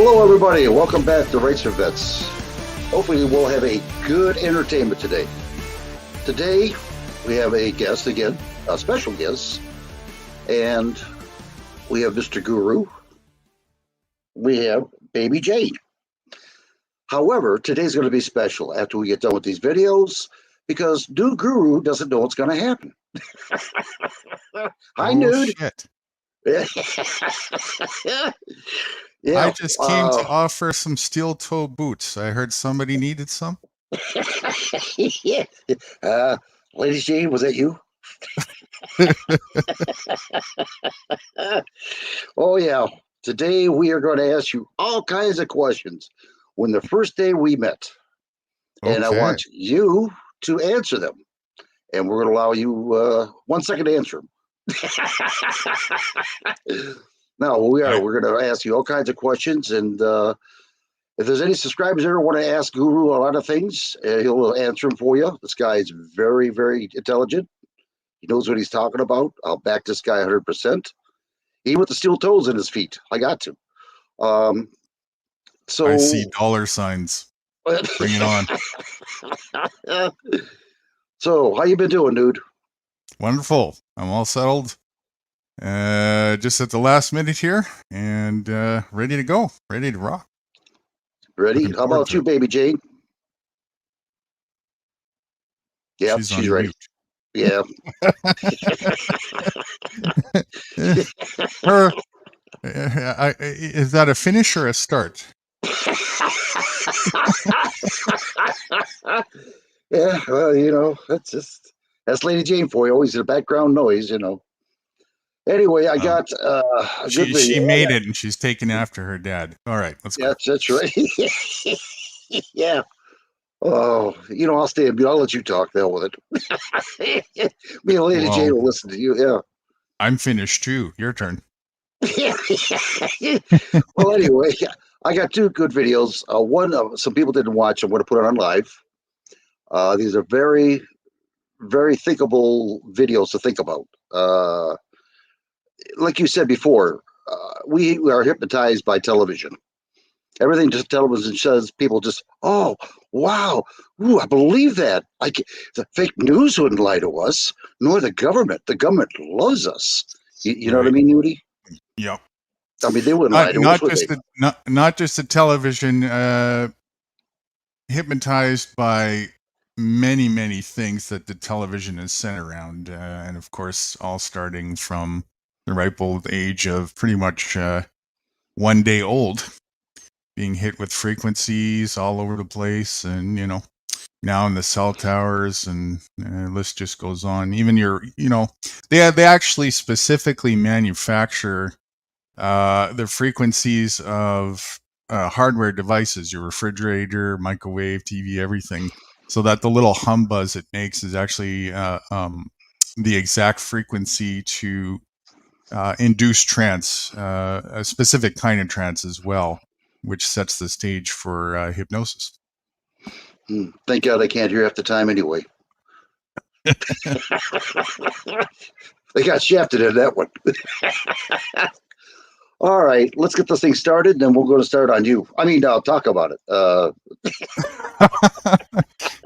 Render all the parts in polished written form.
Hello, everybody. Welcome back to Racer Vets. Hopefully, we'll have a good entertainment today. Today, we have a guest again, a special guest, and we have Mr. Guru. We have Baby Jane. However, today's going to be special after we get done with these videos because Dude Guru doesn't know what's going to happen. Hi, Nude. Shit. Yeah, I just came to offer some steel toe boots. I heard somebody needed some. yeah. Lady Jane, was that you? Oh, yeah. Today we are going to ask you all kinds of questions when the first day we met. And I want you to answer them. And we're going to allow you 1 second to answer them. Now, we're going to ask you all kinds of questions. And if there's any subscribers there who want to ask Guru a lot of things, he'll answer them for you. This guy is very, very intelligent. He knows what he's talking about. I'll back this guy 100%. Even with the steel toes in his feet. I got to. So I see dollar signs. Bring it on. So, how you been doing, dude? Wonderful. I'm all settled. Just at the last minute here and ready to go. Ready to rock. Ready? How about you, Baby Jane? Yeah, she's ready. Mute. Yeah. Is that a finish or a start? Yeah, well, that's Lady Jane for you. Always a background noise, Anyway, I got a good video. She made it, and she's taking after her dad. All right, let's go. That's right. Yeah. Oh, I'll stay in mute. I'll let you talk. The hell with it. Me and Lady Jane will listen to you. Yeah. I'm finished too. Your turn. Well, anyway, I got two good videos. One, some people didn't watch. I'm going to put it on live. These are very, very thinkable videos to think about. Like you said before, we are hypnotized by television. Everything just television says, people just, oh, wow, ooh, I believe that. The fake news wouldn't lie to us, nor the government. The government loves us. You know what I mean, Nudie? Yep. I mean, they wouldn't lie to us. Not just the television, hypnotized by many, many things that the television is sent around. And of course, all starting from the ripe old age of pretty much 1 day old, being hit with frequencies all over the place. And, now in the cell towers, and the list just goes on. Even they actually specifically manufacture the frequencies of hardware devices, your refrigerator, microwave, TV, everything, so that the little hum buzz it makes is actually the exact frequency to induce trance, a specific kind of trance as well, which sets the stage for hypnosis. Thank God I can't hear half the time anyway. They got shafted in that one. All right, let's get this thing started, and then we're going to start on you. I'll talk about it.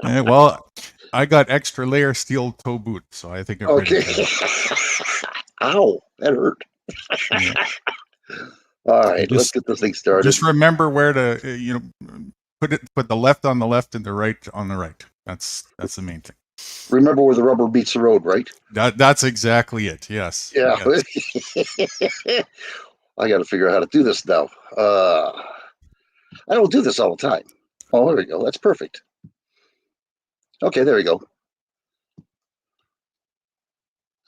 Yeah, well, I got extra layer steel toe boot, so I think I'm ready. Ow, that hurt. Yeah. All right, let's get this thing started. Just remember where to, put the left on the left and the right on the right. That's the main thing. Remember where the rubber meets the road, right? That's exactly it. Yes. Yeah. Yes. I got to figure out how to do this now. I don't do this all the time. Oh, there we go. That's perfect. Okay, there we go.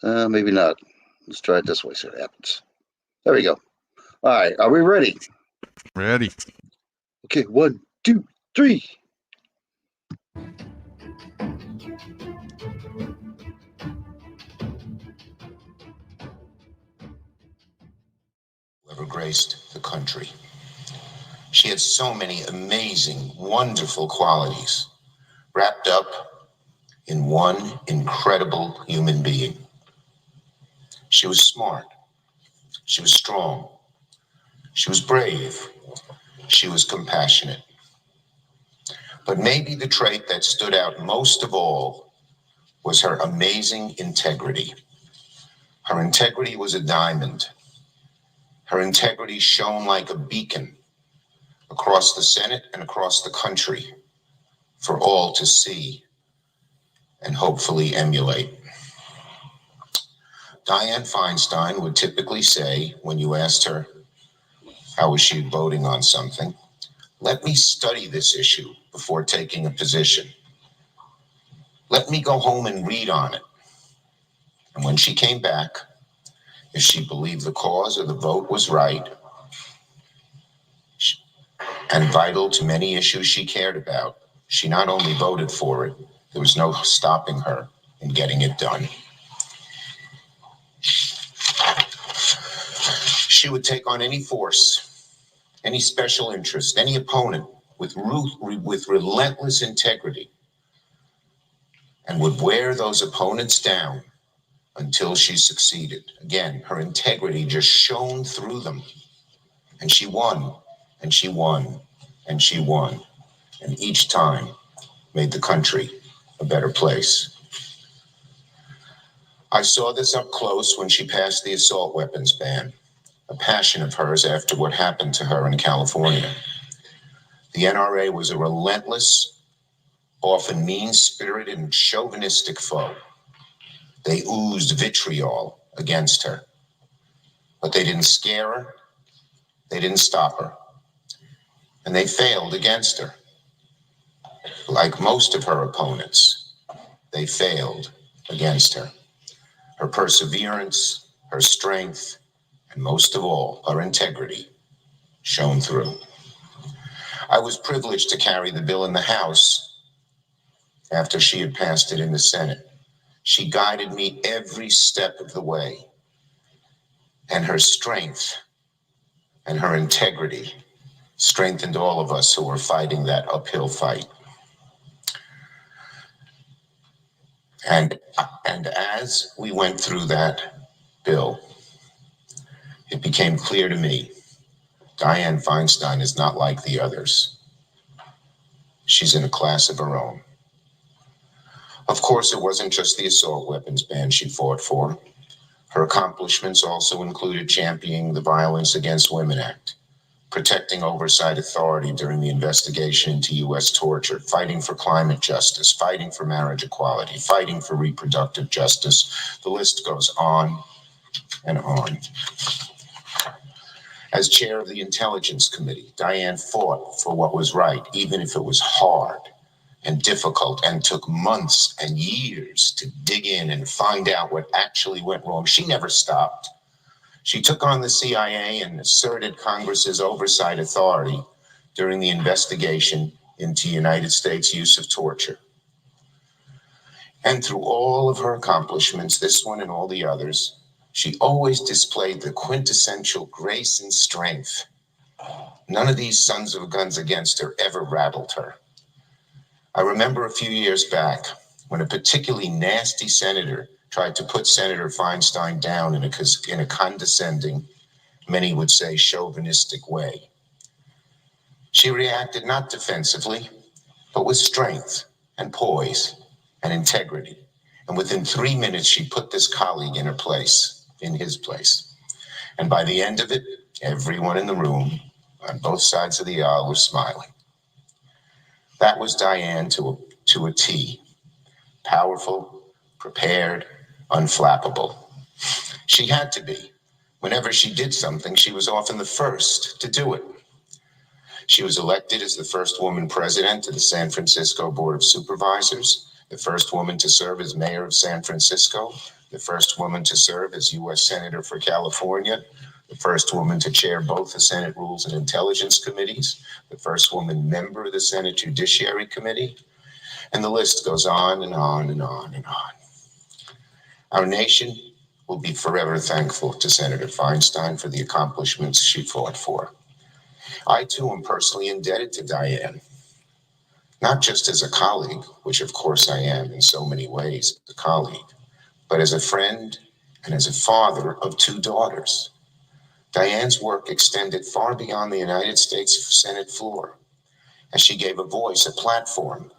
Maybe not. Let's try it this way, see what happens. There we go. All right, are we ready? Ready. Okay, 1, 2, 3. Whoever graced the country. She had so many amazing, wonderful qualities wrapped up in one incredible human being. She was smart. She was strong. She was brave. She was compassionate. But maybe the trait that stood out most of all was her amazing integrity. Her integrity was a diamond. Her integrity shone like a beacon across the Senate and across the country for all to see and hopefully emulate. Dianne Feinstein would typically say, when you asked her how was she voting on something, "Let me study this issue before taking a position. Let me go home and read on it." And when she came back, if she believed the cause or the vote was right and vital to many issues she cared about, she not only voted for it, there was no stopping her in getting it done. She would take on any force, any special interest, any opponent with relentless integrity, and would wear those opponents down until she succeeded. Again, her integrity just shone through them, and she won, and she won, and she won, and each time made the country a better place. I saw this up close when she passed the assault weapons ban, a passion of hers after what happened to her in California. The NRA was a relentless, often mean-spirited and chauvinistic foe. They oozed vitriol against her, but they didn't scare her, they didn't stop her, and they failed against her. Like most of her opponents, they failed against her. Her perseverance, her strength, and most of all, her integrity shone through. I was privileged to carry the bill in the House after she had passed it in the Senate. She guided me every step of the way, and her strength and her integrity strengthened all of us who were fighting that uphill fight. And as we went through that bill, it became clear to me, Dianne Feinstein is not like the others. She's in a class of her own. Of course, it wasn't just the assault weapons ban she fought for. Her accomplishments also included championing the Violence Against Women Act, protecting oversight authority during the investigation into U.S. torture, fighting for climate justice, fighting for marriage equality, fighting for reproductive justice. The list goes on and on. As chair of the Intelligence Committee, Dianne fought for what was right, even if it was hard and difficult and took months and years to dig in and find out what actually went wrong. She never stopped. She took on the CIA and asserted Congress's oversight authority during the investigation into United States use of torture. And through all of her accomplishments, this one and all the others, she always displayed the quintessential grace and strength. None of these sons of guns against her ever rattled her. I remember a few years back when a particularly nasty senator tried to put Senator Feinstein down in a condescending, many would say chauvinistic way. She reacted not defensively, but with strength and poise and integrity. And within 3 minutes, she put this colleague in his place. And by the end of it, everyone in the room on both sides of the aisle was smiling. That was Dianne to a T. Powerful, prepared, unflappable. She had to be. Whenever she did something, she was often the first to do it. She was elected as the first woman president of the San Francisco Board of Supervisors, the first woman to serve as mayor of San Francisco, the first woman to serve as U.S. Senator for California, the first woman to chair both the Senate Rules and Intelligence Committees, the first woman member of the Senate Judiciary Committee, and the list goes on and on and on and on. Our nation will be forever thankful to Senator Feinstein for the accomplishments she fought for. I, too, am personally indebted to Dianne, not just as a colleague, which of course I am in so many ways, a colleague, but as a friend and as a father of 2 daughters. Diane's work extended far beyond the United States Senate floor, as she gave a voice, a platform,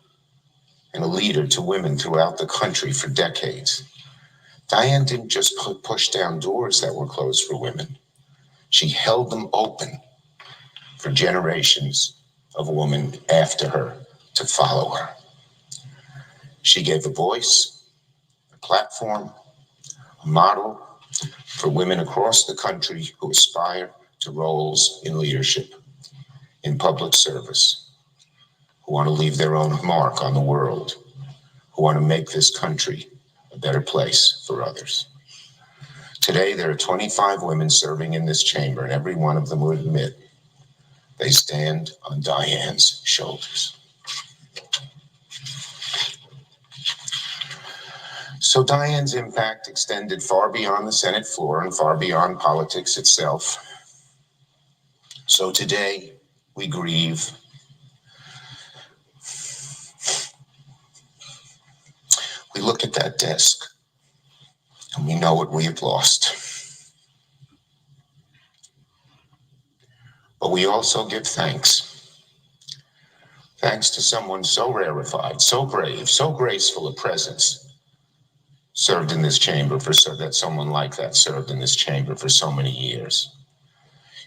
and a leader to women throughout the country for decades. Diane didn't just push down doors that were closed for women. She held them open for generations of women after her to follow her. She gave a voice, a platform, a model for women across the country who aspire to roles in leadership, in public service, who want to leave their own mark on the world, who want to make this country a better place for others. Today, there are 25 women serving in this chamber, and every one of them would admit they stand on Diane's shoulders. So Diane's impact extended far beyond the Senate floor and far beyond politics itself. So today, we grieve. We look at that desk, and we know what we have lost. But we also give thanks. Thanks to someone so rarefied, so brave, so graceful a presence served in this chamber that someone like that served in this chamber for so many years.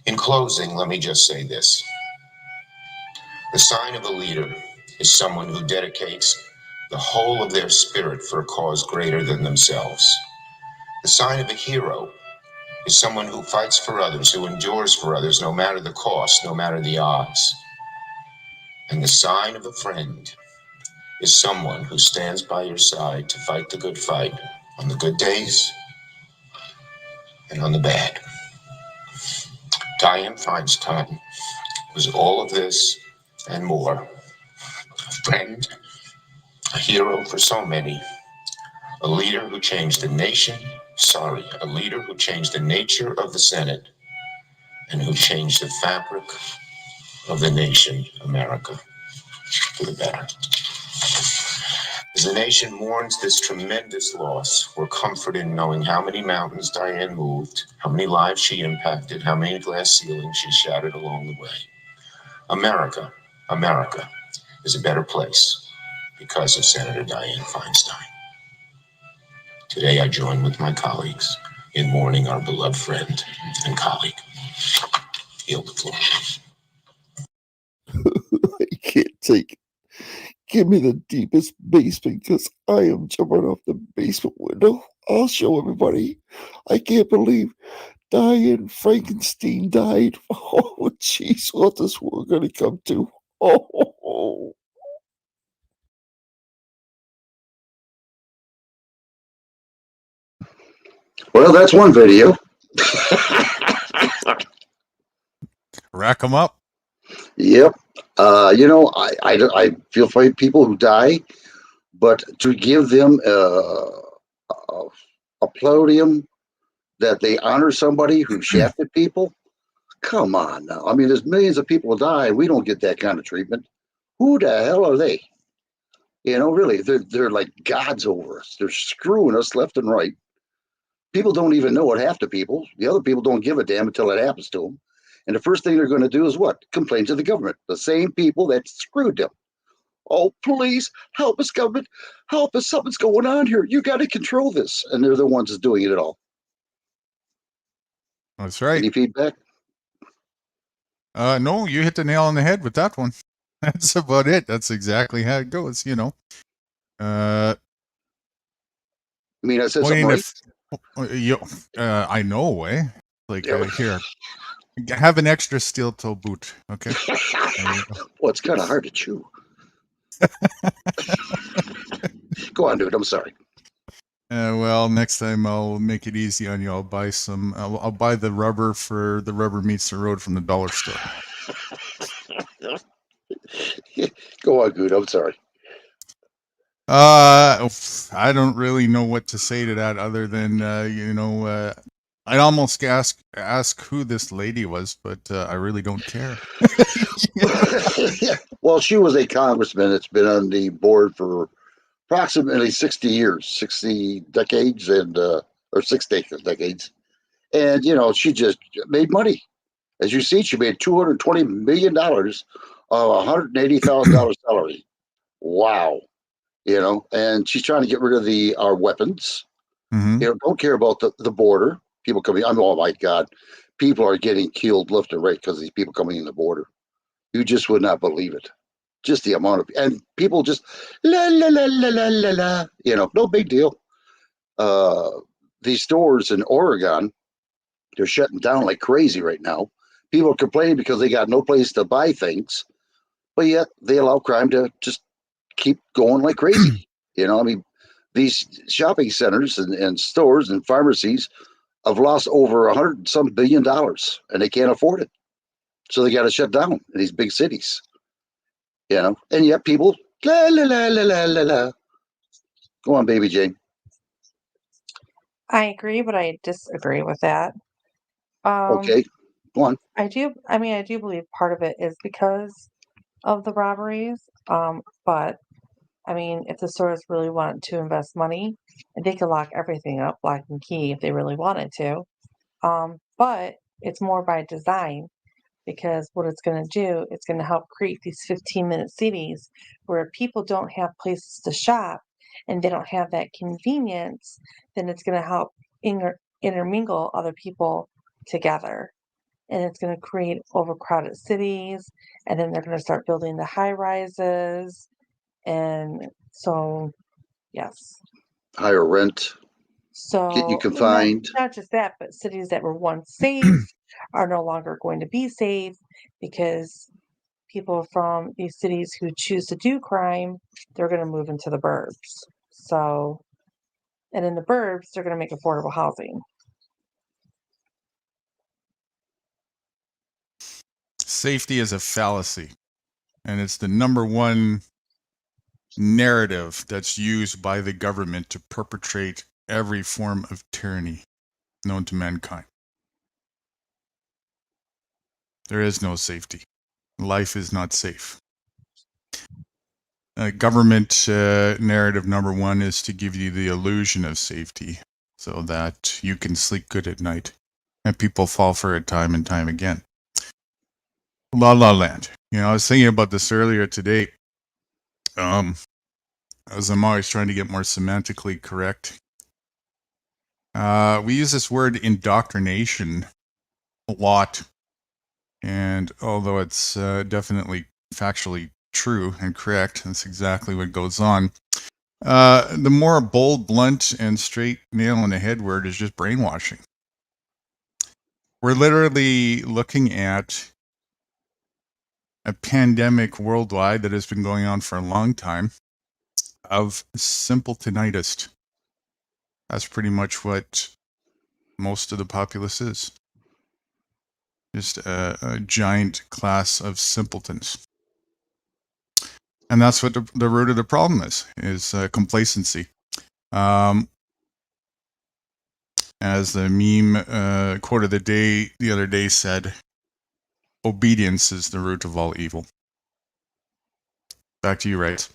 In closing, let me just say this. The sign of a leader is someone who dedicates the whole of their spirit for a cause greater than themselves. The sign of a hero is someone who fights for others, who endures for others, no matter the cost, no matter the odds. And the sign of a friend is someone who stands by your side to fight the good fight on the good days and on the bad. Dianne Feinstein was all of this and more. A friend, a hero for so many, a leader who changed the nation, a leader who changed the nature of the Senate and who changed the fabric of the nation, America, for the better. As the nation mourns this tremendous loss, we're comforted in knowing how many mountains Diane moved, how many lives she impacted, how many glass ceilings she shattered along the way. America, America is a better place because of Senator Dianne Feinstein. Today I join with my colleagues in mourning our beloved friend and colleague. Yield the floor. I can't take it. Give me the deepest basement because I am jumping off the basement window. I'll show everybody. I can't believe Diane Frankenstein died. Oh, jeez, what is we're going to come to? Oh. Well, that's one video. Rack them up. Yep. I feel for people who die, but to give them a podium that they honor somebody who shafted people, come on now. I mean, there's millions of people die. We don't get that kind of treatment. Who the hell are they? Really, they're like gods over us. They're screwing us left and right. People don't even know it, half the people. The other people don't give a damn until it happens to them. And the first thing they're going to do is what? Complain to the government. The same people that screwed them. Oh, please help us, government. Help us. Something's going on here. You got to control this. And they're the ones that's doing it at all. That's right. Any feedback? No, you hit the nail on the head with that one. That's about it. That's exactly how it goes, I mean, I said something right. I know, eh? Like, here, have an extra steel toe boot, okay? Well, it's kind of hard to chew. Go on, dude. I'm sorry. Well, next time I'll make it easy on you. I'll buy some. I'll buy the rubber for the rubber meets the road from the dollar store. Go on, good. I'm sorry. I don't really know what to say to that other than I'd almost ask who this lady was, but I really don't care. Well, she was a congressman that's been on the board for approximately 60 years, 60 decades, or 6 decades. And she just made money. As you see, she made $220 million of $180,000 salary. Wow. And she's trying to get rid of our weapons. Hmm. Don't care about the border. People coming. Oh my God, people are getting killed left and right because of these people coming in the border. You just would not believe it. Just the amount of, and people just la la la la la la la. No big deal. These stores in Oregon, they're shutting down like crazy right now. People are complaining because they got no place to buy things, but yet they allow crime to just keep going like crazy. I mean, these shopping centers and stores and pharmacies have lost over $100 billion, and they can't afford it. So they got to shut down in these big cities. And yet people la la la la la la la. Go on, baby Jane. I agree, but I disagree with that. Um, Okay, go on. I do believe part of it is because of the robberies. But I mean, if the stores really wanted to invest money, they could lock everything up, lock and key, if they really wanted to. But it's more by design because what it's going to do, it's going to help create these 15-minute cities where people don't have places to shop and they don't have that convenience. Then it's going to help intermingle other people together. And it's going to create overcrowded cities. And then they're going to start building the high rises. And so, yes. Higher rent, get you So, confined. not just that, but cities that were once safe are no longer going to be safe because people from these cities who choose to do crime, they're going to move into the burbs. So, and in the burbs, they're going to make affordable housing. Safety is a fallacy, and it's the number one narrative that's used by the government to perpetrate every form of tyranny known to mankind. There is no safety. Life is not safe. Government narrative number one is to give you the illusion of safety so that you can sleep good at night. And people fall for it time and time again. La La Land. I was thinking about this earlier today. As I'm always trying to get more semantically correct. We use this word indoctrination a lot. And although it's definitely factually true and correct, that's exactly what goes on. The more bold, blunt, and straight nail on the head word is just brainwashing. We're literally looking at a pandemic worldwide that has been going on for a long time of simpletonitis. That's pretty much what most of the populace is. Just a giant class of simpletons. And that's what the root of the problem is complacency. As the meme quote of the other day said, obedience is the root of all evil. Back to you, Wright.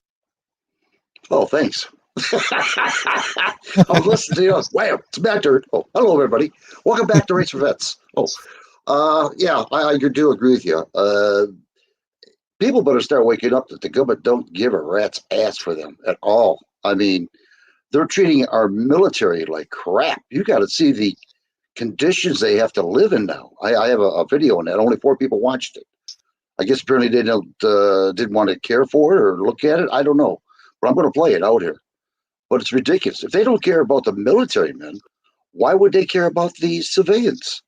Oh, thanks. I was listening to you. Wow, it's back to it. Oh, hello, everybody. Welcome back to Race for Vets. Yeah, I do agree with you. People better start waking up that the government don't give a rat's ass for them at all. I mean, they're treating our military like crap. You got to see the conditions they have to live in now. I have a video on that. Only 4 people watched it. I guess apparently they didn't want to care for it or look at it. I don't know, but I'm going to play it out here. But it's ridiculous. If they don't care about the military men, why would they care about the civilians?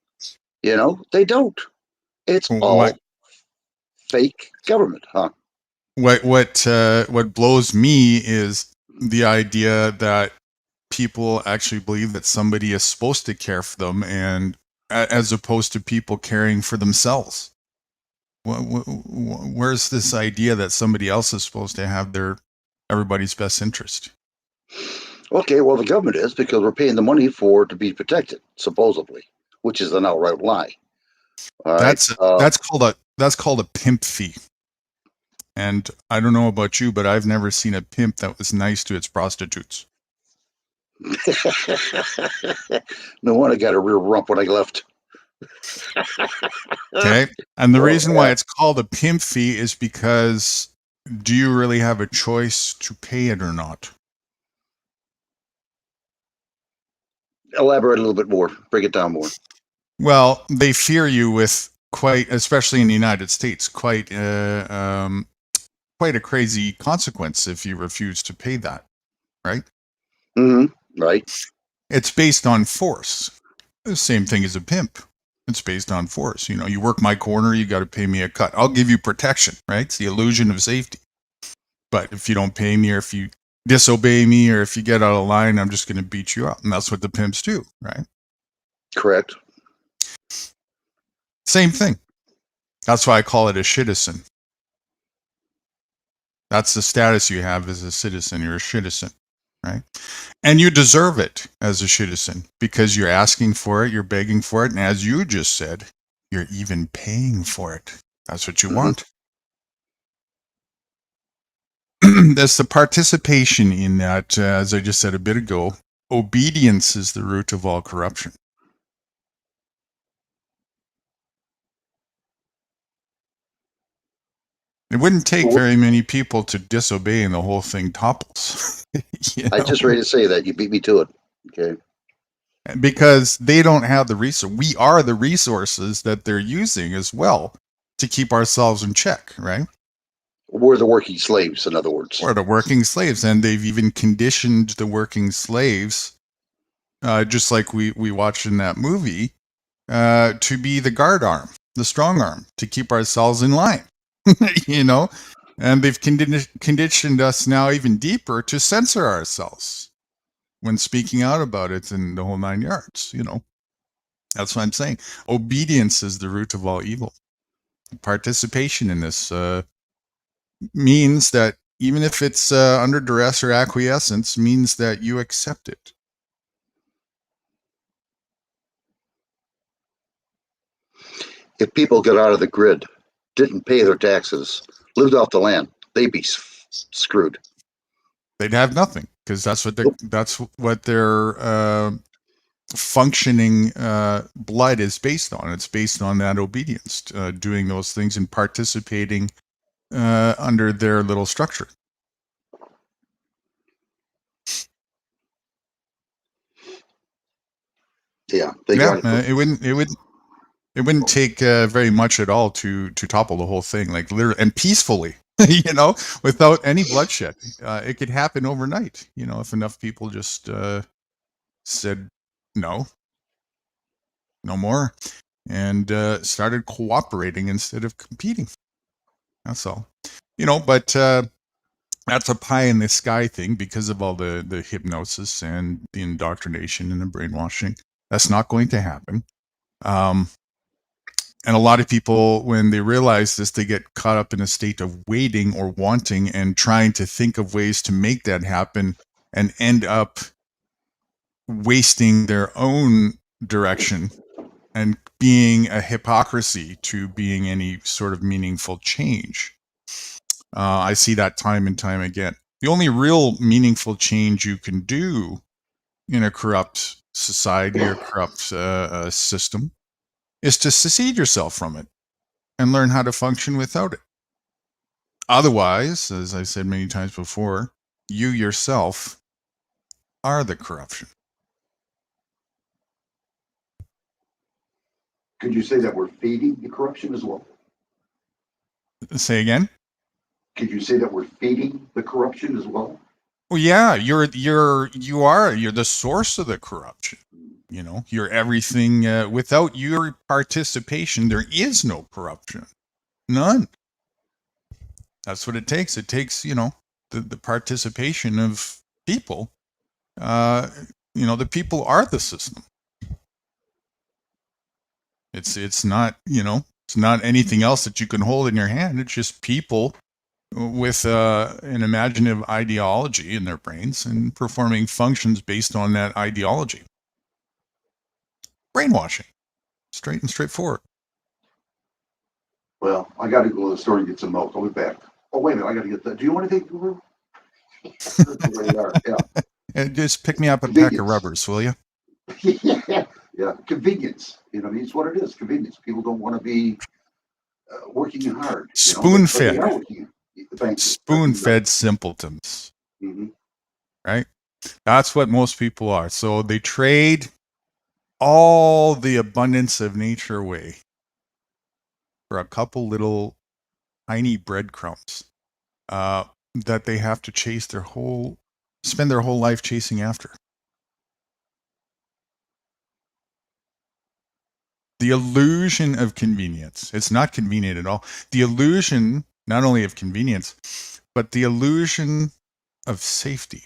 They don't. It's all fake government, huh? What blows me is the idea that people actually believe that somebody is supposed to care for them, and as opposed to people caring for themselves. Where's this idea that somebody else is supposed to have everybody's best interest? Okay, well, the government is, because we're paying the money for it to be protected, supposedly, which is an outright lie. All right? That's called a pimp fee. And I don't know about you, but I've never seen a pimp that was nice to its prostitutes. No wonder I got a real rump when I left. Okay. And the Oh, reason why yeah. it's called a pimp fee is because do you really have a choice to pay it or not? Elaborate a little bit more. Break it down more. Well, they fear you with quite, especially in the United States, quite quite a crazy consequence if you refuse to pay that, right? Right. It's based on force. The same thing as a pimp. It's based on force. You know, you work my corner, you got to pay me a cut. I'll give you protection, right? It's the illusion of safety. But if you don't pay me or if you disobey me or if you get out of line, I'm just going to beat you up. And that's what the pimps do, right? Correct. Same thing. That's why I call it a citizen. That's the status you have as a citizen. You're a citizen, right? And you deserve it as a citizen because you're asking for it, you're begging for it, and as you just said, you're even paying for it. That's what you want. That's the participation in that, as I just said a bit ago, obedience is the root of all corruption. It wouldn't take very many people to disobey and the whole thing topples. I just ready to say that. You beat me to it. Okay. Because they don't have the resource. We are the resources that they're using as well to keep ourselves in check, right? We're the working slaves, in other words. Or the working slaves. And they've even conditioned the working slaves, just like we watched in that movie, to be the guard arm, the strong arm, to keep ourselves in line, you know? And they've conditioned us now even deeper to censor ourselves when speaking out about it in the whole 9 yards, you know? That's what I'm saying. Obedience is the root of all evil. Participation in this means that even if it's under duress or acquiescence, means that you accept it. If people got out of the grid, didn't pay their taxes, lived off the land, they'd be screwed. They'd have nothing because that's what their functioning blood is based on. It's based on that obedience, doing those things and participating under their little structure. Yeah, they got it. It wouldn't take very much at all to topple the whole thing, like literally and peacefully, you know, without any bloodshed. It could happen overnight, you know, if enough people just said no more, and started cooperating instead of competing. That's all, you know. But that's a pie in the sky thing because of all the hypnosis and the indoctrination and the brainwashing. That's not going to happen. And a lot of people, when they realize this, they get caught up in a state of waiting or wanting and trying to think of ways to make that happen and end up wasting their own direction and being a hypocrisy to being any sort of meaningful change. I see that time and time again. The only real meaningful change you can do in a corrupt society or corrupt system is to secede yourself from it and learn how to function without it. Otherwise, as I said many times before, you yourself are the corruption. Could you say that we're feeding the corruption as well? Say again? Could you say that we're feeding the corruption as well? Well, yeah, you're the source of the corruption. You know, you're everything. Without your participation, there is no corruption. None. That's what it takes. It takes, you know, the participation of people. You know, the people are the system. It's not, you know, it's not anything else that you can hold in your hand. It's just people with an imaginative ideology in their brains and performing functions based on that ideology. Brainwashing, straight and straightforward. Well, I got to go to the store to get some milk. I'll be back. Oh, wait a minute. I got to get that. Do you want to take Uber? Yeah. Just pick me up a pack of Convenience. rubbers, will you? Yeah, convenience. You know, I mean, it's what it is. Convenience. People don't want to be working hard. You know, but they Spoon-fed. are working. Thank you. Spoon-fed simpletons, Mm-hmm. right? That's what most people are. So they trade all the abundance of nature away for a couple little tiny breadcrumbs that they have to spend their whole life chasing after. The illusion of convenience. It's not convenient at all. The illusion, not only of convenience, but the illusion of safety.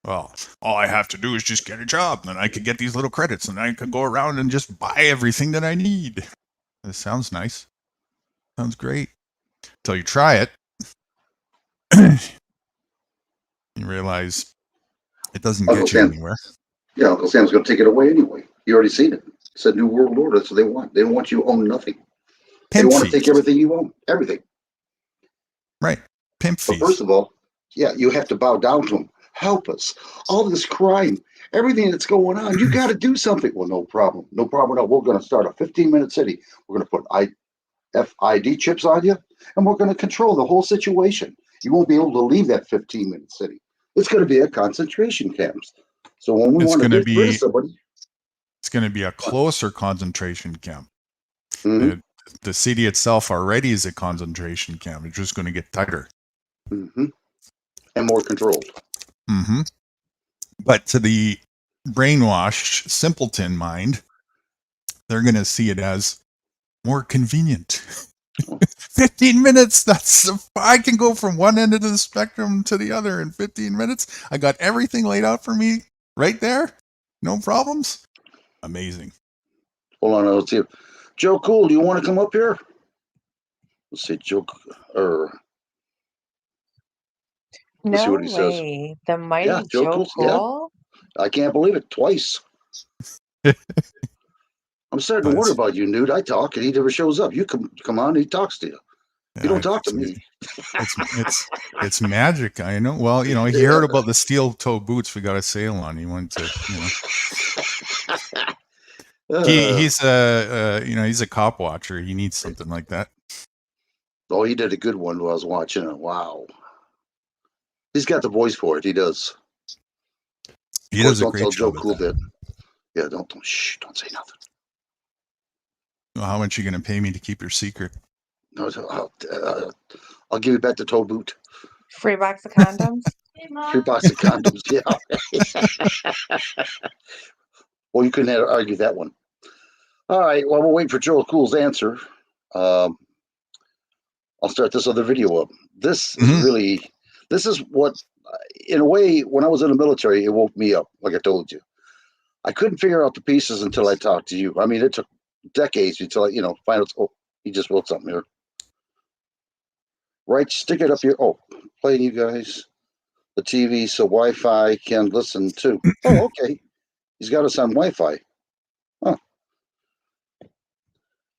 Well, all I have to do is just get a job, and then I could get these little credits, and I could go around and just buy everything that I need. This sounds nice. Sounds great. Until you try it, you realize it doesn't Uncle get you Sam. anywhere. Yeah, Uncle Sam's going to take it away anyway. You already seen it. It's a new world order. That's what they want. They don't want you to own nothing. They Pimp want to fees. take everything you own. Everything. Right. Pimp But fees. first of all, yeah, you have to bow down to them. Help us. All this crime, everything that's going on, you got to do something. Well, no problem. No problem at all. We're going to start a 15-minute city. We're going to put RFID chips on you, and we're going to control the whole situation. You won't be able to leave that 15-minute city. It's going to be a concentration camps. So when we It's want to gonna get rid of be somebody, it's going to be a closer concentration camp. mhm, The city itself already is a concentration camp. It's just going to get tighter. mhm, and more controlled. Mm-hmm. But to the brainwashed simpleton mind, they're going to see it as more convenient. 15 minutes. I can go from one end of the spectrum to the other in 15 minutes. I got everything laid out for me right there. No problems. Amazing. Hold on, let's see. Joe Cool, do you want to come up here? Let's see, Joe. Let's see No what he says. way. The mighty Yeah, Joe Joe Cool. Yeah, Cool? I can't believe it. Twice. I'm starting to wonder about you, Nude. I talk and he never shows up. You come on, he talks to you. You don't talk to me. It's magic. I know. Well, you know, he heard about the steel toe boots we got a sale on. He went to, he's a cop watcher. He needs something like that. Oh, he did a good one while I was watching it. Wow. He's got the voice for it. He does. He does a great tell job Joe at Cool that. that. Yeah, don't say nothing. Well, how much are you going to pay me to keep your secret? No, I'll give you back the toe boot. Free box of condoms? Free box of condoms. Yeah. Well, you couldn't argue that one. All right. Well, we'll wait for Joe Cool's answer. I'll start this other video up. This is what, in a way, when I was in the military, it woke me up, like I told you. I couldn't figure out the pieces until I talked to you. I mean, it took decades until I, find out. Oh, he just wrote something here. Right, stick it up here. Oh, playing you guys the TV so Wi-Fi can listen too. Oh, okay. He's got us on Wi-Fi. Huh.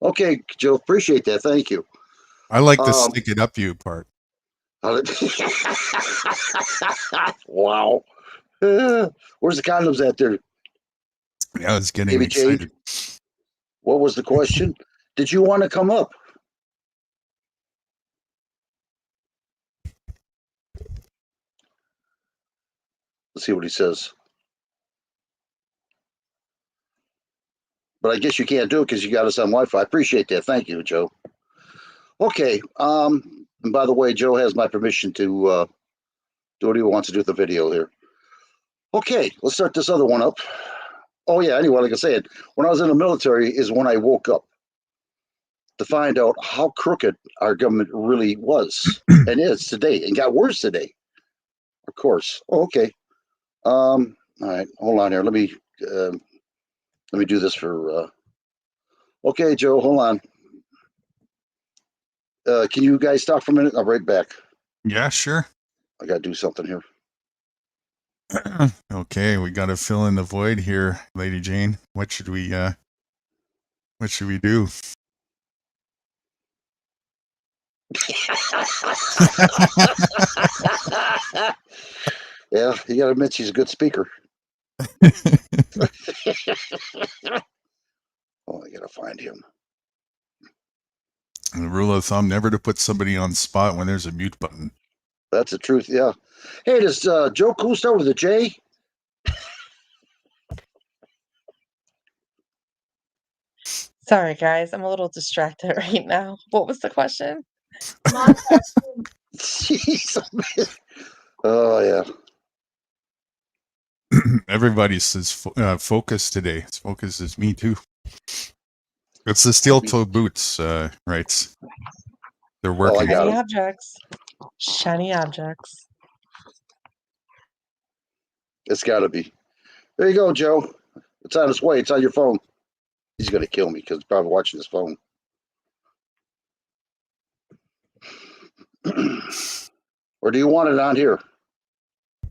Okay, Joe, appreciate that. Thank you. I like the stick it up you part. Wow. Where's the condoms at there? Yeah, it's getting Baby excited. Jade? What was the question? Did you want to come up? Let's see what he says. But I guess you can't do it because you got us on Wi-Fi. I appreciate that. Thank you, Joe. Okay. And by the way, Joe has my permission to do what he wants to do with the video here. Okay, let's start this other one up. Oh yeah, anyway, like I said, when I was in the military is when I woke up to find out how crooked our government really was and is today, and got worse today. Of course. Oh, okay. All right, hold on here. Let me do this for. Okay, Joe, hold on. Can you guys talk for a minute? I'll be right back. Yeah, sure. I gotta do something here. Okay, we got to fill in the void here, Lady Jane. What should we do? Yeah, you got to admit she's a good speaker. Oh, I got to find him. The rule of thumb: never to put somebody on spot when there's a mute button. That's the truth. Yeah. Hey, does Joe Cool start with a J? Sorry, guys. I'm a little distracted right now. What was the question? Jeez. Oh yeah. Everybody says focus today. Its focus is me too. It's the steel-toed boots, right? They're I working. got Shiny him. objects. Shiny objects. It's got to be. There you go, Joe. It's on its way. It's on your phone. He's gonna kill me because he's probably watching his phone. Or do you want it on here?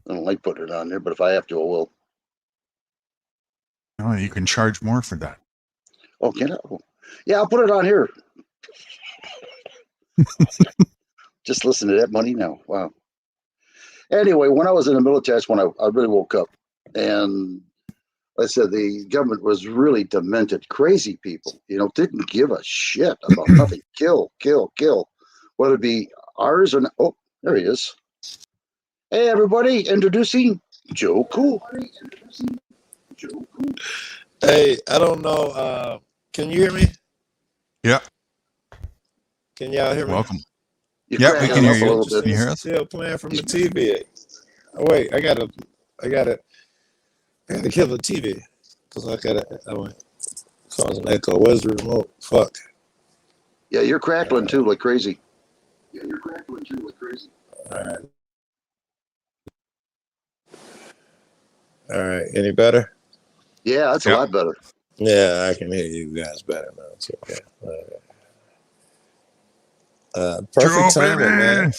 I don't like putting it on there, but if I have to, I will. Oh, you can charge more for that. Oh, can I? Oh. Yeah, I'll put it on here. Just listen to that money now. Wow. Anyway, when I was in the military, that's when I really woke up. And like I said, the government was really demented, crazy people, didn't give a shit about nothing. Kill, kill, kill. Whether it be ours or not. Oh, there he is. Hey, everybody, introducing Joe Cool. Hey, I don't know. Can you hear me? Yeah. Can y'all hear me? Welcome. You're Yeah, we cracking can hear up a you. little Can you bit. hear us? Still playing from the TV. Oh, wait, I gotta kill the TV because I went cause an echo. Where's the remote? Fuck. Yeah, you're crackling too, like crazy. All right. Any better? Yeah, that's a lot better. Yeah, I can hear you guys better now. It's okay. Perfect Joe, timing, man.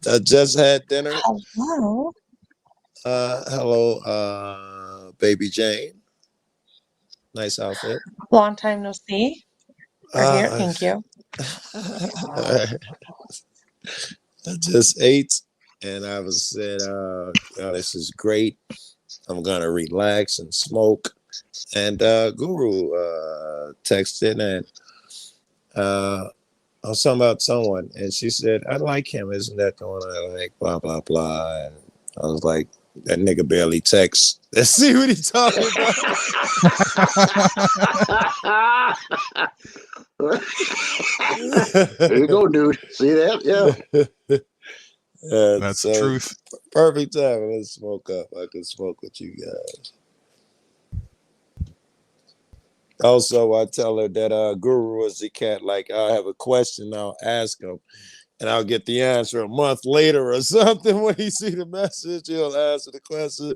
I just had dinner. Hello. Hello, baby Jane. Nice outfit. Long time no see. We're here. Thank you. I just ate and I was said, oh, this is great. I'm gonna relax and smoke. And Guru texted and I was talking about someone and she said, I like him, isn't that the one I like? Blah blah blah. And I was like, that nigga barely texts. Let's see what he's talking about. There you go, dude. See that? Yeah. That's the truth. Perfect time. Let's smoke up. I can smoke with you guys. Also, I tell her that Guru is the cat. Like, I'll have a question, I'll ask him, and I'll get the answer a month later or something. When he see the message, he'll answer the question.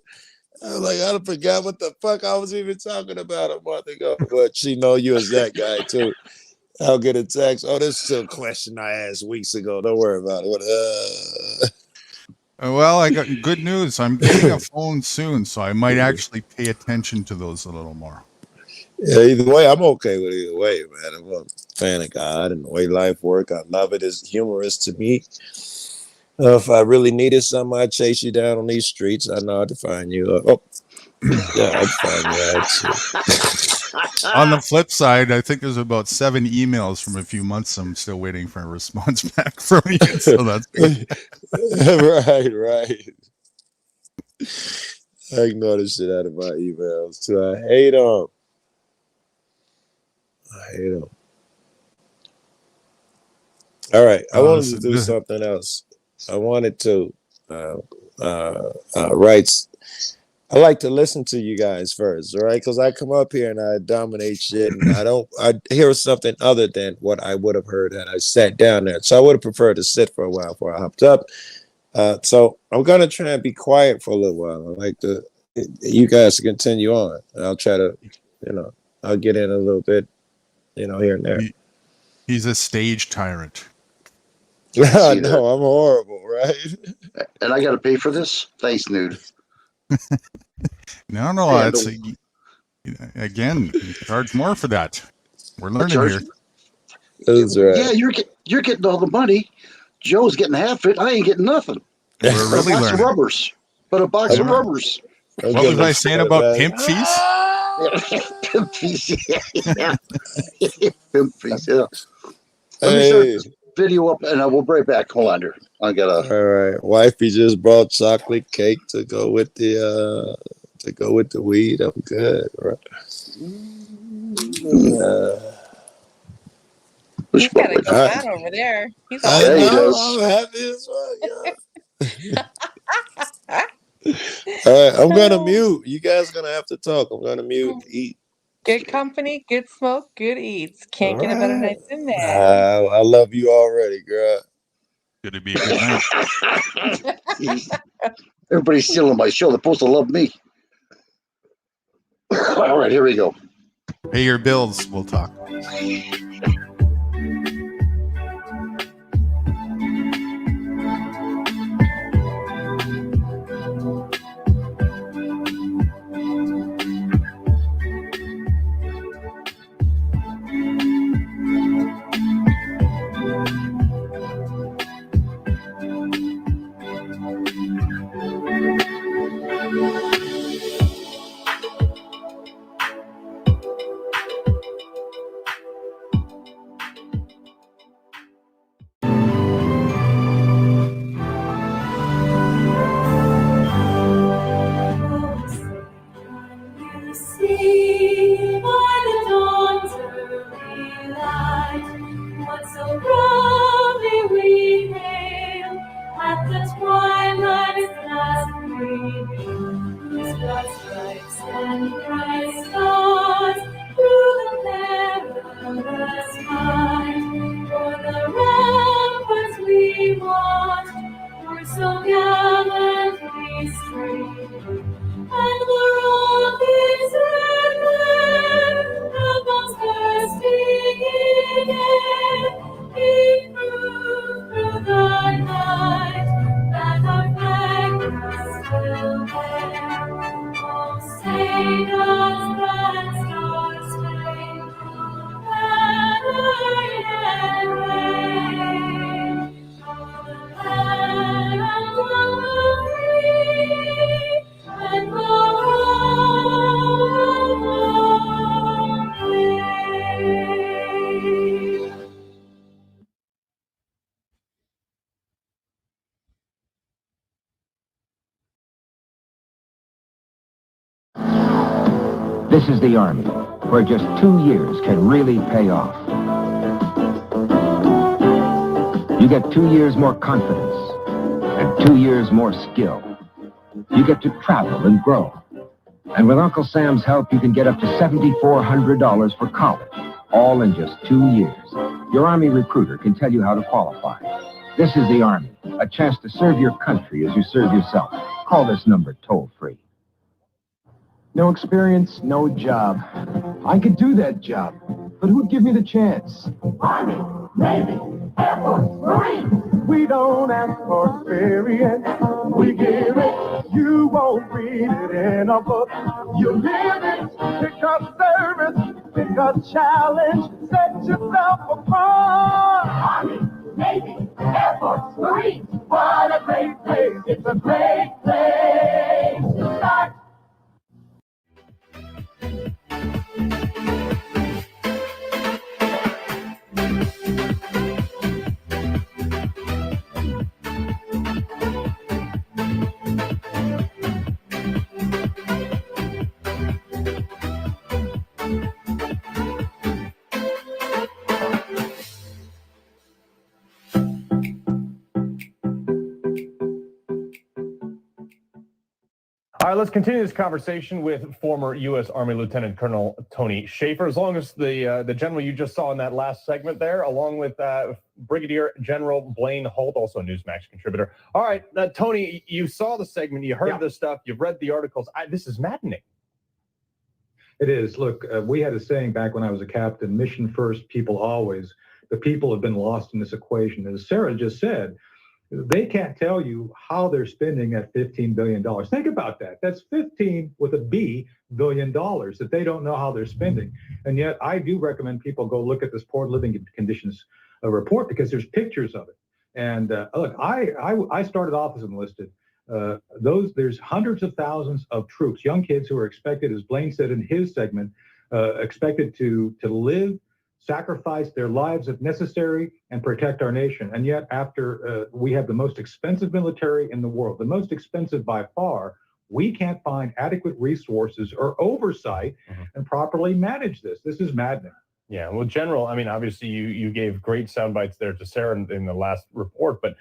I'm like, I forgot what the fuck I was even talking about a month ago. But she know you as that guy too. I'll get a text. Oh, this is still a question I asked weeks ago. Don't worry about it. Well, I got good news. I'm getting a phone soon, so I might actually pay attention to those a little more. Yeah, either way, I'm okay with either way, man. I'm a fan of God and the way life works. I love it. It's humorous to me. If I really needed something, I'd chase you down on these streets. I know how to find you. Yeah, I'd find you actually. On the flip side, I think there's about 7 emails from a few months. I'm still waiting for a response back from you. So that's good. Right. I ignore the shit out of my emails too. I hate them. All right, I wanted to do something else. I wanted to write. I like to listen to you guys first, all right? Because I come up here and I dominate shit, and I hear something other than what I would have heard had I sat down there. So I would have preferred to sit for a while before I hopped up. So I'm gonna try and be quiet for a little while. I like you guys to continue on, and I'll try to, I'll get in a little bit, here and there. He's a stage tyrant. I know, I'm horrible, right? And I got to pay for this? Thanks, Nude. No, it's again, you charge more for that. We're learning here. That's right. Yeah, you're getting all the money. Joe's getting half it. I ain't getting nothing. We're But really a box learning. of rubbers. But a box of Yeah. rubbers. I'm What was gonna I saying start about that. pimp fees? Pimp fees. Yeah. Pimp fees. Yeah. Let me start Hey, this video up, and we'll be right back. Hold on, here. I gotta. all right. Wifey just brought chocolate cake to go with the weed. I'm good, right? Push He's got button. it going I, on over there. He's all I Yeah, he excited. know. does. I'm happy as well. Yeah. All right, I'm gonna mute. You guys are gonna have to talk. I'm gonna mute. Eat. Good company, good smoke, good eats. All Can't get a better right. night than that. I love you already, girl. Gonna be a good night. Everybody's stealing my show. They're supposed to love me. All right, here we go. Pay your bills. We'll talk. You see by the dawn's early light what so proudly we hailed at the twilight's last gleaming, whose bright stripes and bright stars through the perilous fight o'er the ramparts we watched were so gallantly streaming. And the rockets red glare, the bombs bursting in air, came through the night that our flag was still there. Oh, say does that star-spangled banner yet wave? And This is the Army, where just 2 years can really pay off. You get 2 years more confidence and 2 years more skill. You get to travel and grow. And with Uncle Sam's help, you can get up to $7,400 for college, all in just 2 years. Your Army recruiter can tell you how to qualify. This is the Army, a chance to serve your country as you serve yourself. Call this number toll-free. No experience, no job. I could do that job, but who'd give me the chance? Army, Navy, Air Force, Marines. We don't ask for experience, we give it. You won't read it in a book. You live it. Pick up service, pick a challenge, set yourself apart. Army, Navy, Air Force, Marines. What a great place. It's a great place to start. All right, let's continue this conversation with former U.S. Army Lieutenant Colonel Tony Shaffer. As long as the general you just saw in that last segment there, along with Brigadier General Blaine Holt, also a Newsmax contributor. All right, Tony, you saw the segment, you heard the stuff, you've read the articles. This is maddening. It is. Look, we had a saying back when I was a captain, mission first, people always. The people have been lost in this equation. As Sarah just said, They can't tell you how they're spending that $15 billion. Think about that. That's 15 with a B billion dollars that they don't know how they're spending. And yet I do recommend people go look at this poor living conditions report because there's pictures of it. And look, I started off as enlisted. There's hundreds of thousands of troops, young kids who are expected, as Blaine said in his segment, expected to live, sacrifice their lives if necessary, and protect our nation. And yet, after we have the most expensive military in the world, the most expensive by far, we can't find adequate resources or oversight and properly manage this. This is maddening. Yeah, well, General, I mean, obviously you gave great sound bites there to Sarah in the last report, but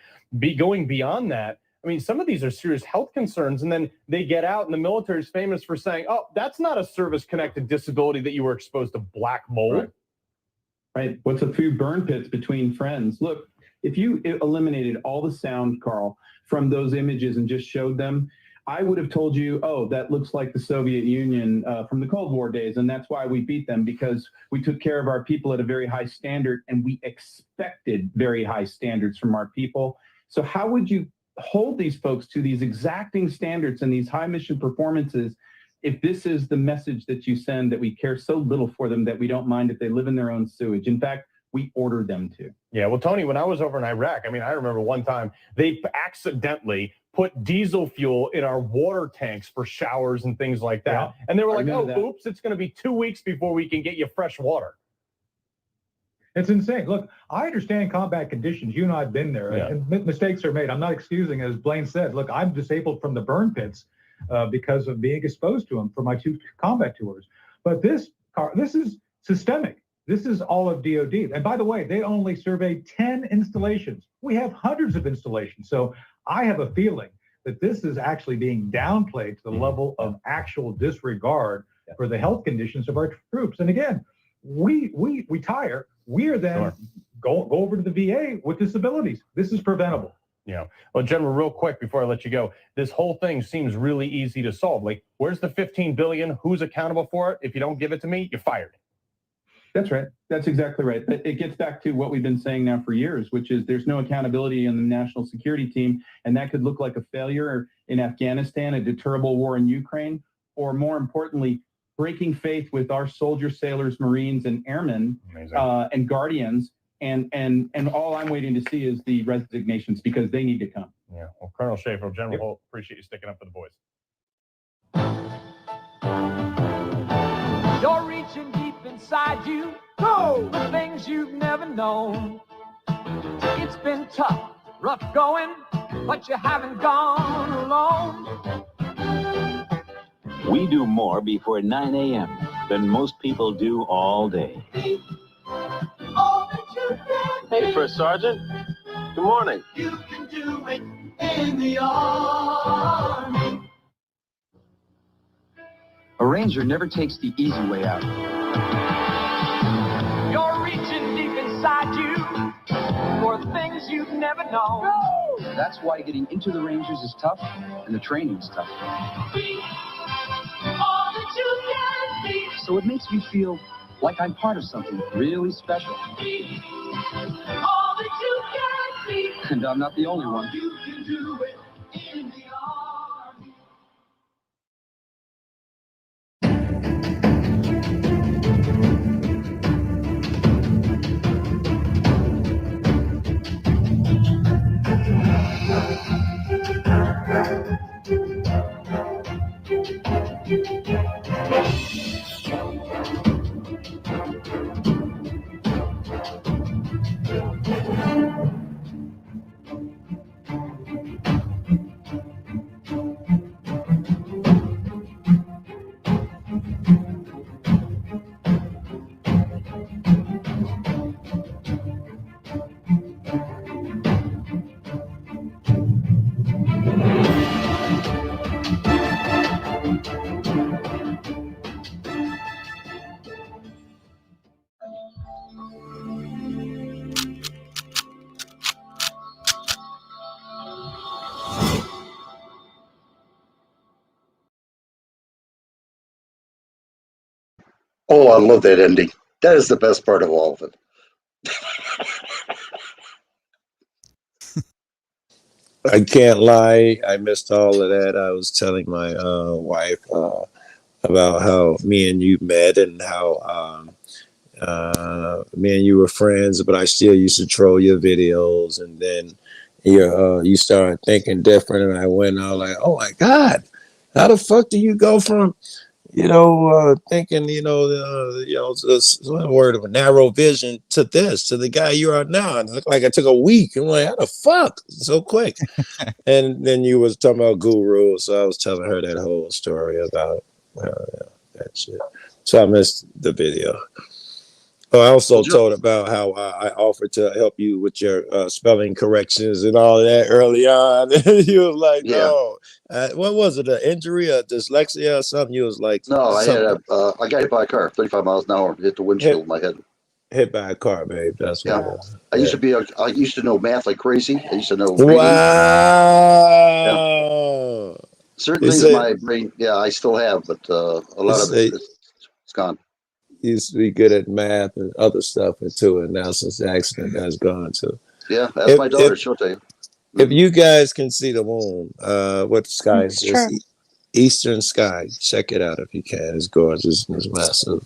going beyond that, I mean, some of these are serious health concerns, and then they get out, and the military is famous for saying, oh, that's not a service-connected disability that you were exposed to black mold. Right. What's a few burn pits between friends? Look, if you eliminated all the sound, Carl, from those images and just showed them, I would have told you, oh, that looks like the Soviet Union from the Cold War days, and that's why we beat them, because we took care of our people at a very high standard, and we expected very high standards from our people. So how would you hold these folks to these exacting standards and these high mission performances if this is the message that you send, that we care so little for them that we don't mind if they live in their own sewage? In fact, we order them to. Yeah, well, Tony, when I was over in Iraq, I mean, I remember one time they accidentally put diesel fuel in our water tanks for showers and things like that. Yeah, and they were like, oh, oops, it's going to be 2 weeks before we can get you fresh water. It's insane. Look, I understand combat conditions. You and I have been there, and mistakes are made. I'm not excusing, as Blaine said. Look, I'm disabled from the burn pits because of being exposed to them for my 2 combat tours. But this is systemic. This is all of DOD. And by the way, they only surveyed 10 installations. We have hundreds of installations. So I have a feeling that this is actually being downplayed to the level of actual disregard for the health conditions of our troops. And again, we tire. We are then go over to the VA with disabilities. This is preventable. Yeah. Well, General, real quick before I let you go, this whole thing seems really easy to solve. Like, where's the $15 billion? Who's accountable for it? If you don't give it to me, you're fired. That's right. That's exactly right. It gets back to what we've been saying now for years, which is there's no accountability in the national security team, and that could look like a failure in Afghanistan, a deterrable war in Ukraine, or more importantly, breaking faith with our soldiers, sailors, Marines, and airmen and guardians. And all I'm waiting to see is the resignations, because they need to come. Yeah. Well, Colonel Schaefer, General Holt, appreciate you sticking up for the boys. You're reaching deep inside you, go the things you've never known. It's been tough, rough going, but you haven't gone alone. We do more before 9 a.m. than most people do all day. Hey, First Sergeant. Good morning. You can do it in the Army. A Ranger never takes the easy way out. You're reaching deep inside you for things you've never known. That's why getting into the Rangers is tough, and the training's tough. Be all that you can be. So it makes me feel like I'm part of something really special. Be all that you can be. And I'm not the only one. You can do it in the Army. Oh, I love that ending. That is the best part of all of it. I can't lie. I missed all of that. I was telling my wife about how me and you met and how me and you were friends, but I still used to troll your videos, and then you started thinking different, and I went out like, oh my God, how the fuck do you go from thinking, this word of a narrow vision to this, to the guy you are now? And it looked like it took a week. I'm like, how the fuck? So quick. And then you was talking about Guru. So I was telling her that whole story about that shit. So I missed the video. Oh, I also told about how I offered to help you with your spelling corrections and all of that early on. You was like, no. What was it? An injury, a dyslexia or something? You was like, no, I got hit by a car, 35 miles an hour, hit the windshield of my head. Hit by a car, babe. That's what it is. I used to know math like crazy. I used to know reading. Wow. Certain things in my brain, I still have, but a lot of it's gone. You used to be good at math and other stuff too, and now since the accident, that's gone too. Yeah, that's my daughter. She'll tell you. If you guys can see the moon, what sky is this? Sure. Eastern sky. Check it out if you can. It's gorgeous. It's massive.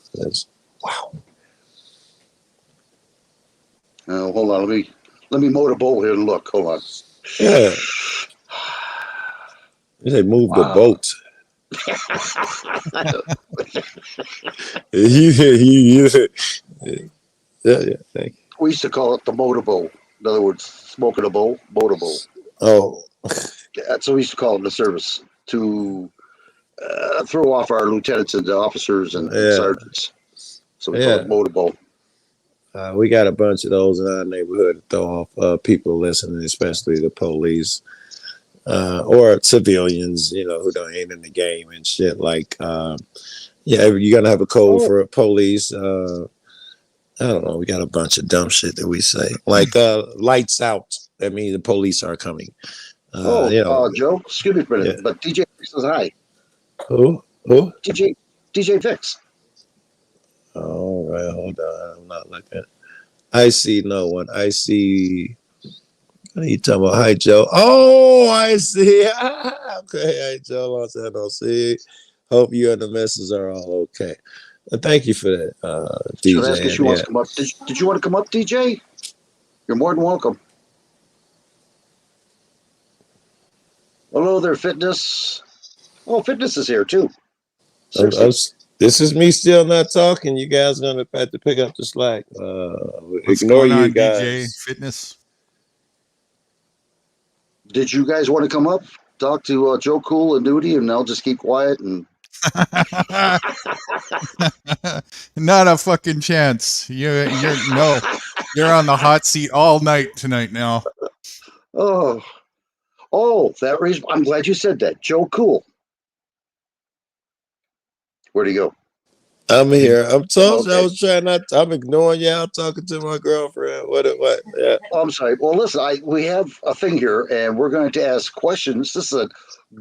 Wow. Hold on. Let me motorboat here and look. Hold on. Yeah. They moved the boat. Yeah, thank you. We used to call it the motorboat. In other words, smoking a bowl, motorboat. Oh. That's what we used to call it in the service, to throw off our lieutenants and officers and sergeants. So we call it motorboat. We got a bunch of those in our neighborhood to throw off people listening, especially the police. Or civilians, who ain't in the game and shit. Like, you're gonna have a code for police. I don't know. We got a bunch of dumb shit that we say, like lights out. That means the police are coming. Joe, excuse me for a minute, but DJ Fix says hi. Who? DJ Fix. All right, hold on. I'm not looking. I see no one. I see. What are you talking about? Hi, Joe. Oh, I see. Okay, hi, Joe. Long time no see. Hope you and the missus are all okay. Thank you for that, DJ. Ask if she wants to come up. Did you want to come up, DJ? You're more than welcome. Hello there, Fitness. Oh, Fitness is here too. This is me still not talking. You guys are gonna have to pick up the slack. Ignore you guys. DJ Fitness. Did you guys want to come up, talk to Joe Cool and Nudie, and I'll just keep quiet and. Not a fucking chance. You're on the hot seat all night tonight now. Oh, that reason. I'm glad you said that. Joe Cool. Where'd he go? I'm here. I'm told you I was trying not. I'm ignoring you. I'm talking to my girlfriend. What? Yeah. Oh, I'm sorry. Well, listen. We have a thing here, and we're going to ask questions. This is a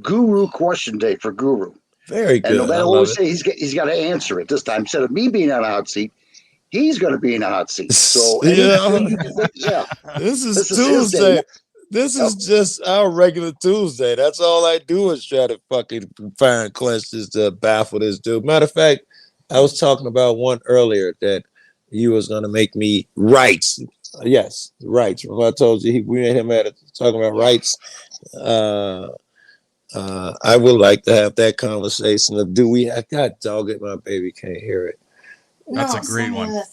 Guru question day for Guru. Very good. And no matter what we say, he's got to answer it this time. Instead of me being on a hot seat, he's going to be in a hot seat. So This is Tuesday. This is just our regular Tuesday. That's all I do is try to fucking find questions to baffle this dude. Matter of fact, I was talking about one earlier that you was going to make me rights. Yes, rights. Remember I told you we and him had talking about rights. I would like to have that conversation of God dog it, my baby can't hear it. That's a great one. All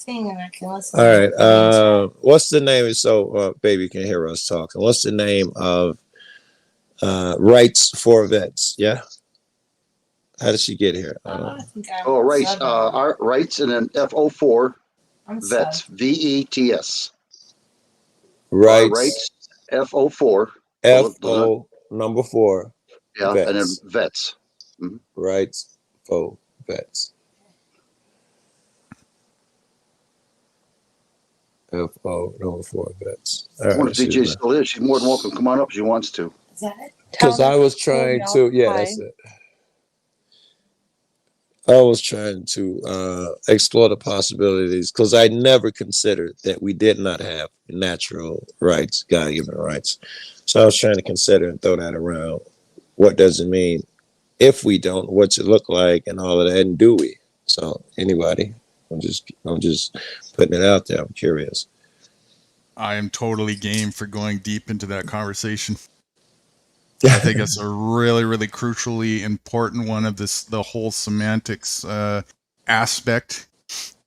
right. What's the name? So baby can hear us talking. What's the name of Rights for Vets? Yeah. How did she get here? Rights. Rights and then FO4 Vets. VETS. Rights. FO4. FO number 4. Yeah, vets. And then vets. Mm-hmm. Rights for vets. FO number 4 vets. I wonder if DJ still is. She's more than welcome. Come on up if she wants to. Is that it? Because I was trying to. Yeah, that's it. I was trying to explore the possibilities because I never considered that we did not have natural rights, God-given rights. So I was trying to consider and throw that around. What does it mean if we don't? What's it look like, and all of that? And do we? So anybody, I'm just putting it out there. I'm curious. I am totally game for going deep into that conversation. I think it's a really, really crucially important one of the whole semantics aspect,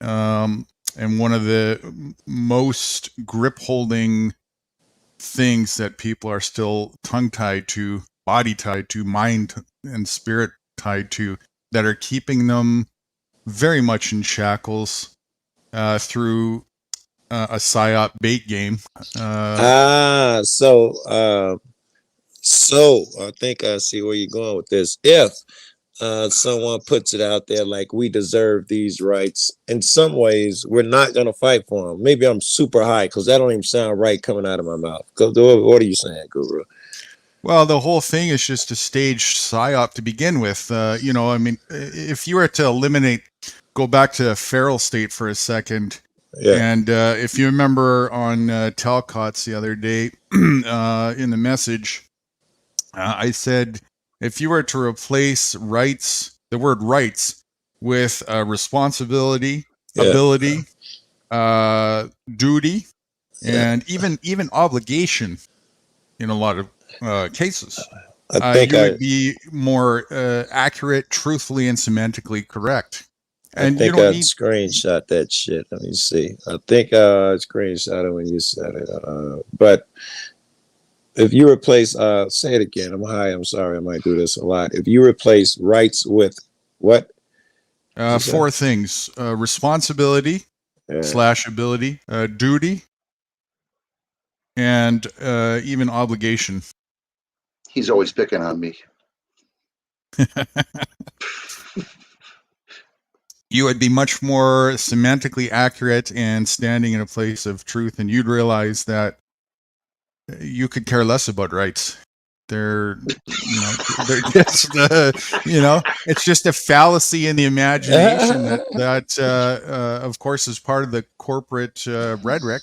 and one of the most grip holding things that people are still tongue tied to, body tied to, mind and spirit tied to, that are keeping them very much in shackles through a psyop bait game. So I think I see where you're going with this. If someone puts it out there like we deserve these rights, in some ways we're not going to fight for them. Maybe I'm super high because that don't even sound right coming out of my mouth. What are you saying, Guru? Well, the whole thing is just a staged psyop to begin with. You know, I mean, if you were to go back to feral state for a second, and if you remember on Talcott's the other day in the message, I said, if you were to replace rights, the word rights, with responsibility, ability, duty, and even obligation in a lot of cases, you would be more accurate, truthfully, and semantically correct. And I think you don't I need screenshot that shit. Let me see. I think I screenshot it when you said it. But if you replace, say it again. I'm high. I'm sorry. I might do this a lot. If you replace rights with what? Four things: responsibility / ability, duty, and even obligation. He's always picking on me. You would be much more semantically accurate and standing in a place of truth, and you'd realize that you could care less about rights. They're just, it's just a fallacy in the imagination that of course, is part of the corporate rhetoric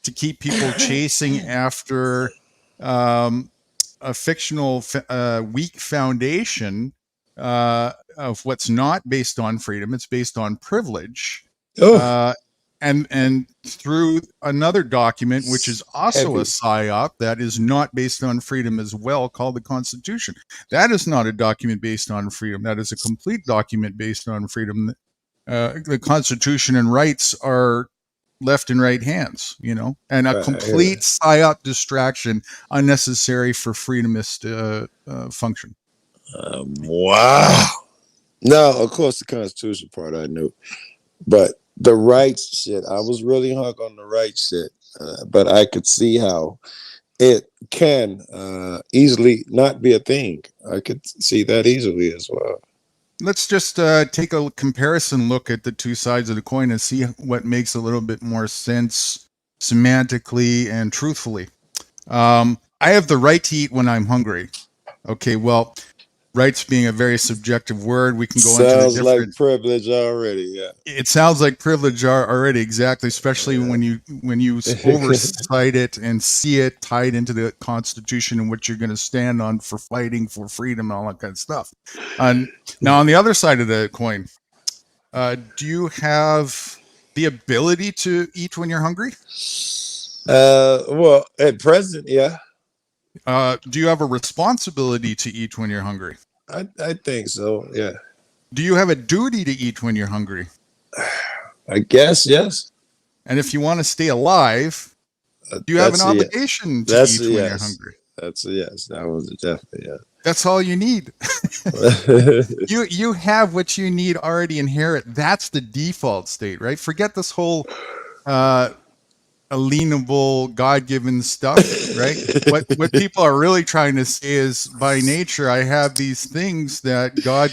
to keep people chasing after a fictional, weak foundation of what's not based on freedom. It's based on privilege. And through another document, which is also a psyop that is not based on freedom as well, called the Constitution. That is not a document based on freedom. That is a complete document based on freedom. The Constitution and rights are left in right hands, and a complete psyop distraction, unnecessary for freedomist function. Wow. No, of course the Constitution part I knew, but the rights shit, I was really hung on the rights shit, but I could see how it can easily not be a thing. I could see that easily as well. Let's just take a comparison look at the two sides of the coin and see what makes a little bit more sense semantically and truthfully. I have the right to eat when I'm hungry. Okay, well, rights being a very subjective word, we can go into the different... Sounds like privilege already, yeah. It sounds like privilege already, exactly, especially when you oversight it and see it tied into the Constitution and what you're going to stand on for fighting for freedom and all that kind of stuff. Now, on the other side of the coin, do you have the ability to eat when you're hungry? Well, at present, yeah. Do you have a responsibility to eat when you're hungry? I think so, yeah. Do you have a duty to eat when you're hungry? I guess, yes. And if you want to stay alive, do you have an obligation to eat when you're hungry? That's a yes. That was definitely yes. That's all you need. You have what you need already inherent. That's the default state, right? Forget this whole alienable, God-given stuff, right? What people are really trying to say is, by nature, I have these things that God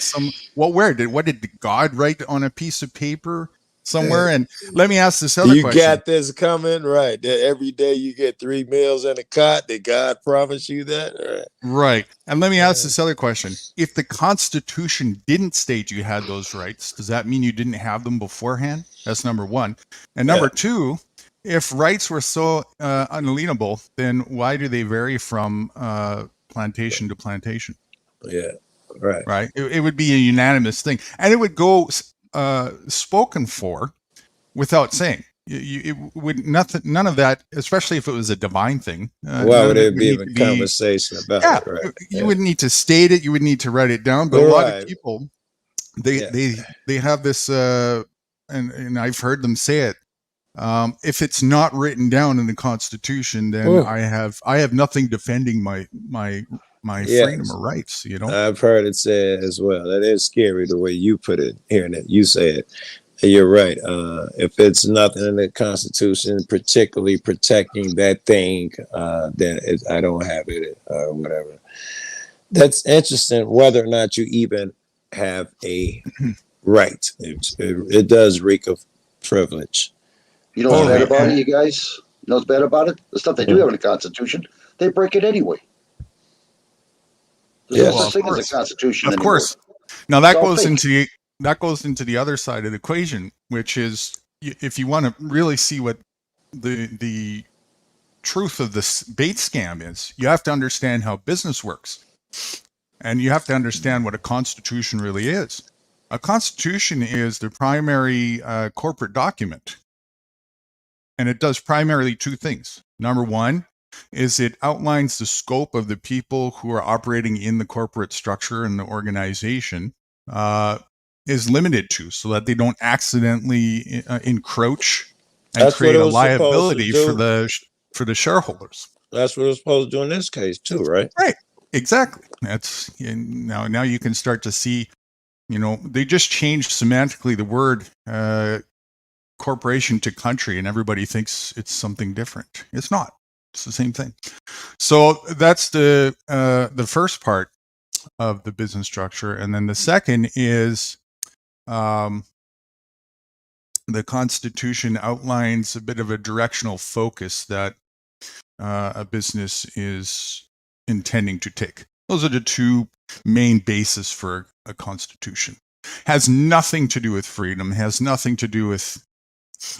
what did God write on a piece of paper somewhere. And let me ask this other You question. got this coming, right? That every day you get 3 meals and a cot. Did God promise you that? Right. And let me ask this other question. If the Constitution didn't state you had those rights, does that mean you didn't have them beforehand? That's number one. And number two, if rights were so unalienable, then why do they vary from plantation to plantation? Yeah, right. Right. It would be a unanimous thing. And it would go spoken for without saying. It would nothing, none of that, especially if it was a divine thing. Why would there be a conversation about it? Right. You would need to state it. You would need to write it down. But a lot of people, they have this, and I've heard them say it. If it's not written down in the Constitution, then I have nothing defending my freedom or rights. You know, I've heard it said as well. That is scary the way you put it, hearing it. You say it. You're right. If it's nothing in the Constitution, particularly protecting that thing, then I don't have it or whatever. That's interesting. Whether or not you even have a right, it does reek of privilege. You know what's bad about it, you guys? You know what's bad about it? The stuff they do have in the Constitution, they break it anyway. There's no such thing as a Constitution anymore. Of course. Now that goes into the other side of the equation, which is if you want to really see what the truth of this bait scam is, you have to understand how business works. And you have to understand what a constitution really is. A constitution is the primary corporate document. And it does primarily two things. Number one is it outlines the scope of the people who are operating in the corporate structure and the organization is limited to, so that they don't accidentally encroach and create a liability for the shareholders. That's what it's supposed to do in this case too, right? Right. Exactly. That's now you can start to see, they just changed semantically the word corporation to country, and everybody thinks it's something different. It's not. It's the same thing. So that's the first part of the business structure, and then the second is the Constitution outlines a bit of a directional focus that a business is intending to take. Those are the two main bases for a constitution. Has nothing to do with freedom, has nothing to do with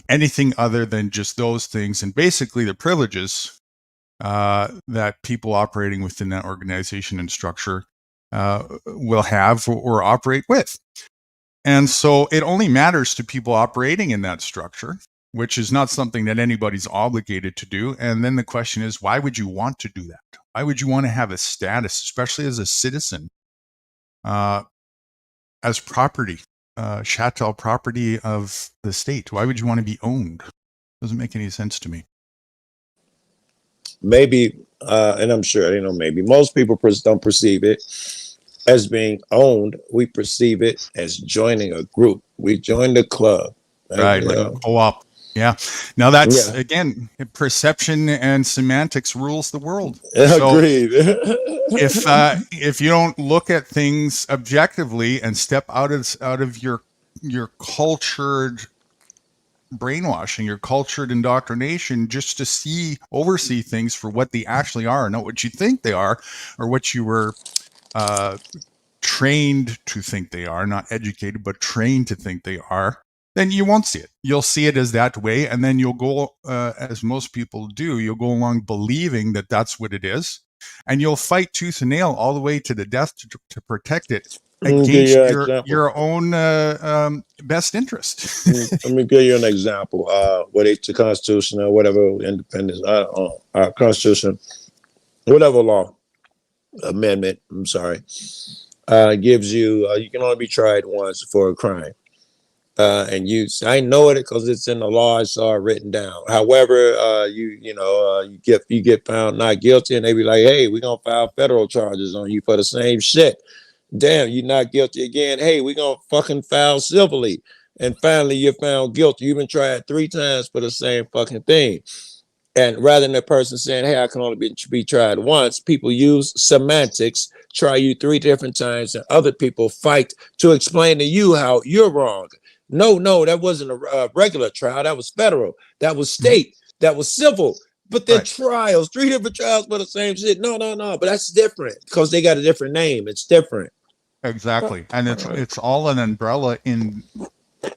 anything other than just those things, and basically the privileges that people operating within that organization and structure will have or operate with. And so it only matters to people operating in that structure, which is not something that anybody's obligated to do. And then the question is, why would you want to do that? Why would you want to have a status, especially as a citizen, as property, chattel property of the state? Why would you want to be owned? Doesn't make any sense to me. Maybe, and I'm sure, maybe most people don't perceive it as being owned. We perceive it as joining a group. We join the club. Right, like a co-op. Yeah. Now that's, again, perception and semantics rules the world. Agreed. if you don't look at things objectively and step out of your cultured brainwashing, your cultured indoctrination, just to oversee things for what they actually are, not what you think they are, or what you were trained to think they are, not educated, but trained to think they are, then you won't see it. You'll see it as that way, and then you'll go, as most people do, you'll go along believing that that's what it is, and you'll fight tooth and nail all the way to the death to protect it against your own best interest. Let me give you an example. What the Constitution or whatever independence, our Constitution, whatever law amendment, gives you, you can only be tried once for a crime. And I know it because it's in the law. I saw it written down. However, you get found not guilty, and they be like, "Hey, we're gonna file federal charges on you for the same shit." Damn, you're not guilty again. Hey, we're gonna fucking file civilly, and finally you're found guilty. You've been tried 3 times for the same fucking thing. And rather than the person saying, "Hey, I can only be tried once," people use semantics, try you 3 different times, and other people fight to explain to you how you're wrong. No, that wasn't a regular trial. That was federal. That was state. That was civil. But they're trials, 3 different trials for the same shit. No. But that's different because they got a different name. It's different. Exactly. And it's all an umbrella in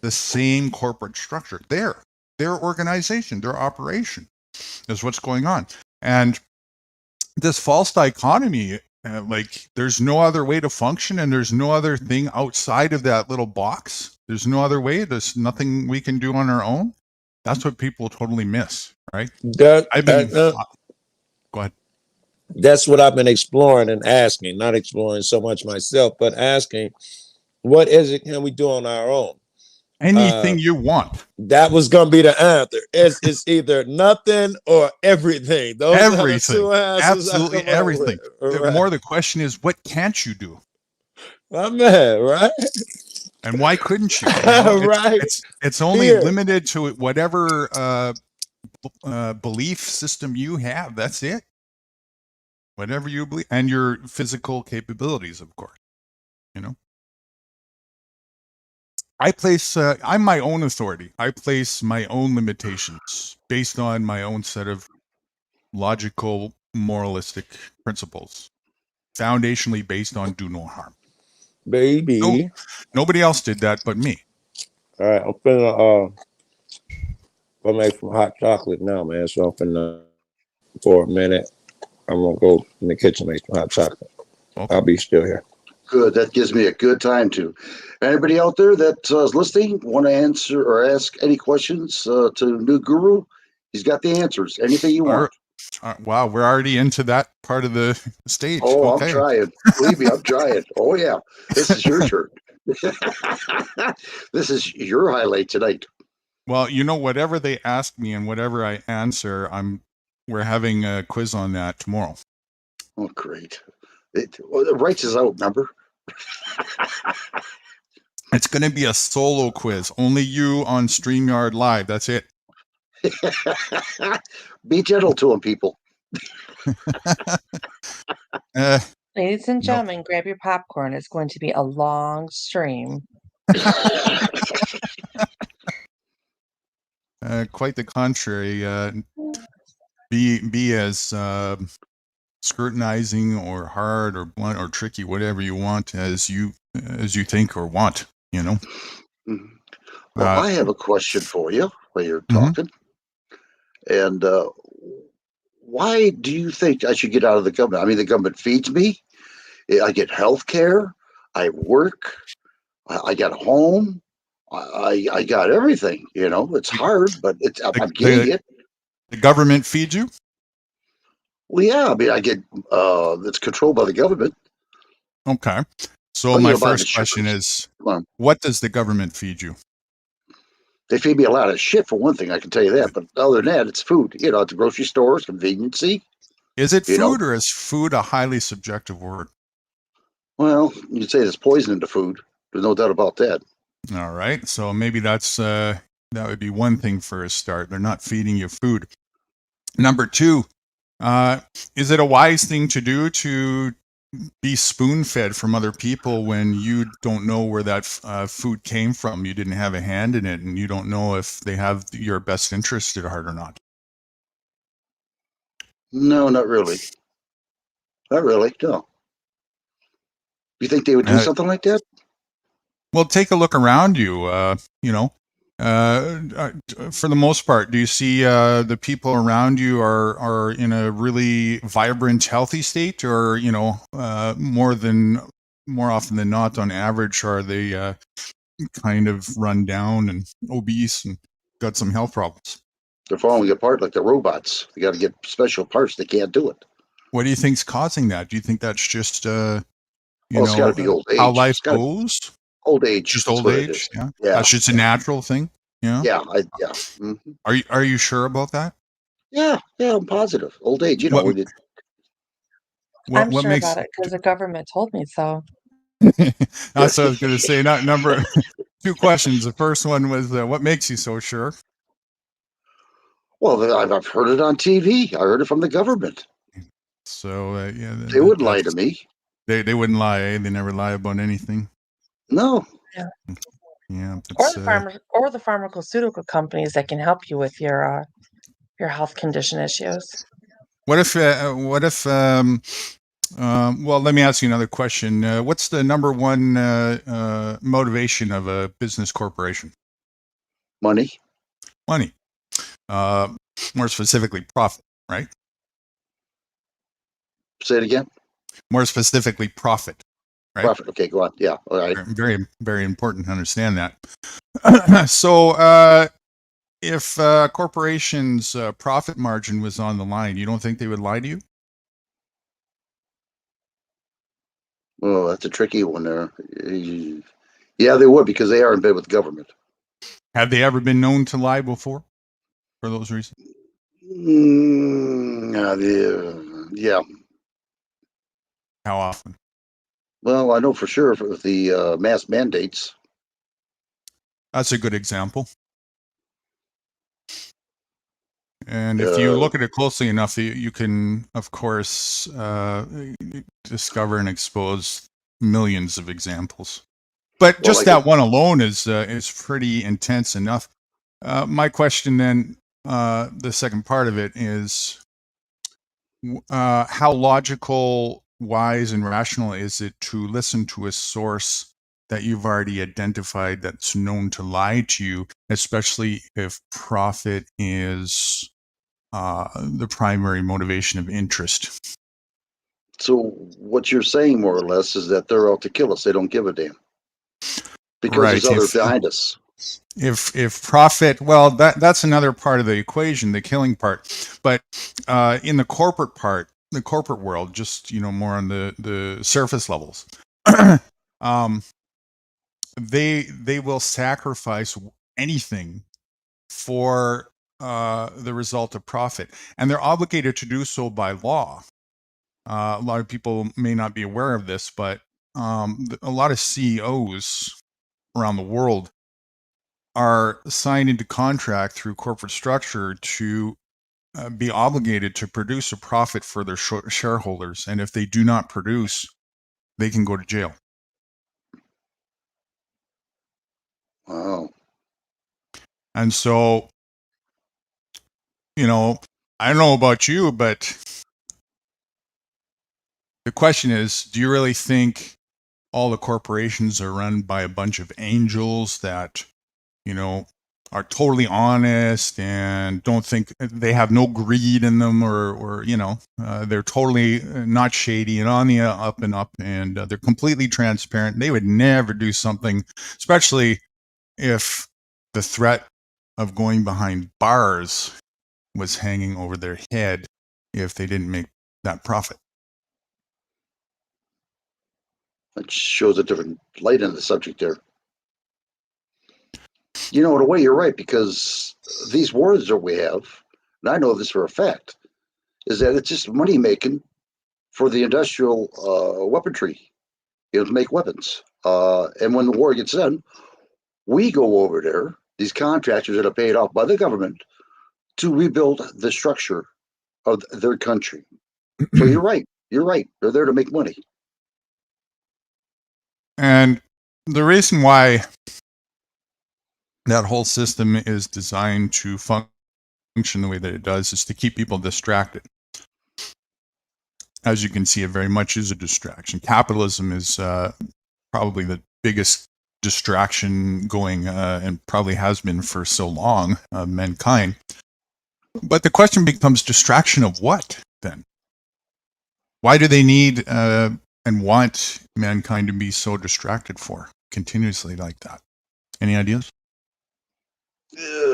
the same corporate structure. Their organization, their operation is what's going on. And this false dichotomy, like there's no other way to function and there's no other thing outside of that little box. There's no other way. There's nothing we can do on our own. That's what people totally miss, right? Go ahead. That's what I've been exploring and asking, not exploring so much myself, but asking, what is it can we do on our own? Anything you want. That was going to be the answer. It's either nothing or everything. Those everything. are the two answers. Absolutely everything. Right. More the question is, what can't you do? My man, right? And why couldn't you? Know, right. It's only limited to whatever belief system you have. That's it. Whatever you believe, and your physical capabilities, of course. You know. I'm my own authority. I place my own limitations based on my own set of logical, moralistic principles, foundationally based on do no harm. Baby. Nobody else did that but me. All right, I'm finna I'll make some hot chocolate now, man. So I'm finna, for a minute, I'm gonna go in the kitchen and make some hot chocolate. Okay. I'll be still here. Good. That gives me a good time to. Anybody out there that is listening want to answer or ask any questions to New Guru? He's got the answers. Anything you want. Wow, we're already into that part of the stage. Oh, okay. I'm trying. Believe me, I'm trying. Oh yeah, this is your turn. This is your highlight tonight. Well, you know, whatever they ask me and whatever I answer, we're having a quiz on that tomorrow. Oh, great! It writes us out. Remember. It's going to be a solo quiz. Only you on StreamYard Live. That's it. Be gentle to them, people. Ladies and gentlemen, grab your popcorn. It's going to be a long stream. Quite the contrary. Be as scrutinizing or hard or blunt or tricky, whatever you want, as you think or want. You know. Well, I have a question for you while you're talking. And why do you think I should get out of the government? I mean, the government feeds me. I get health care. I work. I got a home. I got everything. You know, it's hard, but I'm getting it. The government feeds you? Well, yeah. I mean, I get it's controlled by the government. Okay. So my first question is, what does the government feed you? They feed me a lot of shit, for one thing, I can tell you that. But other than that, it's food. You know, at the grocery stores, conveniency. Is it food, or is food a highly subjective word? Well, you'd say there's poison in the food. There's no doubt about that. All right. So maybe that would be one thing for a start. They're not feeding you food. Number two, is it a wise thing to do to be spoon-fed from other people when you don't know where that food came from? You didn't have a hand in it, and you don't know if they have your best interest at heart or not. No, not really. Not really. No. You think they would do something like that? Well, take a look around you. You know, for the most part, do you see the people around you are in a really vibrant, healthy state, or you know, more often than not, on average, are they kind of run down and obese and got some health problems? They're falling apart like the robots. They got to get special parts. They can't do it. What do you think's causing that? Do you think that's just it's got to be old age. How life goes? Old age. Just old age. Yeah. That's just a natural thing. Yeah. Yeah. Mm-hmm. Are you sure about that? Yeah. I'm positive. Old age. You know. I'm sure about it because the government told me so. That's what I was going to say. Number two questions. The first one was, what makes you so sure? Well, I've heard it on TV. I heard it from the government. So yeah, they wouldn't lie to me. They wouldn't lie. Eh? They never lie about anything. No. Yeah. Yeah, Or that's the pharmaceutical companies that can help you with your health condition issues. what if well, let me ask you another question. What's the number one motivation of a business corporation? Money. Money. More specifically, profit, right? Say it again. More specifically, profit, right? Profit. Okay, go on. Yeah. All right. Very, very important to understand that. So, if a corporation's profit margin was on the line, you don't think they would lie to you? Well, that's a tricky one there. Yeah, they would, because they are in bed with government. Have they ever been known to lie before for those reasons? Yeah. How often? Well, I know for sure for the mask mandates. That's a good example. And if you look at it closely enough, you can, of course, discover and expose millions of examples. But just that one alone is pretty intense enough. My question then, the second part of it is, how logical, wise, and rational is it to listen to a source that you've already identified that's known to lie to you, especially if profit is the primary motivation of interest? So what you're saying, more or less, is that they're out to kill us. They don't give a damn, because there's others behind us. If profit, well, that's another part of the equation, the killing part. But in the corporate part, the corporate world, just more on the surface levels, they will sacrifice anything for the result of profit, and they're obligated to do so by law. A lot of people may not be aware of this, but a lot of CEOs around the world are signed into contract through corporate structure to be obligated to produce a profit for their shareholders, and if they do not produce, they can go to jail. Wow. And so, I don't know about you, but the question is, do you really think all the corporations are run by a bunch of angels that, are totally honest and don't think they have no greed in them, or they're totally not shady and on the up and up, and they're completely transparent? They would never do something, especially if the threat of going behind bars was hanging over their head, if they didn't make that profit. That shows a different light on the subject there. In a way, you're right, because these wars that we have, and I know this for a fact, is that it's just money making for the industrial weaponry, to make weapons. And when the war gets done, we go over there, these contractors that are paid off by the government, to rebuild the structure of their country. So you're right. You're right. They're there to make money. And the reason why that whole system is designed to function the way that it does is to keep people distracted. As you can see, it very much is a distraction. Capitalism is probably the biggest distraction going, and probably has been for so long, mankind. But the question becomes, distraction of what then? Why do they need and want mankind to be so distracted for continuously like that? Any ideas?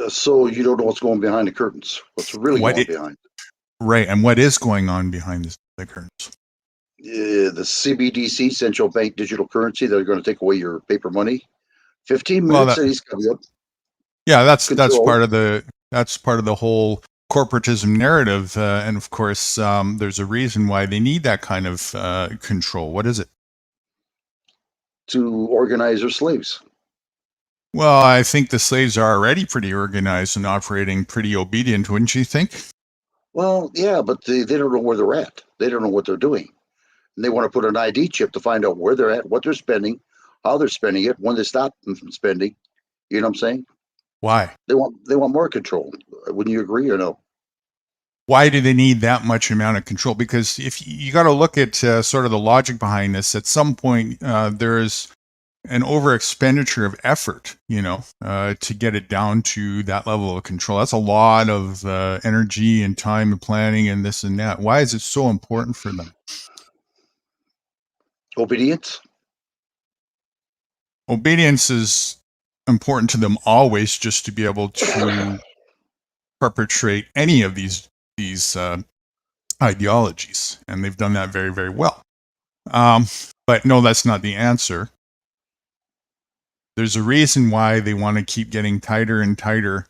So you don't know what's going behind the curtains. What's really going behind? Right, and what is going on behind the curtains? The CBDC, central bank digital currency, they're going to take away your paper money. 15 minutes, and he's coming up. Yeah, that's part of the whole corporatism narrative, and of course, there's a reason why they need that kind of control. What is it? To organize their slaves. Well, I think the slaves are already pretty organized and operating pretty obedient, wouldn't you think? Well, yeah, but they don't know where they're at. They don't know what they're doing. And they want to put an ID chip to find out where they're at, what they're spending, how they're spending it, when they stop from spending. You know what I'm saying? Why? They want more control. Wouldn't you agree or no? Why do they need that much amount of control? Because if you got to look at sort of the logic behind this, at some point there's an over expenditure of effort, to get it down to that level of control. That's a lot of energy and time and planning and this and that. Why is it so important for them? Obedience. Obedience is important to them always, just to be able to perpetrate any of these ideologies, and they've done that very, very well. But no, that's not the answer. There's a reason why they want to keep getting tighter and tighter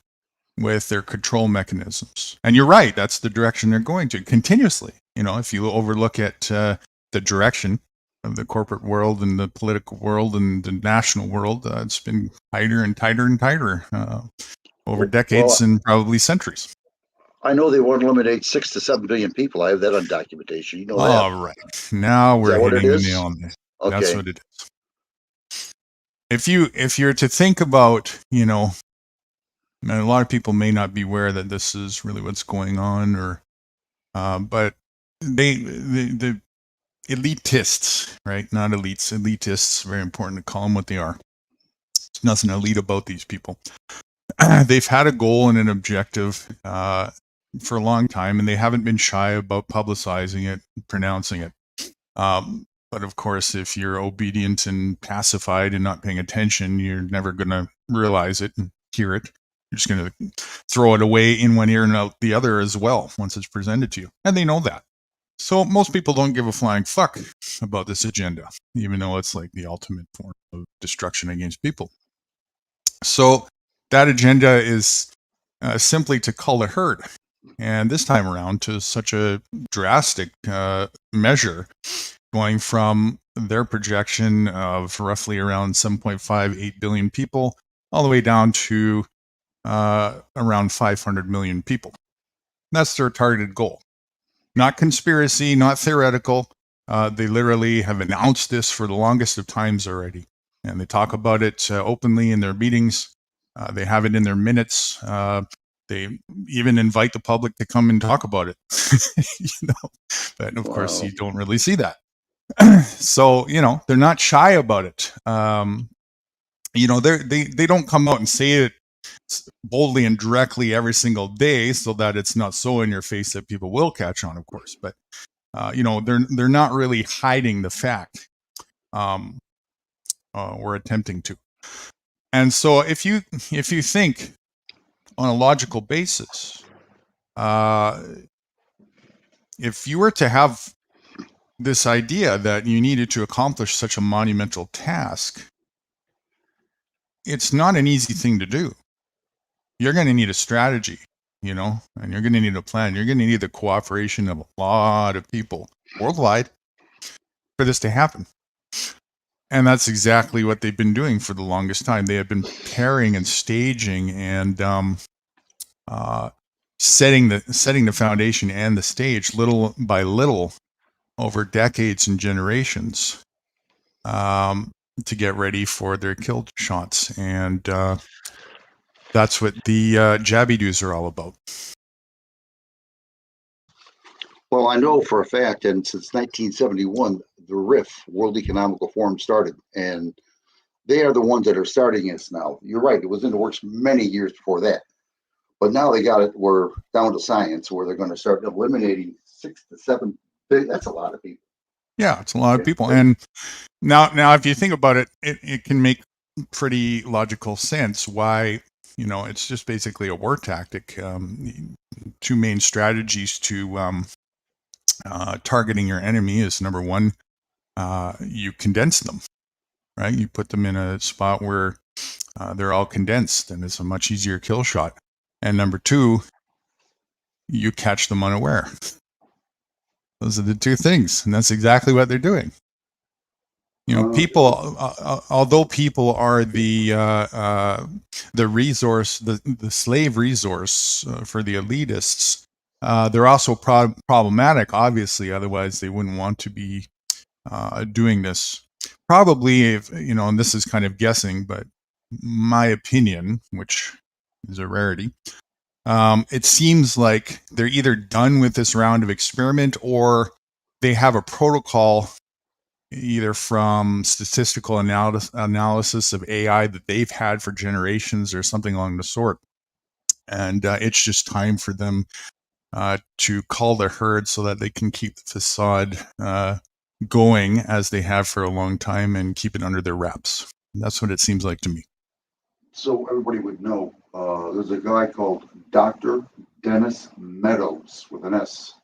with their control mechanisms. And you're right, that's the direction they're going to continuously. If you overlook at the direction of the corporate world and the political world and the national world, it's been tighter and tighter and tighter over decades and probably centuries. I know they want to eliminate 6 to 7 billion people. I have that on documentation. You know that. All right. Now we're hitting the nail on this. Okay. That's what it is. If you're to think about, and a lot of people may not be aware that this is really what's going on, but the elitists, right? Not elites, elitists. Very important to call them what they are. There's nothing elite about these people. They've had a goal and an objective for a long time, and they haven't been shy about publicizing it, pronouncing it. But of course, if you're obedient and pacified and not paying attention, you're never going to realize it and hear it. You're just going to throw it away in one ear and out the other as well once it's presented to you. And they know that. So most people don't give a flying fuck about this agenda, even though it's like the ultimate form of destruction against people. So that agenda is simply to cull the herd. And this time around to such a drastic measure, going from their projection of roughly around 7.58 billion people all the way down to around 500 million people. That's their targeted goal. Not conspiracy, not theoretical. They literally have announced this for the longest of times already. And they talk about it openly in their meetings. They have it in their minutes. They even invite the public to come and talk about it. But of course, you don't really see that. So, they're not shy about it. They don't come out and say it boldly and directly every single day so that it's not so in your face that people will catch on, of course. But, they're not really hiding the fact, or attempting to. And so if you think on a logical basis, if you were to have this idea that you needed to accomplish such a monumental task, it's not an easy thing to do. You're going to need a strategy, and you're going to need a plan. You're going to need the cooperation of a lot of people worldwide for this to happen. And that's exactly what they've been doing for the longest time. They have been preparing and staging and setting the foundation and the stage little by little over decades and generations to get ready for their kill shots. And that's what the jabby-doos are all about. Well, I know for a fact, and since 1971, the RIF, World Economical Forum, started, and they are the ones that are starting this now. You're right; it was in the works many years before that, but now they got it. We're down to science, where they're going to start eliminating 6 to 7 billion. That's a lot of people. Yeah, it's a lot of people. And now, if you think about it, it can make pretty logical sense why. It's just basically a war tactic. Two main strategies to targeting your enemy is, number one, you condense them, right? You put them in a spot where they're all condensed, and it's a much easier kill shot. And number two, you catch them unaware. Those are the two things, and that's exactly what they're doing. People, although people are the resource, the slave resource for the elitists, they're also problematic, obviously. Otherwise, they wouldn't want to be doing this. Probably, if and this is kind of guessing, but my opinion, which is a rarity, it seems like they're either done with this round of experiment or they have a protocol either from statistical analysis of AI that they've had for generations or something along the sort. And it's just time for them to call the herd so that they can keep the facade going as they have for a long time and keep it under their wraps. That's what it seems like to me. So everybody would know, there's a guy called Dr. Dennis Meadows with an S.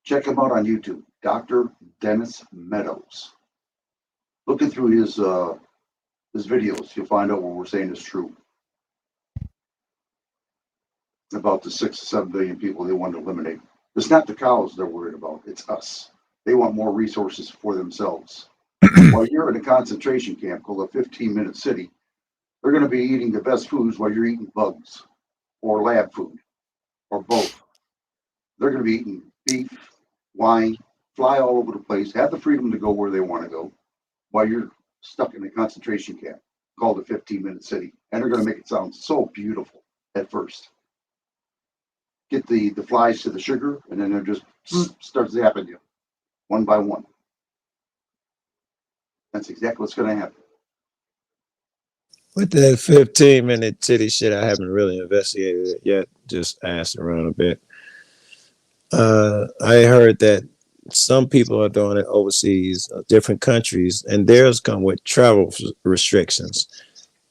Check him out on YouTube, Dr. Dennis Meadows. Looking through his videos, you'll find out what we're saying is true about the 6 to 7 billion people they want to eliminate. It's not the cows they're worried about, it's us. They want more resources for themselves. While you're in a concentration camp called a 15-minute city, they're going to be eating the best foods while you're eating bugs or lab food or both. They're going to be eating beef, wine, fly all over the place, have the freedom to go where they want to go while you're stuck in a concentration camp called a 15-minute city. And they're going to make it sound so beautiful at first. Get the flies to the sugar, and then they'll just start zapping you one by one. That's exactly what's going to happen. With that 15-minute titty shit, I haven't really investigated it yet. Just asked around a bit. I heard that some people are doing it overseas, different countries, and theirs come with travel restrictions.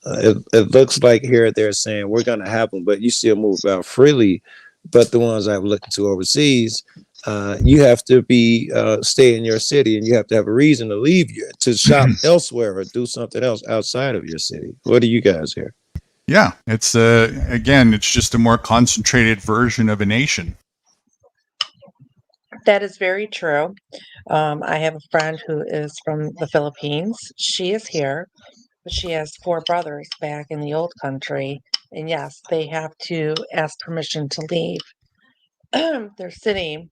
It looks like here they're saying we're going to have them, but you still move about freely. But the ones I've looked to overseas, you have to be stay in your city, and you have to have a reason to leave you to shop elsewhere or do something else outside of your city. What do you guys hear? Yeah, it's again, it's just a more concentrated version of a nation. That is very true. I have a friend who is from the Philippines. She is here, but she has 4 brothers back in the old country. And yes, they have to ask permission to leave their city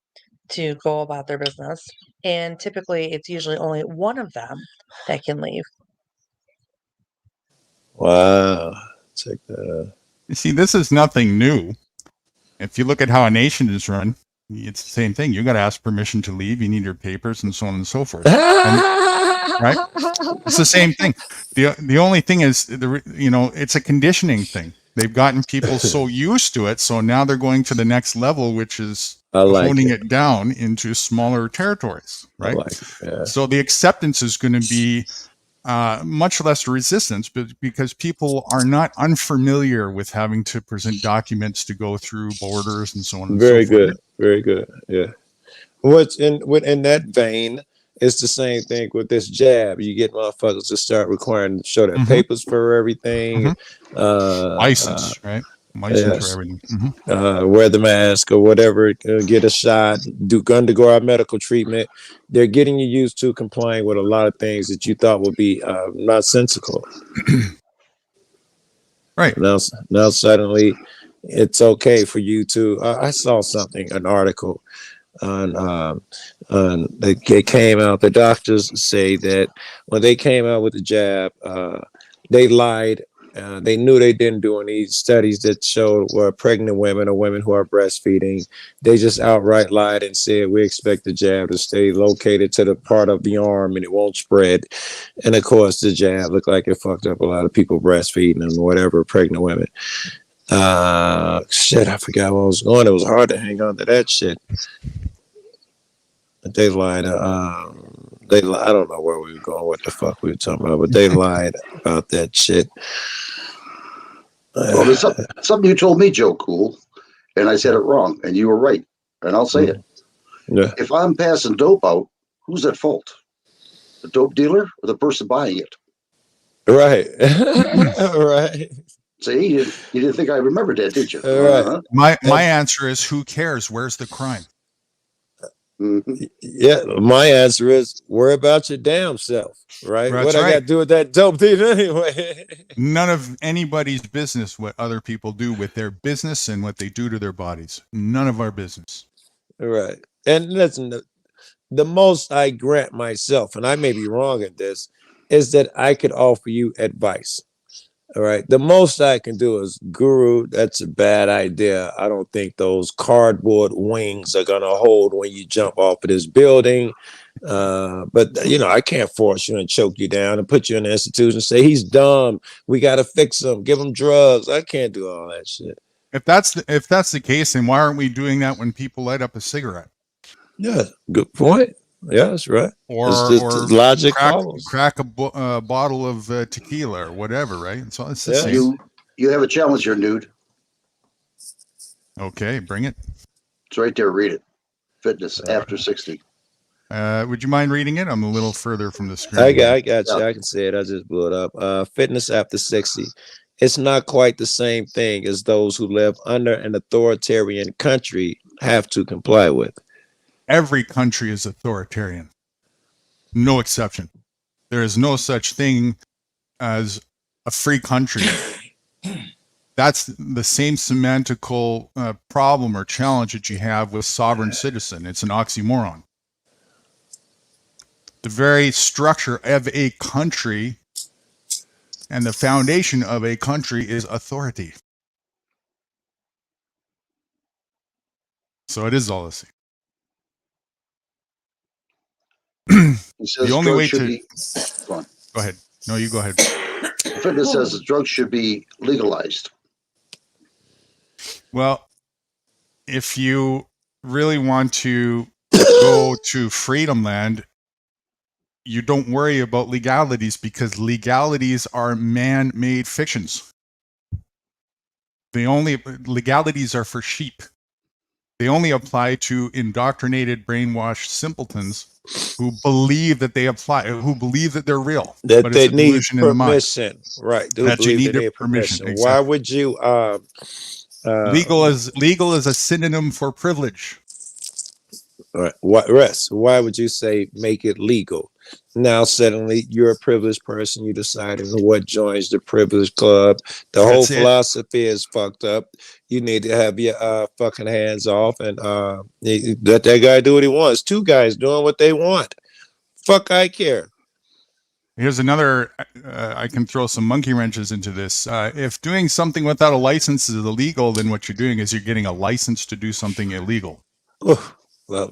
to go about their business. And typically, it's usually only one of them that can leave. Wow. Check that out. You see, this is nothing new. If you look at how a nation is run, it's the same thing. You got to ask permission to leave. You need your papers and so on and so forth. Right? It's the same thing. The only thing is, it's a conditioning thing. They've gotten people so used to it, so now they're going to the next level, which is honing it down into smaller territories, right? Yeah. So the acceptance is going to be much less resistance, but because people are not unfamiliar with having to present documents to go through borders and so on. And Very so forth. good. Very good. Yeah. What's in that vein? It's the same thing with this jab. You get motherfuckers to start requiring to show their papers for everything. License, right? License yes. for everything. Wear the mask or whatever. Get a shot. Undergo our medical treatment. They're getting you used to complying with a lot of things that you thought would be nonsensical. Right. Now suddenly, it's okay for you to. I saw something, an article. They came out. The doctors say that when they came out with the jab, they lied. They knew they didn't do any studies that showed were pregnant women or women who are breastfeeding. They just outright lied and said we expect the jab to stay located to the part of the arm and it won't spread. And of course, the jab looked like it fucked up a lot of people breastfeeding and whatever, pregnant women. Shit, I forgot where I was going. It was hard to hang on to that shit. They lied. I don't know where we were going, what the fuck we were talking about, but they lied about that shit. Well, there's something you told me, Joe Cool, and I said it wrong, and you were right, and I'll say it. Yeah. If I'm passing dope out, who's at fault? The dope dealer or the person buying it? Right. Right. See, you didn't think I remembered that, did you? Right. My answer is, who cares? Where's the crime? Mm-hmm. Yeah, my answer is worry about your damn self, right? That's what I got to do with that dope dealer anyway? None of anybody's business what other people do with their business and what they do to their bodies. None of our business. Right. And listen, the most I grant myself, and I may be wrong at this, is that I could offer you advice. All right. The most I can do is, Guru, that's a bad idea. I don't think those cardboard wings are going to hold when you jump off of this building. But, you know, I can't force you and choke you down and put you in an institution and say, he's dumb. We got to fix him. Give him drugs. I can't do all that shit. If that's the case, then why aren't we doing that when people light up a cigarette? Yeah, good point. Yeah, that's right. Or logic follows. Crack a bottle of tequila or whatever, right? It's the Yeah. same. You have a challenge here, Nude. Okay, bring it. It's right there. Read it. Fitness after 60. Would you mind reading it? I'm a little further from the screen. I got you. I can see it. I just blew it up. Fitness after 60. It's not quite the same thing as those who live under an authoritarian country have to comply with. Every country is authoritarian. No exception. There is no such thing as a free country. That's the same semantical problem or challenge that you have with sovereign citizen. It's an oxymoron. The very structure of a country and the foundation of a country is authority. So it is all the same. The only way to go ahead. No, you go ahead. Fitness says that drugs should be legalized. Well, if you really want to go to Freedom Land, you don't worry about legalities because legalities are man-made fictions. Legalities are for sheep. They only apply to indoctrinated, brainwashed simpletons who believe that who believe that they're real. That they need permission, right? That you need their permission. Exactly. Why would you? Legal is a synonym for privilege. All right. Why would you say make it legal? Now suddenly you're a privileged person. You deciding what joins the privileged club. The whole philosophy is fucked up. You need to have your fucking hands off and let that guy do what he wants. Two guys doing what they want. Fuck, I care. Here's another. I can throw some monkey wrenches into this. If doing something without a license is illegal, then what you're doing is you're getting a license to do something illegal. Oh, well,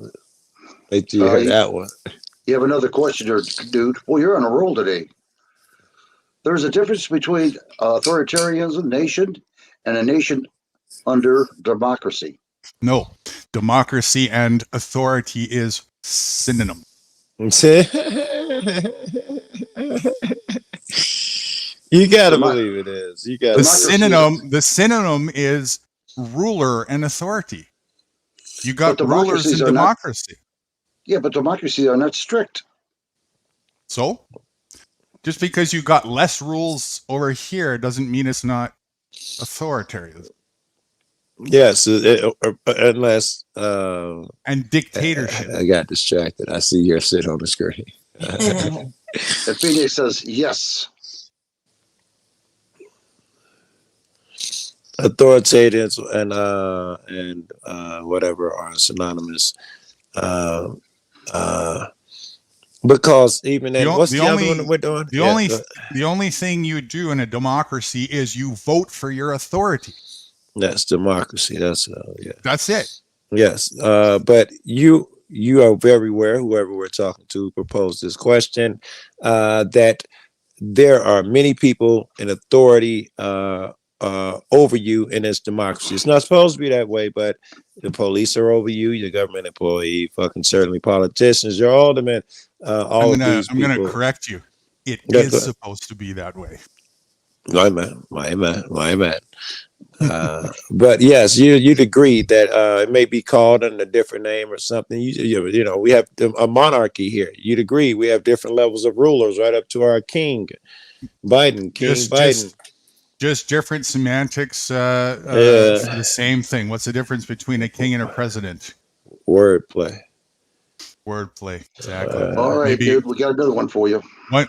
wait till you hear that one. You have another question here, dude. Well, you're on a roll today. There's a difference between authoritarianism, nation, and a nation under democracy. No, democracy and authority is synonym. You gotta believe it is. You got the synonym is ruler and authority. You got rulers in democracy. Yeah, but democracies are not strict. So, just because you got less rules over here doesn't mean it's not authoritarian. Yes, unless and dictatorship. I got distracted. I see your sit on the screen. And Phoenix says yes. Authoritarians and whatever are synonymous. Because even then, what's the other one that we're doing? The only thing you do in a democracy is you vote for your authority. That's democracy. That's That's it. Yes, but you are very aware, whoever we're talking to proposed this question, that there are many people in authority over you in this democracy. It's not supposed to be that way, but the police are over you, your government employee, fucking certainly politicians, your aldermen, I'm gonna correct you. It is supposed to be that way. My man. But yes, you'd agree that it may be called under a different name or something. You know, we have a monarchy here. You'd agree we have different levels of rulers, right up to our king, Biden. Just different semantics for the same thing. What's the difference between a king and a president? Wordplay, exactly. All right, dude, we got another one for you.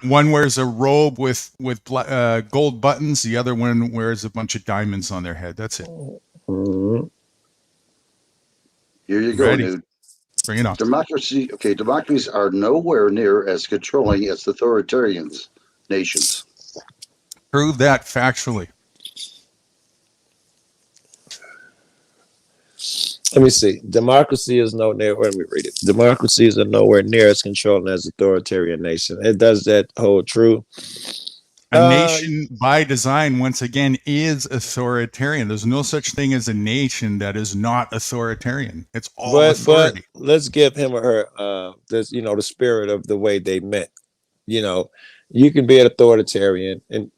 One wears a robe with gold buttons. The other one wears a bunch of diamonds on their head. That's it. Mm-hmm. Here you go, dude. Bring it on. Democracies are nowhere near as controlling as authoritarian nations. Prove that factually. Let me see. Democracy is nowhere. Let me read it. Democracies are nowhere near as controlling as authoritarian nation. It does that hold true. A nation by design, once again, is authoritarian. There's no such thing as a nation that is not authoritarian. It's all authority. But let's give him or her this, you know, the spirit of the way they meant. You know, you can be an authoritarian and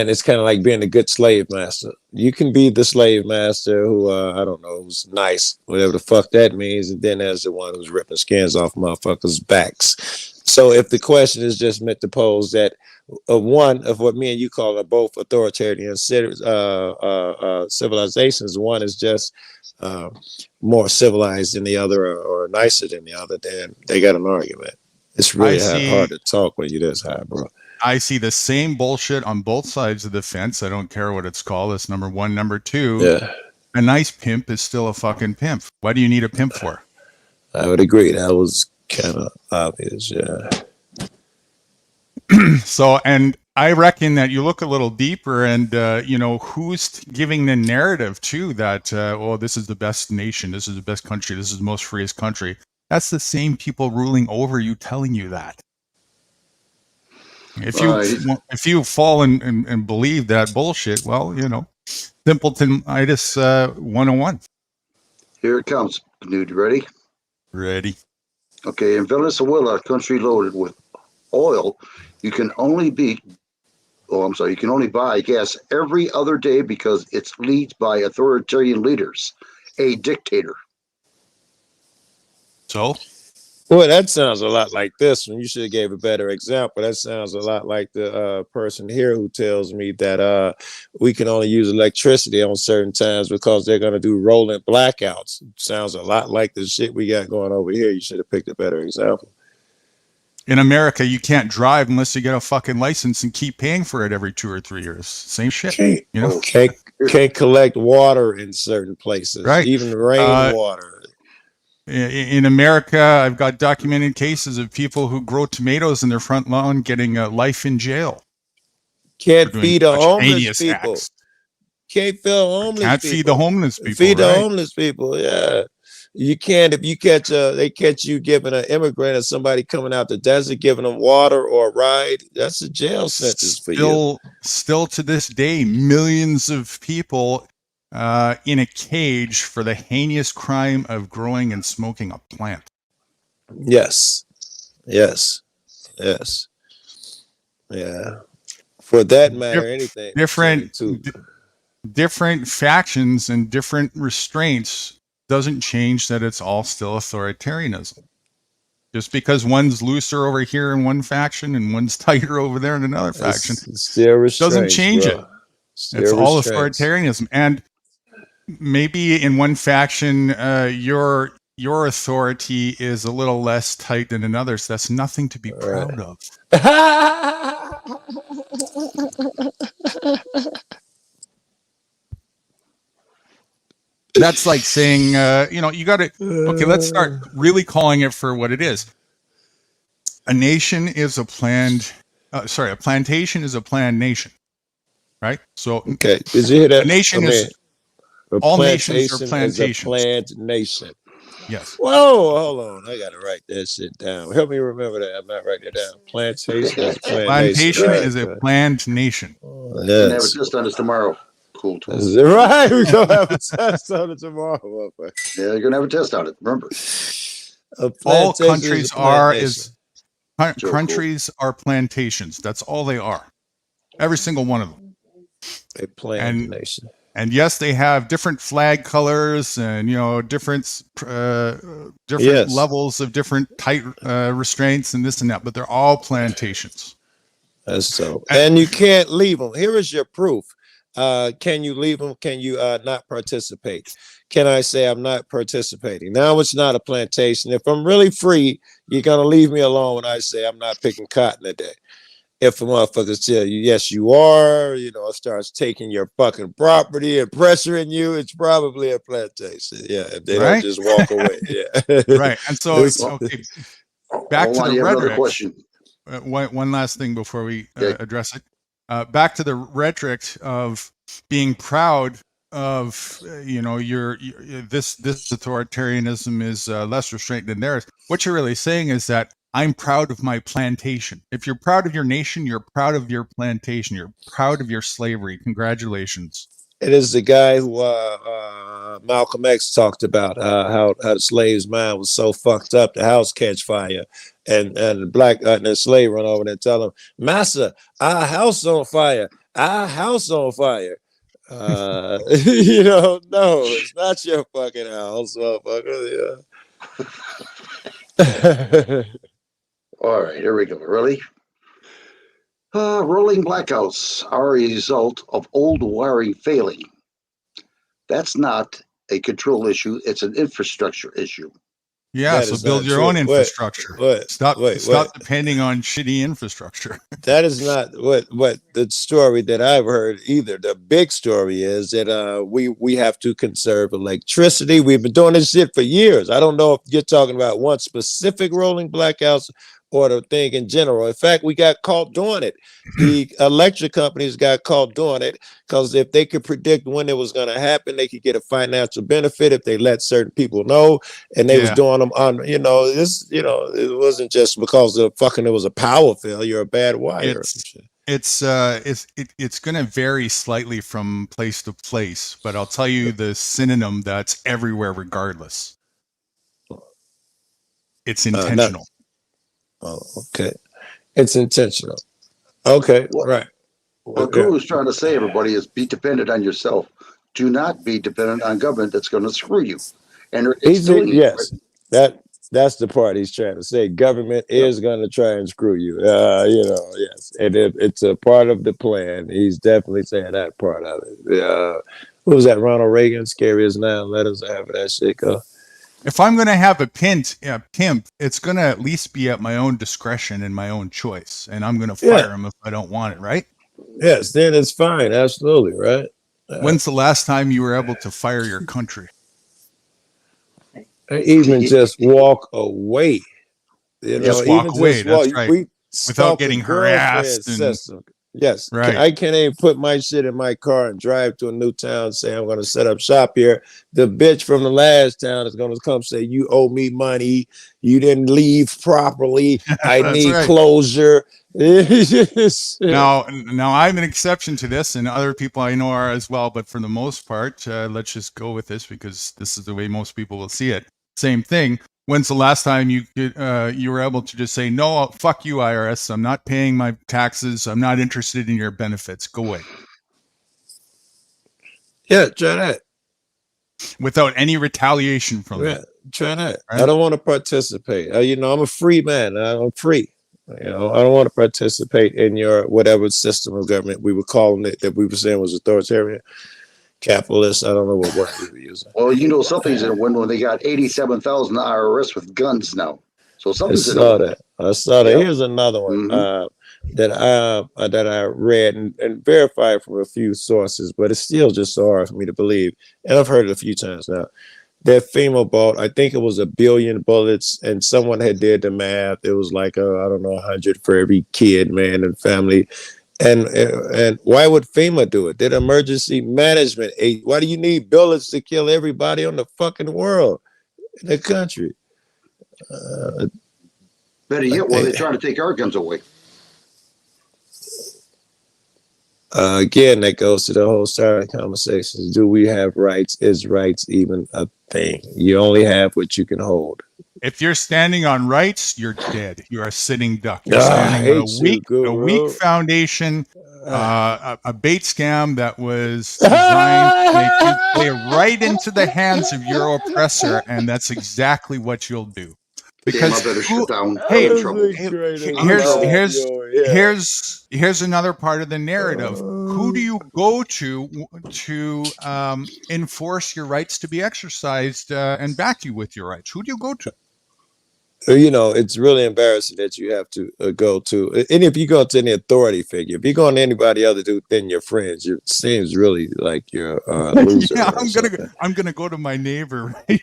it's kind of like being a good slave master. You can be the slave master who I don't know, who's nice, whatever the fuck that means, and then there's the one who's ripping skins off motherfuckers' backs. So if the question is just meant to pose that one of what me and you call are both authoritarian civilizations, one is just more civilized than the other or nicer than the other, then they got an argument. It's really hard to talk when you're this high, bro. I see the same bullshit on both sides of the fence. I don't care what it's called. That's number one. Number two, a nice pimp is still a fucking pimp. What do you need a pimp for? I would agree. That was kind of obvious, yeah. So, and I reckon that you look a little deeper and, you know, who's giving the narrative too that, oh, this is the best nation. This is the best country. This is the most freest country. That's the same people ruling over you telling you that. If you fall and believe that bullshit, well, you know, simpletonitis 101. Here it comes. Dude, you ready? Ready. Okay, in Venezuela, a country loaded with oil, you can only buy gas every other day because it's leads by authoritarian leaders, a dictator. So? Boy, that sounds a lot like this one. You should have gave a better example. That sounds a lot like the person here who tells me that we can only use electricity on certain times because they're going to do rolling blackouts. Sounds a lot like the shit we got going over here. You should have picked a better example. In America, you can't drive unless you get a fucking license and keep paying for it every 2 or 3 years. Same shit. You know? Can't collect water in certain places. Right. Even rainwater. In America, I've got documented cases of people who grow tomatoes in their front lawn getting life in jail. Can't feed the homeless people. Can't feed homeless Can't people. feed the homeless people. Feed the homeless people, yeah. You can't, if you catch they catch you giving an immigrant or somebody coming out the desert, giving them water or a ride, that's a jail sentence for you. Still to this day, millions of people in a cage for the heinous crime of growing and smoking a plant. Yes. Yeah. For that matter, anything. Different factions and different restraints doesn't change that it's all still authoritarianism. Just because one's looser over here in one faction and one's tighter over there in another faction doesn't change it. It's all authoritarianism. And maybe in one faction, your authority is a little less tight than in others. That's nothing to be proud of. That's like saying, you know, you got to, okay, let's start really calling it for what it is. A nation is a plantation is a planned nation, right? So, okay, did you hear that? A nation all nations are plantations. A planned nation. Yes. Whoa, hold on. I got to write that shit down. Help me remember that. I'm not writing it down. Plantation is a planned plantation nation. is a planned nation. Yes. We're going to have a test on this tomorrow. Cool. Is it right? We're going to have a test on it tomorrow. Yeah, you're going to have a test on it. Remember. All countries countries are plantations. That's all they are. Every single one of them. A planned nation. And yes, they have different flag colors and, you know, different levels of different tight restraints and this and that, but they're all plantations. That's so. And you can't leave them. Here is your proof. Can you leave them? Can you not participate? Can I say I'm not participating? Now it's not a plantation. If I'm really free, you're going to leave me alone when I say I'm not picking cotton today. If the motherfuckers tell you, yes, you are, you know, it starts taking your fucking property and pressuring you, it's probably a plantation. Yeah, if they don't just walk away. Yeah. Right. And so, okay, back to the rhetoric. Question. one last thing before we Okay. address it. Back to the rhetoric of being proud of, your this authoritarianism is less restraint than theirs. What you're really saying is that I'm proud of my plantation. If you're proud of your nation, you're proud of your plantation. You're proud of your slavery. Congratulations. It is the guy who Malcolm X talked about how the slave's mind was so fucked up, the house catch fire, and the black and the slave run over there and tell him, "Master, our house on fire, our house on fire." No, it's not your fucking house, motherfucker. Yeah. All right, here we go. Ready? Rolling blackouts are a result of old wiring failing. That's not a control issue. It's an infrastructure issue. Yeah, That so is build not your true. own infrastructure. Stop Wait. depending on shitty infrastructure. That is not what the story that I've heard either. The big story is that we have to conserve electricity. We've been doing this shit for years. I don't know if you're talking about one specific rolling blackouts or the thing in general. In fact, we got caught doing it. The electric companies got caught doing it because if they could predict when it was going to happen, they could get a financial benefit if they let certain people know. And they was doing them on, it wasn't just because of fucking it was a power failure or a bad wire. It's going to vary slightly from place to place, but I'll tell you the synonym that's everywhere regardless. It's intentional. Okay. It's intentional. Okay, right. What Guru is trying to say, everybody, is be dependent on yourself. Do not be dependent on government that's going to screw you. And it's doing it. Yes, that's the part he's trying to say. Government is going to try and screw you. Yes, and it's a part of the plan. He's definitely saying that part of it. What was that? Ronald Reagan, scary as now. Let us have that shit go. If I'm going to have a pimp, it's going to at least be at my own discretion and my own choice, and I'm going to fire him if I don't want it, right? Yes, then it's fine. Absolutely, right? When's the last time you were able to fire your country? Even just walk away. Just walk away. That's right. Without getting harassed. Yes, right. I can't even put my shit in my car and drive to a new town and say I'm going to set up shop here. The bitch from the last town is going to come say, you owe me money. You didn't leave properly. I need closure. Now I'm an exception to this, and other people I know are as well. But for the most part, let's just go with this because this is the way most people will see it. Same thing. When's the last time you were able to just say, no, fuck you, IRS. I'm not paying my taxes. I'm not interested in your benefits. Go away. Yeah, try that. Without any retaliation from them. Try that. Right? I don't want to participate. I'm a free man. I'm free. I don't want to participate in your whatever system of government we were calling it that we were saying was authoritarian. Capitalist, I don't know what word we were using. Well, something's in a win when they got 87,000 IRS with guns now. So something's I saw that. Yep. Here's another one that I read and verified from a few sources, but it's still just so hard for me to believe. And I've heard it a few times now. That FEMA bought, I think it was 1 billion bullets, and someone had did the math. It was like 100 for every kid, man, and family. And why would FEMA do it? Did emergency management aid? Why do you need bullets to kill everybody on the fucking world in the country? Better yet, they're trying to take our guns away. Again, that goes to the whole start of the conversation. Do we have rights? Is rights even a thing? You only have what you can hold. If you're standing on rights, you're dead. You're a sitting duck. You're standing on a weak foundation, a bait scam that was designed to play right into the hands of your oppressor, and that's exactly what you'll do. Because here's another part of the narrative. Who do you go to enforce your rights to be exercised and back you with your rights? Who do you go to? You know, it's really embarrassing that you have to go to, and if you go to any authority figure, if you're going to anybody other than your friends, it seems really like you're a loser. Yeah, or something. I'm gonna go to my neighbor, right?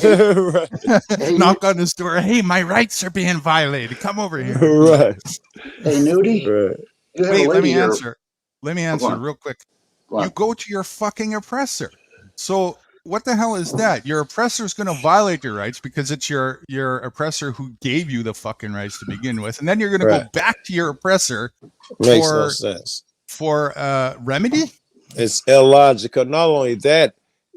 Right. Knock on his door. Hey, my rights are being violated. Come over here. Right. Hey, Nudie, Right. you have a Wait, lady let me here. answer. Let me Go answer on. real quick. Go on. You go to your fucking oppressor. So what the hell is that? Your oppressor is going to violate your rights because it's your oppressor who gave you the fucking rights to begin with, and then you're going to Right. go back to your oppressor Makes no sense. for remedy. It's illogical. Not only that,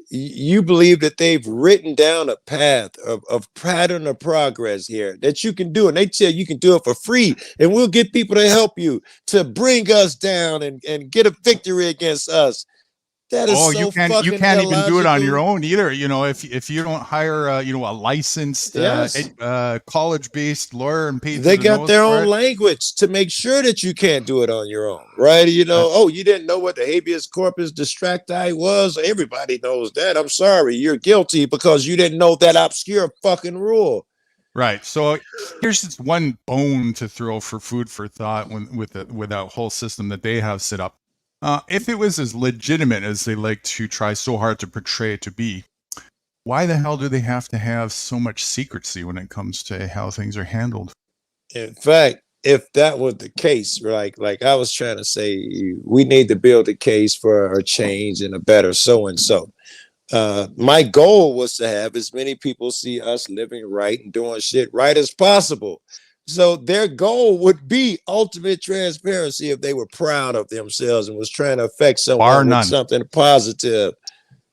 you believe that they've written down a path of pattern of progress here that you can do, and they tell you can do it for free, and we'll get people to help you to bring us down and get a victory against us. That is so you can't fucking even do it on your illogical. own either. You know, if you don't hire a licensed Yes. college-based lawyer and pay They through the got nose their for own it. language to make sure that you can't do it on your own, right? You know, oh, you didn't know what the habeas corpus distracti was? Everybody knows that. I'm sorry, you're guilty because you didn't know that obscure fucking rule. Right. So here's just one bone to throw for food for thought with that whole system that they have set up. If it was as legitimate as they like to try so hard to portray it to be, why the hell do they have to have so much secrecy when it comes to how things are handled? In fact, if that was the case, like I was trying to say, we need to build a case for a change and a better so-and-so. My goal was to have as many people see us living right and doing shit right as possible. So their goal would be ultimate transparency if they were proud of themselves and was trying to affect someone with something positive.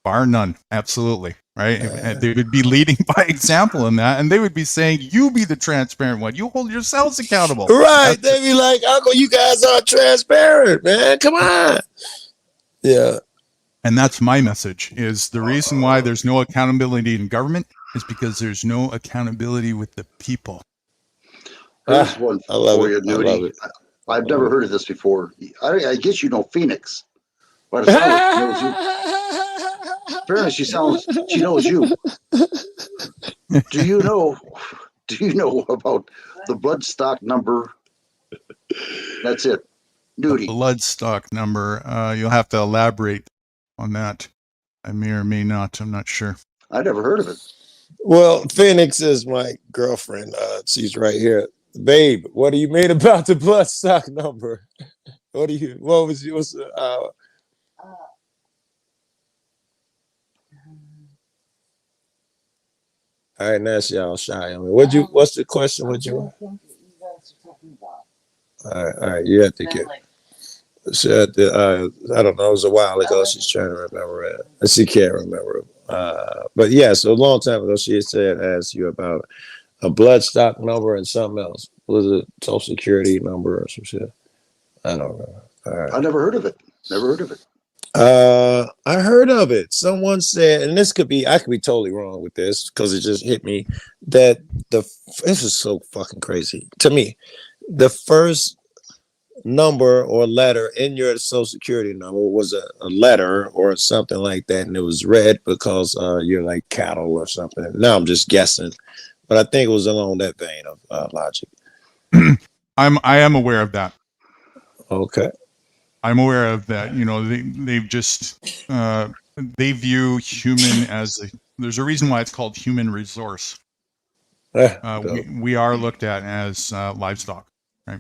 Bar none. Absolutely. Right. And they would be leading by example in that, and they would be saying, you be the transparent one. You hold yourselves accountable. Right. They'd be like, Uncle, you guys are transparent, man. Come on. Yeah. And that's my message, is the reason why there's no accountability in government is because there's no accountability with the people. Here's one I love for it. you, I love Nudie. it. I've never heard of this before. I guess you know Phoenix. But it sounds like she knows you. Apparently, she knows you. Do you know about the bloodstock number? That's it. Nudie. Bloodstock number. You'll have to elaborate on that. I may or may not. I'm not sure. I never heard of it. Well, Phoenix is my girlfriend. She's right here. Babe, what do you mean about the bloodstock number? What's all right, now y'all shy. I mean, what's the question? All right, you have to get. She had to, I don't know, it was a while ago. She's trying to remember it. She can't remember it. But yeah, so a long time ago, she said, asked you about a bloodstock number and something else. Was it Social Security number or some shit? I don't know. All right. I never heard of it. Never heard of it. I heard of it. Someone said, and I could be totally wrong with this because it just hit me that this is so fucking crazy to me. The first number or letter in your Social Security number was a letter or something like that, and it was red because you're like cattle or something. Now I'm just guessing, but I think it was along that vein of logic. I am aware of that. Okay. I'm aware of that. You know, they've just they view human as there's a reason why it's called human resource. We are looked at as livestock, right?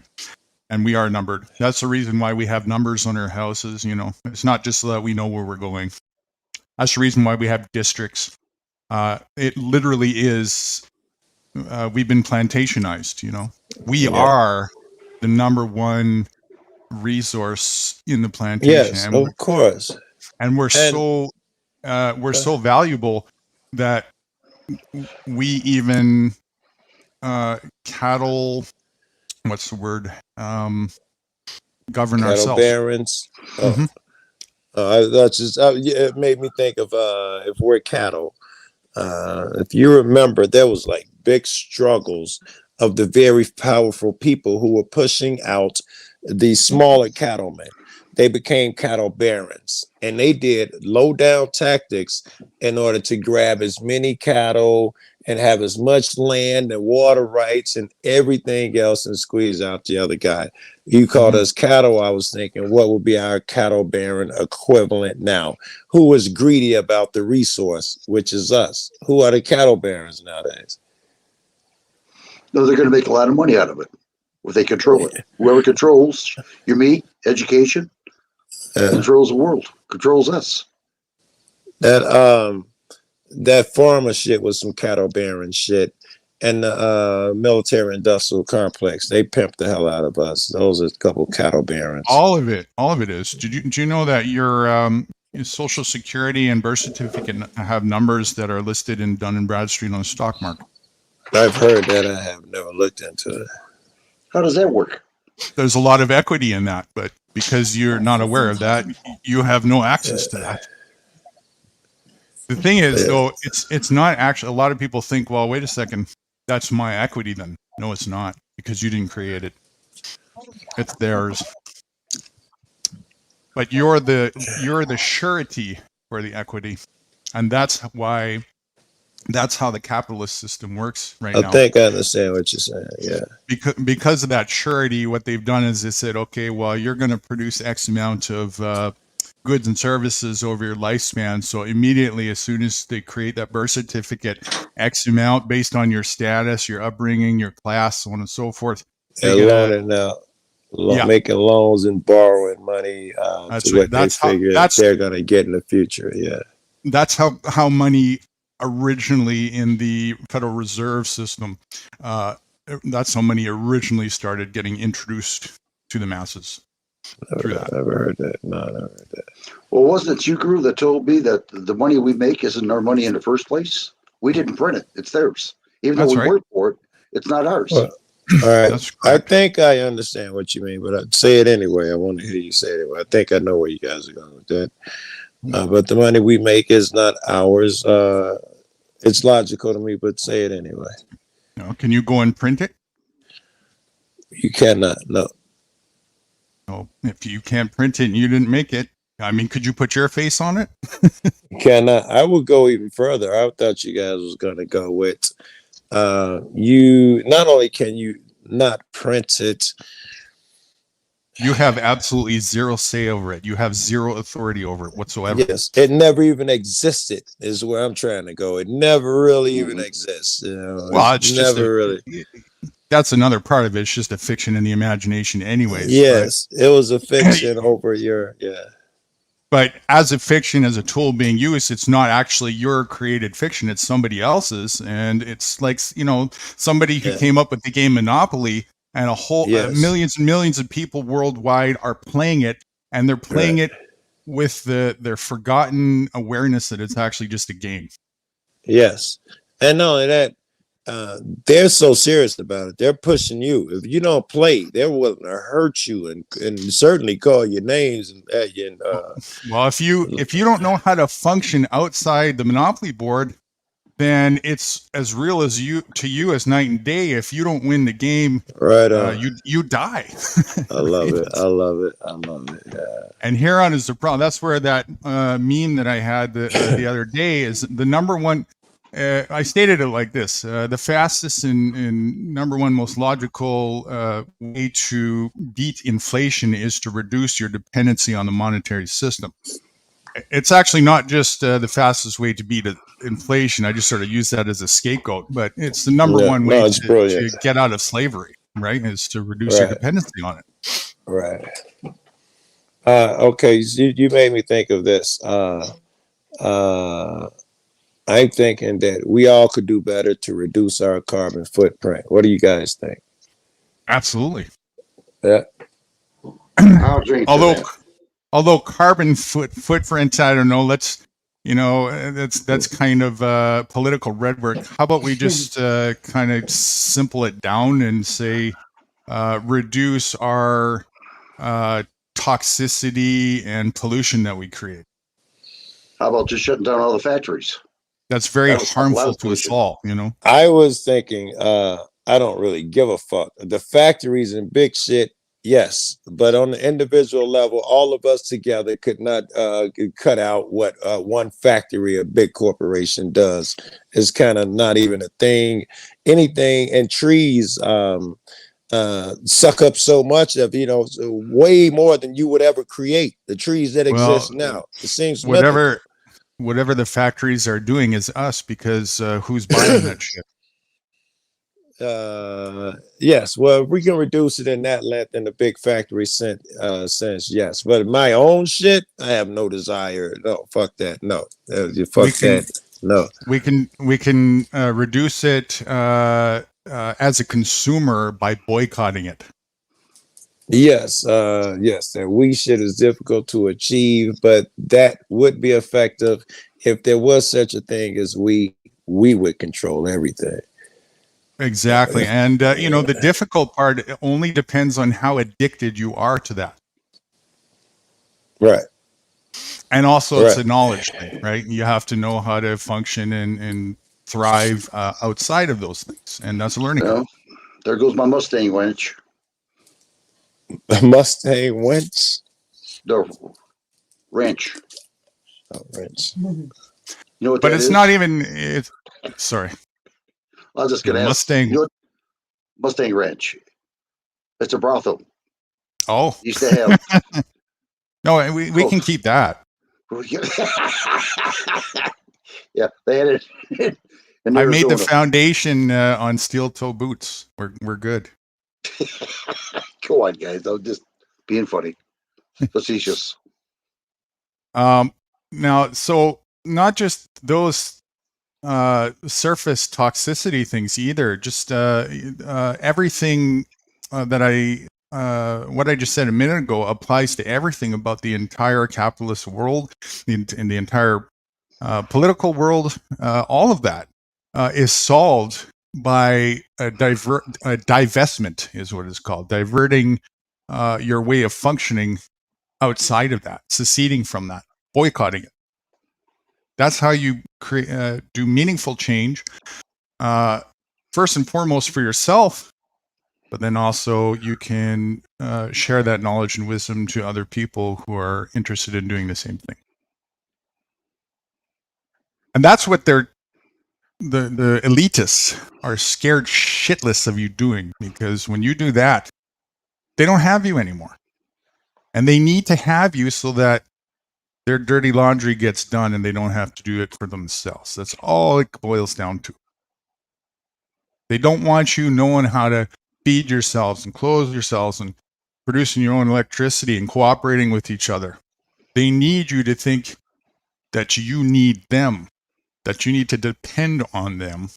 And we are numbered. That's the reason why we have numbers on our houses. You know, it's not just so that we know where we're going. That's the reason why we have districts. It literally is. We've been plantationized. You know, we are the number one resource in the plantation. Yes, of course. And we're so valuable that we even cattle. What's the word? Govern cattle ourselves. Barons. That's just it made me think of if we're cattle. If you remember, there was like big struggles of the very powerful people who were pushing out the smaller cattlemen. They became cattle barons, and they did low down tactics in order to grab as many cattle and have as much land and water rights and everything else and squeeze out the other guy. You called us cattle. I was thinking, what would be our cattle baron equivalent now? Who is greedy about the resource, which is us? Who are the cattle barons nowadays? No, they're going to make a lot of money out of it if they control it. Whoever controls your meat, education, controls the world, controls us. That farmer shit was some cattle baron shit, and the military industrial complex, they pimped the hell out of us. Those are a couple cattle barons. All of it is. Did you know that your social security and birth certificate have numbers that are listed in Dun and Bradstreet on the stock market? I've heard that. I have never looked into it. How does that work? There's a lot of equity in that, but because you're not aware of that, you have no access to that. The thing is, though, it's not actually. A lot of people think, well, wait a second, that's my equity then. No, it's not, because you didn't create it. It's theirs. But you're the surety for the equity, and that's how the capitalist system works right now. I think I understand what you're saying. Yeah. Because of that surety, what they've done is they said, okay, well, you're going to produce X amount of goods and services over your lifespan. So immediately, as soon as they create that birth certificate, X amount based on your status, your upbringing, your class, so on and so forth. They're loaning out, making loans and borrowing money to what they figure they're going to get in the future. Yeah. That's how money originally in the Federal Reserve System, that's how money originally started getting introduced to the masses. Never heard that. No, I never heard that. Well, wasn't it you, Guru, that told me that the money we make isn't our money in the first place? We didn't print it. It's theirs. Even though we work for it, it's not ours. Well, all right. I think I understand what you mean, but I'd say it anyway. I want to hear you say it anyway. I think I know where you guys are going with that. But the money we make is not ours. It's logical to me, but say it anyway. No, can you go and print it? You cannot. No. No, if you can't print it and you didn't make it, I mean, could you put your face on it? You cannot. I would go even further. I thought you guys was going to go with you. Not only can you not print it, you have absolutely zero say over it. You have zero authority over it whatsoever. Yes, it never even existed. Is where I'm trying to go. It never really even exists. You know, well, it's never really. That's another part of it. It's just a fiction in the imagination, anyways. Yes, it was a fiction over your But as a fiction, as a tool being used, it's not actually your created fiction. It's somebody else's, and it's like somebody who came up with the game Monopoly. And a whole millions and millions of people worldwide are playing it, and they're playing it with their forgotten awareness that it's actually just a game. Yes, and not only that, they're so serious about it. They're pushing you. If you don't play, they're willing to hurt you and certainly call your names and well, if you don't know how to function outside the Monopoly board, then it's as real as you as night and day. If you don't win the game, you die. I love it. I love it. I love it. Yeah. And hereon is the problem. That's where that meme that I had the other day is the number one. I stated it like this: the fastest and number one most logical way to beat inflation is to reduce your dependency on the monetary system. It's actually not just the fastest way to beat inflation. I just sort of use that as a scapegoat, but it's the number one way to get out of slavery, right? Is to reduce your dependency on it. Right. Okay, so you made me think of this. I'm thinking that we all could do better to reduce our carbon footprint. What do you guys think? Absolutely. Yeah. Although carbon footprint, I don't know. Let's that's kind of political rhetoric. How about we just kind of simple it down and say reduce our toxicity and pollution that we create? How about just shutting down all the factories? That's very harmful to us all, I was thinking, I don't really give a fuck. The factories and big shit, Yes, but on the individual level, all of us together could not cut out what one factory or big corporation does. It's kind of not even a thing. Anything, and trees suck up so much of, so way more than you would ever create. The trees that exist now, it seems mythical. Whatever the factories are doing is us, because who's buying that shit? Yes, well, we can reduce it in that length in the big factory sense, yes, but my own shit, I have no desire. No, fuck that. No, no. We can reduce it as a consumer by boycotting it. Yes, that we shit is difficult to achieve, but that would be effective if there was such a thing as we would control everything. Exactly. And, the difficult part only depends on how addicted you are to that. Right. And also it's a knowledge thing, right? You have to know how to function and thrive outside of those things. And that's a learning curve. There goes my Mustang winch. Mustang winch? The wrench. Oh, wrench. You know what but that it's is? not even, sorry. I was just going to ask. Mustang. Mustang Ranch. It's a brothel. Oh. Used to have. No, we can keep that. Yeah, they had it. I made the foundation on steel toe boots. We're good. Go on, guys. I'm just being funny. Facetious. Now, so not just those surface toxicity things either, just everything that what I just said a minute ago applies to everything about the entire capitalist world, in the entire political world. All of that is solved by a divestment, is what it's called, diverting your way of functioning outside of that, seceding from that, boycotting it. That's how you do meaningful change, first and foremost for yourself, but then also you can share that knowledge and wisdom to other people who are interested in doing the same thing. And that's what the elitists are scared shitless of you doing, because when you do that, they don't have you anymore. And they need to have you so that their dirty laundry gets done and they don't have to do it for themselves. That's all it boils down to. They don't want you knowing how to feed yourselves and clothe yourselves and producing your own electricity and cooperating with each other. They need you to think that you need them, that you need to depend on them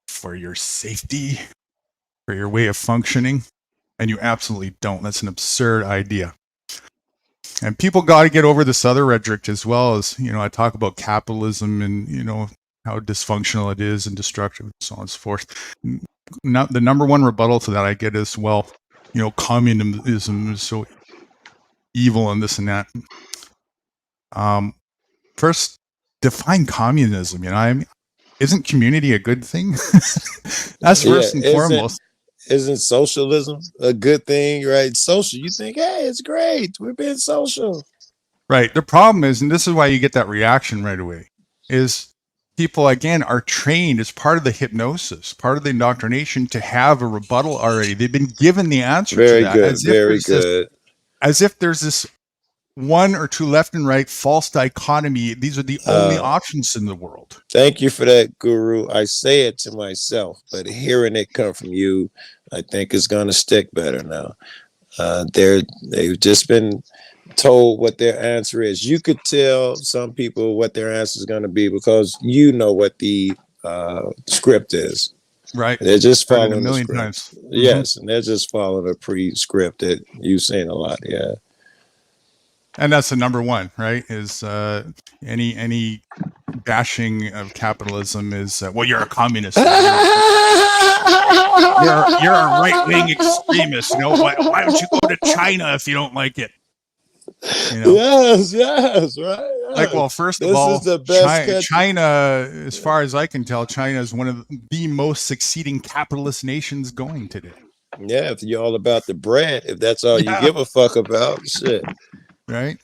for your safety, for your way of functioning, and you absolutely don't. That's an absurd idea. And people got to get over this other rhetoric as well. As I talk about capitalism and how dysfunctional it is and destructive and so on and so forth. The number one rebuttal to that I get is, well, communism is so evil and this and that. First, define communism. Isn't community a good thing? That's first and foremost. Isn't socialism a good thing, right? Social, you think, hey, it's great, we're being social. Right. The problem is, and this is why you get that reaction right away, is people, again, are trained as part of the hypnosis, part of the indoctrination, to have a rebuttal already. They've been given the answer to that. Very good. As if there's this one or two left and right false dichotomy. These are the only options in the world. Thank you for that, Guru. I say it to myself, but hearing it come from you, I think it's going to stick better now. They've just been told what their answer is. You could tell some people what their answer is going to be because you know what the script is. Right. They're just following a million the script. times. Yes, and they're just following a pre-script that you've seen a lot. Yeah. And that's the number one, right? Is any bashing of capitalism is well, you're a communist. You're a right-wing extremist. Why don't you go to China if you don't like it? Yes, right. Like, well, first of all, China, as far as I can tell, China is one of the most succeeding capitalist nations going today. Yeah, if you're all about the bread, if that's all you Yeah. give a fuck about, shit. Right?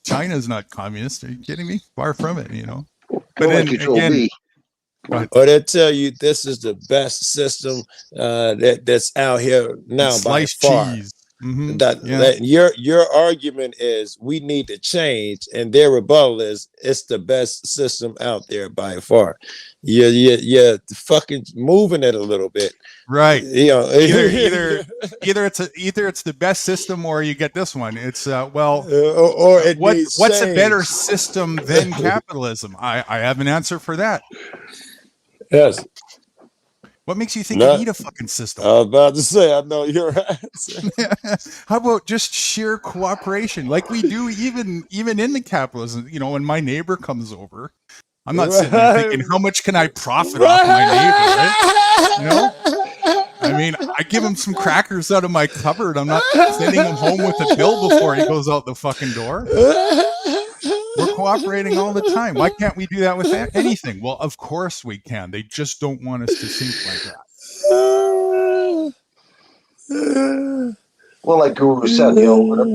China's not communist. Are you kidding me? Far from it, But Well, then like you told again, me, go ahead. Or they tell you this is the best system that's out here now by Sliced far. cheese. Mhm. That, Yeah. that your argument is we need to change, and their rebuttal is it's the best system out there by far. You're fucking moving it a little bit, Right. Either Either it's the best system or you get this one. It's or it needs what's a better change. system than capitalism? I have an answer for that. Yes. What makes you think No. you need a fucking system? I was about to say, I know your answer. How about just sheer cooperation, like we do even in the capitalism? When my neighbor comes over, I'm not sitting there thinking, how much can I profit off my neighbor? Right? I mean, I give him some crackers out of my cupboard. I'm not sending him home with a bill before he goes out the fucking door. We're cooperating all the time. Why can't we do that with anything? Well, of course we can. They just don't want us to think like that. well, like Guru said, look,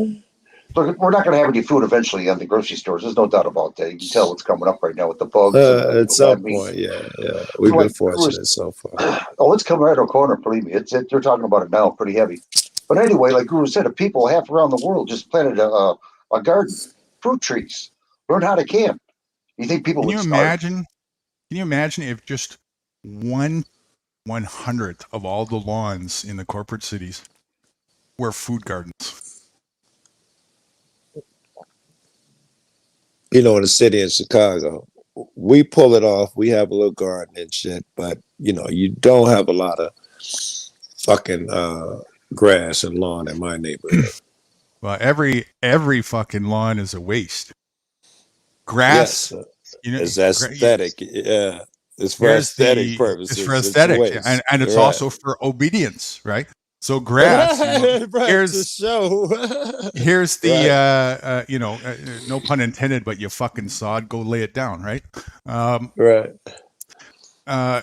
we're not going to have any food eventually on the grocery stores. There's no doubt about that. You can tell what's coming up right now with the bugs. At some point, yeah. We've been fortunate so far. Oh, it's coming right around the corner. Believe me, they're talking about it now, pretty heavy. But anyway, like Guru said, if people half around the world just planted a garden, fruit trees, learn how to can. You think people would start? Can you imagine if just 1/100th of all the lawns in the corporate cities were food gardens? In the city of Chicago, we pull it off. We have a little garden and shit, but you don't have a lot of fucking grass and lawn in my neighborhood. Well, every fucking lawn is a waste. Grass, it's aesthetic. Yeah, it's for aesthetic purposes. It's for aesthetic, and it's also for obedience, right? So grass. Here's the show. Here's the no pun intended, but you fucking sod, go lay it down, right? Right.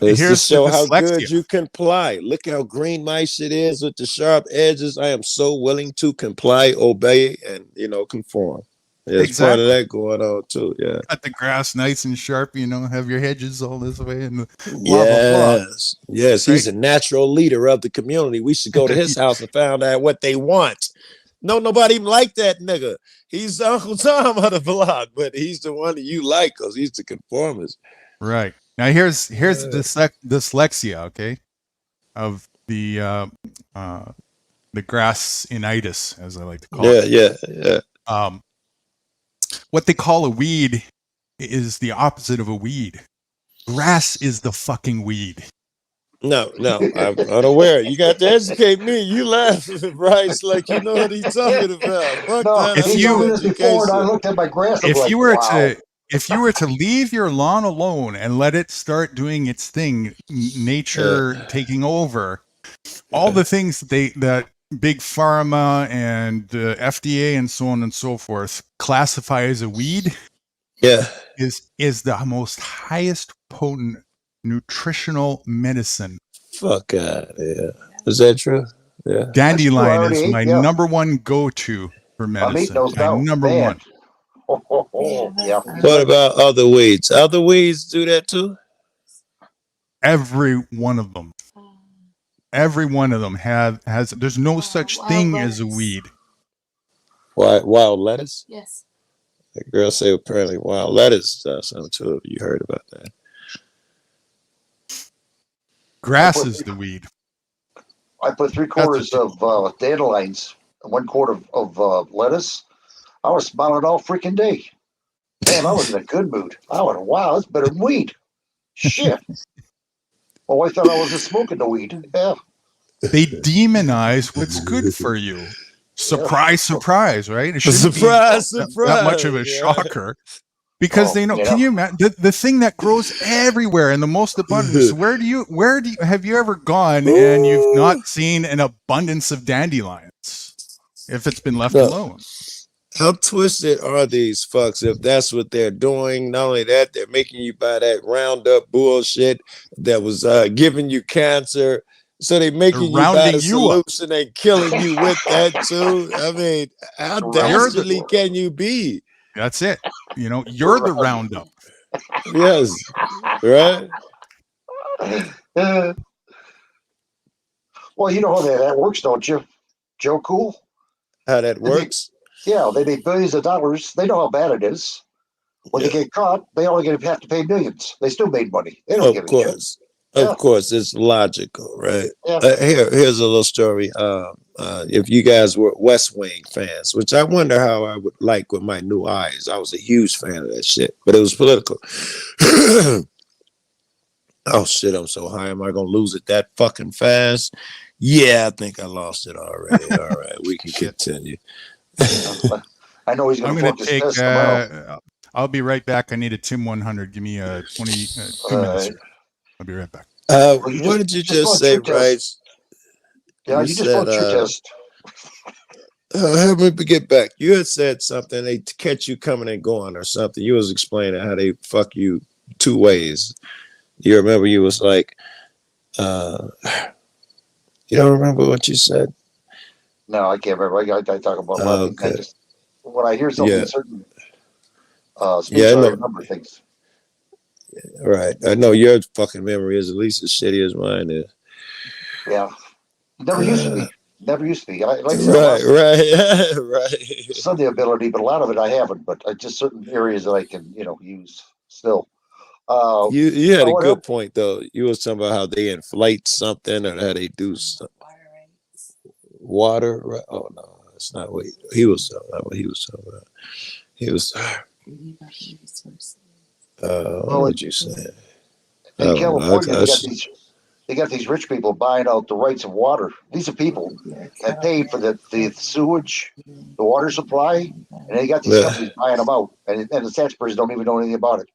It's Here's to show the how dyslexia. good you comply. Look how green my shit is with the sharp edges. I am so willing to comply, obey, and conform. There's part of that going on too. Yeah. Cut the grass nice and sharp. Have your hedges all this way and blah, yes, blah, blah. Yes. He's a natural leader of the community. We should go to his house and find out what they want. No, nobody even like that nigga. He's Uncle Tom of the block, but he's the one that you like because he's the conformist. Right. Now here's dyslexia, okay, of the grassinitis, as I like to call it. Yeah. What they call a weed is the opposite of a weed. Grass is the fucking weed. No, I'm unaware. You got to educate me. You laugh, Bryce, like you know what he's talking about. No, if you this before and I looked at my grass, if you were to leave your lawn alone and let it start doing its thing, nature taking over, all the things that big pharma and FDA and so on and so forth classify as a weed, is the most highest potent nutritional medicine. Fuck God, yeah. Is that true? Yeah. Dandelion is my number one go-to for medicine. Number one. Yeah. What about other weeds? Other weeds do that too? Every one of them. Every one of them has. There's no such thing as a weed. Wild lettuce? Yes. The girl say apparently wild lettuce does something too. You heard about that? Grass is the weed. I put 3/4 of dandelions and 1/4 of lettuce. I was smiling all freaking day. Man, I was in a good mood. I went, wow, that's better than weed. Shit. Oh, I thought I wasn't smoking the weed. Yeah. They demonize what's good for you. Surprise, surprise, right? It shouldn't surprise. That much of a shocker. Because they know, can you imagine the thing that grows everywhere and the most abundance? Where do you have you ever gone and you've not seen an abundance of dandelions if it's been left alone? How twisted are these fucks if that's what they're doing? Not only that, they're making you buy that Roundup bullshit that was giving you cancer. So they making you buy rounding the you up. solution and killing you with that too. I mean, how You're the- dastardly can you be? That's it. You know, you're the roundup. Yes, right. Uh, well, you know how that works, don't you, Joe Cool? How that works? Yeah, they make billions of dollars. They know how bad it is. When they get caught, they only have to pay millions. They still made money. They don't give a shit. Of course, it's logical, right? Yeah. Here's a little story. If you guys were West Wing fans, which I wonder how I would like with my new eyes. I was a huge fan of that shit, but it was political. Oh shit, I'm so high. Am I gonna lose it that fucking fast? Yeah, I think I lost it already. All right, we can continue. I know he's I'm going going to to take. test tomorrow. I'll be right back. I need a Tim 100. Give me 2 minutes. Here. I'll be right back. What did you just say, right? Yeah, you just want your test. Help me get back. You had said something. They catch you coming and going or something. You was explaining how they fuck you 2 ways. You remember? You was like, you don't remember what you said? No, I can't remember. I talk about a lot of things. I just, when I hear something certain speech, I remember things. Right. I know your fucking memory is at least as shitty as mine is. Yeah. Never used to be. Never used to be. Like I said, right. Some of the ability, but a lot of it I haven't. But just certain areas that I can, use still. You had a good point though. You was talking about how they inflate something or how they do something. Water, right? Oh no, that's not what he was talking about. What he was talking about. He was. What did you say? In California, they got these rich people buying out the rights of water. These are people that paid for the sewage, the water supply, and they got these companies buying them out, and the taxpayers don't even know anything about it.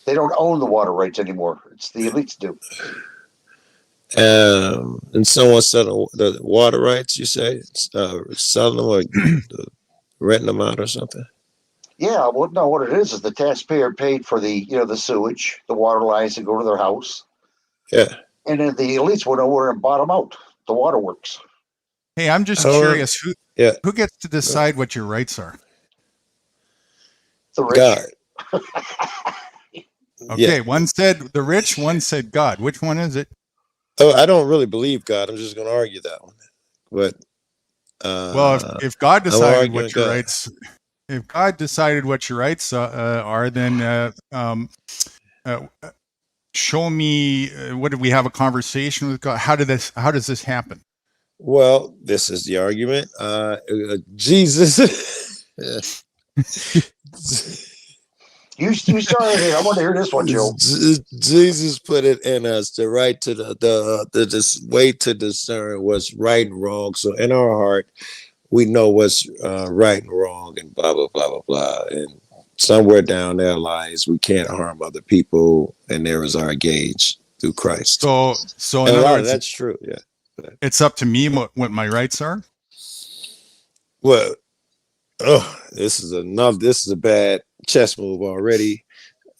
They don't own the water rights anymore. It's the elites do. And someone selling the water rights, you say, selling them or renting them out or something? Yeah, well, no, what it is the taxpayer paid for the sewage, the water lines that go to their house. Yeah. And then the elites went over and bought them out, the waterworks. Hey, I'm just curious, who gets to decide what your rights are? The rich. God. Okay, one said the rich, one said God. Which one is it? Oh, I don't really believe God. I'm just going to argue that one. But well, if God decided what your rights, if God decided what your rights are, then show me. What did we have a conversation with God? How does this happen? Well, this is the argument. Jesus. You started it. I want to hear this one, Joe. Jesus put it in us the right to the way to discern what's right and wrong. So in our heart, we know what's right and wrong, and blah blah blah blah blah. And somewhere down there lies we can't harm other people, and there is our gauge through Christ. So in other words, that's true. Yeah, it's up to me what my rights are. Well, this is a bad chess move already,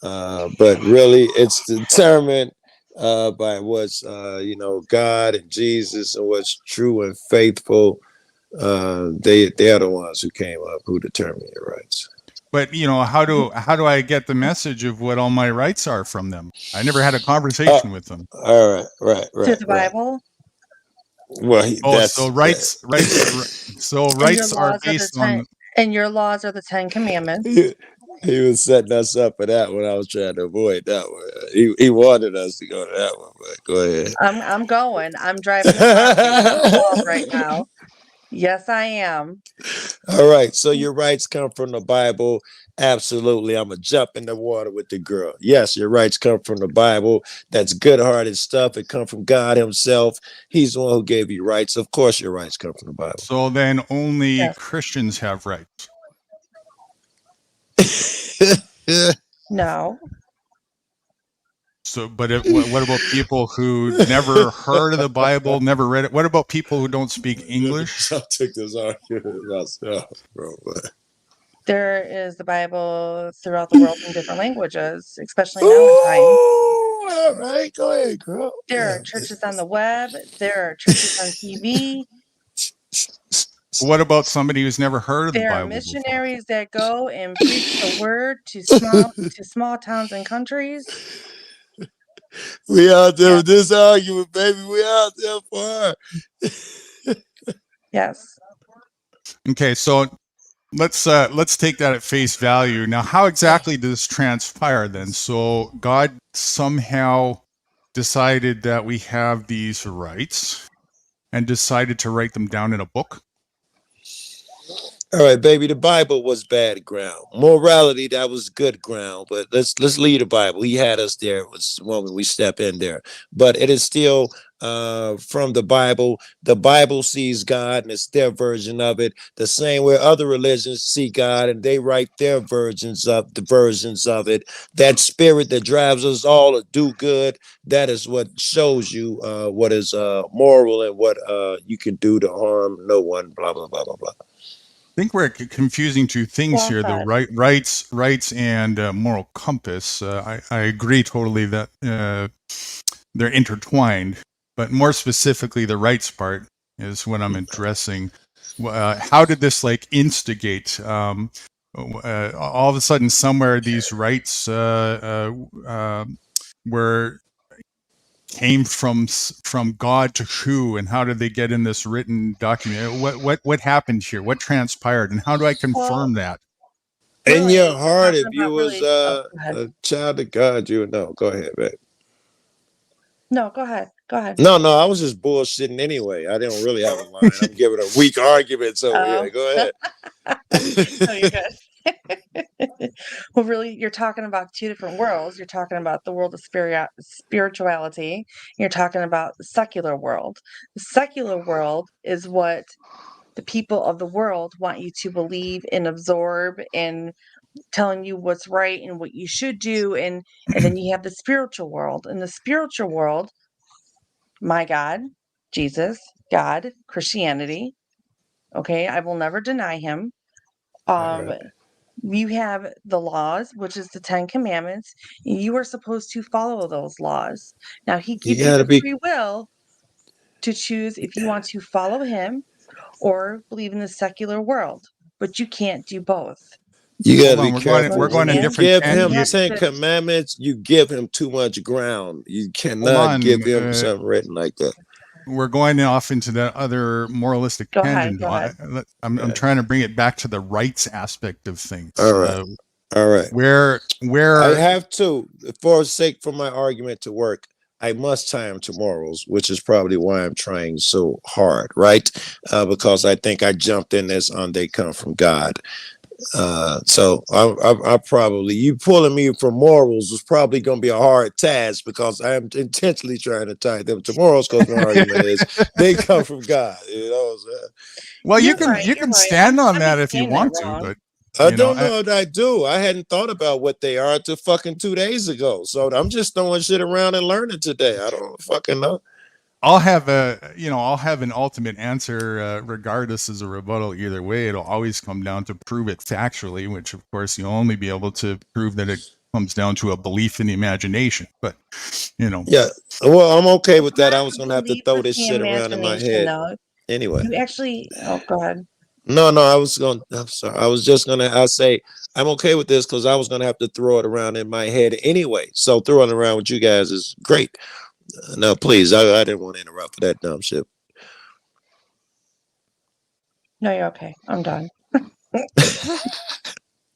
but really it's determined by what's God and Jesus and what's true and faithful. They are the ones who came up who determine your rights. But how do I get the message of what all my rights are from them? I never had a conversation with them. All right. Through the Bible. Well, so rights are based on. And your laws are the 10 Commandments. He was setting us up for that one. I was trying to avoid that one. He wanted us to go to that one, but go ahead. I'm going. I'm driving the right now. Yes, I am. All right. So your rights come from the Bible. Absolutely. I'm going to jump in the water with the girl. Yes, your rights come from the Bible. That's good-hearted stuff. It comes from God himself. He's the one who gave you rights. Of course, your rights come from the Bible. So then only Christians have rights. No. So, but what about people who never heard of the Bible, never read it? What about people who don't speak English? I took this argument myself, bro. There is the Bible throughout the world in different languages, especially now in time. Ooh, all right, go ahead, girl. There Yeah. are churches on the web. There are churches on TV. What about somebody who's never heard of the There are Bible before? missionaries that go and preach the word to small towns and countries. We out there with this argument, baby. We out there for her. Yes. Okay, so let's take that at face value. Now, how exactly does this transpire then? So God somehow decided that we have these rights and decided to write them down in a book? All right, baby. The Bible was bad ground. Morality, that was good ground. But let's leave the Bible. He had us there. It was the moment we step in there. But it is still from the Bible. The Bible sees God, and it's their version of it. The same way other religions see God, and they write their versions of it. That spirit that drives us all to do good. That is what shows you what is moral and what you can do to harm no one. Blah blah blah blah blah. I think we're confusing two things Well here: the said. rights and moral compass. I agree totally that they're intertwined, but more specifically, the rights part is what I'm addressing. How did this like instigate? All of a sudden, somewhere these rights were came from God to who, and how did they get in this written document? What happened here? What transpired, and how do I confirm that? In Really, your heart, talking if you about was really. Oh, go ahead. a child of God, you would know. Go ahead, babe. No, go ahead. Go ahead. No, I was just bullshitting anyway. I didn't really have a line. I'm giving a weak argument, so yeah, go ahead. No, you're good. Well, really, you're talking about two different worlds. You're talking about the world of spirituality. You're talking about the secular world. The secular world is what the people of the world want you to believe and absorb, and telling you what's right and what you should do. And then you have the spiritual world. In the spiritual world, my God, Jesus, God, Christianity. Okay, I will never deny him. You have the laws, which is the 10 Commandments. You are supposed to follow those laws. Now, he You gives you gotta the be. free will to choose if you want to follow him or believe in the secular world, but you can't do both. You Hold gotta on, be careful. we're going When in you different give tangents. him You have 10 to- commandments, you give him too much ground. You Hold cannot on, give him something written like that. we're going off into that other moralistic Go ahead, tangent. go ahead. I'm trying to bring it back to the rights aspect of things. All right. All right. Where I have to, for my argument to work, I must tie him to morals, which is probably why I'm trying so hard, right? Because I think I jumped in this on they come from God. So I probably, you pulling me from morals is probably going to be a hard task, because I am intentionally trying to tie them to morals, because my argument is they come from God. You know what I'm saying? well, you You're can right. stand on I'm that not if you saying that want to, wrong. but I you don't know if I do. I hadn't thought about what they are until fucking 2 days ago. So I'm just throwing shit around and learning today. I don't fucking know. I'll have an ultimate answer regardless as a rebuttal either way. It'll always come down to prove it factually, which of course you'll only be able to prove that it comes down to a belief in the imagination. But yeah, well, I'm okay with that. I was gonna have to Belief throw with this the shit around in my imagination, head though. anyway. You actually, oh, go ahead. No, I'm sorry. I say I'm okay with this because I was gonna have to throw it around in my head anyway. So throwing it around with you guys is great. No, please, I didn't want to interrupt for that dumb shit. No, you're okay. I'm done.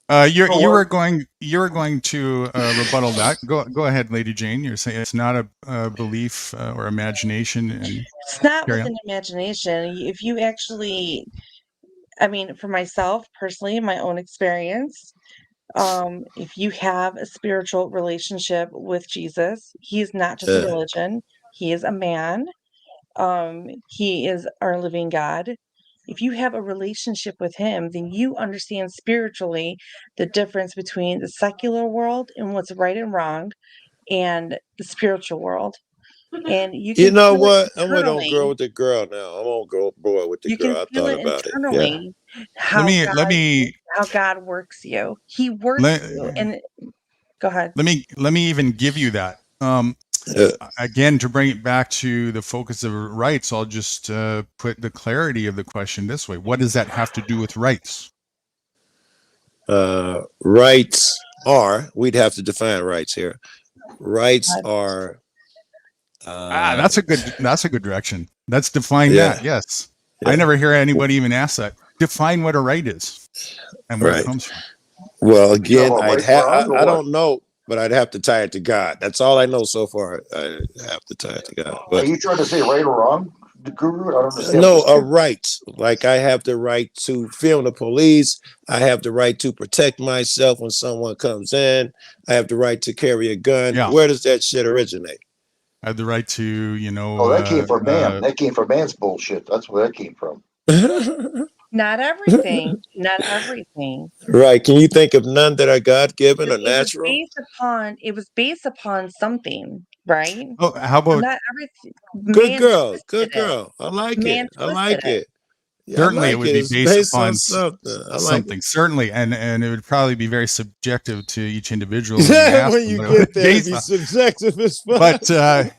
You were going to rebuttal that. Go ahead, Lady Jane. You're saying it's not a belief or imagination, and It's not carry with on. an imagination. If you actually, I mean, for myself personally, my own experience, if you have a spiritual relationship with Jesus, he is not just a religion, he is a man. He is our living God. If you have a relationship with him, then you understand spiritually the difference between the secular world and what's right and wrong, and the spiritual world. And you You can know feel what? it I'm gonna don't grow internally. with the girl now. I'm gonna go boy with the You can girl. I feel thought it about it. Yeah. internally Let how me let God me how God works you. He works let you. And go ahead. let me even give you that. Yeah. Again, to bring it back to the focus of rights, I'll just put the clarity of the question this way: what does that have to do with rights? Rights are. We'd have to define rights here. Rights are. That's a good direction. Let's define Yeah. that. Yes. Yeah. I never hear anybody even ask that. Define what a right is and where it Right. comes from. Well, again, about I'd right have. wrong or I what? don't know, but I'd have to tie it to God. That's all I know so far. I have to tie it to God. Are But you trying to say right or wrong, the Guru? I don't understand. no, what a you're right. Like I have the right to film the police. I have the right to protect myself when someone comes in. I have the right to carry a gun. Yeah. Where does that shit originate? I have the right to, you know. Oh, that came from man. That came from man's bullshit. That's where that came from. Not everything. Not everything. Right. Can you think of none that are God given or It was natural? based upon something, right? Oh, how about Not everything. Good Man girl. twisted Good it. girl. I like Man it. I twisted like it. it. Yeah, I certainly it like would it. be It's based based upon on something. I like something. it. Certainly, and it would probably be very subjective to each individual when you ask When them you what it get was there, it'd based be on. subjective as fuck. But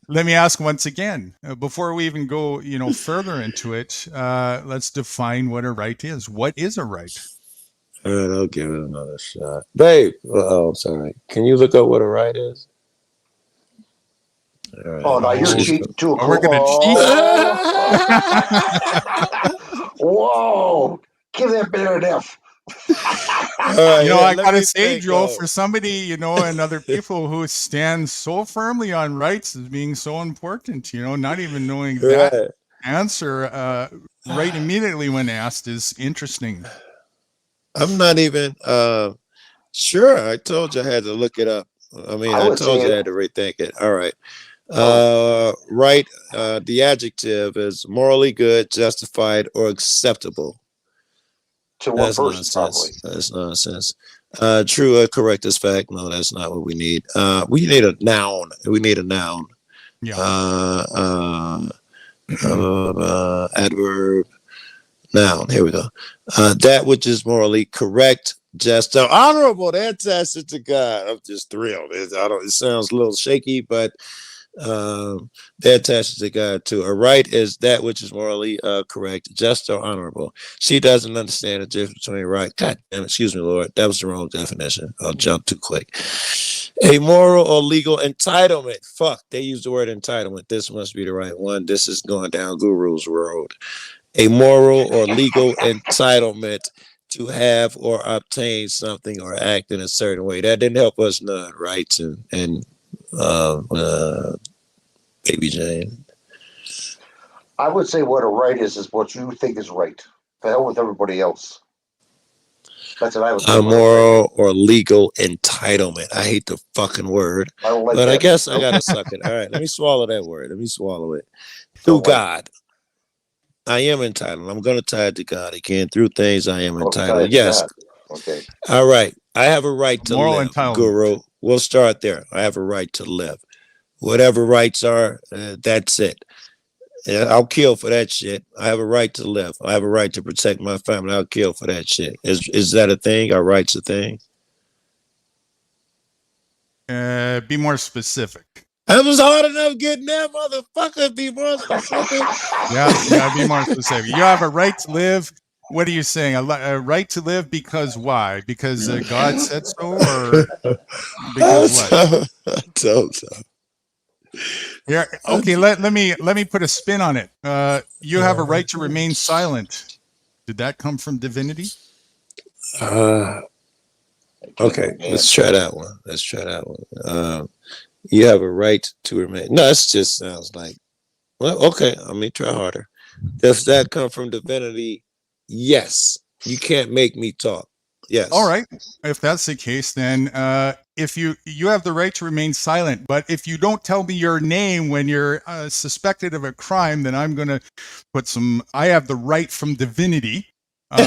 let me ask once again, before we even go, you know, further into it, let's define what a right is. What is a right? All right, I'll give it another shot. Babe, oh, sorry. Can you look up what a right is? All right. Oh, now you're Oh, cheating too. oh, we're gonna cheat. Whoa! Give that man an F. All right, You know, yeah, I let gotta me say, think. Joe, for somebody, you know, and other people who stand so firmly on rights as being so important, you know, not even knowing that Right. answer right immediately when asked is interesting. I'm not even sure. I told you I had to look it up. I mean, I I would told say you I had to rethink it. All right. Oh. Right. The adjective is morally good, justified, or acceptable. to one That's person, probably. nonsense. That's nonsense. True, correct as fact. No, that's not what we need. We need a noun. We need a noun. Yeah. Adverb, noun. Here we go. That which is morally correct, just, honorable. That's it to God. I'm just thrilled. It sounds a little shaky, but they attach it to God too. A right is that which is morally correct, just, or honorable. She doesn't understand the difference between right. God damn, excuse me, Lord. That was the wrong definition. I'll jump too quick. A moral or legal entitlement. Fuck, they use the word entitlement. This must be the right one. This is going down Guru's road. A moral or legal entitlement to have or obtain something or act in a certain way. That didn't help us none, rights and Baby Jane. I would say what a right is what you think is right. The hell with everybody else. That's what I would say. A moral or legal entitlement. I hate the fucking word, I don't like but that. I guess I gotta suck it. All right, let me swallow that word. Let me swallow it. Through God, I am entitled. I'm gonna tie it to God again. Through things, I am entitled. Yes. Okay. All right. I have a right to Moral live, entitlement. Guru. We'll start there. I have a right to live. Whatever rights are, that's it. I'll kill for that shit. I have a right to live. I have a right to protect my family. I'll kill for that shit. Is that a thing? Are rights a thing? Be more specific. I was hard enough getting that motherfucker. Be more specific. Yeah, be more specific. You have a right to live. What are you saying? A right to live because why? Because God said so, or because what? I told so. Yeah. Okay. Let me put a spin on it. You have a right to remain silent. Did that come from divinity? Okay. Let's try that one. You have a right to remain. No, it just sounds like. Well, okay. Let me try harder. Does that come from divinity? Yes. You can't make me talk. Yes. All right. If that's the case, then if you have the right to remain silent, but if you don't tell me your name when you're suspected of a crime, then I'm going to put some. I have the right from divinity to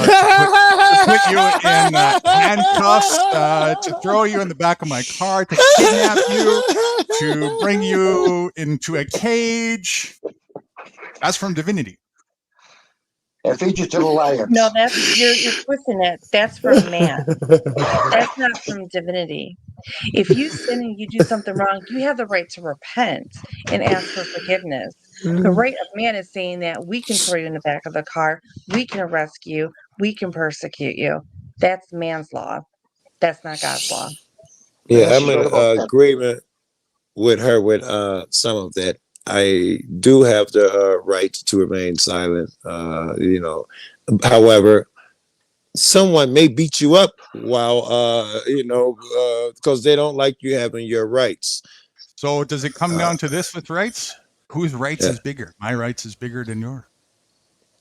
put you in handcuffs, to throw you in the back of my car, to kidnap you, to bring you into a cage. That's from Divinity. And feed you to the lions. No, that's you're twisting it. That's from man. That's not from divinity. If you sin and you do something wrong, you have the right to repent and ask for forgiveness. The right of man is saying that we can throw you in the back of the car, we can arrest you, we can persecute you. That's man's law. That's not God's law. Yeah, I'm in agreement with her with some of that. I do have the right to remain silent. However, someone may beat you up while because they don't like you having your rights. So does it come down to this with rights? Whose rights is bigger? My rights is bigger than yours.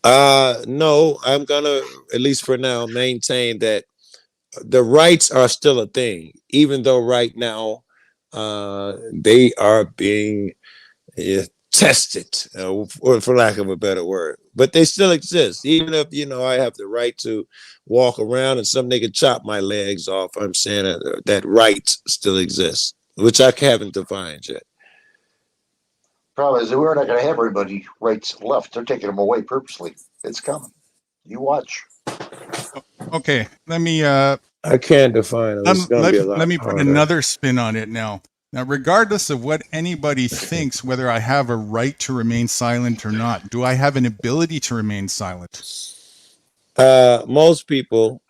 No, I'm gonna, at least for now, maintain that the rights are still a thing, even though right now they are being tested, or for lack of a better word, but they still exist. Even if I have the right to walk around and some nigga chop my legs off, I'm saying that right still exists, which I haven't defined yet. Problem is, we're not going to have everybody rights left. They're taking them away purposely. It's coming. You watch. Okay, let me. I can't define it. It's gonna be a lot let me put harder. another spin on it now. Now, regardless of what anybody thinks, whether I have a right to remain silent or not, do I have an ability to remain silent? Most people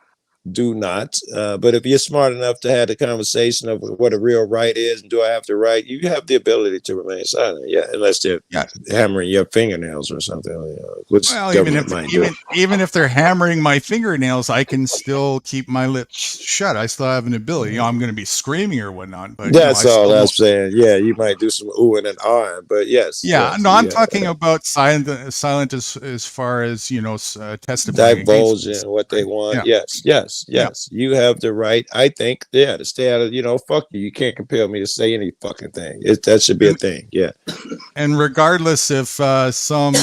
do not. But if you're smart enough to have the conversation of what a real right is, and do I have the right, you have the ability to remain silent. Yeah, unless they're hammering your fingernails or something. Which Well, government might do. even if they're hammering my fingernails, I can still keep my lips shut. I still have an ability. I'm going to be screaming or whatnot, but That's all I'm saying. Yeah, you might do some ooh and an ah, but yes. Yeah, yes, no, I'm talking about silent as far as testifying. Divulging what they want. Yeah. Yes. You have the right, I think, to stay out of, fuck you. You can't compel me to say any fucking thing. That should be a thing. Yeah. And regardless if some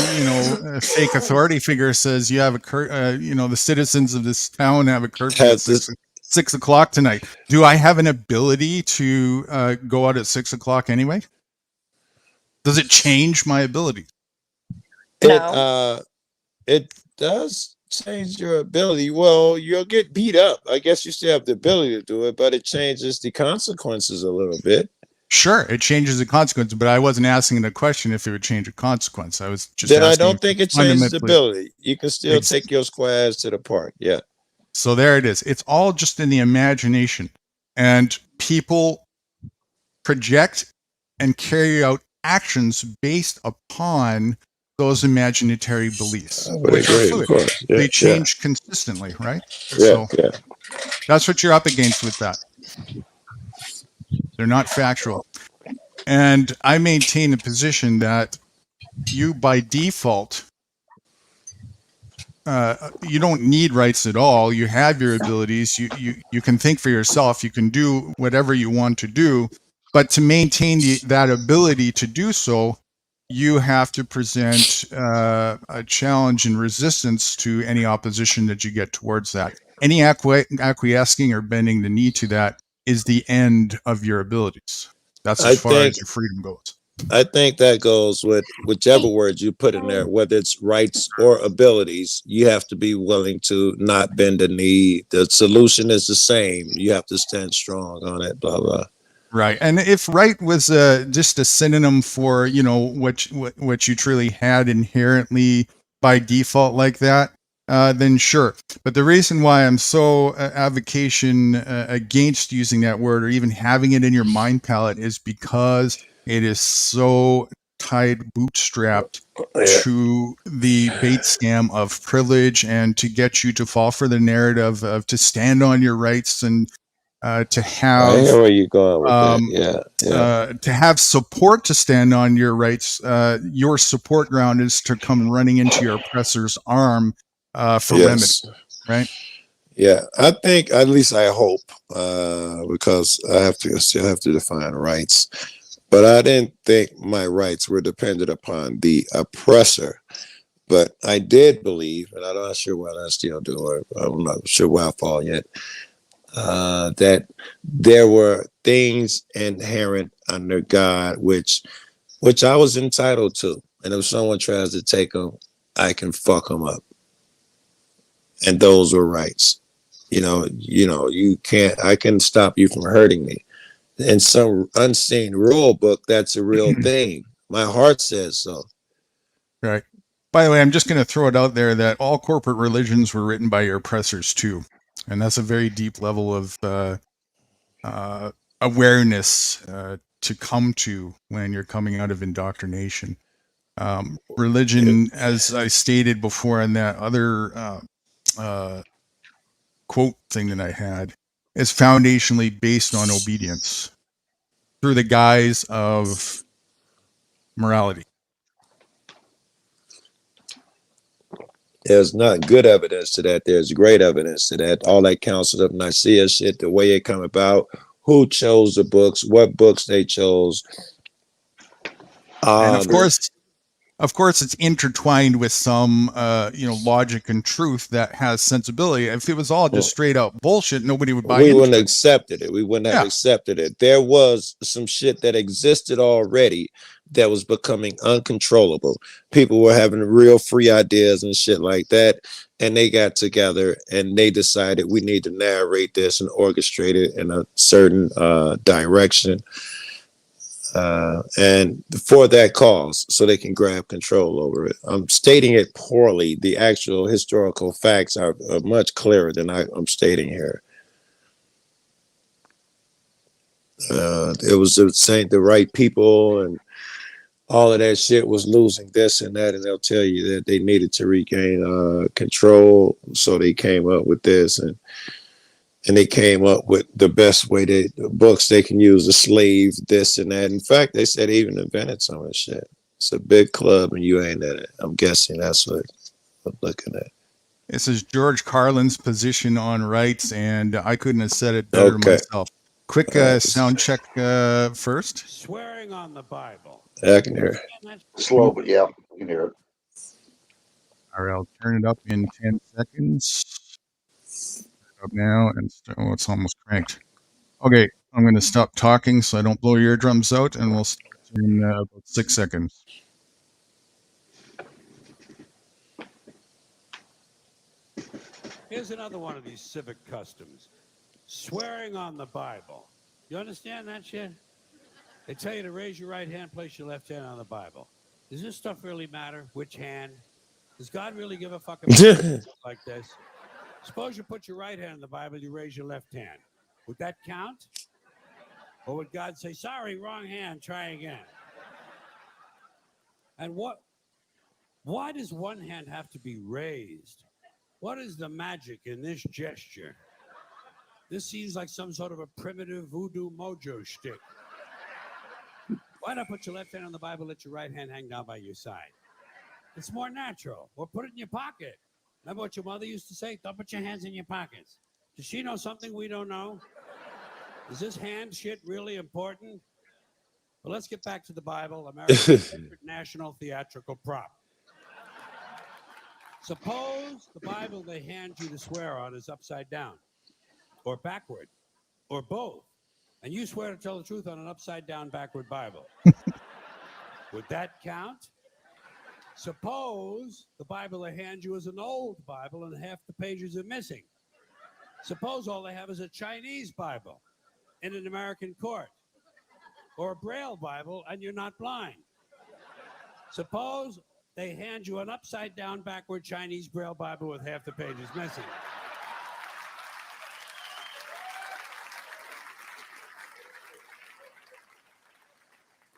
fake authority figure says you have the citizens of this town have a curfew at 6 o'clock tonight, do I have an ability to go out at 6 o'clock anyway? Does it change my ability? It does change your ability. Well, you'll get beat up. I guess you still have the ability to do it, but it changes the consequences a little bit. Sure, it changes the consequence, but I wasn't asking the question if it would change a consequence. I was just then I asking don't think it changes the ability. You can still take your squares to the park. Yeah. So there it is. It's all just in the imagination, and people project and carry out actions based upon those imaginary beliefs. I would agree, of course. Yeah, they change consistently, right? Yeah, so that's what you're up against with that. They're not factual. And I maintain the position that you, by default, you don't need rights at all. You have your abilities. You can think for yourself. You can do whatever you want to do. But to maintain that ability to do so, you have to present a challenge and resistance to any opposition that you get towards that. Any acquiescing or bending the knee to that is the end of your abilities. That's as far as your freedom goes. I think that goes with whichever word you put in there, whether it's rights or abilities. You have to be willing to not bend the knee. The solution is the same. You have to stand strong on it, blah, blah. Right. And if right was just a synonym for, what you truly had inherently by default like that, then sure. But the reason why I'm so advocation against using that word or even having it in your mind palette is because it is so tied, bootstrapped to the bait scam of privilege and to get you to fall for the narrative of to stand on your rights and to have I hear where you're going with that. To have support to stand on your rights. Your support ground is to come running into your oppressor's arm for remedy, right? Yeah, I think, at least I hope, because I still have to define rights. But I didn't think my rights were dependent upon the oppressor. But I did believe, and I'm not sure what I still do, or I'm not sure where I fall yet, that there were things inherent under God which I was entitled to, and if someone tries to take them, I can fuck them up, and those were rights. You can't. I can stop you from hurting me. In some unseen rule book, that's a real thing. My heart says so. Right. By the way, I'm just going to throw it out there that all corporate religions were written by your oppressors too, and that's a very deep level of awareness to come to when you're coming out of indoctrination. Religion, as I stated before in that other quote thing that I had, is foundationally based on obedience through the guise of morality. There's not good evidence to that. There's great evidence to that. All that Council of Nicaea shit, the way it come about, who chose the books, what books they chose. And of course, it's intertwined with some, logic and truth that has sensibility. If it was all just straight up bullshit, nobody would buy we into wouldn't it. have accepted it. We wouldn't have accepted it. There was some shit that existed already that was becoming uncontrollable. People were having real free ideas and shit like that. And they got together and they decided we need to narrate this and orchestrate it in a certain direction. And for that cause, so they can grab control over it. I'm stating it poorly. The actual historical facts are much clearer than I'm stating here. It was saying the right people and all of that shit was losing this and that, and they'll tell you that they needed to regain control, so they came up with this, and they came up with the best way the books they can use to slave this and that. In fact, they said they even invented some of this shit. It's a big club, and you ain't in it. I'm guessing that's what I'm looking at. This is George Carlin's position on rights, and I couldn't have said it better myself. Quick sound check first. Swearing on the Bible. I can hear it. Slow, but yeah, I can hear it. All right, I'll turn it up in 10 seconds. Up now, and it's almost cranked. Okay, I'm going to stop talking so I don't blow your eardrums out, and we'll start in about 6 seconds. Here's another one of these civic customs. Swearing on the Bible. You understand that shit? They tell you to raise your right hand, place your left hand on the Bible. Does this stuff really matter? Which hand? Does God really give a fuck about like this? Suppose you put your right hand in the Bible, you raise your left hand. Would that count? Or would God say, sorry, wrong hand, try again? And why does one hand have to be raised? What is the magic in this gesture? This seems like some sort of a primitive voodoo mojo shtick. Why not put your left hand on the Bible, let your right hand hang down by your side? It's more natural. Or put it in your pocket. Remember what your mother used to say? Don't put your hands in your pockets. Does she know something we don't know? Is this hand shit really important? Well, let's get back to the Bible, America's favorite national theatrical prop. Suppose the Bible they hand you to swear on is upside down, or backward, or both, and you swear to tell the truth on an upside down, backward Bible. Would that count? Suppose the Bible they hand you is an old Bible and half the pages are missing. Suppose all they have is a Chinese Bible in an American court, or a Braille Bible and you're not blind. Suppose they hand you an upside down, backward Chinese Braille Bible with half the pages missing.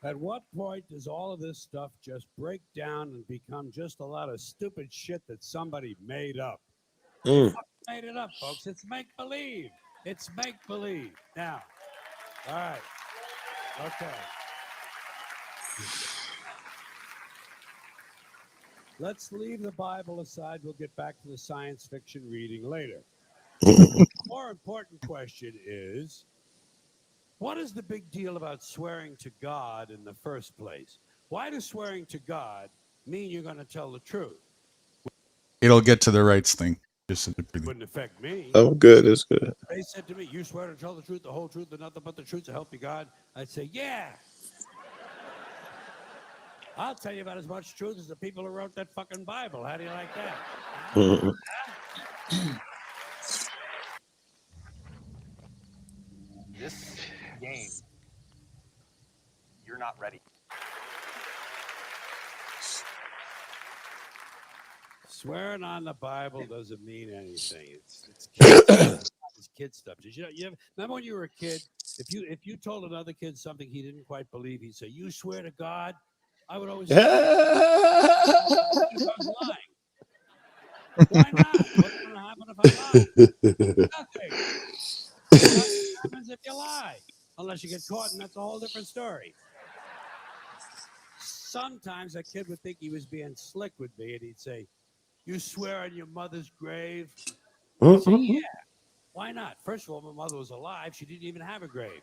At what point does all of this stuff just break down and become just a lot of stupid shit that somebody made up? Made it up, folks. It's make-believe. It's make-believe. Now, all right. Okay. Let's leave the Bible aside. We'll get back to the science fiction reading later. The more important question is, what is the big deal about swearing to God in the first place? Why does swearing to God mean you're going to tell the truth? it'll get to the rights thing. Just in the prelude. Wouldn't affect me. Oh, good. It's good. They said to me, "You swear to tell the truth, the whole truth, and nothing but the truth, to help you God." I'd say, "Yeah." I'll tell you about as much truth as the people who wrote that fucking Bible. How do you like that? This game, you're not ready. Swearing on the Bible doesn't mean anything. It's kid stuff. It's kid stuff. Remember when you were a kid? If you told another kid something he didn't quite believe, he'd say, "You swear to God?" I would always say, "I was lying." Why not? What's going to happen if I lie? Nothing. Nothing happens if you lie, unless you get caught, and that's a whole different story. Sometimes a kid would think he was being slick with me, and he'd say, "You swear on your mother's grave?" I'd say, "Yeah." Why not? First of all, my mother was alive. She didn't even have a grave.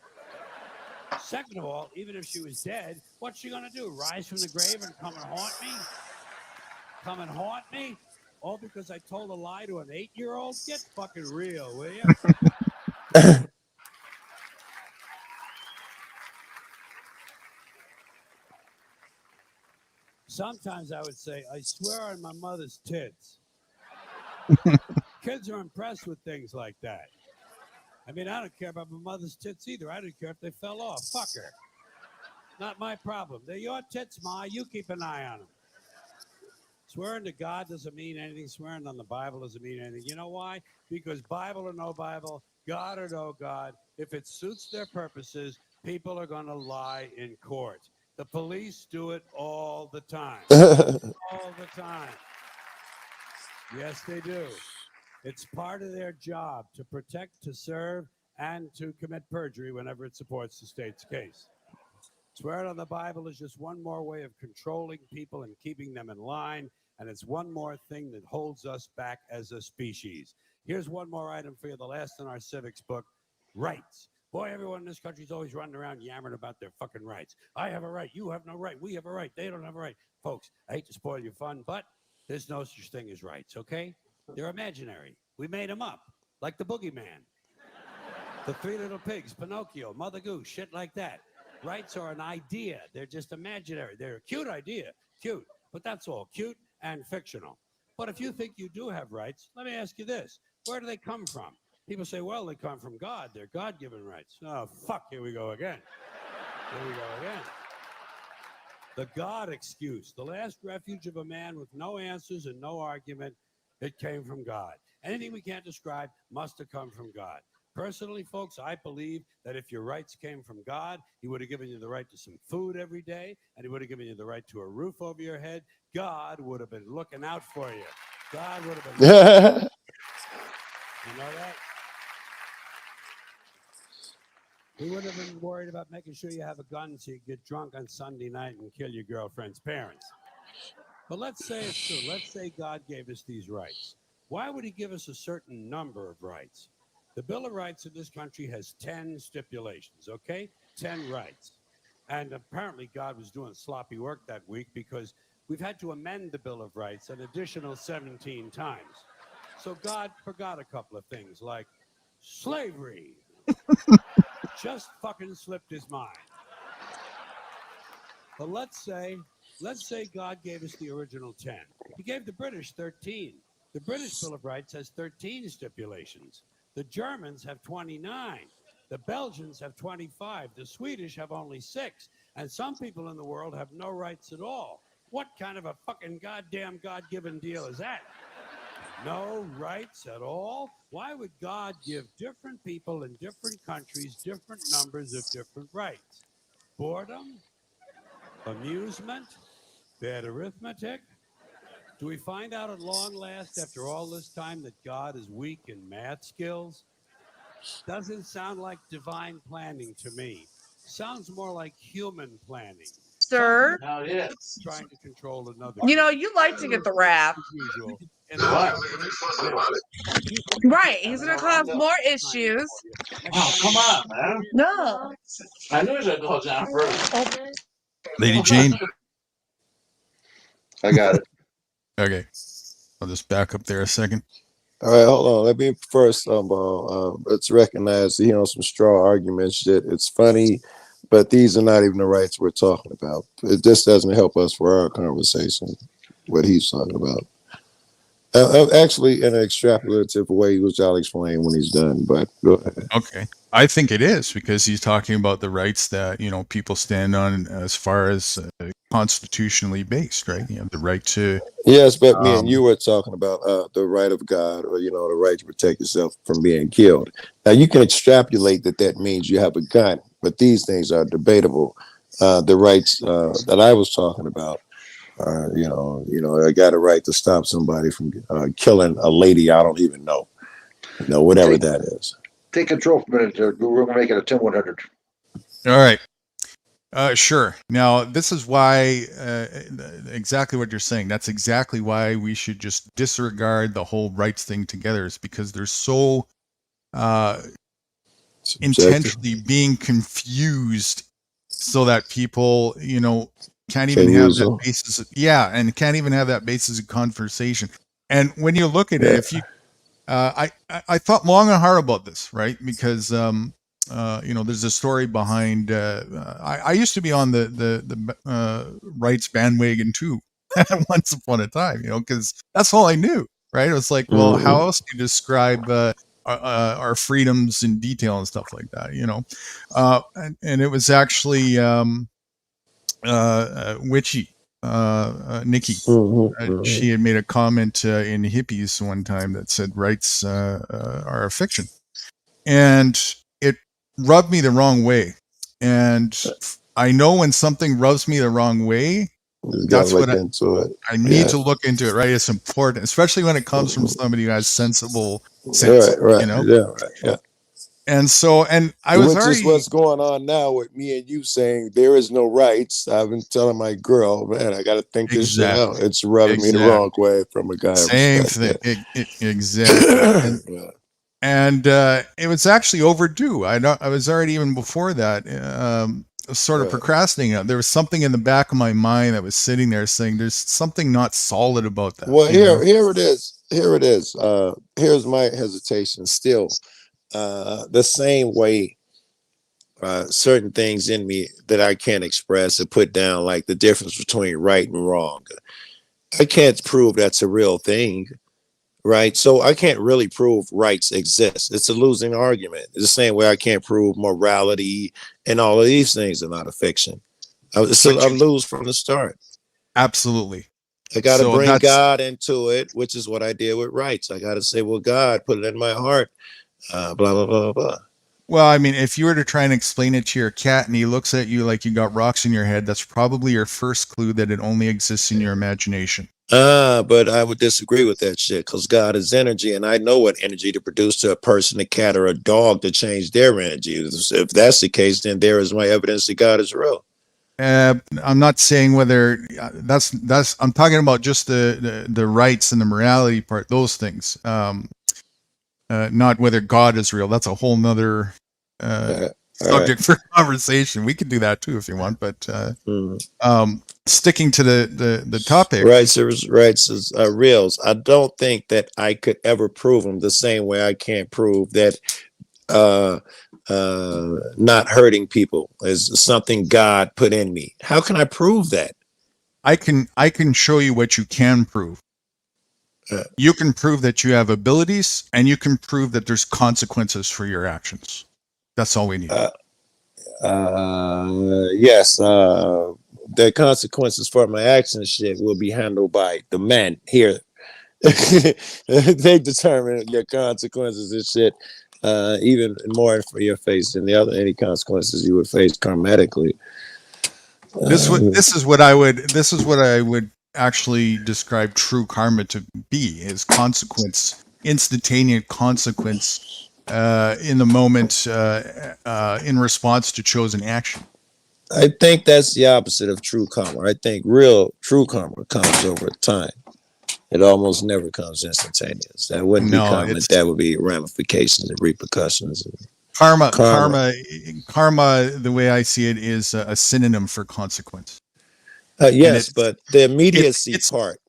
Second of all, even if she was dead, what's she going to do? Rise from the grave and come and haunt me? Come and haunt me? All because I told a lie to an 8-year-old? Get fucking real, will you? Sometimes I would say, "I swear on my mother's tits." Kids are impressed with things like that. I mean, I don't care about my mother's tits either. I don't care if they fell off. Fuck her. Not my problem. They're your tits, Ma. You keep an eye on them. Swearing to God doesn't mean anything. Swearing on the Bible doesn't mean anything. You know why? Because Bible or no Bible, God or no God, if it suits their purposes, people are going to lie in court. The police do it all the time. All the time. Yes, they do. It's part of their job to protect, to serve, and to commit perjury whenever it supports the state's case. Swearing on the Bible is just one more way of controlling people and keeping them in line, and it's one more thing that holds us back as a species. Here's one more item for you, the last in our civics book, rights. Boy, everyone in this country is always running around yammering about their fucking rights. I have a right, you have no right, we have a right, they don't have a right. Folks, I hate to spoil your fun, but there's no such thing as rights, okay? They're imaginary. We made them up, like the Boogeyman, the Three Little Pigs, Pinocchio, Mother Goose, shit like that. Rights are an idea. They're just imaginary. They're a cute idea, cute, but that's all, cute and fictional. But if you think you do have rights, let me ask you this. Where do they come from? People say, well, they come from God. They're God-given rights. Oh, fuck, here we go again. Here we go again. The God excuse, the last refuge of a man with no answers and no argument, it came from God. Anything we can't describe must have come from God. Personally, folks, I believe that if your rights came from God, he would have given you the right to some food every day, and he would have given you the right to a roof over your head. God would have been looking out for you. God would have been looking out. You know that? He would have been worried about making sure you have a gun so you get drunk on Sunday night and kill your girlfriend's parents. But let's say it's true. Let's say God gave us these rights. Why would he give us a certain number of rights? The Bill of Rights in this country has 10 stipulations, okay? 10 rights. And apparently God was doing sloppy work that week because we've had to amend the Bill of Rights an additional 17 times. So God forgot a couple of things like slavery. Just fucking slipped his mind. But let's say God gave us the original 10. He gave the British 13. The British Bill of Rights has 13 stipulations. The Germans have 29. The Belgians have 25. The Swedish have only 6. And some people in the world have no rights at all. What kind of a fucking goddamn God-given deal is that? No rights at all? Why would God give different people in different countries different numbers of different rights? Boredom? Amusement? Bad arithmetic? Do we find out at long last, after all this time, that God is weak in math skills? Doesn't sound like divine planning to me. Sounds more like human planning. Sir? Oh, yeah. Trying to control another. You know, you like to get the rap. Usual. Right. He's going to cause more issues. Oh, come on, man. No. I knew it would go down first. Lady Jane. I got it. Okay. I'll just back up there a second. All right, hold on. Let me first, let's recognize, some straw argument shit. It's funny, but these are not even the rights we're talking about. It just doesn't help us for our conversation, what he's talking about. Actually, in an extrapolative way, which I'll explain when he's done, but go ahead. Okay. I think it is because he's talking about the rights that, people stand on as far as constitutionally based, right? You have the right to. Yes, but me and you were talking about the right of God, or, the right to protect yourself from being killed. Now, you can extrapolate that means you have a gun, but these things are debatable. The rights that I was talking about, I got a right to stop somebody from killing a lady I don't even know, whatever that is. Take control for a minute there. We're going to make it a 10-100. All right. Sure. Now, this is why exactly what you're saying. That's exactly why we should just disregard the whole rights thing together, is because they're so intentionally being confused so that people, can't even have that basis. Yeah, and can't even have that basis of conversation. And when you look at it, if you, I thought long and hard about this, right? Because there's a story behind. I used to be on the rights bandwagon too, once upon a time. Because that's all I knew, right? It was like, well, how else do you describe our freedoms in detail and stuff like that? And it was actually Witchy. Nikki, she had made a comment in Hippies one time that said rights are a fiction, and it rubbed me the wrong way. And I know when something rubs me the wrong way, that's what I need to look into it. Right, it's important, especially when it comes from somebody who has sensible sense. Right. And so, and I was which is what's going on now with me and you saying there is no rights. I've been telling my girl, man, I got to think this shit out. It's rubbing me the wrong way from a guy. Same thing. Exactly. And it was actually overdue. I was already, even before that, sort of procrastinating. There was something in the back of my mind that was sitting there saying, "There's something not solid about that." Well, here it is. Here it is. Here's my hesitation still. The same way certain things in me that I can't express or put down, like the difference between right and wrong. I can't prove that's a real thing, right? So I can't really prove rights exist. It's a losing argument. It's the same way I can't prove morality and all of these things are not a fiction. I lose from the start. Absolutely. I got to bring God into it, which is what I did with rights. I got to say, well, God, put it in my heart. Blah, blah, blah, blah. Well, I mean, if you were to try and explain it to your cat and he looks at you like you got rocks in your head, that's probably your first clue that it only exists in your imagination. But I would disagree with that shit, because God is energy, and I know what energy to produce to a person, a cat, or a dog to change their energy. If that's the case, then there is my evidence that God is real. I'm not saying whether that's I'm talking about just the rights and the morality part, those things. Not whether God is real. That's a whole nother subject for conversation. We could do that too if you want, but sticking to the topic. Rights are real. I don't think that I could ever prove them the same way I can't prove that not hurting people is something God put in me. How can I prove that? I can show you what you can prove. You can prove that you have abilities, and you can prove that there's consequences for your actions. That's all we need. Yes. The consequences for my actions shit will be handled by the men here. They determine your consequences and shit, even more for your face than any consequences you would face karmatically. This is what I would actually describe true karma to be, is consequence, instantaneous consequence in the moment in response to chosen action. I think that's the opposite of true karma. I think real true karma comes over time. It almost never comes instantaneous. That wouldn't be karma. That would be ramifications and repercussions. Karma, the way I see it, is a synonym for consequence. Yes, but the immediacy part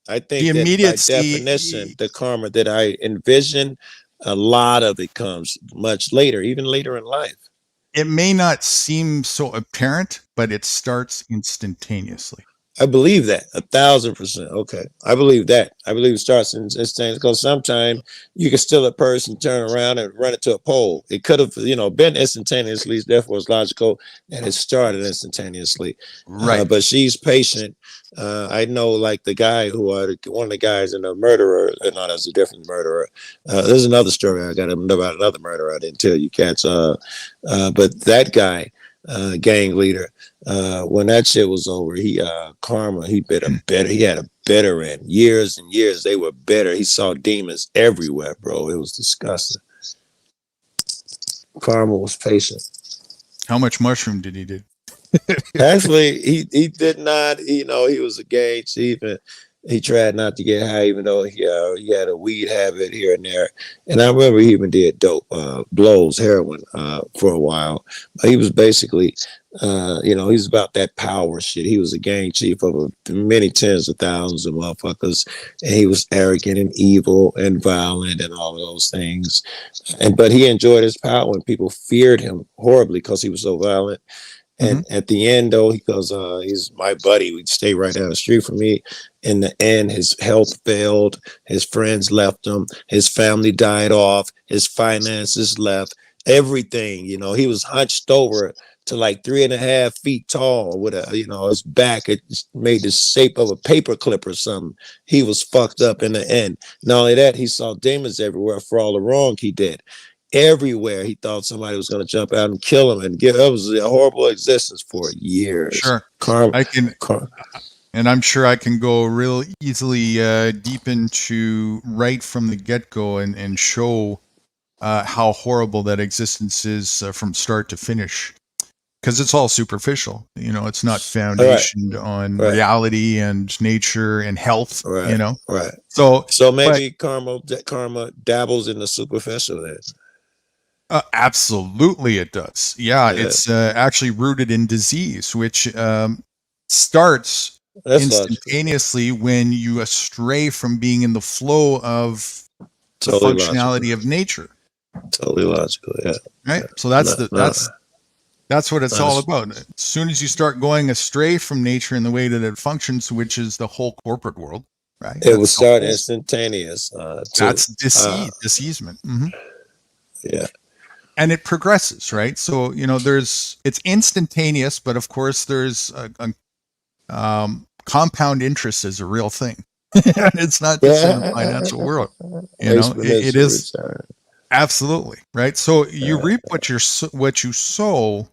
I the think that by immediacy. definition, the karma that I envision, a lot of it comes much later, even later in life. It may not seem so apparent, but it starts instantaneously. I believe that 1,000%. Okay, I believe that. I believe it starts in instantaneous because sometimes you can steal a person, turn around, and run it to a pole. It could have, been instantaneously. Therefore, it's logical that it started instantaneously. Right. But she's patient. I know, like the guy one of the guys in the murderer. No, that's a different murderer. There's another story I got about another murderer I didn't tell you, cats. But that guy, gang leader. When that shit was over, karma, he had a bitter end. Years and years, they were bitter. He saw demons everywhere, bro. It was disgusting. Karma was patient. How much mushroom did he do? Actually, he did not, he was a gang chief, and he tried not to get high, even though he had a weed habit here and there. And I remember he even did dope, blows, heroin, for a while. But he was basically, he's about that power shit. He was a gang chief of many tens of thousands of motherfuckers. And he was arrogant and evil and violent and all of those things. But he enjoyed his power, and people feared him horribly because he was so violent. And at the end, though, he goes, he's my buddy. We'd stay right down the street from me. In the end, his health failed. His friends left him. His family died off. His finances left. Everything, he was hunched over to like 3.5 feet tall with his back, it made the shape of a paper clip or something. He was fucked up in the end. Not only that, he saw demons everywhere for all the wrong he did. Everywhere he thought somebody was going to jump out and kill him, and it was a horrible existence for years. Sure, karma. And I'm sure I can go real easily deep into right from the get-go and show how horrible that existence is from start to finish, because it's all superficial. It's not foundationed on reality and nature and health. Right. So maybe karma dabbles in the superficial then. Absolutely, it does. Yeah. It's actually rooted in disease, which starts instantaneously when you astray from being in the flow of the functionality of nature. Totally logical, yeah. Right. So that's what it's all about. As soon as you start going astray from nature in the way that it functions, which is the whole corporate world, right? It will start instantaneous. That's diseasement. Yeah. And it progresses, right? So, it's instantaneous, but of course there's a compound interest is a real thing. It's not just in the financial world. It is absolutely right. So you reap what you sow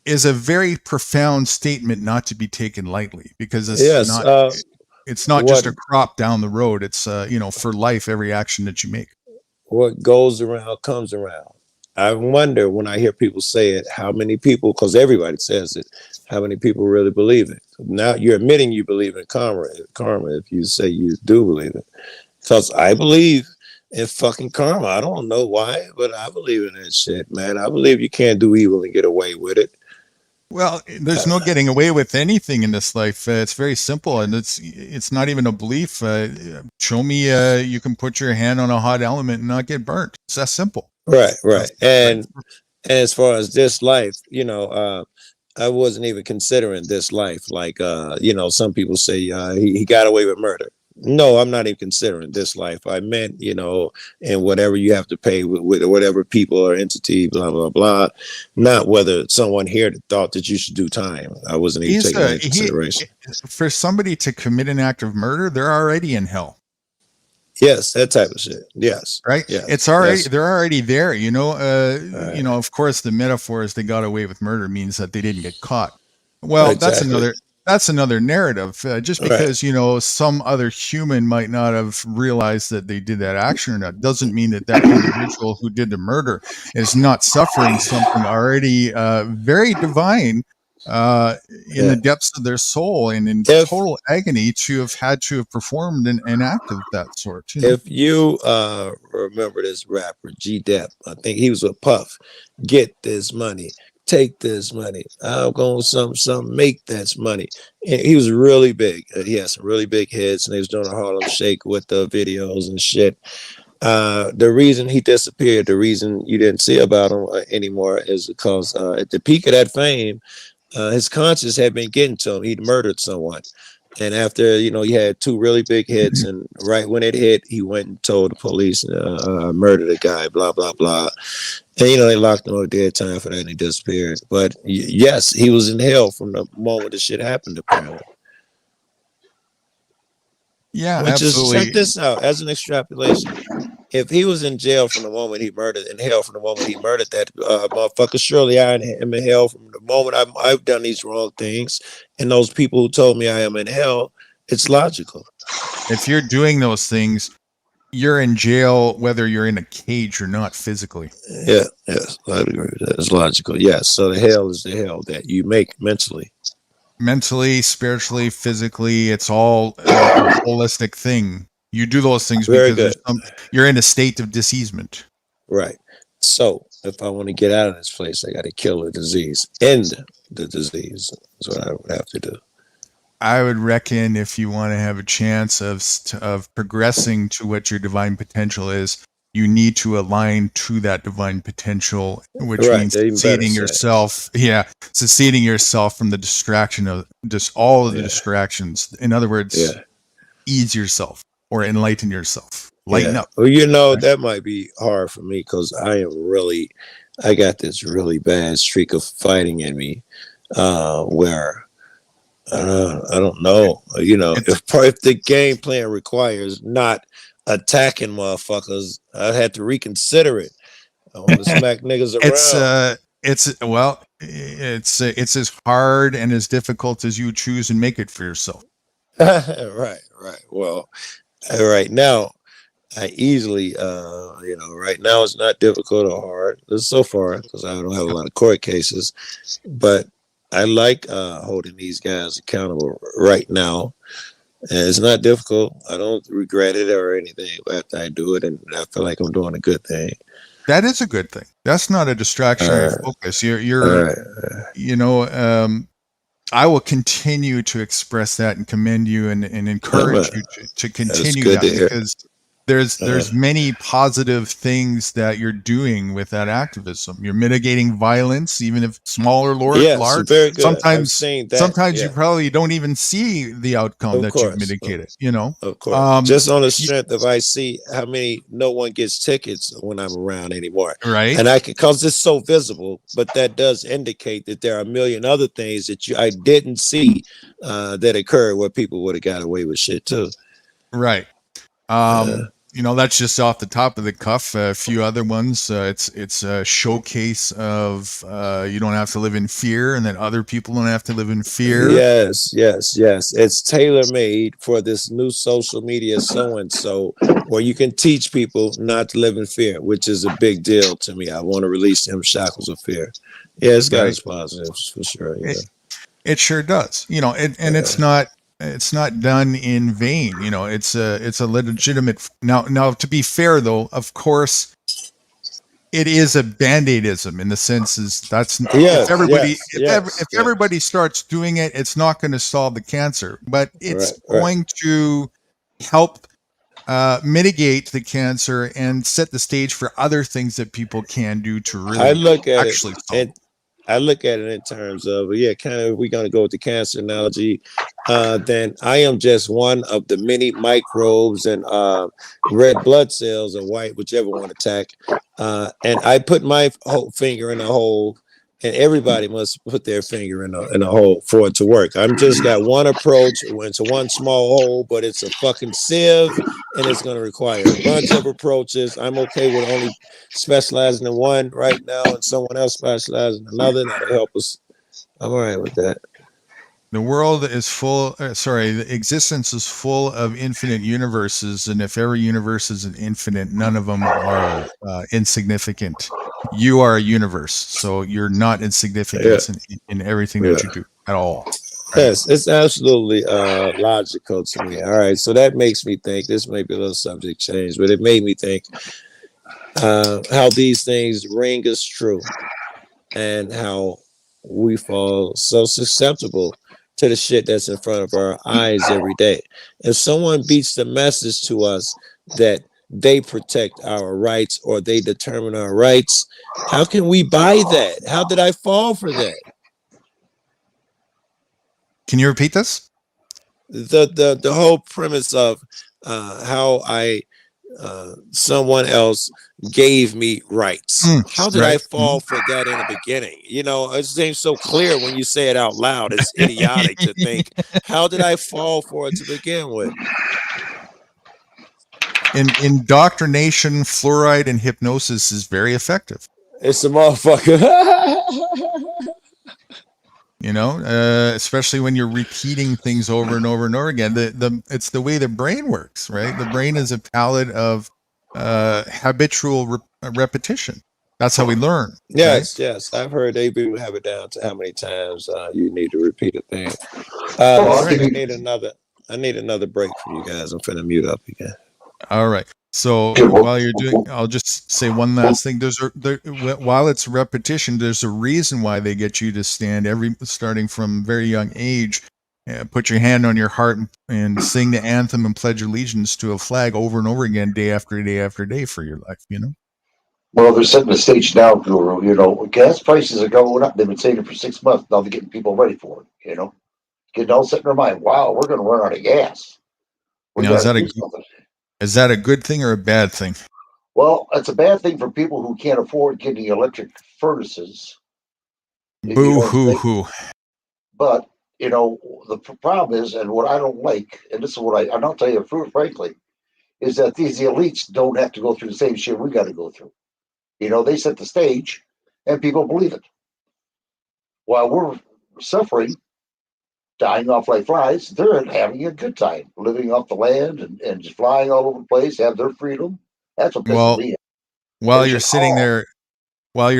is a very profound statement, not to be taken lightly, because it's not just a crop down the road. It's for life, every action that you make. What goes around comes around. I wonder when I hear people say it, how many people, because everybody says it, how many people really believe it? Now you're admitting you believe in karma if you say you do believe it. Because I believe in fucking karma. I don't know why, but I believe in that shit, man. I believe you can't do evil and get away with it. Well, there's no getting away with anything in this life. It's very simple, and it's not even a belief. Show me you can put your hand on a hot element and not get burnt. It's that simple. Right. And as far as this life, I wasn't even considering this life. Like, some people say he got away with murder. No, I'm not even considering this life. I meant, and whatever you have to pay with whatever people or entity, blah, blah, blah. Not whether someone here thought that you should do time. I wasn't even taking that into consideration. For somebody to commit an act of murder, they're already in hell. Yes, that type of shit. Yes. Right? Yes. It's already they're already there, of course the metaphor is they got away with murder means that they didn't get caught. Well, Exactly. that's another narrative. Just because, some other human might not have realized that they did that action or not doesn't mean that individual who did the murder is not suffering something already very divine in the depths of their soul and in total agony to have performed an act of that sort. If you remember this rapper G Dep, I think he was with Puff. Get this money. take this money. I'm going something make this money. And he was really big. He had some really big hits, and he was doing a Harlem Shake with the videos and shit. The reason he disappeared, the reason you didn't see about him anymore is because at the peak of that fame, his conscience had been getting to him. He'd murdered someone. And after, he had 2 really big hits, and right when it hit, he went and told the police, murdered a guy, blah, blah, blah. And, they locked him up dead time for that, and he disappeared. But yes, he was in hell from the moment the shit happened, apparently. Yeah, Which absolutely. is, check this out, as an extrapolation. If he was in jail from the moment he murdered, in hell from the moment he murdered that motherfucker, surely I am in hell from the moment I've done these wrong things. And those people who told me I am in hell, it's logical. If you're doing those things, you're in jail, whether you're in a cage or not physically. Yeah, yes, I agree with that. It's logical. Yes, so the hell is the hell that you make mentally. Mentally, spiritually, physically, it's all a holistic thing. You do those things Very because good. you're in a state of diseasement. Right. So if I want to get out of this place, I got to kill the disease. End the disease is what I would have to do. I would reckon if you want to have a chance of progressing to what your divine potential is, you need to align to that divine potential, which means seceding yourself. Yeah, seceding yourself from the distraction of just all of the distractions. In other words, ease yourself or enlighten yourself. Lighten up. Well, that might be hard for me because I got this really bad streak of fighting in me, where I don't know, if the game plan requires not attacking motherfuckers, I'd have to reconsider it. I want to smack niggas around. It's as hard and as difficult as you choose and make it for yourself. Right. Well, right now, I easily, right now it's not difficult or hard. So far, because I don't have a lot of court cases, but I like holding these guys accountable right now. And it's not difficult. I don't regret it or anything after I do it, and I feel like I'm doing a good thing. That is a good thing. That's not a distraction. Focus. I will continue to express that and commend you and encourage you to continue that because there's many positive things that you're doing with that activism. You're mitigating violence, even if small or large. Very good. Sometimes you probably don't even see the outcome that you've mitigated. Of course. Just on the strength of I see how no one gets tickets when I'm around anymore. Right. And because it's so visible, but that does indicate that there are a million other things that I didn't see that occurred where people would have got away with shit too. Right. That's just off the top of the cuff. A few other ones. It's a showcase of you don't have to live in fear, and that other people don't have to live in fear. Yes. It's tailor-made for this new social media so-and-so, where you can teach people not to live in fear, which is a big deal to me. I want to release them shackles of fear. Yeah, it's got its positives for sure. Yeah. It sure does. It's not done in vain. It's a legitimate. Now, to be fair though, of course, it is a band-aidism in the sense is if everybody starts doing it, it's not going to solve the cancer, but it's going to help mitigate the cancer and set the stage for other things that people can do to really I look at it in terms of, if we're going to go with the cancer analogy, then I am just one of the many microbes and red blood cells or white, whichever one attack. And I put my whole finger in a hole, and everybody must put their finger in a hole for it to work. I'm just got one approach. It's a one small hole, but it's a fucking sieve, and it's going to require a bunch of approaches. I'm okay with only specializing in one right now, and someone else specializing in another. That'll help us. I'm all right with that. The world is the existence is full of infinite universes, and if every universe is an infinite, none of them are insignificant. You are a universe, so you're not insignificant in everything that you do at all. Right? Yes, it's absolutely logical to me. All right, so that makes me think, this may be a little subject change, but it made me think how these things ring us true. and how we fall so susceptible to the shit that's in front of our eyes every day. If someone beats the message to us that they protect our rights or they determine our rights, how can we buy that? How did I fall for that? Can you repeat this? The whole premise of how someone else gave me rights. How did I right. fall for that in the beginning? You know, it seems so clear when you say it out loud. It's idiotic to think, how did I fall for it to begin with? In indoctrination, fluoride and hypnosis is very effective. It's a motherfucker. You know, especially when you're repeating things over and over and over again. It's the way the brain works, right? The brain is a palette of habitual repetition. That's how we learn. Yes, yes. I've heard they do have it down to how many times you need to repeat a thing. I need another break for you guys. I'm finna mute up again. All right. So while you're doing, I'll just say one last thing. While it's repetition, there's a reason why they get you to stand starting from very young age. Put your hand on your heart and sing the anthem and pledge allegiance to a flag over and over again, day after day after day for your life. You know. Well, they're setting the stage now, Guru. You know, gas prices are going up. They've been saying it for 6 months. Now they're getting people ready for it. You know, getting all set in their mind. Wow, we're going to run out of gas. Now, is that a good thing or a bad thing? Well, it's a bad thing for people who can't afford getting electric furnaces. Boo hoo hoo. But, you know, the problem is, and what I don't like, and this is what I'm not telling you frankly, is that these elites don't have to go through the same shit we got to go through. You know, they set the stage and people believe it. While we're suffering, dying off like flies, they're having a good time, living off the land and just flying all over the place, have their freedom. That's what pisses me off. While you're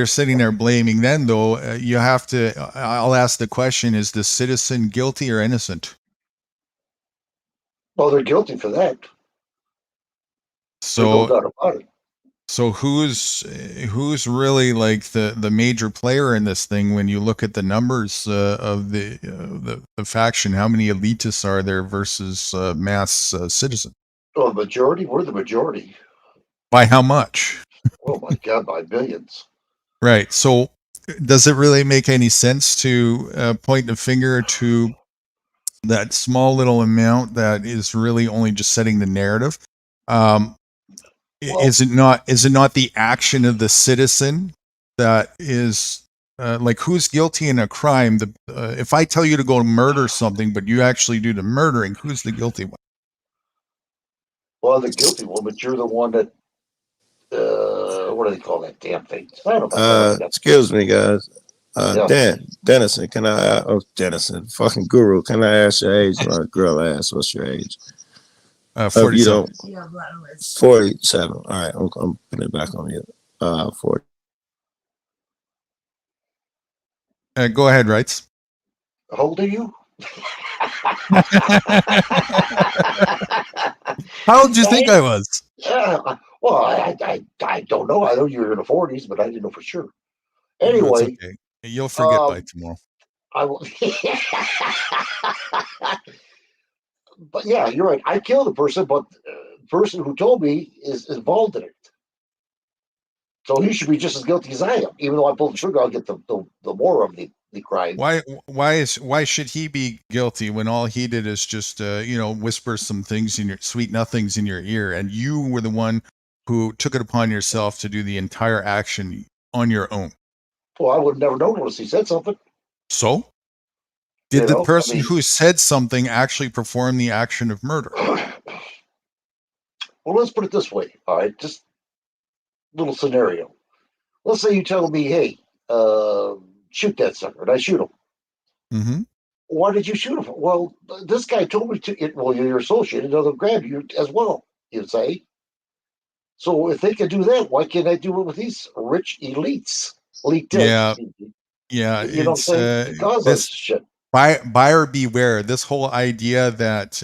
sitting there blaming them, though, you have to. I'll ask the question: is the citizen guilty or innocent? Well, they're guilty for that. So, no doubt about it. So who's really like the major player in this thing when you look at the numbers of the faction? How many elitists are there versus mass citizen? Well, the majority. We're the majority. By how much? Oh my God, by billions. Right. So does it really make any sense to point the finger to that small little amount that is really only just setting the narrative? Is it not the action of the citizen that is like who's guilty in a crime? If I tell you to go murder something, but you actually do the murdering, who's the guilty one? Well, the guilty one, but you're the one that what do they call that damn thing? Excuse me, guys. Dennison, can I? Dennison, fucking Guru, can I ask your age? My girl asked, "What's your age?" 47. 47. All right, I'm putting it back on you. 40. Go ahead, Wrights. How old are you? How old do you think I was? Well, I don't know. I know you were in the 40s, but I didn't know for sure. Anyway, okay. You'll forget by tomorrow. I will. But yeah, you're right. I killed a person, but the person who told me is involved in it. So he should be just as guilty as I am. Even though I pulled the trigger, I'll get the more of the crime. Why should he be guilty when all he did is just whisper some things in your sweet nothings in your ear, and you were the one who took it upon yourself to do the entire action on your own? Well, I would never know unless he said something. So? Did the person who said something actually perform the action of murder? Well, let's put it this way. All right, just little scenario. Let's say you tell me, hey, shoot that sucker, and I shoot him. Mm-hmm. Why did you shoot him? Well, this guy told me to. Well, you're associated, they'll grab you as well, you'd say. So if they can do that, why can't I do it with these rich elites? Yeah. You know what I'm saying? Because of shit. Buyer beware. This whole idea that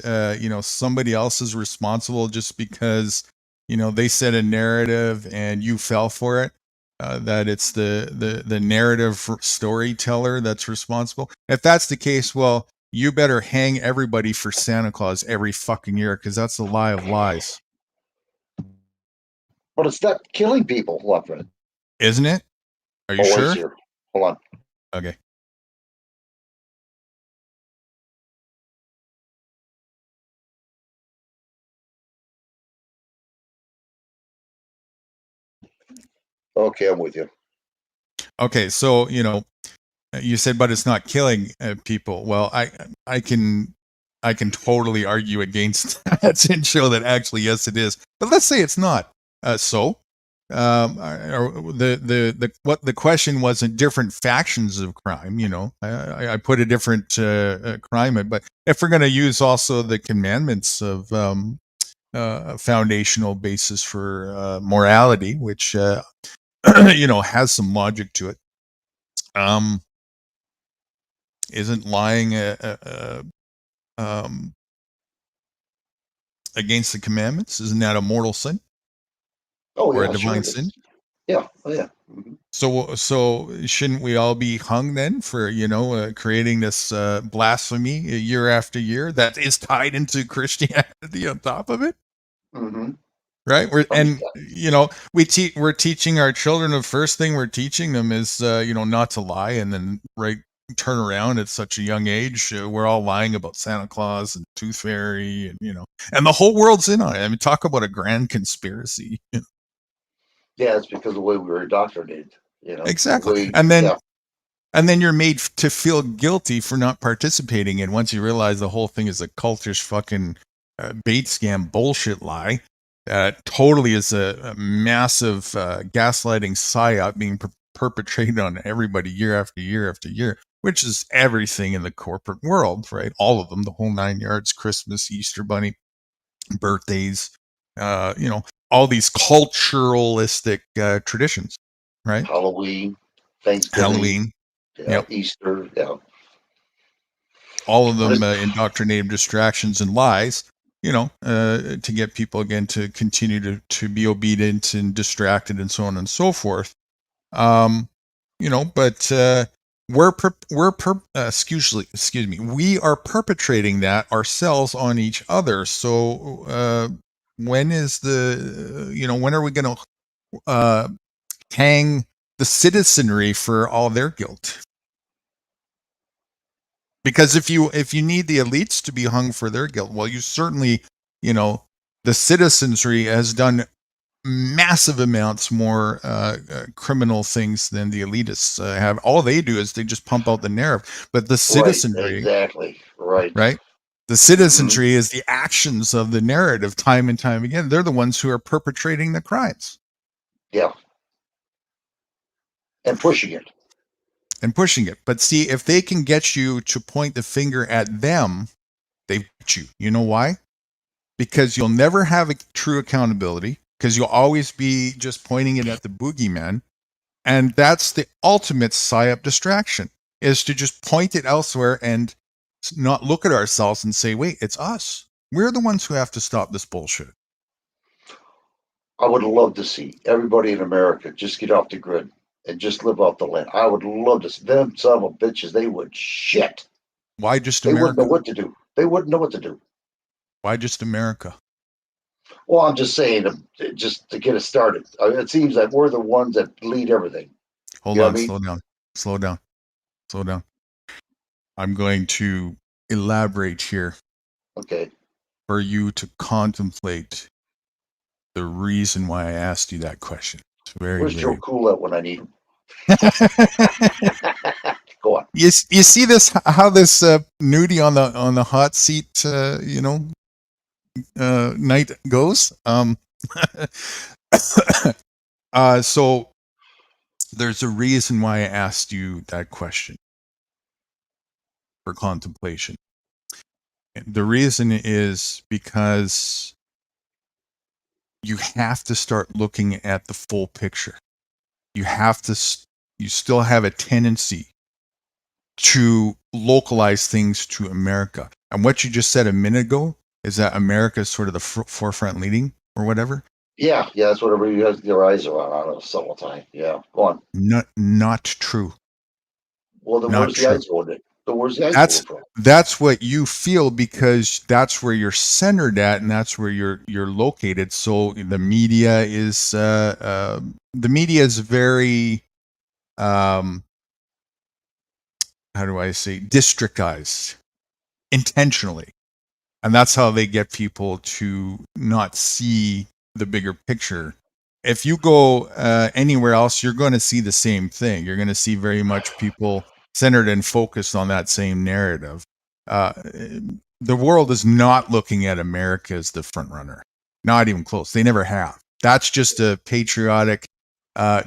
somebody else is responsible just because they set a narrative and you fell for it. that it's the narrative storyteller that's responsible. If that's the case, well, you better hang everybody for Santa Claus every fucking year, because that's the lie of lies. But it's not killing people. Hold on, Fred. Isn't it? Are you Oh, sure? it's here. Hold on. Okay. Okay, I'm with you. Okay, so you said, but it's not killing people. Well, I can totally argue against that and show that actually yes it is. But let's say it's not. What the question wasn't different factions of crime. I put a different crime, but if we're going to use also the commandments of a foundational basis for morality, which has some logic to it. Isn't lying against the commandments? Isn't that a mortal sin? Oh, or yeah, a divine sure sin? Yeah. Oh, yeah. Mm-hmm. So shouldn't we all be hung then for creating this blasphemy year after year that is tied into Christianity on top of it? Mm-hmm. Right? We're teaching our children, the first thing we're teaching them is not to lie, and then turn around at such a young age, we're all lying about Santa Claus and Tooth Fairy, and the whole world's in on it. I mean, talk about a grand conspiracy. Yeah, it's because of the way we were indoctrinated. Exactly. And then you're made to feel guilty for not participating. And once you realize the whole thing is a cultish fucking bait scam bullshit lie, totally is a massive gaslighting psyop being perpetrated on everybody year after year after year, which is everything in the corporate world, right? All of them, the whole 9 yards, Christmas, Easter Bunny, birthdays, all these culturalistic traditions, right? Halloween, Thanksgiving, Yep. Easter, yeah. All of them indoctrinated distractions and lies, to get people again to continue to be obedient and distracted and so on and so forth. But we are perpetrating that ourselves on each other. So when are we going to hang the citizenry for all their guilt? Because if you need the elites to be hung for their guilt, well, you certainly, the citizenry has done massive amounts more criminal things than the elitists have. All they do is they just pump out the narrative. But the citizenry, exactly, right. The citizenry is the actions of the narrative time and time again. They're the ones who are perpetrating the crimes. Yeah. And pushing it. But see, if they can get you to point the finger at them, they've got you. You know why? Because you'll never have a true accountability, because you'll always be just pointing it at the boogeyman. And that's the ultimate psyop distraction, is to just point it elsewhere and not look at ourselves and say, wait, it's us. We're the ones who have to stop this bullshit. I would love to see everybody in America just get off the grid and just live off the land. I would love to see them son of a bitches. They would shit. Why just They America? wouldn't know what to do. They wouldn't know what to do. Why just America? Well, I'm just saying, just to get us started. It seems like we're the ones that lead everything. Hold on, slow down. I'm going to elaborate here. Okay. For you to contemplate the reason why I asked you that question. It's Where's Joe Cool at when I need him? Go on. You see this, how this nudie on the hot seat night goes. So there's a reason why I asked you that question for contemplation. The reason is because you have to start looking at the full picture. You still have a tendency to localize things to America. And what you just said a minute ago is that America is sort of the forefront leading or whatever. Yeah, that's what everybody has their eyes are on the summertime. Yeah, go on. Not true. Well, then Not where's the true. eyes going? Where's the eyes going from? That's what you feel because that's where you're centered at, and that's where you're located. So the media is very how do I say, districtized intentionally, and that's how they get people to not see the bigger picture. If you go anywhere else, you're going to see the same thing. You're going to see very much people centered and focused on that same narrative. The world is not looking at America as the front runner. Not even close. They never have. That's just a patriotic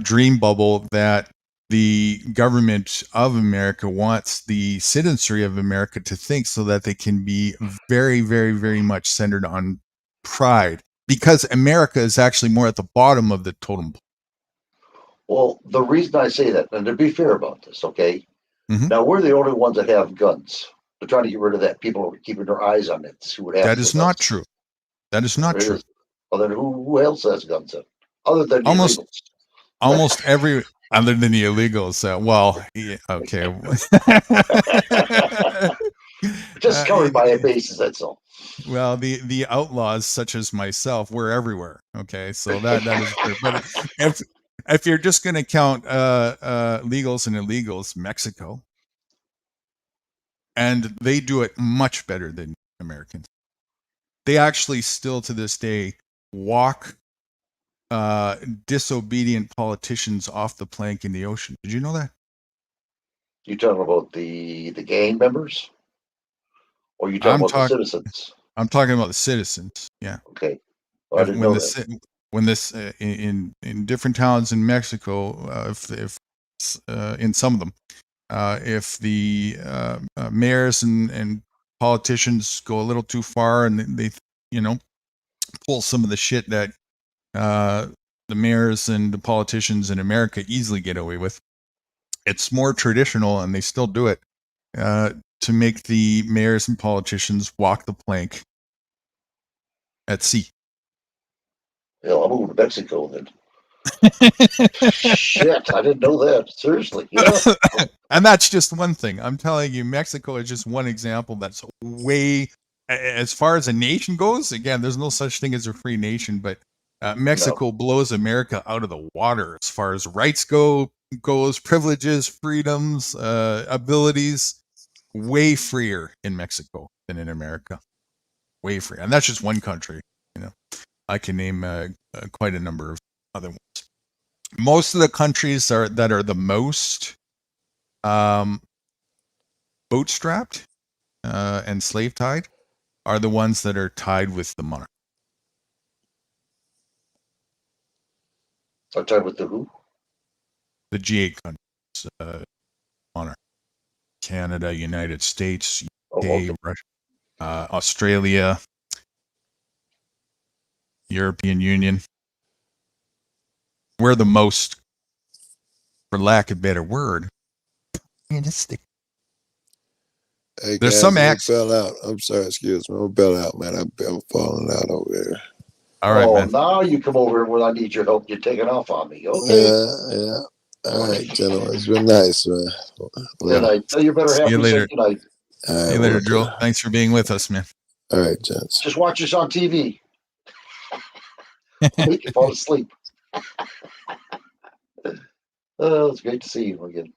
dream bubble that the government of America wants the citizenry of America to think, so that they can be very, very, very much centered on pride, because America is actually more at the bottom of the totem pole. Well, the reason I say that, and to be fair about this, okay, now we're the only ones that have guns. They're trying to get rid of that. People are keeping their eyes on it to see what happens. That is not true. That is not true. Well, then who else has guns then? Other than the illegals? Almost every other than the illegals. Well, yeah, okay. Just covered by a basis. That's all. Well, the outlaws such as myself, we're everywhere. Okay, so that is true. But if you're just going to count legals and illegals, Mexico, and they do it much better than Americans. They actually still to this day walk disobedient politicians off the plank in the ocean. Did you know that? You talking about the gang members, or you talking about the citizens? I'm talking about the citizens. Yeah. Okay. Well, I didn't know that. When this in different towns in Mexico, if in some of them, if the mayors and politicians go a little too far and they pull some of the shit that the mayors and the politicians in America easily get away with, it's more traditional, and they still do it, to make the mayors and politicians walk the plank at sea. Hell, I'm moving to Mexico then. Shit, I didn't know that. Seriously. Yeah. And that's just one thing. I'm telling you, Mexico is just one example that's way, as far as a nation goes, again, there's no such thing as a free nation, but Mexico blows America out of the water as far as rights goes, privileges, freedoms, abilities. Way freer in Mexico than in America. Way freer. And that's just one country. I can name quite a number of other ones. Most of the countries that are the most bootstrapped and slave tied are the ones that are tied with the monarch. Are tied with the who? The G8 countries. Monarch. Canada, United States, UK, Russia, Australia, European Union. We're the most, for lack of a better word, communistic. Hey, There's guys, some I acts. fell out. I'm sorry, excuse me. I'm fell out, man. I'm falling out over here. All right, man. Now you come over when I need your help. You're taking off on me. Okay. Yeah. All right, gentlemen. It's been nice, man. Good night. You better have See you later. Good night. See you later, Joel. Thanks for being with us, man. All right, gents. Just watch us on TV. Make you fall asleep. It's great to see you again.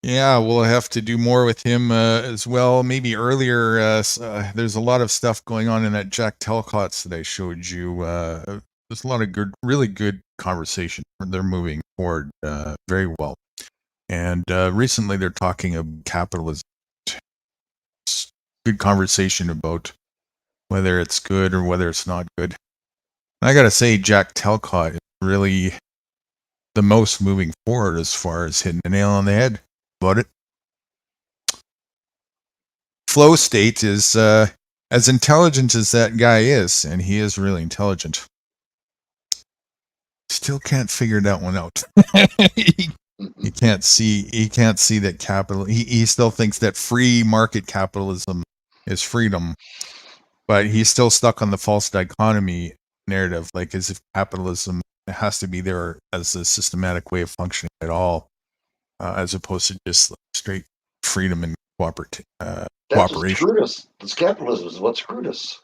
Yeah, we'll have to do more with him as well. Maybe earlier. There's a lot of stuff going on in that Jack Telcots that I showed you. There's a lot of really good conversation. They're moving forward very well. And recently they're talking of capitalism. Good conversation about whether it's good or whether it's not good. And I got to say, Jack Telcott is really the most moving forward as far as hitting the nail on the head about it. Flow state is as intelligent as that guy is, and he is really intelligent. Still can't figure that one out. He can't see that capital. He still thinks that free market capitalism is freedom, but he's still stuck on the false dichotomy narrative, like as if capitalism has to be there as a systematic way of functioning at all, as opposed to just like straight freedom and That's what cooperation. screwed us. This capitalism is what screwed us.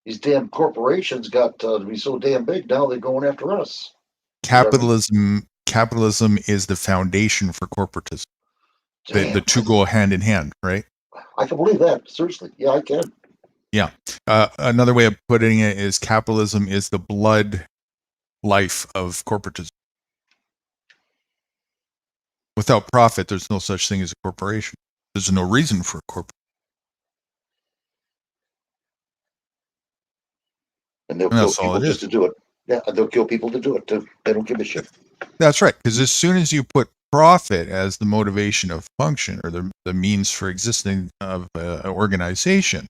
These damn corporations got to be so damn big now they're going after us. Capitalism is the foundation for corporatism. The two go hand in hand, right? I can believe that. Seriously. Yeah, I can. Yeah. Another way of putting it is capitalism is the blood life of corporatism. Without profit, there's no such thing as a corporation. There's no reason for a corporation. And they'll kill that's all people it just is. to do it. Yeah, they'll kill people to do it too. They don't give a shit. That's right. Because as soon as you put profit as the motivation of function or the means for existing of an organization,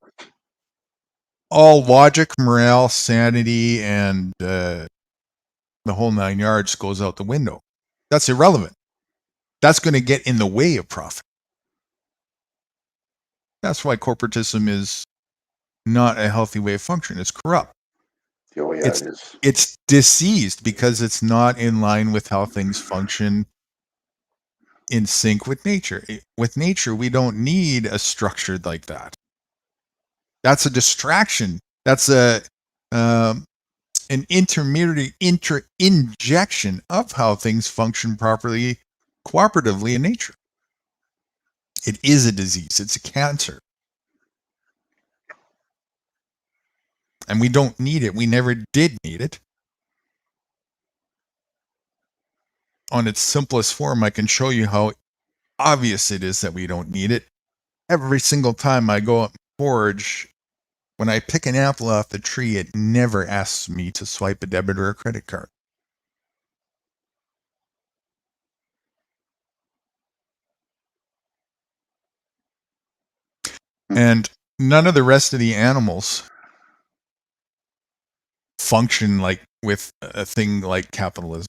all logic, morale, sanity, and the whole 9 yards goes out the window. That's irrelevant. That's going to get in the way of profit. That's why corporatism is not a healthy way of function. It's corrupt. Oh, yeah, it is. It's diseased because it's not in line with how things function in sync with nature. With nature, we don't need a structure like that. That's a distraction. That's an intermediary injection of how things function properly, cooperatively in nature. It is a disease. It's a cancer. And we don't need it. We never did need it. On its simplest form, I can show you how obvious it is that we don't need it. Every single time I go up and forage, when I pick an apple off the tree, it never asks me to swipe a debit or a credit card. And none of the rest of the animals function like with a thing like capitalism.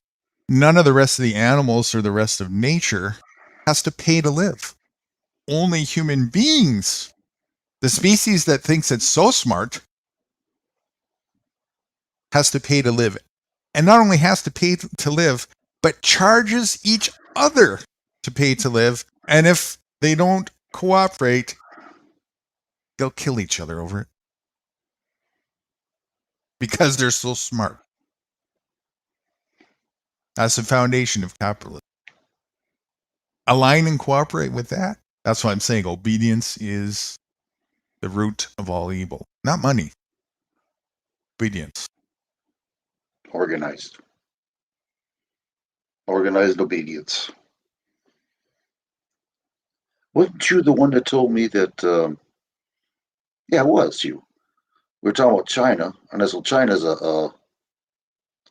None of the rest of the animals or the rest of nature has to pay to live. Only human beings, the species that thinks it's so smart, has to pay to live. And not only has to pay to live, but charges each other to pay to live. And if they don't cooperate, they'll kill each other over it. Because they're so smart. That's the foundation of capitalism. Align and cooperate with that. That's why I'm saying obedience is the root of all evil. Not money. Obedience. Organized. Organized obedience. Wasn't you the one that told me that, yeah, it was you. We were talking about China, and I said, China's a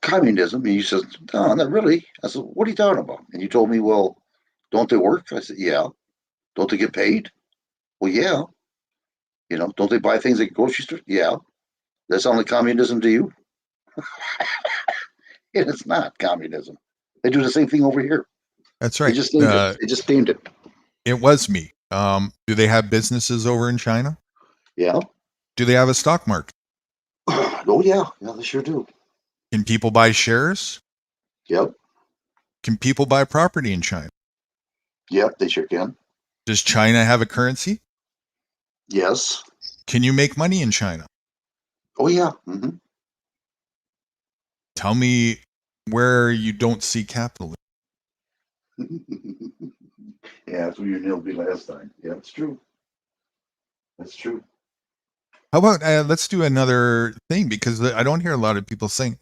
communism. And you said, no, not really. I said, what are you talking about? And you told me, well, don't they work? I said, yeah. Don't they get paid? Well, yeah. You know, don't they buy things at the grocery store? Yeah. That sound like communism to you? It's not communism. They do the same thing over here. That's right. They just named it. They just named it. It was me. Do they have businesses over in China? Yeah. Do they have a stock market? Oh, yeah. Yeah, they sure do. Can people buy shares? Yep. Can people buy property in China? Yep, they sure can. Does China have a currency? Yes. Can you make money in China? Oh, yeah. Mm-hmm. Tell me where you don't see capitalism. Yeah, that's where you nailed me last time. Yeah, it's true. That's true. How about let's do another thing, because I don't hear a lot of people saying,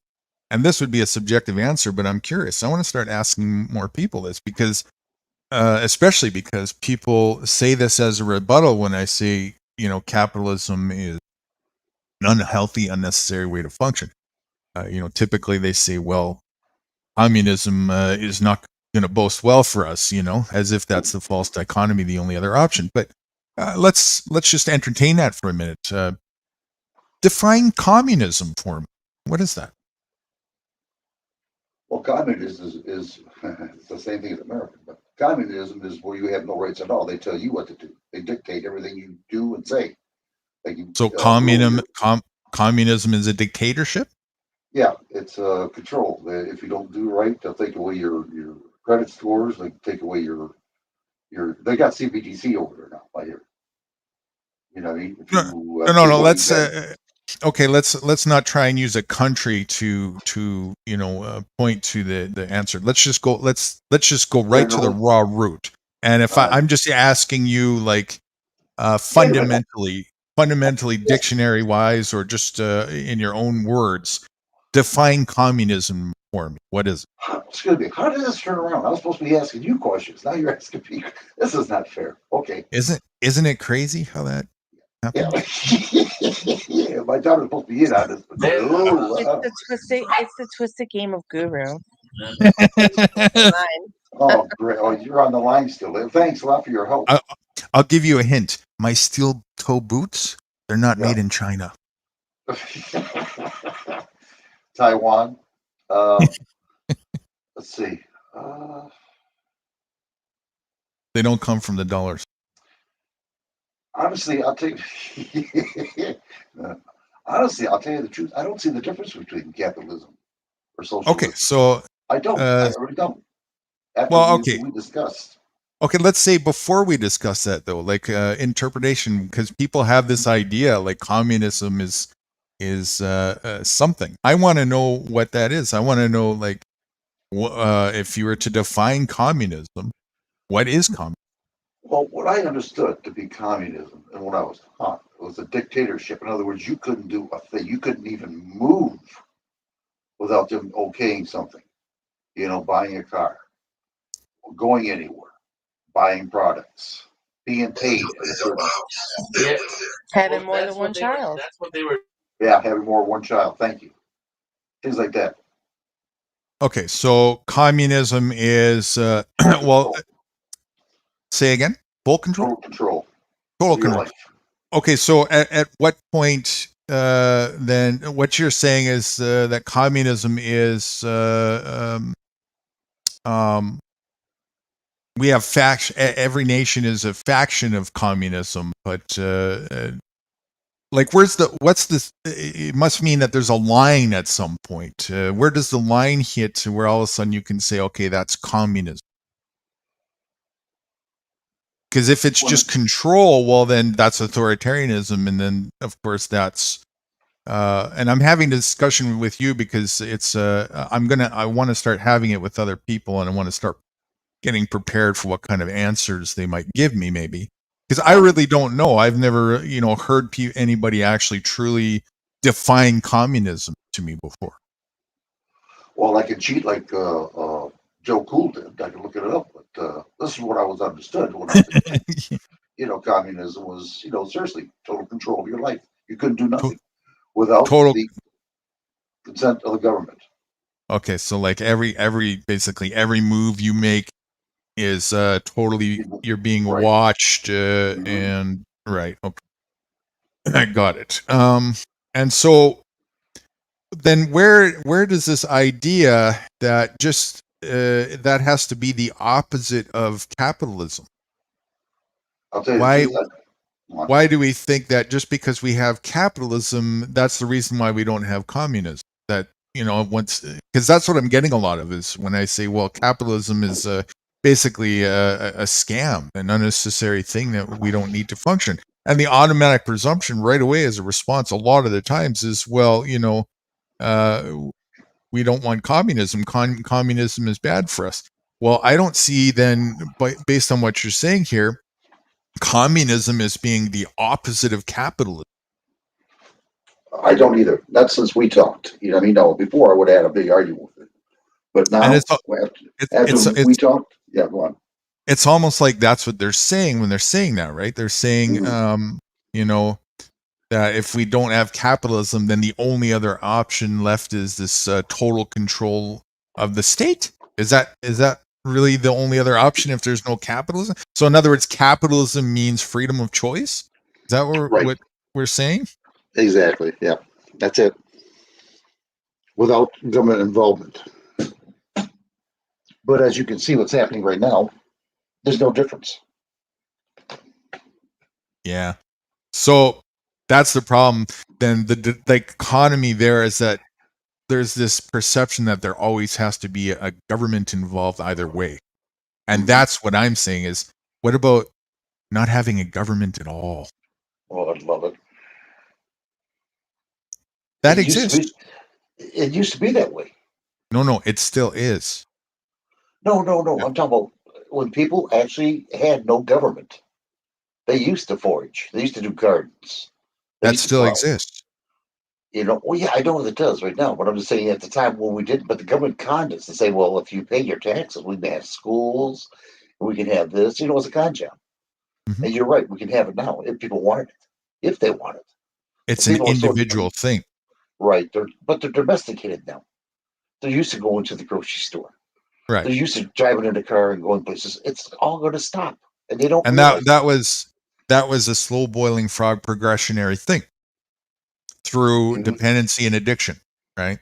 and this would be a subjective answer, but I'm curious. I want to start asking more people this, because especially because people say this as a rebuttal when I say, you know, capitalism is an unhealthy, unnecessary way to function. You know, typically they say, well, communism is not going to boast well for us, you know, as if that's the false dichotomy, the only other option. But let's just entertain that for a minute. Define communism for me. What is that? Well, communism is it's the same thing as America, but communism is where you have no rights at all. They tell you what to do. They dictate everything you do and say. Like, So communism is a dictatorship? yeah, it's control. If you don't do right, they'll take away your credit scores. They take away your. They got CBDC over there now. I hear. You know, what I mean? If you No. take away Let's that, okay. Let's not try and use a country to point to the answer. Let's just go. Let's just go right to the raw root. And if I'm just asking you, like, fundamentally, dictionary wise, or just in your own words, define communism for me. What is it? excuse me, how did this turn around? I was supposed to be asking you questions. Now you're asking me. This is not fair. Okay. Isn't it crazy how that happened? Yeah. Yeah, my daughter's supposed to be in on this. But It's the twisted game of Guru. oh, great. Oh, you're on the line still. Thanks a lot for your help. I'll give you a hint. My steel toe boots, they're not made in China. Taiwan. Let's see. They don't come from the dollars. Honestly, I'll tell you. Honestly, I'll tell you the truth. I don't see the difference between capitalism or socialism. Okay, so I don't. I really don't. We discussed. Okay, let's say before we discuss that though, like interpretation, because people have this idea like communism is something. I want to know what that is. I want to know, like, if you were to define communism, what is communism? Well, what I understood to be communism, and what I was taught, was a dictatorship. In other words, you couldn't do a thing. You couldn't even move without them okaying something. You know, buying a car, going anywhere, buying products, being paid. Yeah. Having more than one child. That's what they were. Yeah, having more than one child. Thank you. Things like that. Okay, so communism is well. Say again. Full control. Total control. Total control. Okay, so at what point then what you're saying is that communism is we have faction. Every nation is a faction of communism, but like, what's this? It must mean that there's a line at some point. Where does the line hit to where all of a sudden you can say, okay, that's communism? Because if it's just control, well, then that's authoritarianism, and then of course that's. And I'm having a discussion with you because it's. I want to start having it with other people, and I want to start getting prepared for what kind of answers they might give me, maybe. Because I really don't know. I've never, heard anybody actually truly define communism to me before. Well, I can cheat like Joe Cool did. I can look it up, but this is what I was understood when I was, communism was, seriously, total control of your life. You couldn't do nothing without the consent of the government. Okay, so like basically every move you make is totally, you're being watched, and right. Okay, I got it. And so then where does this idea that just that has to be the opposite of capitalism? I'll tell you why do we think that just because we have capitalism, that's the reason why we don't have communism? That, because that's what I'm getting a lot of is when I say, well, capitalism is basically a scam, an unnecessary thing that we don't need to function. And the automatic presumption right away as a response a lot of the times is, well, we don't want communism. Communism is bad for us. Well, I don't see then, based on what you're saying here, communism as being the opposite of capitalism. I don't either. Not since we talked. No, before I would have had a big argument with it. But now, after we talked, yeah, go on. It's almost like that's what they're saying when they're saying that, right? They're saying, that if we don't have capitalism, then the only other option left is this total control of the state. Is that really the only other option if there's no capitalism? So in other words, capitalism means freedom of choice? Is that what we're saying? Exactly. Yeah, that's it. Without government involvement. But as you can see what's happening right now, there's no difference. Yeah. So That's the problem. Then the economy there is that there's this perception that there always has to be a government involved either way. And that's what I'm saying is, what about not having a government at all? Oh, I'd love it. That It used to exists. It used to be that way. No, it still is. No. I'm talking about when people actually had no government. They used to forage. They used to do gardens. They That used to still plow. exists. You know, well, yeah, I know it does right now, but I'm just saying at the time when we didn't, but the government conned us to say, well, if you pay your taxes, we can have schools, we can have this. You know, it's a con job. Mhm. And you're right, we can have it now if people wanted it, if they want it. It's But an people are so individual thing. right. But they're domesticated now. They're used to going to the grocery store. Right. They're used to driving in a car and going places. It's all going to stop, and they don't And realize. that was a slow boiling frog progressionary thing through dependency and addiction, right?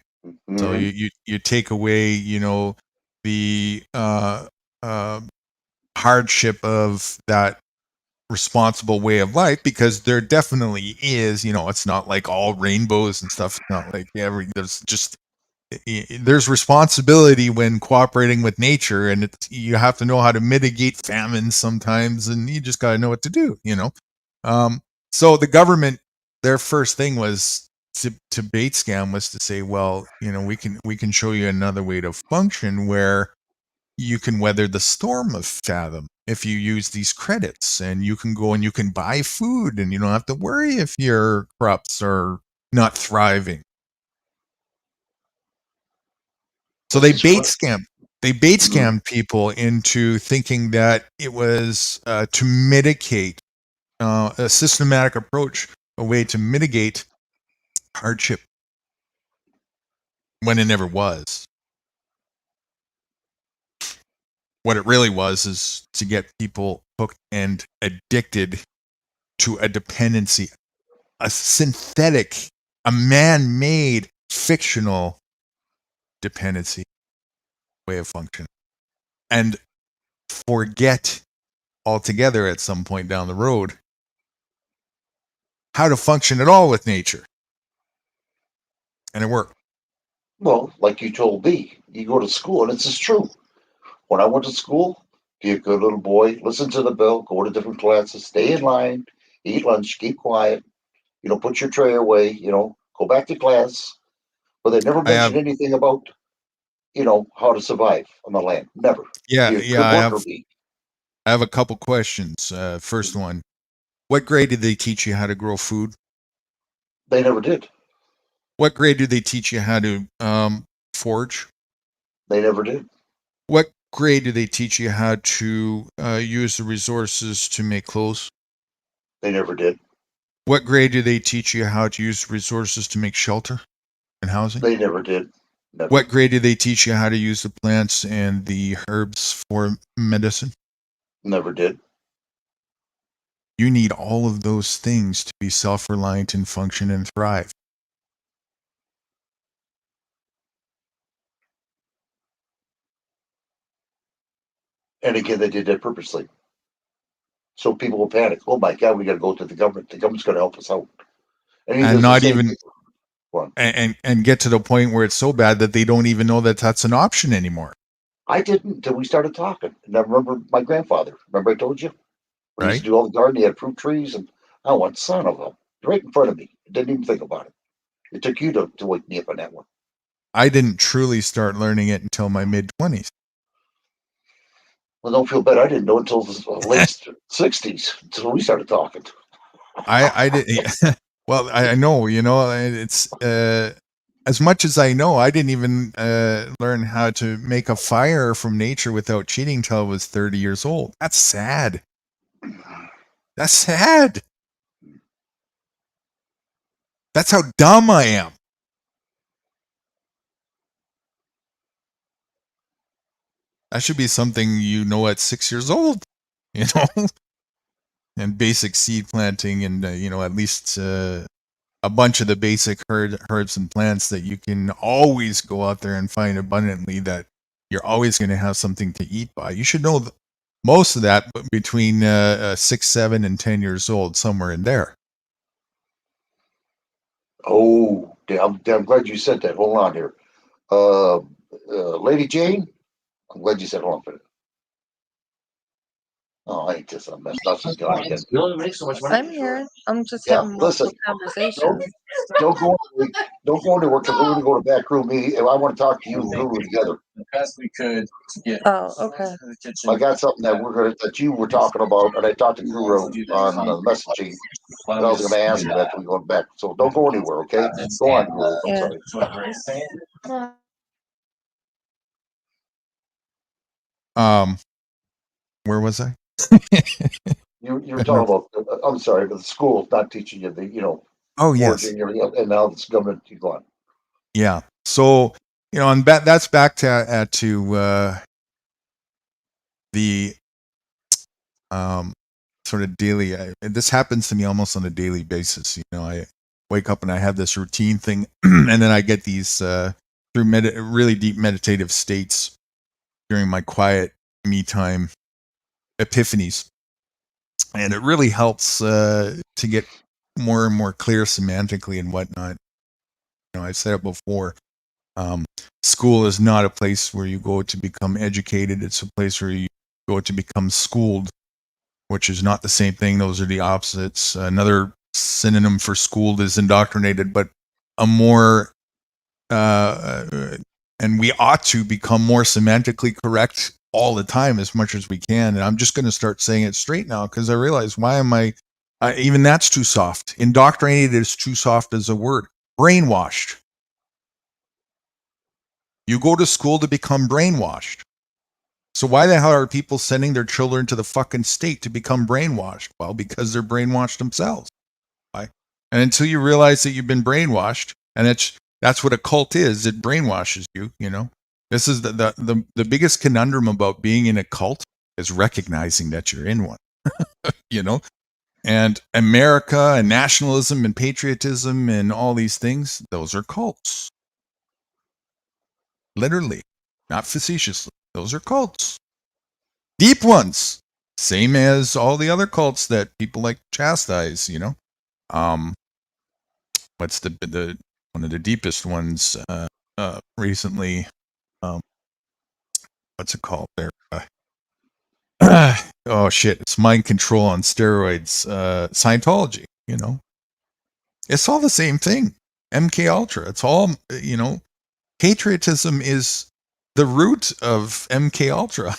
So you take away, the hardship of that responsible way of life, because there definitely is, it's not like all rainbows and stuff. It's not like there's responsibility when cooperating with nature, and you have to know how to mitigate famine sometimes, and you just got to know what to do. So the government, their first thing was to bait scam was to say, well, we can show you another way to function where you can weather the storm of Fathom if you use these credits, and you can go and you can buy food, and you don't have to worry if your crops are not thriving. So they bait scam. They bait scammed people into thinking that it was to mitigate a systematic approach, a way to mitigate hardship, when it never was. What it really was is to get people hooked and addicted to a dependency, a synthetic, a man-made, fictional dependency way of function, and forget altogether at some point down the road how to function at all with nature. And it worked. Well, like you told me, you go to school, and this is true. When I went to school, be a good little boy, listen to the bell, go to different classes, stay in line, eat lunch, keep quiet, put your tray away, go back to class. But they never mentioned anything about, how to survive on the land. Never. Yeah, Be a yeah. good worker bee. I have a couple questions. First one, what grade did they teach you how to grow food? They never did. What grade did they teach you how to forage? They never did. What grade did they teach you how to use the resources to make clothes? They never did. What grade did they teach you how to use resources to make shelter and housing? They never did. Never. What grade did they teach you how to use the plants and the herbs for medicine? Never did. You need all of those things to be self-reliant and function and thrive. And again, they did that purposely. So people will panic. Oh my God, we got to go to the government. The government's going to help us out. And not even, and get to the point where it's so bad that they don't even know that that's an option anymore. I didn't until we started talking. And I remember my grandfather. Remember I told you? We used Right. to do all the gardening. He had fruit trees, and I went, son of a, right in front of me. Didn't even think about it. It took you to wake me up on that one. I didn't truly start learning it until my mid-20s. Well, don't feel bad. I didn't know until the late 60s, until we started talking. I didn't. Well, I know, it's as much as I know, I didn't even learn how to make a fire from nature without cheating till I was 30 years old. That's sad. That's sad. That's how dumb I am. That should be something at 6 years old, and basic seed planting, and at least a bunch of the basic herbs and plants that you can always go out there and find abundantly, that you're always going to have something to eat by. You should know most of that between 6, 7, and 10 years old, somewhere in there. Oh, I'm glad you said that. Hold on here. Lady Jane, I'm glad you said hold on for it. Oh, I ain't just a mess. Nothing's gone again. I'm here. I'm just Yeah, having multiple listen. conversations. Don't go. Don't go anywhere because we're gonna go to back room. Me, I want to talk to you and Guru together. Oh, okay. I got something that you were talking about, and I talked to Guru on the messaging, and I was going to ask him after we go back. So don't go anywhere, okay? Go on, Guru. I'm Yeah. sorry. Where was I? You were talking about. I'm sorry, but the school not teaching you the Oh yes. foraging, and now it's government. You go on. Yeah. So and that's back to the sort of daily. This happens to me almost on a daily basis. I wake up and I have this routine thing, and then I get these through really deep meditative states during my quiet me time epiphanies, and it really helps to get more and more clear semantically and whatnot. I've said it before. School is not a place where you go to become educated. It's a place where you go to become schooled, which is not the same thing. Those are the opposites. Another synonym for schooled is indoctrinated, but a more and we ought to become more semantically correct all the time as much as we can. And I'm just going to start saying it straight now because I realize why am I even that's too soft. Indoctrinated is too soft as a word. Brainwashed. You go to school to become brainwashed. So why the hell are people sending their children to the fucking state to become brainwashed? Well, because they're brainwashed themselves. Why? And until you realize that you've been brainwashed, and that's what a cult is, it brainwashes you, This is the biggest conundrum about being in a cult is recognizing that you're in one. And America and nationalism and patriotism and all these things, those are cults. Literally, not facetiously. Those are cults. Deep ones. Same as all the other cults that people like to chastise, What's the one of the deepest ones recently? What's it called there? Oh shit, it's mind control on steroids. Scientology, It's all the same thing. MK Ultra. It's all, patriotism is the root of MK Ultra.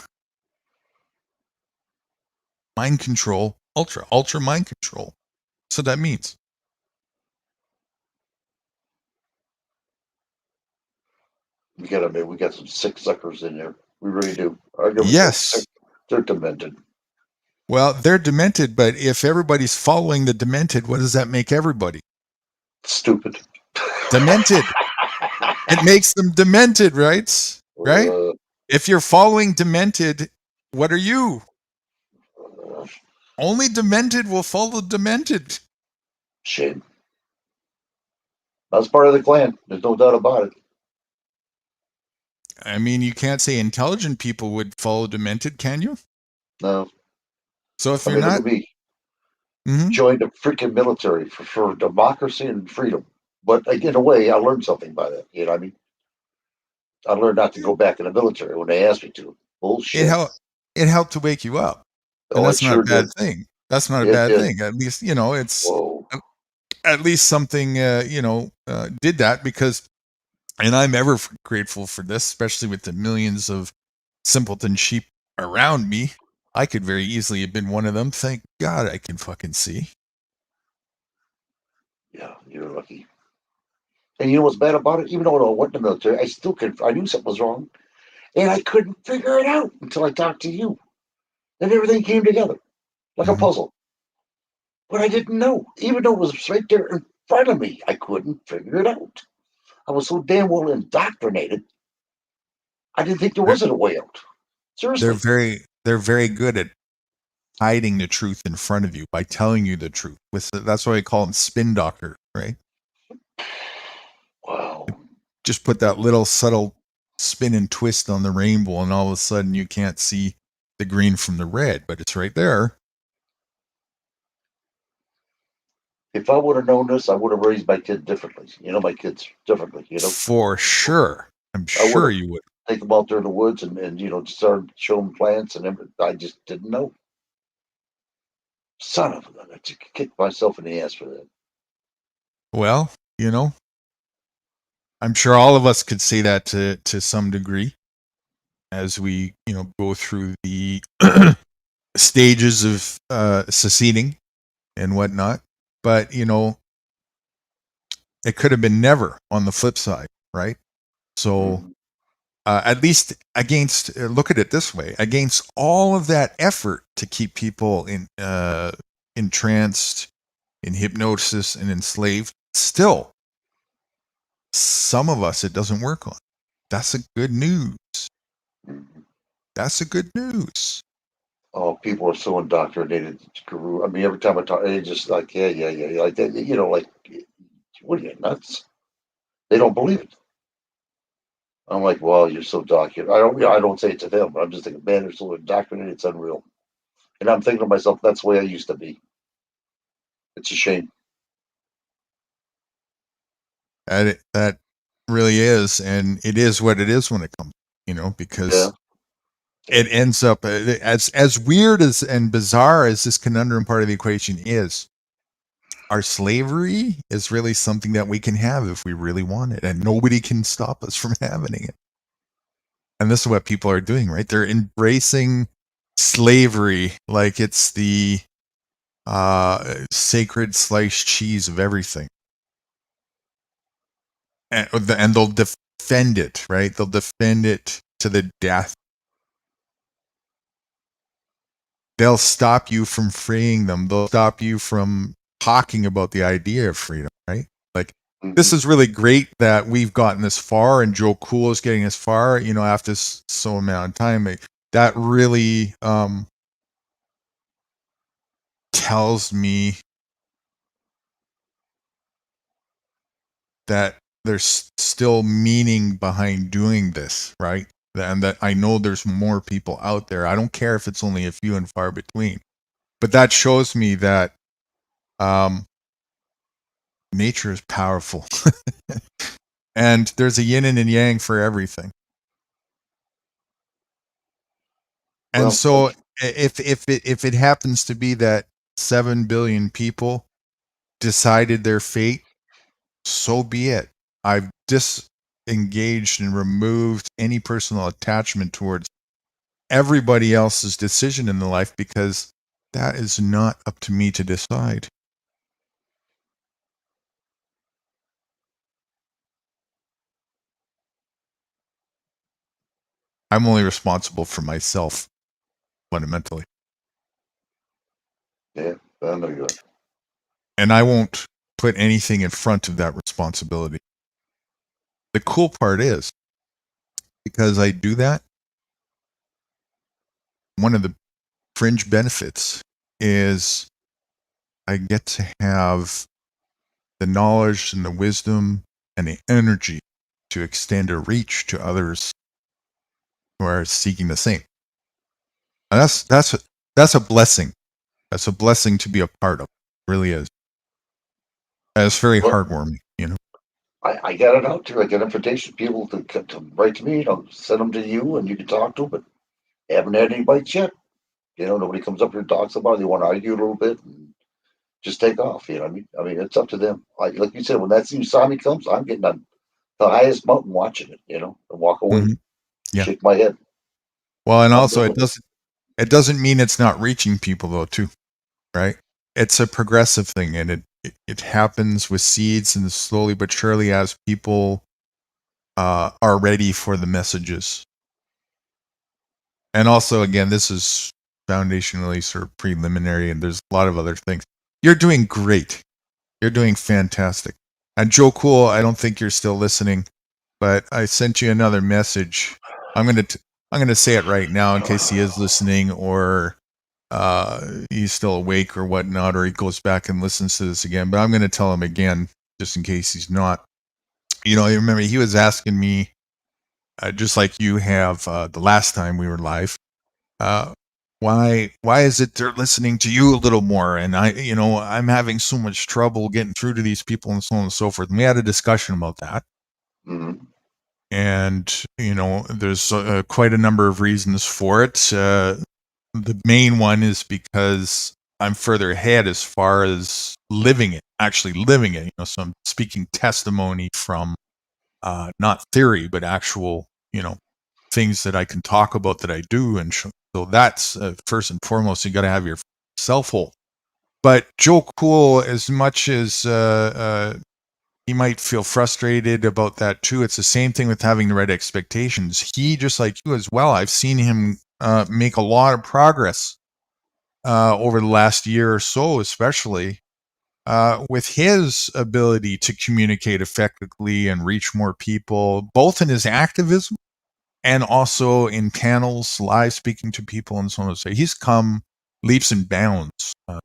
Mind control, ultra mind control. So that means. We got some sick suckers in there. We really do. Yes. They're demented. Well, they're demented, but if everybody's following the demented, what does that make everybody? Stupid. Demented. It makes them demented, right? Right? If you're following demented, what are you? Only demented will follow demented. Shame. That's part of the clan. There's no doubt about it. I mean, you can't say intelligent people would follow demented, can you? No. So if you're not, join the freaking military for democracy and freedom. But in a way, I learned something by that. You know what I mean? I learned not to go back in the military when they asked me to. Bullshit. It helped to wake you up. And that's not a bad thing. That's not a bad thing. At least, it's at least something, did that because, and I'm ever grateful for this, especially with the millions of simpleton sheep around me. I could very easily have been one of them. Thank God I can fucking see. Yeah, you're lucky. And you know what's bad about it? Even though I went in the military, I knew something was wrong. And I couldn't figure it out until I talked to you. And everything came together like a puzzle. But I didn't know. Even though it was right there in front of me, I couldn't figure it out. I was so damn well indoctrinated. I didn't think there wasn't a way out. Seriously. They're very good at hiding the truth in front of you by telling you the truth. That's why I call them spin doctor, right? Wow. Just put that little subtle spin and twist on the rainbow, and all of a sudden you can't see the green from the red, but it's right there. If I would have known this, I would have raised my kid differently. My kids differently. For sure. I'm I would sure have you would. take them out there in the woods and start showing them plants and everything. I just didn't know. Son of a gun! I just kicked myself in the ass for that. Well, I'm sure all of us could say that to some degree as we, go through the stages of seceding and whatnot. But, it could have been never on the flip side, right? So at least against, look at it this way, against all of that effort to keep people entranced, in hypnosis and enslaved, still, some of us it doesn't work on. That's a good news. That's a good news. Oh, people are so indoctrinated. Guru. I mean, every time I talk, they just like, yeah, like that. Like, what are you nuts? They don't believe it. I'm like, well, you're so indoctrinated. I don't say it to them, but I'm just thinking, man, they're so indoctrinated. It's unreal. And I'm thinking to myself, that's the way I used to be. It's a shame. That really is, and it is what it is when it comes, because it ends up as weird as and bizarre as this conundrum part of the equation is. Our slavery is really something that we can have if we really want it, and nobody can stop us from having it. And this is what people are doing, right? They're embracing slavery like it's the sacred sliced cheese of everything. And they'll defend it, right? They'll defend it to the death. They'll stop you from freeing them. They'll stop you from talking about the idea of freedom, right? Like, this is really great that we've gotten this far, and Joe Cool is getting as far, after so amount of time. That really tells me that there's still meaning behind doing this, right? And that I know there's more people out there. I don't care if it's only a few and far between, but that shows me that nature is powerful, and there's a yin and a yang for everything. And Well, so, if it happens to be that 7 billion people decided their fate, so be it. I've disengaged and removed any personal attachment towards everybody else's decision in the life, because that is not up to me to decide. I'm only responsible for myself, fundamentally. Yeah, I know you are. And I won't put anything in front of that responsibility. The cool part is, because I do that, one of the fringe benefits is I get to have the knowledge and the wisdom and the energy to extend a reach to others who are seeking the same. And that's a blessing. That's a blessing to be a part of. It really is. And it's very heartwarming, I got it out there. I got invitation people to write to me. Send them to you, and you can talk to them. But haven't had any bites yet. Nobody comes up here and talks about it. They want to argue a little bit and just take off. You know what I mean? I mean, it's up to them. Like you said, when that Usami comes, I'm getting on the highest mountain watching it. And walk away, Yeah. shake my head. Well, and I'm also doing it doesn't mean it's not reaching people though, too, right? It's a progressive thing, and it happens with seeds, and slowly but surely, as people are ready for the messages. And also, again, this is foundationally sort of preliminary, and there's a lot of other things. You're doing great. You're doing fantastic. And Joe Cool, I don't think you're still listening, but I sent you another message. I'm gonna say it right now in case he is listening, or he's still awake or whatnot, or he goes back and listens to this again. But I'm gonna tell him again, just in case he's not. You remember he was asking me, just like you have the last time we were live, why is it they're listening to you a little more? And I'm having so much trouble getting through to these people and so on and so forth. And we had a discussion about that. Mm-hmm. And, there's quite a number of reasons for it. The main one is because I'm further ahead as far as actually living it. So I'm speaking testimony from not theory, but actual, things that I can talk about that I do. And so that's first and foremost, you got to have your self whole. But Joe Cool, as much as he might feel frustrated about that too, it's the same thing with having the right expectations. He, just like you as well, I've seen him make a lot of progress over the last year or so, especially with his ability to communicate effectively and reach more people, both in his activism and also in panels, live speaking to people and so on and so. He's come leaps and bounds as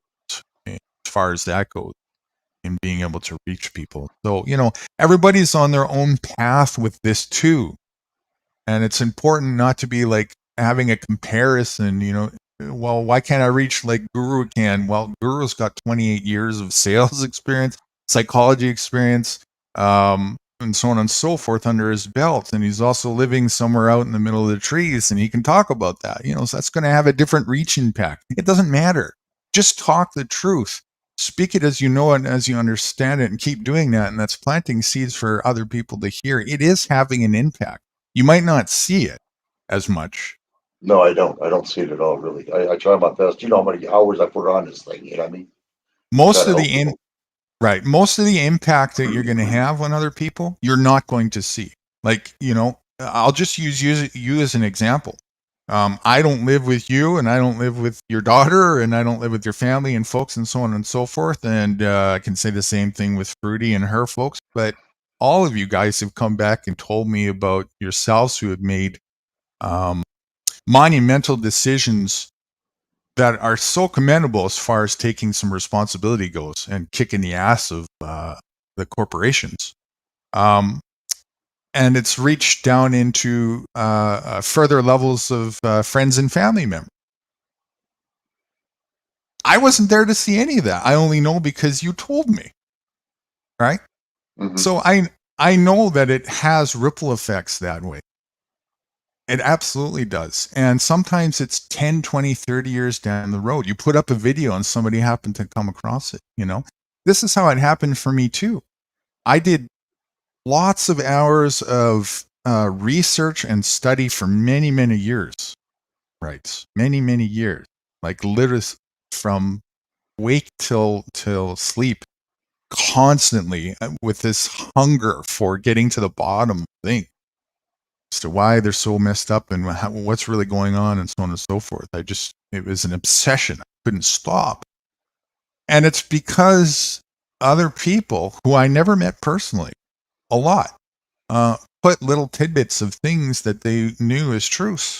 far as that goes in being able to reach people. So, everybody's on their own path with this too. And it's important not to be like having a comparison, well, why can't I reach like Guru can? Well, Guru's got 28 years of sales experience, psychology experience, and so on and so forth under his belt. And he's also living somewhere out in the middle of the trees, and he can talk about that, so that's going to have a different reach impact. It doesn't matter. Just talk the truth. Speak it as you know it and as you understand it, and keep doing that. And that's planting seeds for other people to hear. It is having an impact. You might not see it as much. No, I don't. I don't see it at all, really. I try my best. You know how many hours I put on this thing, you know what I mean? Most of the impact that you're going to have on other people, you're not going to see. Like, I'll just use you as an example. I don't live with you, and I don't live with your daughter, and I don't live with your family and folks and so on and so forth. And I can say the same thing with Fruity and her folks. But all of you guys have come back and told me about yourselves who have made monumental decisions that are so commendable as far as taking some responsibility goes and kicking the ass of the corporations. And it's reached down into further levels of friends and family members. I wasn't there to see any of that. I only know because you told me, right? Mm-hmm. So I know that it has ripple effects that way. It absolutely does. And sometimes it's 10, 20, 30 years down the road. You put up a video and somebody happened to come across it, This is how it happened for me too. I did lots of hours of research and study for many, many years. Right. Many, many years. Like literally from wake till sleep, constantly with this hunger for getting to the bottom of things. As to why they're so messed up and what's really going on and so on and so forth. It was an obsession. I couldn't stop. And it's because other people who I never met personally, a lot, put little tidbits of things that they knew as truths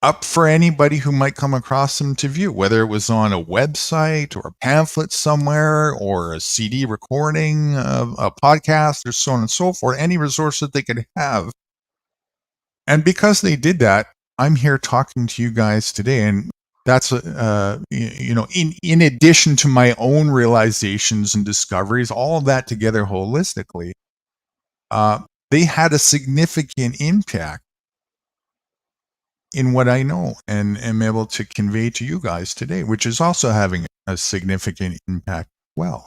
up for anybody who might come across them to view, whether it was on a website or a pamphlet somewhere or a CD recording, a podcast or so on and so forth, any resource that they could have. And because they did that, I'm here talking to you guys today. And that's, in addition to my own realizations and discoveries, all of that together holistically, they had a significant impact in what I know and am able to convey to you guys today, which is also having a significant impact. Well,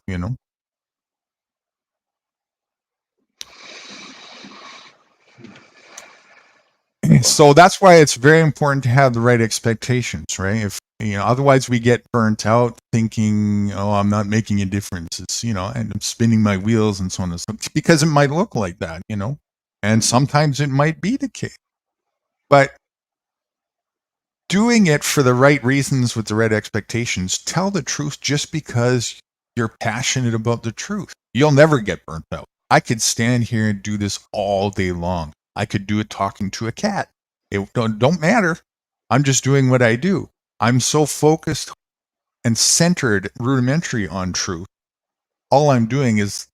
So that's why it's very important to have the right expectations, right? If otherwise we get burnt out thinking, oh, I'm not making a difference. It's and I'm spinning my wheels and so on and so on, because it might look like that, and sometimes it might be the case. But doing it for the right reasons with the right expectations, tell the truth just because you're passionate about the truth. You'll never get burnt out. I could stand here and do this all day long. I could do it talking to a cat. It don't matter. I'm just doing what I do. I'm so focused and centered, rudimentary on truth. All I'm doing is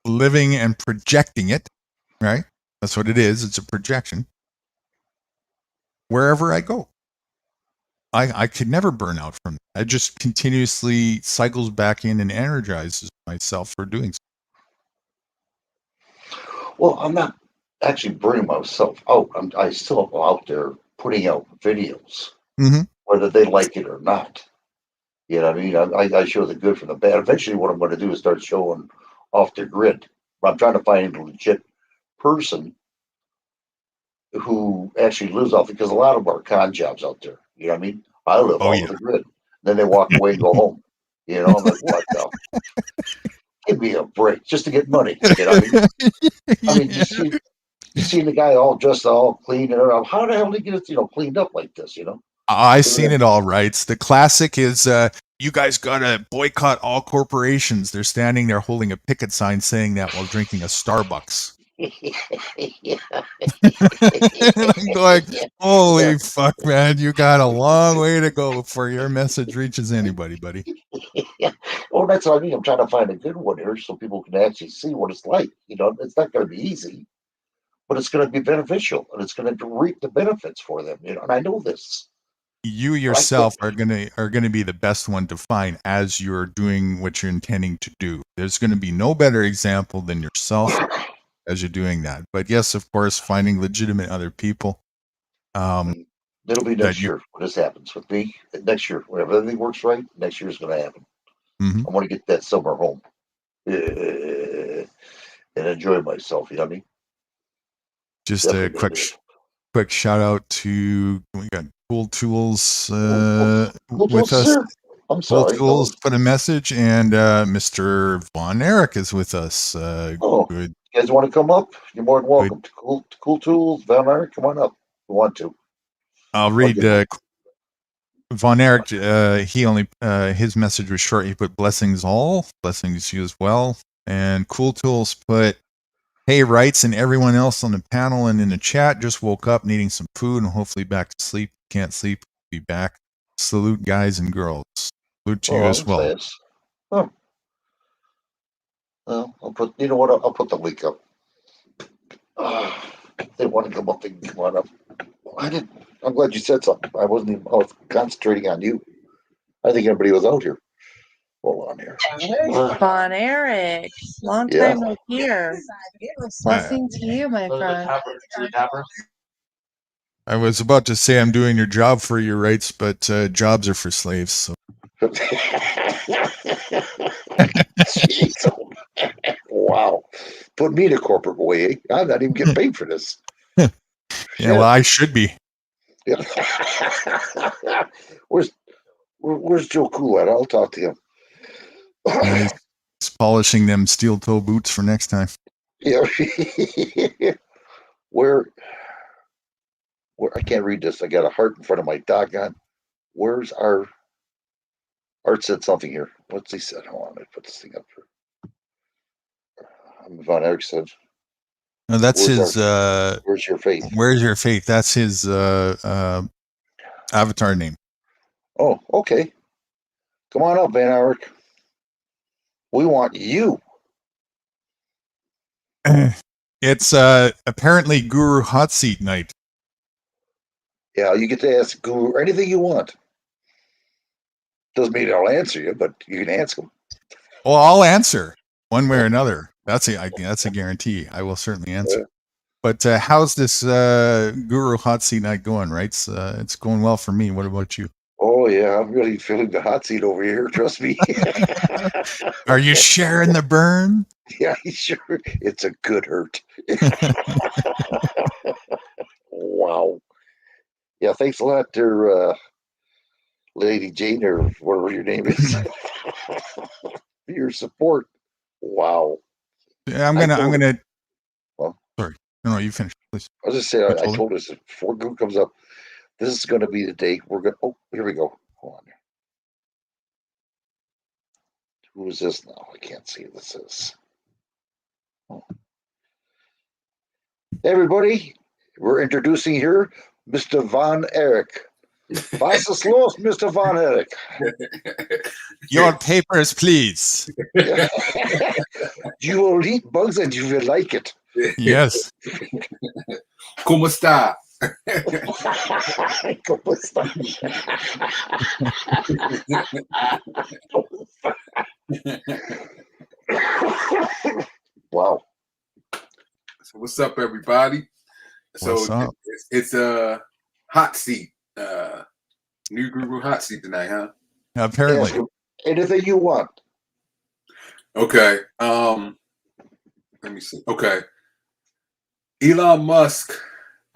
living and projecting it, right? That's what it is. It's a projection. Wherever I go. I could never burn out from that. It just continuously cycles back in and energizes myself for doing so. Well, I'm not actually burning myself out. I still am out there putting out videos, Mm-hmm. whether they like it or not. You know what I mean? I show the good from the bad. Eventually, what I'm going to do is start showing off the grid. I'm trying to find a legit person who actually lives off it, because a lot of them are con jobs out there. You know what I mean? I live off the grid. Then they walk away and go home. You know, I'm like, what the? Give me a break just to get money. You know what I mean? I mean, you see the guy all dressed, all clean, and everything. How the hell did he get it, cleaned up like this? You know? I've seen it all, right? The classic is you guys gotta boycott all corporations. They're standing there holding a picket sign saying that while drinking a Starbucks. I'm going, holy fuck, man! You got a long way to go before your message reaches anybody, buddy. Well, that's what I mean. I'm trying to find a good one here so people can actually see what it's like. You know, it's not going to be easy, but it's going to be beneficial, and it's going to reap the benefits for them. You know, and I know this. You yourself are gonna be the best one to find as you're doing what you're intending to do. There's going to be no better example than yourself as you're doing that. But yes, of course, finding legitimate other people. It'll be next year when this happens with me. Next year, whenever everything works right, next year is going to happen. Mm-hmm. I want to get that summer home and enjoy myself. You know what I mean? Just Definitely a quick shout out to, we got Cool Tools Cool with Tools, us. sir. I'm Cool sorry. Tools put a message, and Mr. Von Erich is with us. Good. You guys want to come up? You're more than welcome. To Cool Tools, Van Erich, come on up. If you want to. I'll read Von Erich. He only his message was short. He put blessings all, blessings you as well. And Cool Tools put, hey, Wrights and everyone else on the panel and in the chat, just woke up needing some food and hopefully back to sleep. Can't sleep, be back. Salute, guys and girls. Salute to you as well. Fast. Huh. Well, I'll put. You know what? I'll put the link up. If they want to come up, they can come on up. I didn't. I'm glad you said something. I wasn't even. I was concentrating on you. I think everybody was out here. Hold on here. Von Erich, long time no here. Blessing to you, my friend. I was about to say I'm doing your job for you, Wrights, but jobs are for slaves. So. Jeez, wow. Put me in a corporate way. I'm not even getting paid for this. Yeah, well, I should be. Yeah. Where's Joe Cool at? I'll talk to him. He's polishing them steel toe boots for next time. Yeah. Where I can't read this. I got a heart in front of my doggone. Where's our Art said something here. What's he said? Hold on, let me put this thing up here. Von Erich said. No, that's his. Where's your faith? Where's your faith? That's his avatar name. Oh, okay. Come on up, Van Erich. We want you. It's apparently Guru Hot Seat night. Yeah, you get to ask Guru anything you want. Doesn't mean I'll answer you, but you can ask them. Well, I'll answer one way or another. That's a guarantee. I will certainly answer. Yeah. But how's this Guru Hot Seat night going? Right, it's going well for me. What about you? Oh yeah, I'm really feeling the hot seat over here. Trust me. Are you sharing the burn? Yeah, sure. It's a good hurt. Wow. Yeah, thanks a lot to Lady Jane, or whatever your name is, for your support. Wow. Yeah, I'm gonna. Well, sorry. No, you finish, please. I was just saying. I told us before Guru comes up, this is going to be the day we're going. Oh, here we go. Hold on. Who is this now? I can't see who this is. Oh. Hey, everybody, we're introducing here Mr. Von Erich. Was ist los, Mr. Von Erich? Your papers, please. You will eat bugs and you will like it. Yes. ¿Cómo está? ¿Cómo está? Wow. So what's up, everybody? So What's up? it's a hot seat, new guru hot seat tonight, huh? Apparently. Yes, anything you want. Okay. Let me see. Okay. Elon Musk,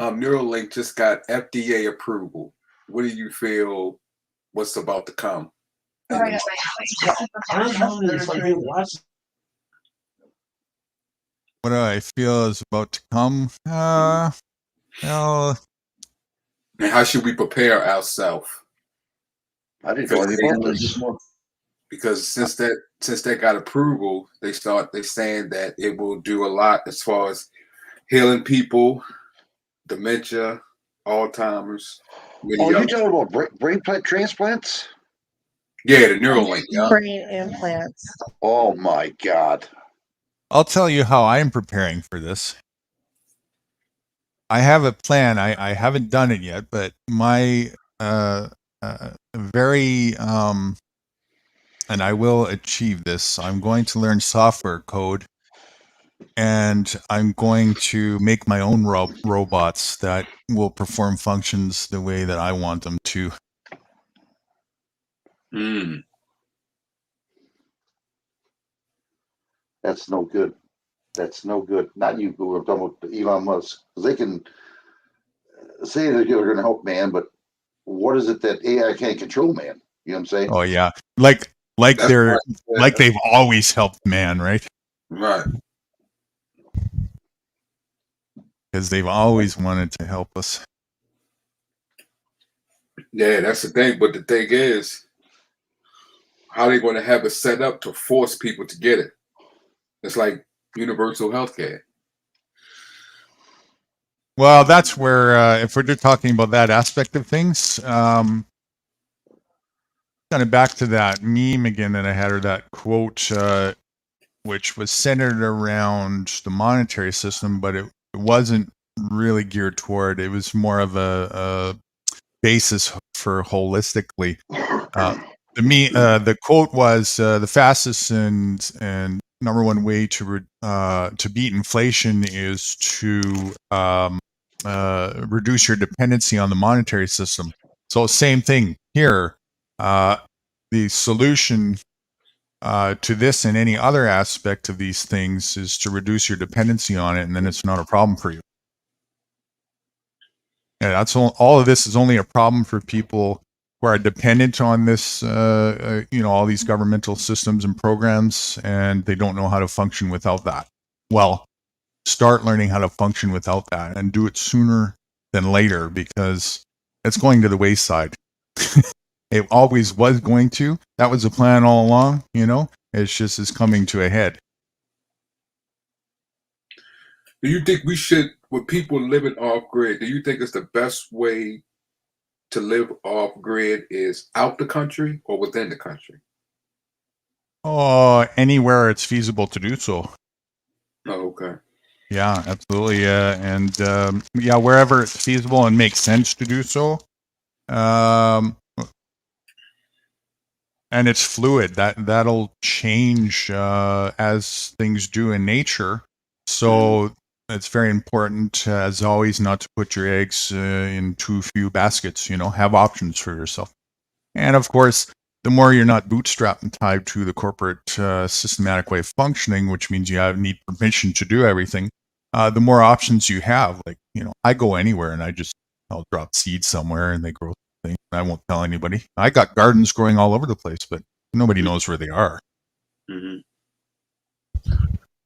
Neuralink just got FDA approval. What do you feel? What's about to come? What do I feel is about to come? Well, And how should we prepare ourselves? I didn't know anything about this. Because since that got approval, they saying that it will do a lot as far as healing people, dementia, Alzheimer's. Oh, you talking about brain transplants? Yeah, the Neuralink. Yeah. Brain implants. Oh my God. I'll tell you how I'm preparing for this. I have a plan. I haven't done it yet, but my very and I will achieve this. I'm going to learn software code, and I'm going to make my own robots that will perform functions the way that I want them to. That's no good. That's no good. Not you, Guru. I'm talking about Elon Musk. They can say that they're going to help man, but what is it that AI can't control, man? You know what I'm saying? Oh yeah, like they've always helped man, right? Right. Because they've always wanted to help us. Yeah, that's the thing. But the thing is, how are they going to have it set up to force people to get it? It's like universal health care. Well, that's where, if we're just talking about that aspect of things, kind of back to that meme again that I had, or that quote, which was centered around the monetary system, but it wasn't really geared toward. It was more of a basis for holistically. The quote was the fastest and number one way to beat inflation is to reduce your dependency on the monetary system. So same thing here. The solution to this and any other aspect of these things is to reduce your dependency on it, and then it's not a problem for you. And that's all of this is only a problem for people who are dependent on this, all these governmental systems and programs, and they don't know how to function without that. Well, start learning how to function without that, and do it sooner than later, because it's going to the wayside. It always was going to. That was the plan all along, It's just is coming to a head. Do you think we should, with people living off grid, do you think it's the best way to live off grid is out the country or within the country? Oh, anywhere it's feasible to do so. Oh, okay. Yeah, absolutely. And wherever it's feasible and makes sense to do so. And it's fluid. That'll change as things do in nature. So it's very important, as always, not to put your eggs in too few baskets. Have options for yourself. And of course, the more you're not bootstrapped and tied to the corporate systematic way of functioning, which means you need permission to do everything, the more options you have. Like, I go anywhere and I'll drop seeds somewhere and they grow things. I won't tell anybody. I got gardens growing all over the place, but nobody knows where they are.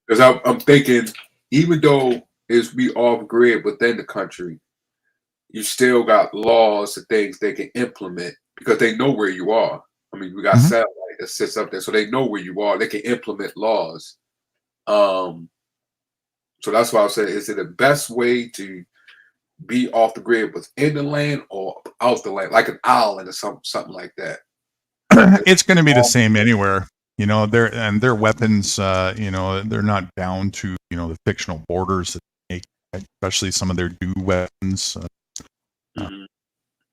Because I'm thinking, even though it's be off grid within the country, you still got laws and things they can implement because they know where you are. I mean, we got satellite that sits up there, so they know where you are. They can implement laws. So that's why I said, is it the best way to be off the grid within the land or out the land, like an island or something like that? It's going to be the same anywhere. Their weapons, they're not bound to, the fictional borders that they make, especially some of their new weapons.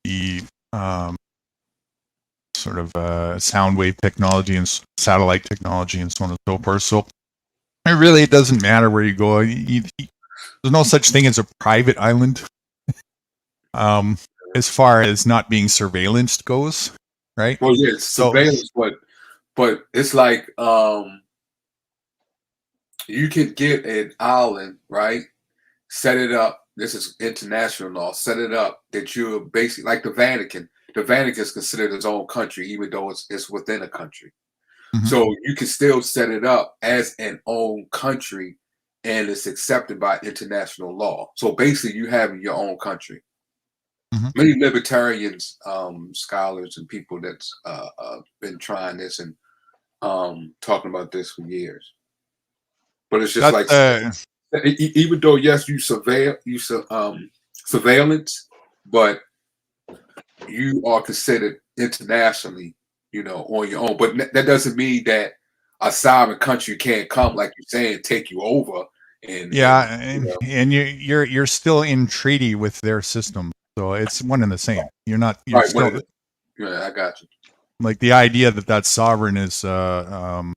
the sort of sound wave technology and satellite technology and so on and so forth. So it doesn't matter where you go. There's no such thing as a private island as far as not being surveillanced goes, right? Well, yeah, surveillance, but it's like you could get an island, right? Set it up. This is international law. Set it up that you're basically like the Vatican. The Vatican is considered its own country, even though it's within a country. Mm-hmm. So you can still set it up as an own country, and it's accepted by international law. So basically, you have your own country. Mm-hmm. Many libertarians, scholars, and people that's been trying this and talking about this for years. But it's just even though yes, you surveillance, but you are considered internationally, on your own. But that doesn't mean that a sovereign country can't come, like you're saying, take you over. And you're still in treaty with their system, so it's one and the same. You're not. You're right, still. Yeah, I got you. Like the idea that sovereign is a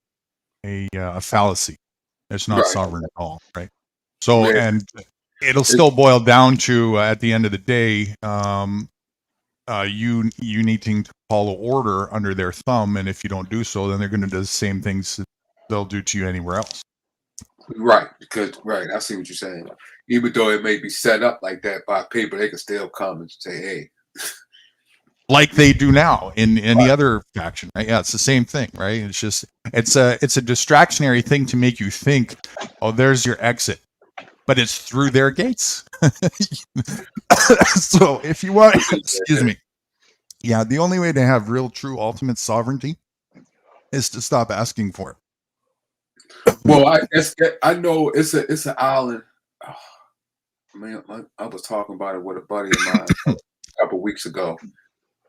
fallacy. It's not sovereign at all, right? So, and it'll still boil down to at the end of the day, you needing to follow order under their thumb, and if you don't do so, then they're going to do the same things that they'll do to you anywhere else. Right, because I see what you're saying. Even though it may be set up like that by paper, they can still come and say, "Hey," like they do now in any other faction, right? Yeah, it's the same thing, right? It's just it's a distractionary thing to make you think, oh, there's your exit, but it's through their gates. So if you want, excuse me, yeah, the only way to have real, true, ultimate sovereignty is to stop asking for it. Well, I know it's an island. Oh, man, I was talking about it with a buddy of mine a couple weeks ago.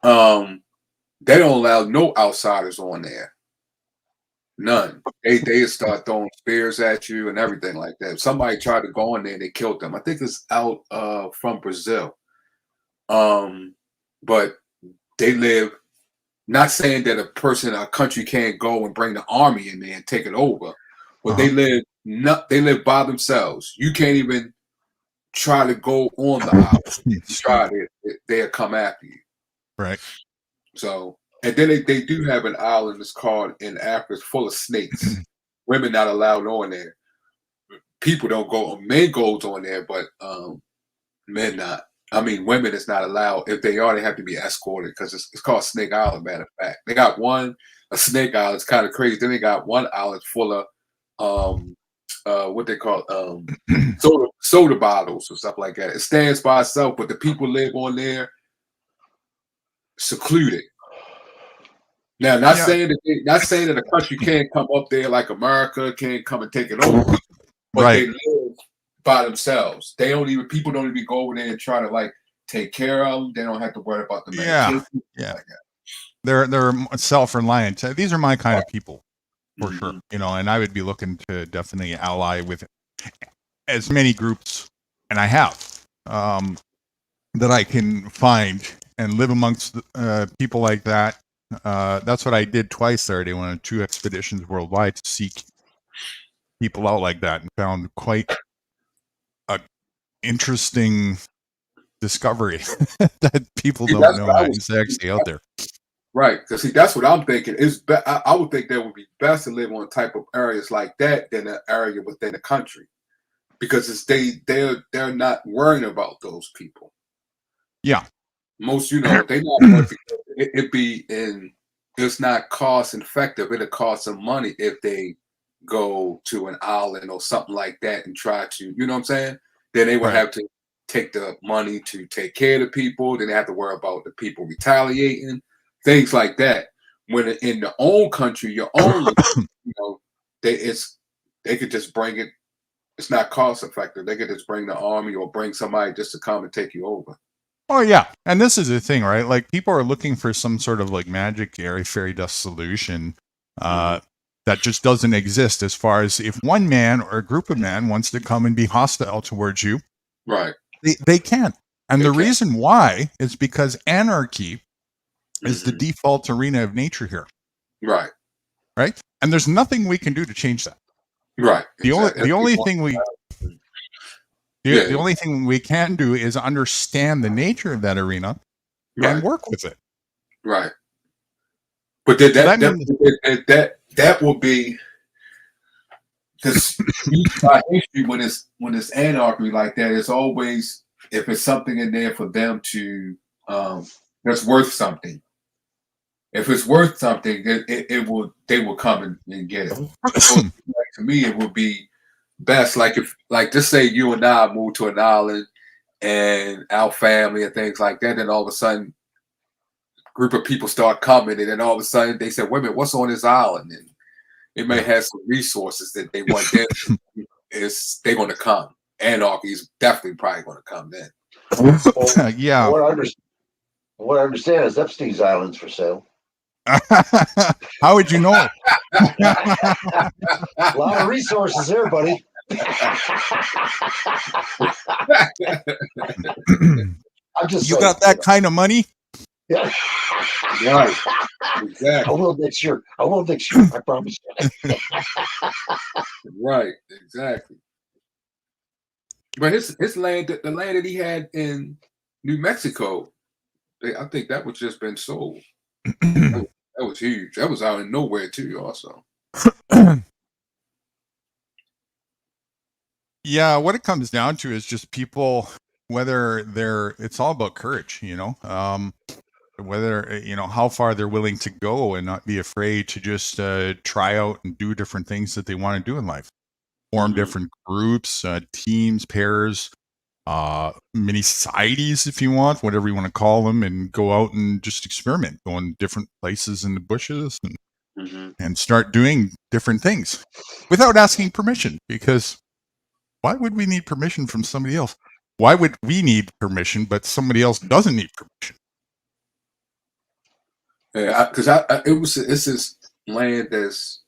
They don't allow no outsiders on there. None. They start throwing spears at you and everything like that. Somebody tried to go in there and they killed them. I think it's out from Brazil. But they live. Not saying that a country can't go and bring the army in there and take it over, but they live by themselves. You can't even try to go on the island. You try it, they'll come after you. Right. So, and then they do have an island that's called in Africa, it's full of snakes. Women not allowed on there. People don't go. Men goes on there, but men not. I mean, women is not allowed. If they are, they have to be escorted because it's called Snake Island. Matter of fact, they got a Snake Island. It's kind of crazy. Then they got one island full of what they call soda bottles or stuff like that. It stands by itself, but the people live on there secluded. Now, not saying that a country can't come up there like America can't come and take it over, but they live by themselves. People don't even go over there and try to like take care of them. They don't have to worry about the medication. Yeah. Like that. They're self-reliant. These are my kind of people, for sure. And I would be looking to definitely ally with as many groups, and I have, that I can find and live amongst people like that. That's what I did twice there. I went on 2 expeditions worldwide to seek people out like that, and found quite a interesting discovery that people don't know is actually out there. Right, because see, that's what I'm thinking. I would think that would be best to live on type of areas like that than an area within the country, because they're not worrying about those people. Yeah, most they not working. It's not cost effective. It'll cost them money if they go to an island or something like that and try to, you know what I'm saying? Then they would have to take the money to take care of the people. Then they have to worry about the people retaliating, things like that. When in their own country, your own, they could just bring it. It's not cost effective. They could just bring the army or bring somebody just to come and take you over. Oh yeah, and this is the thing, right? Like people are looking for some sort of like magic fairy dust solution that just doesn't exist. As far as if one man or a group of men wants to come and be hostile towards you, right? They can. And the Okay. reason why is because anarchy is the Mhm. default arena of nature here, Right. right? And there's nothing we can do to change that. Right. The only Exactly. the That's only the thing we point. the, Yeah. the only thing we can do is understand the nature of that arena and Right. work with it. Right. But that So that that means that will be because by history when it's anarchy like that, it's always if it's something in there for them to that's worth something. If it's worth something, it will they will come and get it. So, like, to me, it would be best like if like just say you and I move to an island and our family and things like that, then all of a sudden group of people start coming, and then all of a sudden they say, "Wait a minute, what's on this island?" And it may have some resources that they want. Then they're going to come. Anarchy is definitely probably going to come then. Well, yeah. what I understand is Epstein's Island's for sale. How would you know? A lot of resources there, buddy. I'm just You saying, got that kind of money? Yeah. Right. Exactly. I will next year. I will next year. I promise you. Right. Exactly. But his land, the land that he had in New Mexico, I think that was just been sold. That was huge. That was out of nowhere too, also. Yeah, what it comes down to is just people, whether it's all about courage, whether, how far they're willing to go and not be afraid to just try out and do different things that they want to do in life. Form different groups, teams, pairs, mini societies, if you want, whatever you want to call them, and go out and just experiment, go in different places in the bushes and start doing different things without asking permission, because why would we need permission from somebody else? Why would we need permission, but somebody else doesn't need permission? Yeah, because it's this land that's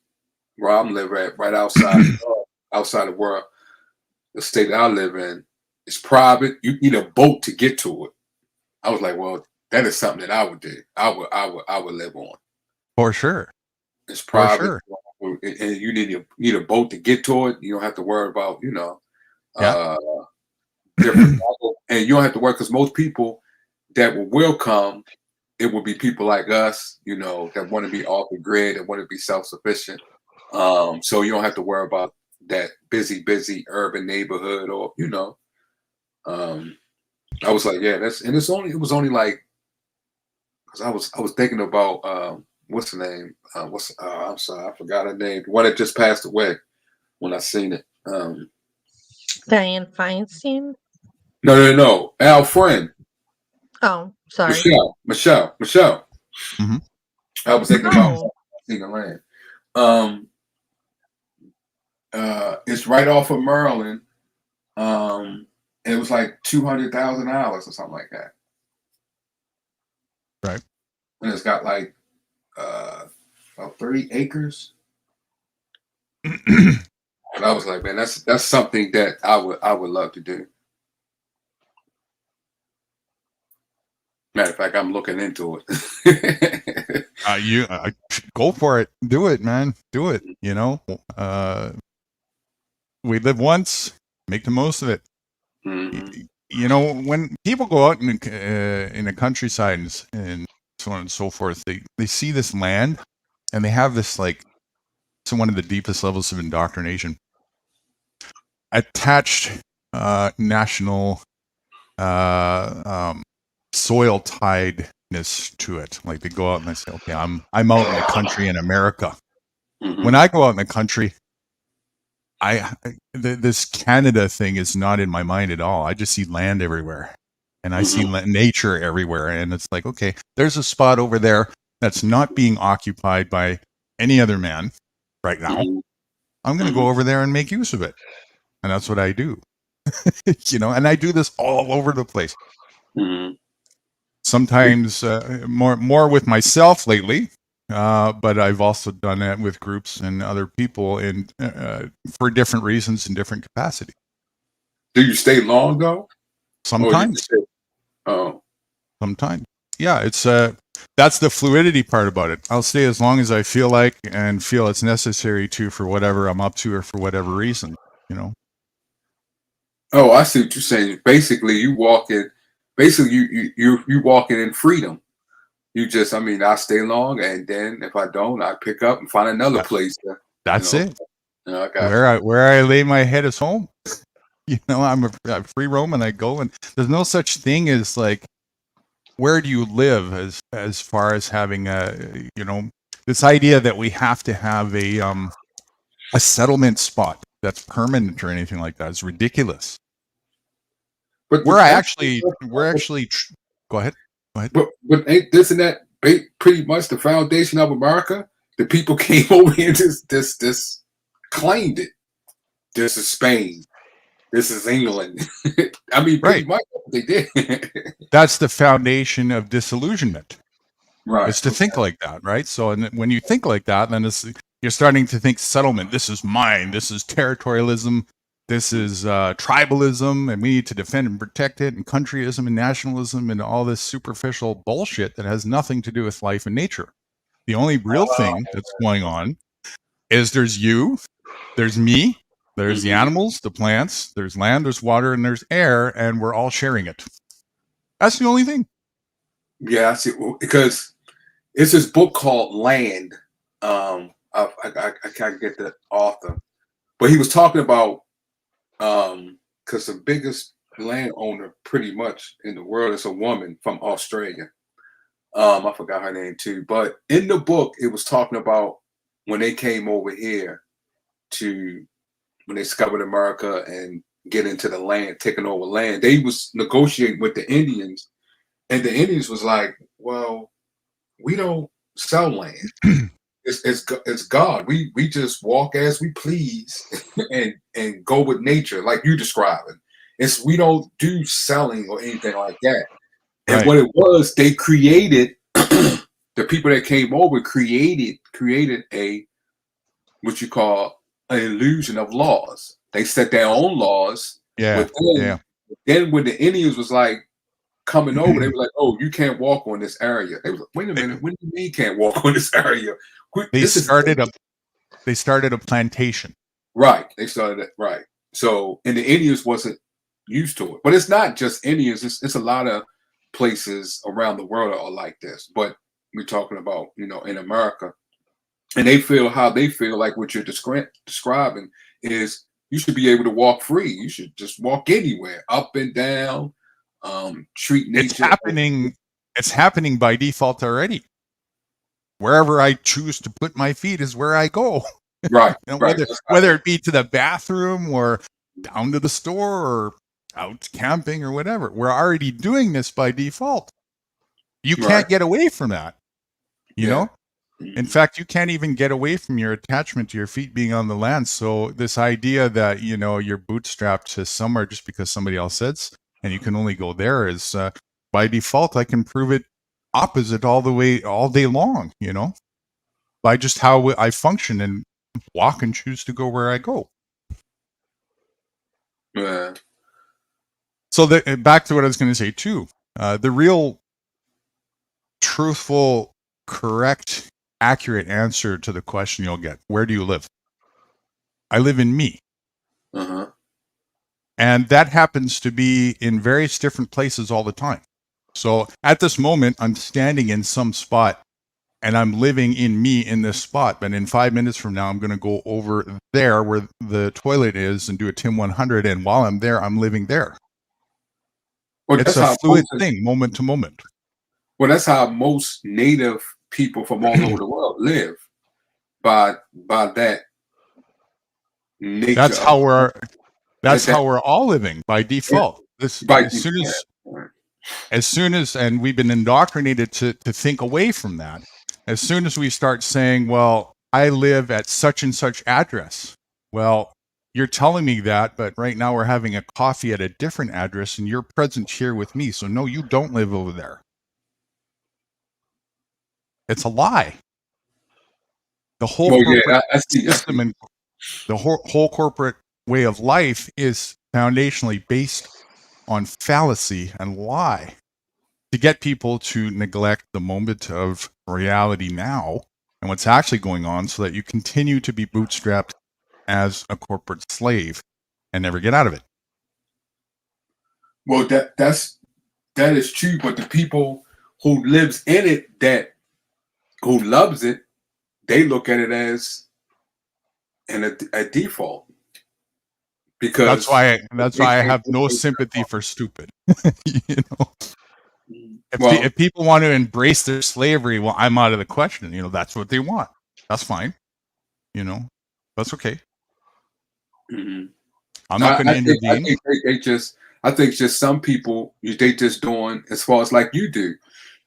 where I'm living at, right outside outside of where the state I live in. It's private. You need a boat to get to it. I was like, well, that is something that I would do. I would live on. For sure. It's For private, sure. and you need a boat to get to it. You don't have to worry about Yeah. different, and you don't have to worry because most people that will come, it will be people like us, that want to be off the grid and want to be self-sufficient. So you don't have to worry about that busy urban neighborhood or I was like, yeah, it was only like because I was thinking about what's the name? I'm sorry, I forgot her name. The one that just passed away when I seen it. Diane Feinstein. No. Al Friend. Oh, sorry. Michelle. Mm-hmm. I was thinking about seeing the land. It's right off of Maryland. It was like $200,000 or something like that. Right. And it's got like about 30 acres. And I was like, man, that's something that I would love to do. Matter of fact, I'm looking into it. You go for it. Do it, man. Do it. We live once. Make the most of it. Mm-hmm. When people go out in the countryside and so on and so forth, they see this land and they have this it's one of the deepest levels of indoctrination. Attached national soil tiedness to it. Like they go out and they say, okay, I'm out in the country in America. Mm-hmm. When I go out in the country, this Canada thing is not in my mind at all. I just see land everywhere, and I see nature everywhere, and it's like, okay, there's a spot over there that's not being occupied by any other man right now. I'm going to go over there and make use of it, and that's what I do. And I do this all over the place. Mm-hmm. Sometimes more with myself lately. But I've also done that with groups and other people for different reasons in different capacity. Do you stay long though? Sometimes. Oh, sometimes. Yeah, it's that's the fluidity part about it. I'll stay as long as I feel like and feel it's necessary to for whatever I'm up to or for whatever reason, you know. oh, I see what you're saying. Basically, you walking. Basically, you walking in freedom. You just, I mean, I stay long, and then if I don't, I pick up and find another place. That's it. You know, I got Where I lay my head is home. You know, I'm a free roam and I go, and there's no such thing as like, where do you live as far as having a, you know, this idea that we have to have a settlement spot that's permanent or anything like that is ridiculous. But we're actually go ahead. But ain't this and that pretty much the foundation of America? The people came over here, this claimed it. This is Spain. This is England. I mean, pretty much what they did. That's the foundation of disillusionment. Right. It's to think like that, right? So, and when you think like that, then you're starting to think settlement. This is mine. This is territorialism. This is tribalism, and we need to defend and protect it, and countryism and nationalism and all this superficial bullshit that has nothing to do with life and nature. The only real thing that's going on is there's you, there's me, there's the animals, the plants, there's land, there's water, and there's air, and we're all sharing it. That's the only thing. Yeah, I see. Because it's this book called Land. I can't get the author, but he was talking about because the biggest landowner pretty much in the world is a woman from Australia. I forgot her name too, but in the book it was talking about when they came over here when they discovered America and get into the land, taking over land, they was negotiating with the Indians, and the Indians was like, well, we don't sell land. It's God. We just walk as we please and go with nature, like you describing. We don't do selling or anything like that. And what it was, they created the people that came over created a what you call an illusion of laws. They set their own laws. Yeah. Then when the Indians was like coming over, they were like, "Oh, you can't walk on this area." They was like, "Wait a minute, what do you mean you can't walk on this area?" They started a plantation. Right. They started it right. So, and the Indians wasn't used to it. But it's not just Indians. It's a lot of places around the world are like this. But we're talking about, you know, in America. And they feel how they feel, like what you're describing is you should be able to walk free. You should just walk anywhere, up and down, treat nature. It's happening by default already. Wherever I choose to put my feet is where I go. Right. You know, whether it be to the bathroom or down to the store or out camping or whatever. We're already doing this by default. You can't get away from that. You know? In fact, you can't even get away from your attachment to your feet being on the land. So this idea that, you know, you're bootstrapped to somewhere just because somebody else says, and you can only go there is by default, I can prove it opposite all day long, you know, by just how I function and walk and choose to go where I go. Yeah. So back to what I was going to say too, the real truthful, correct, accurate answer to the question you'll get, where do you live? I live in me. Uh-huh. And that happens to be in various different places all the time. So at this moment, I'm standing in some spot and I'm living in me in this spot. But in 5 minutes from now, I'm going to go over there where the toilet is and do a Tim 100. And while I'm there, I'm living there. Well, it's a fluid thing, moment to moment. Well, that's how most native people from all over the world live, by that nature. That's how we're all living by default. As soon as and we've been indoctrinated to think away from that. As soon as we start saying, well, I live at such and such address. Well, you're telling me that, but right now we're having a coffee at a different address and you're present here with me. So no, you don't live over there. It's a lie. The whole system and the whole corporate way of life is foundationally based on fallacy and lie. to get people to neglect the moment of reality now and what's actually going on, so that you continue to be bootstrapped as a corporate slave and never get out of it. Well, that is true, but the people who lives in it, who loves it, they look at it as a default. Because that's why I have no sympathy for stupid. You know, if people want to embrace their slavery, well, I'm out of the question. You know, that's what they want. That's fine. You know, that's okay. Mm-hmm. I'm not going to intervene. I think just some people, they just doing as far as like you do.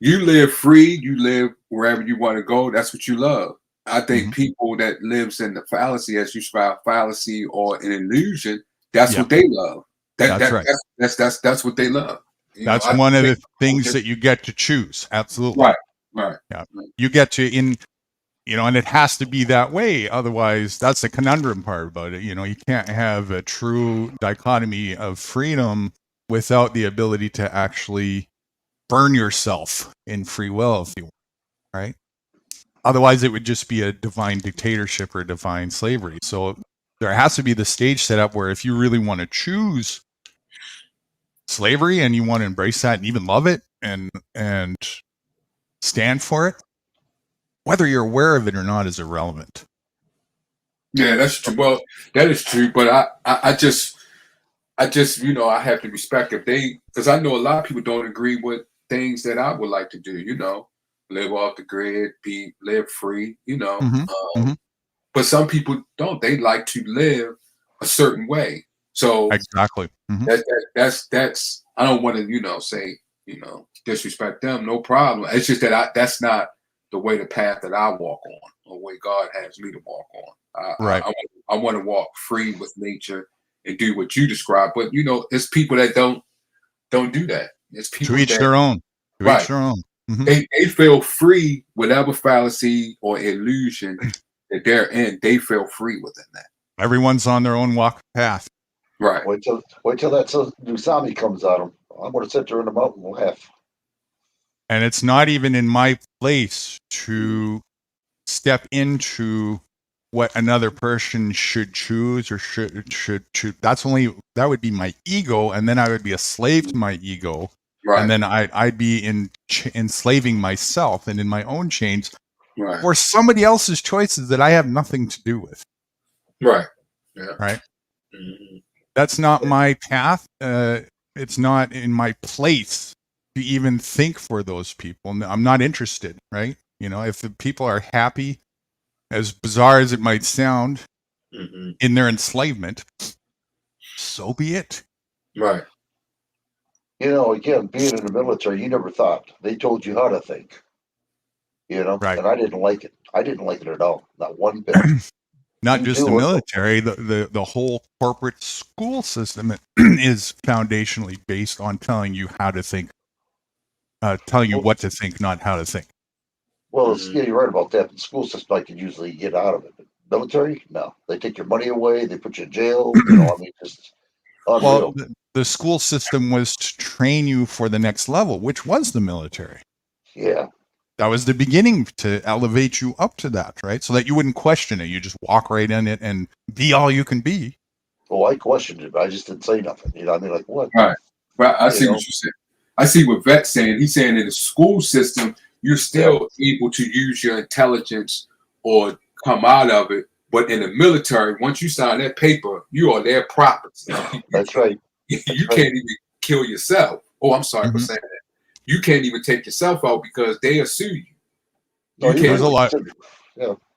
You live free. You live wherever you want to go. That's what you love. I think people that lives in the fallacy, as you describe, fallacy or an illusion, that's what they love. That's right. That's what they love. That's one of the things that you get to choose. Absolutely. Right. Yeah. You get to and it has to be that way. Otherwise, that's the conundrum part about it. You know, you can't have a true dichotomy of freedom without the ability to actually burn yourself in free will, if you want, right? Otherwise, it would just be a divine dictatorship or divine slavery. So there has to be the stage set up where if you really want to choose slavery and you want to embrace that and even love it and stand for it, whether you're aware of it or not is irrelevant. Yeah, that's true. Well, that is true. But I just I have to respect because I know a lot of people don't agree with things that I would like to do, live off the grid, live free, but some people don't. They like to live a certain way. So exactly. That's I don't want to, say, disrespect them. No problem. It's just that that's not the way, the path that I walk on, or the way God has me to walk on. I want to walk free with nature and do what you describe. But it's people that don't do that. It's people to each their own. To each their own. Mm-hmm. They feel free, whatever fallacy or illusion that they're in. They feel free within that. Everyone's on their own walk path. Right. Wait till that tsunami comes at them. I'm going to sit there in the mountain and laugh. And it's not even in my place to step into what another person should choose or should choose. That would be my ego, and then I would be a slave to my ego, right. And then I'd be enslaving myself and in my own chains, right. for somebody else's choices that I have nothing to do with. Right. Yeah. Right. Mm-hmm. That's not my path. It's not in my place to even think for those people. I'm not interested. Right. If the people are happy, as bizarre as it might sound, in their enslavement, so be it. Right. Again, being in the military, you never thought. They told you how to think. Right. And I didn't like it. I didn't like it at all. Not one bit. Not just the military, the whole corporate school system is foundationally based on telling you how to think, telling you what to think, not how to think. Well, you're right about that. The school system, I could usually get out of it. But military, no. They take your money away. They put you in jail. Just unreal. Well, the school system was to train you for the next level, which was the military. Yeah. That was the beginning to elevate you up to that, right? So that you wouldn't question it. You just walk right in it and be all you can be. Well, I questioned it, but I just didn't say nothing. Like what? Right. But I see what you said. I see what Vet's saying. He's saying in the school system, you're still able to use your intelligence or come out of it. But in the military, once you sign that paper, you are their property. That's right. You can't even kill yourself. Oh, I'm sorry for saying that. You can't even take yourself out because they'll sue you. There's a lot.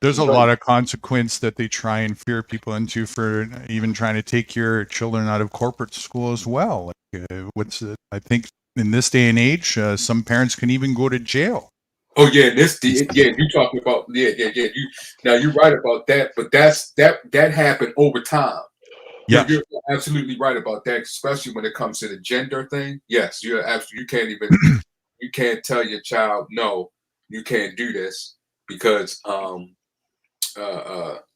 There's a lot of consequence that they try and fear people into for even trying to take your children out of corporate school as well. I think in this day and age, some parents can even go to jail. Oh yeah, you're talking about now you're right about that, but that happened over time. Yeah, you're absolutely right about that, especially when it comes to the gender thing. Yes, you're absolutely. You can't tell your child no, you can't do this because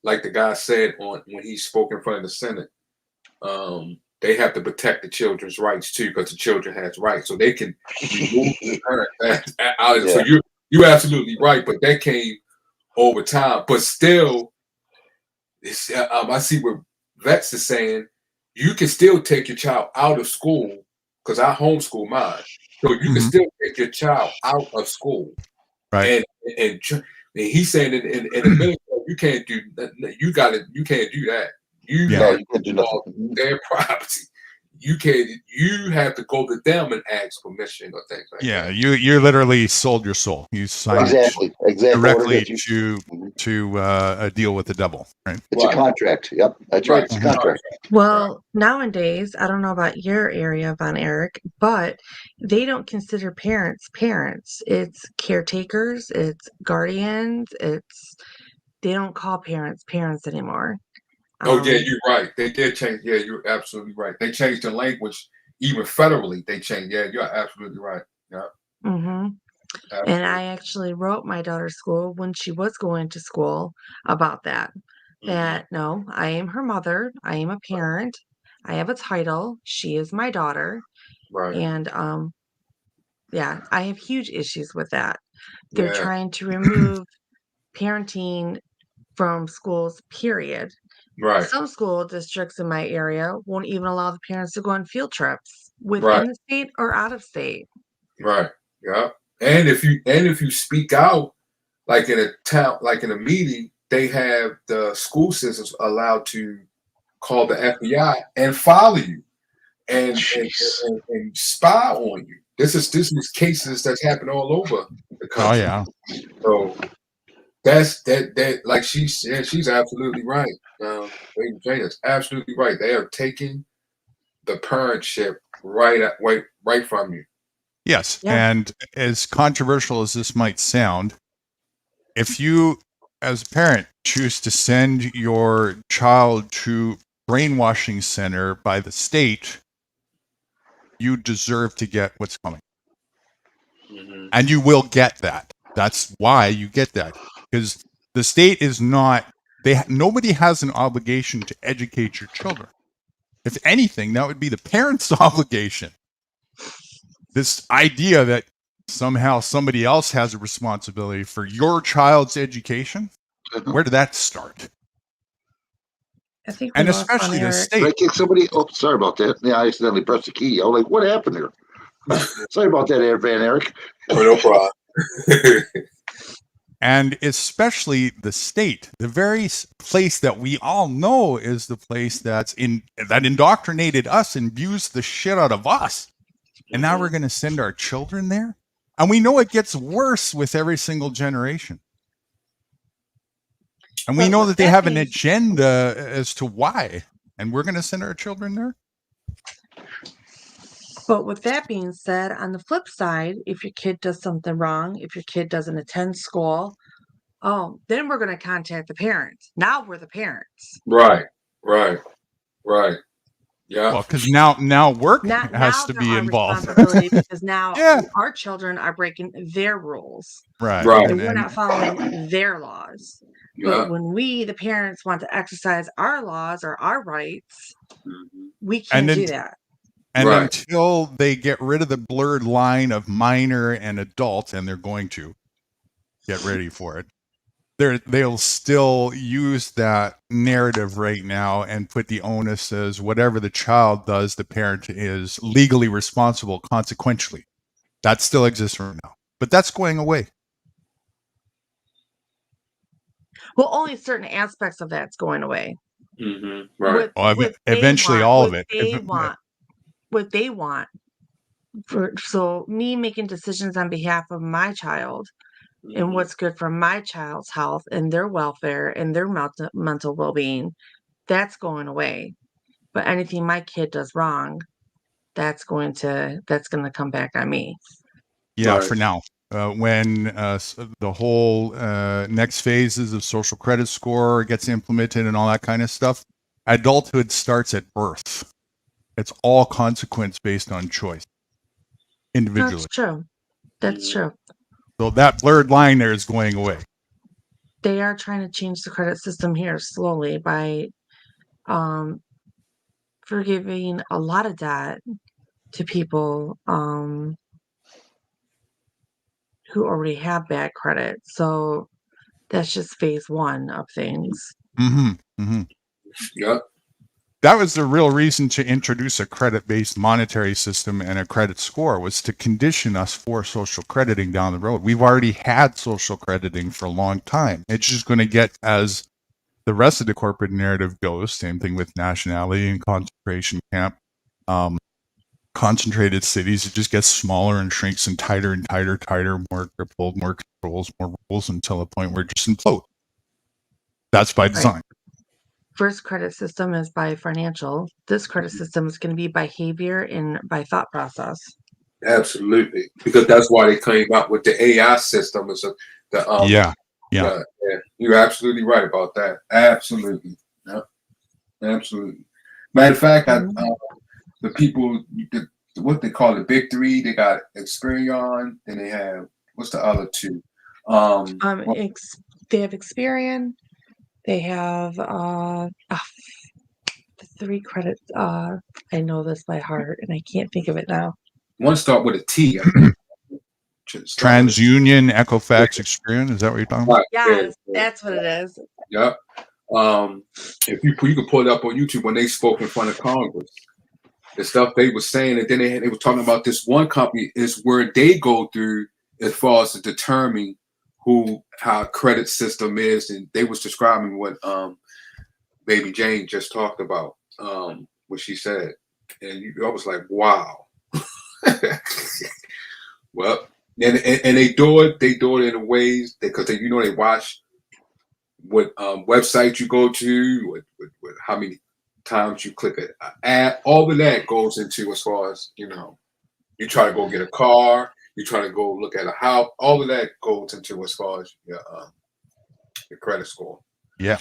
like the guy said when he spoke in front of the Senate, they have to protect the children's rights too, because the children has rights, so they can remove the parent. So you're absolutely right, but that came over time. But still, I see what Vets is saying. You can still take your child out of school, because I homeschool mine, so you can still take your child out of school. Right. And he's saying in the military, you can't do that. You can't do that. You can't do nothing. Their property. You have to go to them and ask permission or things like that. You literally sold your soul. You signed Exactly. directly to deal with the devil, right? It's a contract. Yep, that's right. It's a contract. Well, nowadays, I don't know about your area, Von Erich, but they don't consider parents parents. It's caretakers, it's guardians, they don't call parents parents anymore. Oh yeah, you're right. They did change. Yeah, you're absolutely right. They changed the language, even federally. They changed. Yeah, you're absolutely right. Yeah. Mm-hmm. And I actually wrote my daughter's school when she was going to school about that. That no, I am her mother. I am a parent. I have a title. She is my daughter. Right. And yeah, I have huge issues with that. They're Yeah. trying to remove parenting from schools, period. Right. Some school districts in my area won't even allow the parents to go on field trips within Right. the state or out of state. Right. Yeah. And if you speak out, like in a town, like in a meeting, they have the school systems allowed to call the FBI and follow you and spy on you. This is cases that's happened all over the country. Oh yeah. So that like she said, she's absolutely right. Lady Jane is absolutely right. They are taking the parentship right from you. Yes. And as controversial as this might sound, if you, as a parent, choose to send your child to brainwashing center by the state, you deserve to get what's coming. And you will get that. That's why you get that. Because the state is not, nobody has an obligation to educate your children. If anything, that would be the parents' obligation. This idea that somehow somebody else has a responsibility for your child's education, where did that start? I think And especially the state. Did I kick somebody? Oh, sorry about that. Yeah, I accidentally pressed the key. I was like, what happened there? Sorry about that, Van Erich. Oh, no problem. And especially the state, the very place that we all know is the place that indoctrinated us and abused the shit out of us. And now we're going to send our children there? And we know it gets worse with every single generation. And we know that they have an agenda as to why. And we're going to send our children there? But with that being said, on the flip side, if your kid does something wrong, if your kid doesn't attend school, then we're going to contact the parents. Now we're the parents. Right. Yeah. Well, because now work has to be involved. Because now our children are breaking their rules. Right. And we're not following their laws. But when we, the parents, want to exercise our laws or our rights, we can't do that. And until they get rid of the blurred line of minor and adult, and they're going to get ready for it, they'll still use that narrative right now and put the onus as whatever the child does, the parent is legally responsible consequentially. That still exists right now, but that's going away. Well, only certain aspects of that's going away. Right. Eventually, all of it. What they want. So me making decisions on behalf of my child and what's good for my child's health and their welfare and their mental well-being, that's going away. But anything my kid does wrong, that's going to come back on me. Yeah, for now. When the whole next phases of social credit score gets implemented and all that kind of stuff, adulthood starts at birth. It's all consequence based on choice, individually. That's true. So that blurred line there is going away. They are trying to change the credit system here slowly by, forgiving a lot of debt to people who already have bad credit. So that's just phase one of things. Yep. That was the real reason to introduce a credit-based monetary system and a credit score, was to condition us for social crediting down the road. We've already had social crediting for a long time. It's just going to get, as the rest of the corporate narrative goes, same thing with nationality and concentration camp, concentrated cities, it just gets smaller and shrinks and tighter, more crippled, more controls, more rules, until a point where it just implodes. That's by design. Right. First credit system is by financial. This credit system is going to be behavior and by thought process. Absolutely, because that's why they came out with the AI system. Yeah. You're absolutely right about that. Absolutely, yeah, absolutely. Matter of fact, the people, what they call the big three, they got Experian, then they have, what's the other two? They have Experian. They have the 3 credits. I know this by heart, and I can't think of it now. One start with a T. TransUnion, Equifax, Experian. Is that what you're talking about? Yes, that's what it is. Yep. If you can pull it up on YouTube when they spoke in front of Congress, the stuff they were saying, and then they were talking about this one company is where they go through as far as to determine how credit system is, and they was describing what Baby Jane just talked about, what she said, and I was like, wow. Well, and they do it in ways because they watch what website you go to, what how many times you click an ad. All of that goes into, as far as you try to go get a car, you try to go look at a house. All of that goes into as far as your credit score. Yeah.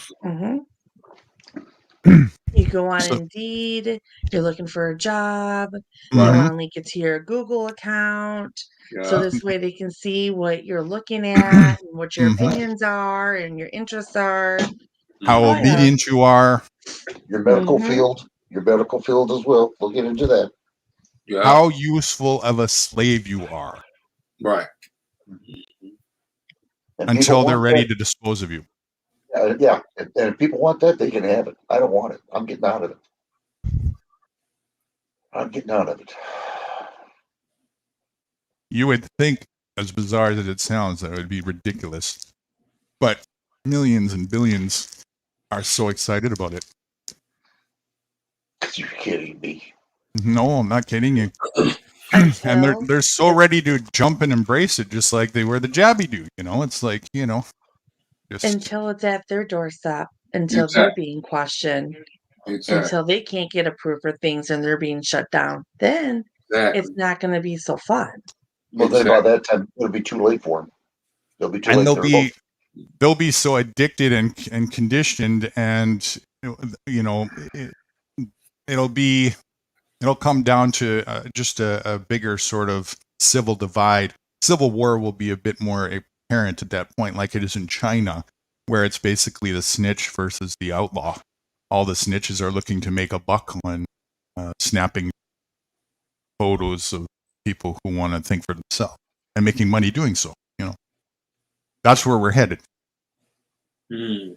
You go on Indeed, you're looking for a job, you want to link it to your Google account. So this way they can see what you're looking at and what your opinions are and your interests are. How obedient you are. Your medical field as well. We'll get into that. Yeah. How useful of a slave you are. Right. Until they're ready to dispose of you. Yeah, and if people want that, they can have it. I don't want it. I'm getting out of it. You would think, as bizarre as it sounds, that it would be ridiculous. But millions and billions are so excited about it. You're kidding me. No, I'm not kidding you. And they're so ready to jump and embrace it, just like they were the jabby dude. It's like, until it's at their doorstep, until they're being questioned, until they can't get approved for things and they're being shut down. Then it's not going to be so fun. Well, then by that time it'll be too late for them. They'll be too late. They'll be so addicted and conditioned, and it'll come down to just a bigger sort of civil divide. Civil war will be a bit more apparent at that point, like it is in China, where it's basically the snitch versus the outlaw. All the snitches are looking to make a buck on snapping photos of people who want to think for themselves and making money doing so. That's where we're headed. Well,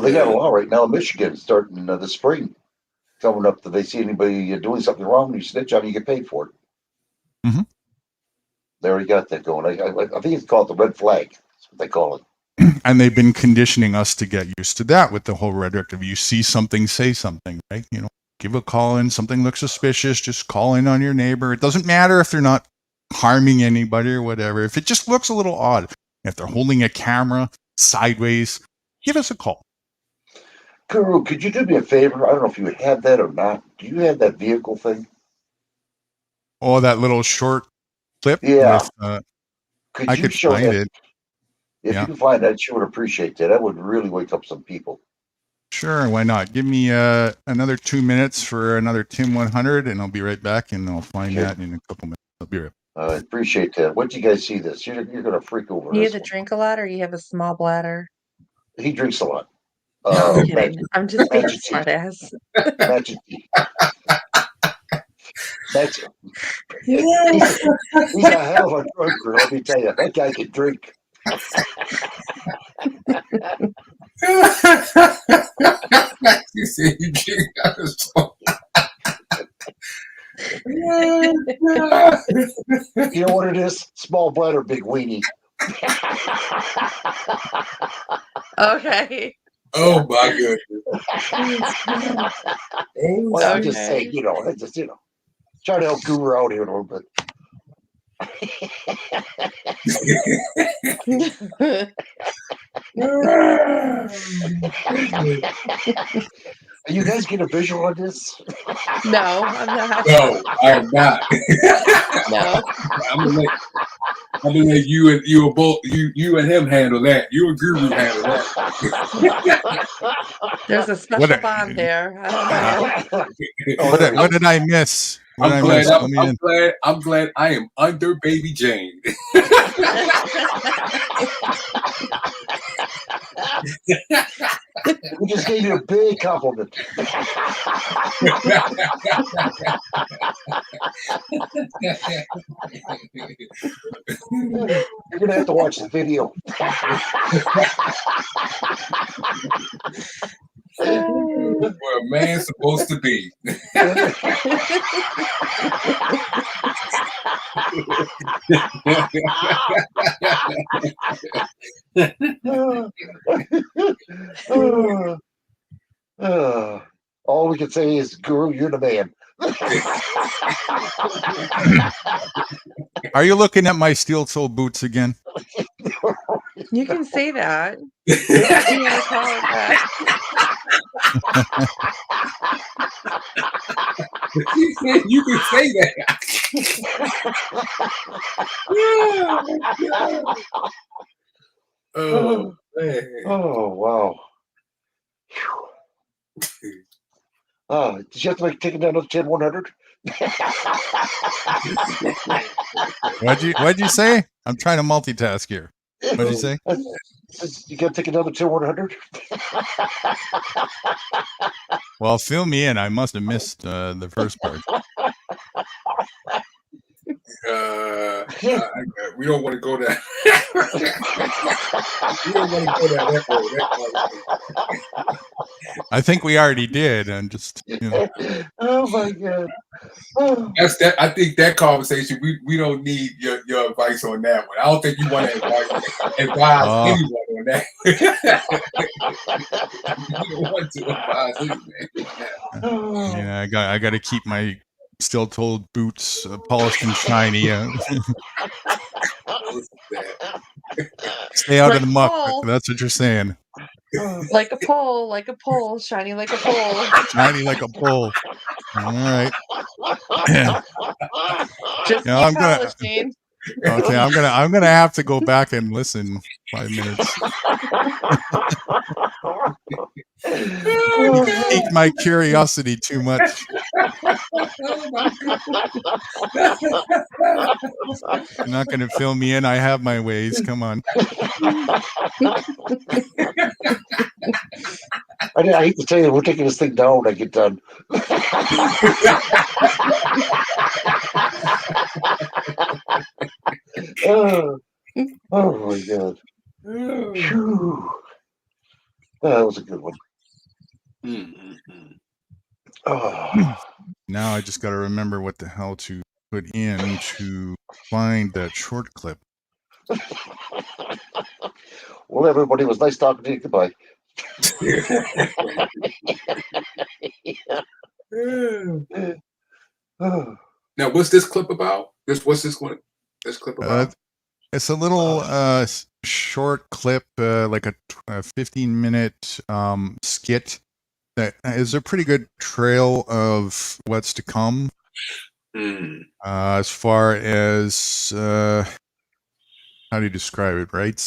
they got a law right now in Michigan starting this spring, coming up that they see anybody doing something wrong, you snitch on, you get paid for it. They already got that going. I think it's called the red flag. That's what they call it. And they've been conditioning us to get used to that with the whole rhetoric of you see something, say something, right? Give a call in, something looks suspicious, just call in on your neighbor. It doesn't matter if they're not harming anybody or whatever. If it just looks a little odd, if they're holding a camera sideways, give us a call. Guru, could you do me a favor? I don't know if you have that or not. Do you have that vehicle thing? Oh, that little short clip? Yeah. With, could I you could show find that? it. If you can find that, sure would appreciate that. That would really wake up some people. Sure, why not? Give me another 2 minutes for another Tim 100, and I'll be right back, and I'll find that in a couple minutes. I'll be right back. I appreciate that. Once you guys see this, you're going to freak over You this either drink a lot or you have a small bladder. He drinks a lot. No, I'm kidding. I'm just being a Magic tea. smartass. Magic tea. He's a hell of a drinker, let me tell you. That guy can drink. You see, you can't You know what it is? Small butt or big weenie. Okay. Oh my goodness. Well, I'm just saying, I just, try to help Guru out here a little bit. Are you guys getting a visual on this? No, I'm not. No, I am not. No. I'm gonna let you and him handle that. You and Guru handle that. There's a special bond there. I don't know. What did I miss? What I'm did I miss? Let me in. I'm glad I am under Baby Jane. We just gave you a big compliment. You're gonna have to watch the video. Where a man's supposed to be. All we can say is, Guru, you're the man. Are you looking at my steel toe boots again? You can say that. If you want to call it that. You can say that. Oh, man. Oh, wow. Did you have to take it down to 10-100? What'd you say? I'm trying to multitask here. What'd you say? You got to take another 10-100? Well, fill me in. I must have missed the first part. We don't want to go there. We don't want to go down that road. I think we already did. And just Oh my god. That's that. I think that conversation. We don't need your advice on that one. I don't think you want to advise anyone on that. You don't want to advise anyone. Yeah, I got to keep my steel-toed boots polished and shiny. Stay out of the muck. That's what you're saying. Like a pole, shiny like a pole. Shiny like a pole. All right. Just keep I'm polishing. Okay, I'm gonna have to go back and listen 5 minutes. Piqued my curiosity too much. You're not gonna fill me in. I have my ways. Come on. I hate to tell you, we're taking this thing down when I get done. Oh my god. Phew. That was a good one. Oh. Now I just got to remember what the hell to put in to find that short clip. Well, everybody, it was nice talking to you. Goodbye. Now, what's this clip about? What's this clip about? It's a little short clip, like a 15-minute skit that is a pretty good trail of what's to come. As far as how do you describe it, right?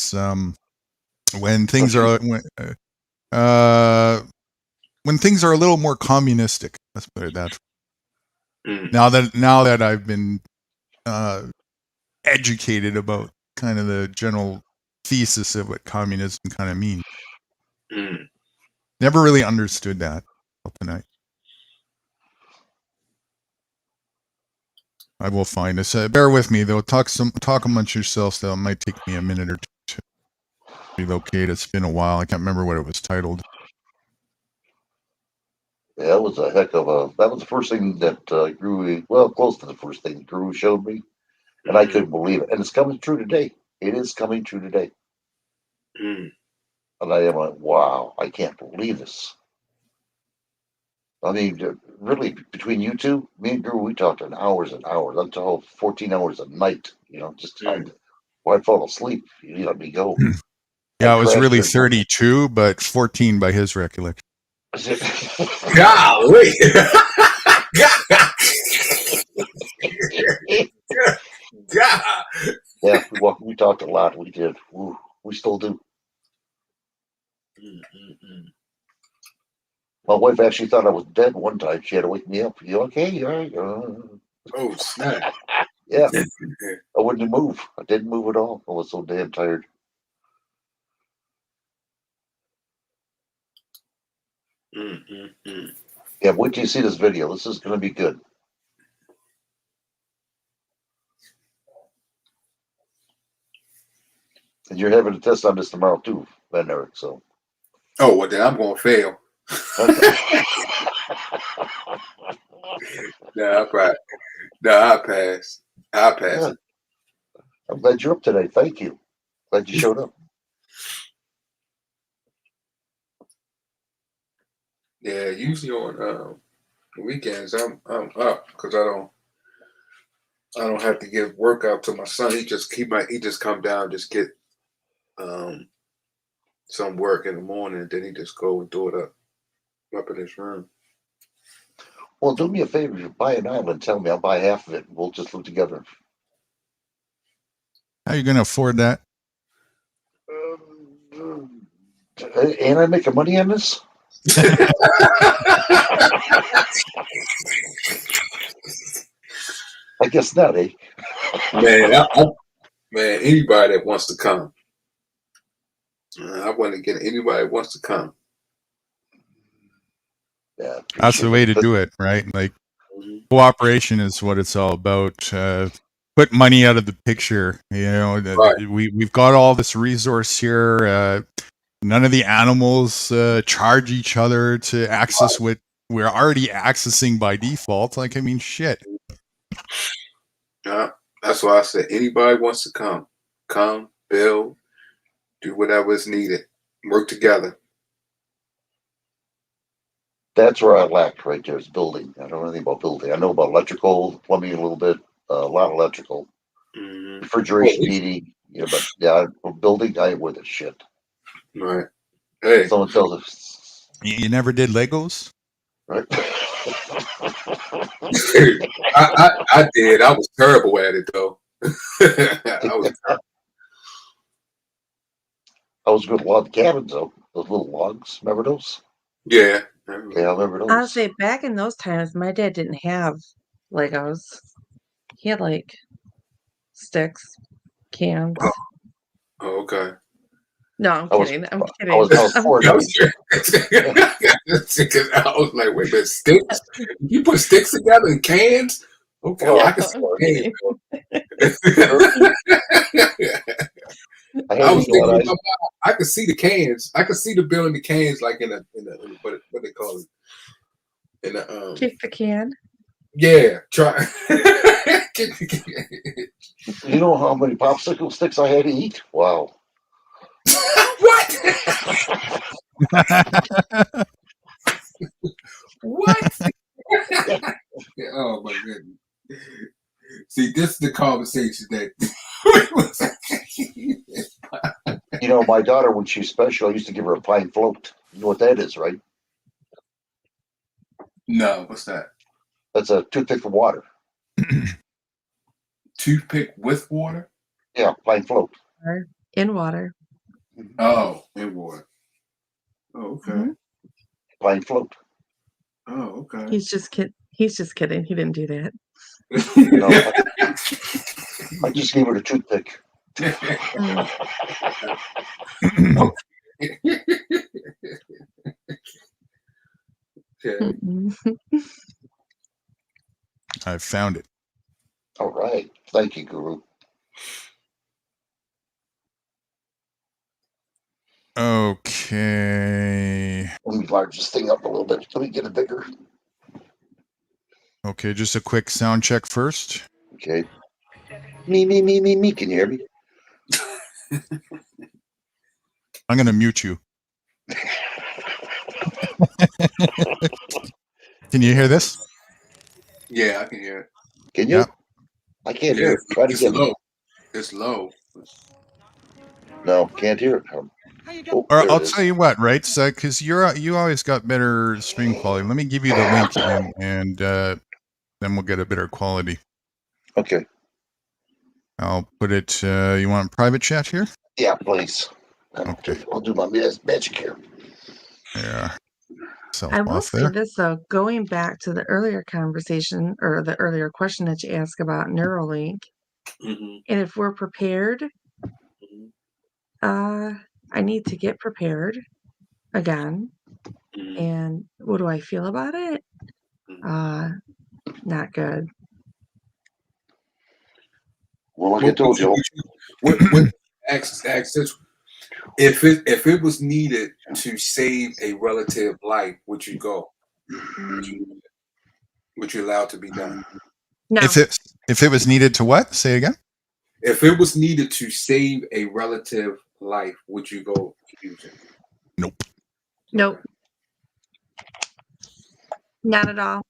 When things are when things are a little more communistic, let's put it that way. Now that I've been educated about kind of the general thesis of what communism kind of means. Never really understood that till tonight. I will find this. Bear with me though. Talk amongst yourselves though. It might take me a minute or two to relocate. It's been a while. I can't remember what it was titled. Yeah, that was a heck of a. That was the first thing that Guru. Well, close to the first thing Guru showed me, and I couldn't believe it. And it's coming true today. It is coming true today. Mm. And I am like, wow, I can't believe this. I mean, really, between you two, me and Guru, we talked in hours and hours, until 14 hours a night. You know, just I'd fall asleep. You let me go. Yeah, I it was really crashed 32, but 14 by his recollection. Golly. Yeah, we talked a lot. We did. Ooh, we still do. My wife actually thought I was dead one time. She had to wake me up. You okay? You all right? Oh, snap. Yeah. I wouldn't move. I didn't move at all. I was so damn tired. Yeah, wait till you see this video. This is going to be good. And you're having a test on this tomorrow too, Ben Eric. So. Oh, well, then I'm going to fail. I'll pass. I'll pass it. I'm glad you're up today. Thank you. Glad you showed up. Yeah, usually on weekends I'm up because I don't have to give workout to my son. He just come down, just get some work in the morning, and then he just go and do it up in his room. Well, do me a favor. You buy an island. Tell me. I'll buy half of it. We'll just live together. How are you going to afford that? Ain't I making money on this? I guess not, eh? Man, man, anybody that wants to come. I want to get anybody that wants to come. Yeah, that's the way to do it, right? Like cooperation is what it's all about. Put money out of the picture. You know, right. We've got all this resource here. None of the animals charge each other to access what we're already accessing by default. Like, I mean, shit. That's why I said anybody wants to come, build, do whatever is needed, work together. That's where I lack right there is building. I don't know anything about building. I know about electrical, plumbing a little bit, a lot of electrical, refrigeration, heating. Yeah, but yeah, building, I ain't with it shit. Right. Hey. Someone tells us. You never did Legos? Right. I did. I was terrible at it though. I was good at log cabins though. Those little logs. Remember those? Yeah. Yeah, I remember those. Honestly, back in those times, my dad didn't have Legos. He had like sticks, cans. Oh, okay. No, I'm kidding. I'm kidding. I was like, wait a minute, sticks? You put sticks together in cans? Okay, well, I can see I could see the cans. I could see the bill in the cans, like in a what they call it? In a kick the can. Yeah, try. You know how many popsicle sticks I had to eat? Wow. What? What? Oh my goodness. See, this is the conversation that you know, my daughter, when she's special, I used to give her a pine float. You know what that is, right? No, what's that? That's a toothpick for water. Toothpick with water? Yeah, pine float. In water. Oh, in water. Oh, okay. Mm-hmm. Pine float. Oh, okay. He's just kidding. He didn't do that. No, I just gave her a toothpick. Okay. I found it. All right. Thank you, Guru. Okay. Let me large this thing up a little bit. Let me get it bigger. Okay, just a quick sound check first. Okay. Me. Can you hear me? I'm going to mute you. Can you hear this? Yeah, I can hear it. Can you? Yeah. I can't hear it. Try to It's get low. It's low. No, can't hear it. Oh, Or there I'll it is. tell you what, right? So, because you always got better stream quality. Let me give you the link, and then we'll get a better quality. Okay. I'll put it. You want private chat here? Yeah, please. Okay. I'll do my magic here. Yeah. Self I will off say there. this though, going back to the earlier conversation or the earlier question that you asked about Neuralink, Mm-hmm. and if we're prepared, I need to get prepared again. Mm-hmm. And what do I feel about it? Not good. Well, like I told you. What ask this. If it was needed to save a relative life, would you go? Would you allow it to be done? No. If it was needed to what? Say again. If it was needed to save a relative life, would you go use it? Nope. Nope. Not at all.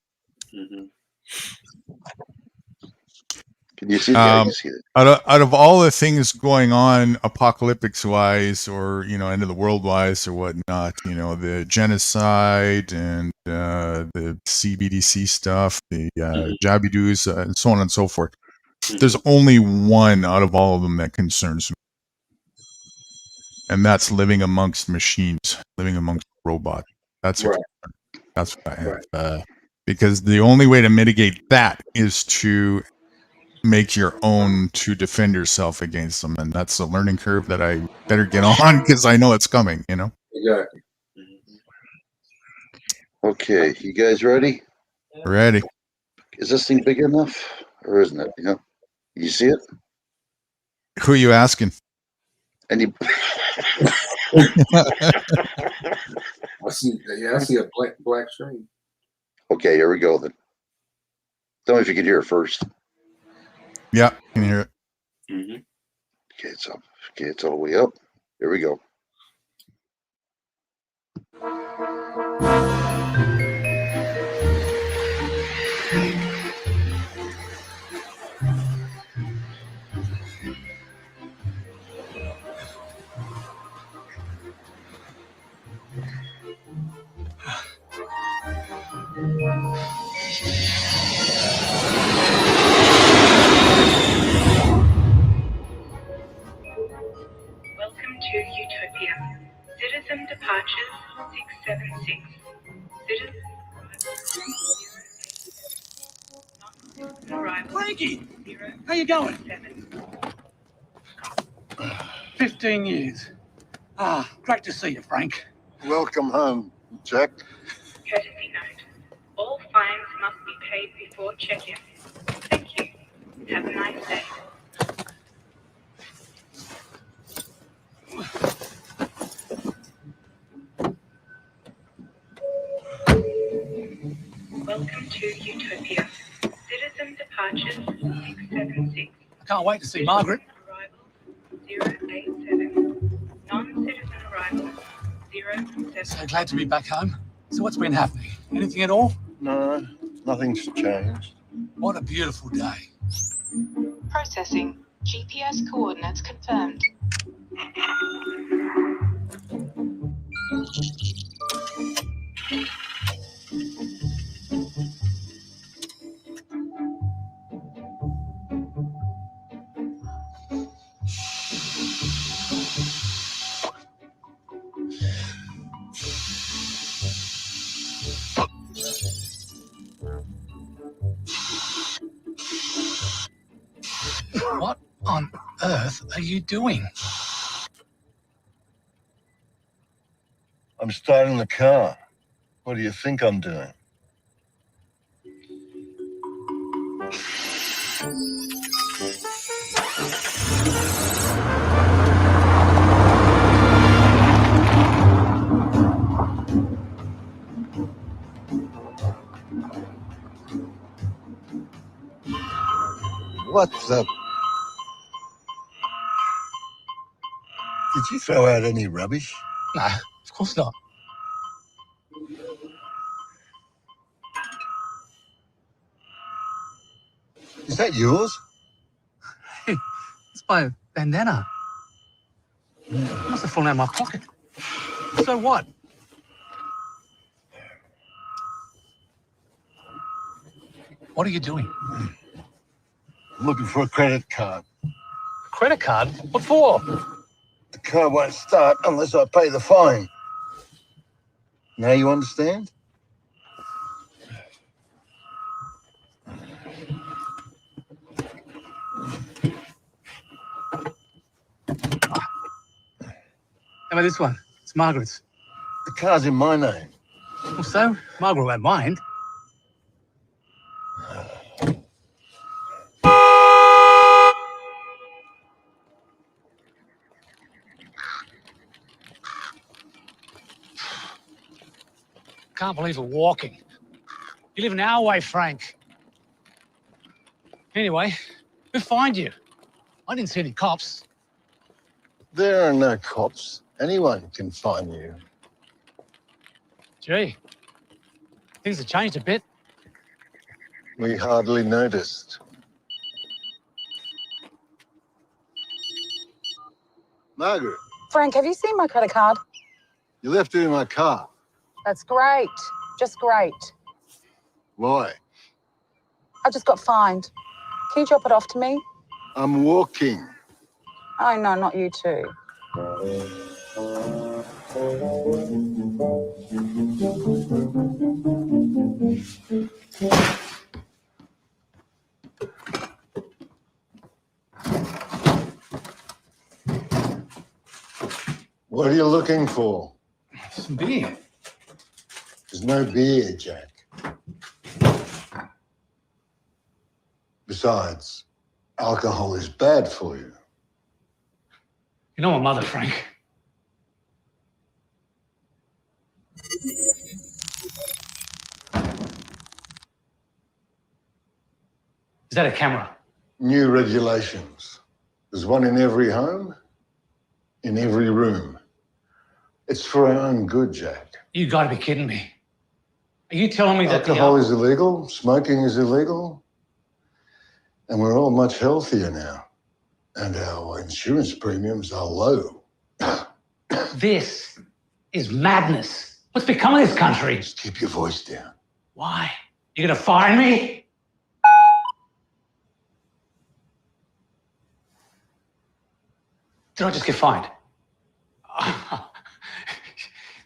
Mm-hmm. Can you see? Yeah, you see it. Out of all the things going on, apocalyptics wise, or end of the world wise, or whatnot, the genocide and the CBDC stuff, the Jabidoos, and so on and so forth. There's only one out of all of them that concerns me, and that's living amongst machines, living amongst robots. That's right. That's what I have. Because the only way to mitigate that is to make your own to defend yourself against them, and that's a learning curve that I better get on because I know it's coming. Exactly. Okay, you guys ready? Ready? Is this thing big enough, or isn't it? You see it? Who are you asking? Any? I see a black string. Okay, here we go then. Tell me if you can hear it first. Yeah, can you hear it? Mm-hmm. Okay, it's up. Okay, it's all the way up. Here we go. Welcome to Utopia. Citizen departures 676. Citizen arrival. Frankie, how you going? 15 years. Great to see you, Frank. Welcome home, Jack. Courtesy note. All fines must be paid before check-in. Thank you. Have a nice day. Welcome to Utopia. Citizen departures 676. I can't wait to see Margaret. Arrival 087. Non-citizen arrival 07. So glad to be back home. So what's been happening? Anything at all? No, nothing's changed. What a beautiful day. Processing. GPS coordinates confirmed. What on earth are you doing? I'm starting the car. What do you think I'm doing? What the? Did you throw out any rubbish? No, of course not. Is that yours? It's my bandana. It must have fallen out of my pocket. So what? What are you doing? I'm looking for a credit card. Credit card? What for? The car won't start unless I pay the fine. Now you understand? How about this one? It's Margaret's. The car's in my name. Well, so? Margaret won't mind. Can't believe we're walking. You live an hour away, Frank. Anyway, who fined you? I didn't see any cops. There are no cops. Anyone can find you. Gee, things have changed a bit. We hardly noticed. Margaret, Frank, have you seen my credit card? you left it in my car. That's great. Just great. Why? I just got fined. Can you drop it off to me? I'm walking. Oh, no, not you too. What are you looking for? Some beer. There's no beer, Jack. Besides, alcohol is bad for you. You know my mother, Frank. Is that a camera? New regulations. There's one in every home, in every room. It's for our own good, Jack. You gotta be kidding me. Are you telling me that Alcohol is illegal, smoking is illegal, and we're all much healthier now. And our insurance premiums are low. This is madness. What's become of this country? Just keep your voice down. Why? You gonna fire me? Did I just get fined?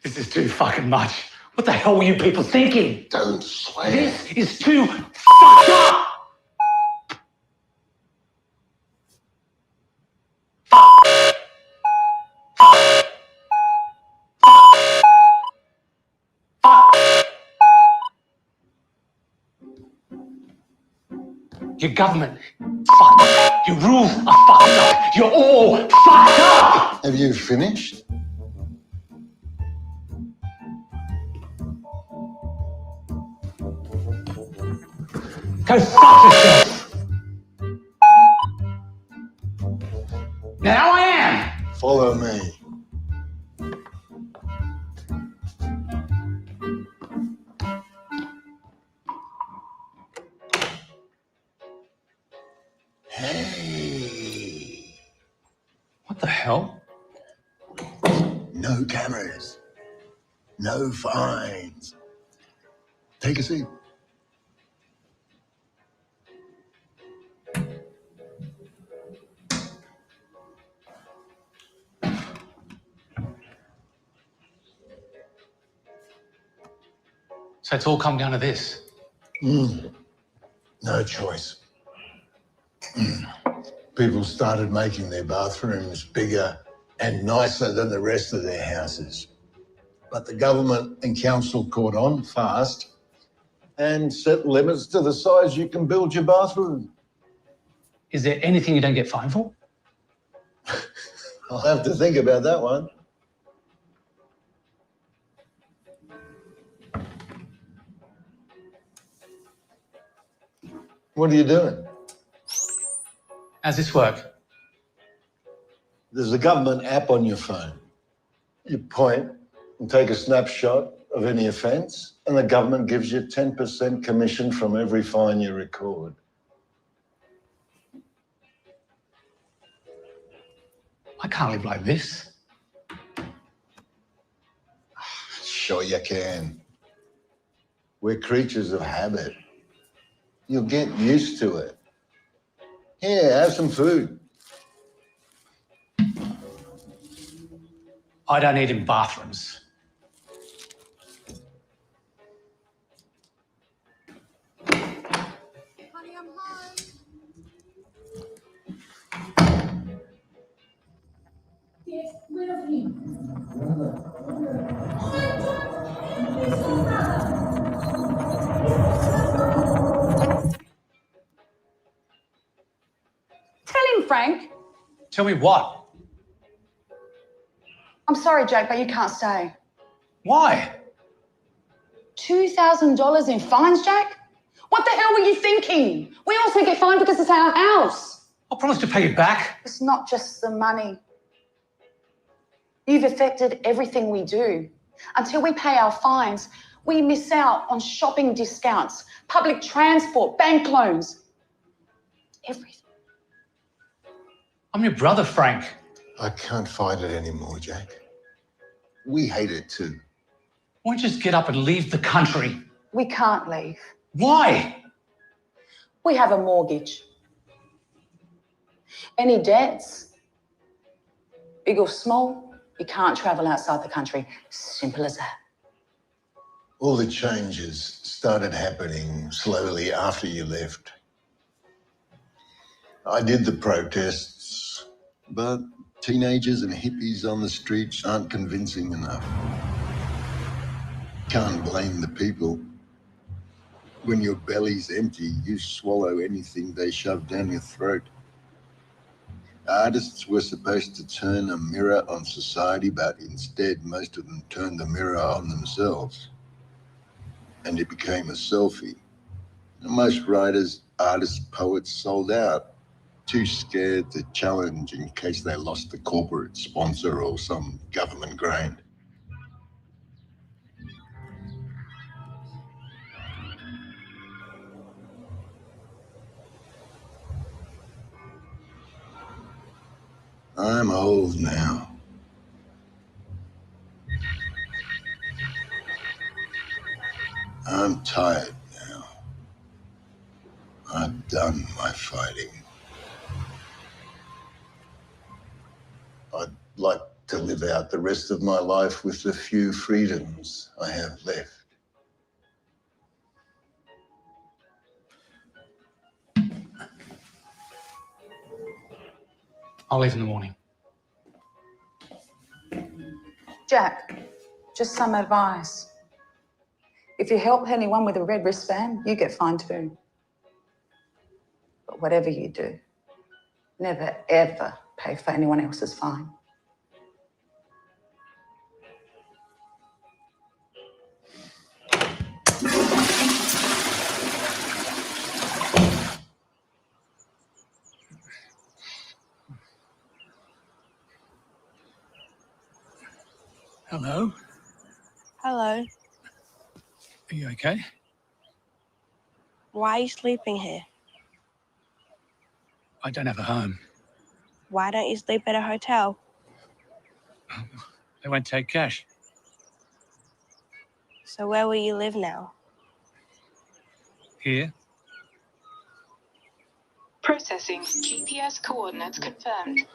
This is too fucking much. What the hell were you people thinking? Don't swear. This is too fucked up! Your government, fucked up. Your rules are fucked up. You're all fucked up! Have you finished? Go fuck yourself! Now I am! Follow me. Hey. What the hell? No cameras. No fines. Take a seat. So it's all come down to this. No choice. People started making their bathrooms bigger and nicer than the rest of their houses. But the government and council caught on fast and set limits to the size you can build your bathroom. Is there anything you don't get fined for? I'll have to think about that one. What are you doing? How's this work? There's a government app on your phone. You point and take a snapshot of any offence, and the government gives you 10% commission from every fine you record. I can't live like this. Sure you can. We're creatures of habit. You'll get used to it. Here, have some food. I don't need in bathrooms. Tell him, Frank. Tell me what? I'm sorry, Jack, but you can't stay. Why? $2,000 in fines, Jack? What the hell were you thinking? We also get fined because it's our house. I promised to pay you back. It's not just the money. You've affected everything we do. Until we pay our fines, we miss out on shopping discounts, public transport, bank loans. Everything. I'm your brother, Frank. I can't fight it anymore, Jack. We hate it too. Why don't you just get up and leave the country? We can't leave. Why? We have a mortgage. Any debts, big or small, you can't travel outside the country. Simple as that. All the changes started happening slowly after you left. I did the protests, but teenagers and hippies on the streets aren't convincing enough. Can't blame the people. When your belly's empty, you swallow anything they shove down your throat. Artists were supposed to turn a mirror on society, but instead most of them turned the mirror on themselves. And it became a selfie. Most writers, artists, poets sold out, too scared to challenge in case they lost a corporate sponsor or some government grant. I'm old now. I'm tired now. I've done my fighting. I'd like to live out the rest of my life with the few freedoms I have left. I'll leave in the morning. Jack, just some advice. If you help anyone with a red wristband, you get fined too. But whatever you do, never ever pay for anyone else's fine. Hello? Hello. Are you okay? Why are you sleeping here? I don't have a home. Why don't you sleep at a hotel? They won't take cash. So where will you live now? Here? Processing. GPS coordinates confirmed.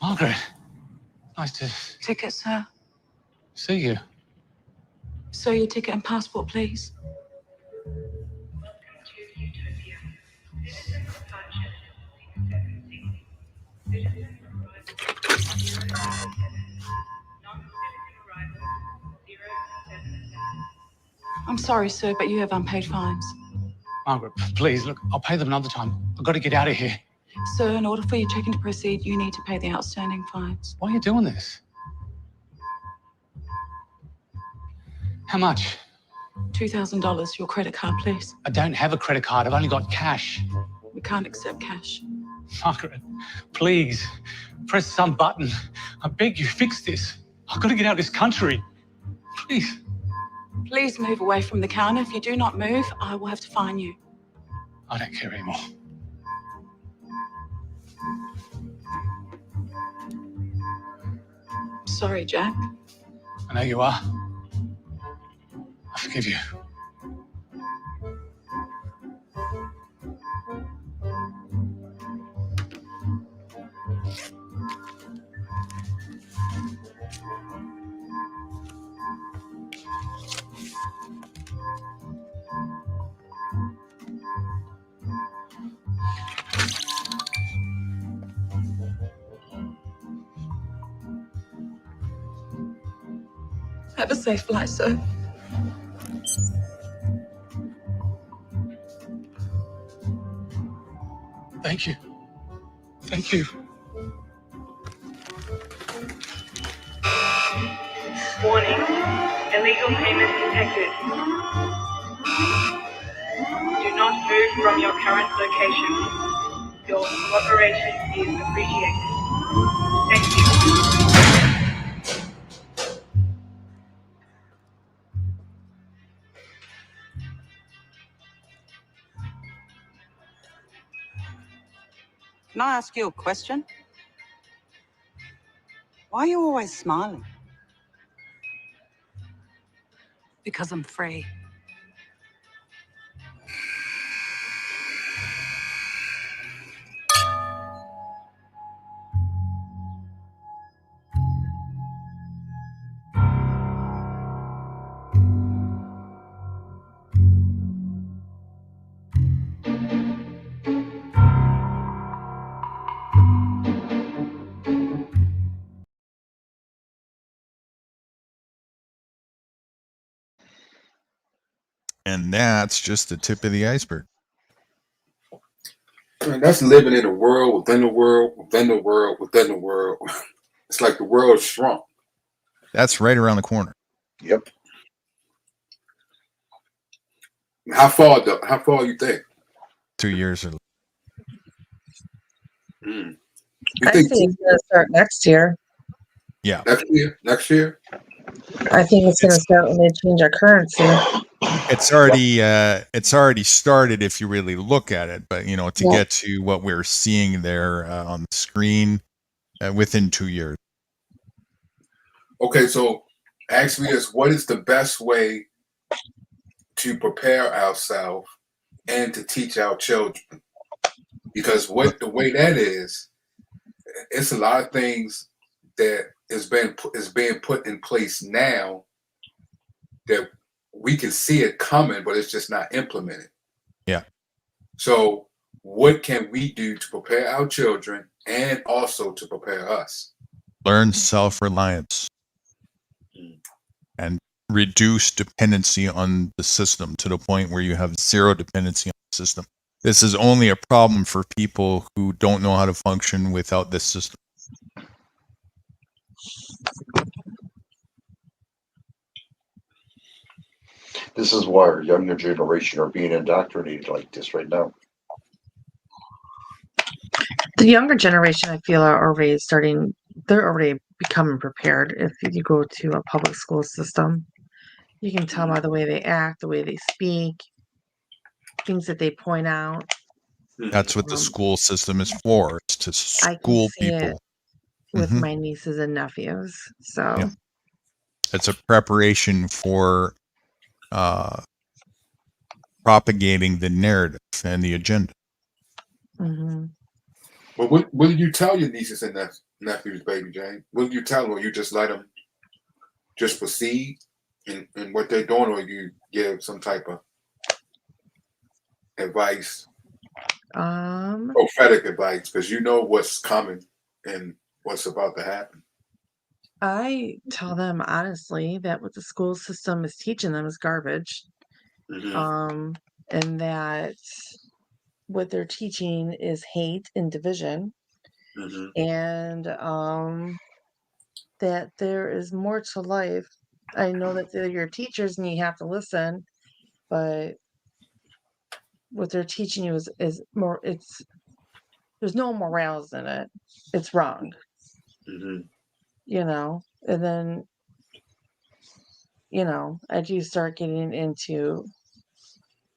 Margaret, Nice to Ticket, sir. see you. Sir, your ticket and passport, please. I'm sorry, sir, but you have unpaid fines. Margaret, please, look, I'll pay them another time. I've got to get out of here. Sir, in order for your check-in to proceed, you need to pay the outstanding fines. Why are you doing this? How much? $2,000, your credit card, please. I don't have a credit card. I've only got cash. We can't accept cash. Margaret, please, press some button. I beg you, fix this. I've got to get out of this country. Please. Please move away from the counter. If you do not move, I will have to fine you. I don't care anymore. Sorry, Jack. I know you are. I forgive you. Have a safe flight, sir. Thank you. Thank you. Warning. Illegal payment detected. Do not move from your current location. Your cooperation is appreciated. Thank you. Can I ask you a question? Why are you always smiling? Because I'm free. And that's just the tip of the iceberg. Man, that's living in a world within the world, within the world, within the world. It's like the world shrunk. That's right around the corner. Yep. How far though? How far you think? 2 years or You I think think it's going to start next year. yeah. next year? Next year? I think it's going to start when they change our currency. It's already started if you really look at it, but you know, to get to what we're seeing there on the screen within 2 years. Okay, so ask me this: what is the best way to prepare ourselves and to teach our children? Because the way that is, it's a lot of things that is being put in place now that we can see it coming, but it's just not implemented. Yeah. So what can we do to prepare our children and also to prepare us? Learn self-reliance and reduce dependency on the system to the point where you have zero dependency on the system. This is only a problem for people who don't know how to function without this system. This is why our younger generation are being indoctrinated like this right now. The younger generation, I feel, are already starting, they're already becoming prepared. If you go to a public school system, you can tell by the way they act, the way they speak, things that they point out. That's what the school system is for. It's to I can school see it people. with Mhm. my nieces and nephews. So Yeah. It's a preparation for propagating the narrative and the agenda. mhm. Well, what do you tell your nieces and nephew's baby Jane? What do you tell them? Or you just let them just proceed in what they're doing, or you give some type of advice, prophetic advice, because you know what's coming and what's about to happen? I tell them honestly that what the school system is teaching them is garbage. Mhm. And that what they're teaching is hate and division, Mhm. and that there is more to life. I know that they're your teachers and you have to listen, but what they're teaching you is more. There's no morals in it. It's wrong, Mhm. and then as you start getting into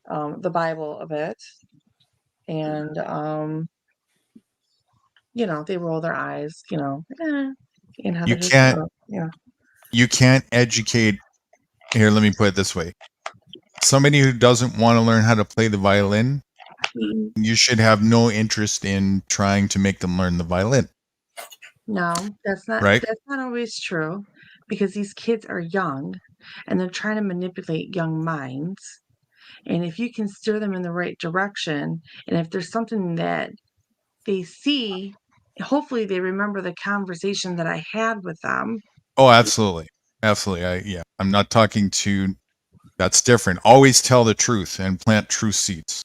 the Bible a bit, and they roll their eyes, and how You they're just, can't yeah. you can't educate. Here, let me put it this way. Somebody who doesn't want to learn how to play the violin, Mhm. you should have no interest in trying to make them learn the violin, No, right? that's not always true, because these kids are young and they're trying to manipulate young minds. And if you can steer them in the right direction, and if there's something that they see, hopefully they remember the conversation that I had with them. Oh, absolutely. Absolutely. I'm not talking to, that's different. Always tell the truth and plant truth seeds.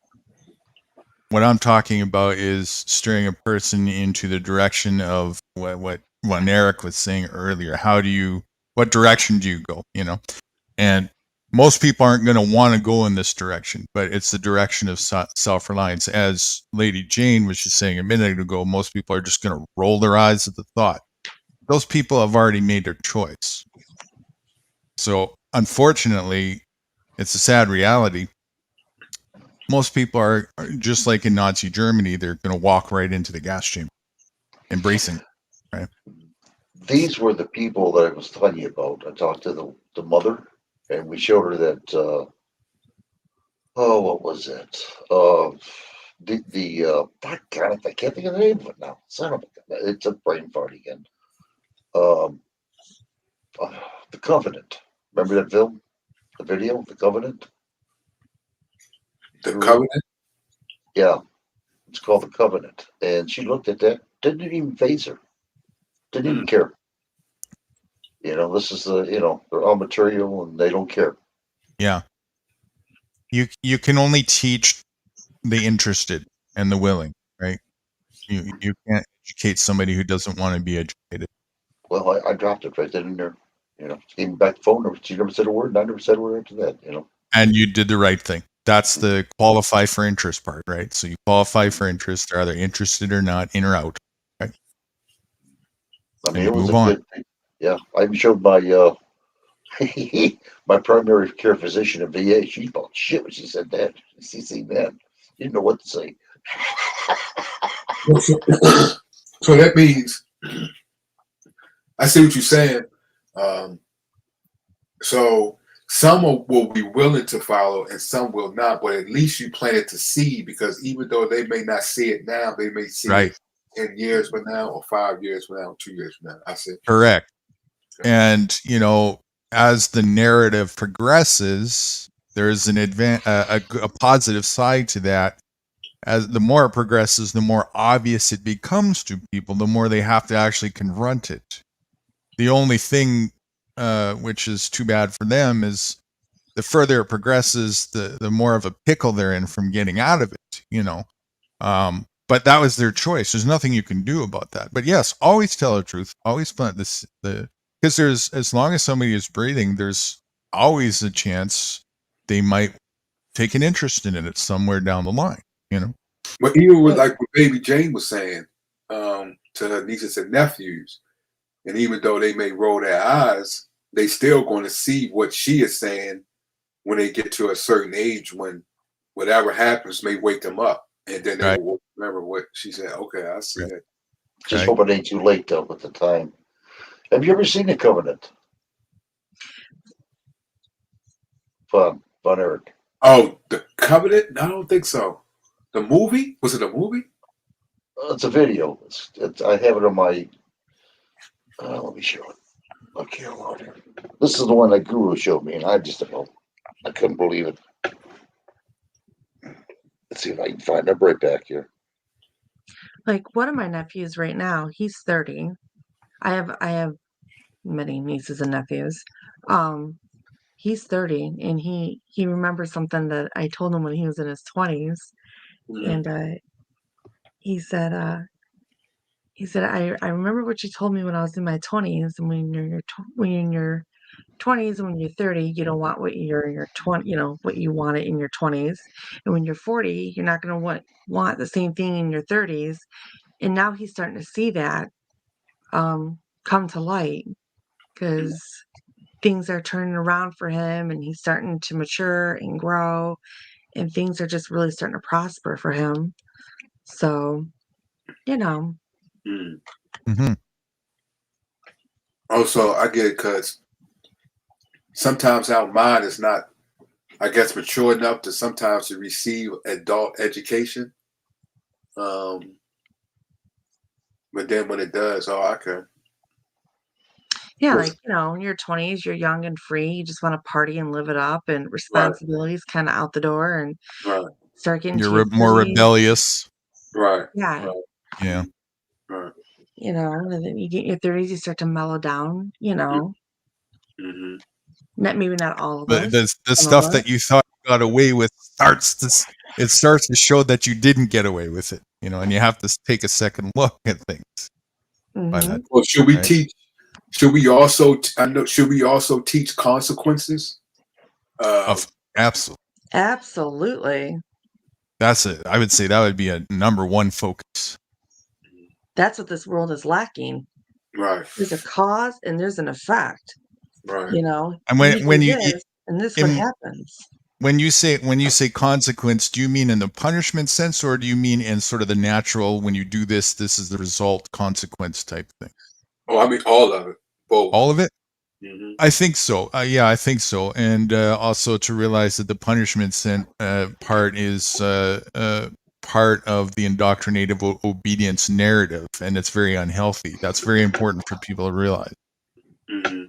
What I'm talking about is steering a person into the direction of what Eric was saying earlier. What direction do you go? And most people aren't going to want to go in this direction, but it's the direction of self-reliance. As Lady Jane was just saying a minute ago, most people are just going to roll their eyes at the thought. Those people have already made their choice. So unfortunately, it's a sad reality. Most people are just like in Nazi Germany, they're going to walk right into the gas chamber, embracing, right? These were the people that I was telling you about. I talked to the mother, and we showed her that. What was it? God, I can't think of the name of it now. Son of a, it's a brain fart again. The Covenant. Remember that film? The video, The Covenant. The Covenant. Yeah, it's called The Covenant, and she looked at that. Didn't even phase her. Didn't even care. This is they're all material and they don't care. Yeah. You can only teach the interested and the willing, right? You can't educate somebody who doesn't want to be educated. Well, I dropped it right then and there. She gave me back the phone number. She never said a word, and I never said a word after that. And you did the right thing. That's the qualify for interest part, right? So you qualify for interest. They're either interested or not, in or out, right? I mean, And it was move a on. good thing. Yeah, I even showed my my primary care physician at VA. She felt shit when she said that. She said, man, you didn't know what to say. So that means I see what you're saying. So some will be willing to follow and some will not, but at least you planted to see, because even though they may not see it now, they may see Right. it 10 years from now or 5 years from now or 2 years from now. I see. Correct. And, as the narrative progresses, there's a positive side to that. As the more it progresses, the more obvious it becomes to people, the more they have to actually confront it. The only thing, which is too bad for them, is the further it progresses, the more of a pickle they're in from getting out of it, but that was their choice. There's nothing you can do about that. But yes, always tell the truth. Always plant because as long as somebody is breathing, there's always a chance they might take an interest in it somewhere down the line, But even with like what Baby Jane was saying to her nieces and nephews, and even though they may roll their eyes, they still going to see what she is saying when they get to a certain age, when whatever happens may wake them up, and then they will remember what she said. Okay, I see that. Just hope it ain't too late though at the time. Have you ever seen The Covenant? Fun, Eric. Oh, The Covenant? I don't think so. The movie? Was it a movie? It's a video. I have it on my Let me show it. Okay, hold on. This is the one that Guru showed me, and I couldn't believe it. Let's see if I can find it right back here. Like one of my nephews right now, he's 30. I have many nieces and nephews. He's 30 and he remembers something that I told him when he was in his 20s. And he said I remember what you told me when I was in my 20s, and when you're in your 20s and when you're 30, you don't want what you're in your 20, what you wanted in your 20s. And when you're 40, you're not going to want the same thing in your 30s. And now he's starting to see that come to light, because things are turning around for him and he's starting to mature and grow, and things are just really starting to prosper for him. So, Mm-hmm. Also, I get it because sometimes our mind is not, I guess, mature enough to sometimes to receive adult education. But then when it does, okay. Yeah, like, in your 20s, you're young and free. You just want to party and live it up, and responsibilities kind of out the door, and start getting to You're your more 30s. rebellious. Right. Yeah. Right. Yeah. Right. And then you get in your 30s, you start to mellow down, Mm-hmm. maybe not all of But us. the some of stuff us. that you thought you got away with starts to show that you didn't get away with it, and you have to take a second look at things. By that, Well, should we right? teach? Should we also? Should we also teach consequences? Absolutely. Absolutely. That's it. I would say that would be a number one focus. That's what this world is lacking. Right. There's a cause and there's an effect. Right. And when you this, and this what happens. When you say consequence, do you mean in the punishment sense, or do you mean in sort of the natural, when you do this is the result consequence type thing? Oh, I mean all of it. Both. All of it? Mm-hmm. I think so. Yeah, I think so. And also to realize that the punishment part is part of the indoctrinative obedience narrative, and it's very unhealthy. That's very important for people to realize. Mm-hmm.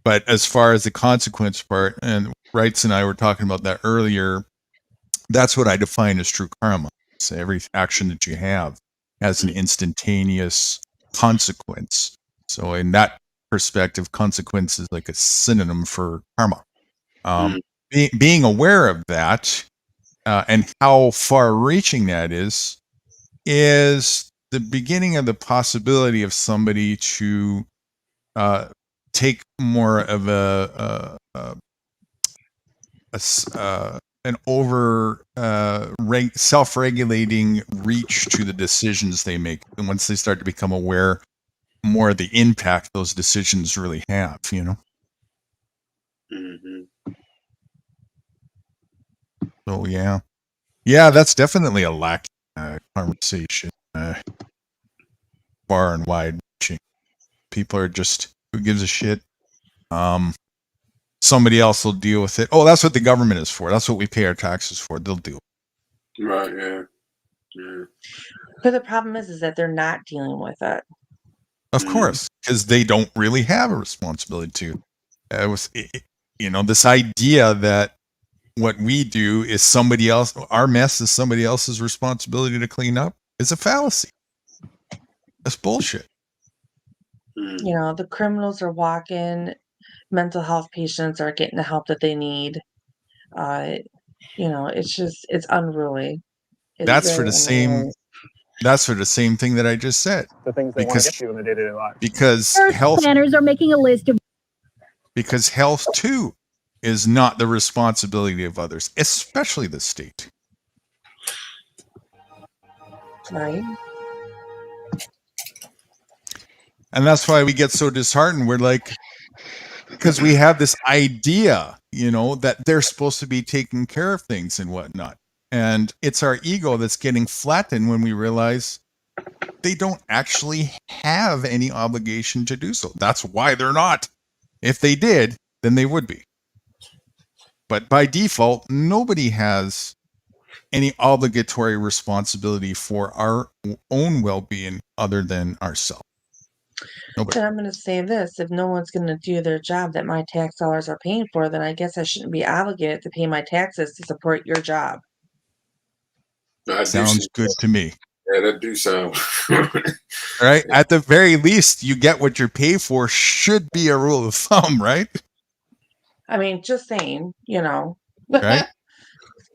But as far as the consequence part, and Wrights and I were talking about that earlier, that's what I define as true karma. So every action that you have has an instantaneous consequence. So in that perspective, consequence is like a synonym for karma. Being aware of that and how far-reaching that is the beginning of the possibility of somebody to take more of an over self-regulating reach to the decisions they make, and once they start to become aware more of the impact those decisions really have, Mm-hmm. So yeah, that's definitely a lack conversation, far and wide reaching. People are just, who gives a shit? Somebody else will deal with it. Oh, that's what the government is for. That's what we pay our taxes for. They'll deal. Right. Yeah. Yeah. But the problem is that they're not dealing with it. Of course, because they don't really have a responsibility to. This idea that what we do is somebody else, our mess is somebody else's responsibility to clean up, is a fallacy. That's bullshit. The criminals are walking, mental health patients are getting the help that they need. It's unruly. That's for the same thing that I just said. The things they want to get to in their day-to-day life. Because health planners are making a list of. Because health too is not the responsibility of others, especially the state. Right. And that's why we get so disheartened. We're like, because we have this idea, that they're supposed to be taking care of things and whatnot. And it's our ego that's getting flattened when we realize they don't actually have any obligation to do so. That's why they're not. If they did, then they would be. But by default, nobody has any obligatory responsibility for our own well-being other than ourselves. Nobody. Then I'm going to say this: if no one's going to do their job that my tax dollars are paying for, then I guess I shouldn't be obligated to pay my taxes to support your job. I do Sounds see good that. to me. Yeah, that do sound. Right? At the very least, you get what you pay for should be a rule of thumb, right? I mean, just saying, Right? Yeah,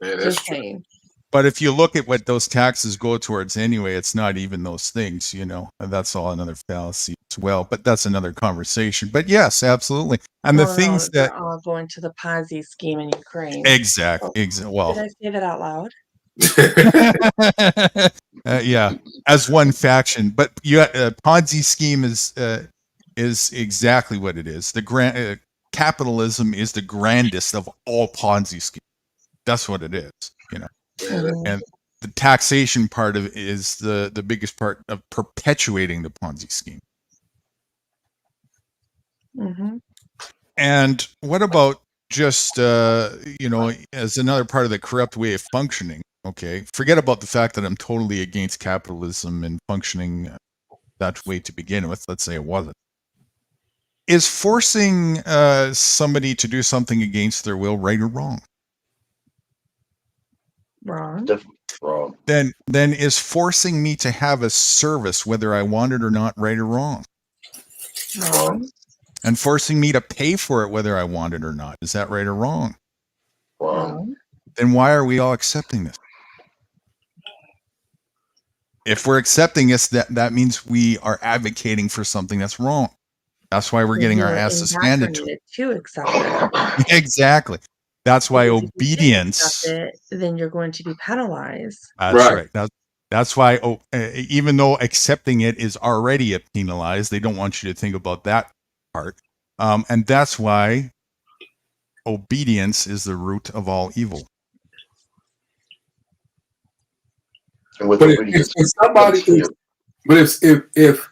that's just true. saying. But if you look at what those taxes go towards anyway, it's not even those things, and that's all another fallacy as well. But that's another conversation. But yes, absolutely. And the No, things they're that all going to the Ponzi scheme in Ukraine. exactly, Did well, I say that out loud? yeah, as one faction. But Ponzi scheme is exactly what it is. The capitalism is the grandest of all Ponzi schemes. That's what it is, and the taxation part of it is the biggest part of perpetuating the Ponzi scheme. Mm-hmm. And what about just as another part of the corrupt way of functioning? Okay, forget about the fact that I'm totally against capitalism and functioning that way to begin with. Let's say it wasn't. Is forcing somebody to do something against their will right or wrong? Wrong. Definitely wrong. Then is forcing me to have a service, whether I want it or not, right or wrong? Wrong. And forcing me to pay for it, whether I want it or not, is that right or wrong? Wrong. Then why are we all accepting this? If we're accepting this, that means we are advocating for something that's wrong. That's why we're getting our asses handed to it. To accept it. Exactly. That's why Because if you didn't obedience. accept it, then you're going to be penalized. That's right. That's why, even though accepting it is already penalized, they don't want you to think about that part. And that's why obedience is the root of all evil. And with But obedience, if somebody is, but if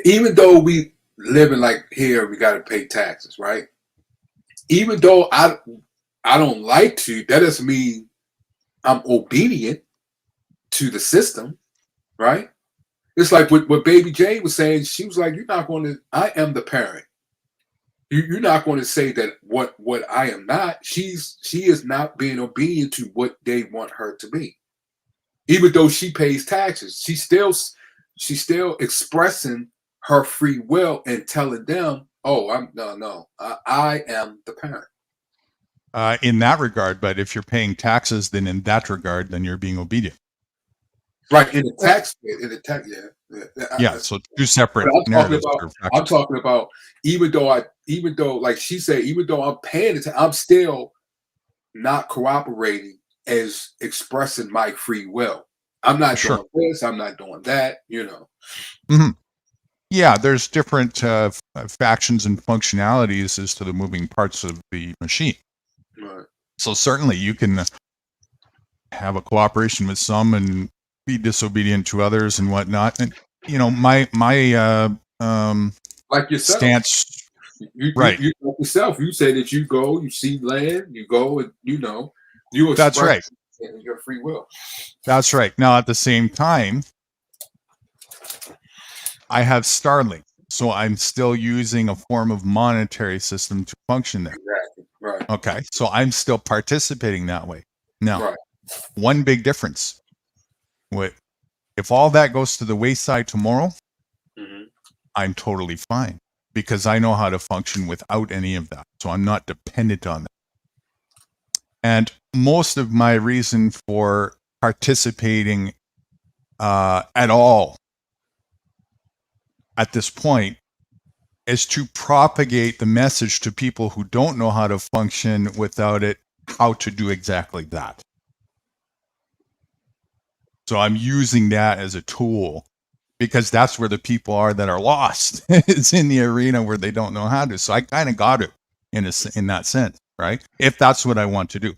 even though we living like here, we got to pay taxes, right? Even though I don't like to, that doesn't mean I'm obedient to the system, right? It's like what Baby Jane was saying. She was like, "You're not going to. I am the parent. You're not going to say that what I am not. She is not being obedient to what they want her to be. Even though she pays taxes, she's still expressing her free will and telling them, "Oh, I am the parent." In that regard, but if you're paying taxes, then in that regard, then you're being obedient. Right, in the tax, yeah. So two separate narratives. I'm talking about even though, like she said, even though I'm paying it, I'm still not cooperating as expressing my free will. I'm not doing this. I'm not doing that. Mm-hmm. Yeah, there's different factions and functionalities as to the moving parts of the machine. Right. So certainly you can have a cooperation with some and be disobedient to others and whatnot. And my like yourself. Stance. You right. You like yourself. You say that you go, you see land, you go, and you that's right. Your free will. That's right. Now at the same time, I have Starlink, so I'm still using a form of monetary system to function there. Exactly. Right. Okay. So I'm still participating that way. Now, one big difference. If all that goes to the wayside tomorrow, I'm totally fine because I know how to function without any of that. So I'm not dependent on that. And most of my reason for participating at all at this point is to propagate the message to people who don't know how to function without it, how to do exactly that. So I'm using that as a tool because that's where the people are that are lost. It's in the arena where they don't know how to. So I kind of got it in that sense, right? If that's what I want to do.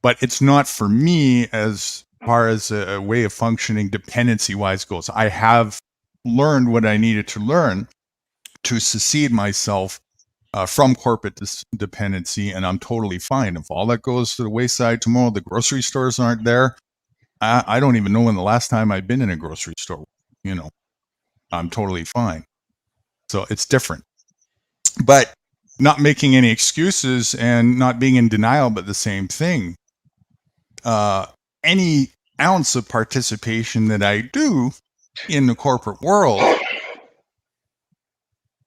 But it's not for me as far as a way of functioning dependency-wise goes. I have learned what I needed to learn to secede myself from corporate dependency, and I'm totally fine. If all that goes to the wayside tomorrow, the grocery stores aren't there. I don't even know when the last time I've been in a grocery store, I'm totally fine. So it's different. But not making any excuses and not being in denial, but the same thing. Any ounce of participation that I do in the corporate world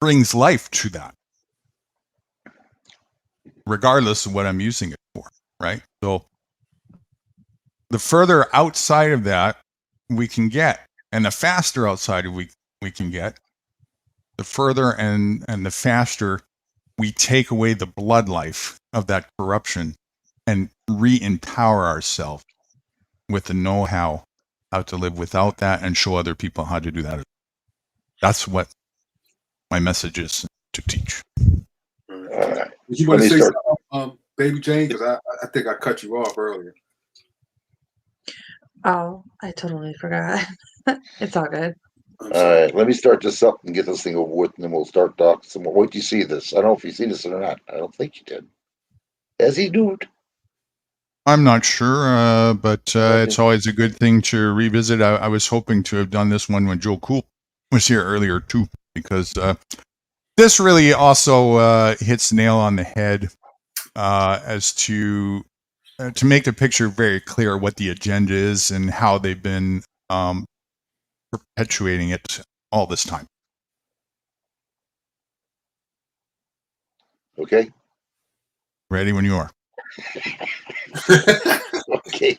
brings life to that, regardless of what I'm using it for, right? So the further outside of that we can get, and the faster outside we can get, the further and the faster we take away the blood life of that corruption and re-empower ourselves with the know-how to live without that and show other people how to do that. That's what my message is to teach. Did you want to say something, Baby Jane? Because I think I cut you off earlier. Oh, I totally forgot. It's all good. All right, let me start this up and get this thing over with, and then we'll start talking some more. Wait till you see this. I don't know if you see this or not. I don't think you did. As he do it. I'm not sure, but it's always a good thing to revisit. I was hoping to have done this one when Joe Cool was here earlier too, because this really also hits the nail on the head as to make the picture very clear what the agenda is and how they've been perpetuating it all this time. Okay. Ready when you are. Okay.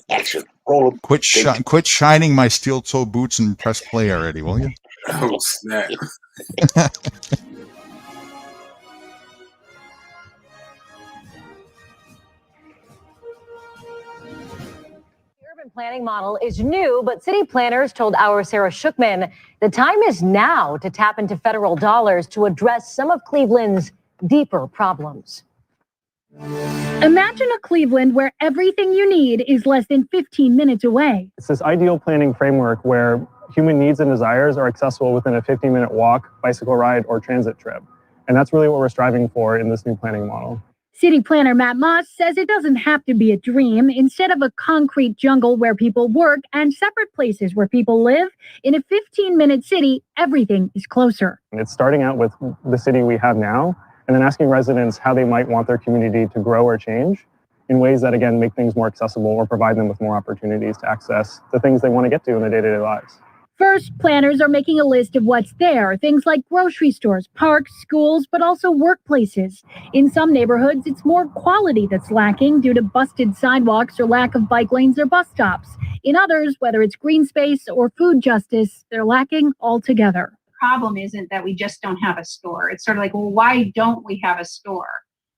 Action. Roll them. Quit shining my steel-toe boots and press play already, will you? Oh, snap. Urban planning model is new, but city planners told our Sarah Shookman the time is now to tap into federal dollars to address some of Cleveland's deeper problems. Imagine a Cleveland where everything you need is less than 15 minutes away. It's this ideal planning framework where human needs and desires are accessible within a 15-minute walk, bicycle ride, or transit trip. And that's really what we're striving for in this new planning model. City planner Matt Moss says it doesn't have to be a dream. Instead of a concrete jungle where people work and separate places where people live, in a 15-minute city, everything is closer. And it's starting out with the city we have now, and then asking residents how they might want their community to grow or change in ways that, again, make things more accessible or provide them with more opportunities to access the things they want to get to in their day-to-day lives. First, planners are making a list of what's there, things like grocery stores, parks, schools, but also workplaces. In some neighborhoods, it's more quality that's lacking due to busted sidewalks or lack of bike lanes or bus stops. In others, whether it's green space or food justice, they're lacking altogether. Problem isn't that we just don't have a store. It's sort of like, well, why don't we have a store?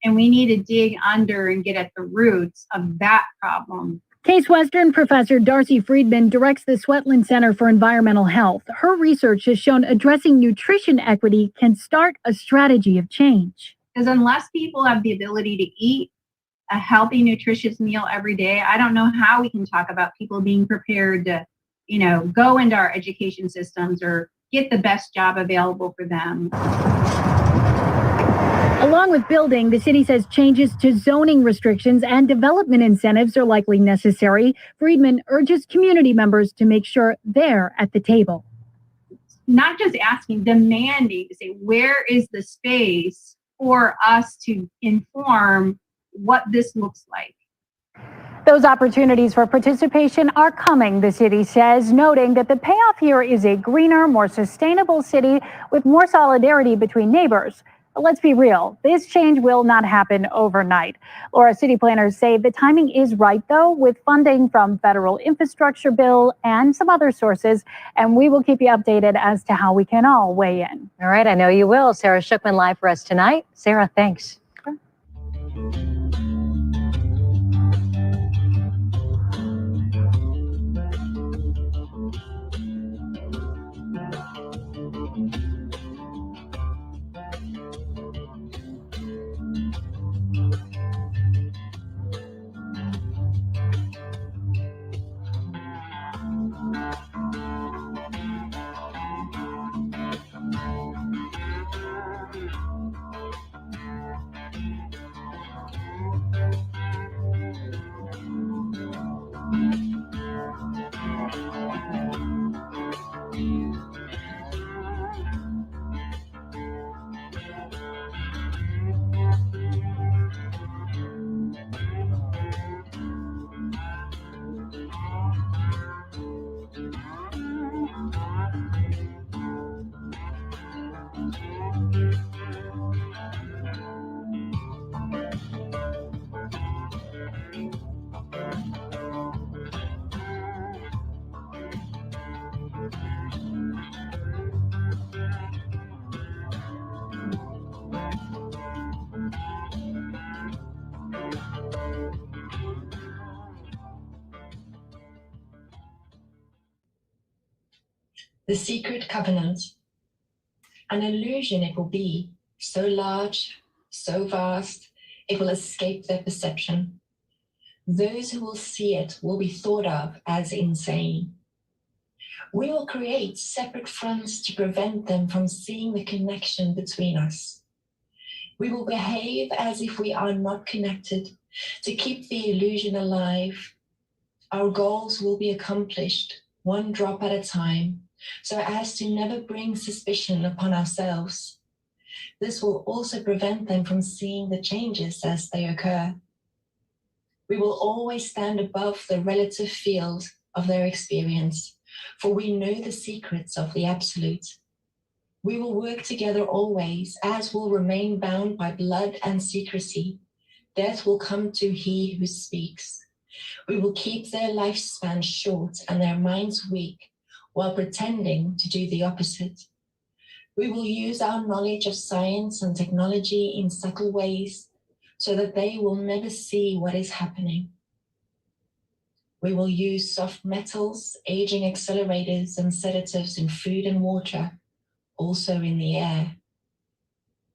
And we need to dig under and get at the roots of that problem. Case Western professor Darcy Friedman directs the Swetland Center for Environmental Health. Her research has shown addressing nutrition equity can start a strategy of change. Because unless people have the ability to eat a healthy, nutritious meal every day, I don't know how we can talk about people being prepared to, go into our education systems or get the best job available for them. Along with building, the city says changes to zoning restrictions and development incentives are likely necessary. Friedman urges community members to make sure they're at the table. Not just asking, demanding to say, where is the space for us to inform what this looks like? Those opportunities for participation are coming, the city says, noting that the payoff here is a greener, more sustainable city with more solidarity between neighbors. But let's be real, this change will not happen overnight. Laura, city planners say the timing is right, though, with funding from federal infrastructure bill and some other sources. And we will keep you updated as to how we can all weigh in. All right, I know you will. Sarah Shookman live for us tonight. Sarah, thanks. The secret covenant. An illusion it will be, so large, so vast, it will escape their perception. Those who will see it will be thought of as insane. We will create separate fronts to prevent them from seeing the connection between us. We will behave as if we are not connected to keep the illusion alive. Our goals will be accomplished one drop at a time, so as to never bring suspicion upon ourselves. This will also prevent them from seeing the changes as they occur. We will always stand above the relative field of their experience, for we know the secrets of the absolute. We will work together always, as will remain bound by blood and secrecy. Death will come to he who speaks. We will keep their lifespan short and their minds weak, while pretending to do the opposite. We will use our knowledge of science and technology in subtle ways, so that they will never see what is happening. We will use soft metals, aging accelerators, and sedatives in food and water, also in the air.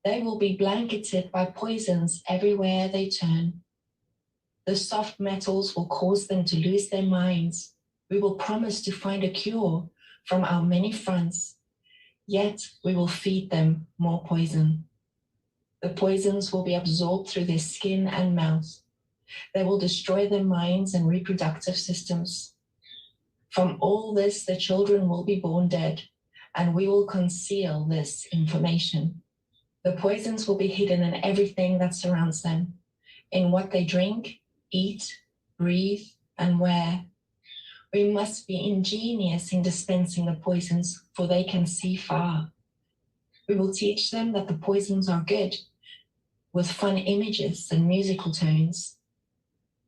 They will be blanketed by poisons everywhere they turn. The soft metals will cause them to lose their minds. We will promise to find a cure from our many fronts, yet we will feed them more poison. The poisons will be absorbed through their skin and mouth. They will destroy their minds and reproductive systems. From all this, the children will be born dead, and we will conceal this information. The poisons will be hidden in everything that surrounds them, in what they drink, eat, breathe, and wear. We must be ingenious in dispensing the poisons, for they can see far. We will teach them that the poisons are good, with fun images and musical tones.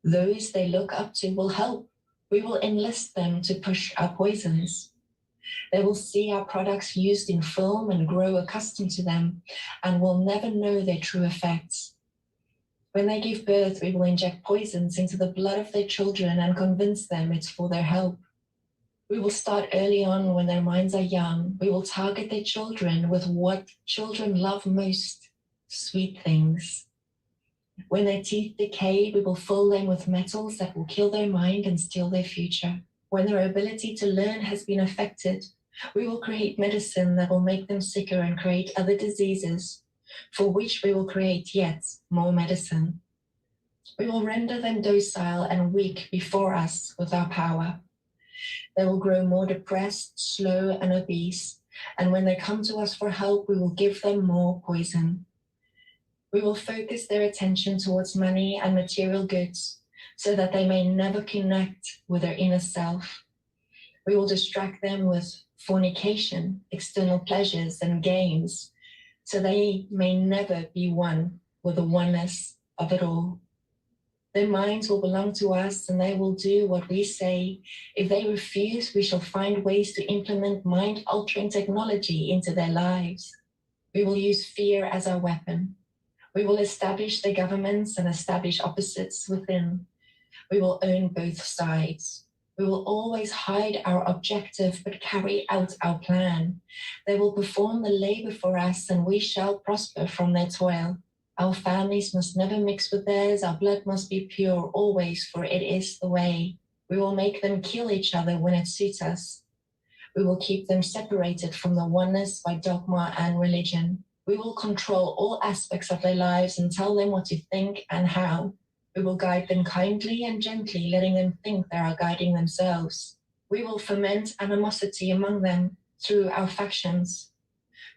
Those they look up to will help. We will enlist them to push our poisons. They will see our products used in film and grow accustomed to them, and will never know their true effects. When they give birth, we will inject poisons into the blood of their children and convince them it's for their help. We will start early on when their minds are young. We will target their children with what children love most, sweet things. When their teeth decay, we will fill them with metals that will kill their mind and steal their future. When their ability to learn has been affected, we will create medicine that will make them sicker and create other diseases, for which we will create yet more medicine. We will render them docile and weak before us with our power. They will grow more depressed, slow, and obese, and when they come to us for help, we will give them more poison. We will focus their attention towards money and material goods, so that they may never connect with their inner self. We will distract them with fornication, external pleasures, and games, so they may never be one with the oneness of it all. Their minds will belong to us, and they will do what we say. If they refuse, we shall find ways to implement mind-altering technology into their lives. We will use fear as our weapon. We will establish the governments and establish opposites within. We will own both sides. We will always hide our objective, but carry out our plan. They will perform the labor for us, and we shall prosper from their toil. Our families must never mix with theirs. Our blood must be pure always, for it is the way. We will make them kill each other when it suits us. We will keep them separated from the oneness by dogma and religion. We will control all aspects of their lives and tell them what to think and how. We will guide them kindly and gently, letting them think they are guiding themselves. We will foment animosity among them through our factions.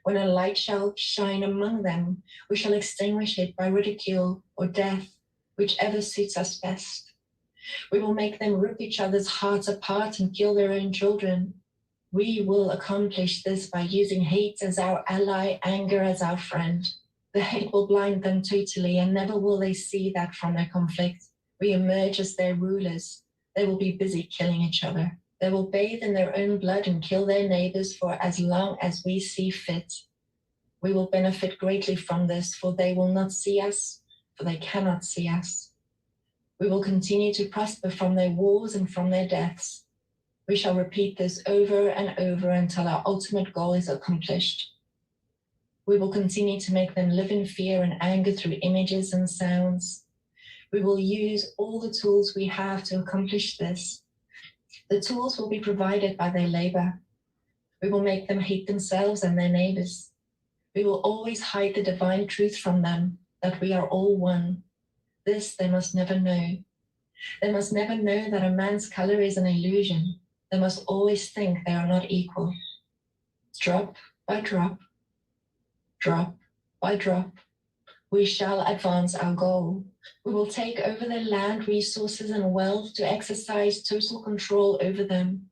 When a light shall shine among them, we shall extinguish it by ridicule or death, whichever suits us best. We will make them rip each other's hearts apart and kill their own children. We will accomplish this by using hate as our ally, anger as our friend. The hate will blind them totally, and never will they see that from their conflict. We emerge as their rulers. They will be busy killing each other. They will bathe in their own blood and kill their neighbors for as long as we see fit. We will benefit greatly from this, for they will not see us, for they cannot see us. We will continue to prosper from their wars and from their deaths. We shall repeat this over and over until our ultimate goal is accomplished. We will continue to make them live in fear and anger through images and sounds. We will use all the tools we have to accomplish this. The tools will be provided by their labor. We will make them hate themselves and their neighbors. We will always hide the divine truth from them, that we are all one. This they must never know. They must never know that a man's color is an illusion. They must always think they are not equal. Drop by drop, drop by drop, we shall advance our goal. We will take over their land, resources, and wealth to exercise total control over them.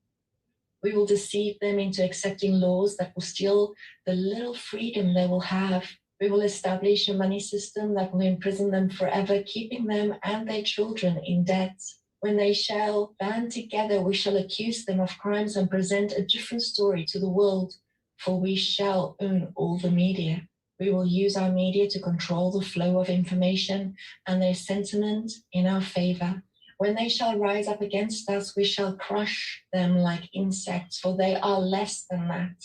We will deceive them into accepting laws that will steal the little freedom they will have. We will establish a money system that will imprison them forever, keeping them and their children in debt. When they shall band together, we shall accuse them of crimes and present a different story to the world, for we shall own all the media. We will use our media to control the flow of information and their sentiment in our favor. When they shall rise up against us, we shall crush them like insects, for they are less than that.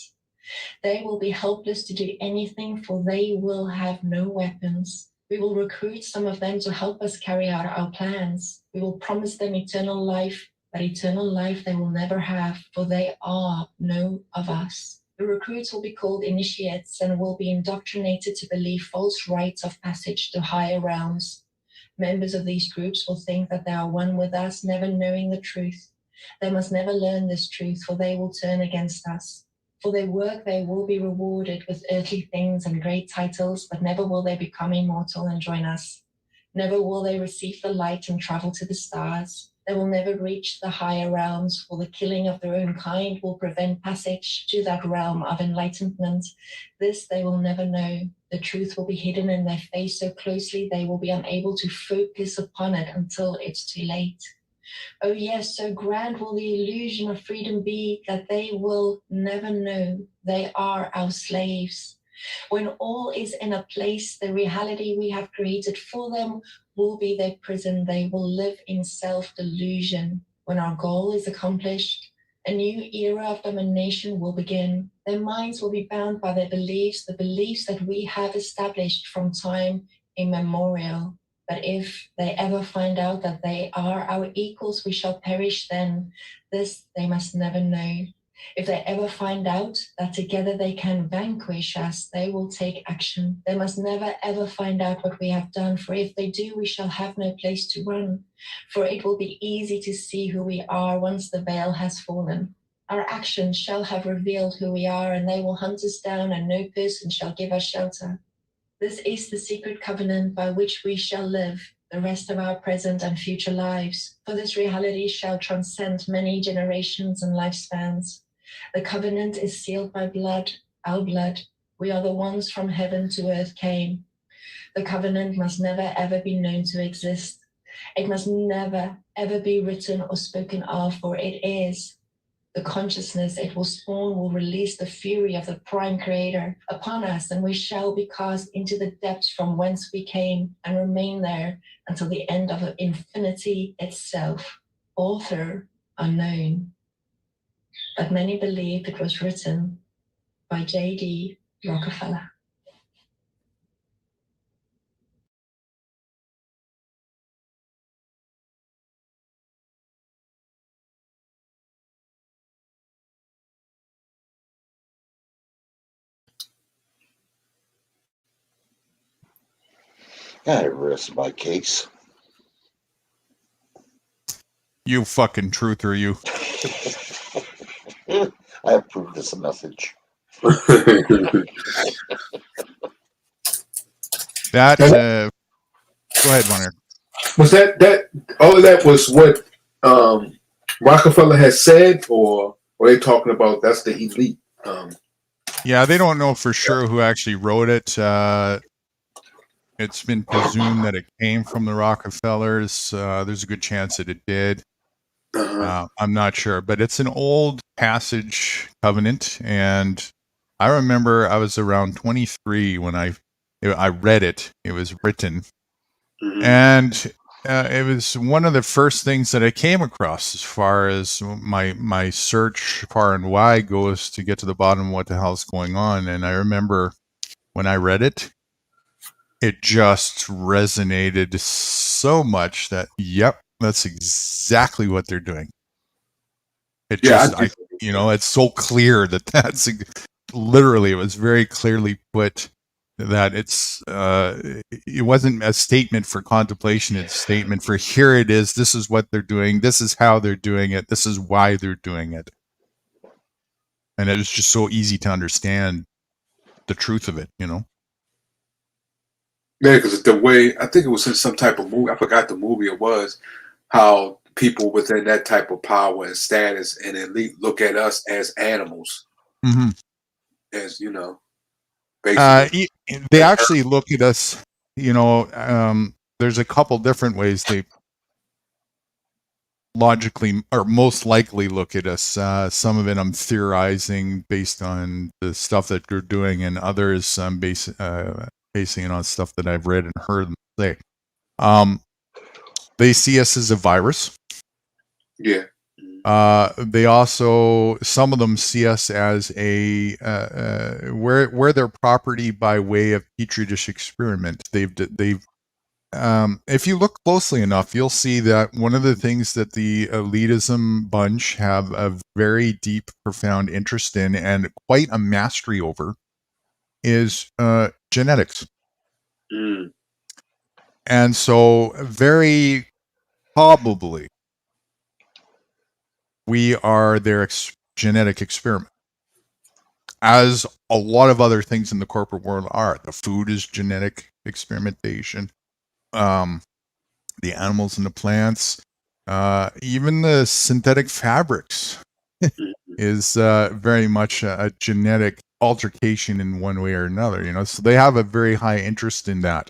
They will be helpless to do anything, for they will have no weapons. We will recruit some of them to help us carry out our plans. We will promise them eternal life, but eternal life they will never have, for they are no of us. The recruits will be called initiates and will be indoctrinated to believe false rites of passage to higher realms. Members of these groups will think that they are one with us, never knowing the truth. They must never learn this truth, for they will turn against us. For their work they will be rewarded with earthly things and great titles, but never will they become immortal and join us. Never will they receive the light and travel to the stars. They will never reach the higher realms, for the killing of their own kind will prevent passage to that realm of enlightenment. This they will never know. The truth will be hidden in their face so closely they will be unable to focus upon it until it's too late. Oh yes, so grand will the illusion of freedom be that they will never know they are our slaves. When all is in a place, the reality we have created for them will be their prison. They will live in self-delusion. When our goal is accomplished, a new era of domination will begin. Their minds will be bound by their beliefs, the beliefs that we have established from time immemorial. But if they ever find out that they are our equals, we shall perish then. This they must never know. If they ever find out that together they can vanquish us, they will take action. They must never ever find out what we have done, for if they do, we shall have no place to run. For it will be easy to see who we are once the veil has fallen. Our actions shall have revealed who we are, and they will hunt us down, and no person shall give us shelter. This is the secret covenant by which we shall live the rest of our present and future lives, for this reality shall transcend many generations and lifespans. The covenant is sealed by blood, our blood. We are the ones from heaven to earth came. The covenant must never ever be known to exist. It must never ever be written or spoken of, for it is. The consciousness it will spawn will release the fury of the prime creator upon us, and we shall be cast into the depths from whence we came and remain there until the end of infinity itself. Author unknown. But many believe it was written by J.D. Rockefeller. I rest my case. You fucking truther, you. I approve this message. That, go ahead, Warner. Was that all of that was what Rockefeller has said, or are they talking about that's the elite? Yeah, they don't know for sure who actually wrote it. It's been presumed that it came from the Rockefellers. There's a good chance that it did. I'm not sure, but it's an old passage covenant, and I remember I was around 23 when I read it. It was written, and it was one of the first things that I came across as far as my search far and wide goes to get to the bottom of what the hell's going on. And I remember when I read it, it just resonated so much that, yep, that's exactly what they're doing. It Yeah, just, it's so clear that that's literally, it was very clearly put that it wasn't a statement for contemplation. It's a statement for here it is. This is what they're doing. This is how they're doing it. This is why they're doing it. And it was just so easy to understand the truth of it, Yeah, because the way, I think it was in some type of movie, I forgot the movie it was, how people within that type of power and status and elite look at us as animals. Mm-hmm. As, basically. They actually look at us, there's a couple different ways they logically or most likely look at us. Some of it I'm theorizing based on the stuff that you're doing, and others I'm basing it on stuff that I've read and heard them say. They see us as a virus. Yeah. They also, some of them see us as we're their property by way of petri dish experiment. If you look closely enough, you'll see that one of the things that the elitism bunch have a very deep, profound interest in and quite a mastery over is genetics. Mm. And so very probably we are their genetic experiment, as a lot of other things in the corporate world are. The food is genetic experimentation. The animals and the plants, even the synthetic fabrics is very much a genetic altercation in one way or another, so they have a very high interest in that.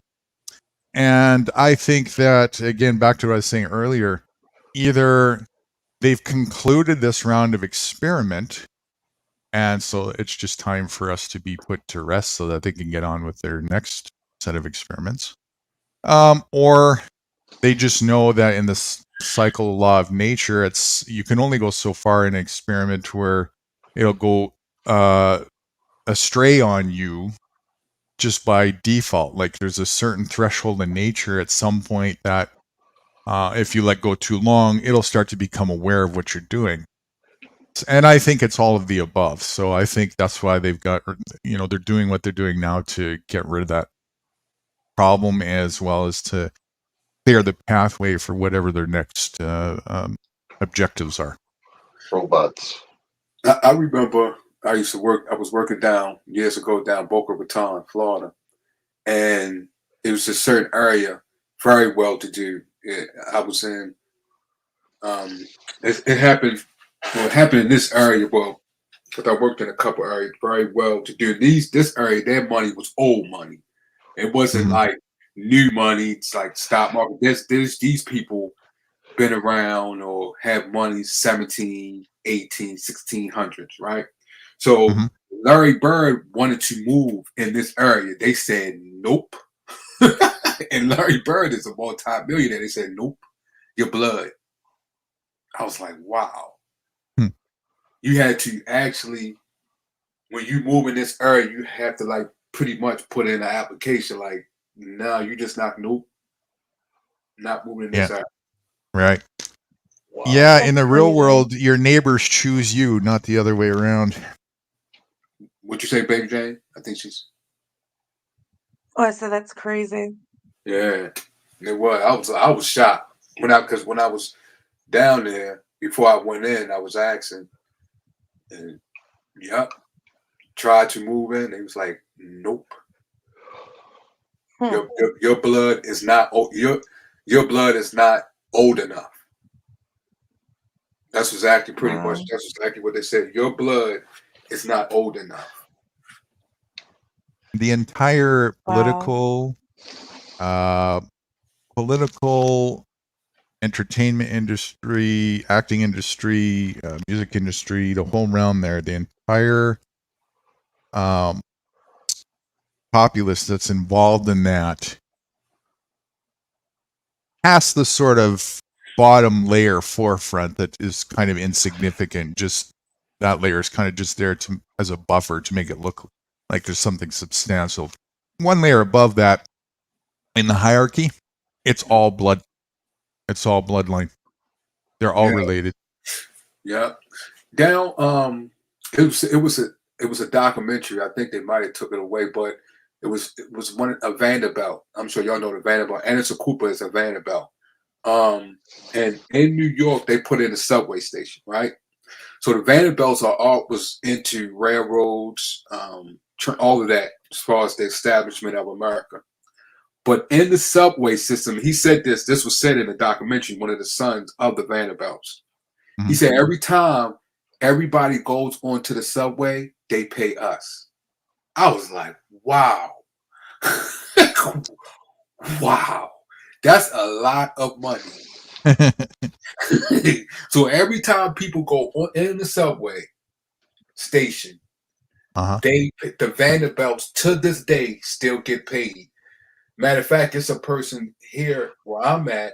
And I think that, again, back to what I was saying earlier, either they've concluded this round of experiment, and so it's just time for us to be put to rest so that they can get on with their next set of experiments. Or they just know that in this cycle law of nature, you can only go so far in an experiment where it'll go astray on you just by default. Like there's a certain threshold in nature at some point that if you let go too long, it'll start to become aware of what you're doing. And I think it's all of the above. So I think that's why they've got, they're doing what they're doing now to get rid of that problem, as well as to clear the pathway for whatever their next objectives are. Robots. I remember I was working down years ago down Boca Raton, Florida. And it was a certain area, very well to do. I was in, it happened in this area, well, because I worked in a couple areas, very well to do. This area, their money was old money. It wasn't like new money. It's like stock market. There's these people been around or have money 17, 18, 1600s, right? So Larry Bird wanted to move in this area. They said, nope. And Larry Bird is a multi-millionaire. They said, nope, your blood. I was like, wow. You had to actually, when you move in this area, you have to like pretty much put in an application like, no, you just not moving in this area. Right. Wow. Yeah, in the real world, your neighbors choose you, not the other way around. What'd you say, Baby Jane? I think she's... Oh, I said that's crazy. Yeah, it was. I was shocked because when I was down there before I went in, I was asking, and tried to move in. It was like, nope. Your blood is not your blood is not old enough. That's exactly pretty much. That's exactly what they said. Your blood is not old enough. The entire political entertainment industry, acting industry, music industry, the whole realm there, the entire populace that's involved in that past the sort of bottom layer forefront that is kind of insignificant. Just that layer is kind of just there to as a buffer to make it look like there's something substantial. One layer above that, in the hierarchy, it's all blood. It's all bloodline. They're all related. Yeah. Down. It was a documentary. I think they might have took it away, but it was a Vanderbilt. I'm sure y'all know the Vanderbilt. Anderson Cooper is a Vanderbilt. And in New York, they put in a subway station, right? So the Vanderbilts was into railroads, all of that as far as the establishment of America. But in the subway system, he said this was said in the documentary, one of the sons of the Vanderbilts. He said every time everybody goes onto the subway, they pay us. I was like, wow. Wow. That's a lot of money. So every time people go in the subway station, the Vanderbilts to this day still get paid. Matter of fact, it's a person here where I'm at.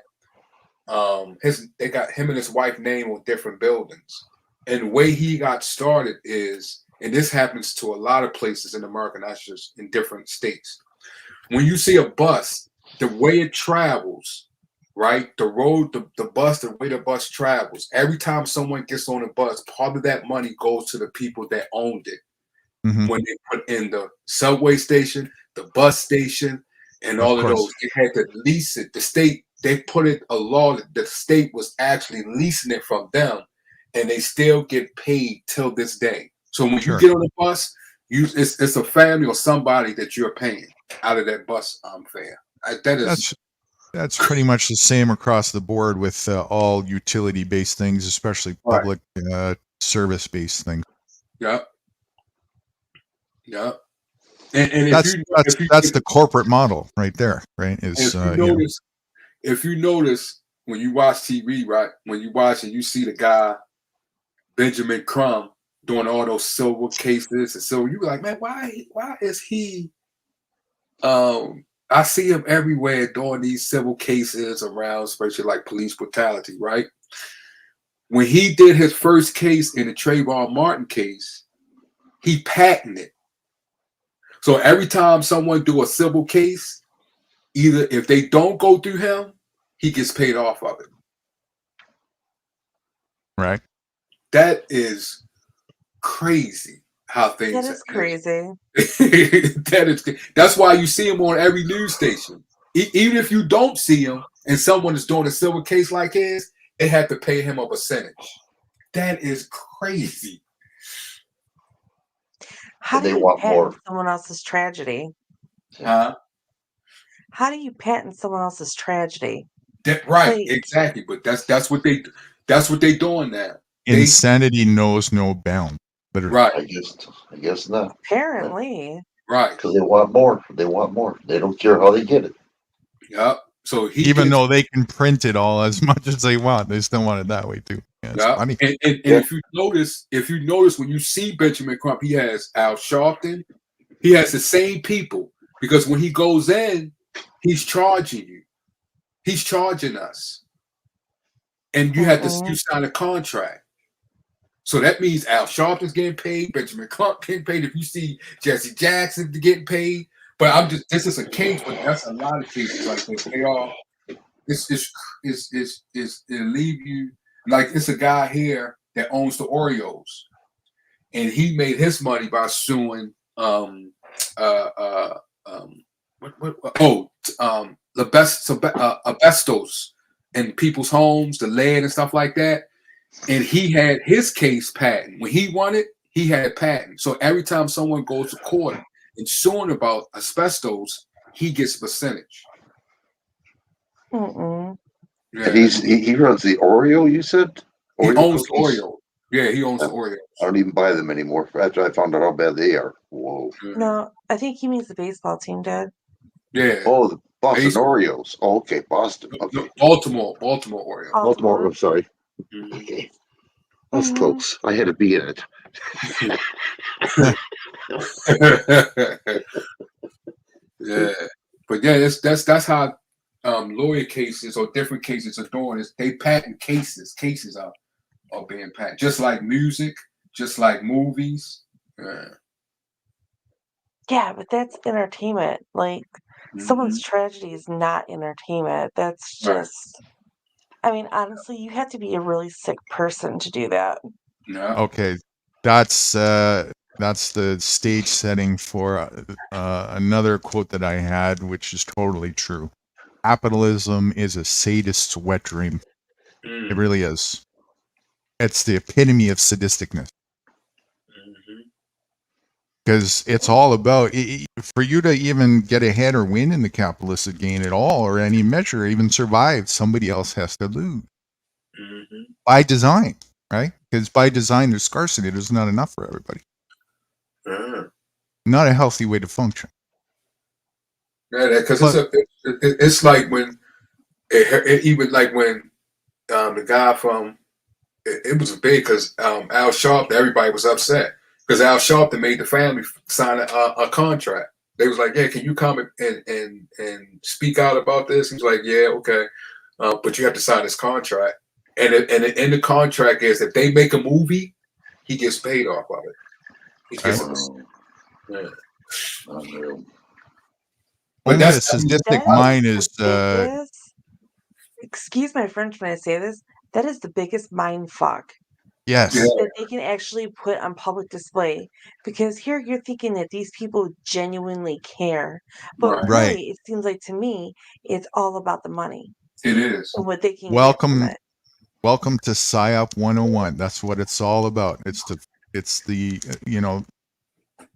They got him and his wife name on different buildings. And the way he got started is, and this happens to a lot of places in America, not just in different states. When you see a bus, the way it travels, right? The road, the bus, the way the bus travels, every time someone gets on a bus, part of that money goes to the people that owned it. When they put in the subway station, the bus station, and all of those, they had to lease it. The state, they put it a law that the state was actually leasing it from them, and they still get paid till this day. So when you get on the bus, it's a family or somebody that you're paying out of that bus fare. That's pretty much the same across the board with all utility-based things, especially public service-based things. Yep. Yep. And that's the corporate model right there, right? Is if you notice when you watch TV, right? When you watch and you see the guy Benjamin Crumb doing all those silver cases, and so you're like, man, why is he? I see him everywhere doing these civil cases around, especially like police brutality, right? When he did his first case in the Trayvon Martin case, he patented. So every time someone do a civil case, either if they don't go through him, he gets paid off of it. Right. That is crazy how things. That is crazy. That's why you see him on every news station. Even if you don't see him and someone is doing a civil case like his, they have to pay him a percentage. That is crazy. How do you patent someone else's tragedy? Huh? How do you patent someone else's tragedy? Right, exactly. But that's what they doing now. Insanity knows no bound. Literally. Right. I guess not. Apparently. Right. Because they want more. They want more. They don't care how they get it. Yep. So even though they can print it all as much as they want, they still want it that way too. Yeah, and if you notice when you see Benjamin Crump, he has Al Sharpton, he has the same people, because when he goes in, he's charging you. He's charging us. And you have to you sign a contract. So that means Al Sharpton's getting paid, Benjamin Crump getting paid. If you see Jesse Jackson getting paid, but this is a case, but that's a lot of cases like this. They are it'll leave you like it's a guy here that owns the Oreos, and he made his money by suing asbestos in people's homes, the lead and stuff like that. And he had his case patent. When he won it, he had a patent. So every time someone goes to court and suing about asbestos, he gets a percentage. Mm-mm. Yeah. And he runs the Oreo, you said? He owns cookies? Oreo. Yeah, he owns the Oreo. I don't even buy them anymore. After I found out how bad they are. Whoa. No, I think he means the baseball team did. Yeah. Oh, the Boston Oreos. Oh, okay, Boston. Okay. No, Baltimore Oreo. Baltimore. I'm sorry. Okay. That's close. I had to be in it. Yeah, but yeah, that's how lawyer cases or different cases are doing is they patent cases. Cases are being patented, just like music, just like movies. Yeah, but that's entertainment. Like someone's tragedy is not entertainment. That's Right. just. I mean, honestly, you have to be a really sick person to do that. Yeah. Okay, that's the stage setting for another quote that I had, which is totally true. Capitalism is a sadist's wet dream. It really is. It's the epitome of sadisticness. Because it's all about, for you to even get ahead or win in the capitalistic game at all, or any measure, even survive, somebody else has to lose. By design, right? Because by design, there's scarcity. There's not enough for everybody. Not a healthy way to function. Yeah, because it's like when, even like when the guy from, it was big because Al Sharpton, everybody was upset. Because Al Sharpton made the family sign a contract. They was like, "Yeah, can you come and speak out about this?" He's like, "Yeah, okay, but you have to sign this contract." And in the contract is if they make a movie, he gets paid off of it. He gets Unreal. But only a sadistic mind is. Excuse my French when I say this. That is the biggest mind fuck. Yes. That they can actually put on public display, because here you're thinking that these people genuinely care, but Right. really it seems like to me it's all about the money. It is. And what they can get from it. Welcome to PSYOP 101. That's what it's all about. It's the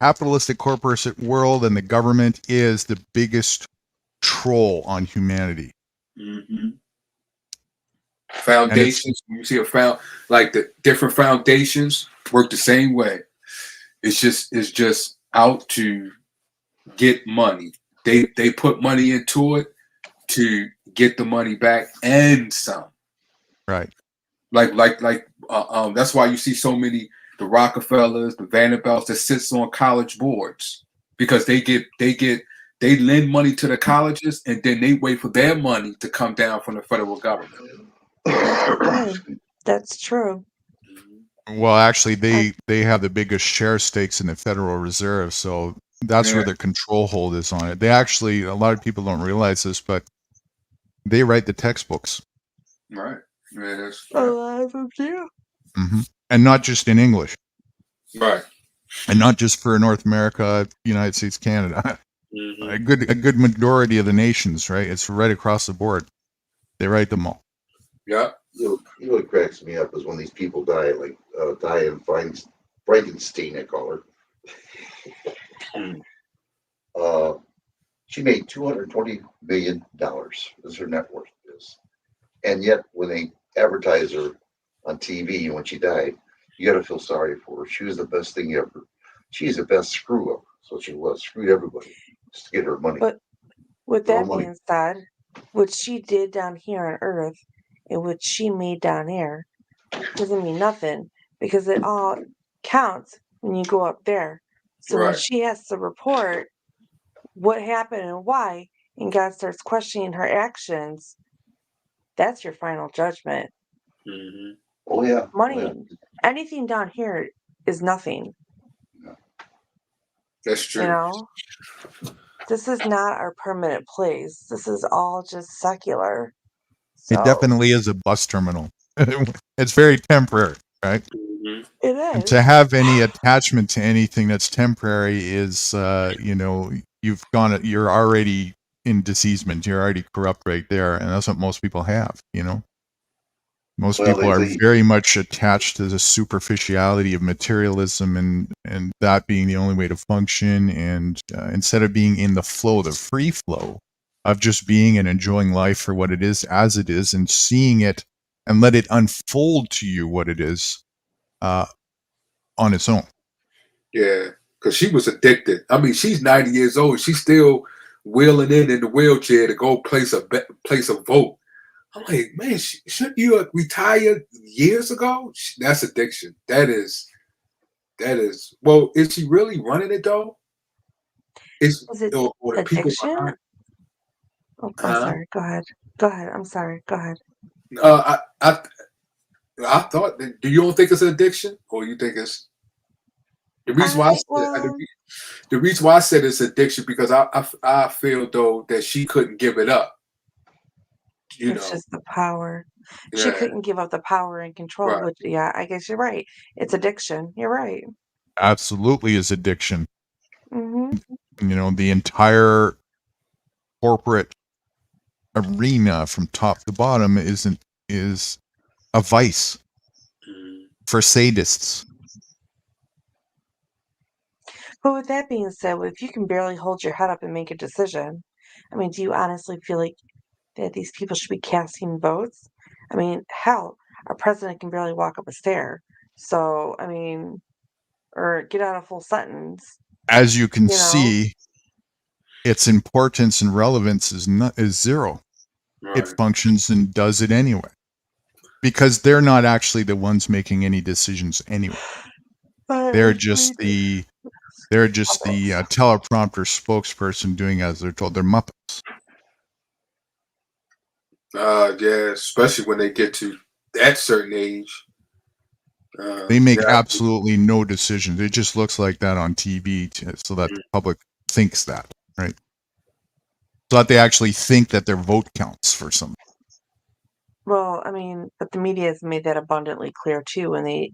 capitalistic corporate world, and the government is the biggest troll on humanity. Foundations, you see like the different foundations work the same way. It's just out to get money. They put money into it to get the money back and some. Right. Like that's why you see so many the Rockefellers, the Vanderbilts that sits on college boards, because they lend money to the colleges and then they wait for their money to come down from the federal government. That's true. Well, actually, they have the biggest share stakes in the Federal Reserve, so that's where their control hold is on it. They actually, a lot of people don't realize this, but they write the textbooks. Right. Yeah, that's a lot of them do. And not just in English. Right. And not just for North America, United States, Canada. A good majority of the nations, right? It's right across the board. They write them all. Yeah. You know what cracks me up is when these people die, like Diane Frankenstein, I call her. She made $220 million. Is her net worth is, and yet when they advertise her on TV when she died, you got to feel sorry for her. She was the best thing ever. She's the best screw up. So she was screwed everybody just to get her money. But with that being said, what she did down here on Earth and what she made down here doesn't mean nothing, because it all counts when you go up there. So when she has to report what happened and why, and God starts questioning her actions, that's your final judgment. Oh yeah. Money, anything down here is nothing. That's true. You know, this is not our permanent place. This is all just secular. It definitely is a bus terminal. It's very temporary, right? It is. And to have any attachment to anything that's temporary is, you're already in diseasement. You're already corrupt right there, and that's what most people have. Most people are very much attached to the superficiality of materialism, and that being the only way to function. And instead of being in the flow, the free flow of just being and enjoying life for what it is, as it is, and seeing it and let it unfold to you what it is on its own. Yeah, because she was addicted. I mean, she's 90 years old. She's still wheeling in the wheelchair to go place a vote. I'm like, man, shouldn't you have retired years ago? That's addiction. That is. Well, is she really running it though? Is it addiction? Oh, I'm Huh? sorry. Go ahead. Go ahead. I'm sorry. Go ahead. I thought that. Do you don't think it's an addiction, or you think it's the reason why? The reason why I said it's addiction because I feel though that she couldn't give it up. You It's know, just the power. She yeah, couldn't give up the power and control, right. which, yeah, I guess you're right. It's addiction. You're right. Absolutely is addiction. Hmm. You know, the entire corporate arena from top to bottom is a vice for sadists. But with that being said, if you can barely hold your head up and make a decision, I mean, do you honestly feel like that these people should be casting votes? I mean, hell, our president can barely walk up a stair. So, I mean, or get out a full sentence, As you can you know? see, its importance and relevance is zero. It Right. functions and does it anyway. Because they're not actually the ones making any decisions anyway. They're just the teleprompter spokesperson doing as they're told. They're Muppets. Yeah, especially when they get to that certain age. They make Yeah, absolutely no decisions. It just looks like that on TV so that the public thinks that, right? So that they actually think that their vote counts for something. Well, I mean, but the media has made that abundantly clear too when they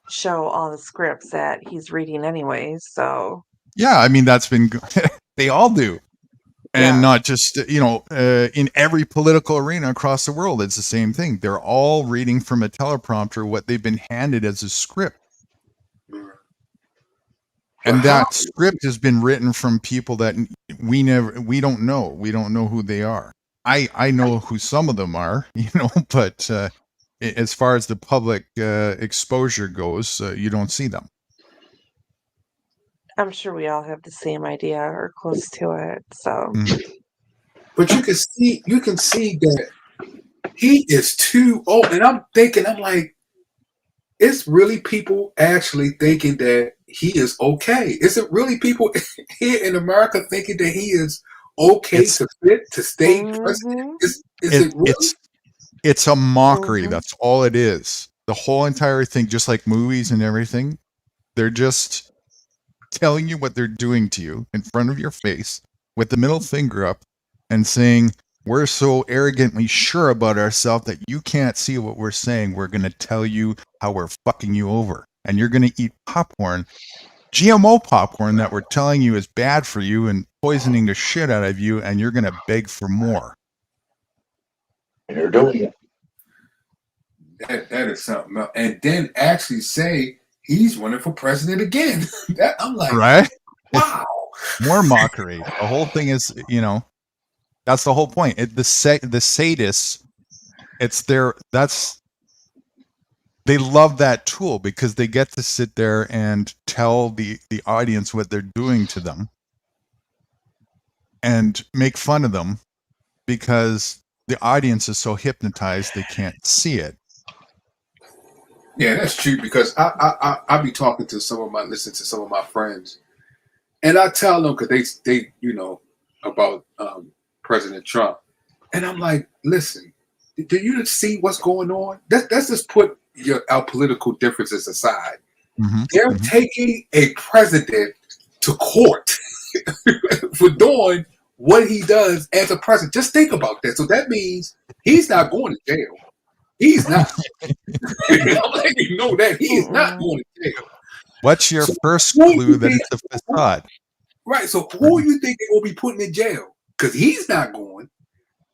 show all the scripts that he's reading anyways. So, Yeah, I mean, that's been, they all do. And yeah. not just, in every political arena across the world, it's the same thing. They're all reading from a teleprompter what they've been handed as a script. And that script has been written from people that we don't know. We don't know who they are. I know who some of them are, but as far as the public exposure goes, you don't see them. I'm sure we all have the same idea or close to it. So, but you can see that he is too old, and I'm like, it's really people actually thinking that he is okay. Is it really people here in America thinking that he is okay to stay president? Is it really? It's a mockery. That's all it is. The whole entire thing, just like movies and everything, they're just telling you what they're doing to you in front of your face with the middle finger up and saying, we're so arrogantly sure about ourselves that you can't see what we're saying. We're going to tell you how we're fucking you over. And you're going to eat popcorn, GMO popcorn that we're telling you is bad for you and poisoning the shit out of you. And you're going to beg for more. And they're doing it. That is something else. And then actually say he's running for president again. I'm like, right? Wow. More mockery. The whole thing is, that's the whole point. The sadists, they love that tool because they get to sit there and tell the audience what they're doing to them and make fun of them because the audience is so hypnotized they can't see it. Yeah, that's true because I be talking to listening to some of my friends, and I tell them because they about President Trump, and I'm like, listen, do you see what's going on? Let's just put our political differences aside. Mm-hmm. They're taking a president to court for doing what he does as a president. Just think about that. So that means he's not going to jail. He's not. I'm letting you know that he is not going to jail. What's your first clue that it's a facade? Right. So who you think they will be putting in jail? Because he's not going.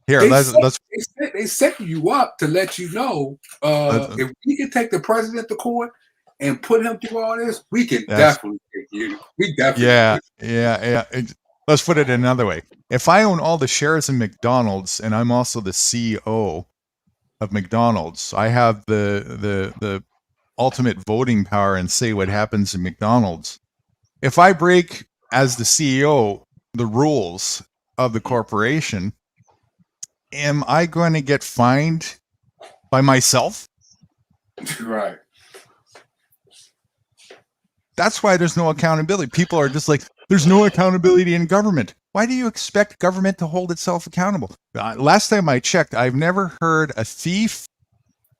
Here, they set you up to let you know if we can take the president to court and put him through all this, we can definitely take you. We definitely. Yeah. Let's put it another way. If I own all the shares in McDonald's and I'm also the CEO of McDonald's, I have the ultimate voting power and say what happens in McDonald's. If I break as the CEO the rules of the corporation, am I going to get fined by myself? Right. That's why there's no accountability. People are just like, there's no accountability in government. Why do you expect government to hold itself accountable? Last time I checked, I've never heard a thief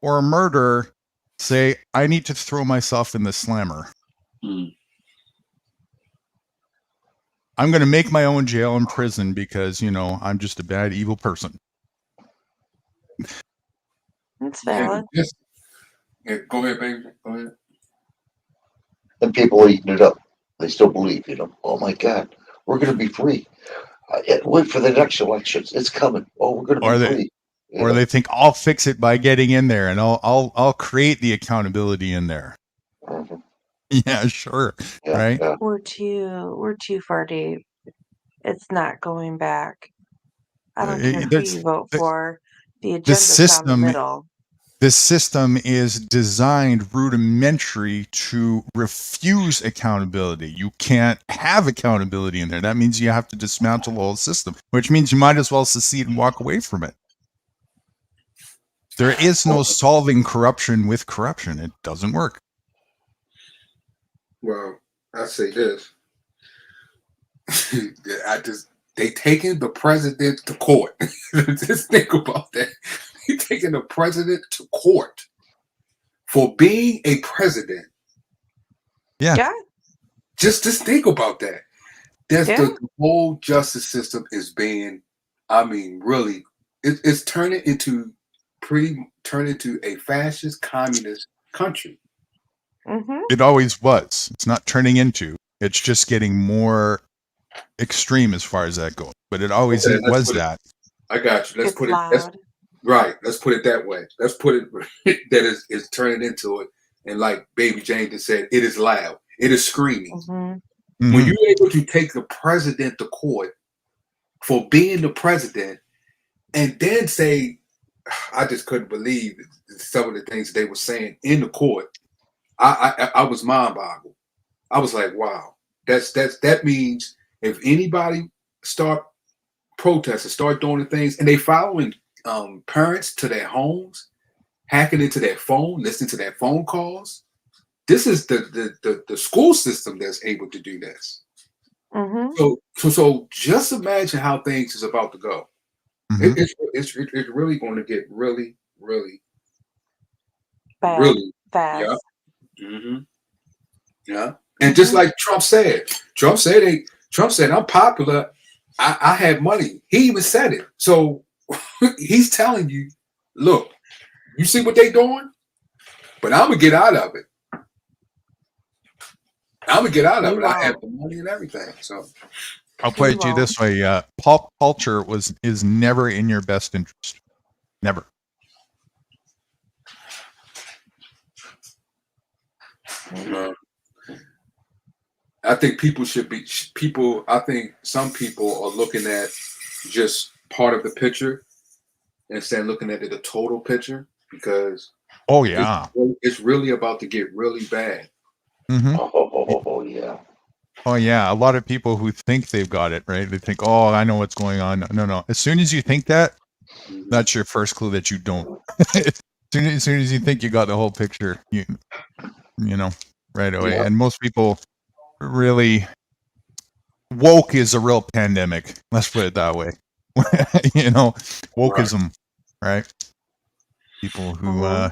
or a murderer say, I need to throw myself in the slammer. I'm going to make my own jail and prison because, I'm just a bad, evil person. It's valid. Yeah, go ahead, baby. Go ahead. And people are eating it up. They still believe, oh my God, we're going to be free. Wait for the next elections. It's coming. Oh, we're going to be free. Or they think I'll fix it by getting in there, and I'll create the accountability in there. Mm-hmm. Yeah, sure. Yeah, right? Yeah. We're too far deep. It's not going back. I don't care who you vote for. The agenda's down the middle. The system is designed rudimentary to refuse accountability. You can't have accountability in there. That means you have to dismantle the whole system, which means you might as well secede and walk away from it. There is no solving corruption with corruption. It doesn't work. Well, I say this. They taking the president to court. Just think about that. They taking the president to court for being a president. Yeah. Just think about that. The whole justice system is being, really, it's turning into a fascist communist country. Mm-hmm. It always was. It's not turning into. It's just getting more extreme as far as that goes. But it always was that. I got you. Let's put it right. Let's put it that way. Let's put it that is turning into it. And like Baby Jane just said, it is loud. It is screaming. Mm-hmm. When you're able to take the president to court for being the president, and then say, I just couldn't believe some of the things they were saying in the court. I was mind-boggled. I was like, wow, that means if anybody start protesting, start doing the things, and they following parents to their homes, hacking into their phone, listening to their phone calls. This is the school system that's able to do this. Mm-hmm. So just imagine how things is about to go. Mm-hmm. It's really going to get really, really bad, really fast. Yeah. Mm-hmm. Yeah. And just like Trump said, I'm popular. I have money. He even said it. So he's telling you, look, you see what they doing? But I'm going to get out of it. I have the money and everything. So I'll put it to you this way: pop culture is never in your best interest. Never. I think I think some people are looking at just part of the picture instead of looking at the total picture, because it's really about to get really bad. Mm-hmm. Oh yeah. Oh yeah, a lot of people who think they've got it right. They think, "Oh, I know what's going on." No. As soon as you think that, that's your first clue that you don't. as soon as you think you got the whole picture, you know, right away. Yeah. And most people really woke is a real pandemic. Let's put it that way. Wokeism, right? People who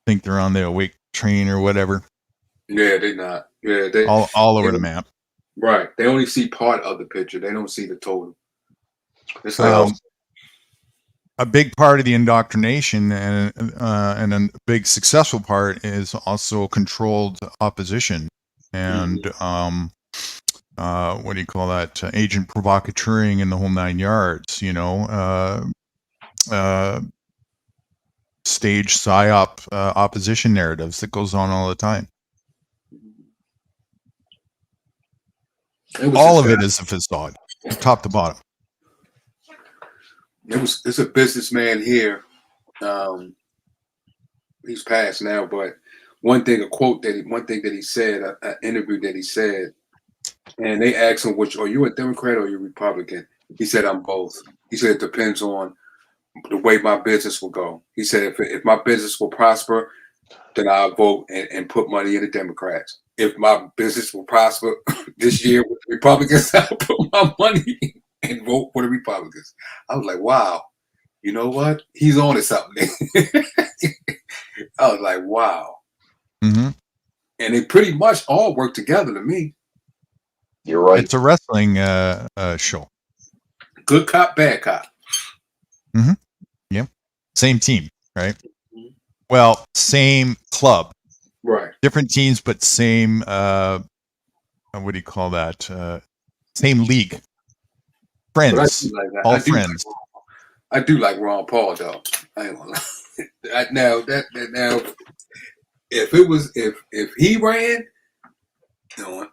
think they're on the awake train or whatever. Yeah, they're not. Yeah, they all over the map. Right. They only see part of the picture. They don't see the total. It's like a big part of the indoctrination and a big successful part is also controlled opposition and what do you call that? Agent provocateuring in the whole 9 yards. Stage psyop opposition narratives that goes on all the time. All of it is a facade, top to bottom. It's a businessman here. He's passed now, but one thing that he said, an interview that he said, and they asked him, "Are you a Democrat or are you a Republican?" He said, "I'm both." He said, "It depends on the way my business will go." He said, "If my business will prosper, then I'll vote and put money in the Democrats. if my business will prosper this year with the Republicans, I'll put my money and vote for the Republicans. I was like, wow, you know what? He's on to something. I was like, wow. Mm-hmm. And they pretty much all work together to me. You're right. It's a wrestling show. Good cop, bad cop. Mm-hmm. Yep. Same team, right? Well, same club. Right. Different teams, but same, what do you call that? Same league. Friends. Like that. All friends. I do like Ron Paul, though. I ain't gonna lie. Now, if he ran, you know,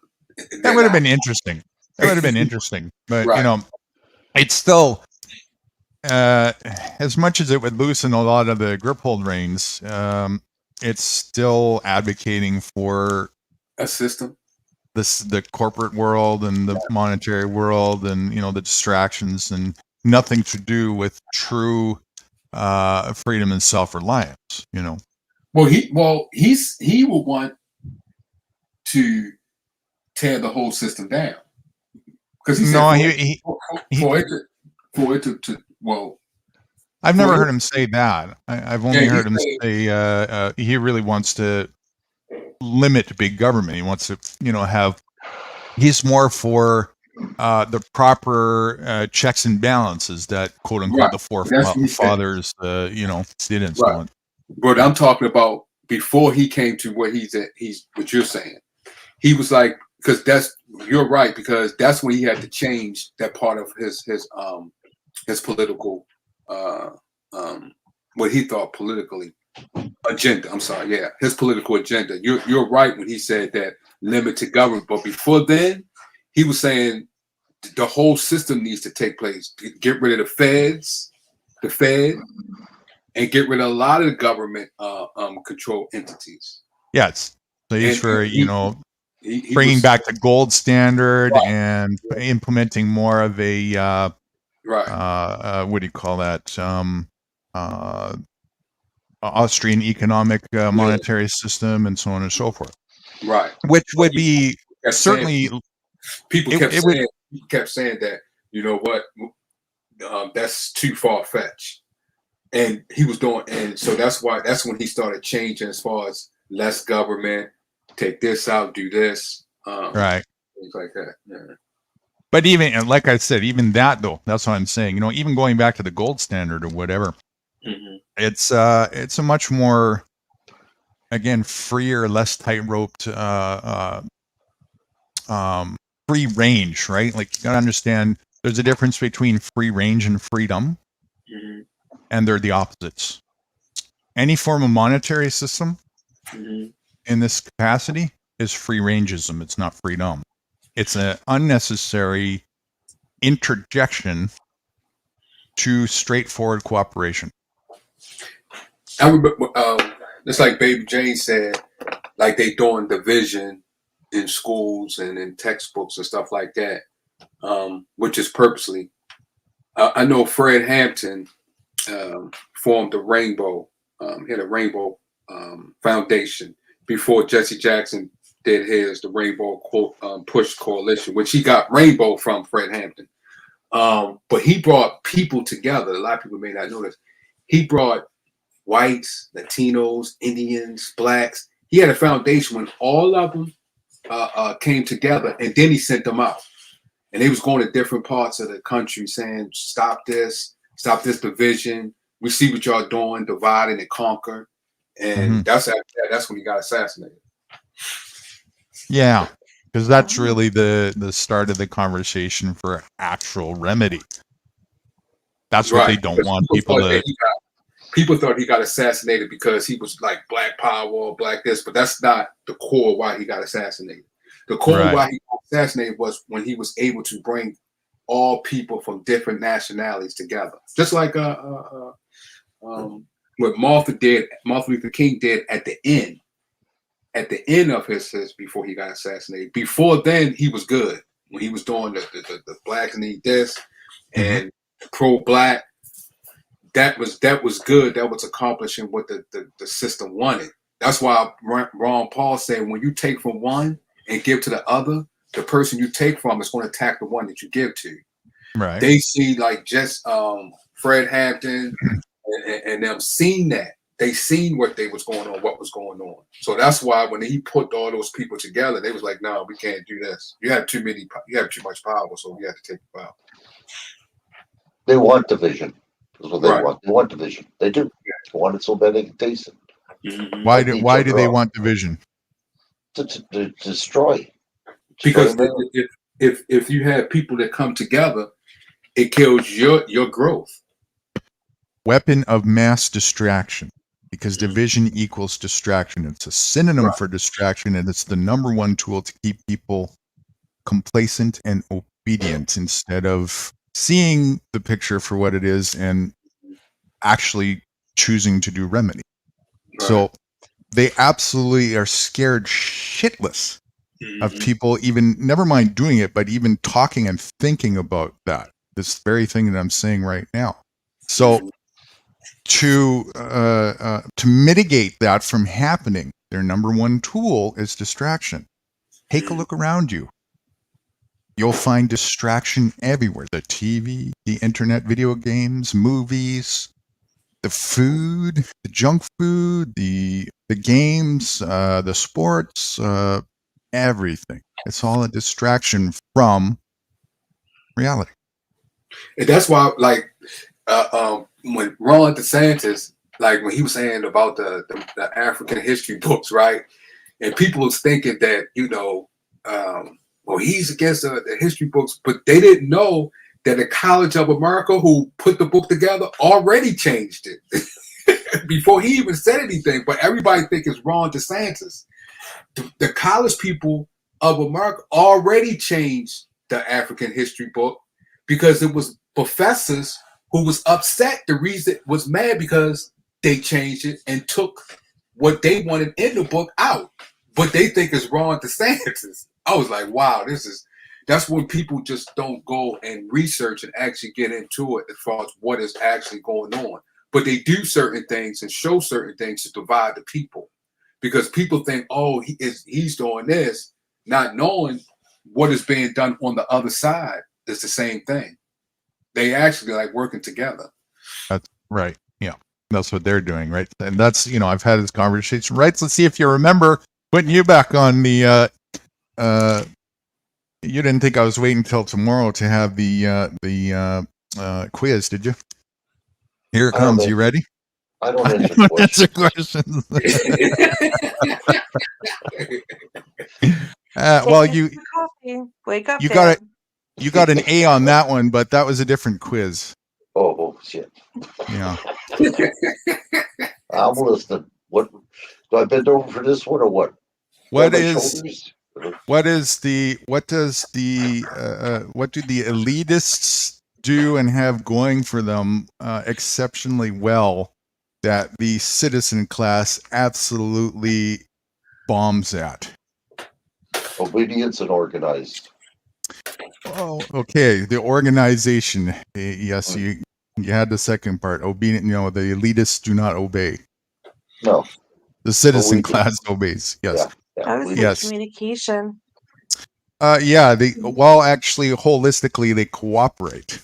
that would have been interesting. That would have been interesting. But, right. you know, it's still, as much as it would loosen a lot of the grip hold reins, it's still advocating for a system, the corporate world and the monetary world, and you know the distractions, and nothing to do with true freedom and self-reliance. You know. Well, he would want to tear the whole system down because he said for it to well. I've never heard him say that. I've only heard him say he really wants to limit big government. He wants to, you know, he's more for the proper checks and balances that quote unquote the forefathers, you know, did install. Right. But I'm talking about before he came to where he's at. He's what you're saying. He was like, because you're right, because that's when he had to change that part of his political. What he thought politically agenda. I'm sorry, yeah, his political agenda. You're right when he said that limited government, but before then, he was saying the whole system needs to take place. Get rid of the Fed, and get rid of a lot of the government control entities. Yes, so he's for bringing back the gold standard and implementing more of a what do you call that? Austrian economic monetary system, and so on and so forth. Right. Which would be certainly. People kept saying that, you know what, that's too far fetched, and he was doing, and so that's when he started changing as far as less government, take this out, do this, right, things like that. Yeah. But even, like I said, even that though, that's what I'm saying. You know, even going back to the gold standard or whatever, it's a much more, again, freer, less tight-roped, free range, right? Like you gotta understand, there's a difference between free range and freedom, and they're the opposites. Any form of monetary system in this capacity is free rangeism. It's not freedom. It's an unnecessary interjection to straightforward cooperation. I remember, it's like Baby Jane said, like they doing division in schools and in textbooks and stuff like that, which is purposely. I know Fred Hampton formed the Rainbow, he had a Rainbow Foundation before Jesse Jackson did his, the Rainbow Push Coalition, which he got Rainbow from Fred Hampton. But he brought people together. A lot of people may not know this. He brought whites, Latinos, Indians, blacks. He had a foundation when all of them came together, and then he sent them out. And they was going to different parts of the country saying, stop this division. We see what y'all doing, divide and conquer. And that's when he got assassinated. Yeah, because that's really the start of the conversation for actual remedy. That's what they don't want people to. People thought he got assassinated because he was like Black Power or Black this, but that's not the core why he got assassinated. The core why he got assassinated was when he was able to bring all people from different nationalities together, just like what Martin Luther King did at the end of his before he got assassinated. Before then, he was good when he was doing the blacks need this and pro-black. That was good. That was accomplishing what the system wanted. That's why Ron Paul said when you take from one and give to the other, the person you take from is going to attack the one that you give to. Right. They see like just Fred Hampton and them seen that. They seen what was going on. So that's why when he put all those people together, they was like, no, we can't do this. You have too much power, so we have to take it out. They want division. That's what they Right. want. They want division. They do. They want it so bad they can taste it. Mm-hmm. Why do they want division? To destroy. Because if you have people that come together, it kills your growth. Weapon of mass distraction, because division equals distraction. It's a synonym for distraction, and it's the number one tool to keep people complacent and obedient instead of seeing the picture for what it is and actually choosing to do remedy. Right. So they absolutely are scared shitless of people even, never mind doing it, but even talking and thinking about that. This very thing that I'm saying right now. So to mitigate that from happening, their number one tool is distraction. Take a look around you. You'll find distraction everywhere. The TV, the internet, video games, movies, the food, the junk food, the games, the sports, everything. It's all a distraction from reality. And that's why, like, when Ron DeSantis, like when he was saying about the African history books, right? And people was thinking that, well, he's against the history books, but they didn't know that the College of America, who put the book together, already changed it before he even said anything. But everybody think it's Ron DeSantis. The college people of America already changed the African history book because it was professors who was upset. The reason was mad because they changed it and took what they wanted in the book out. But they think it's Ron DeSantis. I was like, wow, that's when people just don't go and research and actually get into it as far as what is actually going on. But they do certain things and show certain things to divide the people. Because people think, oh, he's doing this, not knowing what is being done on the other side is the same thing. They actually like working together. That's right. Yeah. That's what they're doing, right? And that's, I've had this conversation, right? So let's see if you remember putting you back on the you didn't think I was waiting until tomorrow to have the quiz, did you? Here it comes. You ready? I don't answer questions. Well, wake up. You got an A on that one, but that was a different quiz. Oh shit. Yeah. I'm listening. What do I bend over for this one or what? What do the elitists do and have going for them exceptionally well that the citizen class absolutely bombs at? Obedience and organized. Oh, okay. The organization. Yes, you had the second part. Obedient. The elitists do not obey. No. The citizen class obeys. Yes. I would say communication. Yeah. Actually, holistically, they cooperate,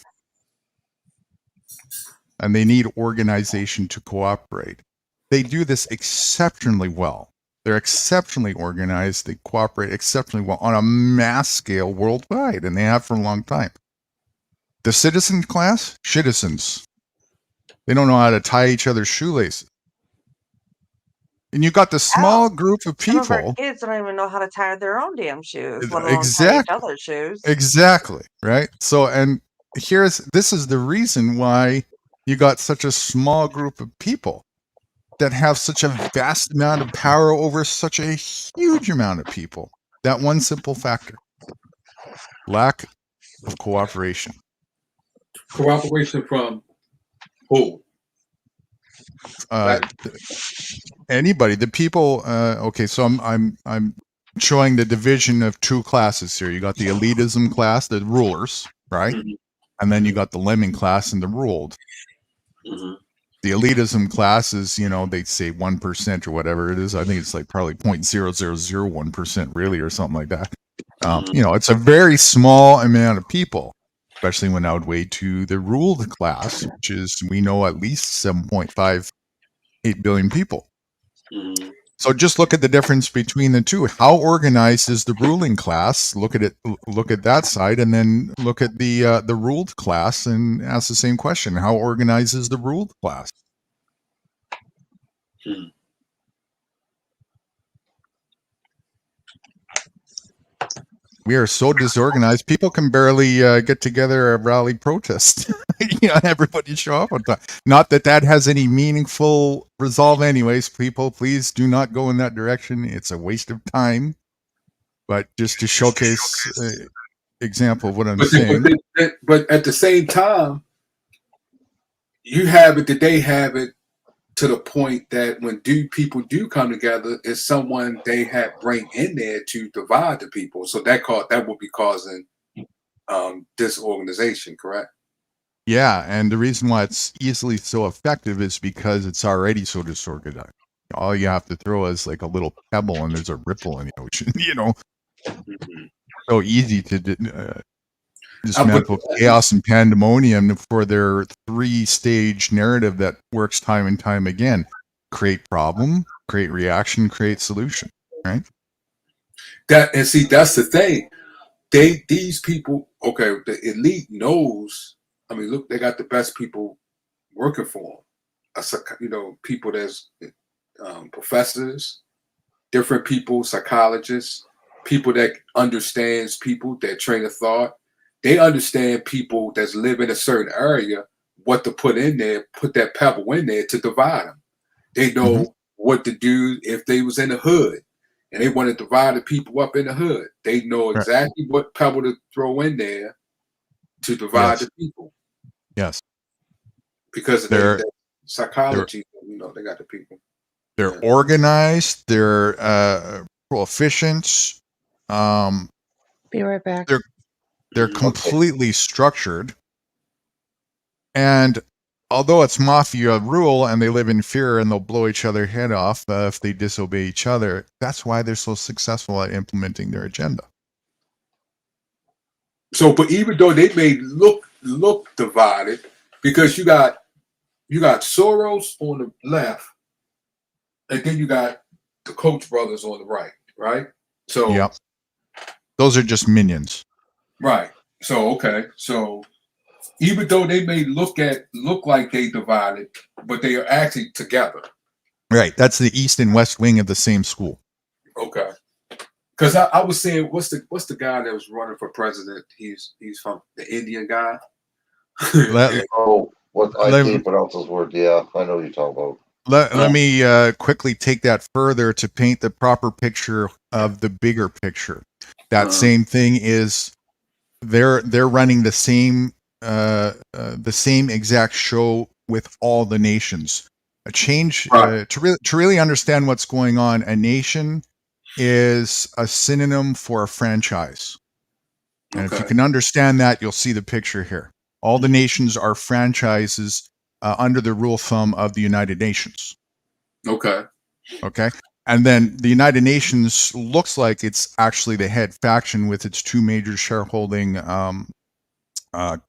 and they need organization to cooperate. They do this exceptionally well. They're exceptionally organized. They cooperate exceptionally well on a mass scale worldwide, and they have for a long time. The citizen class, citizens, they don't know how to tie each other's shoelaces. And you got the small group of people. Some of our kids don't even know how to tie their own damn shoes, let alone tie each Exactly. other's shoes. Exactly. Right. So, and this is the reason why you got such a small group of people that have such a vast amount of power over such a huge amount of people. That one simple factor: lack of cooperation. Cooperation from who? Anybody. The people. Okay, so I'm showing the division of two classes here. You got the elitism class, the rulers, right? And then you got the lemming class and the ruled. The the elitism class is, you know, they say 1% or whatever it is. I think it's like probably 0.0001% really, or something like that. You know, it's a very small amount of people, especially when outweighed to the ruled class, which is, we know, at least 7.58 billion people. So just look at the difference between the two. How organized is the ruling class? Look at it. Look at that side, and then look at the ruled class, and ask the same question: how organized is the ruled class? We are so disorganized. People can barely get together a rally protest. You know, everybody show up on time. Not that that has any meaningful resolve anyways. People, please do not go in that direction. It's a waste of time. But just to showcase example of what I'm saying. But at the same time, you have it that they have it to the point that when people do come together, it's someone they have bring in there to divide the people. So that will be causing disorganization, correct? Yeah, and the reason why it's easily so effective is because it's already so disorganized. All you have to throw is like a little pebble, and there's a ripple in the ocean. You know, so easy to dismantle chaos and pandemonium for their 3-stage narrative that works time and time again. Create problem, create reaction, create solution. Right? That's the thing. These people, okay, the elite knows. I mean, look, they got the best people working for them. You know, people that's professors, different people, psychologists, people that understands people, that train of thought. They understand people that's live in a certain area, what to put in there, put that pebble in there to divide them. They know what to do if they was in the hood and they want to divide the people up in the hood. They know exactly what pebble to throw in there to divide the people. Yes. Because of their psychology, you know, they got the people. They're organized, they're proficient, Be right back. They're completely structured. And although it's mafia rule and they live in fear and they'll blow each other head off if they disobey each other, that's why they're so successful at implementing their agenda. So, but even though they may look divided, because you got Soros on the left, and then you got the Koch brothers on the right? So, yep. Those are just minions. Right. So, okay. So, even though they may look like they divided, but they are actually together. Right. That's the east and west wing of the same school. Okay. Because I was saying, what's the guy that was running for president? He's from the Indian guy. What else is word? Yeah, I know what you're talking about. Let me quickly take that further to paint the proper picture of the bigger picture. That same thing is they're running the same exact show with all the nations. A change to really understand what's going on. A nation is a synonym for a franchise, and if you can understand that, you'll see the picture here. All the nations are franchises under the rule thumb of the United Nations. Okay. And then the United Nations looks like it's actually the head faction with its two major shareholding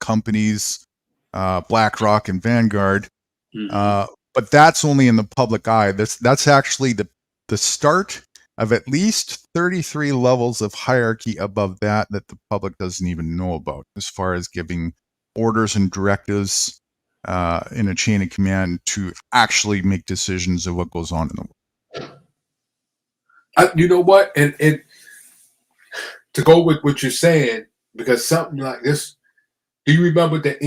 companies, BlackRock and Vanguard. But that's only in the public eye. That's actually the start of at least 33 levels of hierarchy above that the public doesn't even know about, as far as giving orders and directives in a chain of command to actually make decisions of what goes on in the world. You know what? And to go with what you're saying, because something like this, do you remember the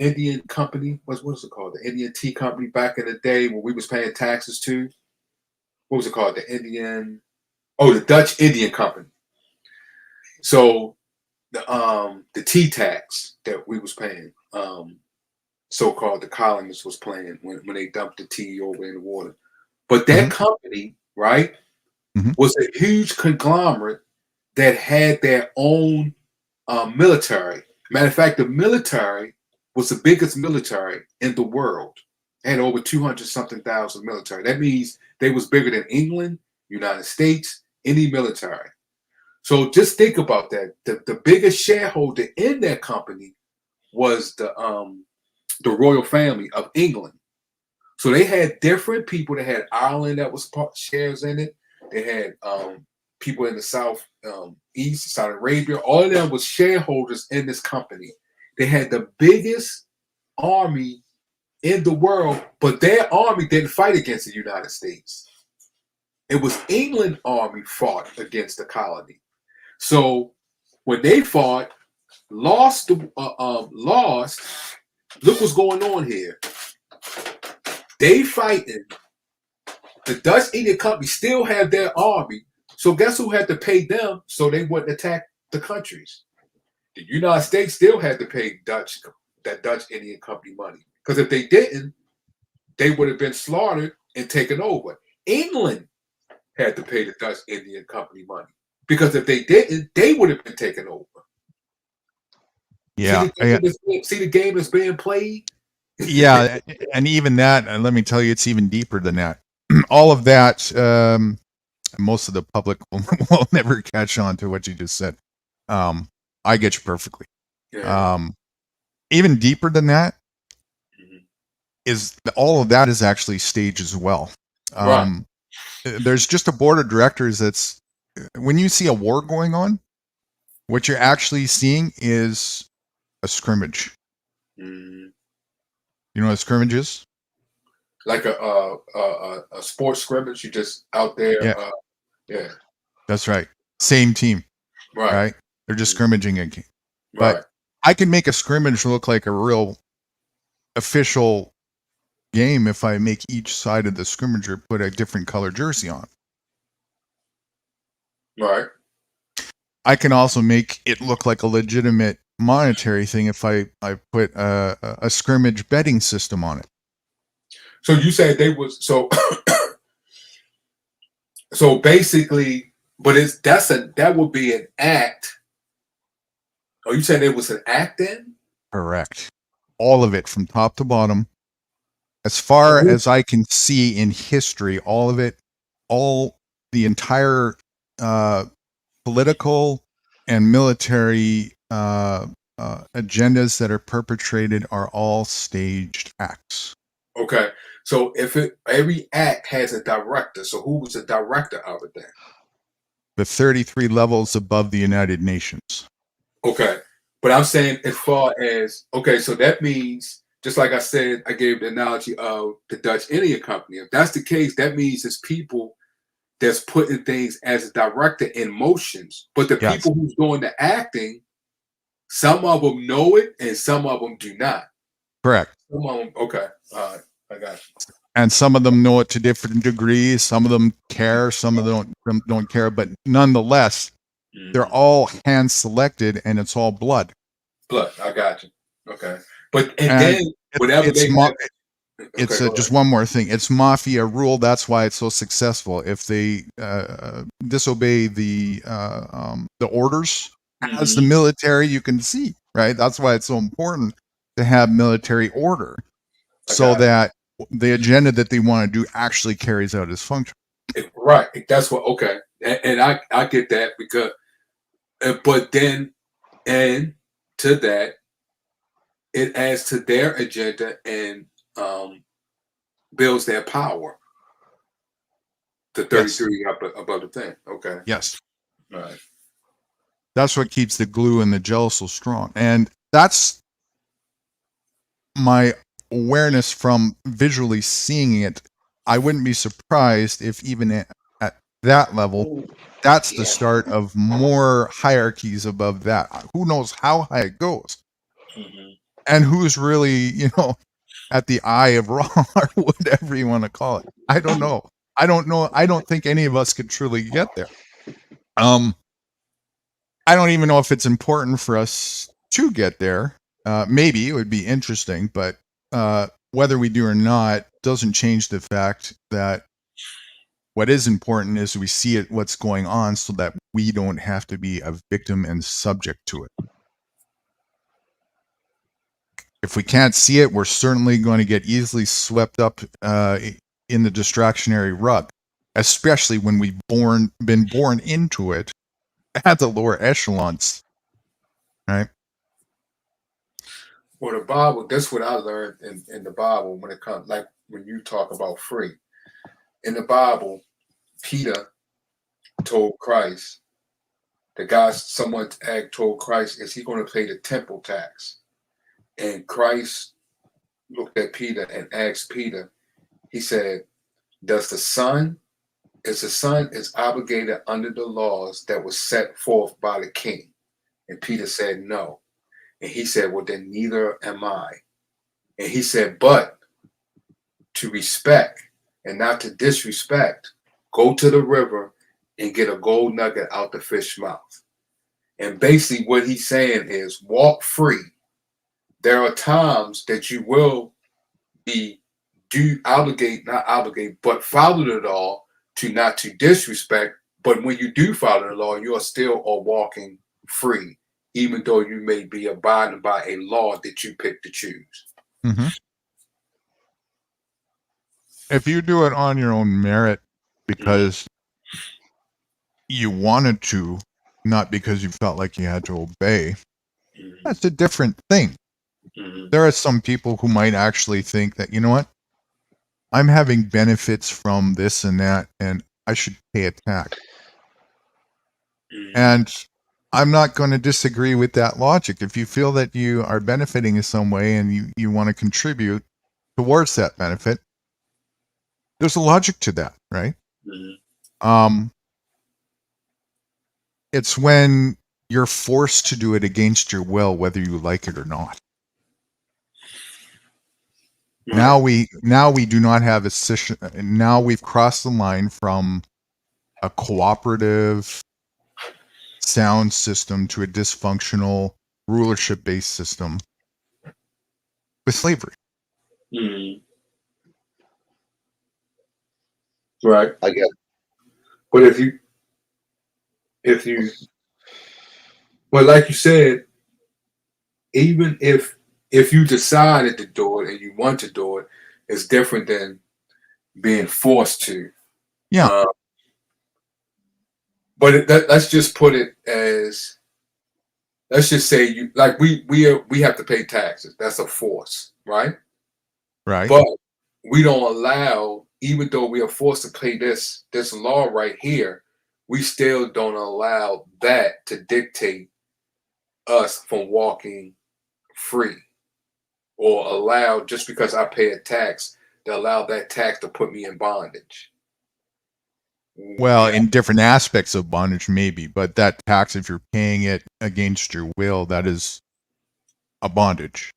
Indian company? What's it called? The Indian Tea Company back in the day when we was paying taxes to? What was it called? The Dutch Indian Company. So the tea tax that we was paying, so-called the colonists was paying when they dumped the tea over in the water. But that company, right, was a huge conglomerate that had their own military. Matter of fact, the military was the biggest military in the world. They had over 200 something thousand military. That means they was bigger than England, United States, any military. So just think about that. The biggest shareholder in that company was the royal family of England. So they had different people. They had Ireland that was shares in it. They had people in the South East, Saudi Arabia. All of them was shareholders in this company. They had the biggest army in the world, but their army didn't fight against the United States. It was England army fought against the colony. So when they fought, lost. Look what's going on here. They fighting. The Dutch Indian Company still have their army. So guess who had to pay them so they wouldn't attack the countries? The United States still had to pay that Dutch Indian Company money. Because if they didn't, they would have been slaughtered and taken over. England had to pay the Dutch Indian Company money. Because if they didn't, they would have been taken over. Yeah. See the game that's being played? Yeah. And even that, and let me tell you, it's even deeper than that. All of that, most of the public will never catch on to what you just said. I get you perfectly. Yeah. Even deeper than that is all of that is actually staged as well. Right. There's just a board of directors that's, when you see a war going on, what you're actually seeing is a scrimmage. Mm. You know what a scrimmage is? Like a sports scrimmage, you just out there. Yeah. Yeah. That's right. Same team. Right. They're just scrimmaging again. Right. But I can make a scrimmage look like a real official game if I make each side of the scrimmager put a different color jersey on. Right. I can also make it look like a legitimate monetary thing if I put a scrimmage betting system on it. So you said they was so so basically, but that would be an act. Oh, you said it was an act then? Correct. All of it from top to bottom. As far as I can see in history, all of it, the entire political and military agendas that are perpetrated are all staged acts. Okay. So every act has a director. So who was the director out of that? The 33 levels above the United Nations. Okay. But I'm saying as far as, okay, so that means, just like I said, I gave the analogy of the Dutch Indian Company. If that's the case, that means it's people that's putting things as a director in motions. But the people who's doing the acting, some of them know it and some of them do not. Correct. Some of them, okay. All right. I got you. And some of them know it to different degrees. Some of them care. Some of them don't care. But nonetheless, they're all hand selected, and it's all blood. Blood. I got you. Okay. But then whatever it's just one more thing. It's mafia rule. That's why it's so successful. If they disobey the orders as the military, you can see, right? That's why it's so important to have military order, so that the agenda that they want to do actually carries out its function. Right. That's what. Okay. And I get that because, but then, and to that, it adds to their agenda and builds their power. The 33 up above the thing. Okay. Yes. All right. That's what keeps the glue and the gel so strong. And that's my awareness from visually seeing it. I wouldn't be surprised if even at that level, that's the start of more hierarchies above that. Who knows how high it goes? And who's really, at the eye of Ra, or whatever you want to call it. I don't know. I don't think any of us could truly get there. I don't even know if it's important for us to get there. Maybe it would be interesting, but whether we do or not doesn't change the fact that what is important is we see it, what's going on, so that we don't have to be a victim and subject to it. If we can't see it, we're certainly going to get easily swept up in the distractionary rut, especially when we've been born into it at the lower echelons, right? Well, the Bible, that's what I learned in the Bible when it comes, like when you talk about free. In the Bible, Peter told Christ, someone told Christ, is he going to pay the temple tax? And Christ looked at Peter and asked Peter, he said, is the son is obligated under the laws that were set forth by the king? And Peter said, no. And he said, well, then neither am I. And he said, but to respect and not to disrespect, go to the river and get a gold nugget out the fish mouth. And basically what he's saying is walk free. There are times that you will not obligate, but follow the law to not to disrespect. But when you do follow the law, you are still walking free, even though you may be abiding by a law that you pick to choose. Mm-hmm. If you do it on your own merit because you wanted to, not because you felt like you had to obey, that's a different thing. There are some people who might actually think that, you know what, I'm having benefits from this and that, and I should pay a tax. And I'm not going to disagree with that logic. If you feel that you are benefiting in some way and you want to contribute towards that benefit, there's a logic to that, right? It's when you're forced to do it against your will, whether you like it or not. Now we do not have a system. Now we've crossed the line from a cooperative, sound system to a dysfunctional rulership-based system with slavery. Right. I get it. But if you, well, like you said, even if you decided to do it and you want to do it, it's different than being forced to. Yeah. But let's just put it as, let's just say you like we have to pay taxes. That's a force, right? Right. But we don't allow, even though we are forced to pay this law right here, we still don't allow that to dictate us from walking free, or allow, just because I pay a tax, to allow that tax to put me in bondage. Well, in different aspects of bondage, maybe, but that tax, if you're paying it against your will, that is a bondage.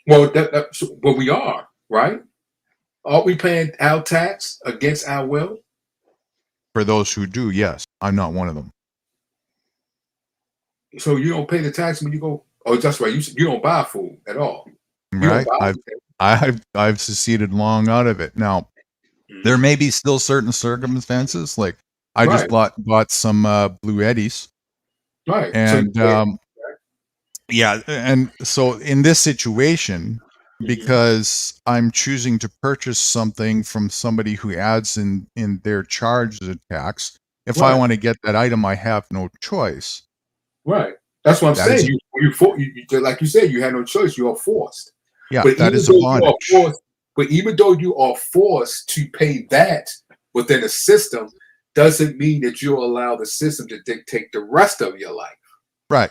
Well, but we are, right? Are we paying our tax against our will? For those who do, yes. I'm not one of them. So you don't pay the tax when you go. Oh, that's right. You don't buy food at all. Right. I've seceded long out of it. Now, there may be still certain circumstances, like I just bought some Blue Eddies. Right. And yeah, and so in this situation, because I'm choosing to purchase something from somebody who adds in their charge a tax, if I want to get that item, I have no choice. Right. That's what I'm saying. You like you said, you had no choice. You are forced. Yeah, but that is a bondage. But even though you are forced to pay that within a system, doesn't mean that you allow the system to dictate the rest of your life. Right.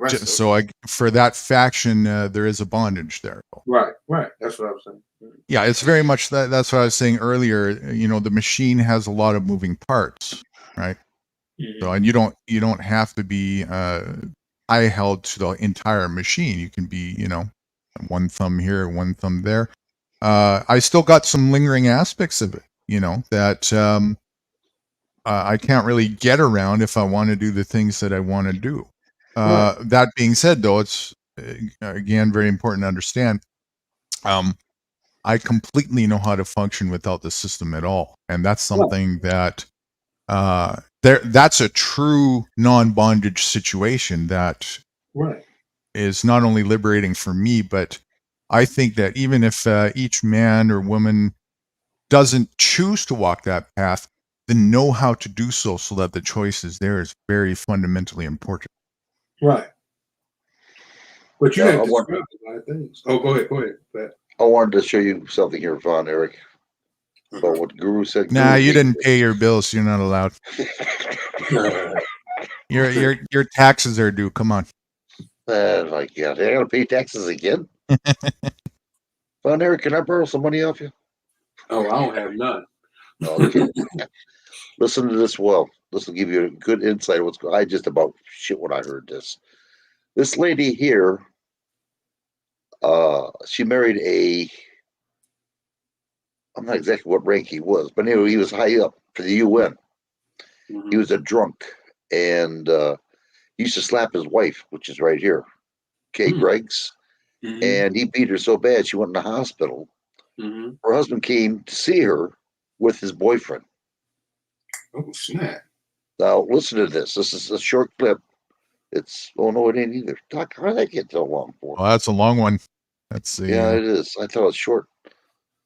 So for that faction, there is a bondage there. Right. That's what I was saying. Yeah, it's very much that. That's what I was saying earlier. You know, the machine has a lot of moving parts, right? So, and you don't have to be eye held to the entire machine. You can be, you know, one thumb here, one thumb there. I still got some lingering aspects of it, you know, that I can't really get around if I want to do the things that I want to do. That being said, though, it's again very important to understand. I completely know how to function without the system at all, and that's something that that's a true non-bondage situation that is not only liberating for me, but I think that even if each man or woman doesn't choose to walk that path, then know how to do so that the choice is there is very fundamentally important. Right. But you Yeah, have I to want- describe a lot of things. Oh, go ahead. Go ahead. I wanted to show you something here, Von Eric, about what Guru said. Nah, Guru you gave didn't pay your bills, so you're not allowed. Your taxes are due. Come on. Like, yeah, I gotta pay taxes again. Von Eric, can I borrow some money off you? Oh, I don't have none. Okay. Listen to this well. This will give you a good insight of what's going on. I just about shit when I heard this. This lady here, she married I'm not exactly what rank he was, but anyway, he was high up for the UN. He was a drunk and he used to slap his wife, which is right here, Kay Greggs. And he beat her so bad she went in the hospital. Her husband came to see her with his boyfriend. Oh, snap. Now, listen to this. This is a short clip. It's, oh, no, it ain't either. Doc, how did that get so long for? Well, that's a long one. That's the. Yeah, it is. I thought it was short.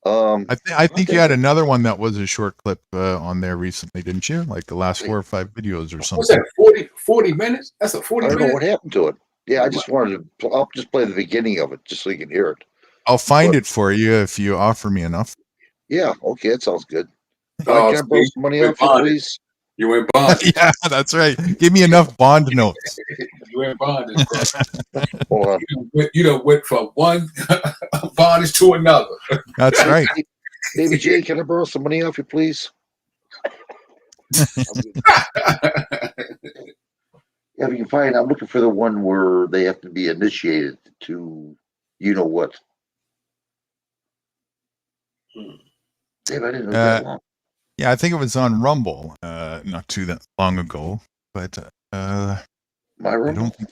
I think you had another one that was a short clip on there recently, didn't you? Like the last 4 or 5 videos or something. What's that? 40 minutes? That's a 40 I don't know minute? what happened to it. Yeah, I just wanted to. I'll just play the beginning of it just so you can hear it. I'll find it for you if you offer me enough. Yeah, okay, that sounds good. Oh, Can I borrow some money off you, please? You went bonded. Yeah, that's right. Give me enough bond notes. You went bonded, bro. Hold on. You done went from one bondage to another. That's right. Baby J, can I borrow some money off you, please? Yeah, you can find. I'm looking for the one where they have to be initiated to, you know what? Damn, I didn't know that long. Yeah, I think it was on Rumble, not too that long ago. But My I Rumble. don't think.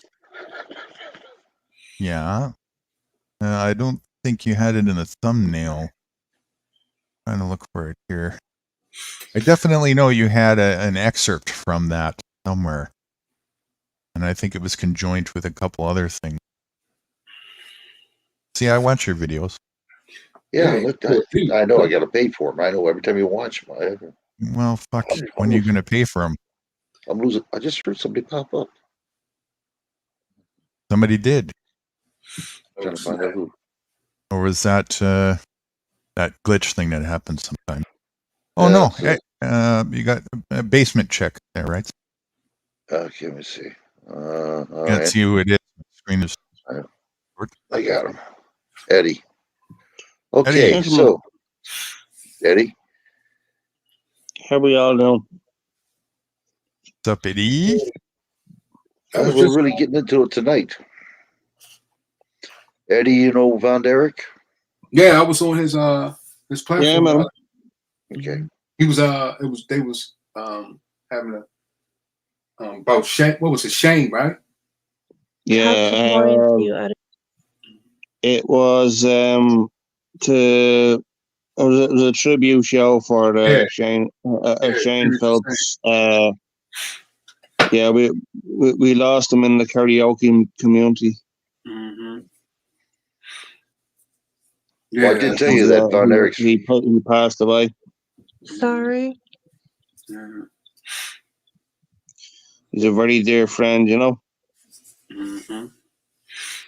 Yeah, I don't think you had it in the thumbnail. Trying to look for it here. I definitely know you had an excerpt from that somewhere, and I think it was conjoined with a couple other things. See, I watch your videos. Yeah, look, I know I got to pay for them. I know every time you watch them. Well, fuck. When are you going to pay for them? I'm losing. I just heard somebody pop up. Somebody did. Trying to find out who. Or was that that glitch thing that happens sometimes? Oh no! Hey, you got a basement check there, right? Okay, let me see. All Can't right. see who it is. The screen is. I got him. Eddie. Okay, Eddie. so Eddie. How we all doing? What's up, Eddie? We're really getting into it tonight. Eddie, you know Von Derek? Yeah, I was on his platform. Yeah, man. Okay. He was they was having a about shame. What was it? Shame, right? Yeah. It was it was a tribute show for Shane Shane Phelps. Yeah, we lost him in the karaoke community. Yeah, well, I did tell you that Von Erich. He passed away. Sorry. He's a very dear friend, you know.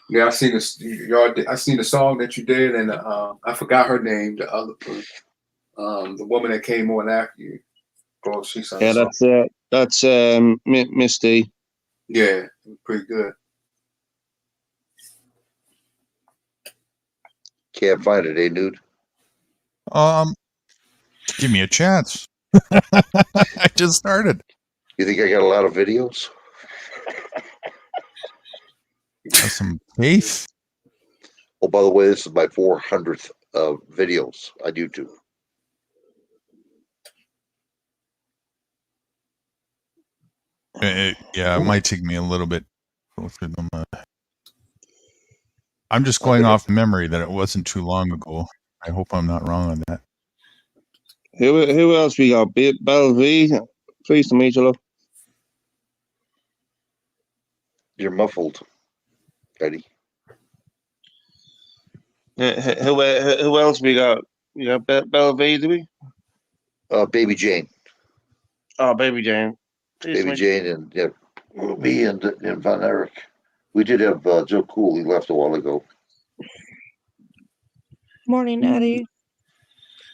Yeah, I seen this. I seen the song that you did, and I forgot her name. The other, the woman that came on after you. Oh, she sang. Yeah, that's Miss D. Yeah, pretty good. Can't find it, dude? Give me a chance. I just started. You think I got a lot of videos? Have some faith. Oh, by the way, this is my 400th videos on YouTube. Yeah, it might take me a little bit to go through them. I'm just going off memory that it wasn't too long ago. I hope I'm not wrong on that. Who else we got? Bell V. Pleased to meet you, love. You're muffled, Eddie. Who else we got? We got Belvey, do we? Baby Jane. Oh, Baby Jane. Baby Jane and yeah, me and Von Erich. We did have Joe Cool. He left a while ago. Morning, Eddie.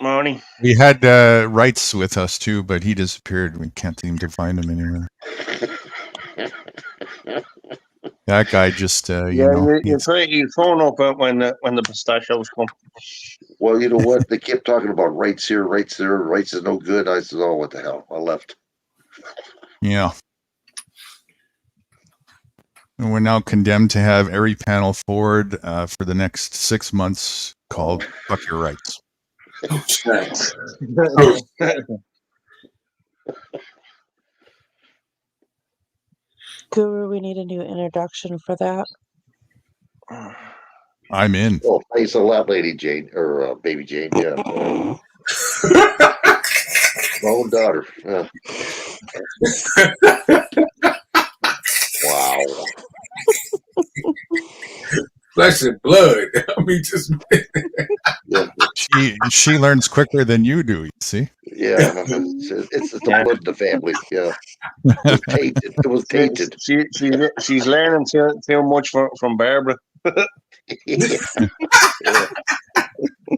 Morning. We had Wrights with us too, but he disappeared. We can't seem to find him anywhere. That guy just, you phone up when the pistachios come. Well, you know what? They kept talking about rights here, rights there. Rights is no good. I said, oh, what the hell? I left. Yeah. And we're now condemned to have every panel forward for the next 6 months called Fuck Your Rights. Guru, we need a new introduction for that. I'm in. Oh, thanks a lot, Lady Jane, or Baby Jane. Yeah. My own daughter. Yeah. Wow. Flesh and blood. I mean, just yeah. She learns quicker than you do. You see? Yeah, it's the blood in the family. Yeah, it was tainted. It was tainted. She's learning too much from Barbara. Yeah.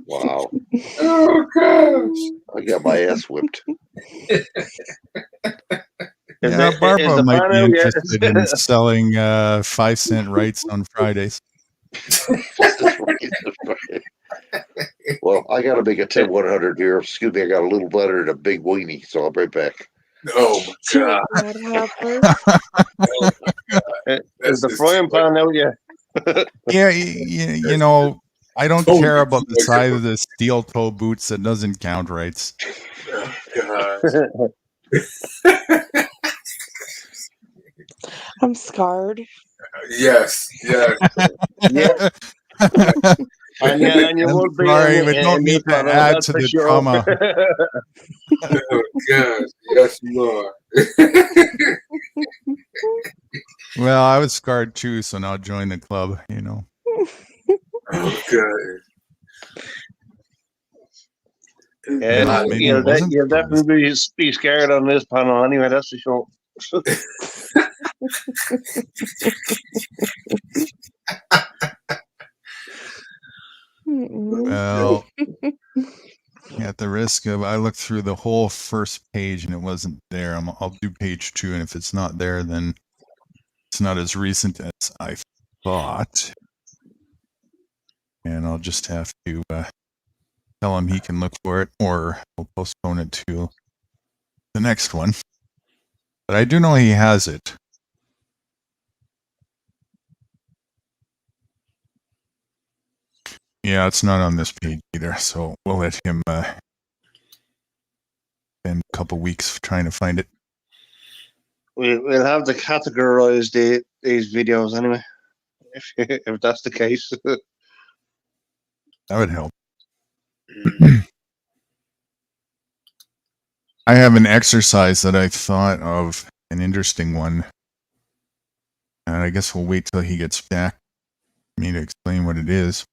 Wow. Oh gosh. I got my ass whipped. Yeah, Barbara might be interested in selling 5-cent rights on Fridays. Well, I got to make a 10-100 here. Excuse me, I got a little butter and a big weenie, so I'll be right back. Oh my god! Is the frying pan out yet? Yeah, you know, I don't care about the size of the steel toe boots. That doesn't count, rights. Oh, I'm scarred. yes. Yeah. And you will be. Sorry, we don't need to add to the drama. Oh God! Yes, you are. Well, I was scarred too, so now join the club. You know. Oh God. Yeah, you'll definitely be scared on this panel anyway. That's for sure. Well, at the risk of, I looked through the whole first page and it wasn't there. I'll do page 2, and if it's not there, then it's not as recent as I thought. And I'll just have to tell him he can look for it, or we'll postpone it to the next one. But I do know he has it. Yeah, it's not on this page either, so we'll let him spend a couple weeks trying to find it. We'll have to categorize these videos anyway, if that's the case. That would help. I have an exercise that I thought of, an interesting one. And I guess we'll wait till he gets back for me to explain what it is.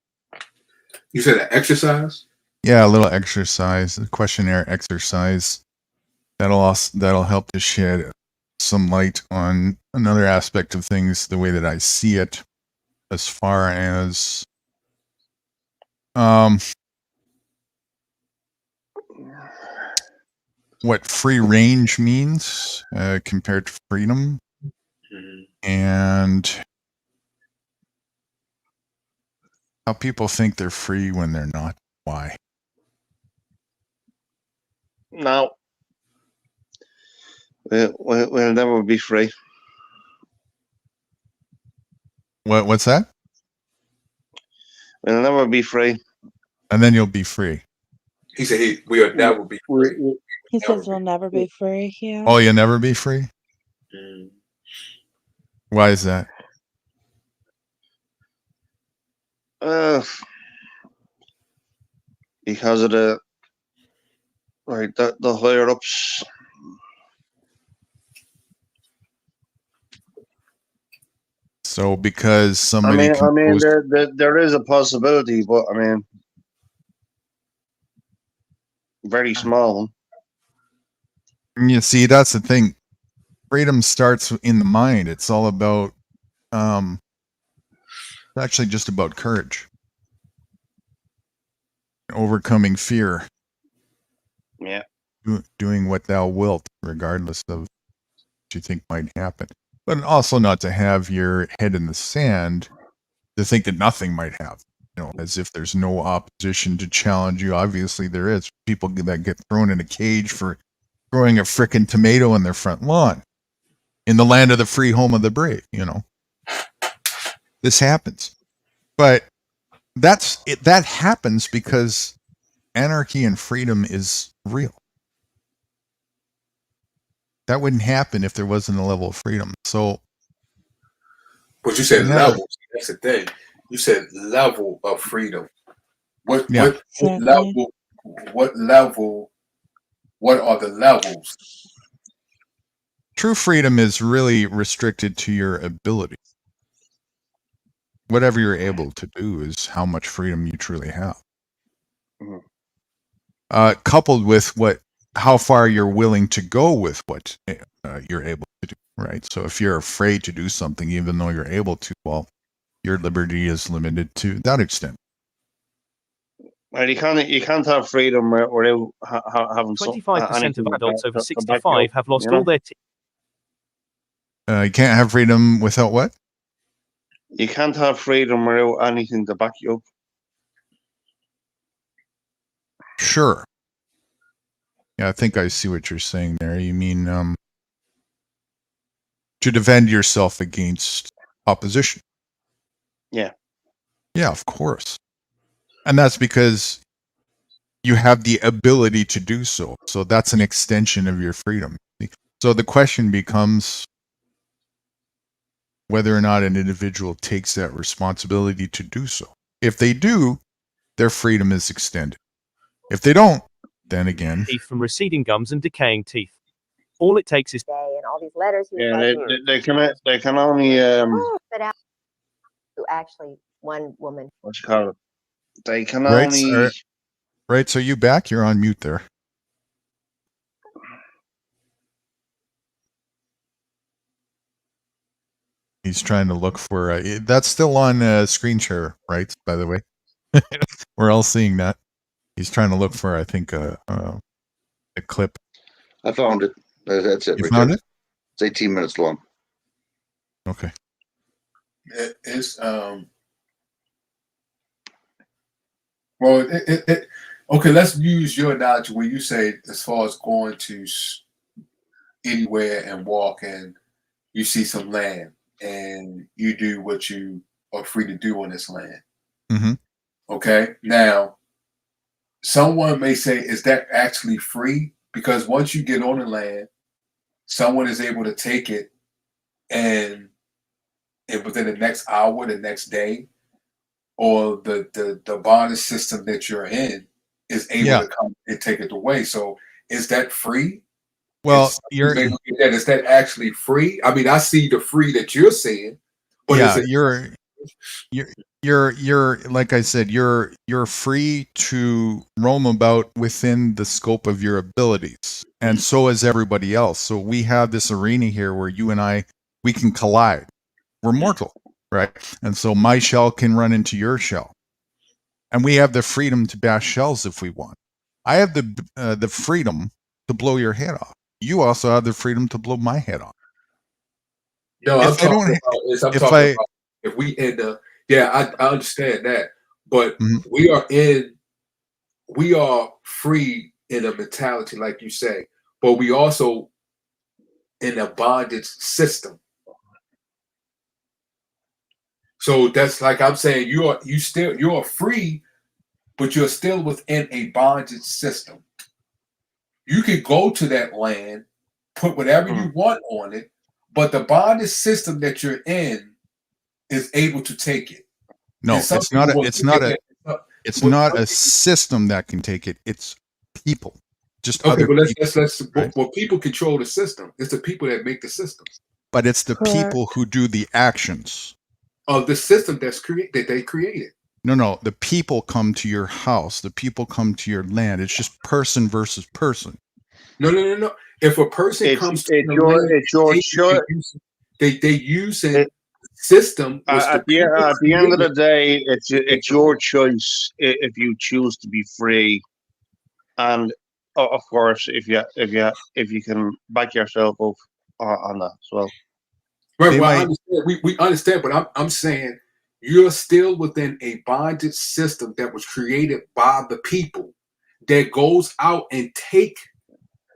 You said an exercise? Yeah, a little exercise, a questionnaire exercise. That'll help to shed some light on another aspect of things, the way that I see it, as far as what free range means compared to freedom, and how people think they're free when they're not. Why? No. We'll never be free. What's that? We'll never be free. And then you'll be free. He said we'll never be free. He says we'll never be free. Yeah. Oh, you'll never be free? Why is that? Because of the higher ups. So because I somebody mean, composed, there is a possibility, but I mean, very small one. you see, that's the thing. Freedom starts in the mind. It's all about, it's actually just about courage, overcoming fear, Yeah. doing what thou wilt, regardless of what you think might happen. But also not to have your head in the sand, to think that nothing might happen. You know, as if there's no opposition to challenge you. Obviously, there is. People that get thrown in a cage for growing a frickin' tomato in their front lawn, in the land of the free, home of the brave. You know, this happens, but that's it. That happens because anarchy and freedom is real. That wouldn't happen if there wasn't a level of freedom. So, But you said yeah. level. That's the thing. You said level of freedom. What Yeah. what level? What level? What are the levels? True freedom is really restricted to your ability. Whatever you're able to do is how much freedom you truly have. Coupled with how far you're willing to go with what you're able to do, right? So if you're afraid to do something, even though you're able to, well, your liberty is limited to that extent. Well, you can't have freedom without having 25% of adults over 65 have lost all their teeth. You can't have freedom without what? You can't have freedom without anything to back you up. Sure. Yeah, I think I see what you're saying there. You mean to defend yourself against opposition. Yeah. Yeah, of course. And that's because you have the ability to do so. So that's an extension of your freedom. So the question becomes whether or not an individual takes that responsibility to do so. If they do, their freedom is extended. If they don't, then again, Teeth from receding gums and decaying teeth. All it takes is and all these letters. Yeah, they can only But out to actually one woman. what's it called? They can right? only Right. So you back? You're on mute there. He's trying to look for that's still on screen share, right? By the way, we're all seeing that. He's trying to look for, I think, a clip. I found it. That's it. You right found there. it? It's 18 minutes long. Okay. It's well, okay. Let's use your analogy where you say, as far as going to anywhere and walk, and you see some land, and you do what you are free to do on this land. Mm-hmm. Okay. Now, someone may say, is that actually free? Because once you get on the land, someone is able to take it and within the next hour, the next day, or the bondage system that you're in is able to come and take it away. So is that free? Well, is that actually free? I mean, I see the free that you're seeing, but yeah, is it you're like I said, you're free to roam about within the scope of your abilities, and so is everybody else. So we have this arena here where you and I, we can collide. We're mortal, right? And so my shell can run into your shell, and we have the freedom to bash shells if we want. I have the freedom to blow your head off. You also have the freedom to blow my head off. No, I'm talking about if we end up. Yeah, I understand that, but we are free in a mentality, like you say, but we also in a bondage system. So that's like I'm saying, you're free, but you're still within a bondage system. You can go to that land, put whatever you want on it, but the bondage system that you're in is able to take it. No, it's not a system that can take it. It's people. Just okay, other but people, right? Well, people control the system. It's the people that make the system. But it's the people who do the actions. of the system that they created. No. The people come to your house. The people come to your land. It's just person versus person. No. If a person comes to the land, they use it. System at the end of the day, it's your choice if you choose to be free, and of course, if you can back yourself up on that as well. Right. Well, I understand. We understand, but I'm saying you're still within a bondage system that was created by the people that goes out and take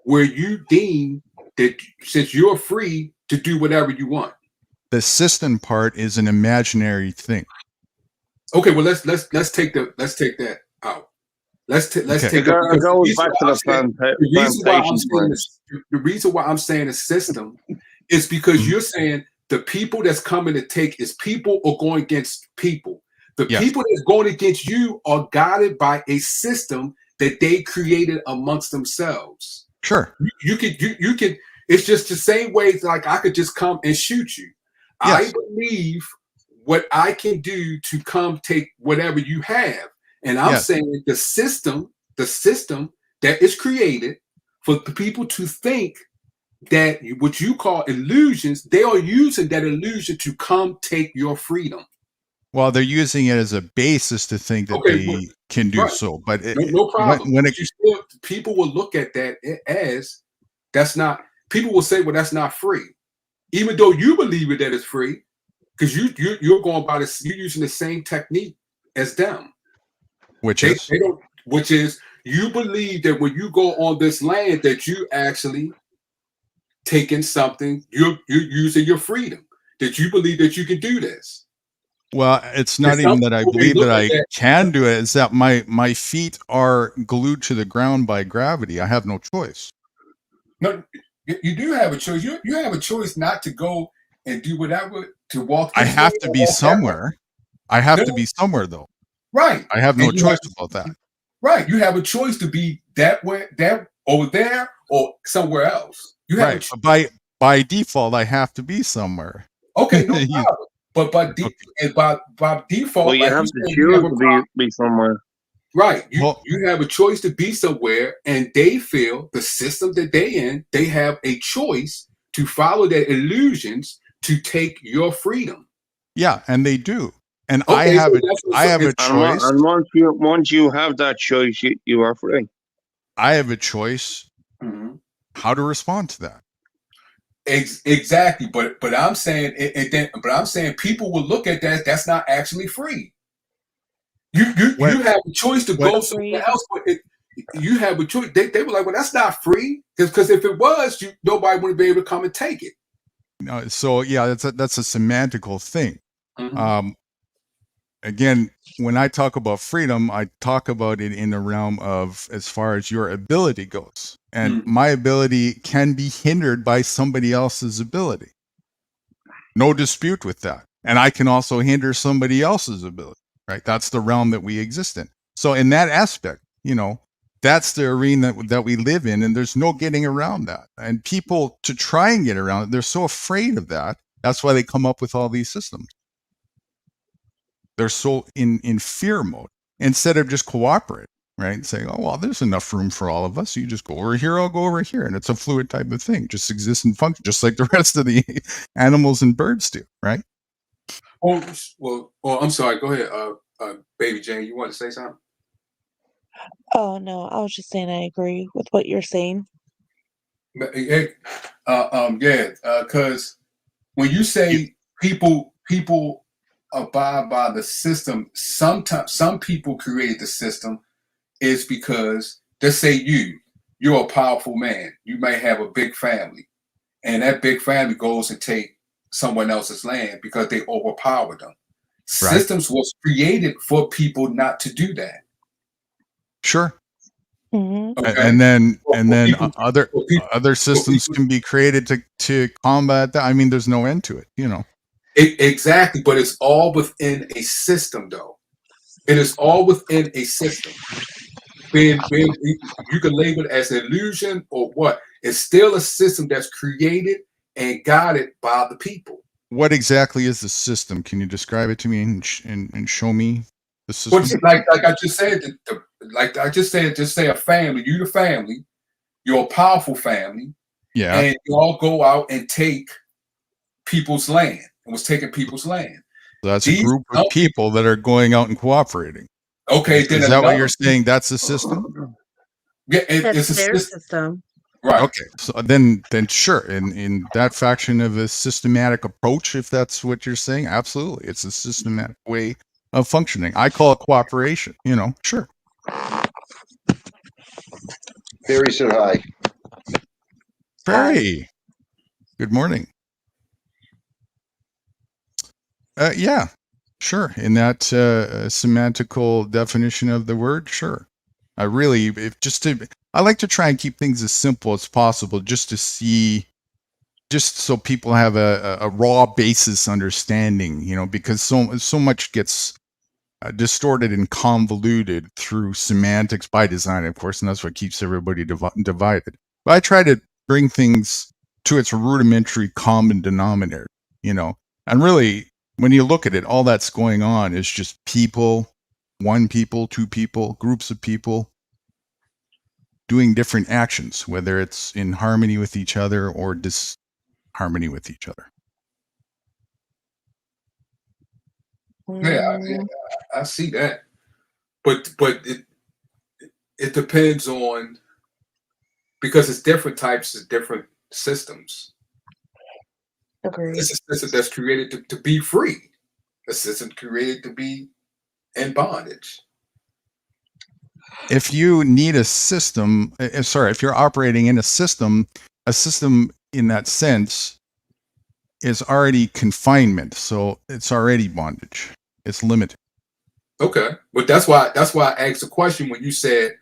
where you deem that since you're free to do whatever you want. The system part is an imaginary thing. Okay, well let's take that out. Let's take that. It goes back to the reason why I'm saying a system is because you're saying the people that's coming to take is people are going against people. The people that's going against you are guided by a system that they created amongst themselves. Sure. You can. It's just the same way. Like I could just come and shoot you. Yes. I believe what I can do to come take whatever you have. And I'm saying the system that is created for the people to think that what you call illusions, they are using that illusion to come take your freedom. Well, they're using it as a basis to think that they can do so. But no problem. People will look at that as that's not. People will say, "Well, that's not free," even though you believe it that it's free, because you're going by this. You're using the same technique as them. Which is you believe that when you go on this land that you actually taking something, you're using your freedom, that you believe that you can do this. Well, it's not even that I believe that I can do it. It's that my feet are glued to the ground by gravity. I have no choice. No, you do have a choice. You have a choice not to go and do whatever, to walk. I have to be somewhere. I have to be somewhere though. Right. I have no choice about that. Right. You have a choice to be that way, that over there, or somewhere else. You have by default, I have to be somewhere. Okay, no problem. But by default, well, you have to choose to be somewhere. Right. You have a choice to be somewhere, and they feel the system that they in, they have a choice to follow their illusions to take your freedom. Yeah, and they do. And I have a choice. And once you have that choice, you are free. I have a choice how to respond to that. Exactly, but I'm saying people will look at that. That's not actually free. You have a choice to go somewhere else, but you have a choice. They were like, well, that's not free, because if it was, nobody would be able to come and take it. No, so yeah, that's a semantical thing. Again, when I talk about freedom, I talk about it in the realm of as far as your ability goes. And my ability can be hindered by somebody else's ability. No dispute with that. And I can also hinder somebody else's ability, right? That's the realm that we exist in. So in that aspect, that's the arena that we live in, and there's no getting around that. And people, to try and get around it, they're so afraid of that. That's why they come up with all these systems. They're so in fear mode instead of just cooperate, right? And saying, oh, well, there's enough room for all of us. You just go over here, I'll go over here. And it's a fluid type of thing, just exists and function, just like the rest of the animals and birds do, right? Well, I'm sorry. Go ahead, Baby Jane. You want to say something? Oh, no, I was just saying I agree with what you're saying. Because when you say people abide by the system, sometimes some people created the system is because, let's say you're a powerful man. You may have a big family, and that big family goes and take someone else's land because they overpower them. Right. Systems was created for people not to do that. Sure. Mm-hmm. Okay. And then other systems can be created to combat that. I mean, there's no end to it, Exactly, but it's all within a system, though. It is all within a system. You can label it as an illusion or what. It's still a system that's created and guided by the people. what exactly is the system? Can you describe it to me and show me the But system? like I just said, just say a family. You the family. You're a powerful family, Yeah. and you all go out and take people's land. It was taking people's land. So that's a These group of people that are going out and cooperating. Okay, then Is that what another you're saying? That's the system? Yeah, That's it's a their system. system. Right. Okay. So then sure. In that faction of a systematic approach, if that's what you're saying, absolutely. It's a systematic way of functioning. I call it cooperation, sure. Barry said hi. Barry. Good morning. Yeah, sure. In that semantical definition of the word, sure. I like to try and keep things as simple as possible, just so people have a raw basis understanding, because so much gets distorted and convoluted through semantics by design, of course, and that's what keeps everybody divided. But I try to bring things to its rudimentary common denominator, and really, when you look at it, all that's going on is just people, one people, two people, groups of people doing different actions, whether it's in harmony with each other or disharmony with each other. Yeah, I see that. But it depends on, because it's different types of different systems. Agreed. It's a system that's created to be free. A system created to be in bondage. If you need a system, if you're operating in a system in that sense is already confinement. So it's already bondage. It's limited. Okay. But that's why I asked the question when you said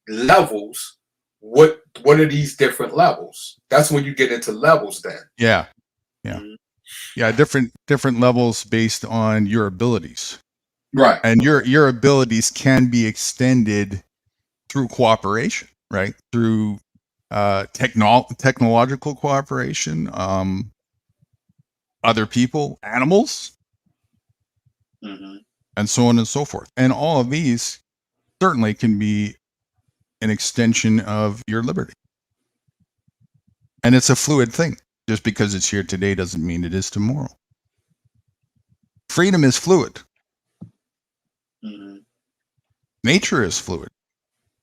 levels. What are these different levels? That's when you get into levels then. Yeah. Yeah, different levels based on your abilities. Right. And your abilities can be extended through cooperation, right? Through technological cooperation, other people, animals, and so on and so forth. And all of these certainly can be an extension of your liberty. And it's a fluid thing. Just because it's here today doesn't mean it is tomorrow. Freedom is fluid. Nature is fluid.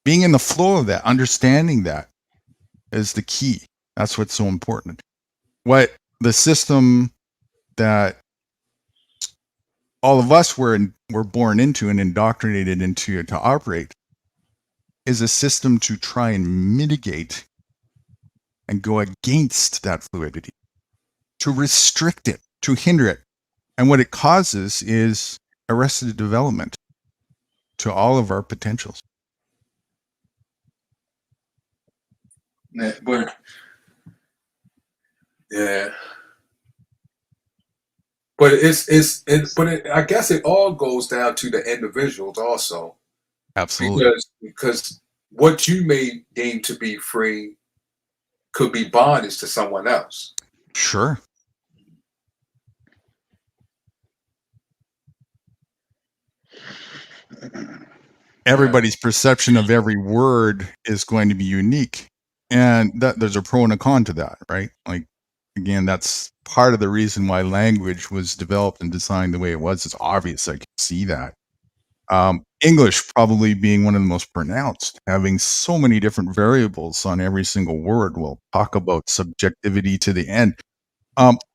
Being in the flow of that, understanding that is the key. That's what's so important. What the system that all of us were born into and indoctrinated into to operate is a system to try and mitigate and go against that fluidity, to restrict it, to hinder it. And what it causes is arrested development to all of our potentials. Yeah, but I guess it all goes down to the individuals also. Absolutely. Because what you may deem to be free could be bondage to someone else. Sure. Everybody's perception of every word is going to be unique. And there's a pro and a con to that, right? Like, again, that's part of the reason why language was developed and designed the way it was. It's obvious. I can see that. English probably being one of the most pronounced, having so many different variables on every single word. We'll talk about subjectivity to the end,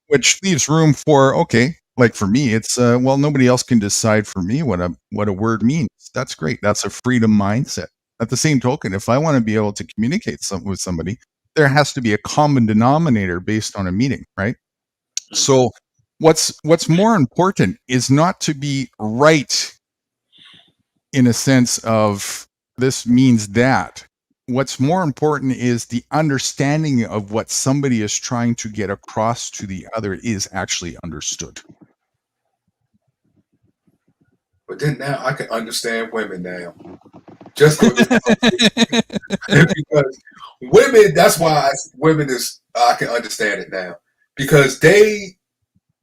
which leaves room for, okay, like for me, it's, well, nobody else can decide for me what a word means. That's great. That's a freedom mindset. At the same token, if I want to be able to communicate with somebody, there has to be a common denominator based on a meaning, right? So what's more important is not to be right in a sense of this means that. What's more important is the understanding of what somebody is trying to get across to the other is actually understood. But then now I can understand women now. Just because women, that's why women is, I can understand it now. Because they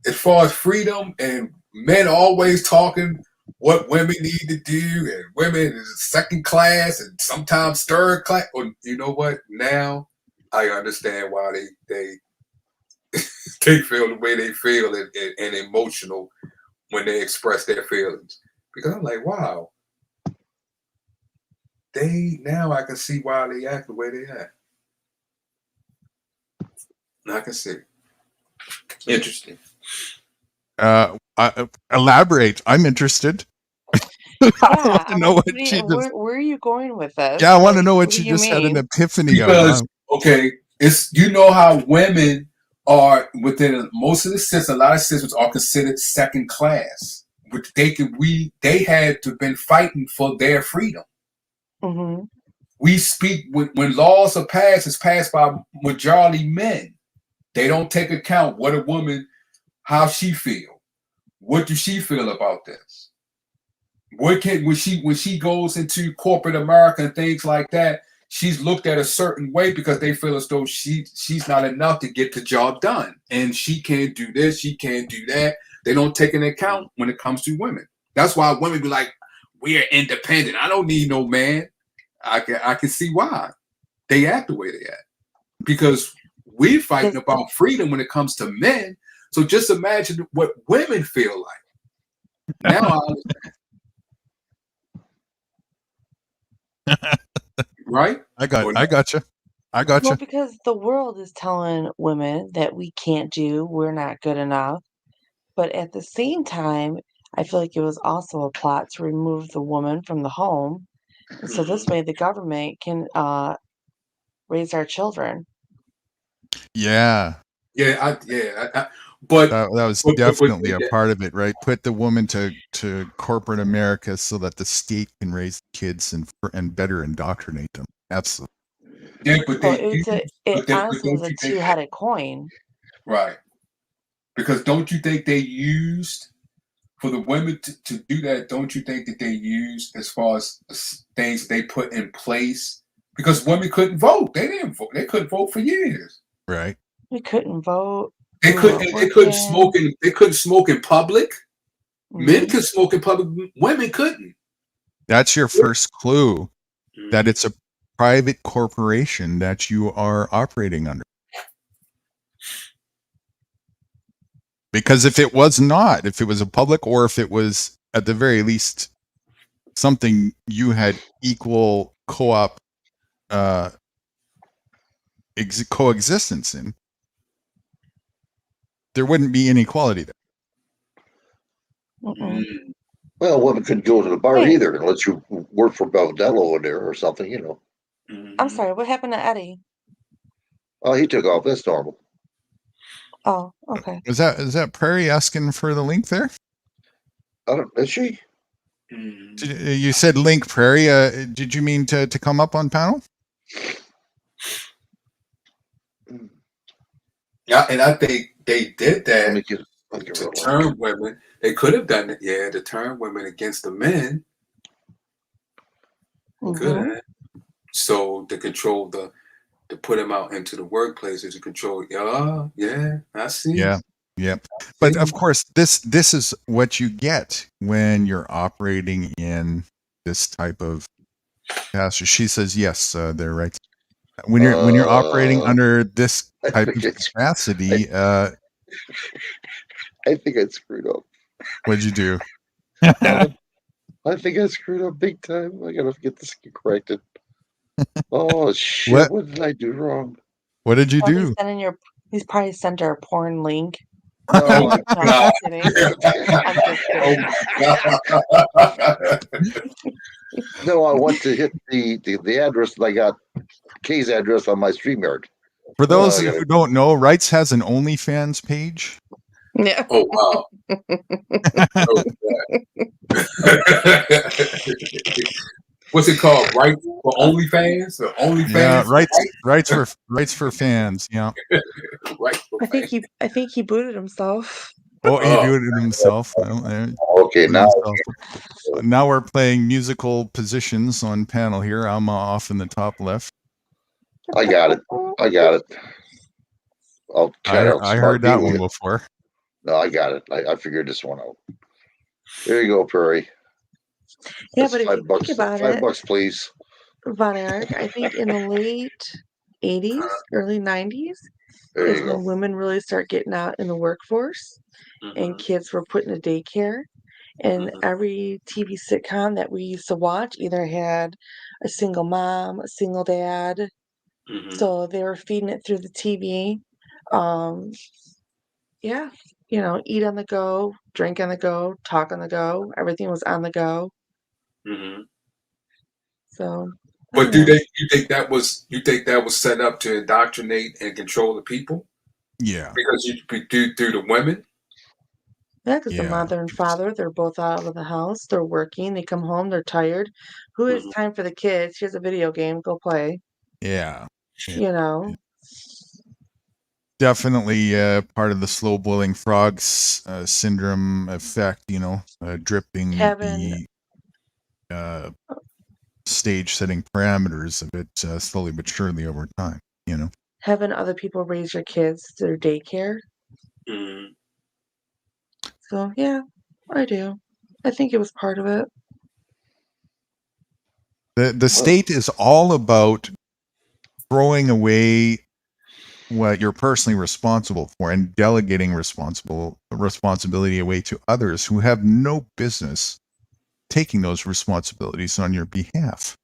as far as freedom and men always talking what women need to do, and women is second class and sometimes third class. Or you know what? Now I understand why they they feel the way they feel and emotional when they express their feelings. Because I'm like, wow, now I can see why they act the way they act. Now I can see. Interesting. Elaborate. I'm interested. I want to know what she just. Where are you going with this? Yeah, I want to know what she just had an epiphany because, of. Okay, it's how women are within most of the systems. A lot of systems are considered second class, which they had to been fighting for their freedom. Mm-hmm. We speak when laws are passed. It's passed by majority men. They don't take account what a woman, how she feel. What does she feel about this? When she goes into corporate America and things like that, she's looked at a certain way because they feel as though she's not enough to get the job done, and she can't do this, she can't do that. They don't take into account when it comes to women. That's why women be like, "We are independent. I don't need no man." I can see why they act the way they act, because we're fighting about freedom when it comes to men. So just imagine what women feel like. Now I understand. Right? I got you. Well, because the world is telling women that we can't do, we're not good enough. But at the same time, I feel like it was also a plot to remove the woman from the home. And so this way the government can raise our children. Yeah. But that was definitely a part of it, right? Put the woman to corporate America so that the state can raise kids and better indoctrinate them. Absolutely. Yeah, but it honestly was a two-headed coin. Right. Because don't you think they used for the women to do that? Don't you think that they used as far as things they put in place? Because women couldn't vote. They didn't vote. They couldn't vote for years. Right. We couldn't vote. They couldn't smoke in. They couldn't smoke in public. Mm-hmm. Men could smoke in public. Women couldn't. That's your first clue that it's a private corporation that you are operating under. Because if it was not, if it was a public, or if it was at the very least something you had equal co-op coexistence in, there wouldn't be inequality there. Mm-mm. Well, women couldn't go to the bar either unless you work for Baldello in there or something, you know. I'm sorry, what happened to Eddie? Oh, he took off. That's normal. Oh, okay. Is that Prairie asking for the link there? Is she? You said link, Prairie. Did you mean to come up on panel? Yeah, and I think they did that to turn women. They could have done it, to turn women against the men. Mm-hmm. Could have. So to control to put them out into the workplaces to control. Yeah, I see. Yeah. But of course, this is what you get when you're operating in this type of pasture. She says yes, they're right. When you're operating under this type of capacity, I think I screwed up. What'd you do? I think I screwed up big time. I gotta get this corrected. Oh shit! What did I do wrong? What did you do? He's probably sent her a porn link. Oh my God. I'm just kidding. No, I want to hit the address that I got, Kay's address on my StreamYard. For those who don't know, Wrights has an OnlyFans page. Yeah. Oh wow. What's it called? Right for OnlyFans? Or OnlyFans? Yeah, rights for fans. Yeah. Right. I think he booted himself. Oh, he booted himself. Okay, now we're playing musical positions on panel here. I'm off in the top left. I got it. I heard that one before. No, I got it. I figured this one out. There you go, Prairie. Yeah, That's but if you $5. think about $5, please. Von Erich, I think in the late 80s, early 90s There is you when go. women really start getting out in the workforce and kids were put in a daycare. And every TV sitcom that we used to watch either had a single mom, a single dad. So they were feeding it through the TV. Yeah, eat on the go, drink on the go, talk on the go. Everything was on the go. So, I But don't do know. you think that was set up to indoctrinate and control the people? Yeah. Because you through the women? Yeah, because the Yeah. mother and father, they're both out of the house. They're working. They come home. They're tired. Who has time for the kids? Here's a video game. Go play. Yeah. You know. Definitely part of the slow boiling frogs syndrome effect, dripping Having the stage setting parameters of it slowly but surely over time, having other people raise your kids through daycare. So yeah, I do. I think it was part of it. The state is all about throwing away what you're personally responsible for and delegating responsibility away to others who have no business taking those responsibilities on your behalf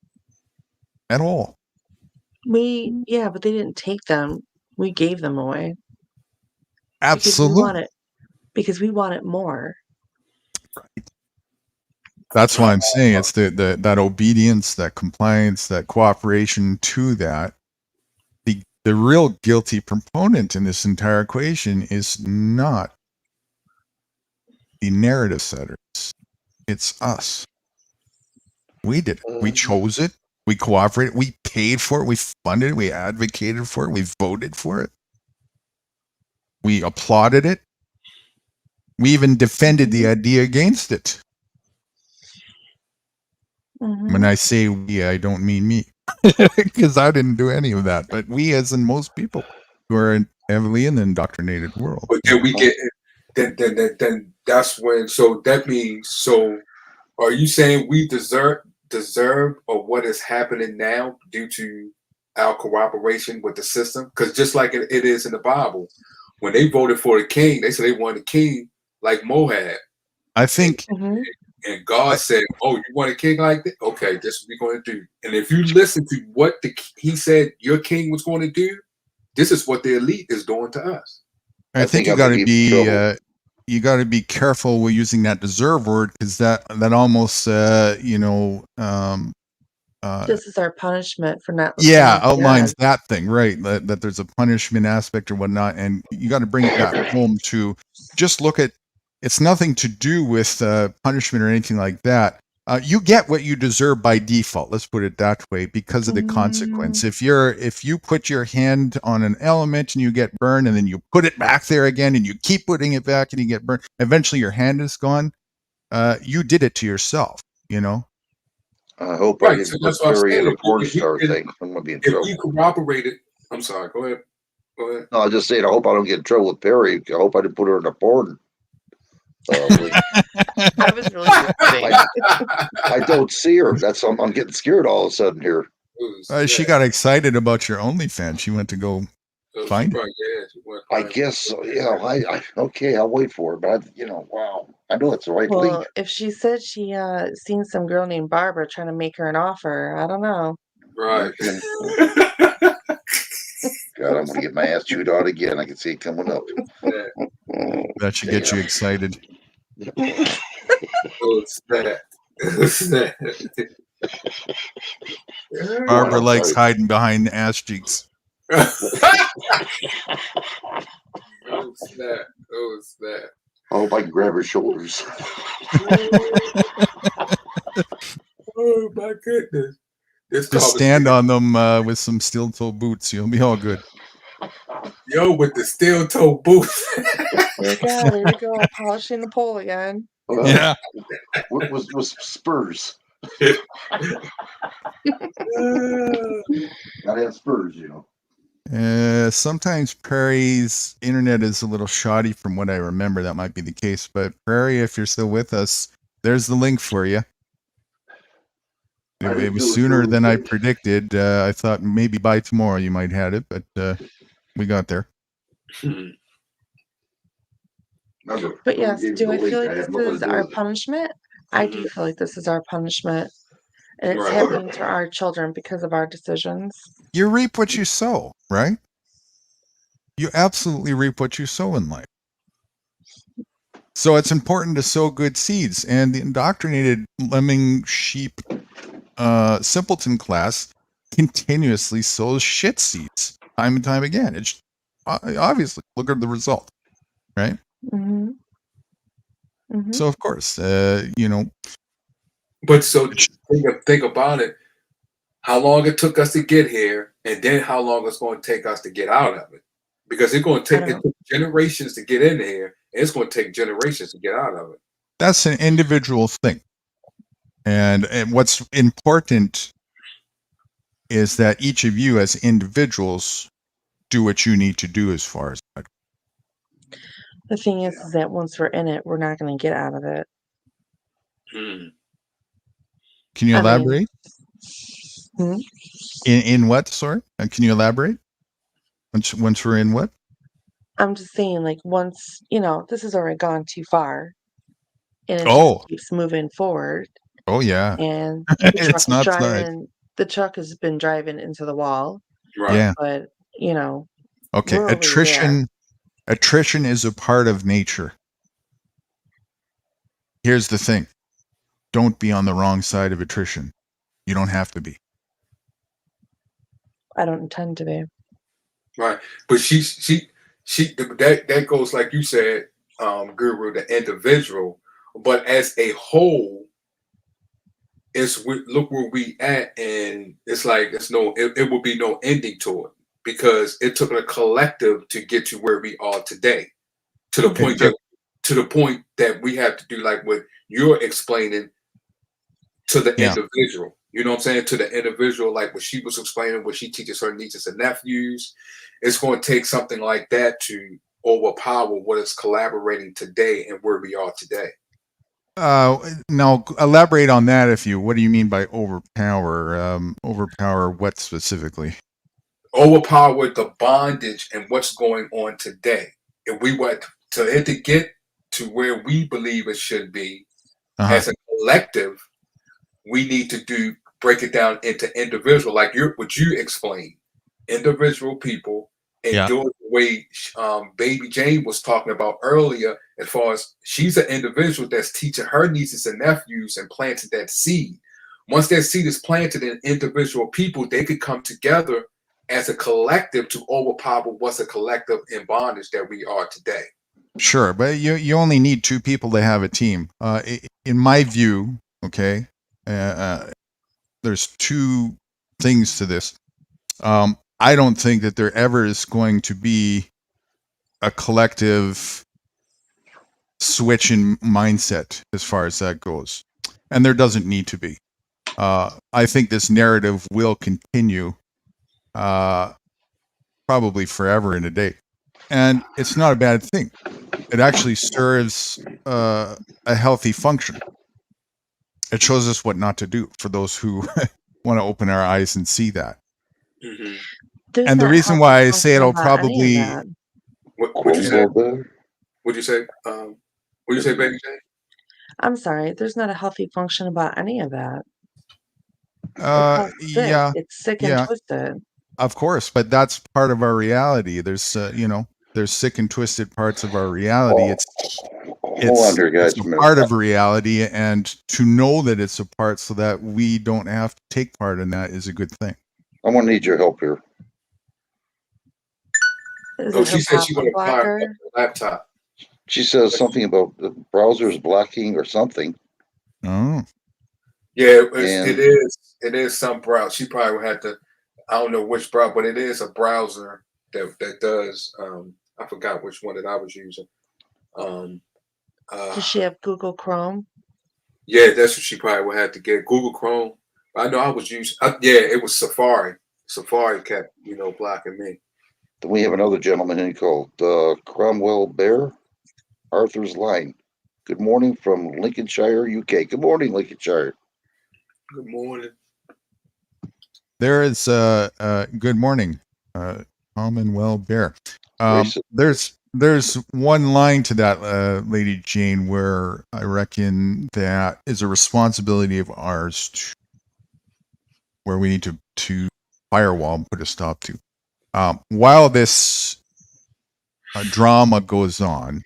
at all. Yeah, but they didn't take them. We gave them away. Absolutely. Because we want it more. That's why I'm saying it's that obedience, that compliance, that cooperation to that. The real guilty proponent in this entire equation is not the narrative setters. It's us. We did it. We chose it. We cooperated. We paid for it. We funded it. We advocated for it. We voted for it. We applauded it. We even defended the idea against it. When I say we, I don't mean me, because I didn't do any of that. But we, as in most people who are heavily in the indoctrinated world. But then we get then that's when. So that means, so are you saying we deserve of what is happening now due to our cooperation with the system? Because just like it is in the Bible, when they voted for the king, they said they wanted a king like Moab. I think. And God said, "Oh, you want a king like that? Okay, this is what we're going to do." And if you listen to what he said your king was going to do, this is what the elite is doing to us. I think you got to be careful with using that deserve word, because that almost This is our punishment for not. outlines that thing, right? That there's a punishment aspect or whatnot, and you got to bring it back home to just look at. It's nothing to do with punishment or anything like that. You get what you deserve by default. Let's put it that way, because of the consequence. If you put your hand on an element and you get burned, and then you put it back there again, and you keep putting it back and you get burned, eventually your hand is gone. You did it to yourself. I hope I didn't put Perry in a porn star thing. I'm gonna be in trouble. If you corroborated, I'm sorry. Go ahead. No, I was just saying. I hope I don't get in trouble with Perry. I hope I didn't put her in a porn. I was really I don't see her. That's I'm getting scared all of a sudden here. She got excited about your OnlyFans. She went to go find it. I guess so. Yeah. Okay. I'll wait for it. But wow. I know it's the right Well, link. if she said she seen some girl named Barbara trying to make her an offer, I don't know. Right. God, I'm gonna get my ass chewed out again. I can see it coming up. That should get you excited. Barbara likes hiding behind ass cheeks. Oh snap! I hope I can grab her shoulders. Oh my goodness! Just stand on them with some steel toe boots. You'll be all good. Yo, with the steel toe boots. There you go. Polishing the pole again. Yeah. What was Spurs? Gotta have Spurs, Sometimes Prairie's internet is a little shoddy from what I remember. That might be the case. But Prairie, if you're still with us, there's the link for you. It was sooner than I predicted. I thought maybe by tomorrow you might have it, but we got there. But yes, do I feel like this is our punishment? I do feel like this is our punishment. And it's happening to our children because of our decisions. You reap what you sow, right? You absolutely reap what you sow in life. So it's important to sow good seeds. And the indoctrinated lemming sheep simpleton class continuously sows shit seeds time and time again. It's obviously, look at the result, right? Mm-hmm. Mm-hmm. So of course, you know. But so think about it. How long it took us to get here, and then how long it's going to take us to get out of it. Because it's going to take generations to get in here, and it's going to take generations to get out of it. That's an individual thing. And what's important is that each of you as individuals do what you need to do as far as that. The thing is that once we're in it, we're not going to get out of it. Can you elaborate? In what? Sorry, can you elaborate? Once we're in what? I'm just saying, like, once, you know, this has already gone too far, and it just keeps moving forward. Oh yeah. And the truck It's not driving. The truck has been driving into the wall. Right. Yeah. But you know. Okay. we're already there. Attrition is a part of nature. Here's the thing. Don't be on the wrong side of attrition. You don't have to be. I don't intend to be. Right. But she that goes like you said, Guru, the individual. But as a whole, look where we at, and it's like it will be no ending to it, because it took a collective to get to where we are today, to the point that we have to do like what you're explaining to the individual. You know what I'm saying? To the individual, like what she was explaining, what she teaches her nieces and nephews. It's going to take something like that to overpower what is collaborating today and where we are today. Now elaborate on that, what do you mean by overpower? Overpower what specifically? Overpower the bondage and what's going on today. If we were to get to where we believe it should be as a collective, we need to break it down into individual, like what you explained, individual people, and do it the way Baby Jane was talking about earlier, as far as she's an individual that's teaching her nieces and nephews and planting that seed. Once that seed is planted in individual people, they could come together as a collective to overpower what's a collective in bondage that we are today. Sure, but you only need two people to have a team. In my view, okay, there's two things to this. I don't think that there ever is going to be a collective switch in mindset as far as that goes, and there doesn't need to be. I think this narrative will continue probably forever and a day, and it's not a bad thing. It actually serves a healthy function. It shows us what not to do for those who want to open our eyes and see that. And the reason why I say it'll probably. What'd you say? What'd you say? What'd you say, Baby Jane? I'm sorry. There's not a healthy function about any of that. Yeah, it's sick and twisted. Of course, but that's part of our reality. There's there's sick and twisted parts of our reality. It's a part of reality, and to know that it's a part so that we don't have to take part in that is a good thing. I'm gonna need your help here. She said she would fire up the laptop. She says something about the browsers blocking or something. Oh. Yeah, it is some browser. She probably would have to. I don't know which browser, but it is a browser that does. I forgot which one that I was using. Does she have Google Chrome? Yeah, that's what she probably would have to get. Google Chrome. I know I was using. It was Safari. Safari kept blocking me. Then we have another gentleman in called Cromwell Bear, Arthur's Line. Good morning from Lincolnshire, UK. Good morning, Lincolnshire. Good morning. There is good morning, Commonwealth Bear. There's one line to that, Lady Jane, where I reckon that is a responsibility of ours where we need to firewall and put a stop to. While this drama goes on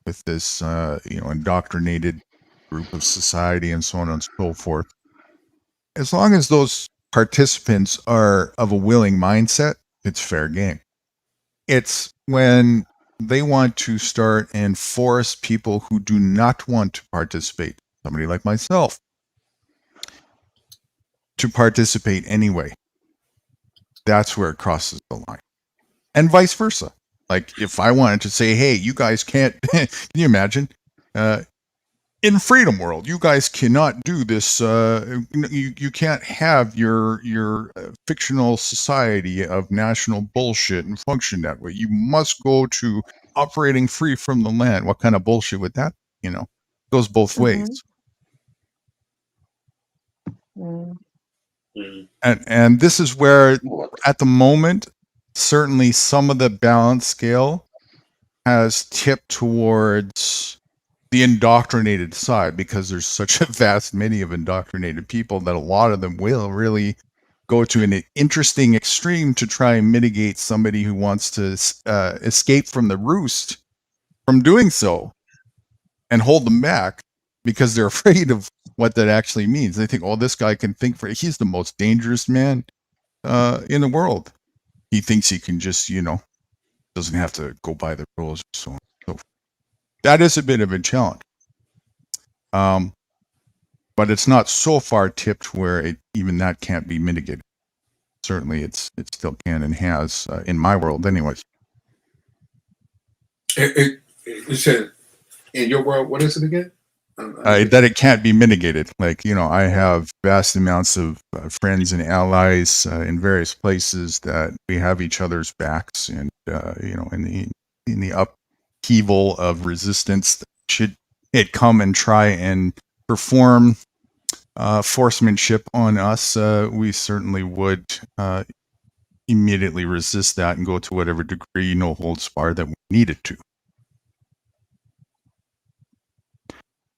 with this, indoctrinated group of society and so on and so forth, as long as those participants are of a willing mindset, it's fair game. It's when they want to start and force people who do not want to participate, somebody like myself, to participate anyway. That's where it crosses the line. And vice versa. Like if I wanted to say, hey, you guys can't, can you imagine? In Freedom World, you guys cannot do this. You can't have your fictional society of national bullshit and function that way. You must go to operating free from the land. What kind of bullshit would that? Goes both ways. And this is where, at the moment, certainly some of the balance scale has tipped towards the indoctrinated side, because there's such a vast many of indoctrinated people that a lot of them will really go to an interesting extreme to try and mitigate somebody who wants to escape from the roost from doing so and hold them back because they're afraid of what that actually means. They think, oh, this guy can think he's the most dangerous man in the world. He thinks he can just, doesn't have to go by the rules and so on. So that is a bit of a challenge. But it's not so far tipped where even that can't be mitigated. Certainly it still can and has in my world anyways. You said in your world, what is it again? That it can't be mitigated. Like, I have vast amounts of friends and allies in various places that we have each other's backs, and in the upheaval of resistance, should it come and try and perform forcemanship on us, we certainly would immediately resist that and go to whatever degree, no holds barred, that we needed to.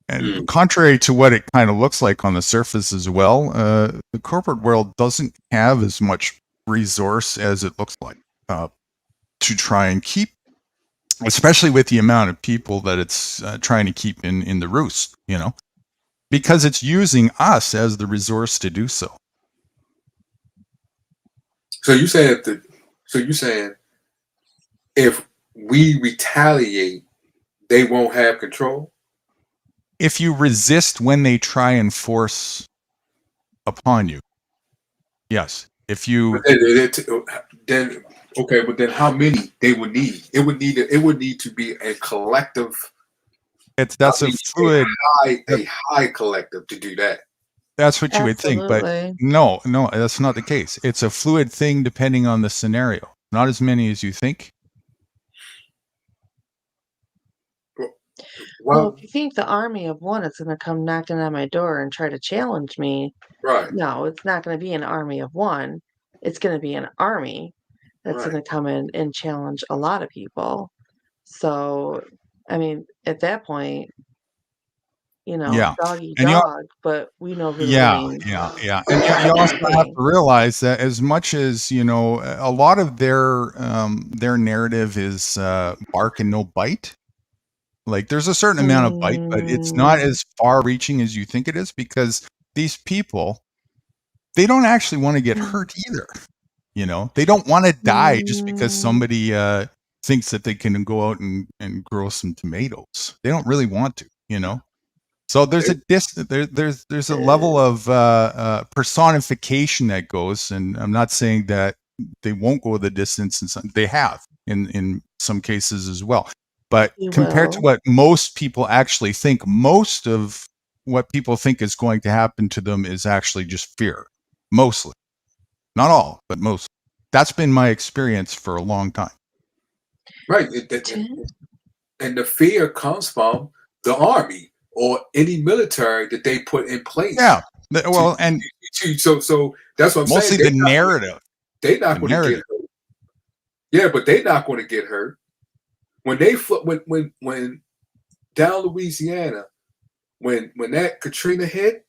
And contrary to what it kind of looks like on the surface as well, the corporate world doesn't have as much resource as it looks like to try and keep, especially with the amount of people that it's trying to keep in the roost, because it's using us as the resource to do so. So you saying if we retaliate, they won't have control? If you resist when they try and force upon you, yes. If you then okay, but then how many they would need? It would need to be a collective. That's a fluid, a high collective to do that. That's what you would think, but no, that's not the case. It's a fluid thing depending on the scenario. Not as many as you think. Well, if you think the army of one is going to come knocking on my door and try to challenge me, right? No, it's not going to be an army of one. It's going to be an army that's going to come in and challenge a lot of people. So, I mean, at that point, dog eat dog, but we know who the yeah. And you also have to realize that as much as, a lot of their narrative is bark and no bite. Like there's a certain amount of bite, but it's not as far reaching as you think it is, because these people, they don't actually want to get hurt either. They don't want to die just because somebody thinks that they can go out and grow some tomatoes. They don't really want to, So there's there's a level of personification that goes, and I'm not saying that they won't go the distance, and they have in some cases as well. But compared to what most people actually think, most of what people think is going to happen to them is actually just fear. Mostly. Not all, but most. That's been my experience for a long time. Right. And the fear comes from the army or any military that they put in place. Yeah. Well, and so that's what I'm mostly saying. the narrative. They're not going to get hurt. Yeah, but they're not going to get hurt. When they when down Louisiana, when that Katrina hit,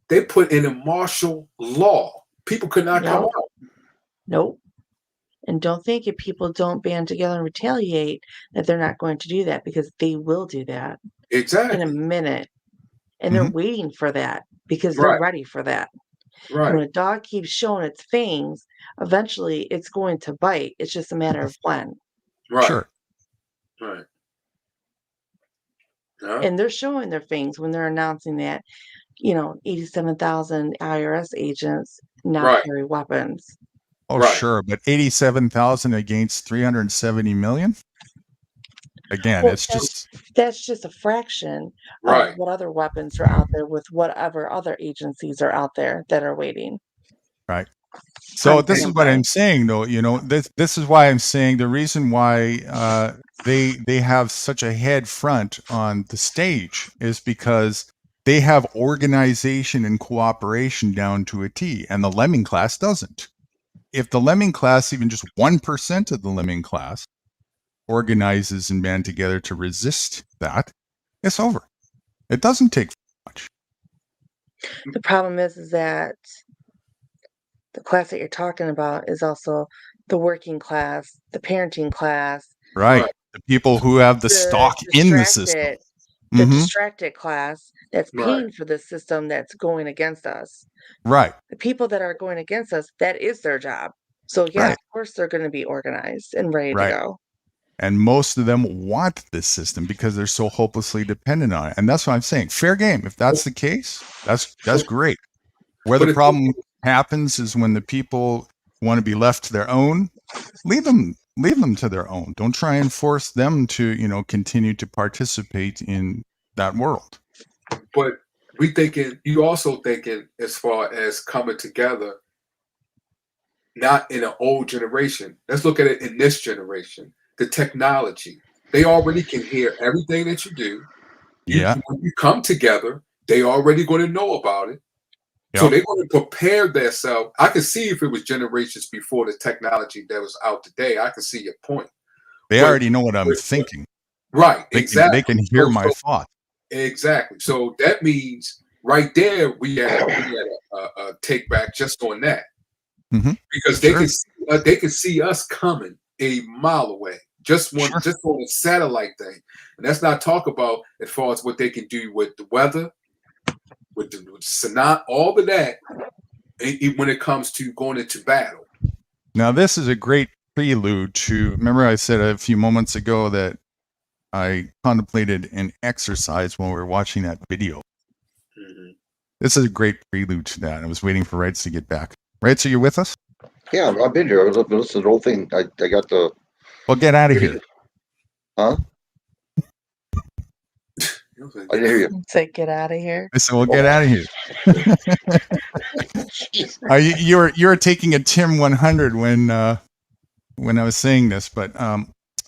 they put in a martial law. People could not come out. Nope. And don't think if people don't band together and retaliate that they're not going to do that, because they will do that Exactly. in a minute. And they're waiting for that because they're ready for that. Right. When a dog keeps showing its fangs, eventually it's going to bite. It's just a matter of when. Right. Sure. Right. Yeah. And they're showing their fangs when they're announcing that, 87,000 IRS agents now carry weapons. Oh, sure. But 87,000 against 370 million? Again, Well, it's just that's just a fraction Right. of what other weapons are out there with whatever other agencies are out there that are waiting. right. So I'm this is saying what that. I'm saying, though. This is why I'm saying the reason why they have such a head front on the stage is because they have organization and cooperation down to a T, and the Lemming class doesn't. If the Lemming class, even just 1% of the Lemming class, organizes and band together to resist that, it's over. It doesn't take much. The problem is that the class that you're talking about is also the working class, the parenting class, Right. The people who have the stock in the system. the Mhm. distracted class that's paying for the system that's going against us. Right. The people that are going against us, that is their job. So yeah, Right. of course they're going to be organized and ready Right. to go. And most of them want this system because they're so hopelessly dependent on it. And that's what I'm saying. Fair game. If that's the case, that's great. Where the problem happens is when the people want to be left to their own, leave them to their own. Don't try and force them to, continue to participate in that world. But you also thinking as far as coming together, not in an old generation. Let's look at it in this generation. The technology. They already can hear everything that you do. When you come together, they already going to know about it. Yep. So they're going to prepare themselves. I can see if it was generations before the technology that was out today, I can see your point. They already know what I'm thinking. Right. They can hear my thought. Exactly. So that means right there we had a take back just on that. Mm-hmm. Because they can see us coming a mile away. Just on a satellite thing. And that's not talk about as far as what they can do with the weather, with the Sanat, all of that, when it comes to going into battle. Now, this is a great prelude to, remember I said a few moments ago that I contemplated an exercise when we were watching that video. Mm-hmm. This is a great prelude to that. I was waiting for Wrights to get back. Wrights, are you with us? Yeah, I've been here. I was listening to the whole thing. I got the... Well, get out of here. Huh? I didn't hear you. Say, get out of here. I said, well, get out of here. You were taking a Tim 100 when I was saying this, but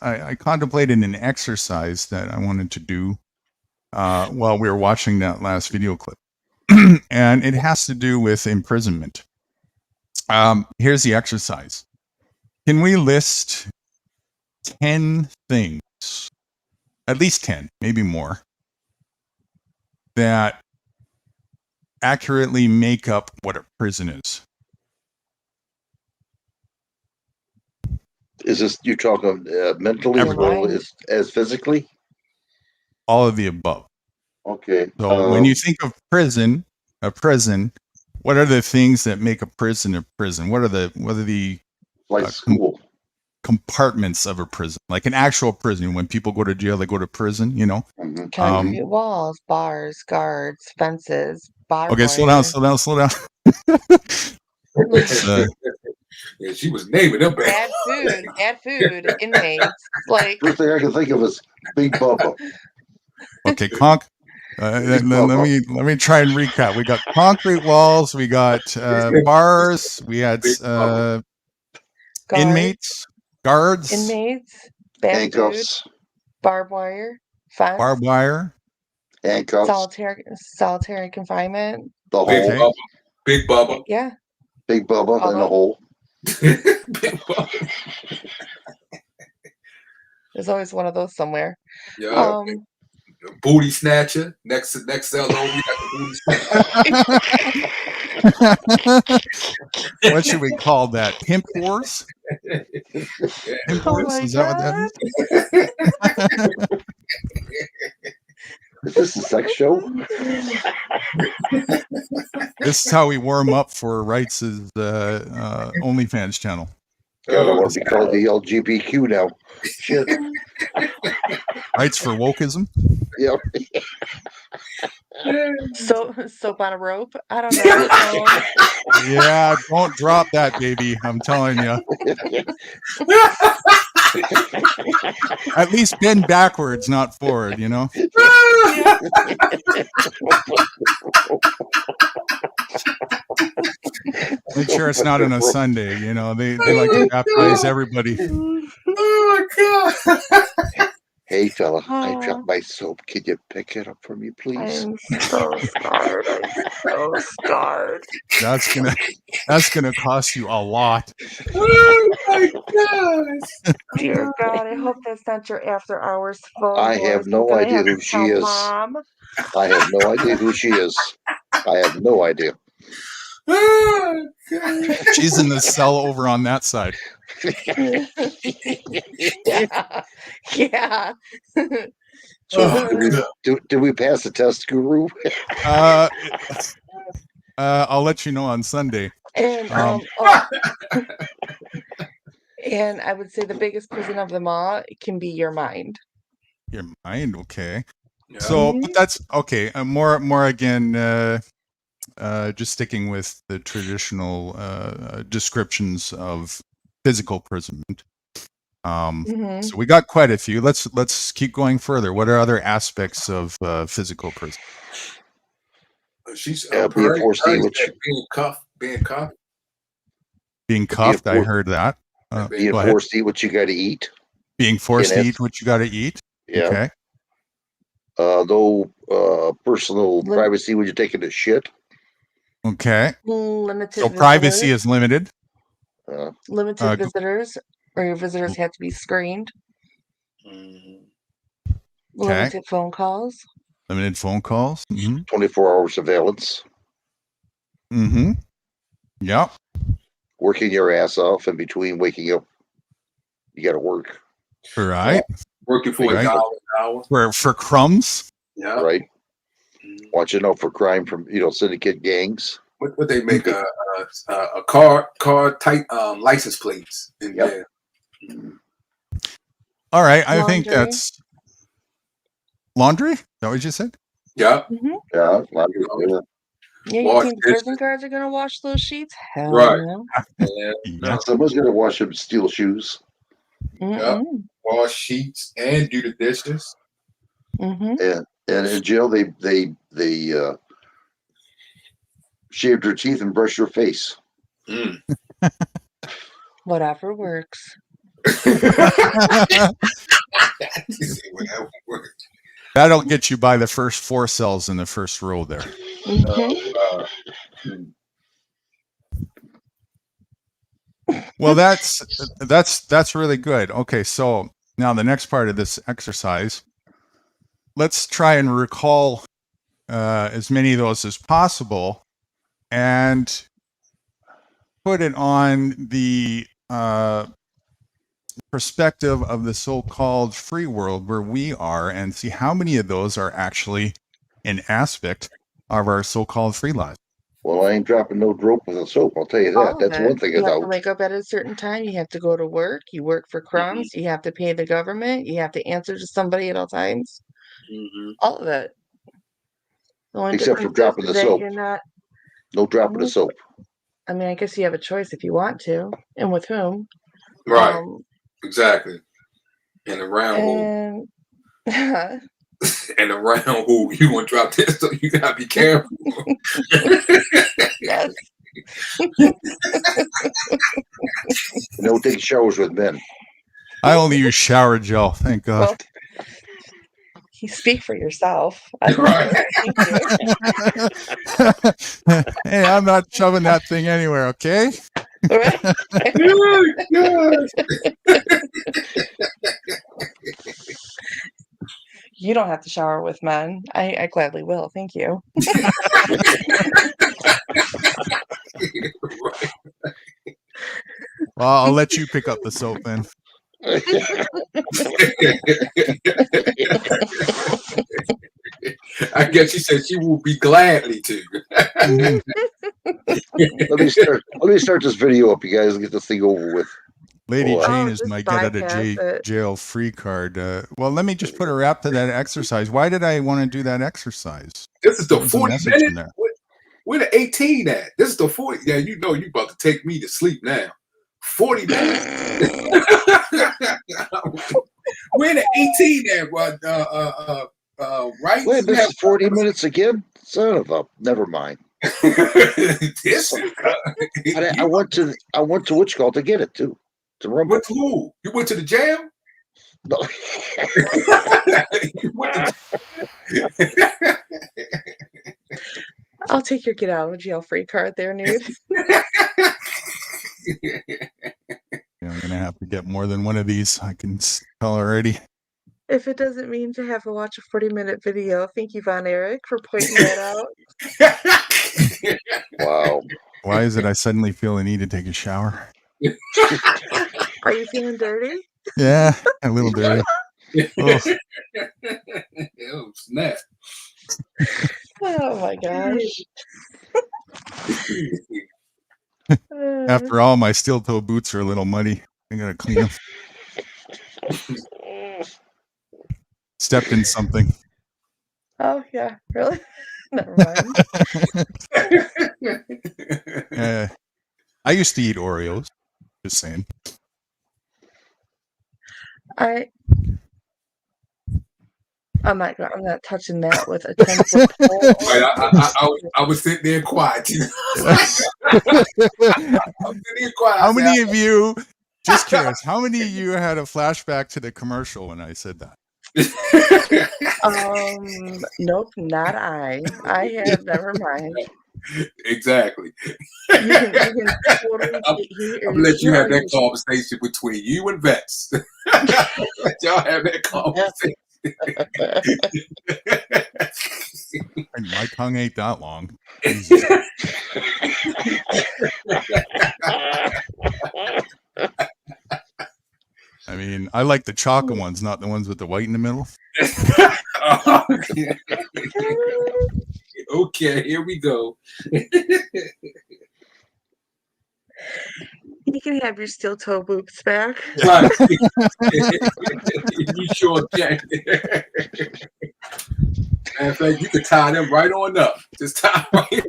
I contemplated an exercise that I wanted to do while we were watching that last video clip. And it has to do with imprisonment. Here's the exercise. Can we list 10 things, at least 10, maybe more, that accurately make up what a prison is? Is this, you talking mentally as well as physically? All of the above. Okay. So when you think of a prison, what are the things that make a prison a prison? What are the like school compartments of a prison? Like an actual prison. When people go to jail, they go to prison, Mm-hmm. Concrete walls, bars, guards, fences, barbed Okay, slow down. Yeah, she was naming them. Bad food, inmates. Like first thing I can think of is Big Bubba. Okay, let me try and recap. We got concrete walls, we got bars, we had Inmates, guards, inmates, bambooed, Handcuffs, barbed wire, fence, barbed wire. handcuffs, solitary confinement. the Big hole, Okay. Bubba. Big Bubba. Yeah. Big Bubba in the Bubba. hole. Big Bubba. There's always one of those somewhere. Yeah. Um, Booty snatcher. Next LO, we got the booty snatcher. What should we call that? Pimp wars? Pimp Oh wars? my Is that what that is? Is this a sex show? This is how we warm up for Wright's OnlyFans channel. God, I want to be called the LGBTQ now. Shit. Wright's for wokeism. Yeah. soap on a rope. I don't know. Yeah, don't drop that, baby. I'm telling you. At least bend backwards, not forward, you know? Make sure it's not on a Sunday, you know? They like to baptize everybody. Oh, God. Hey, fella, I dropped my soap. Can you pick it up for me, please? I'm so scarred. I'm so scarred. That's gonna cost you a lot. Oh, my gosh. Dear God, I hope that's not your after hours phone. I voice. have no I'm gonna idea have who to she tell is. Mom. I have no idea who she is. I have no idea. Oh, God. She's in the cell over on that side. Yeah. Yeah. Did we pass the test, Guru? I'll let you know on Sunday. And and I would say the biggest prison of them all can be your mind. Your mind, okay. Yeah. So, but that's okay. More again. Just sticking with the traditional descriptions of physical imprisonment. So we got quite a few. Let's keep going further. What are other aspects of physical prison? She's being forced to eat what being cuffed. Being cuffed. I heard that. being go ahead. forced to eat what you got to eat. Being forced to Yes. eat what you got to eat. Yeah. Okay. No personal privacy when you're taking a shit. Okay. Limited So privacy visitors. is limited. Limited visitors, or your visitors have to be screened. Limited phone calls. Limited phone calls. 24-hour surveillance. Mm-hmm. Yep. Working your ass off in between waking up. You got to work. Right. Working for Right. $1 an hour. For crumbs. Yeah. Right. Watching out for crime from syndicate gangs. What they make a car type license plates in there. All right. I think Laundry. that's laundry. Is that what you said? Yeah. Yeah. Yeah, you Wash think the prison guards are gonna wash those sheets? Hell Right. no. Yeah. Someone's gonna wash them steel shoes. Yeah. Wash sheets and do the dishes. And in jail they shaved her teeth and brushed her face. Whatever works. That'll get you by the first 4 cells in the first row there. Well, that's really good. Okay, so now the next part of this exercise, let's try and recall as many of those as possible and put it on the perspective of the so-called free world where we are and see how many of those are actually an aspect of our so-called free life. Well, I ain't dropping no rope with a soap. I'll tell you that. All of That's it. one thing You have to about. wake up at a certain time. You have to go to work. You work for crumbs. You have to pay the government. You have to answer to somebody at all times. All of it. The only Except for difference dropping is the that soap. You're not. No dropping of soap. I mean, I guess you have a choice if you want to, and with whom. Right. Exactly. And around who? And And around who you want to drop this, so you gotta be careful. yes. No taking showers with men. I only use shower gel. Thank God. Well, you speak for yourself. Thank you. Hey, I'm not shoving that thing anywhere, okay? You don't have to shower with men. I gladly will. Thank you. Well, I'll let you pick up the soap then. I guess she said she will be gladly to. Let me start this video up, you guys, and get this thing over with. Lady Oh, Jane wow. is my get out of jail free card. Well, let me just put a wrap to that exercise. Why did I want to do that exercise? This is the There was a 40 message in minutes. there. Where the 18 at? This is the 40. Yeah, you know you about to take me to sleep now. 40 minutes. Where the 18 at? Right? Wait, this is 40 minutes again? Son of a, never mind. This I went to what's called to get it too. To Rumble. Went to who? You went to the jam? No. You went to I'll take your get out of jail free card there, Nude. I'm gonna have to get more than one of these. I can tell already. If it doesn't mean to have to watch a 40-minute video, thank you, Von Erich, for pointing that out. Wow. Why is it I suddenly feel the need to take a shower? Are you feeling dirty? Yeah, a little dirty. Oh. Oh, snap. Oh my gosh. After all, my steel toe boots are a little muddy. I gotta clean them. Stepped in something. Oh yeah, really? Never mind. I used to eat Oreos. Just saying. I'm not touching that with a 10-foot pole. I was sitting there quiet. How many of you, just curious, how many of you had a flashback to the commercial when I said that? Nope, not I. I have, never mind. Exactly. You can totally I'm gonna let you have that conversation between you and Vets. Let y'all have that conversation. My tongue ain't that long. I mean, I like the chocolate ones, not the ones with the white in the middle. Okay, here we go. You can have your steel toe boots back. Right. You sure can. In fact, you could tie them right on up. Just tie right.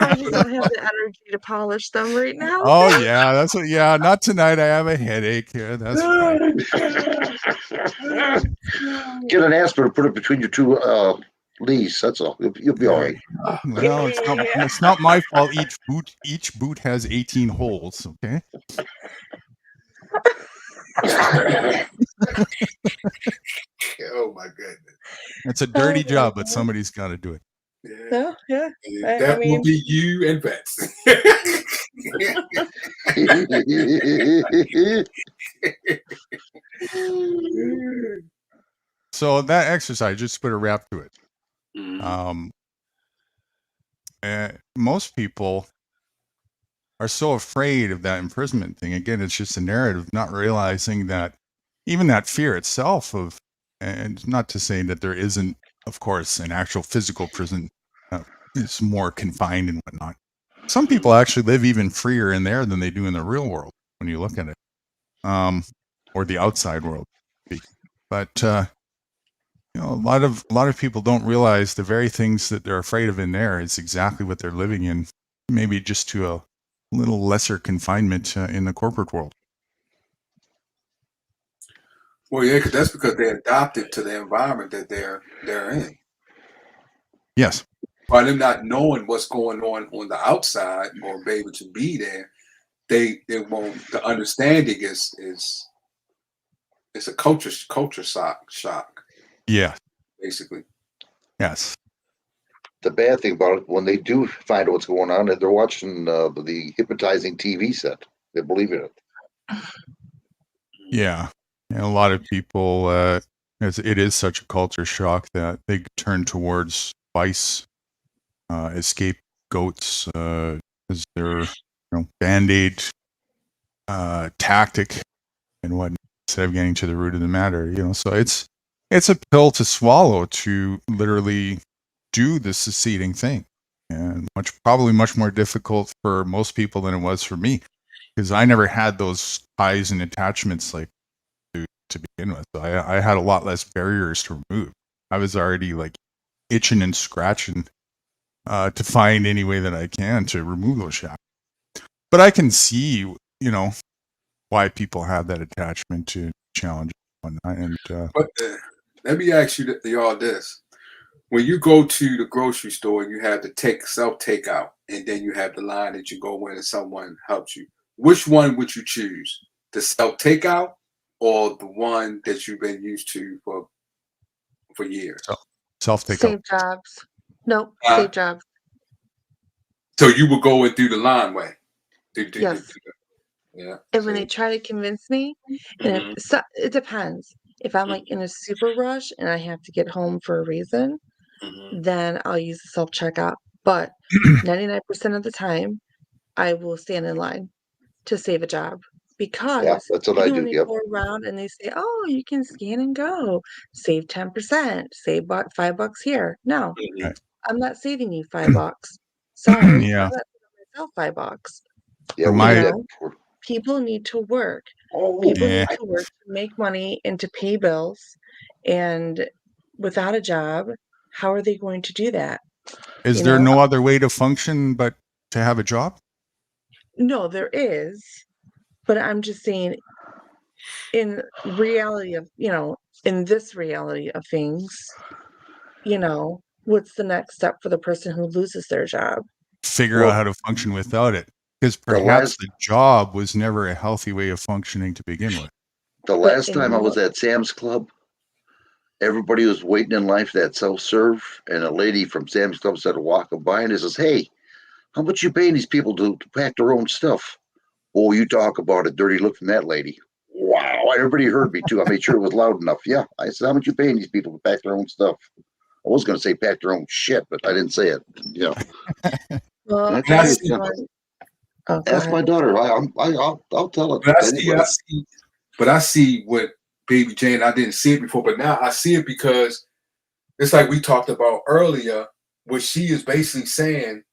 I just don't have the energy to polish them right now. Oh yeah, that's what. Yeah, not tonight. I have a headache. Yeah, that's right. Get an aspirin, put it between your two leaves. That's all. You'll be all right. Well, it's not my fault. Each boot has 18 holes. Okay. Oh my goodness. It's a dirty job, but somebody's got to do it. No, yeah. That will be you and Vets. So that exercise, just put a wrap to it. Most people are so afraid of that imprisonment thing. Again, it's just a narrative, not realizing that even that fear itself of, and not to say that there isn't, of course, an actual physical prison. It's more confined and whatnot. Some people actually live even freer in there than they do in the real world when you look at it, or the outside world. But a lot of people don't realize the very things that they're afraid of in there is exactly what they're living in, maybe just to a little lesser confinement in the corporate world. Well, yeah, because that's because they're adopted to the environment that they're in. Yes. by them not knowing what's going on the outside or be able to be there, they won't. The understanding is it's a culture shock, Yeah. basically. Yes. The bad thing about it, when they do find out what's going on, they're watching the hypnotizing TV set. They believe in it. Yeah. And a lot of people, it is such a culture shock that they turn towards vice, scapegoats, as their band-aid tactic and whatnot, instead of getting to the root of the matter. So it's a pill to swallow to literally do the seceding thing, and probably much more difficult for most people than it was for me, because I never had those ties and attachments like to begin with. So I had a lot less barriers to remove. I was already like itching and scratching to find any way that I can to remove those shackles. But I can see, why people have that attachment to challenges and whatnot. And But let me ask you y'all this: when you go to the grocery store and you have the self takeout, and then you have the line that you go in and someone helps you, which one would you choose? The self takeout or the one that you've been used to for years? Self takeout. Save jobs. Nope, save jobs. So you would go and do the line way. Yes. Yeah. And when they try to convince me, and it depends. If I'm like in a super rush and I have to get home for a reason, then I'll use the self checkout. But 99% of the time, I will stand in line to save a job, because that's what I do. when they Yep. go around and they say, "Oh, you can scan and go, save 10%, save $5 here." No, I'm not saving you $5. Sorry, Yeah. I'm not saving myself $5. Yeah, For we my- did that before. People need to work. Oh, People yeah. need to work to make money and to pay bills. And without a job, how are they going to do that? Is there no other way to function but to have a job? No, there is. But I'm just saying, in reality of, in this reality of things, what's the next step for the person who loses their job? Figure out how to function without it. Because perhaps the job was never a healthy way of functioning to begin with. The last time I was at Sam's Club, everybody was waiting in line for that self-serve, and a lady from Sam's Club started walking by and says, "Hey, how much you paying these people to pack their own stuff?" Oh, you talk about a dirty look from that lady. Wow, everybody heard me too. I made sure it was loud enough. Yeah, I said, "How much you paying these people to pack their own stuff?" I was going to say pack their own shit, but I didn't say it. Well, ask my daughter. I'll tell it. But I see what Baby Jane. I didn't see it before, but now I see it, because it's like we talked about earlier. What she is basically saying,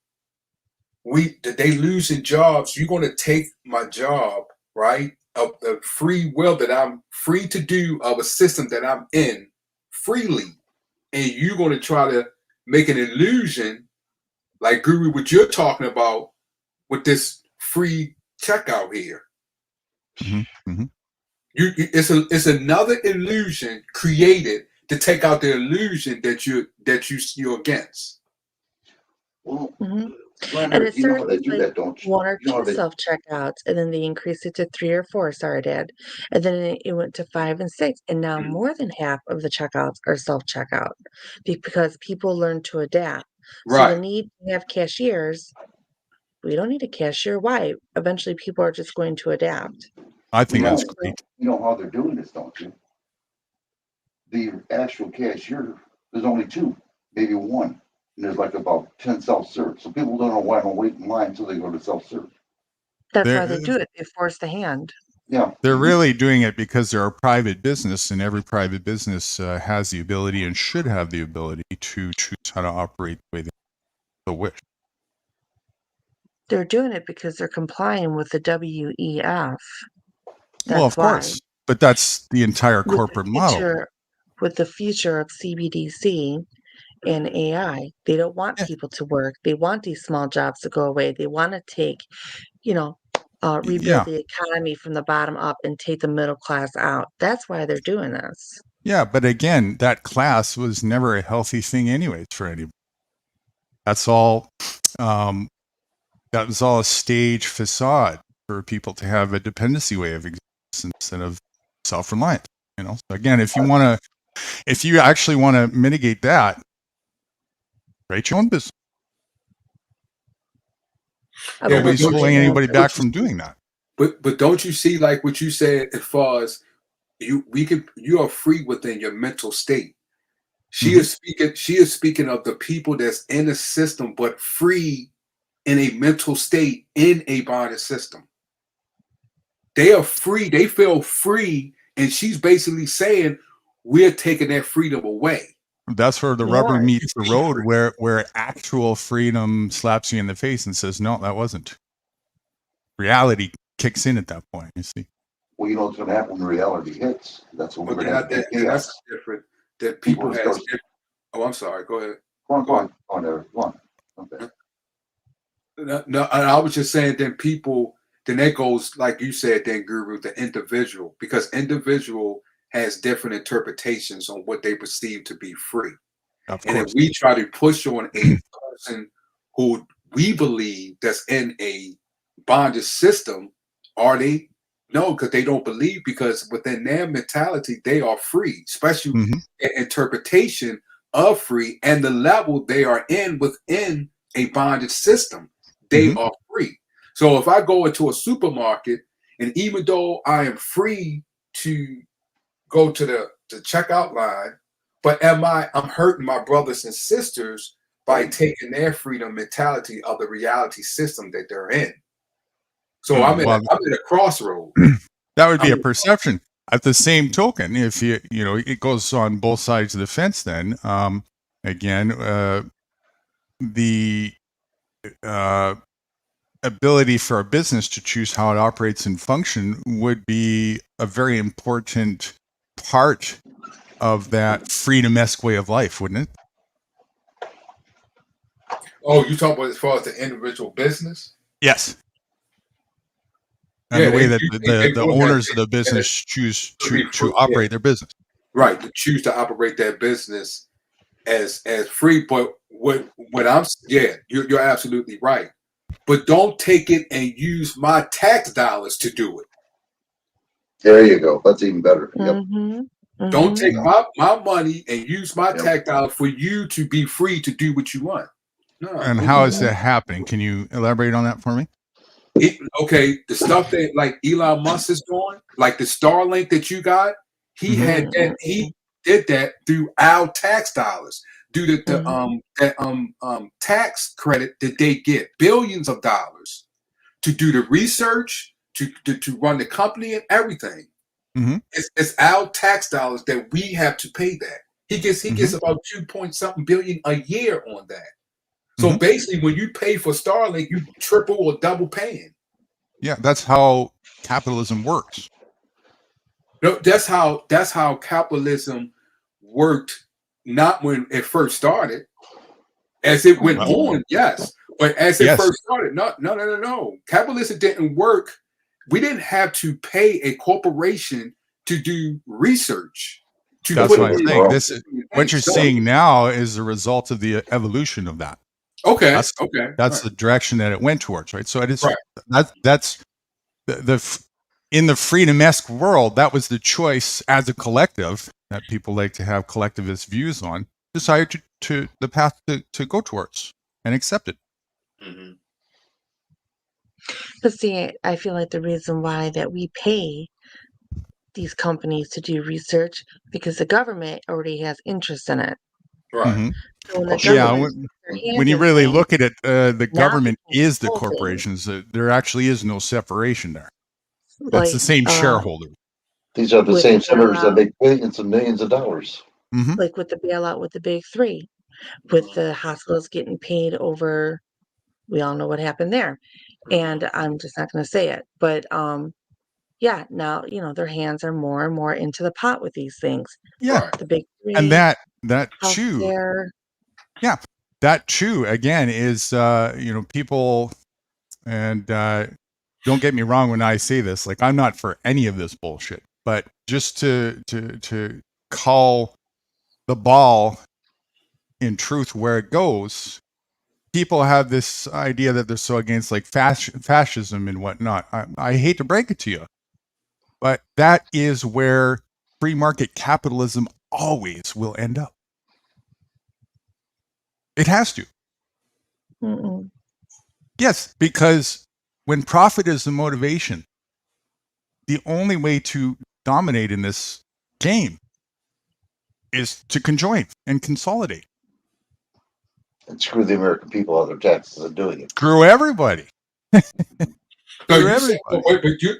that they losing jobs. You're going to take my job, right? Of the free will that I'm free to do, of a system that I'm in freely, and you're going to try to make an illusion, like Guru, what you're talking about with this free checkout here. Mm-hmm. It's another illusion created to take out the illusion that you're against. Well, and it you know how started they with do like that, don't you? 1 or You know how 2 they- self checkouts, and then they increased it to 3 or 4. Sorry, Dad. And then it went to 5 and 6, and now more than half of the checkouts are self checkout, because people learn to adapt. So the Right. need to have cashiers, we don't need a cashier. Why? Eventually, people are just going to adapt. I think that's great. You know how they're doing this, don't you? The actual cashier, there's only 2, maybe 1. And there's like about 10 self-serve. So people don't know why I'm waiting in line until they go to self-serve. That's why they do it. They force the hand. Yeah. They're really doing it because they're a private business, and every private business has the ability and should have the ability to choose how to operate the way they wish. They're doing it because they're complying with the WEF. Well, of course, but that's the entire With the corporate model. With the future of CBDC and AI, they don't want people to work. They want these small jobs to go away. They want to take, rebuild Yeah. the economy from the bottom up and take the middle class out. That's why they're doing this. Yeah, but again, that class was never a healthy thing anyways for anybody. That's all. That was all a stage facade for people to have a dependency way of existence instead of self-reliance. You know. So again, if you actually want to mitigate that, create your own business. Nobody's holding anybody back from doing that. But don't you see, like what you said, as far as you are free within your mental state. She is speaking of the people that's in the system, but free in a mental state in a bonded system. They are free, they feel free, and she's basically saying we're taking that freedom away. That's where the rubber meets the road, where actual freedom slaps you in the face and says, no, that wasn't. Reality kicks in at that point, you see. Well, you know what's going to happen when reality hits. That's when we're going to have that's different. That people have. Oh, I'm sorry. Go ahead. Go on, Eric. Go on. Okay. No, I was just saying. Then that goes like you said. Then Guru, the individual, because individual has different interpretations on what they perceive to be free. Of and course. if we try to push on a person who we believe that's in a bondage system, are they? No, because they don't believe, because within their mentality, they are free, especially interpretation of free and the level they are in within a bondage system. They are free. So if I go into a supermarket, and even though I am free to go to the checkout line, but I'm hurting my brothers and sisters by taking their freedom mentality of the reality system that they're in. So I'm in a crossroad. That would be a perception. At the same token, if it goes on both sides of the fence, then again, the ability for a business to choose how it operates and function would be a very important part of that freedom-esque way of life, wouldn't it? Oh, you talking about as far as the individual business? Yes. And the way that the owners of the business choose to operate their business. Right, to choose to operate their business as free. But what I'm you're absolutely right. But don't take it and use my tax dollars to do it. There you go. That's even better. Yep. Don't take my money and use my tax dollar for you to be free to do what you want. No. And how is that happening? Can you elaborate on that for me? The stuff that like Elon Musk is doing, like the Starlink that you got, he had that. He did that through our tax dollars, due to the tax credit that they get, billions of dollars to do the research, to run the company and everything. It's our tax dollars that we have to pay that. He gets about 2-point-something billion a year on that. So basically, when you pay for Starlink, you triple or double paying. Yeah, that's how capitalism works. No, that's how capitalism worked. Not when it first started, as it went on, yes, but as it first started, no. Capitalism didn't work. We didn't have to pay a corporation to do research. That's what I'm saying. What you're seeing now is the result of the evolution of that. Okay. That's the direction that it went towards, right? So it is that's the in the freedom-esque world, that was the choice as a collective that people like to have collectivist views on, decided to the path to go towards and accept it. But see, I feel like the reason why that we pay these companies to do research, because the government already has interest in it. Right. So when you really look at it, the government is the corporations. There actually is no separation there. That's the same shareholder. These are the same senators that make billions and millions of dollars. Like with the bailout with the big three, with the hospitals getting paid over, we all know what happened there. And I'm just not going to say it. But now, their hands are more and more into the pot with these things. Yeah. The big three. And that too. Healthcare. Yeah. That too, again, is, people, and don't get me wrong when I say this, like I'm not for any of this bullshit, but just to call the ball in truth where it goes, people have this idea that they're so against like fascism and whatnot. I hate to break it to you, but that is where free market capitalism always will end up. It has to. Mm-mm. Yes, because when profit is the motivation, the only way to dominate in this game is to conjoin and consolidate. And screw the American people out of their taxes and doing it. Screw everybody. So Screw you say, everybody.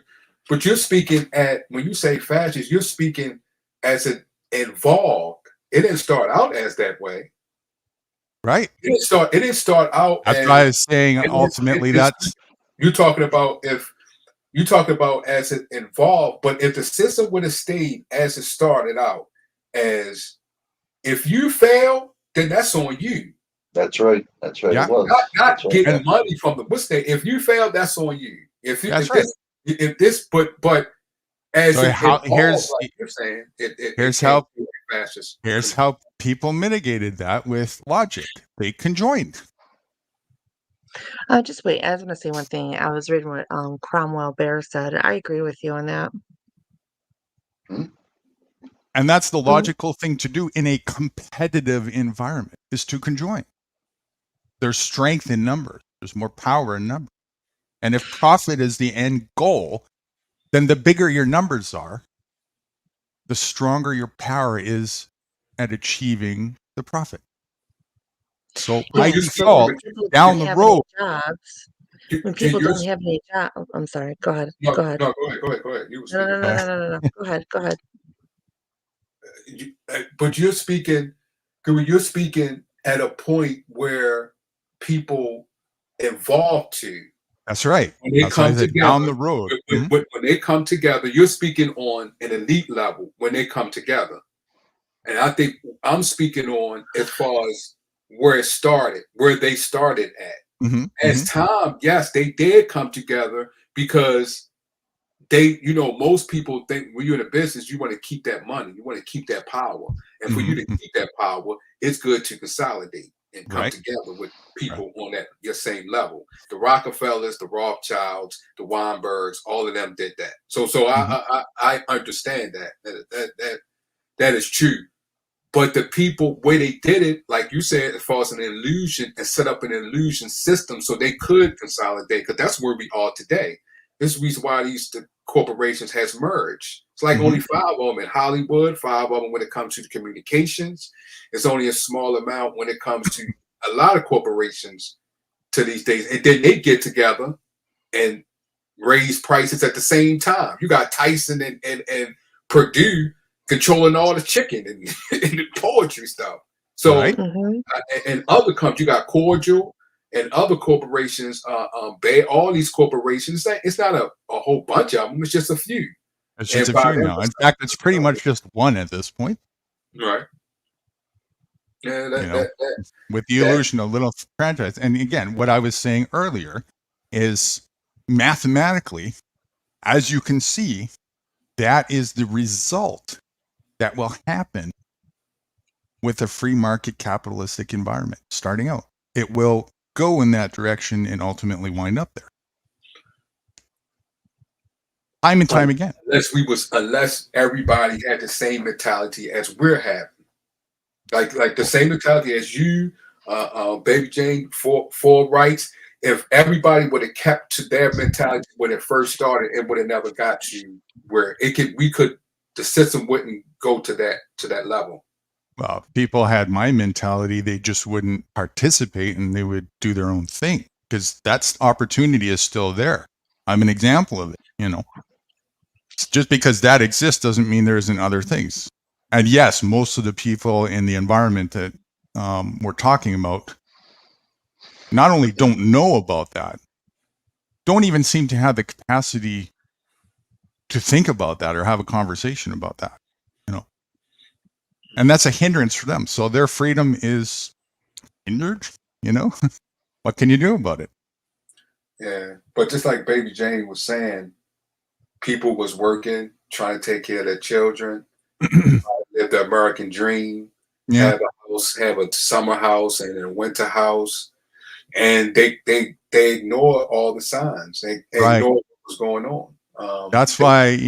but you're speaking at, when you say fascist, you're speaking as it involved. It didn't start out as that way. Right. It didn't start out That's as, why I was saying ultimately that's you're talking about as it involved, but if the system would have stayed as it started out, as if you fail, then that's on you. That's right. That's right. Yeah. It was. Not That's right. getting money from the what's that? If you fail, that's on you. If you, That's if right. this, if this, but as So it how- evolved, here's- like you're saying, here's it how- can't be fascist. Here's how people mitigated that with logic. They conjoined. Just wait. I was going to say one thing. I was reading what Cromwell Bear said. I agree with you on that. And that's the logical thing to do in a competitive environment, is to conjoin. There's strength in numbers. There's more power in numbers. And if profit is the end goal, then the bigger your numbers are, the stronger your power is at achieving the profit. So by Yeah, default, when people down don't the have road, any jobs, when Can people you- don't have any jobs, I'm sorry. Go ahead. No, Go ahead. no, go ahead. You was No, no, speaking. no, no, no, no, no. Go ahead. Go ahead. But you're speaking at a point where people evolve to. that's right. When they That's why I come said together, down the road. when they come together, you're speaking on an elite level when they come together. And I think I'm speaking on as far as where it started, where they started at. Mhm, As time, yes, they did come together because they, most people think when you're in a business, you want to keep that money, you want to keep that power. And for you to keep that power, it's good to consolidate and come Right. together with people on that your same level. The Rockefellers, the Rothschilds, the Weinbergs, all of them did that. So I understand that is true. But the people, where they did it, like you said, as far as an illusion and set up an illusion system so they could consolidate, because that's where we are today. This is the reason why the corporations has merged. It's like only 5 of them in Hollywood, 5 of them when it comes to the communications. It's only a small amount when it comes to a lot of corporations to these days. And then they get together and raise prices at the same time. You got Tyson and Purdue controlling all the chicken and the poetry stuff. So, Right. and other companies, you got Cordial and other corporations, all these corporations. It's not a whole bunch of them. It's just a few. It's just And a by few them- now. In fact, it's pretty much just one at this point. Right. Yeah, You know, with the illusion of little franchise. And again, what I was saying earlier is mathematically, as you can see, that is the result that will happen with a free market capitalistic environment starting out. It will go in that direction and ultimately wind up there. Time and time again. unless everybody had the same mentality as we're having. Like the same mentality as you, Baby Jane, for rights. If everybody would have kept to their mentality when it first started, it would have never got to where the system wouldn't go to that level. Well, if people had my mentality, they just wouldn't participate and they would do their own thing because that's opportunity is still there. I'm an example of it, Just because that exists doesn't mean there isn't other things. And yes, most of the people in the environment that we're talking about not only don't know about that, don't even seem to have the capacity to think about that or have a conversation about that, And that's a hindrance for them. So their freedom is hindered, What can you do about it? Yeah, but just like Baby Jane was saying, people was working, trying to take care of their children, live the American dream, Yeah. have a house, have a summer house and a winter house. and they ignore all the signs. They Right. ignore what's going on. That's why,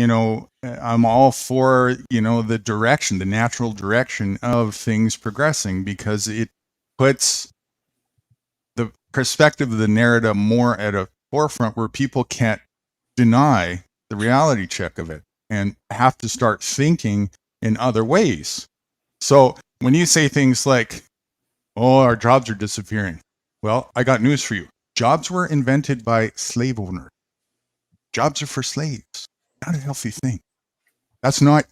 I'm all for, the direction, the natural direction of things progressing, because it puts the perspective of the narrative more at a forefront where people can't deny the reality check of it and have to start thinking in other ways. So when you say things like, oh, our jobs are disappearing. Well, I got news for you. Jobs were invented by slave owners. Jobs are for slaves. Not a healthy thing. That's not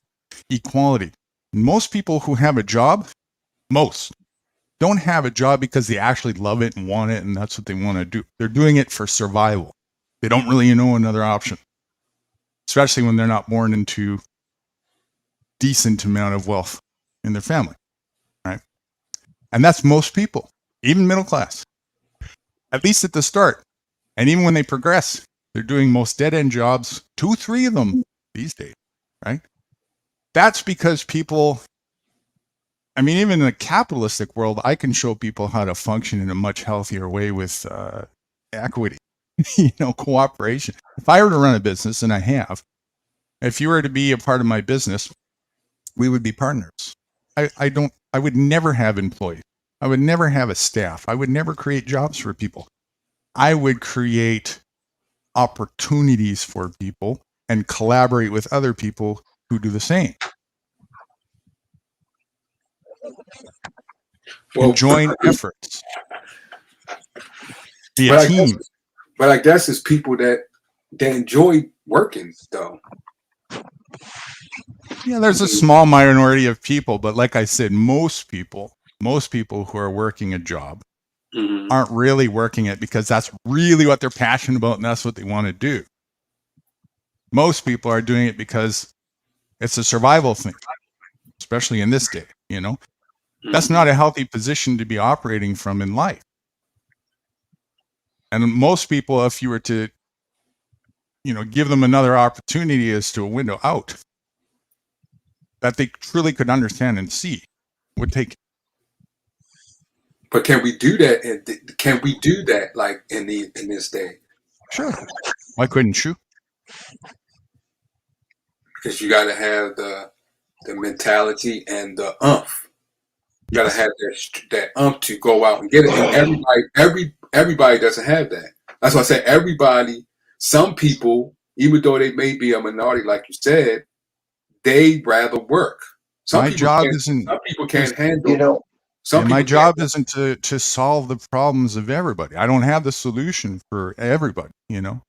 equality. Most people who have a job, most, don't have a job because they actually love it and want it and that's what they want to do. They're doing it for survival. They don't really know another option, especially when they're not born into decent amount of wealth in their family, right? And that's most people, even middle class, at least at the start. And even when they progress, they're doing most dead-end jobs, 2-3 of them these days, right? That's because people, even in a capitalistic world, I can show people how to function in a much healthier way with equity, cooperation. If I were to run a business, and I have, if you were to be a part of my business, we would be partners. I would never have employees. I would never have a staff. I would never create jobs for people. I would create opportunities for people and collaborate with other people who do the same. Well, join efforts. Be a team. But I guess it's people that enjoy working, though. Yeah, there's a small minority of people, but like I said, most people who are working a job aren't really working it because that's really what they're passionate about and that's what they want to do. Most people are doing it because it's a survival thing, especially in this day, That's not a healthy position to be operating from in life. And most people, if you were to, give them another opportunity as to a window out that they truly could understand and see, would take. But can we do that? And can we do that like in this day? Sure. Why couldn't you? Because you got to have the mentality and the umph. You got to have that umph to go out and get it. And everybody doesn't have that. That's why I say everybody. Some people, even though they may be a minority, like you said, they rather work. Some people can't handle. My job isn't to solve the problems of everybody. I don't have the solution for everybody.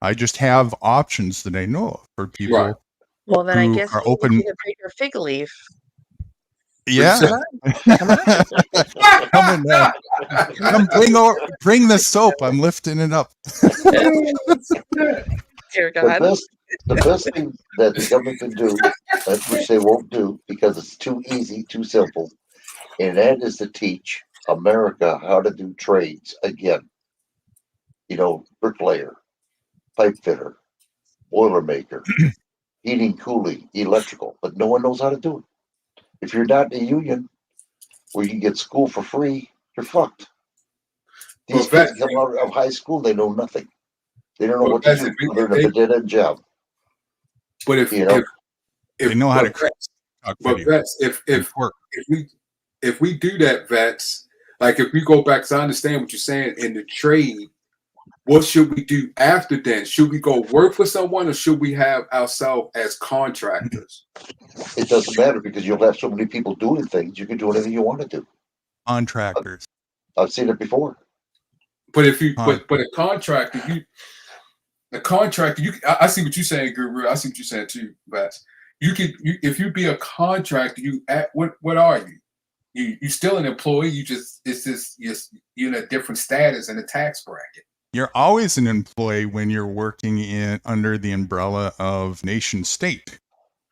I just have options that I know of for people. Right. Well, then I who guess are you open. need to break your fig leaf. Yeah. Come on. Come in now. Come bring the soap. I'm lifting it up. Dear God. The best thing that the government can do, which they won't do because it's too easy, too simple, and that is to teach America how to do trades again. Bricklayer, pipe fitter, boilermaker, heating, cooling, electrical, but no one knows how to do it. If you're not in a union where you can get school for free, you're fucked. These kids come out of high school, they know nothing. They don't know what to do. They're in a dead-end job. But if they know how to but vets, if we do that, vets, like if we go back, because I understand what you're saying in the trade, what should we do after then? Should we go work for someone or should we have ourselves as contractors? It doesn't matter because you'll have so many people doing things. You can do anything you want to do. Contractors. I've seen it before. But if you, but a contractor, I see what you're saying, Guru. I see what you're saying too, Vats. If you be a contractor, what are you? You still an employee. You're in a different status in a tax bracket. You're always an employee when you're working under the umbrella of nation state.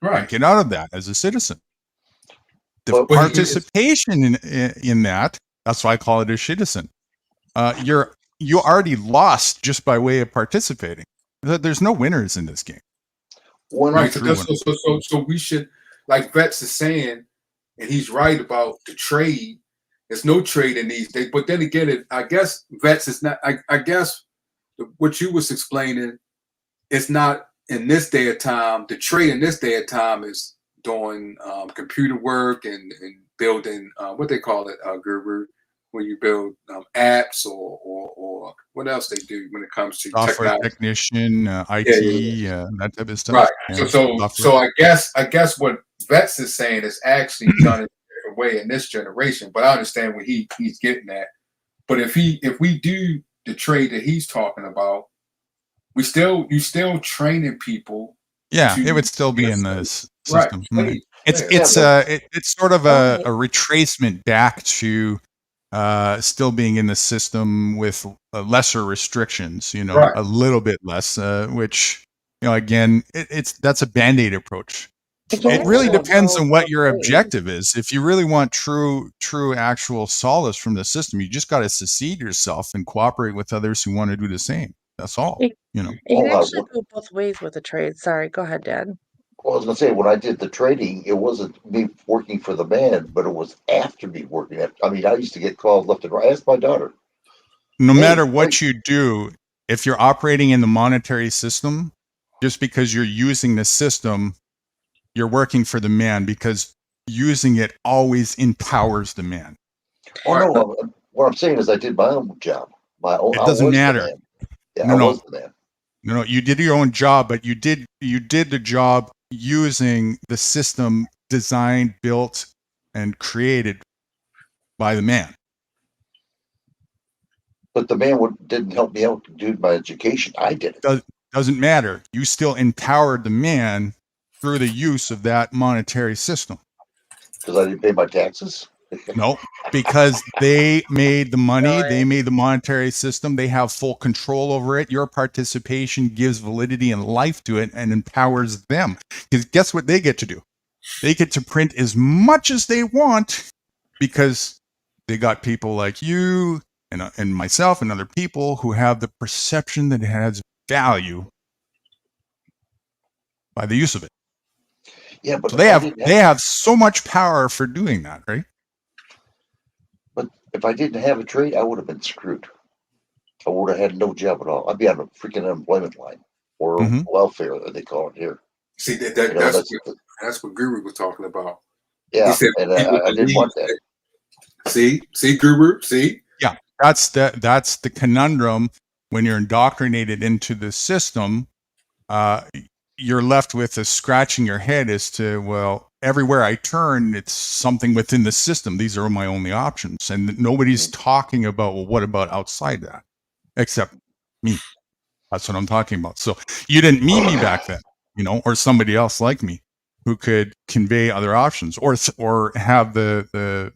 Right. Get out of that as a citizen. The participation in that's why I call it a citizen. You already lost just by way of participating. There's no winners in this game. Right. So we should, like Vets is saying, and he's right about the trade. It's no trading these days. But then again, I guess vets is not. I guess what you was explaining, it's not in this day of time. The trade in this day of time is doing computer work and building what they call it, Guru, when you build apps or what else they do when it comes to Software technology. technician, IT, that type of stuff. Right. Yeah, So software. I guess what Vets is saying is actually done in a different way in this generation. But I understand what he's getting at. But if we do the trade that he's talking about, you still training people. Yeah, it would still be in the system. Right. It's sort of a retracement back to still being in the system with lesser restrictions, Right. a little bit less, which, again, that's a Band-Aid approach. It really depends on what your objective is. If you really want true actual solace from the system, you just got to secede yourself and cooperate with others who want to do the same. That's all, It can actually go both ways with a trade. Sorry, go ahead, Dad. Well, I was gonna say, when I did the trading, it wasn't me working for the man, but it was after me working. I mean, I used to get called left and right. Ask my daughter. No matter what you do, if you're operating in the monetary system, just because you're using the system, you're working for the man, because using it always empowers the man. Oh no, what I'm saying is I did my own job. It doesn't matter. Yeah, I was the man. No, you did your own job, but you did the job using the system designed, built, and created by the man. But the man didn't help me out to do my education. I did it. Doesn't matter. You still empowered the man through the use of that monetary system. Because I didn't pay my taxes? No, because they made the money, they made the monetary system, they have full control over it. Your participation gives validity and life to it and empowers them. Because guess what they get to do? They get to print as much as they want, because they got people like you and myself and other people who have the perception that it has value by the use of it. Yeah, but so they have so much power for doing that, right? But if I didn't have a trade, I would have been screwed. I would have had no job at all. I'd be on a freaking unemployment line or welfare, that they call it here. See, that's what Guru was talking about. Yeah, he said, and I didn't want that. See, Guru, see? Yeah, that's the conundrum when you're indoctrinated into the system. You're left with a scratching your head as to, well, everywhere I turn, it's something within the system. These are my only options. And nobody's talking about, well, what about outside that? Except me. That's what I'm talking about. So you didn't meet me back then, or somebody else like me who could convey other options or have the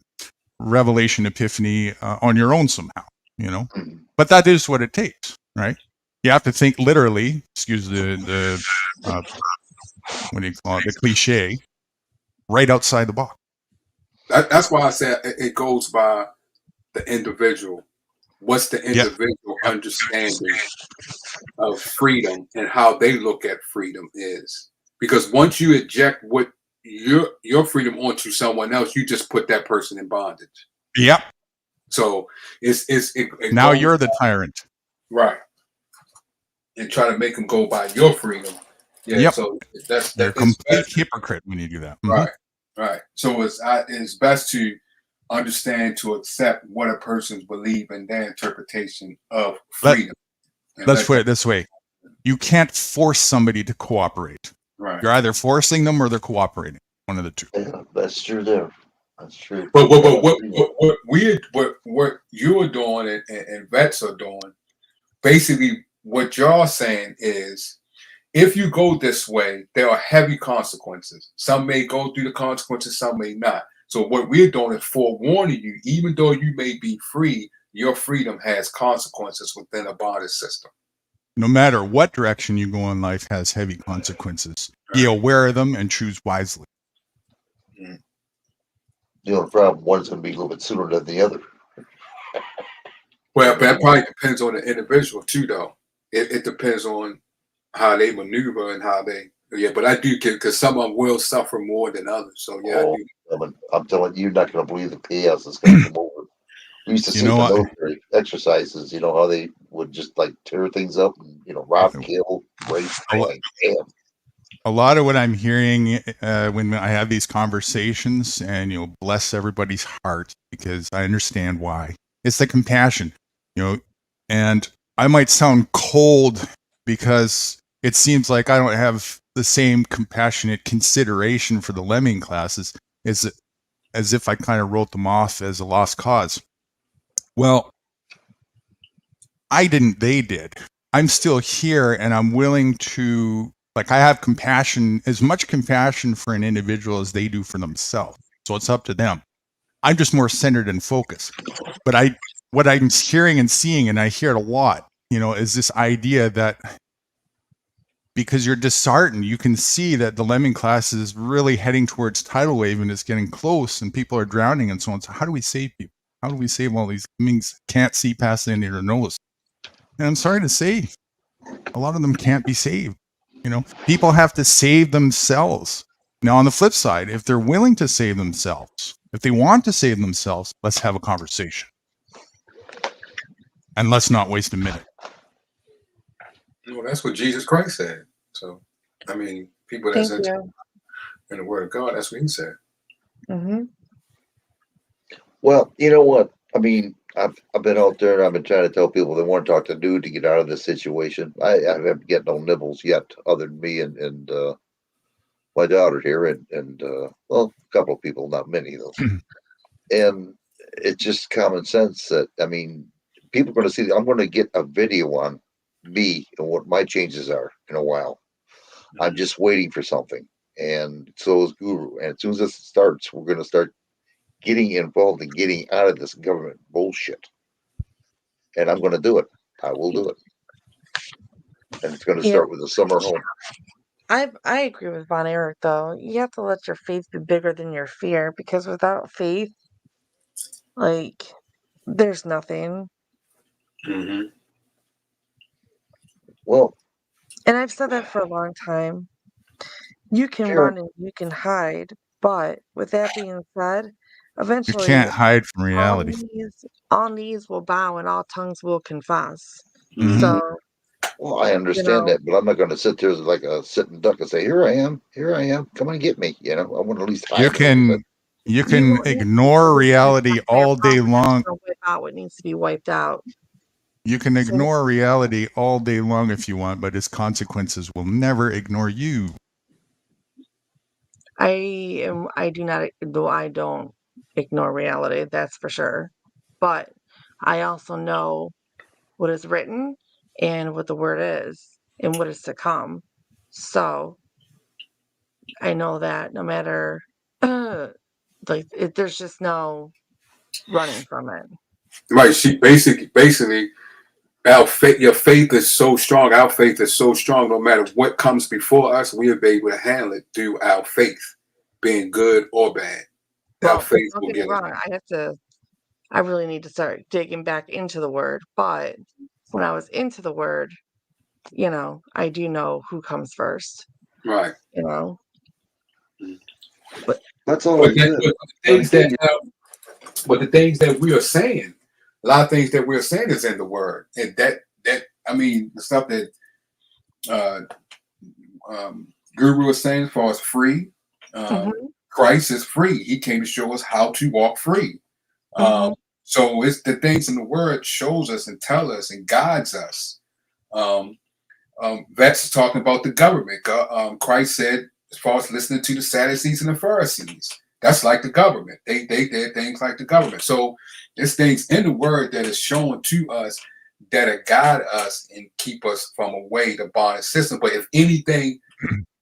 revelation epiphany on your own somehow, But that is what it takes, right? You have to think literally, excuse the what do you call it, the cliche, right outside the box. That's why I said it goes by the individual. What's the individual understanding of freedom and how they look at freedom is? Because once you eject what your freedom onto someone else, you just put that person in bondage. Yep. So it now you're the tyrant, right? And try to make them go by your freedom. Yeah. Yep. So they're a complete hypocrite when you do that. Right. Right. So it's best to understand, to accept what a person's believe in their interpretation of freedom. Let's put it this way: you can't force somebody to cooperate. Right. You're either forcing them or they're cooperating. One of the two. Yeah, that's true. There. That's true. But what you're doing and vets are doing, basically, what y'all saying is, if you go this way, there are heavy consequences. Some may go through the consequences, some may not. So what we're doing is forewarning you, even though you may be free, your freedom has consequences within a bondage system. No matter what direction you go in life has heavy consequences. Be aware of them and choose wisely. The only problem, one's going to be a little bit sooner than the other. Well, that probably depends on the individual too, though. It depends on how they maneuver and how they. Yeah, but I do get, because some of them will suffer more than others. So yeah, I do. I'm telling you, you're not going to believe the chaos that's going to come over. We used to You see know the what? military exercises, how they would just like tear things up and, rob, kill, rape, bang, bam. A lot of what I'm hearing when I have these conversations, and bless everybody's heart, because I understand why. It's the compassion, and I might sound cold because it seems like I don't have the same compassionate consideration for the lemming classes as if I kind of wrote them off as a lost cause. Well, I didn't, they did. I'm still here, and I'm willing to, I have compassion, as much compassion for an individual as they do for themselves. So it's up to them. I'm just more centered and focused. But what I'm hearing and seeing, and I hear it a lot, is this idea that because you're disheartened, you can see that the lemming class is really heading towards tidal wave and it's getting close and people are drowning and so on. So how do we save people? How do we save all these lemmings can't see past the end of their nose? And I'm sorry to say, a lot of them can't be saved. People have to save themselves. Now, on the flip side, if they're willing to save themselves, if they want to save themselves, let's have a conversation. And let's not waste a minute. Well, that's what Jesus Christ said. So, I mean, people that's in the Word of God, that's what he said. Mm-hmm. Well, you know what? I mean, I've been out there and I've been trying to tell people they want to talk to dude to get out of this situation. I haven't get no nibbles yet, other than me and my daughter here, and well, a couple of people, not many though. And it's just common sense that, I mean, people are going to see. I'm going to get a video on me and what my changes are in a while. I'm just waiting for something, and so is Guru. And as soon as this starts, we're going to start getting involved and getting out of this government bullshit. And I'm going to do it. I will do it. And it's going to start with a summer home. I agree with Von Erich, though. You have to let your faith be bigger than your fear, because without faith, there's nothing. Mm-hmm. Well, and I've said that for a long time. You can run and you can hide, but with that being said, You eventually can't hide from reality. all knees will bow and all tongues will confess. Mhm. So, Well, I understand that, but I'm not going to sit there like a sitting duck and say, "Here I am, come on, get me." I want to at least hide. You can ignore reality all day long. wipe out what needs to be wiped out. You can ignore reality all day long if you want, but its consequences will never ignore you. I don't ignore reality, that's for sure. But I also know what is written and what the word is and what is to come. So I know that no matter there's just no running from it. Right. She basically our faith, your faith is so strong. Our faith is so strong. No matter what comes before us, we'll be able to handle it through our faith, being good or bad. Well, our faith don't will get be me able to. wrong. I really need to start digging back into the word. But when I was into the word, I do know who comes first. Right. But that's all. But the things that we are saying, a lot of things that we're saying is in the word, and that I mean, the stuff that Guru was saying as far as free, Christ is free. He came to show us how to walk free. So it's the things in the word shows us and tell us and guides us. That's talking about the government. Christ said, as far as listening to the Sadducees and the Pharisees, that's like the government. They did things like the government. So there's things in the word that is shown to us that guide us and keep us from away the bondage system. But if anything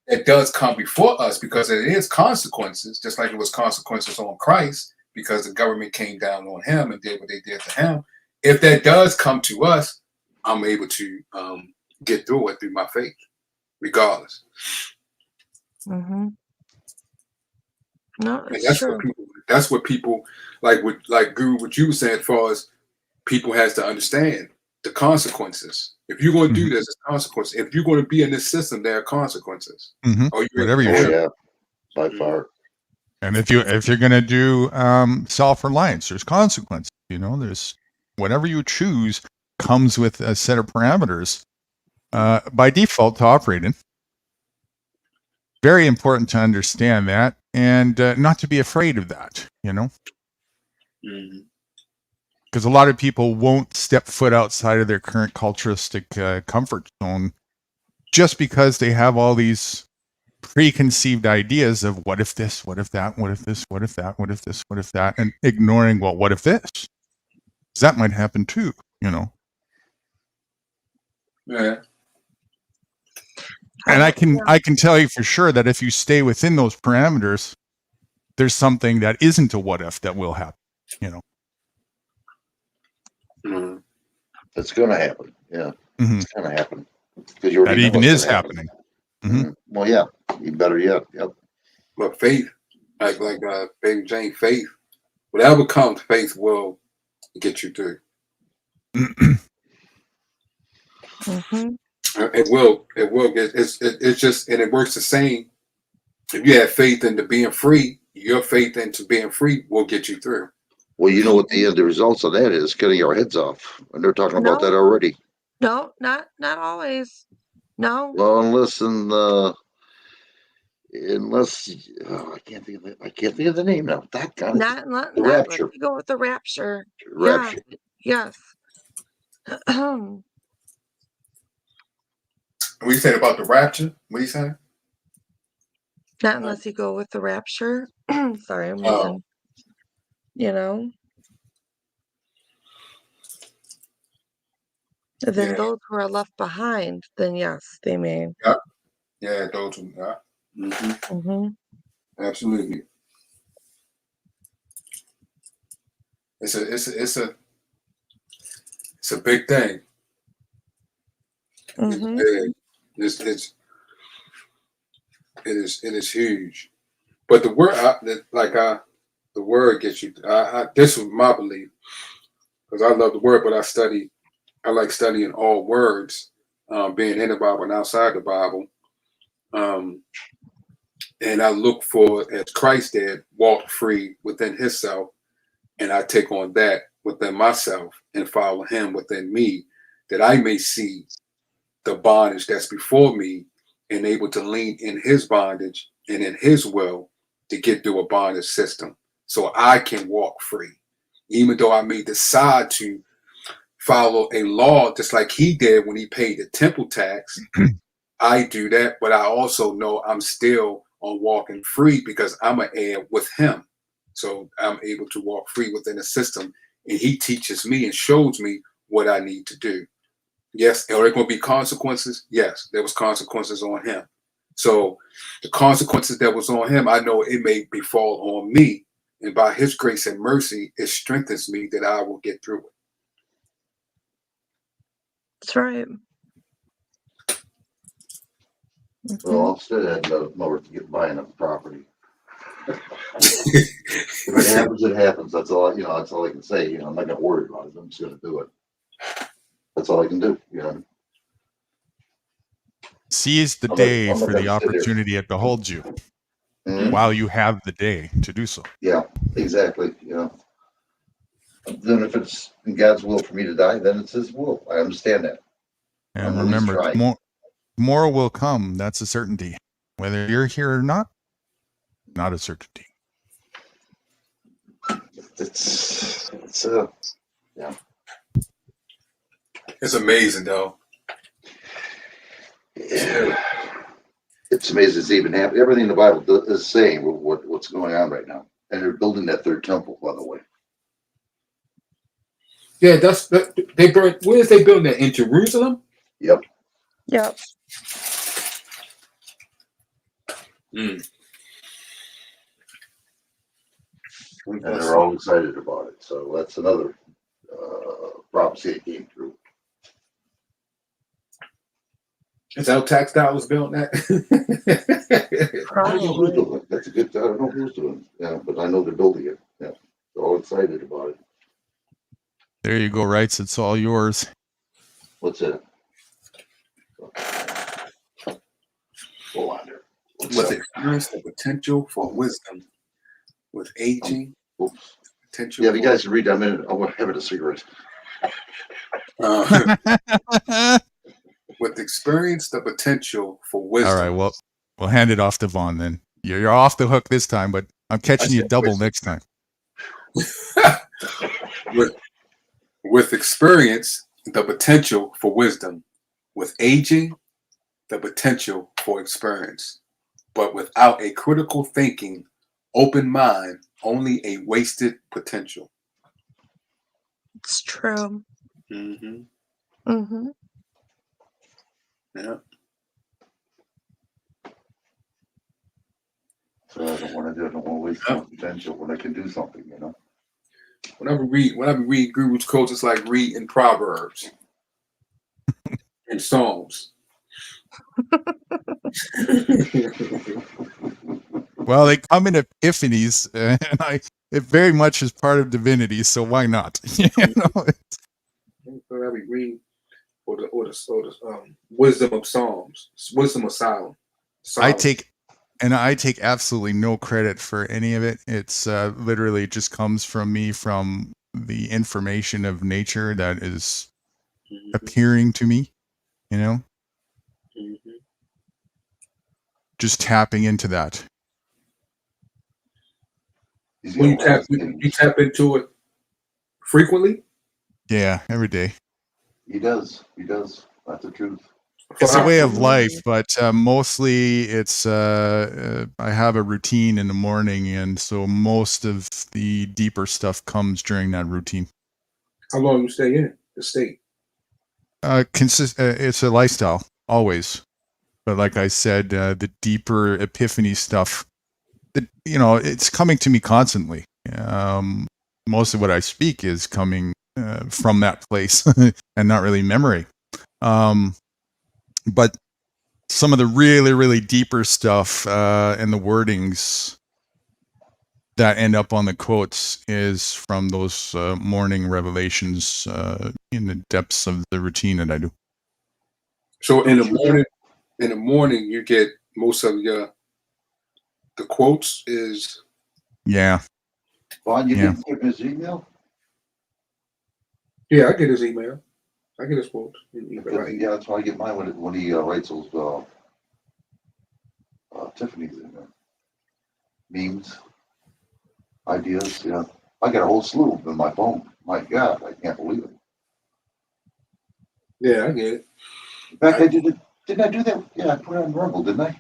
that does come before us, because it is consequences, just like it was consequences on Christ, because the government came down on him and did what they did to him. If that does come to us, I'm able to get through it through my faith, regardless. No, And that's what people like Guru, what you were saying, as far as people has to understand the consequences. If you're going to do this, it's consequences. If you're going to be in this system, there are consequences. Whatever you do. Yeah, by far. And if you're going to do self-reliance, there's consequences. There's whatever you choose comes with a set of parameters by default to operate in. Very important to understand that and not to be afraid of that, because a lot of people won't step foot outside of their current culturistic comfort zone just because they have all these preconceived ideas of what if this, what if that, what if this, what if that, what if this, what if that, and ignoring, well, what if this? 'Cause that might happen too, Yeah. And I can tell you for sure that if you stay within those parameters, there's something that isn't a what if that will happen, It's going to happen. Yeah, Mhm. it's going to happen because you already That know even it's is gonna happen. happening. Mhm. Well, yeah, you better yet. Yep. But faith, like Baby Jane, faith, whatever comes, faith will get you through. Mm-hmm. It will get. It's just, and it works the same. If you have faith into being free, your faith into being free will get you through. Well, you know what the results of that is? Cutting our heads off, and they're talking about that No, already. no, not always. No. Well, unless I can't think of the name now. That kind of Not the let rapture. me go with the rapture. Rapture. Yeah. Yes. What you said about the rapture? What are you saying? Not unless you go with the rapture. Sorry, I'm Oh. moving. Then Yeah. those who are left behind, then yes, they may. Yep. Yeah, those who. Yeah. Mm-hmm. Absolutely. It's a big thing. Mm-hmm. It's big. It is huge. But the word, the word gets you. This was my belief, because I love the word, but I like studying all words, being in the Bible and outside the Bible. And I look for, as Christ did, walk free within himself. And I take on that within myself and follow him within me, that I may see the bondage that's before me and able to lean in his bondage and in his will to get through a bondage system so I can walk free. Even though I may decide to follow a law just like he did when he paid the temple tax, I do that, but I also know I'm still on walking free because I'm an heir with him. So I'm able to walk free within the system, and he teaches me and shows me what I need to do. Yes, are there going to be consequences? Yes, there was consequences on him. So the consequences that was on him, I know it may befall on me, and by his grace and mercy, it strengthens me that I will get through it. That's right. Well, I'll still have no mower to get buying a property. If it happens, it happens. That's all. That's all I can say. I'm not gonna worry about it. I'm just gonna do it. That's all I can do. Seize the I'm not- day I'm not for gonna the sit here. opportunity it beholds you Mhm. while you have the day to do so. Yeah, exactly. Then if it's in God's will for me to die, then it's his will. I understand that. And I'm at least remember, trying. more will come. That's a certainty. Whether you're here or not a certainty. Yeah. It's amazing, though. Yeah. It's amazing it's even happening. Everything in the Bible is saying what's going on right now. And they're building that third temple, by the way. Yeah, they burnt. Where is they building that, in Jerusalem? Yep. Yep. And they're all excited about it. So that's another prophecy that came through. Is that how tax dollars built that? I don't know who's doing it. That's a good. I don't know who's doing it. Yeah, but I know they're building it. Yeah, they're all excited about it. There you go, Rights. It's all yours. What's that? Go on there. With experience the potential for wisdom, with aging, Potential. Yeah, if you guys can read that, I'm having a cigarette. With experience, the potential for wisdom. All right, well, we'll hand it off to Vaughn then. You're off the hook this time, but I'm catching you double next time. With experience, the potential for wisdom. With aging, the potential for experience. But without a critical thinking, open mind, only a wasted potential. It's true. Mm-hmm. Mm-hmm. Yeah. So I don't want to do it. I don't want to waste my potential when I can do something, you know. Whenever we read Guru's quotes, it's like reading Proverbs and Psalms. Well, they come in epiphanies, and it very much is part of divinity. So why not? Whenever we read or the wisdom of Psalms, wisdom of Solomon. I take absolutely no credit for any of it. It's literally just comes from me, from the information of nature that is appearing to me, you know. Just tapping into that. When you tap into it frequently? Yeah, every day. He does. That's the truth. It's a way of life, but mostly it's I have a routine in the morning, and so most of the deeper stuff comes during that routine. How long you stay in the state? It's a lifestyle, always. But like I said, the deeper epiphany stuff, it's coming to me constantly. Most of what I speak is coming from that place and not really memory. But some of the really, really deeper stuff and the wordings that end up on the quotes is from those morning revelations in the depths of the routine that I do. So in the morning, you get most of the quotes is. Yeah. Vaughn, you didn't give his email? Yeah, I get his email. I get his quotes. Yeah, that's why I get mine when he writes those Tiffany's in there. Memes, ideas. Yeah, I got a whole slew of them in my phone. My God, I can't believe it. Yeah, I get it. In fact, I did it. Didn't I do that? Yeah, I put it on Rumble, didn't I?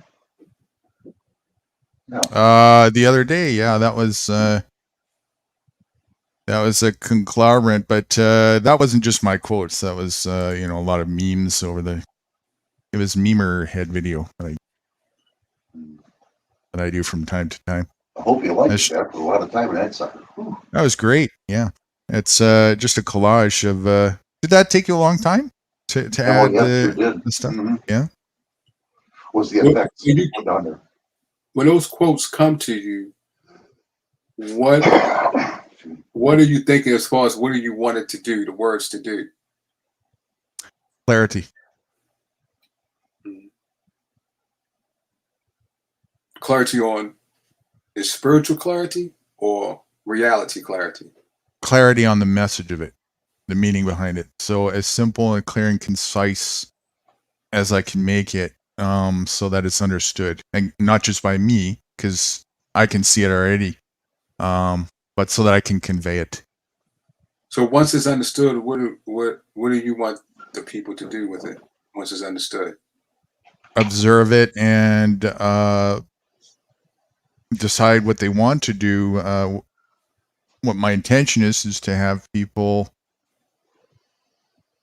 No. The other day, yeah, that was a conglomerate, but that wasn't just my quotes. That was a lot of memes it was memer head video that I do from time to time. I hope you liked it after a lot of time in that sucker. That was great. Yeah, it's just a collage of. Did that take you a long time to add the stuff? Mm-hmm. Yeah. What's the effects you put on there? When those quotes come to you, what are you thinking as far as what do you want it to do, the words to do? Clarity. Clarity on is spiritual clarity or reality clarity? Clarity on the message of it, the meaning behind it. So as simple and clear and concise as I can make it, so that it's understood, and not just by me, because I can see it already, but so that I can convey it. So once it's understood, what do you want the people to do with it once it's understood? Observe it and decide what they want to do. What my intention is to have people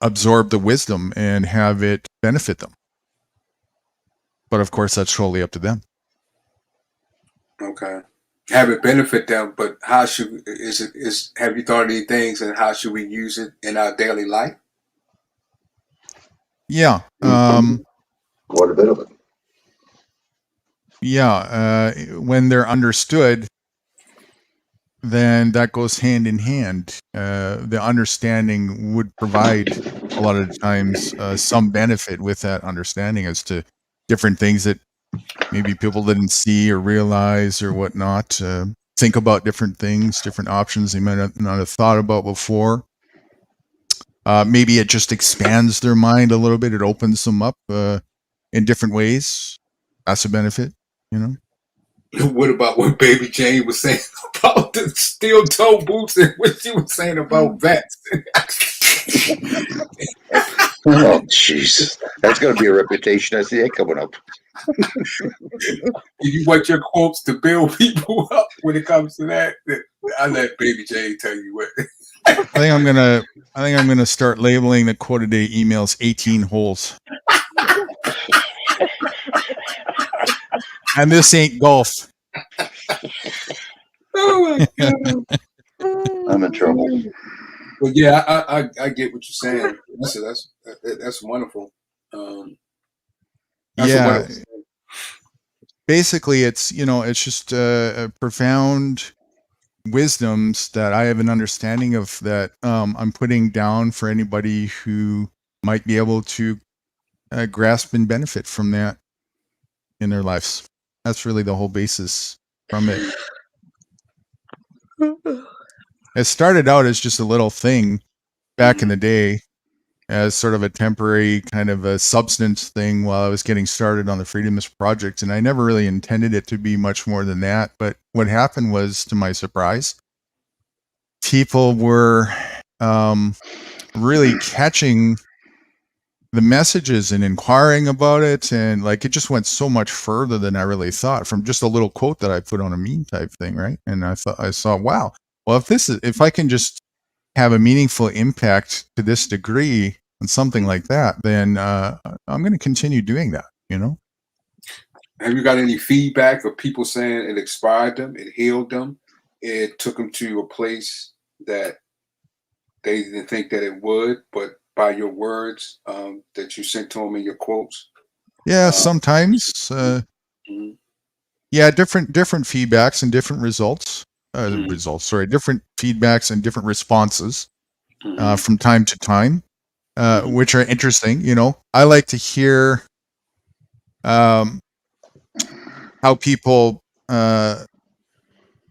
absorb the wisdom and have it benefit them. But of course, that's totally up to them. Okay. Have it benefit them, but how should have you thought of any things and how should we use it in our daily life? Yeah. Quite a bit of it. Yeah. When they're understood, then that goes hand in hand. The understanding would provide a lot of times some benefit with that understanding as to different things that maybe people didn't see or realize or whatnot. think about different things, different options they might not have thought about before. Maybe it just expands their mind a little bit. It opens them up in different ways. That's a benefit, you know. What about what Baby Jane was saying about the steel toe boots and what she was saying about vets? Oh, jeez. That's going to be a reputation. I see that coming up. You want your quotes to build people up when it comes to that? I let Baby Jane tell you what. I think I'm gonna start labeling the quote a day emails 18 holes. And this ain't golf. Oh my God. I'm in trouble. Well, yeah, I get what you're saying. That's wonderful. That's Yeah. wonderful. Basically, it's just a profound wisdoms that I have an understanding of that I'm putting down for anybody who might be able to grasp and benefit from that in their lives. That's really the whole basis from it. It started out as just a little thing back in the day, as sort of a temporary kind of a substance thing while I was getting started on the Freedomist Project, and I never really intended it to be much more than that. But what happened was, to my surprise, people were really catching the messages and inquiring about it, and like it just went so much further than I really thought from just a little quote that I put on a meme type thing, right? And I saw, wow, well, if I can just have a meaningful impact to this degree on something like that, then I'm going to continue doing that, you know? Have you got any feedback of people saying it inspired them, it healed them, it took them to a place that they didn't think that it would, but by your words that you sent to them in your quotes? Yeah, sometimes. Yeah, different feedbacks and different results. Different feedbacks and different responses from time to time, which are interesting. You know, I like to hear how people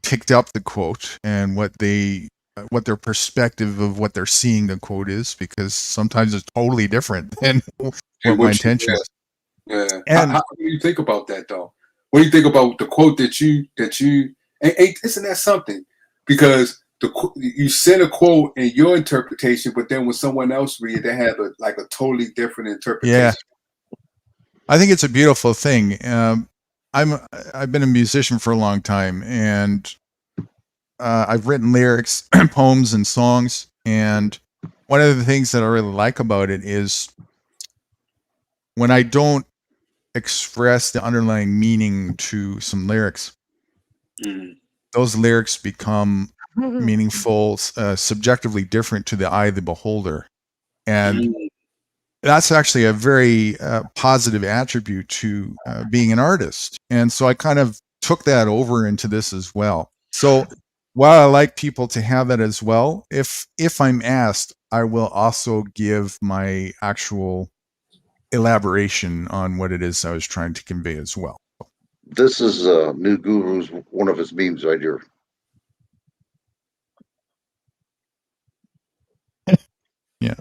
picked up the quote and what their perspective of what they're seeing the quote is, because sometimes it's totally different than what my intention is. Yeah. And how do you think about that, though? What do you think about the quote that you isn't that something? Because you send a quote in your interpretation, but then when someone else read it, they have a totally different interpretation. Yeah, I think it's a beautiful thing. I've been a musician for a long time, and I've written lyrics, poems, and songs. And one of the things that I really like about it is when I don't express the underlying meaning to some lyrics, those lyrics become meaningful, subjectively different to the eye of the beholder. And that's actually a very positive attribute to being an artist. And so I kind of took that over into this as well. So while I like people to have that as well, if I'm asked, I will also give my actual elaboration on what it is I was trying to convey as well. This is New Guru's, one of his memes right here. Yeah.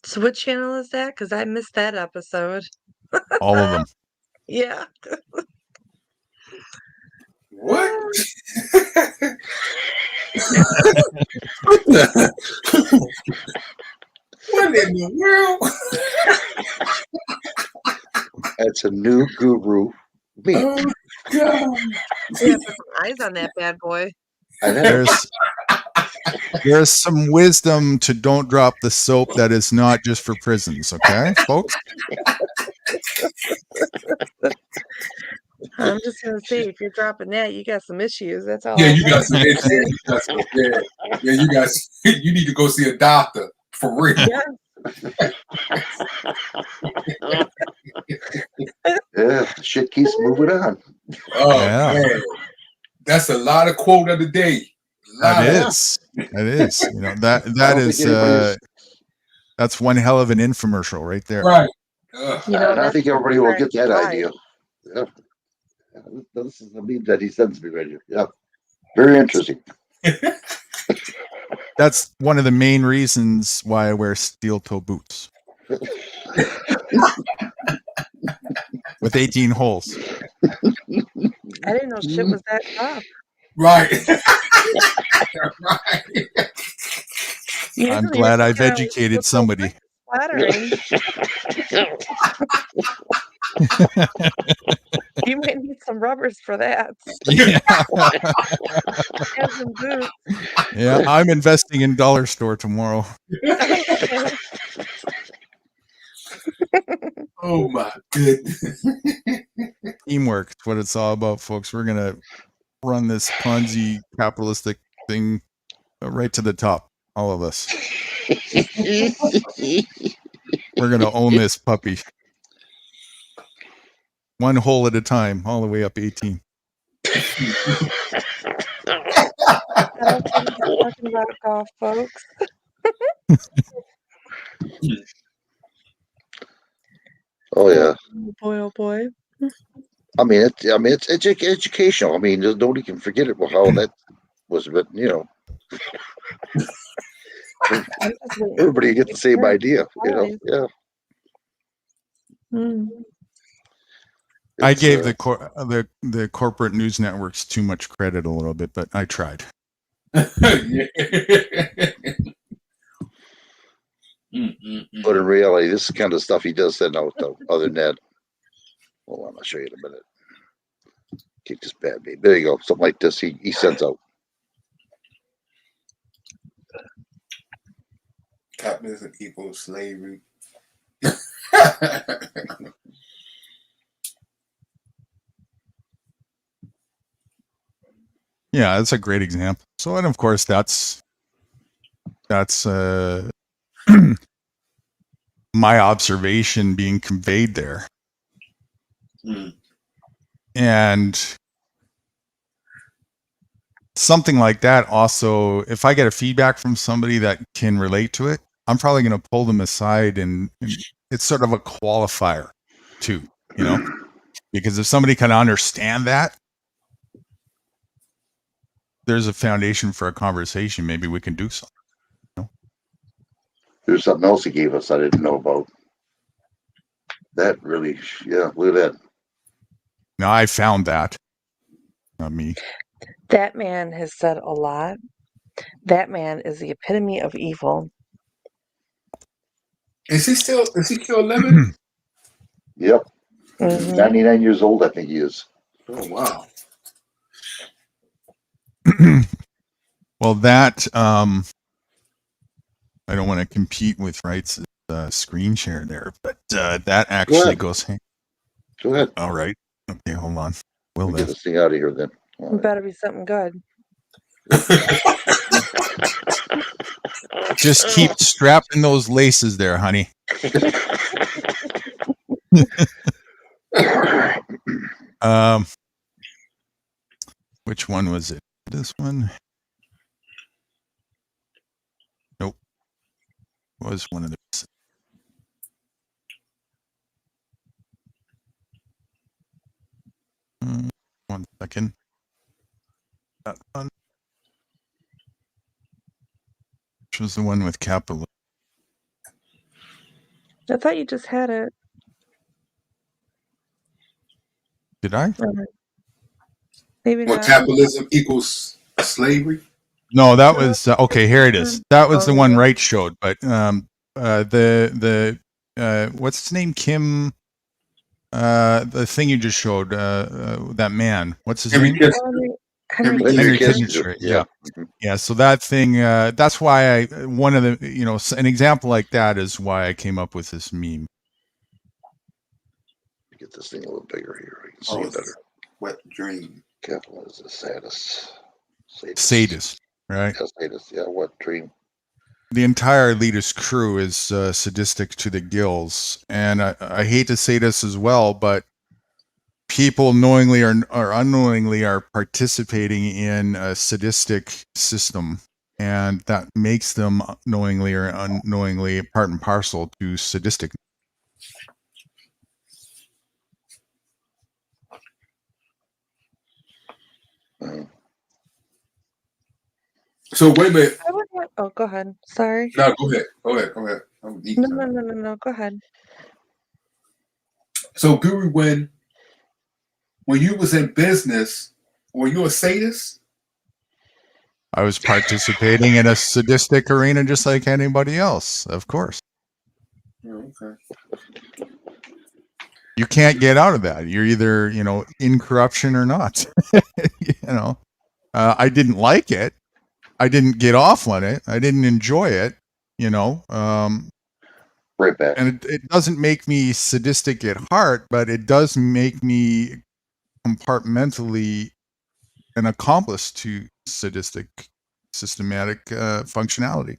So what channel is that? Because I missed that episode. All of them. Yeah. What? What in the world? That's a New Guru meme. Oh, God. Yeah, put some eyes on that bad boy. There's some wisdom to don't drop the soap that is not just for prisons, okay, folks? I'm just gonna say, if you're dropping that, you got some issues. That's all. Yeah, I'm you got some saying. issues. You need to go see a doctor for real. Yeah, shit keeps moving on. Oh Yeah. man, that's a lot of quote of the day. That is. You know, that is that's one hell of an infomercial right there. Right. And I think everybody will get that idea. Yeah. This is the meme that he sends me right here. Yeah, very interesting. That's one of the main reasons why I wear steel toe boots with 18 holes. I didn't know shit was that tough. Right. I'm glad I've educated somebody. Flattering. You might need some rubbers for that. Yeah. And some boots. Yeah, I'm investing in dollar store tomorrow. Okay. Oh my goodness. Teamwork is what it's all about, folks. We're gonna run this Ponzi capitalistic thing right to the top. All of us. We're gonna own this puppy. One hole at a time, all the way up 18. I don't think he's talking about golf, folks. Oh yeah. Oh boy, oh boy. I mean, it's educational. I mean, nobody can forget it. How that was, but you know, everybody gets the same idea. You know, yeah. I gave the corporate news networks too much credit a little bit, but I tried. But in reality, this is the kind of stuff he does send out, though. Other than that, hold on, I'll show you in a minute. Kick this bad baby. There you go. Something like this he sends out. Capitalism equals slavery. Yeah, that's a great example. So, and of course, that's my observation being conveyed there. And something like that also, if I get a feedback from somebody that can relate to it, I'm probably going to pull them aside and it's sort of a qualifier too, you know, because if somebody can understand that, there's a foundation for a conversation. Maybe we can do something. You know? There's something else he gave us I didn't know about. That really, yeah, look at that. Now I found that. Not me. That man has said a lot. That man is the epitome of evil. Is he still living? Yep. Mhm. 99 years old, I think he is. Oh wow. Well, that I don't want to compete with Wright's screen share there, but that actually goes. Go ahead. All right. Okay, hold on. We'll get this thing out of here then. It better be something good. Just keep strapping those laces there, honey. Which one was it? This one? Nope. It was one of those. One second. That one. Which was the one with capital? I thought you just had it. Did I? Maybe What not. capitalism equals slavery? No, that was okay. Here it is. That was the one Wright showed, but the what's his name? Kim. The thing you just showed. That man. What's his name? Henry Kissinger. Yeah. Yeah. So that thing. That's why one of the an example like that is why I came up with this meme. Get this thing a little bigger here. We can see it better. Wet dream. Capital is a sadist. Sadist, right? Yeah, sadist. Yeah, what dream? The entire elitist crew is sadistic to the gills, and I hate to say this as well, but people knowingly or unknowingly are participating in a sadistic system, and that makes them knowingly or unknowingly part and parcel to sadistic. So wait a minute. I would have, oh, go ahead. Sorry. No, go ahead. Go ahead. I'm eating No, something. no. Go ahead. So Guru, when you was in business, were you a sadist? I was participating in a sadistic arena just like anybody else, of course. Okay. You can't get out of that. You're either, in corruption or not. I didn't like it. I didn't get off on it. I didn't enjoy it, Right back. And it doesn't make me sadistic at heart, but it does make me compartmentally an accomplice to sadistic, systematic functionality.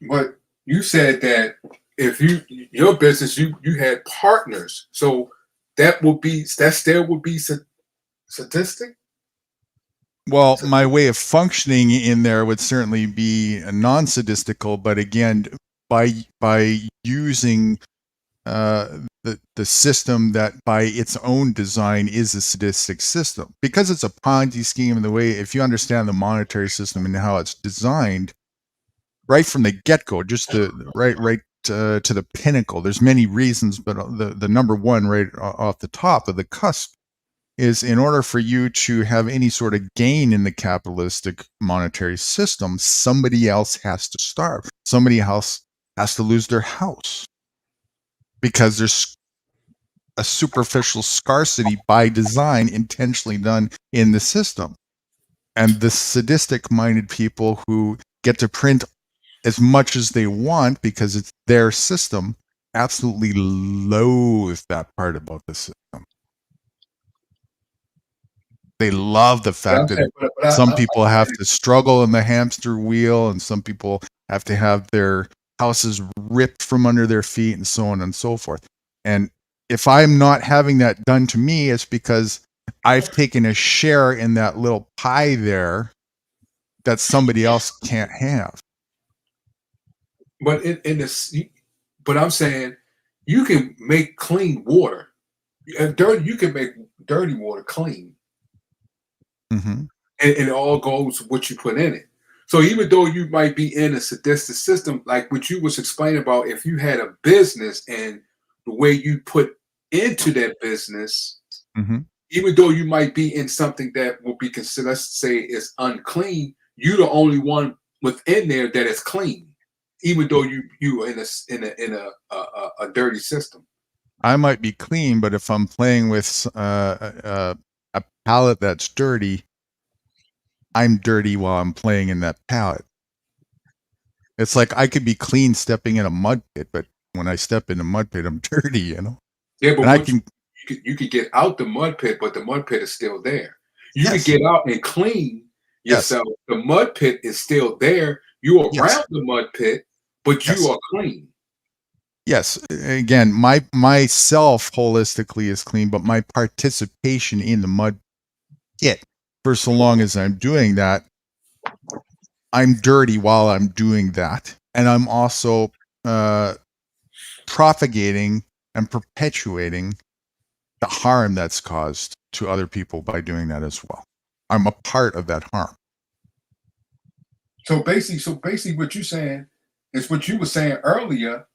But you said that if your business, you had partners, so that still would be sadistic. Well, my way of functioning in there would certainly be non-sadistical, but again, by using the system that by its own design is a sadistic system, because it's a Ponzi scheme. And the way, if you understand the monetary system and how it's designed, right from the get-go, just right to the pinnacle. There's many reasons, but the number one right off the top of the cusp is, in order for you to have any sort of gain in the capitalistic monetary system, somebody else has to starve. Somebody else has to lose their house, because there's a superficial scarcity by design intentionally done in the system. And the sadistic-minded people who get to print as much as they want because it's their system absolutely loathe that part about the system. They love the fact that some people have to struggle in the hamster wheel, and some people have to have their houses ripped from under their feet, and so on and so forth. And if I'm not having that done to me, it's because I've taken a share in that little pie there that somebody else can't have. But but I'm saying you can make clean water, and dirty. You can make dirty water clean. Mm-hmm. And it all goes with what you put in it. So even though you might be in a sadistic system, like what you was explaining about, if you had a business and the way you put into that business, mm-hmm. even though you might be in something that will be considered, let's say, is unclean, you're the only one within there that is clean, even though you are in a dirty system. I might be clean, but if I'm playing with a palette that's dirty, I'm dirty while I'm playing in that palette. It's like I could be clean stepping in a mud pit, but when I step in a mud pit, I'm dirty, Yeah, but and you could get out the mud pit, but the mud pit is still there. You could get out and clean yourself. Yes. The mud pit is still there. You are around the mud pit, but you are clean. Yes. Again, my self holistically is clean, but my participation in the mud pit, for so long as I'm doing that, I'm dirty while I'm doing that. And I'm also propagating and perpetuating the harm that's caused to other people by doing that as well. I'm a part of that harm. So basically what you're saying is what you were saying earlier,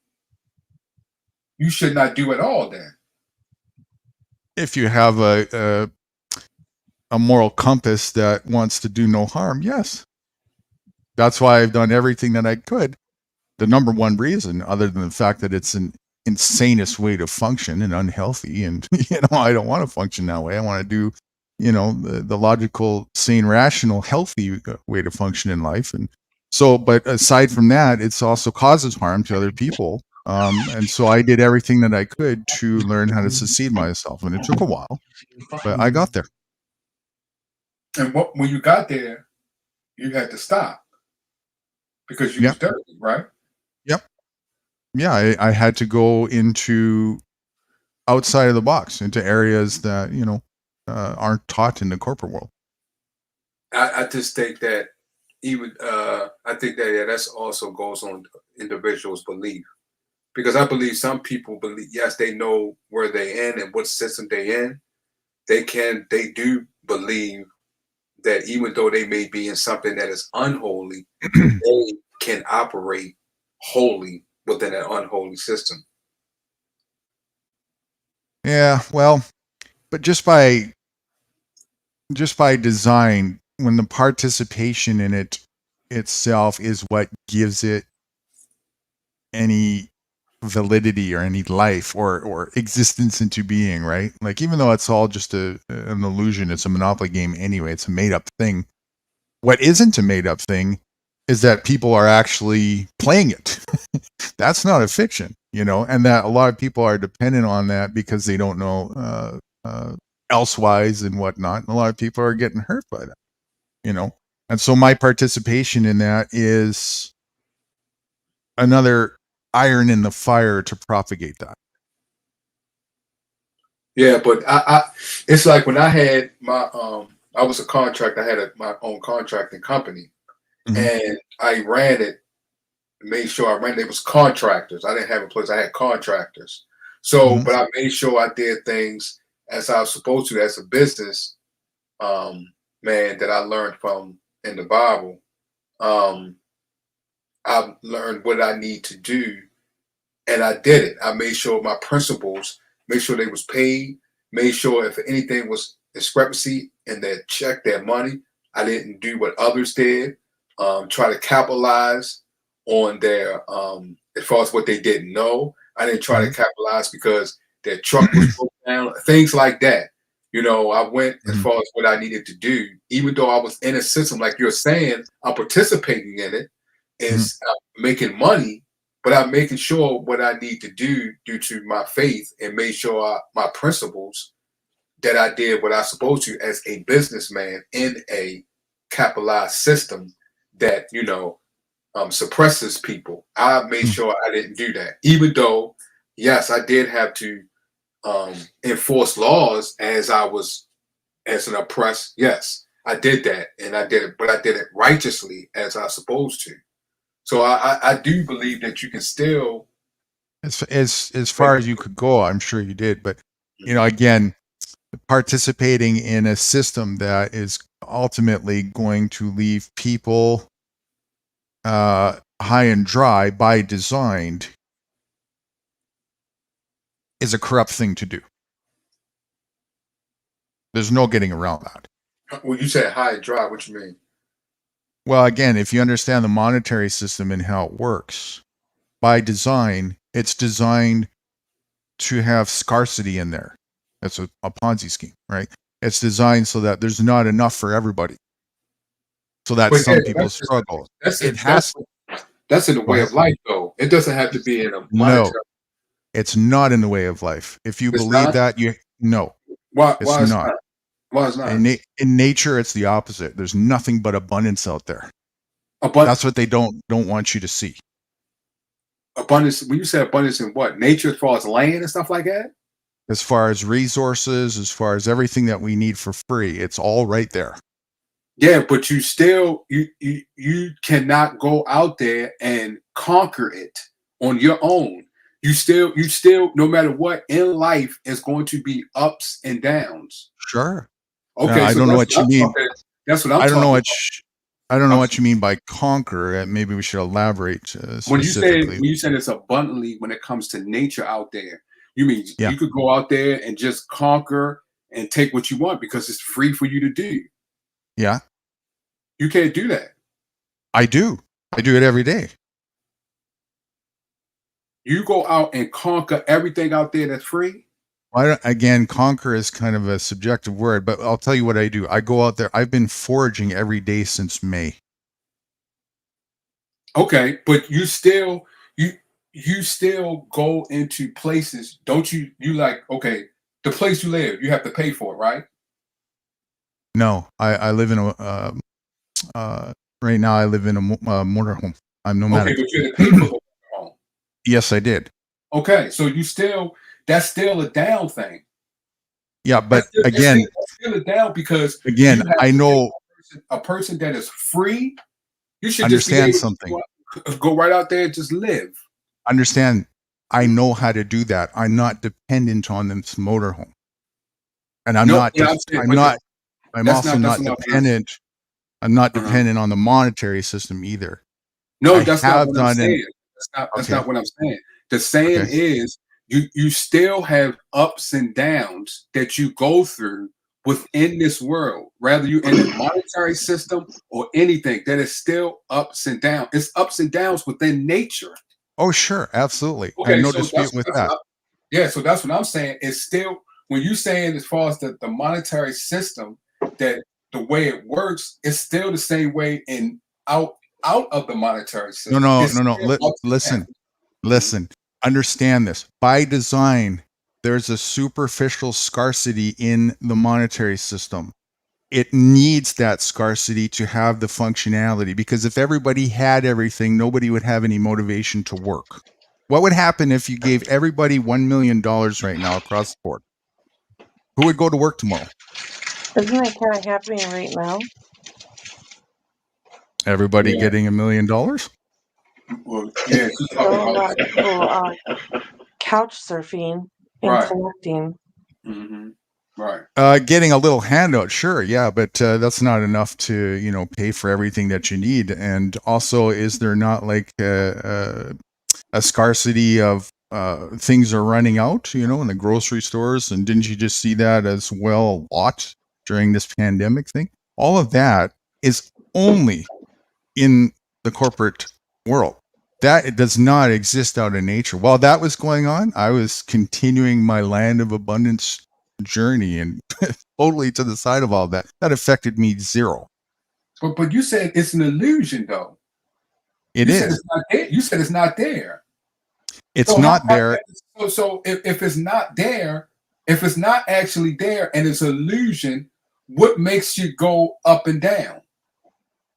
you should not do at all then. If you have a moral compass that wants to do no harm, yes. That's why I've done everything that I could. The number one reason, other than the fact that it's an insanest way to function and unhealthy, and I don't want to function that way. I want to do, the logical, sane, rational, healthy way to function in life. And so, but aside from that, it's also causes harm to other people. And so I did everything that I could to learn how to succeed myself, and it took a while, but I got there. And when you got there, you had to stop because you was dirty, right? Yep. Yeah, I had to go into outside of the box, into areas that aren't taught in the corporate world. I just think that even I think that that's also goes on individuals' belief, because I believe some people believe, yes, they know where they in and what system they in. They do believe that even though they may be in something that is unholy, they can operate wholly within an unholy system. Yeah, well, but just by design, when the participation in it itself is what gives it any validity or any life or existence into being, right? Like, even though it's all just an illusion, it's a Monopoly game anyway, it's a made up thing. What isn't a made up thing is that people are actually playing it. That's not a fiction, you know, and that a lot of people are dependent on that because they don't know elsewise and whatnot. And a lot of people are getting hurt by that, you know. And so my participation in that is another iron in the fire to propagate that. Yeah, but I it's like when I had my I was a contractor. I had my own contracting company, and I ran it. Made sure I ran it. It was contractors. I didn't have a place. I had contractors. So, but I made sure I did things as I was supposed to as a business man that I learned from in the Bible. I learned what I need to do, and I did it. I made sure my principals, made sure they was paid, made sure if anything was discrepancy in their check, their money, I didn't do what others did, try to capitalize on their, as far as what they didn't know. I didn't try to capitalize because their truck was broke down, things like that. You know, I went as far as what I needed to do, even though I was in a system, like you're saying, I'm participating in it, is making money, but I'm making sure what I need to do due to my faith and made sure my principles that I did what I was supposed to as a businessman in a capitalized system that, you know, suppresses people. I made sure I didn't do that, even though, yes, I did have to enforce laws as I was as an oppressed. Yes, I did that, and I did it, but I did it righteously as I was supposed to. So I do believe that you can still, as far as you could go, I'm sure you did, but you know, again, participating in a system that is ultimately going to leave people high and dry by design is a corrupt thing to do. There's no getting around that. When you say high and dry, what you mean? Well, again, if you understand the monetary system and how it works, by design, it's designed to have scarcity in there. That's a Ponzi scheme, right? It's designed so that there's not enough for everybody. So that some people struggle. That's in the way of life, though. It doesn't have to be in a monetary. No, it's not in the way of life. If you believe that, Why it's not. Why is not? In nature, it's the opposite. There's nothing but abundance out there. That's what they don't want you to see. Abundance. When you say abundance in what? Nature, as far as land and stuff like that? As far as resources, as far as everything that we need for free, it's all right there. Yeah, but you still you cannot go out there and conquer it on your own. You still no matter what in life is going to be ups and downs. Sure. Okay, I don't know what you mean. That's what I'm I don't know talking I don't know what you mean by conquer. Maybe we should elaborate specifically. When you say it's abundantly when it comes to nature out there, you mean you could go out there and just conquer and take what you want because it's free for you to do. Yeah. You can't do that. I do. I do it every day. You go out and conquer everything out there that's free? Again, conquer is kind of a subjective word, but I'll tell you what I do. I go out there. I've been foraging every day since May. Okay, but you still go into places, don't you? You like, okay, the place you live, you have to pay for it, right? No, I live in a right now I live in a motorhome. I'm nomadic. Okay, but you had to pay for the motorhome. Yes, I did. Okay, so that's still a down thing. Yeah, but again, that's still a down because again, I know a person that is free. You should understand just be able something. Go right out there and just live. Understand, I know how to do that. I'm not dependent on this motorhome, and I'm not. I'm That's also not what I'm asking. dependent. I'm not Uh-huh. dependent on the monetary system either. No, I that's not have what I'm done saying. an That's okay. not what I'm saying. The saying Okay. is you still have ups and downs that you go through within this world, whether you're in the monetary system or anything, that is still ups and downs. It's ups and downs within nature. Oh, sure, absolutely. I have Okay, no so dispute with that. yeah, so that's what I'm saying. It's still when you're saying as far as the monetary system, that the way it works is still the same way in out of the monetary system. No. It's still ups and Listen, downs. listen. Understand this. By design, there's a superficial scarcity in the monetary system. It needs that scarcity to have the functionality, because if everybody had everything, nobody would have any motivation to work. What would happen if you gave everybody $1 million right now across the board? Who would go to work tomorrow? Isn't that kind of happening right now? Everybody Yeah. getting $1 million? Well, yeah, she's So talking a about lot of people couch surfing and right. collecting. Mm-hmm. Right. Getting a little handout, sure, yeah, but that's not enough to pay for everything that you need. And also, is there not like a scarcity of things are running out, in the grocery stores? And didn't you just see that as well a lot during this pandemic thing? All of that is only in the corporate world. That it does not exist out in nature. While that was going on, I was continuing my land of abundance journey and totally to the side of all that. That affected me zero. But you said it's an illusion, though. It you is. Said it's not there. You said it's not there. It's so not there. So if it's not there, if it's not actually there and it's an illusion, what makes you go up and down?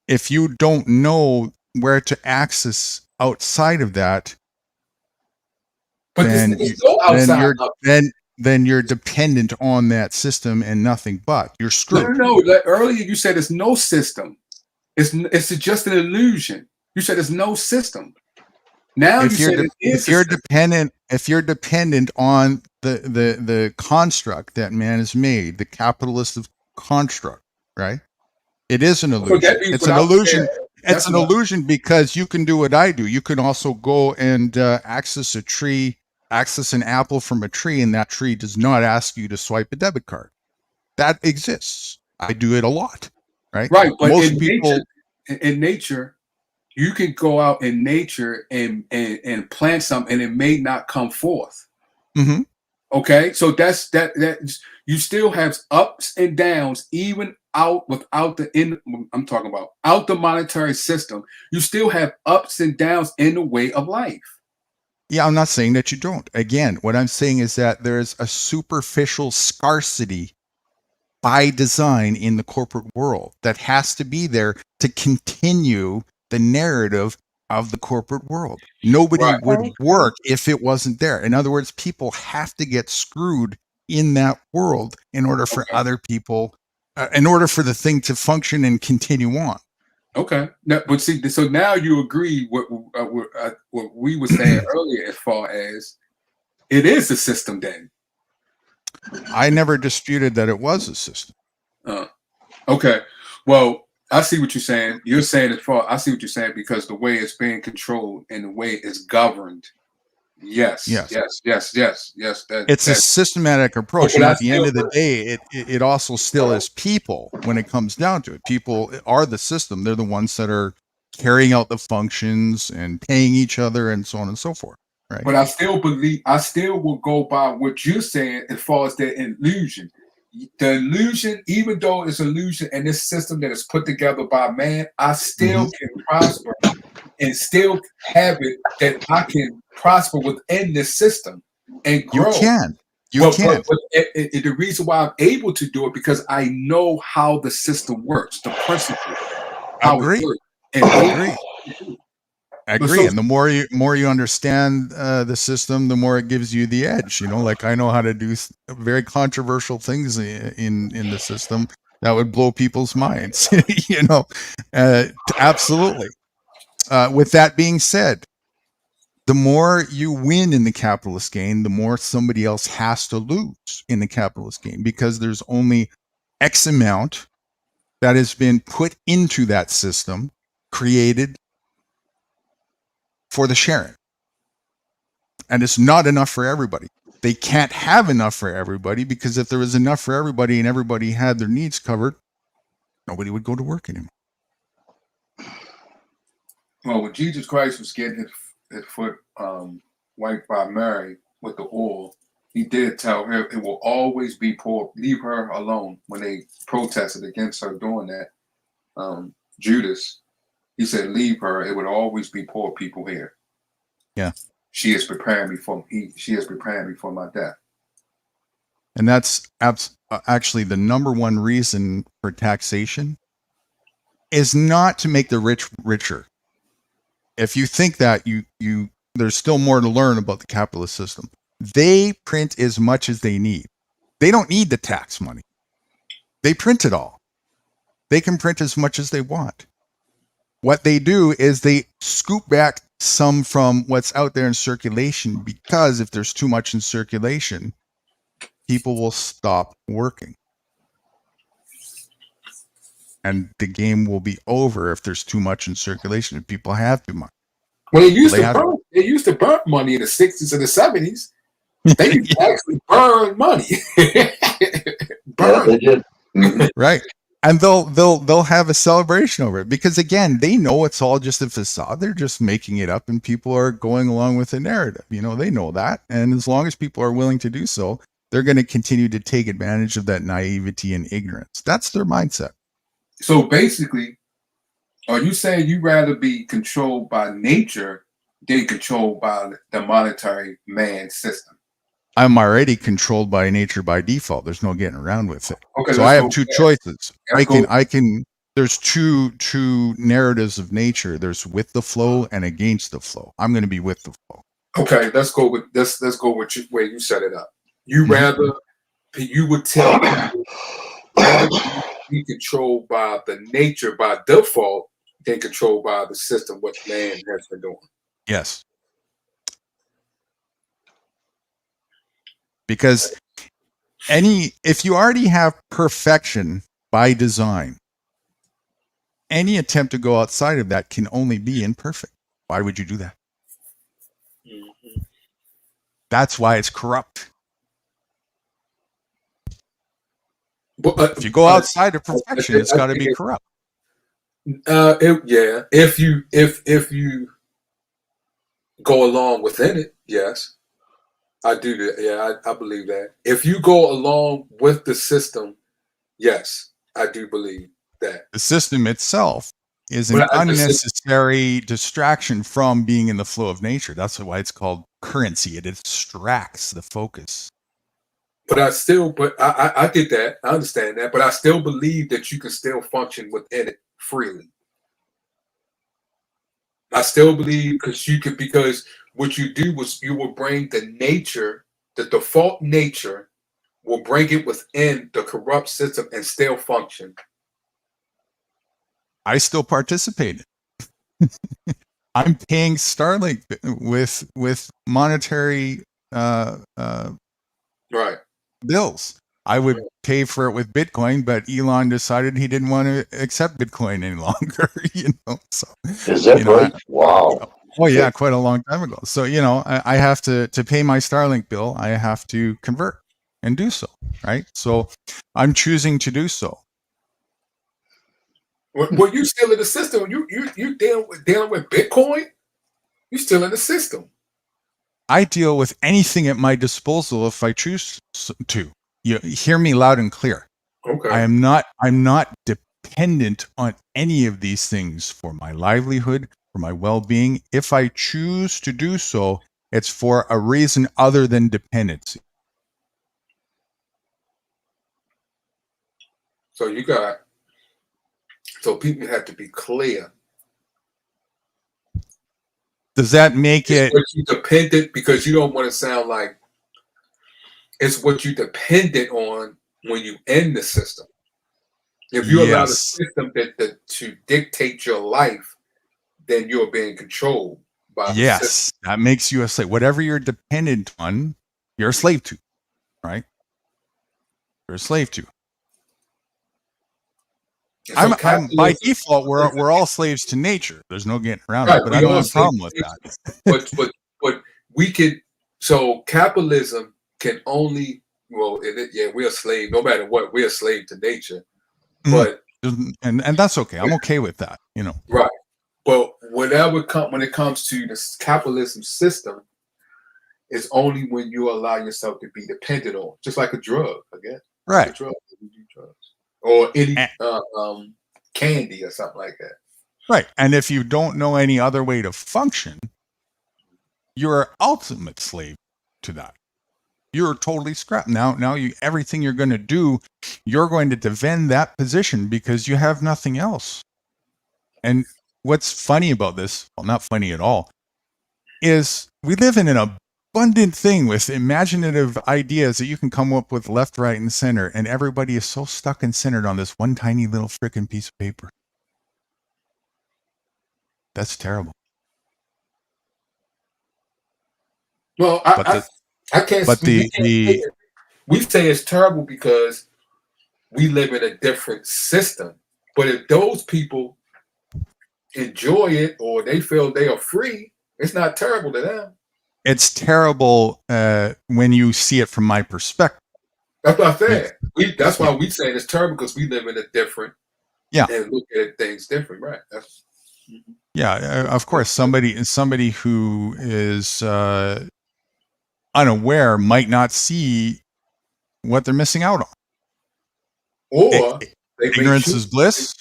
If you don't know where to access outside of that, but then you're dependent on that system and nothing but. You're screwed. No. Like earlier you said it's no system. It's just an illusion. You said it's no system. Now if you said it is. If you're dependent on the construct that man has made, the capitalist construct, right? It is an illusion. It's an illusion. It's an illusion because you can do what I do. You can also go and access a tree, access an apple from a tree, and that tree does not ask you to swipe a debit card. That exists. I do it a lot, right? Right, but most people in nature, you can go out in nature and plant something, and it may not come forth. Mm-hmm. Okay, so that's you still have ups and downs, even without I'm talking about out the monetary system. You still have ups and downs in the way of life. Yeah, I'm not saying that you don't. Again, what I'm saying is that there's a superficial scarcity by design in the corporate world that has to be there to continue the narrative of the corporate world. Nobody would work if it wasn't there. In other words, people have to get screwed in that world in order for other people, in order for the thing to function and continue on. Okay, now, but see, so now you agree what we were saying earlier, as far as it is a system. Then I never disputed that it was a system. Okay, well, I see what you're saying. You're saying I see what you're saying, because the way it's being controlled and the way it's governed. Yes. It's a systematic approach. And at the end of the day, it also still is people when it comes down to it. People are the system. They're the ones that are carrying out the functions and paying each other and so on and so forth. Right. But I still will go by what you're saying as far as the illusion. The illusion, even though it's illusion and this system that is put together by man, I still can prosper and still have it that I can prosper within this system and grow. You can. But the reason why I'm able to do it, because I know how the system works, the principle, how it works. I agree. And the more you understand the system, the more it gives you the edge. Like I know how to do very controversial things in the system that would blow people's minds. Absolutely. With that being said, the more you win in the capitalist game, the more somebody else has to lose in the capitalist game, because there's only X amount that has been put into that system, created for the sharing. And it's not enough for everybody. They can't have enough for everybody, because if there was enough for everybody and everybody had their needs covered, nobody would go to work anymore. Well, when Jesus Christ was getting his foot wiped by Mary with the oil, he did tell her it will always be poor. Leave her alone. When they protested against her doing that, Judas, he said, leave her. It would always be poor people here. Yeah. She is preparing me for my death. And that's actually the number one reason for taxation is not to make the rich richer. If you think that, you there's still more to learn about the capitalist system. They print as much as they need. They don't need the tax money. They print it all. They can print as much as they want. What they do is they scoop back some from what's out there in circulation, because if there's too much in circulation, people will stop working. And the game will be over if there's too much in circulation, if people have too much. Well, they used to burn money in the 60s and the 70s. They used to actually burn money. Yeah, they did. Right. And they'll have a celebration over it, because again, they know it's all just a facade. They're just making it up, and people are going along with the narrative. You know, they know that. And as long as people are willing to do so, they're going to continue to take advantage of that naivety and ignorance. That's their mindset. So basically, are you saying you'd rather be controlled by nature than controlled by the monetary man system? I'm already controlled by nature by default. There's no getting around with it. Okay, so I have two choices. I can. There's two narratives of nature. There's with the flow and against the flow. I'm going to be with the flow. Okay, let's go with where you set it up. You would tell people rather be controlled by the nature by default than controlled by the system, what man has been doing. Yes. Because if you already have perfection by design, any attempt to go outside of that can only be imperfect. Why would you do that? Mm-hmm. That's why it's corrupt. But, if you go outside of perfection, it's got to be corrupt. If you go along within it, yes. I do that. Yeah, I believe that. If you go along with the system, yes, I do believe that. The system itself is an unnecessary distraction from being in the flow of nature. That's why it's called currency. It distracts the focus. But I get that. I understand that. But I still believe that you can still function within it freely. I still believe because what you do was you will bring the default nature, will bring it within the corrupt system and still function. I still participate. I'm paying Starlink with monetary right bills. I would pay for it with Bitcoin, but Elon decided he didn't want to accept Bitcoin any longer. So is that right? Wow. Oh yeah, quite a long time ago. So I have to pay my Starlink bill. I have to convert and do so, right? So I'm choosing to do so. Well, you still in the system. You dealing with Bitcoin. You still in the system. I deal with anything at my disposal if I choose to. You hear me loud and clear. Okay. I'm not dependent on any of these things for my livelihood, for my well-being. If I choose to do so, it's for a reason other than dependency. So people have to be clear. Does that make it what you dependent, because you don't want to sound like it's what you dependent on when you end the system. If you allow the system to dictate your life, then you're being controlled by the system. That makes you a slave. Whatever you're dependent on, you're a slave to, right? You're a slave to. I'm by capitalism- default we're all slaves to nature. There's no getting around it, Right, but we I don't all have a problem with slaves to that. but we can. So capitalism can only we're a slave no matter what. We're a slave to nature, but and that's okay. I'm okay with that. You know, right. But when it comes to this capitalism system, it's only when you allow yourself to be dependent on, just like a drug, again. Right. A drug, drugs, or any candy or something like that. Right. And if you don't know any other way to function, you're an ultimate slave to that. You're totally scrapped. Now everything you're going to do, you're going to defend that position because you have nothing else. And what's funny about this, well, not funny at all, is we live in an abundant thing with imaginative ideas that you can come up with left, right, and center, and everybody is so stuck and centered on this one tiny little frickin' piece of paper. That's terrible. Well, I can't. But we say it's terrible because we live in a different system. But if those people enjoy it or they feel they are free, it's not terrible to them. It's terrible when you see it from my perspective. That's what I said. That's why we say it's terrible, because we live in a different, and look at things different, right? Yeah, of course. Somebody who is unaware might not see what they're missing out on. Or ignorance is bliss.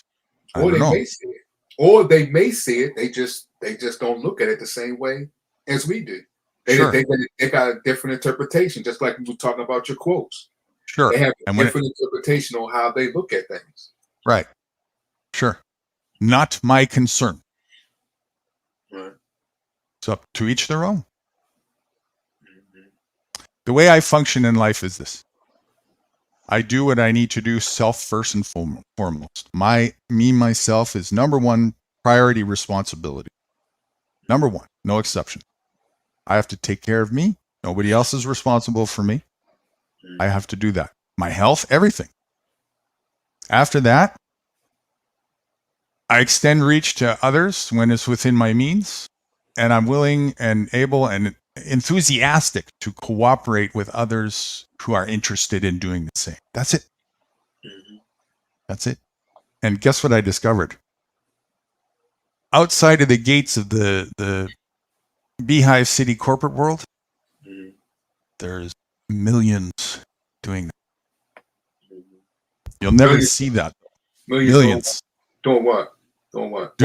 Or they may see it. Or they may see it. They just don't look at it the same way as we do. They got a different interpretation, just like we were talking about your quotes. Sure. They have a different interpretation on how they look at things. Right. Sure. Not my concern. Right. It's up to each their own. The way I function in life is this. I do what I need to do self first and foremost. Myself is number one priority responsibility. Number one, no exception. I have to take care of me. Nobody else is responsible for me. I have to do that. My health, everything. After that, I extend reach to others when it's within my means, and I'm willing and able and enthusiastic to cooperate with others who are interested in doing the same. That's it. That's it. And guess what I discovered? Outside of the gates of the Beehive City corporate world, there's millions doing that. You'll never see that. Millions. Doing what? Doing what?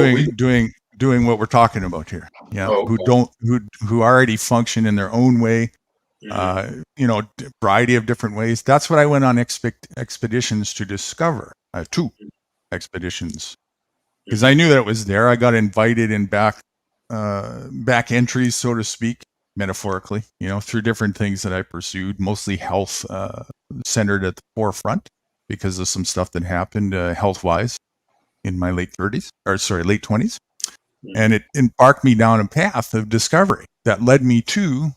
Doing what we're talking about here. Yeah. Who already function in their own way. Variety of different ways. That's what I went on expeditions to discover. I have 2 expeditions because I knew that it was there. I got invited in back entries, so to speak, metaphorically, through different things that I pursued, mostly health centered at the forefront because of some stuff that happened health-wise in my late 20s. And it embarked me down a path of discovery that led me to,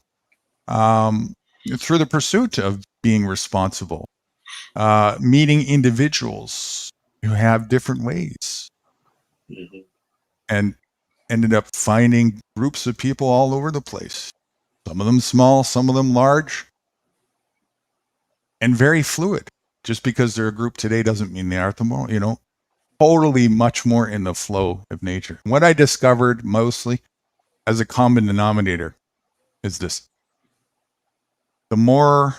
through the pursuit of being responsible, meeting individuals who have different ways, and ended up finding groups of people all over the place. Some of them small, some of them large, and very fluid. Just because they're a group today doesn't mean they are tomorrow, totally much more in the flow of nature. What I discovered mostly as a common denominator is this. The more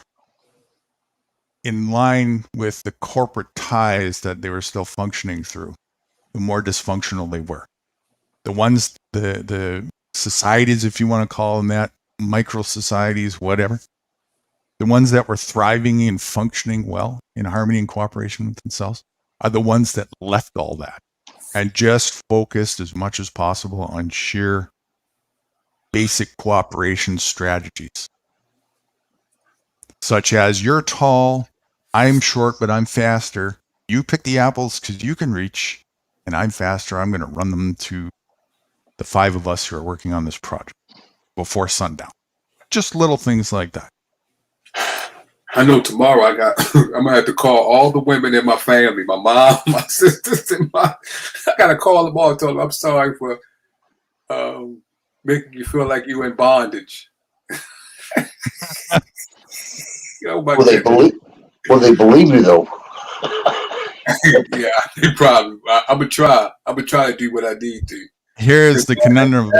in line with the corporate ties that they were still functioning through, the more dysfunctional they were. The ones, the societies, if you want to call them that, micro societies, whatever, the ones that were thriving and functioning well in harmony and cooperation with themselves are the ones that left all that and just focused as much as possible on sheer basic cooperation strategies. Such as, you're tall, I'm short, but I'm faster. You pick the apples because you can reach, and I'm faster. I'm going to run them to the 5 of us who are working on this project before sundown. Just little things like that. I know tomorrow I'm gonna have to call all the women in my family, my mom, my sisters, and I gotta call them all and tell them I'm sorry for making you feel like you in bondage. Oh my Will they goodness. believe you though? Yeah, they probably. I'm gonna try. I'm gonna try to do what I need to. Here's the conundrum.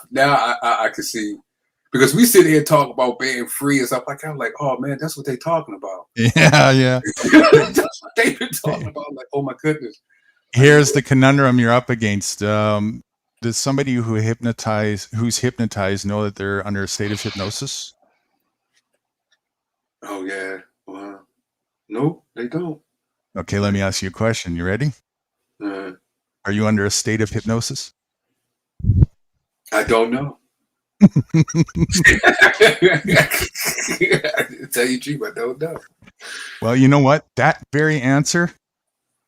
Now I can see, because we sit here talking about being free and stuff like that. I'm like, oh man, that's what they talking about. Yeah. That's what they've been talking about. I'm like, oh my goodness. Here's the conundrum you're up against. Does somebody who's hypnotized know that they're under a state of hypnosis? Oh yeah. Well, no, they don't. Okay, let me ask you a question. You ready? Are you under a state of hypnosis? I don't know. Tell you the truth, I don't know. Well, you know what? That very answer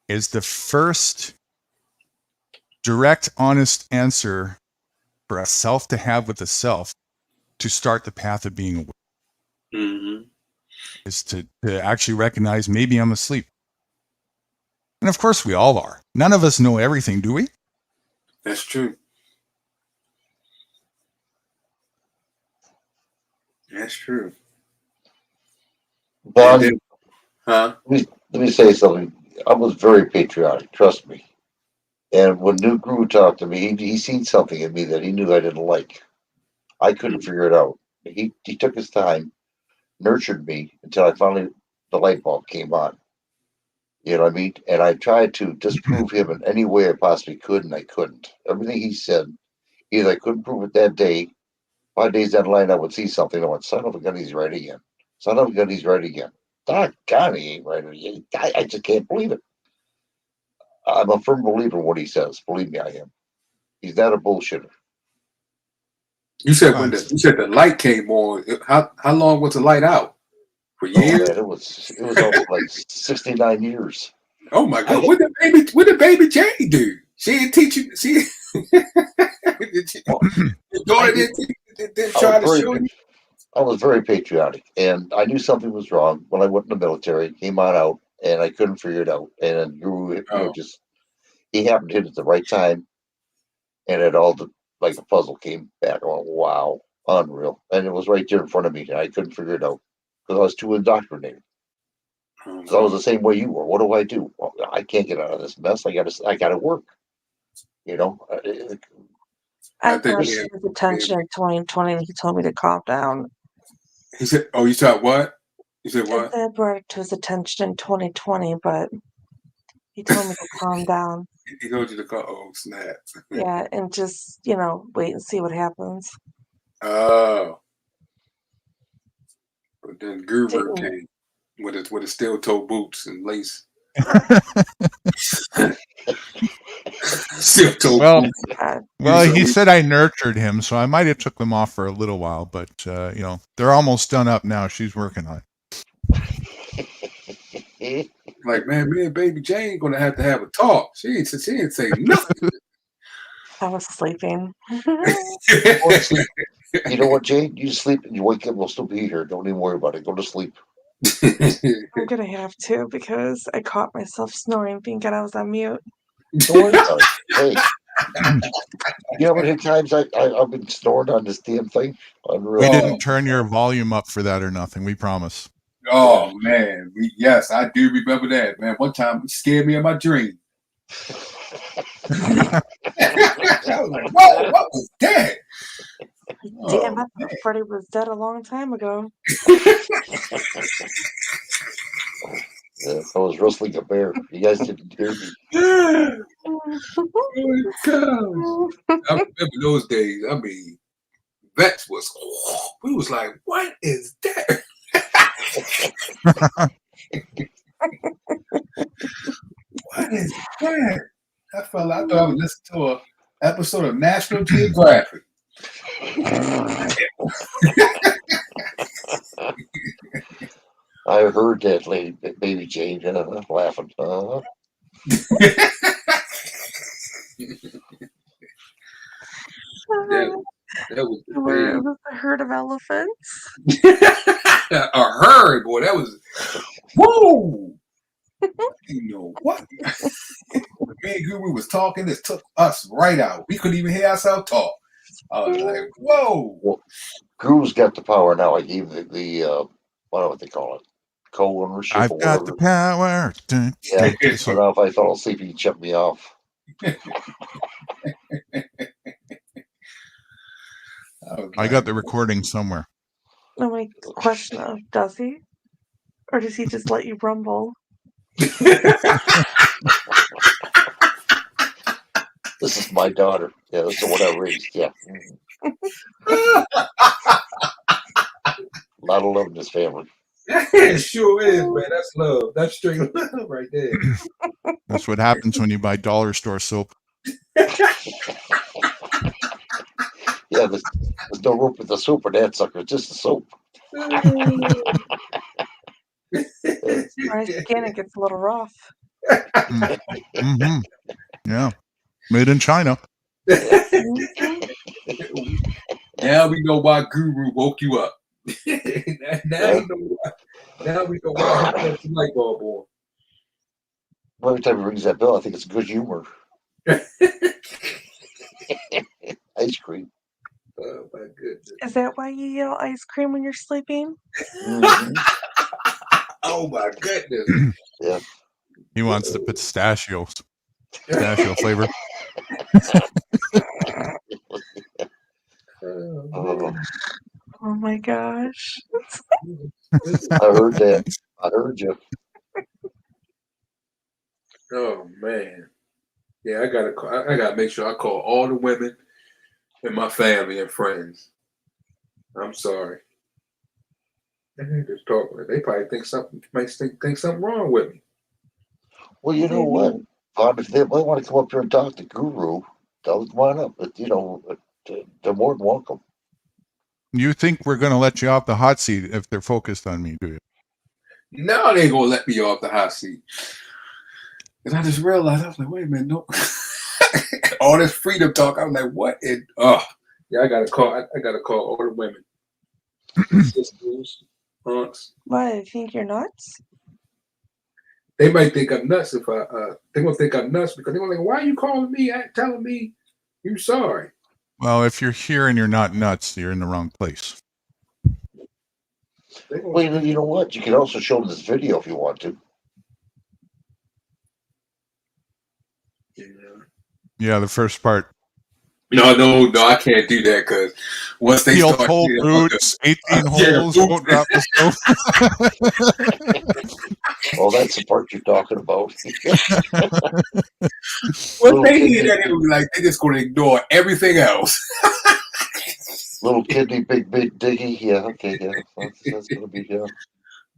is the first direct, honest answer for a self to have with a self to start the path of being aware. Mm-hmm. Is to actually recognize maybe I'm asleep. And of course we all are. None of us know everything, do we? That's true. That's true. Bon, huh? Let me say something. I was very patriotic, trust me. And when New Guru talked to me, he seen something in me that he knew I didn't like. I couldn't figure it out. He took his time, nurtured me until I finally, the light bulb came on. You know what I mean? And I tried to disprove him in any way I possibly could, and I couldn't. Everything he said, either I couldn't prove it that day, 5 days down the line, I would see something. I went, son of a gun, he's right again. Son of a gun, he's right again. God, he ain't right again. I just can't believe it. I'm a firm believer in what he says. Believe me, I am. He's not a bullshitter. You said the light came on. How long was the light out? For years? Oh, man, it was almost like 69 years. Oh my God! What did baby Jane do? She didn't teach you. She your daughter didn't try to show you. I was very patriotic, and I knew something was wrong when I went in the military. Came on out, and I couldn't figure it out. And Guru, he happened to hit it at the right time, and it all like a puzzle came back. I went, wow, unreal, and it was right there in front of me, and I couldn't figure it out because I was too indoctrinated. Because I was the same way you were. What do I do? Well, I can't get out of this mess. I gotta work. You know. I brought his attention in 2020, and he told me to calm down. He said, "Oh, you said what? You said what?" I brought it to his attention in 2020, but he told me to calm down. He told you to call. Oh, snap! Yeah, and just wait and see what happens. Oh, but then Guru came with his steel toe boots and lace. Well, he said I nurtured him, so I might have took them off for a little while, but they're almost done up now. She's working on it. Like, man, me and baby Jane gonna have to have a talk. She ain't say nothing. I was sleeping. You know what, Jane? You sleep and you wake up, we'll still be here. Don't even worry about it. Go to sleep. I'm gonna have to because I caught myself snoring thinking I was on mute. Don't worry about it. Hey, you know how many times I've been snoring on this damn thing? Unreal. We didn't turn your volume up for that or nothing. We promise. Oh man, yes, I do remember that, man. One time it scared me in my dream. I was like, whoa, what was that? Damn, I thought Freddie was dead a long time ago. Yeah, I was rustling a bear. You guys didn't hear me. I remember those days. I mean, Vex we was like, what is that? What is that? I thought I was listening to an episode of National Geographic. I heard that, lady, baby Jane, laughing. That was It was a herd of elephants. A herd, boy. That was whoa. You know what? Me and Guru was talking. This took us right out. We couldn't even hear ourselves talk. I was like, whoa. Well, Guru's got the power now. I gave the I don't know what they call it, co-ownership I've or got the whatever. power. Dun, Yeah. dun, dun. So now if I fell asleep, he'd shut me off. I got the recording somewhere. Oh my question of does he? Or does he just let you rumble? This is my daughter. Yeah, this is what I raised. Yeah. A lot of love in this family. It sure is, man. That's love. That's straight love right there. That's what happens when you buy dollar store soap. Yeah, there's no room for the soap or that sucker. Just the soap. My skin, it gets a little rough. Mm-hmm. Yeah. Made in China. Now we know why Guru woke you up. now we know why he put the light bulb on. Every time he rings that bell, I think it's good humor. Ice cream. Oh my goodness. Is that why you yell ice cream when you're sleeping? Mm-hmm. Oh my goodness. Yeah. He wants the pistachio flavor. Oh my gosh. I heard that. I heard you. Oh man. Yeah, I gotta make sure I call all the women in my family and friends. I'm sorry. They just talk. They probably think something wrong with me. Well, you know what? If they might want to come up here and talk to Guru, they'll come on up. But they're more than welcome. You think we're going to let you off the hot seat if they're focused on me, do you? No, they ain't gonna let me off the hot seat. And I just realized, I was like, wait a minute, no. All this freedom talk, I was like, what? Yeah, I gotta call all the women. Sisters, aunts. Why? You think you're nuts? They might think I'm nuts if they gonna think I'm nuts because they're gonna think, why are you calling me telling me you sorry? Well, if you're here and you're not nuts, you're in the wrong place. Well, you know what? You can also show them this video if you want to. Yeah, the first part. No, I can't do that because once they Steel start toe boots, 18 holes, won't drop the stove. Well, that's the part you're talking about. Once they hear that, it was like they're just going to ignore everything else. Little kidney, big diggy. Yeah, okay, yeah. That's going to be, yeah.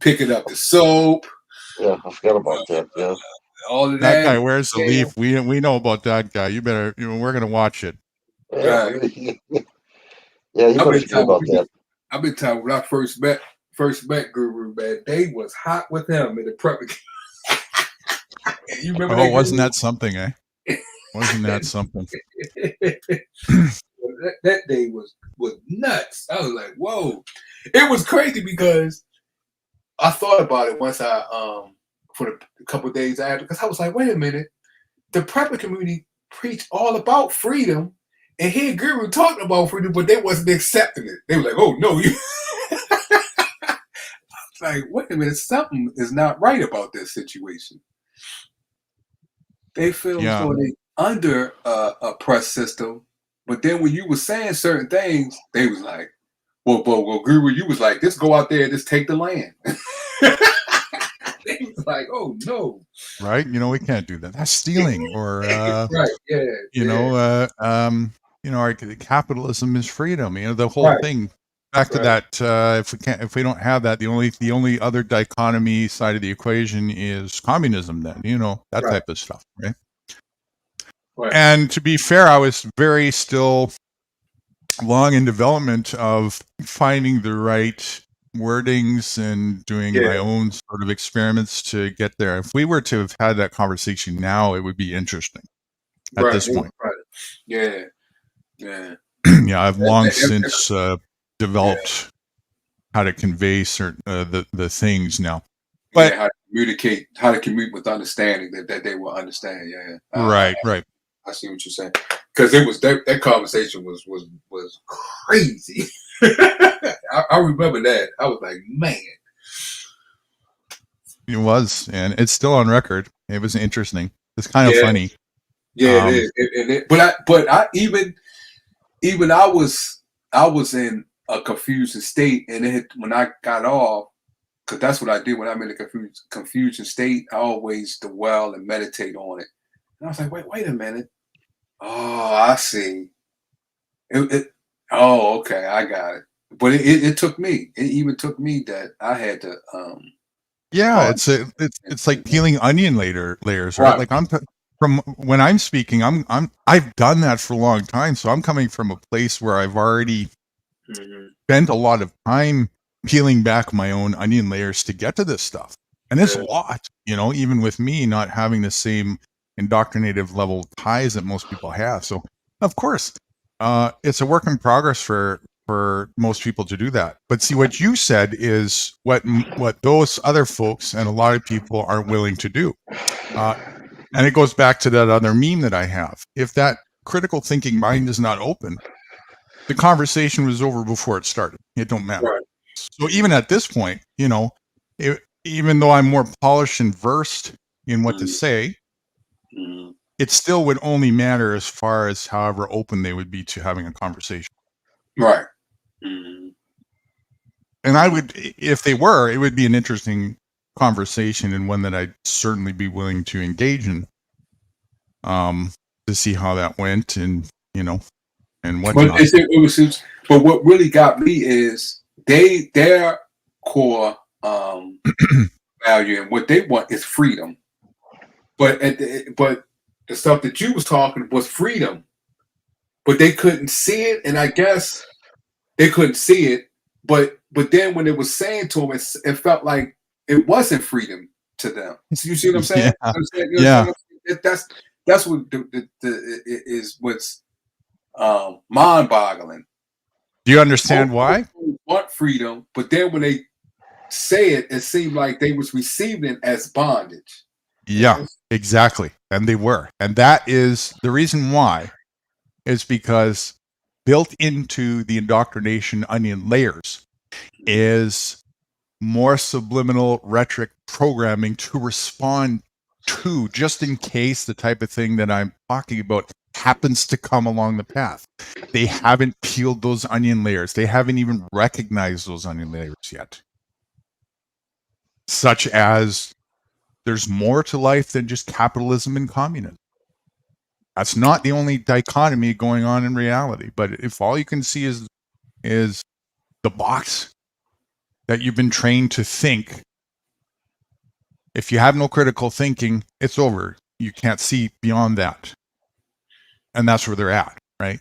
Picking up the soap. Yeah, I forgot about that, yeah. All of that guy wears the leaf. We know about that guy. You better, we're going to watch it. Yeah, yeah, you better forget about that. I've been telling when I first met Guru, man, they was hot with him in the prep. You remember that? Wasn't that something, eh? Wasn't that something? That day was nuts. I was like, whoa. It was crazy because I thought about it once for a couple of days after, because I was like, wait a minute. The prepper community preached all about freedom, and here Guru talking about freedom, but they wasn't accepting it. They were like, oh, no. You. I was like, wait a minute. Something is not right about this situation. They feel so they under a press system, but then when you were saying certain things, they was like, well, Guru, you was like, just go out there and just take the land. They was like, oh no. Right? We can't do that. That's stealing. Or right, yeah. Our capitalism is freedom. The whole thing. Back to that. If we don't have that, the only other dichotomy side of the equation is communism. Then that type of stuff, right? And to be fair, I was very still long in development of finding the right wordings and doing my own sort of experiments to get there. If we were to have had that conversation now, it would be interesting at this point. Right. Yeah. Yeah, I've long since developed how to convey certain the things now. But yeah, how to communicate with understanding that they will understand. Yeah, right. I see what you're saying, because it was that conversation was crazy. I remember that. I was like, man, It was, and it's still on record. It was interesting. It's kind of funny. Yeah, it is. But I even I was in a confusing state, and when I got off, because that's what I did when I'm in a confusion state. I always dwell and meditate on it. And I was like, wait a minute. Oh, I see. Oh, okay, I got it. But it took me. It even took me that I had to. Yeah, it's like peeling onion layers, right? Like from when I'm speaking, I've done that for a long time, so I'm coming from a place where I've already spent a lot of time peeling back my own onion layers to get to this stuff, and it's a lot, even with me not having the same indoctrinative level ties that most people have. So, of course, it's a work in progress for most people to do that. But see, what you said is what those other folks and a lot of people aren't willing to do. And it goes back to that other meme that I have. If that critical thinking mind is not open, the conversation was over before it started. It don't matter. Right. So even at this point, even though I'm more polished and versed in what to say, it still would only matter as far as however open they would be to having a conversation. Right. And I would, if they were, it would be an interesting conversation and one that I'd certainly be willing to engage in, to see how that went and whatnot. But what really got me is their core value and what they want is freedom. But the stuff that you was talking was freedom, but they couldn't see it, and I guess they couldn't see it. But then when it was saying to them, it felt like it wasn't freedom to them. So you see what I'm saying? Yeah. That's what is what's mind-boggling. Do you understand why? They want freedom, but then when they say it, it seemed like they was receiving it as bondage. Yeah, exactly. And they were. And that is the reason why is because built into the indoctrination onion layers is more subliminal rhetoric programming to respond to, just in case the type of thing that I'm talking about happens to come along the path. They haven't peeled those onion layers. They haven't even recognized those onion layers yet. Such as there's more to life than just capitalism and communism. That's not the only dichotomy going on in reality. But if all you can see is the box that you've been trained to think, if you have no critical thinking, it's over. You can't see beyond that. And that's where they're at, right?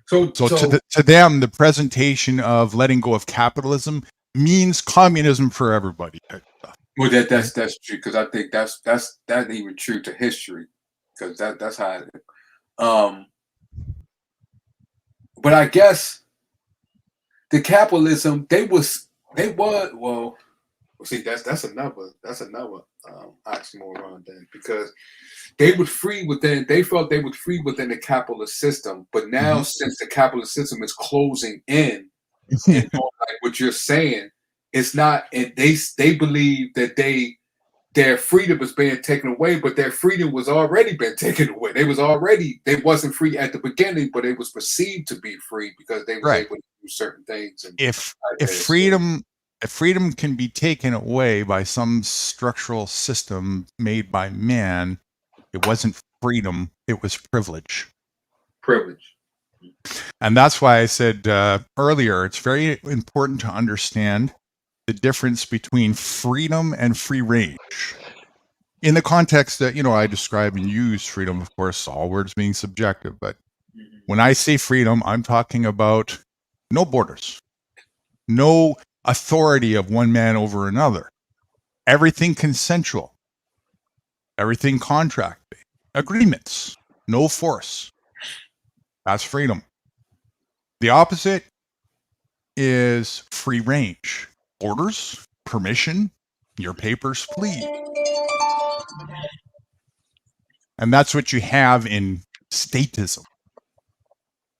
So to them, the presentation of letting go of capitalism means communism for everybody. Well, that's true, because I think that's even true to history, because that's how it is. But I guess the capitalism they well, see, that's another oxymoron then, because they felt they would free within the capitalist system, but now since the capitalist system is closing in, and like what you're saying, it's not, and they believe that their freedom is being taken away, but their freedom was already been taken away. They wasn't free at the beginning, but it was perceived to be free because they were able to do certain things. And if freedom can be taken away by some structural system made by man, it wasn't freedom, it was privilege. And that's why I said earlier, it's very important to understand the difference between freedom and free range. In the context that, I describe and use freedom, of course, all words being subjective, but when I say freedom, I'm talking about no borders, no authority of one man over another, everything consensual, everything contract, agreements, no force. That's freedom. The opposite is free range. Orders, permission, your papers, please. And that's what you have in statism.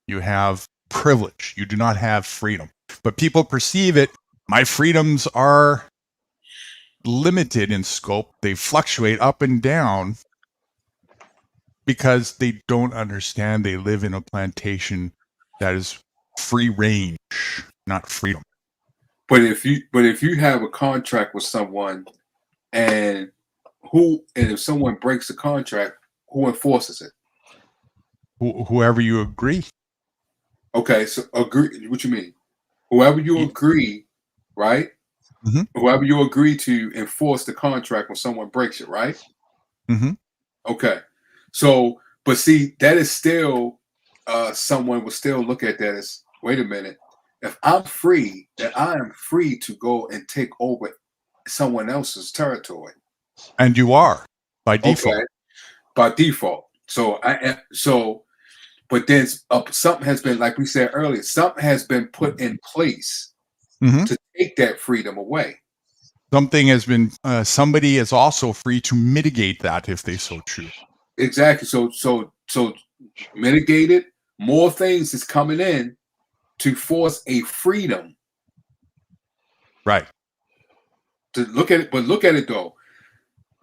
You have privilege. You do not have freedom. But people perceive it. My freedoms are limited in scope. They fluctuate up and down because they don't understand they live in a plantation that is free range, not freedom. But if you have a contract with someone and if someone breaks the contract, who enforces it? Whoever you agree. Okay, so agree. What you mean? Whoever you agree, right? Mm-hmm. Whoever you agree to enforce the contract when someone breaks it, right? Mm-hmm. Okay. So, but see, that is still someone would still look at that as, wait a minute, if I'm free, then I am free to go and take over someone else's territory. And you are by default. Okay. By default. But then something has been, like we said earlier, something has been put in place to take that freedom away. Something has been, somebody is also free to mitigate that if they so choose. Exactly. So mitigate it. More things is coming in to force a freedom. Right. To look at it, but look at it though.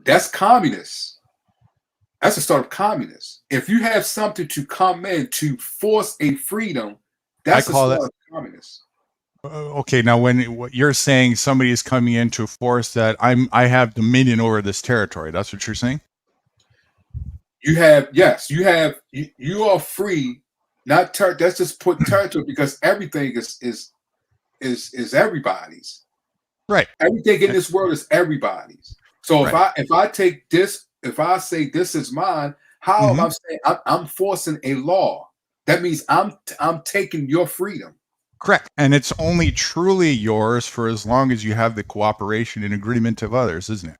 That's communist. That's the start of communist. If you have something to come in to force a freedom, that's the start of communist. Okay, now what you're saying, somebody is coming in to force that I have dominion over this territory. That's what you're saying? You are free, not that's just put territory because everything is everybody's. Right. Everything in this world is everybody's. So right. if I take this, if I say this is mine, how am I saying I'm forcing a law? That means I'm taking your freedom. Correct. And it's only truly yours for as long as you have the cooperation and agreement of others, isn't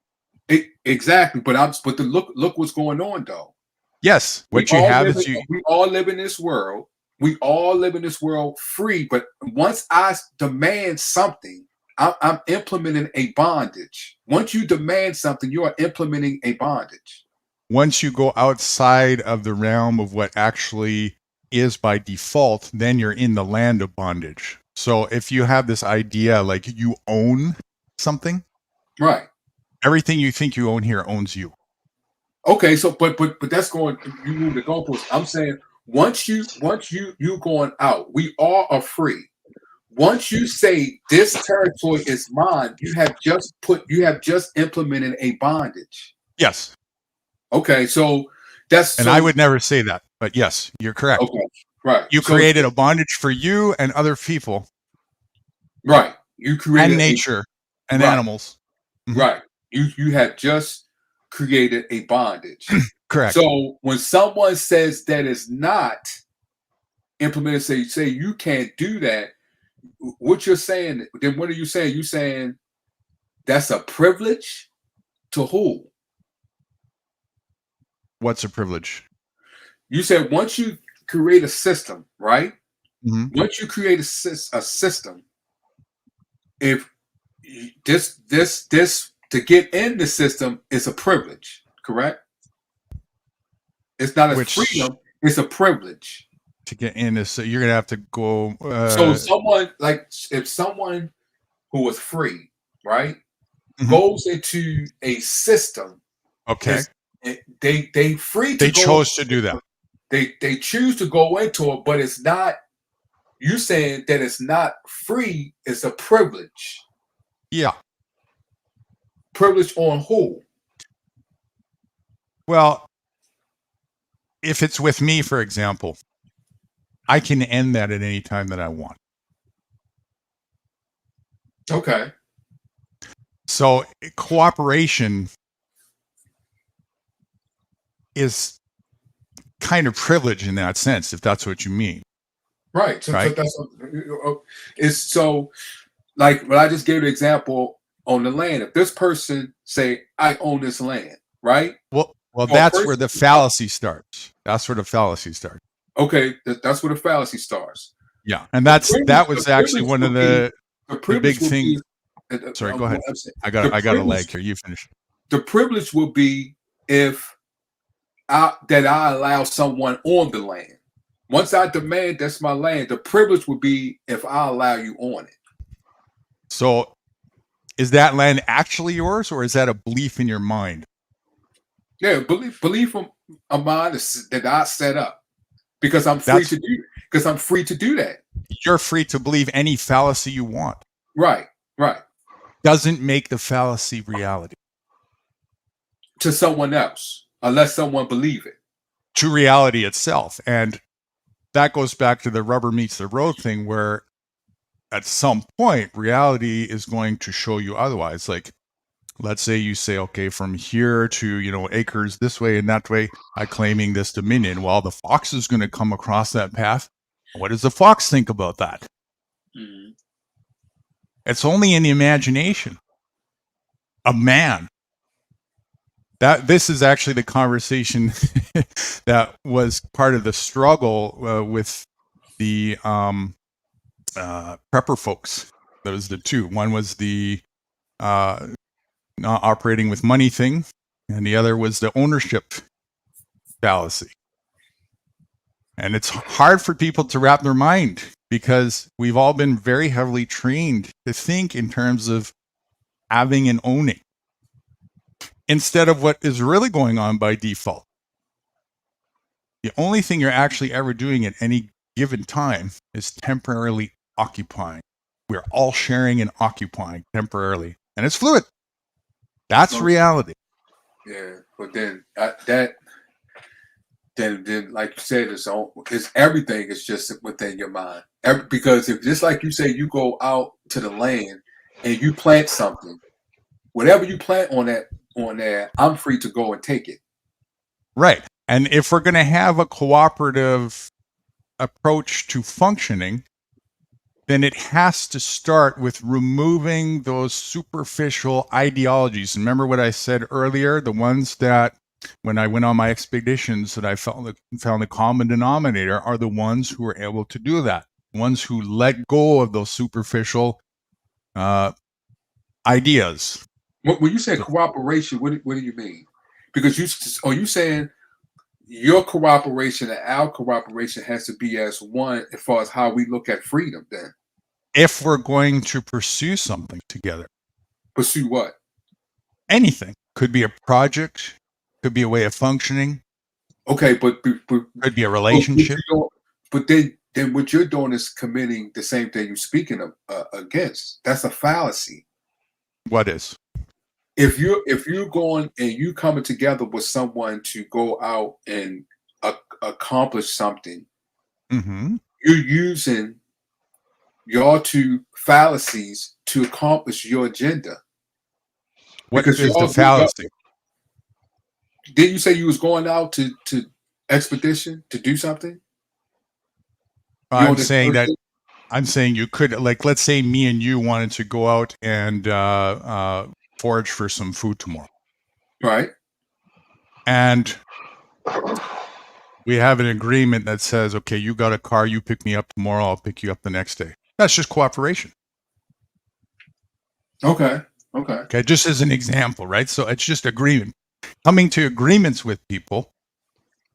it? Exactly. But look what's going on though. Yes. What you have is we all live in this world. We all live in this world free. But once I demand something, I'm implementing a bondage. Once you demand something, you are implementing a bondage. Once you go outside of the realm of what actually is by default, then you're in the land of bondage. So if you have this idea like you own something, right? Everything you think you own here owns you. Okay, so but that's going, you move the goalpost. I'm saying once you going out, we all are free. Once you say this territory is mine, you have just implemented a bondage. Yes. Okay, so that's and I would never say that, but yes, you're correct. Okay, right. You created a bondage for you and other people. Right. You created and nature and right. animals. Mm-hmm. Right. You have just created a bondage. Correct. So when someone says that is not implemented, say you can't do that, what you're saying, then what are you saying? You're saying that's a privilege to who? What's a privilege? You said once you create a system, right? Mm-hmm. Once you create a system, if this to get in the system is a privilege, correct? It's not a freedom; it's a privilege. To get in is, so you're gonna have to go. So if someone who was free, right, goes into a system, okay, they free. They chose to do that. They choose to go into it, but it's not. You saying that it's not free? It's a privilege. Yeah. Privilege on who? Well, if it's with me, for example, I can end that at any time that I want. Okay. So cooperation is kind of privilege in that sense, if that's what you mean. Right. So, right? So like when I just gave the example on the land, if this person say, I own this land, right? Well, that's where the fallacy starts. That's where the fallacy starts. Okay, that's where the fallacy starts. Yeah, and that was actually one of the big will things. be, Sorry, go ahead. I'm saying, I the got a leg privilege- here. You finish. The privilege will be if I allow someone on the land. Once I demand that's my land, the privilege would be if I allow you on it. So, is that land actually yours, or is that a belief in your mind? Yeah, belief of mine that I set up because I'm free to do. Because I'm free to do that. You're free to believe any fallacy you want. Right. Doesn't make the fallacy reality. To someone else, unless someone believe it. To reality itself. And that goes back to the rubber meets the road thing, where at some point reality is going to show you otherwise. Like, let's say you say, okay, from here to, acres this way and that way, I'm claiming this dominion. Well, the fox is going to come across that path. What does the fox think about that? Mm-hmm. It's only in the imagination of man. This is actually the conversation that was part of the struggle with the prepper folks. There was the two. One was the not operating with money thing, and the other was the ownership fallacy. And it's hard for people to wrap their mind because we've all been very heavily trained to think in terms of having and owning instead of what is really going on by default. The only thing you're actually ever doing at any given time is temporarily occupying. We're all sharing and occupying temporarily, and it's fluid. That's reality. Yeah, but then then like you said, it's everything is just within your mind. Because if just like you say, you go out to the land and you plant something, whatever you plant on there, I'm free to go and take it. Right. And if we're going to have a cooperative approach to functioning, then it has to start with removing those superficial ideologies. Remember what I said earlier? The ones that, when I went on my expeditions, that I found the common denominator are the ones who were able to do that. Ones who let go of those superficial ideas. When you say cooperation, what do you mean? Because are you saying your cooperation and our cooperation has to be as one as far as how we look at freedom then? If we're going to pursue something together. Pursue what? Anything. Could be a project, could be a way of functioning. Okay, but could be a relationship. But then what you're doing is committing the same thing you're speaking of, against. That's a fallacy. What is? If you're going and you coming together with someone to go out and accomplish something, mm-hmm. You're using your two fallacies to accomplish your agenda. What is the fallacy? Didn't you say you was going out to expedition to do something? I'm saying you could, like, let's say me and you wanted to go out and forage for some food tomorrow. Right. And we have an agreement that says, okay, you got a car, you pick me up tomorrow, I'll pick you up the next day. That's just cooperation. Okay. Just as an example, right? So it's just agreement. Coming to agreements with people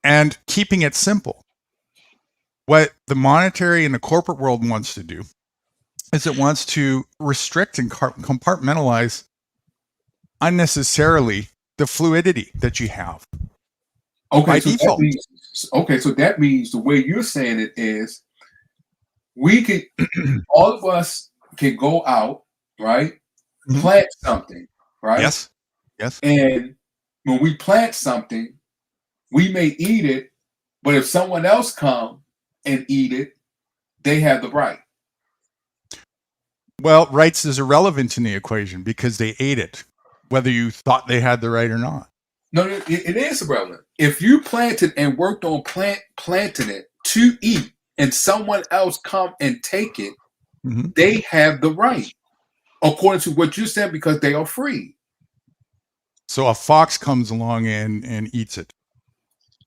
and keeping it simple. What the monetary and the corporate world wants to do is it wants to restrict and compartmentalize unnecessarily the fluidity that you have. Okay, by so default. That means the way you're saying it is we could all of us can go out, right? Mm-hmm. Plant something, right? Yes. And when we plant something, we may eat it, but if someone else come and eat it, they have the right. Well, rights is irrelevant in the equation because they ate it, whether you thought they had the right or not. No, it is irrelevant. If you planted and worked on planting it to eat, and someone else come and take it, mm-hmm. they have the right, according to what you said, because they are free. So a fox comes along and eats it.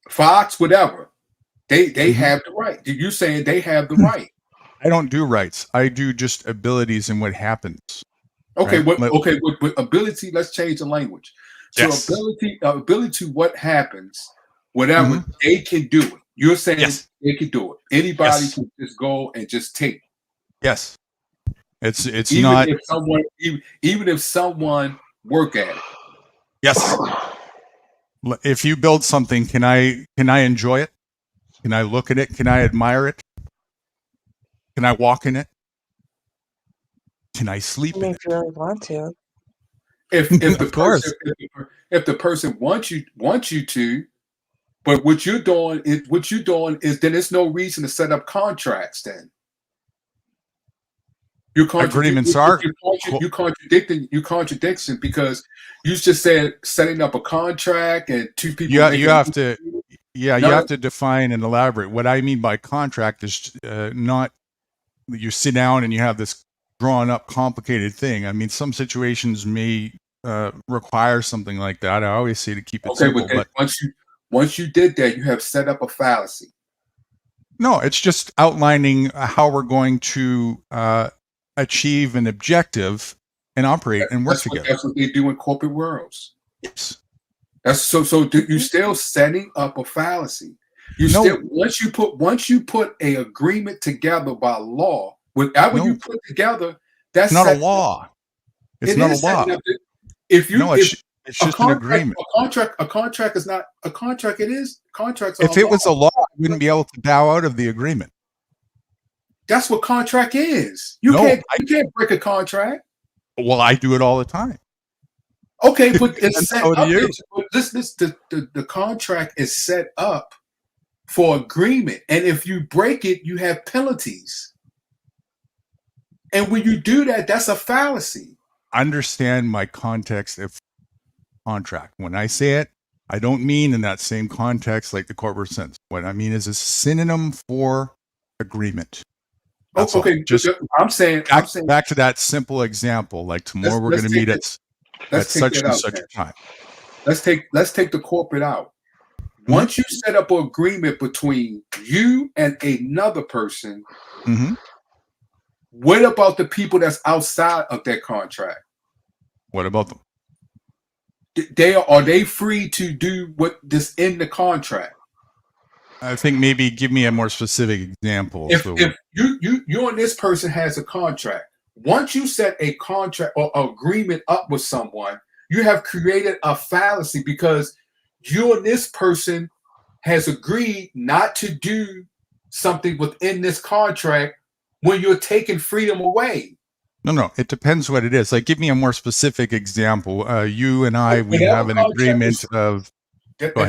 Fox, whatever. They mm-hmm. have the right. You're saying they have the right. I don't do rights. I do just abilities and what happens. Okay, right? with ability, let's change the language. So Yes. ability to what happens, whatever they can do it. You're saying they can do it. Anybody can just go and just take. Yes. It's Even not. if someone even if someone work at it. Yes. If you build something, can I enjoy it? Can I look at it? Can I admire it? Can I walk in it? Can I sleep in it? If you really want to. If the person wants you to, but what you're doing is then there's no reason to set up contracts then. Agreements are you contradiction because you just said setting up a contract and two people. You have to define and elaborate. What I mean by contract is not you sit down and you have this drawn up complicated thing. I mean, some situations may require something like that. I always say to keep it simple. But once you did that, you have set up a fallacy. No, it's just outlining how we're going to achieve an objective and operate and work together. That's what they do in corporate worlds. Yes. That's you're still setting up a fallacy. Once you put a agreement together by law, whatever you put together, that's not a law. It's not a law. It's just an agreement. A contract is not a contract. It is contracts. If it was a law, I wouldn't be able to bow out of the agreement. That's what contract is. You can't break a contract. Well, I do it all the time. Okay, but it's set so up. do you. The contract is set up for agreement, and if you break it, you have penalties. And when you do that, that's a fallacy. Understand my context of contract. When I say it, I don't mean in that same context like the corporate sense. What I mean is a synonym for agreement. That's okay. all. Just I'm saying back to that simple example. Like tomorrow we're going to meet at such and such a time. Let's take the corporate out. Once you set up an agreement between you and another person, what about the people that's outside of that contract? What about them? Are they free to do what this in the contract? I think maybe give me a more specific example. If you and this person has a contract, once you set a contract or agreement up with someone, you have created a fallacy because you and this person has agreed not to do something within this contract when you're taking freedom away. No, it depends what it is. Like, give me a more specific example. You and I, we have an agreement of. That's what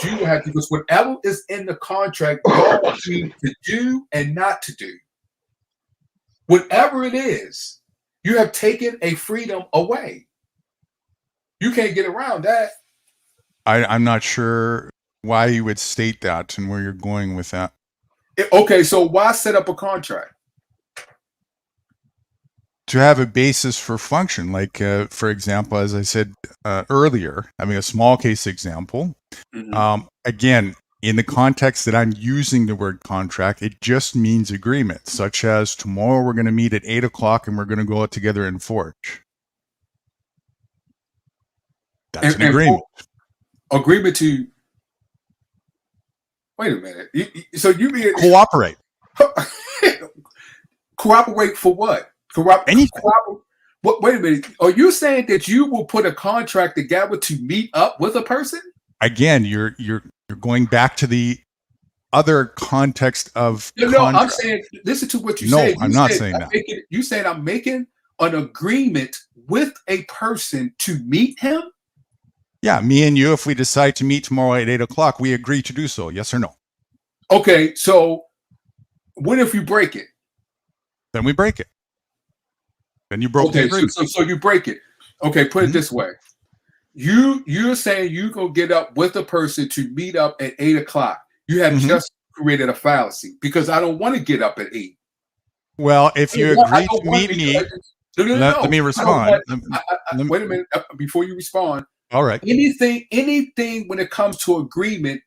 you have to do. Because whatever is in the contract, you're free to do and not to do. Whatever it is, you have taken a freedom away. You can't get around that. I'm not sure why you would state that and where you're going with that. Okay, so why set up a contract? To have a basis for function, like for example, as I said earlier, I mean a small case example. Again, in the context that I'm using the word contract, it just means agreement, such as tomorrow we're going to meet at 8:00 and we're going to go out together in Forge. That's an agreement. Agreement to. Wait a minute. So you mean cooperate? Cooperate for what? Anything. Wait a minute. Are you saying that you will put a contract together to meet up with a person? Again, you're going back to the other context of. No, I'm saying listen to what you say. No, I'm not saying that. You said I'm making an agreement with a person to meet him. Yeah, me and you, if we decide to meet tomorrow at 8:00, we agree to do so. Yes or no? Okay, so what if you break it? Then we break it. Then you broke the agreement. So you break it. Okay, put it this way. You're saying you go get up with a person to meet up at 8:00. You have just created a fallacy because I don't want to get up at 8. Well, if you agree to meet me, let me respond. Wait a minute before you respond. All right. Anything when it comes to agreement,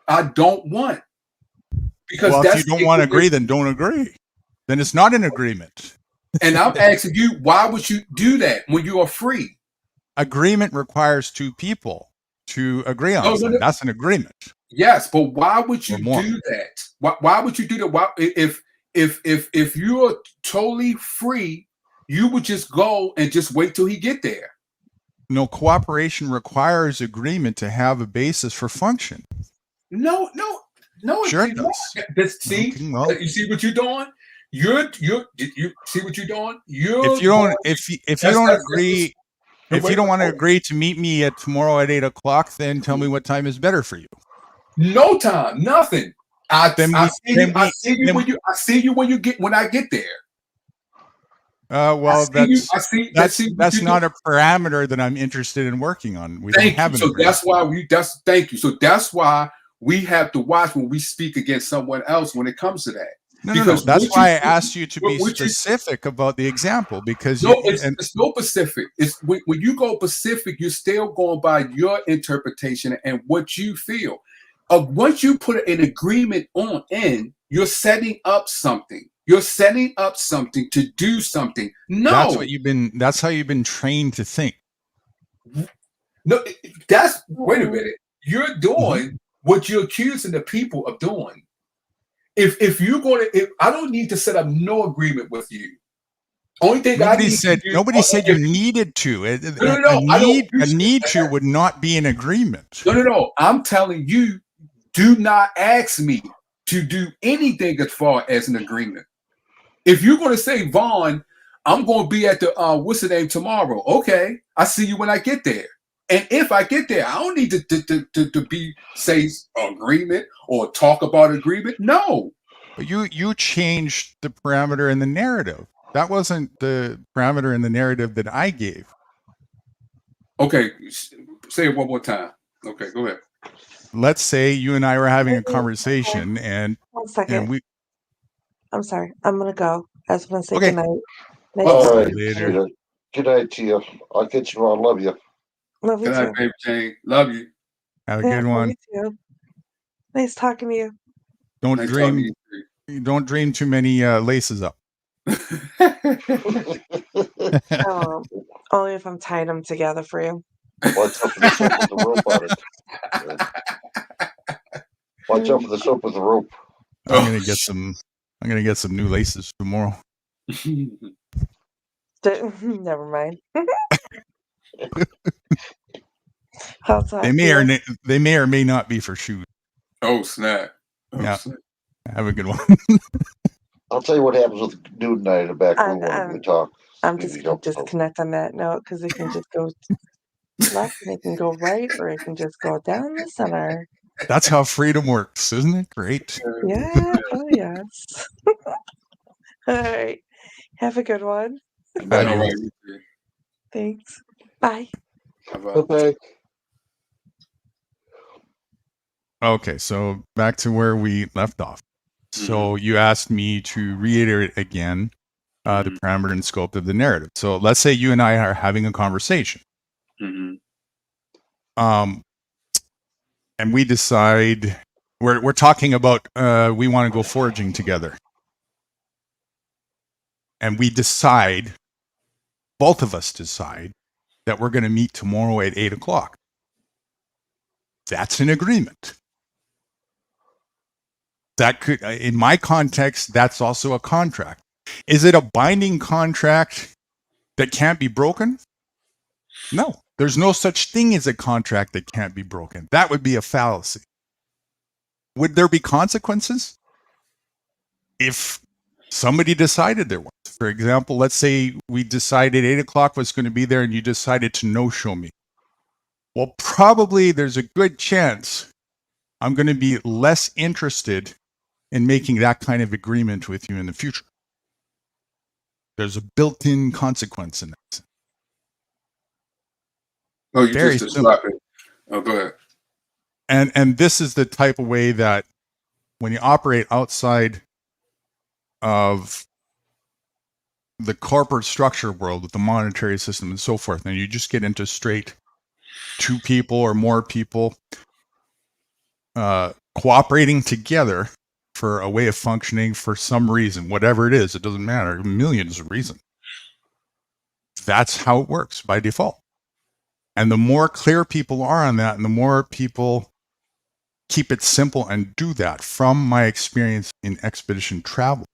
I don't want. because Well, if that's you don't want to agree, then don't agree. Then it's not an agreement. And I'm asking you, why would you do that when you are free? Agreement requires two people to agree on No, something. That's an agreement. Yes, but why would you do that? Why would you do that? Why, if you're totally free, you would just go and just wait till he get there. No, cooperation requires agreement to have a basis for function. No. Sure it it does. See, you see what you're doing? You see what you're doing? If you don't agree, if you don't want to agree to meet me at tomorrow at 8 o'clock, then tell me what time is better for you. No time, nothing. I see you when I get there. Well, that's not a parameter that I'm interested in working on. We don't have an agreement. Thank you. So that's why we have to watch when we speak against someone else when it comes to that. No. That's why I asked you to be specific about the example, because it's no specific. It's when you go specific, you're still going by your interpretation and what you feel. Once you put an agreement in, you're setting up something. You're setting up something to do something. No, that's how you've been trained to think. No, wait a minute. You're doing what you're accusing the people of doing. If you're going to, I don't need to set up no agreement with you. Only thing nobody said you needed to. A need to would not be an agreement. No. I'm telling you, do not ask me to do anything as far as an agreement. If you're going to say, Vaughn, I'm going to be at the what's the name tomorrow. Okay, I see you when I get there. And if I get there, I don't need to say agreement or talk about agreement. No. But you changed the parameter in the narrative. That wasn't the parameter in the narrative that I gave. Okay, say it one more time. Okay, go ahead. Let's say you and I were having a conversation, and 1 second. And I'm sorry. I'm gonna go. I was gonna say Okay. good night. All right. Later. Good night to you. I'll get you on. Love you. Love you Good too. night, baby Jane. Love you. Have a Yeah, good love one. you too. Nice talking to you. Don't Nice talking to dream. you. Don't dream too many laces up. Only if I'm tying them together for you. Watch out for the soap with the rope on it. Watch out for the soap with the rope. I'm gonna get some new laces tomorrow. Never mind. I'll talk They to may you. or may not be for shoes. Oh snap! Yeah. Have a good one. I'll tell you what happens with Dude and I in the back room when we talk. I'm just gonna disconnect on that note because it can just go left and it can go right, or it can just go down the center. That's how freedom works, isn't it? Great. Yeah. Oh yes. All right. Have a good one. Bye. All right. Thanks. Bye. Okay. Okay, so back to where we left off. So you asked me to reiterate again the parameter and scope of the narrative. So let's say you and I are having a conversation. And we decide we're talking about we want to go foraging together. And we decide, both of us decide, that we're going to meet tomorrow at 8 o'clock. That's an agreement. That could, in my context, that's also a contract. Is it a binding contract that can't be broken? No, there's no such thing as a contract that can't be broken. That would be a fallacy. Would there be consequences if somebody decided there was? For example, let's say we decided 8 o'clock was going to be there and you decided to no-show me. Well, probably there's a good chance I'm going to be less interested in making that kind of agreement with you in the future. There's a built-in consequence in that. Oh, you Very just simple. described it. Oh, go ahead. And this is the type of way that when you operate outside of the corporate structure world with the monetary system and so forth, and you just get into straight two people or more people cooperating together for a way of functioning for some reason, whatever it is, it doesn't matter, millions of reasons. That's how it works by default. And the more clear people are on that, and the more people keep it simple and do that, from my experience in expedition travel,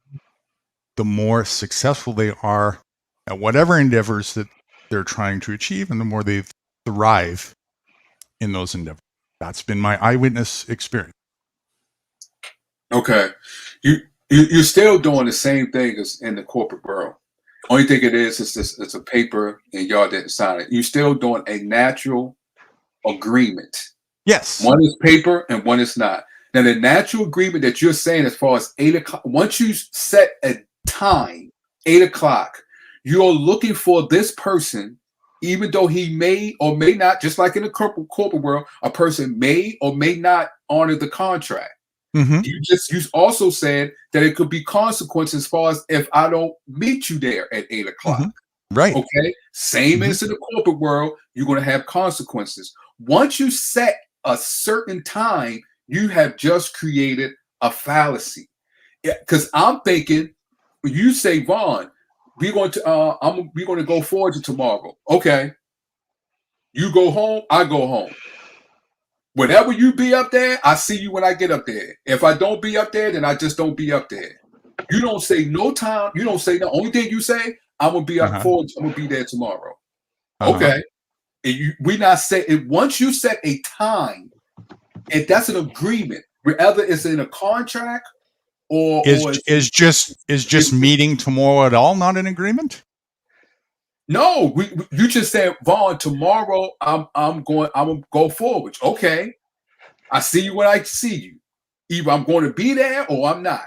the more successful they are at whatever endeavors that they're trying to achieve, and the more they thrive in those endeavors. That's been my eyewitness experience. Okay, you're still doing the same thing as in the corporate world. Only thing it is it's a paper and y'all didn't sign it. You're still doing a natural agreement. Yes. One is paper and one is not. Now the natural agreement that you're saying, as far as 8 o'clock, once you set a time, 8 o'clock, you're looking for this person, even though he may or may not, just like in the corporate world, a person may or may not honor the contract. Mm-hmm. You also said that it could be consequences as far as if I don't meet you there at 8 o'clock. Mm-hmm. Right. Okay. Same as in the corporate world, you're going to have consequences. Once you set a certain time, you have just created a fallacy. Because I'm thinking, when you say, Vaughn, we're going to go forward to tomorrow. Okay. You go home, I go home. Whenever you be up there, I see you when I get up there. If I don't be up there, then I just don't be up there. You don't say no time. You don't say the only thing you say, I'm gonna be up forward. I'm gonna be there tomorrow. Okay. And we not say it. Once you set a time, and that's an agreement, whether it's in a contract or is just meeting tomorrow at all not an agreement? No, you just said, Vaughn, tomorrow I'm gonna go forward. Okay. I see you when I see you. Either I'm going to be there or I'm not.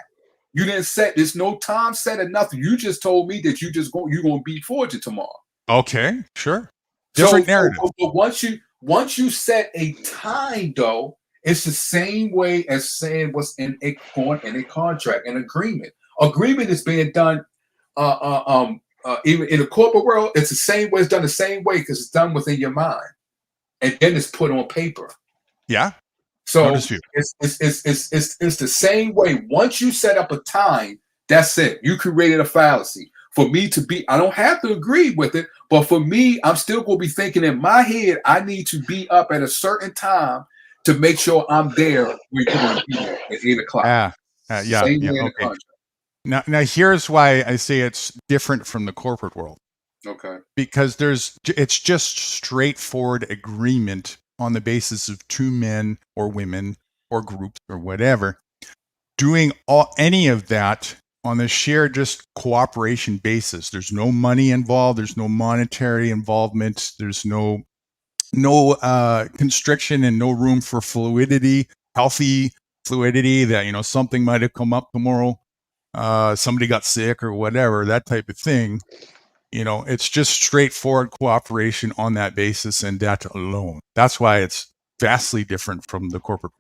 You didn't set, there's no time set or nothing. You just told me that you're gonna be forward tomorrow. Okay, sure. Different narrative. But once you set a time, though, it's the same way as saying what's in a contract, an agreement. Agreement is being done even in the corporate world, it's the same way. It's done the same way because it's done within your mind, and then it's put on paper. Yeah. So it's the same way. Once you set up a time, that's it. You created a fallacy. For me to be, I don't have to agree with it, but for me, I'm still going to be thinking in my head, I need to be up at a certain time to make sure I'm there when you're going to be there at 8 o'clock. Okay. Now here's why I say it's different from the corporate world. Okay. Because it's just straightforward agreement on the basis of two men or women or groups or whatever doing any of that on the shared just cooperation basis. There's no money involved. There's no monetary involvement. There's no constriction and no room for fluidity, healthy fluidity that, something might have come up tomorrow. Somebody got sick or whatever, that type of thing. It's just straightforward cooperation on that basis and that alone. That's why it's vastly different from the corporate.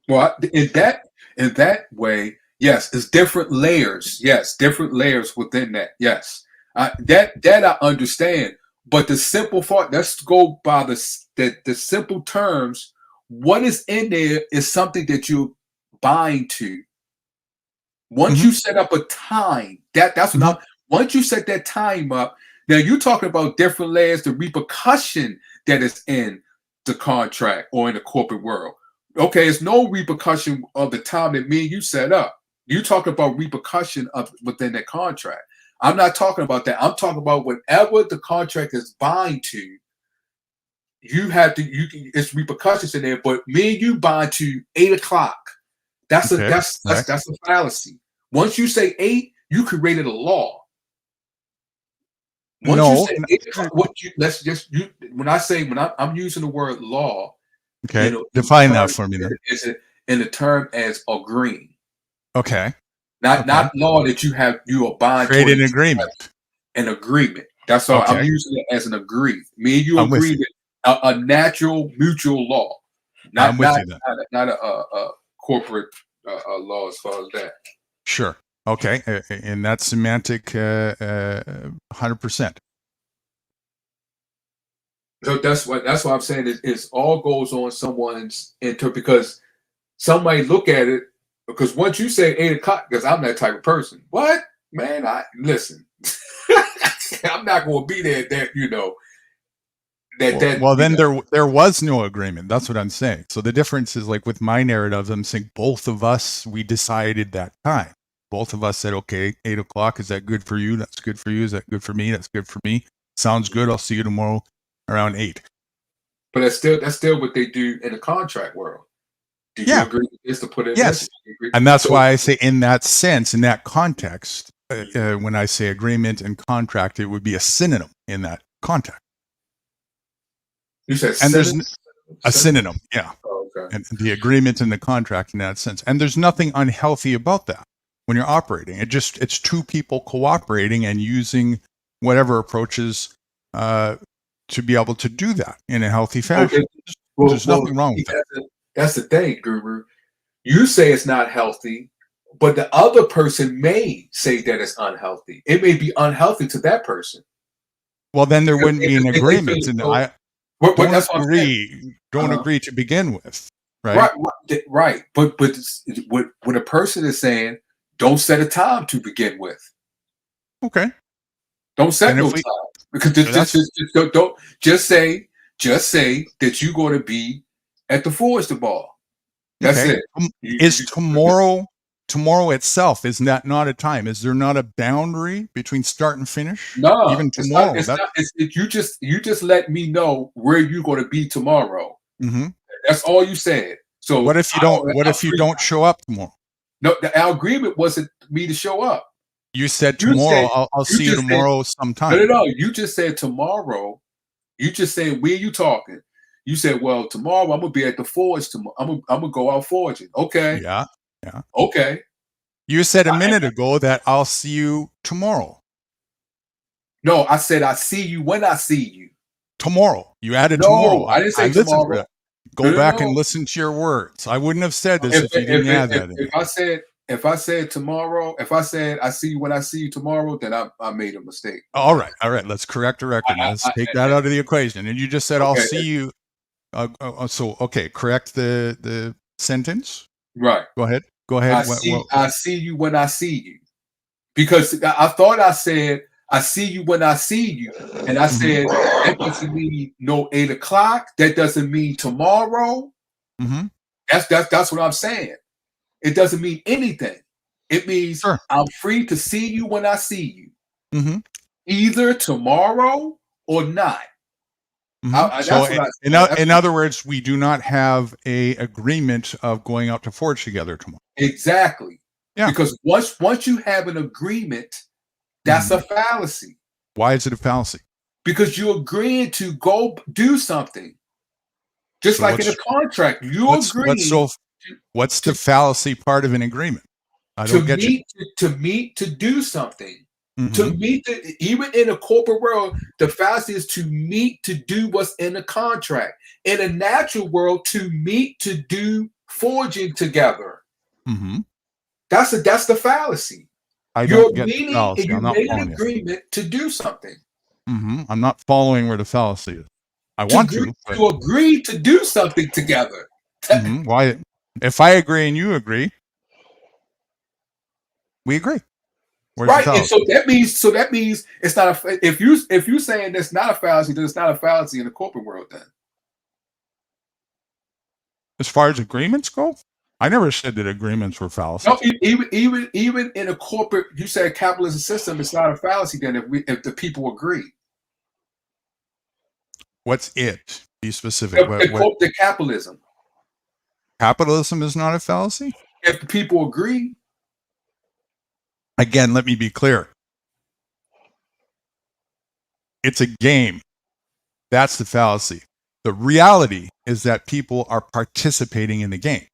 Well, in that way, yes, it's different layers. Yes, different layers within that. Yes, that I understand. But the simple part, let's go by the simple terms. What is in there is something that you bind to. Once you set up a time, that's what once you set that time up, now you're talking about different layers, the repercussion that is in the contract or in the corporate world. Okay, it's no repercussion of the time that me and you set up. You talk about repercussion of within that contract. I'm not talking about that. I'm talking about whatever the contract is bind to. It's repercussions in there, but me and you bind to 8 o'clock. That's a fallacy. Once you say 8, you created a law. Once you say 8 o'clock, I'm using the word law. Okay, define that for me then. Is it in the term as agreeing? Okay. Not law that you abide to. Create an agreement. An agreement. That's all. I'm using it as an agree. Me and you agree that a natural mutual law. Not a corporate law as far as that. Sure. Okay. And that's semantic 100%. So that's why I'm saying it all goes on someone's because somebody look at it Because once you say 8 o'clock, because I'm that type of person. What? Man, listen. I'm not going to be there that, you know. Well, then there was no agreement. That's what I'm saying. So the difference is, like with my narrative, I'm saying both of us, we decided that time. Both of us said, okay, 8 o'clock. Is that good for you? That's good for you. Is that good for me? That's good for me. Sounds good. I'll see you tomorrow around 8. But that's still what they do in the contract world. Do you agree with this to put it? Yes. And that's why I say in that sense, in that context, when I say agreement and contract, it would be a synonym in that context. You said and synonym? there's a synonym, yeah. Oh, okay. And the agreement and the contract in that sense. And there's nothing unhealthy about that when you're operating. It's two people cooperating and using whatever approaches to be able to do that in a healthy fashion. There's nothing wrong with that. That's the thing, Guru. You say it's not healthy, but the other person may say that it's unhealthy. It may be unhealthy to that person. Well, then there wouldn't be an agreement, and I don't agree to begin with, right? Right. But when a person is saying, don't set a time to begin with. Okay. Don't set no time, because don't just say that you're going to be at the Forrester Ball. That's it. Is tomorrow itself, is that not a time? Is there not a boundary between start and finish? No, even tomorrow. You just let me know where you're going to be tomorrow. Mm-hmm. That's all you said. So what if you don't? What if you don't show up tomorrow? No, our agreement wasn't me to show up. You said tomorrow. I'll see you tomorrow sometime. No. You just said tomorrow. You just said, where you talking? You said, well, tomorrow I'm gonna be at the forge. Tomorrow I'm gonna go out foraging. Okay. Yeah. Okay. You said a minute ago that I'll see you tomorrow. No, I said I see you when I see you. Tomorrow. You added tomorrow. I didn't say tomorrow. Go back and listen to your words. I wouldn't have said this if you didn't add that in. If I said tomorrow, if I said I see you when I see you tomorrow, then I made a mistake. All right. Let's correct the record. Let's take that out of the equation. And you just said I'll see you. Correct the sentence. Right. Go ahead. I see you when I see you, because I thought I said I see you when I see you, and I said that doesn't mean no 8 o'clock. That doesn't mean tomorrow. Mm-hmm. That's what I'm saying. It doesn't mean anything. It means I'm free to see you when I see you, either tomorrow or not. Mm-hmm. In other words, we do not have a agreement of going out to forge together tomorrow. Exactly. Yeah. Because once you have an agreement, that's a fallacy. Why is it a fallacy? Because you're agreeing to go do something. Just like in a contract, you agree. What's the fallacy part of an agreement? I don't get you. To do something. To meet, even in a corporate world, the fallacy is to meet to do what's in the contract. In a natural world, to meet to do forging together. Mm-hmm. That's the fallacy. You're meeting and you made an agreement to do something. Mm-hmm. I'm not following where the fallacy is. I want to agree to do something together. Why? If I agree and you agree, we agree. Right, and so that means it's not a. If you're saying that's not a fallacy, then it's not a fallacy in the corporate world. Then, as far as agreements go, I never said that agreements were fallacies. No, even in a corporate, you say a capitalist system, it's not a fallacy. Then if the people agree, what's it? Be specific. The capitalism. Capitalism is not a fallacy? If the people agree. Again, let me be clear. It's a game. That's the fallacy. The reality is that people are participating in the game.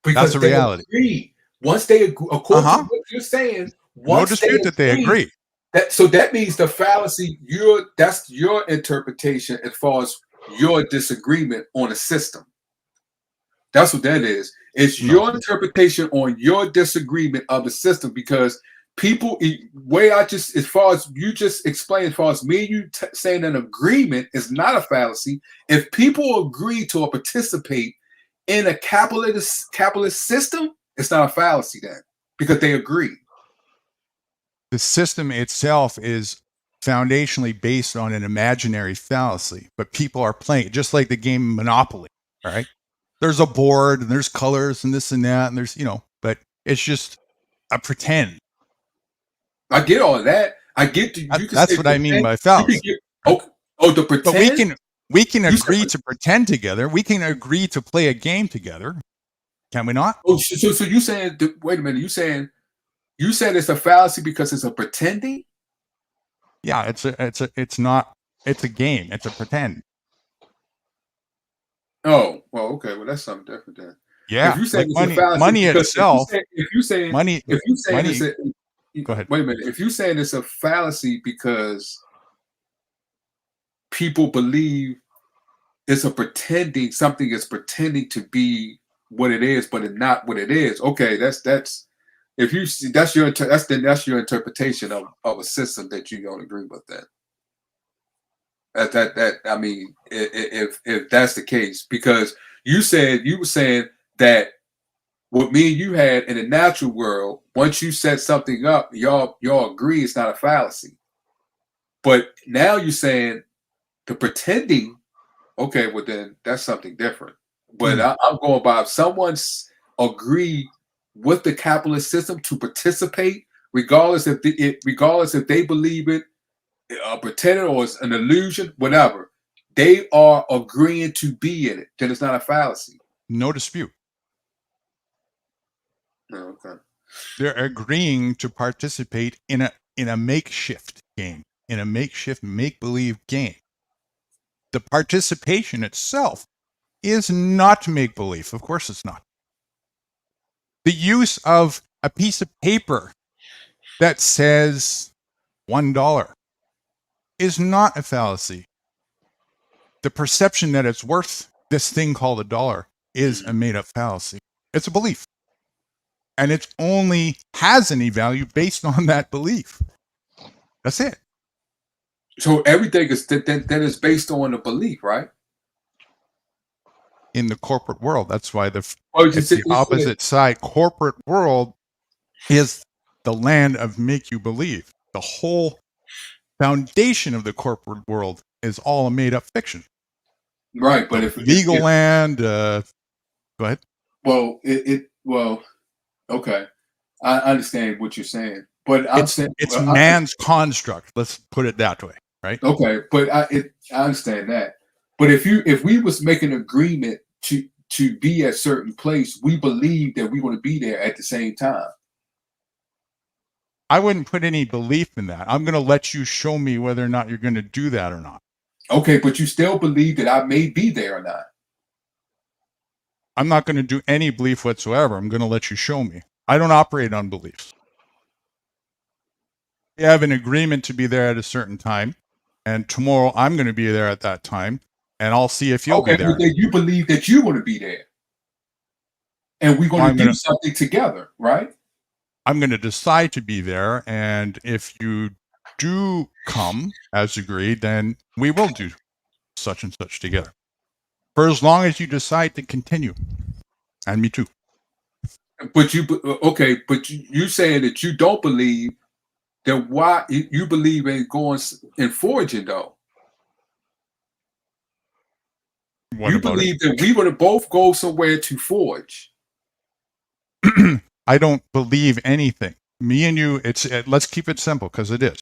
Because that's a reality. Agree. Once they agree, according to what you're saying, no dispute that they agree. That means the fallacy, that's your interpretation as far as your disagreement on a system. That's what that is. It's your interpretation on your disagreement of the system, because people, as far as you just explained, as far as me and you saying an agreement is not a fallacy. If people agree to or participate in a capitalist system, it's not a fallacy then because they agree. The system itself is foundationally based on an imaginary fallacy, but people are playing it just like the game Monopoly. All right. There's a board and there's colors and this and that, and there's, but it's just a pretend. I get all of that. I get you. That's what I mean by fallacy. The pretend. But we can agree to pretend together. We can agree to play a game together. Can we not? Oh, so you saying? Wait a minute. You said it's a fallacy because it's a pretending? Yeah, it's a game. It's a pretend. Oh, well, okay. Well, that's something different then. Yeah, if you say like money itself. Go ahead. Wait a minute. If you're saying it's a fallacy because people believe something is pretending to be what it is, but it's not what it is. Okay, that's your interpretation of a system that you don't agree with. That I mean, if that's the case, because you were saying that what me and you had in the natural world, once you set something up, y'all agree it's not a fallacy. But now you're saying the pretending, okay, well then that's something different. But I'm going by if someone's agreed with the capitalist system to participate, regardless if they believe it, pretending or it's an illusion, whatever, they are agreeing to be in it. Then it's not a fallacy. No dispute. Oh, okay. They're agreeing to participate in a makeshift game, in a makeshift make-believe game. The participation itself is not make-believe. Of course it's not. The use of a piece of paper that says $1 is not a fallacy. The perception that it's worth this thing called $1 is a made-up fallacy. It's a belief. And it only has any value based on that belief. That's it. So everything is is based on a belief, right? In the corporate world, that's why it's the opposite side. Corporate world is the land of make you believe. The whole foundation of the corporate world is all a made up fiction. Right, but if legal land, go ahead. Well, okay, I understand what you're saying, but it's man's construct. Let's put it that way, right? Okay, but I understand that. But if we was making an agreement to be at a certain place, we believe that we want to be there at the same time. I wouldn't put any belief in that. I'm going to let you show me whether or not you're going to do that or not. Okay, but you still believe that I may be there or not. I'm not going to do any belief whatsoever. I'm going to let you show me. I don't operate on beliefs. We have an agreement to be there at a certain time, and tomorrow I'm going to be there at that time, and I'll see if you'll be there. Okay, you believe that you want to be there, and we're going to do something together, right? I'm going to decide to be there, and if you do come as agreed, then we will do such and such together. For as long as you decide to continue, and me too. But you saying that you don't believe, then why you believe in going and foraging though? You believe that we would both go somewhere to forage. I don't believe anything. Me and you, let's keep it simple because it is.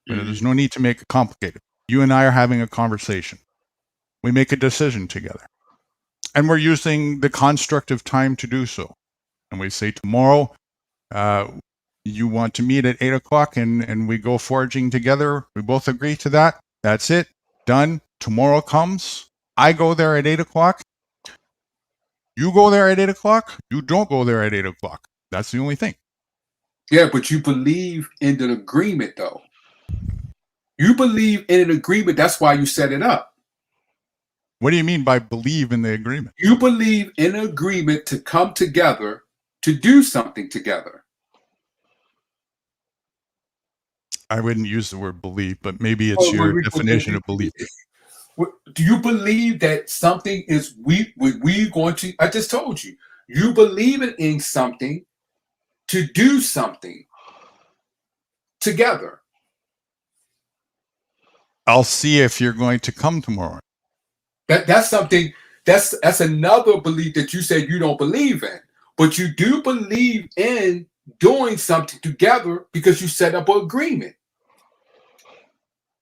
There's no need to make it complicated. You and I are having a conversation. We make a decision together. And we're using the construct of time to do so. And we say tomorrow, you want to meet at 8 o'clock and we go foraging together. We both agree to that. That's it. Done. Tomorrow comes. I go there at 8 o'clock. You go there at 8 o'clock. You don't go there at 8 o'clock. That's the only thing. Yeah, but you believe in the agreement, though. You believe in an agreement. That's why you set it up. What do you mean by believe in the agreement? You believe in an agreement to come together to do something together. I wouldn't use the word believe, but maybe it's your definition of belief. Do you believe that something is we going to? I just told you. You believe in something to do something together. I'll see if you're going to come tomorrow. That's something. That's another belief that you said you don't believe in, but you do believe in doing something together because you set up an agreement.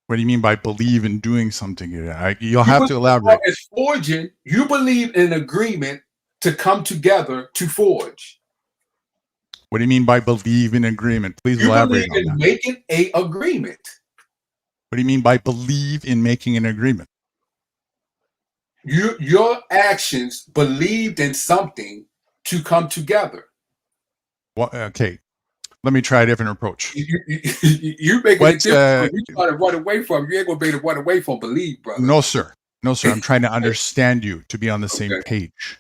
What do you mean by believe in doing something? You'll have to elaborate. As forging, you believe in an agreement to come together to forge. What do you mean by believe in agreement? Please You elaborate believe on in that. making a agreement. What do you mean by believe in making an agreement? Your actions believed in something to come together. Well, okay, let me try a different approach. You making it different. You trying to run away from. You ain't gonna be able to run away from believe, brother. No, sir. No, sir. I'm trying to understand you to be on the same page.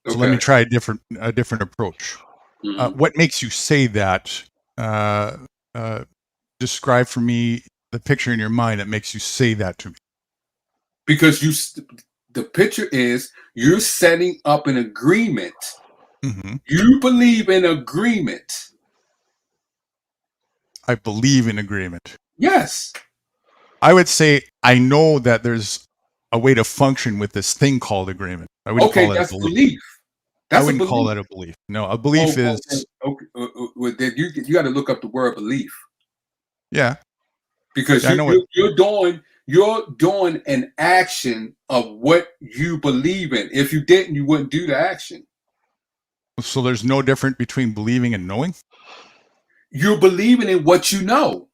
So let me try a different approach. What makes you say that? Describe for me the picture in your mind that makes you say that to me. Because the picture is you're setting up an agreement. Mm-hmm. You believe in agreement. I believe in agreement. Yes. I would say I know that there's a way to function with this thing called agreement. I wouldn't call it that's a belief. belief. I wouldn't call that a belief. No, a belief is. Okay. Well, then you got to look up the word belief. Yeah. Because you're doing an action of what you believe in. If you didn't, you wouldn't do the action. So there's no difference between believing and knowing? You're believing in what you know.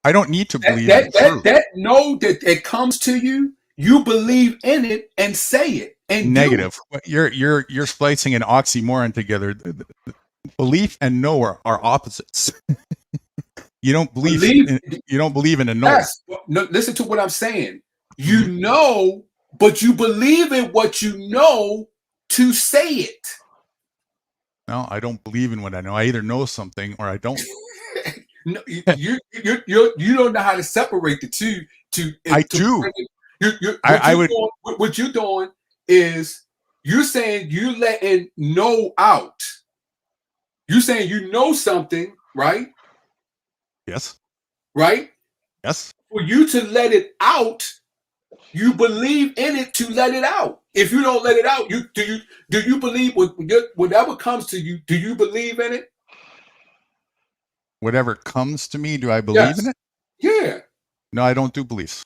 I don't need to believe that know that it comes to you. You believe in it and say it and negative. You're splicing an oxymoron together. Belief and know are opposites. You don't believe in a know. Yes. No, listen to what I'm saying. You know, but you believe in what you know to say it. No, I don't believe in what I know. I either know something or I don't. No, you don't know how to separate the two. I do. What you're doing is you're saying you letting know out. You're saying you know something, right? Yes. Right? Yes. For you to let it out, you believe in it to let it out. If you don't let it out, do you believe whatever comes to you? Do you believe in it? Whatever comes to me, do I believe in it? Yeah. No, I don't do beliefs.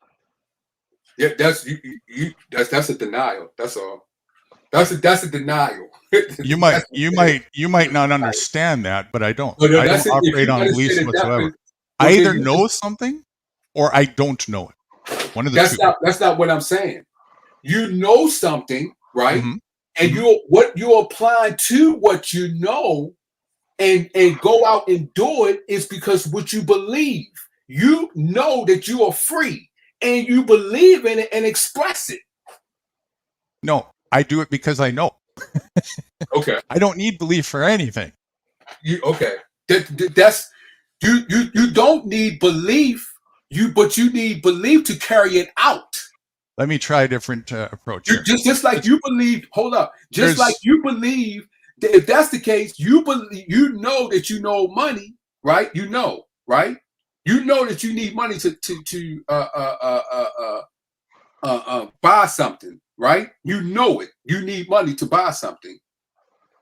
Yeah, that's a denial. That's all. That's a denial. You might not understand that, but I don't. I don't operate on beliefs whatsoever. I either know something or I don't know it. One of the two. That's not what I'm saying. You know something, right? Mm-hmm. And what you apply to what you know and go out and do it is because what you believe. You know that you are free and you believe in it and express it. No, I do it because I know. Okay. I don't need belief for anything. Okay. That's you don't need belief, but you need belief to carry it out. Let me try a different approach. Just like you believe, hold up. Like you believe that if that's the case, you know that you know money, right? You know, right? You know that you need money to buy something, right? You know it. You need money to buy something.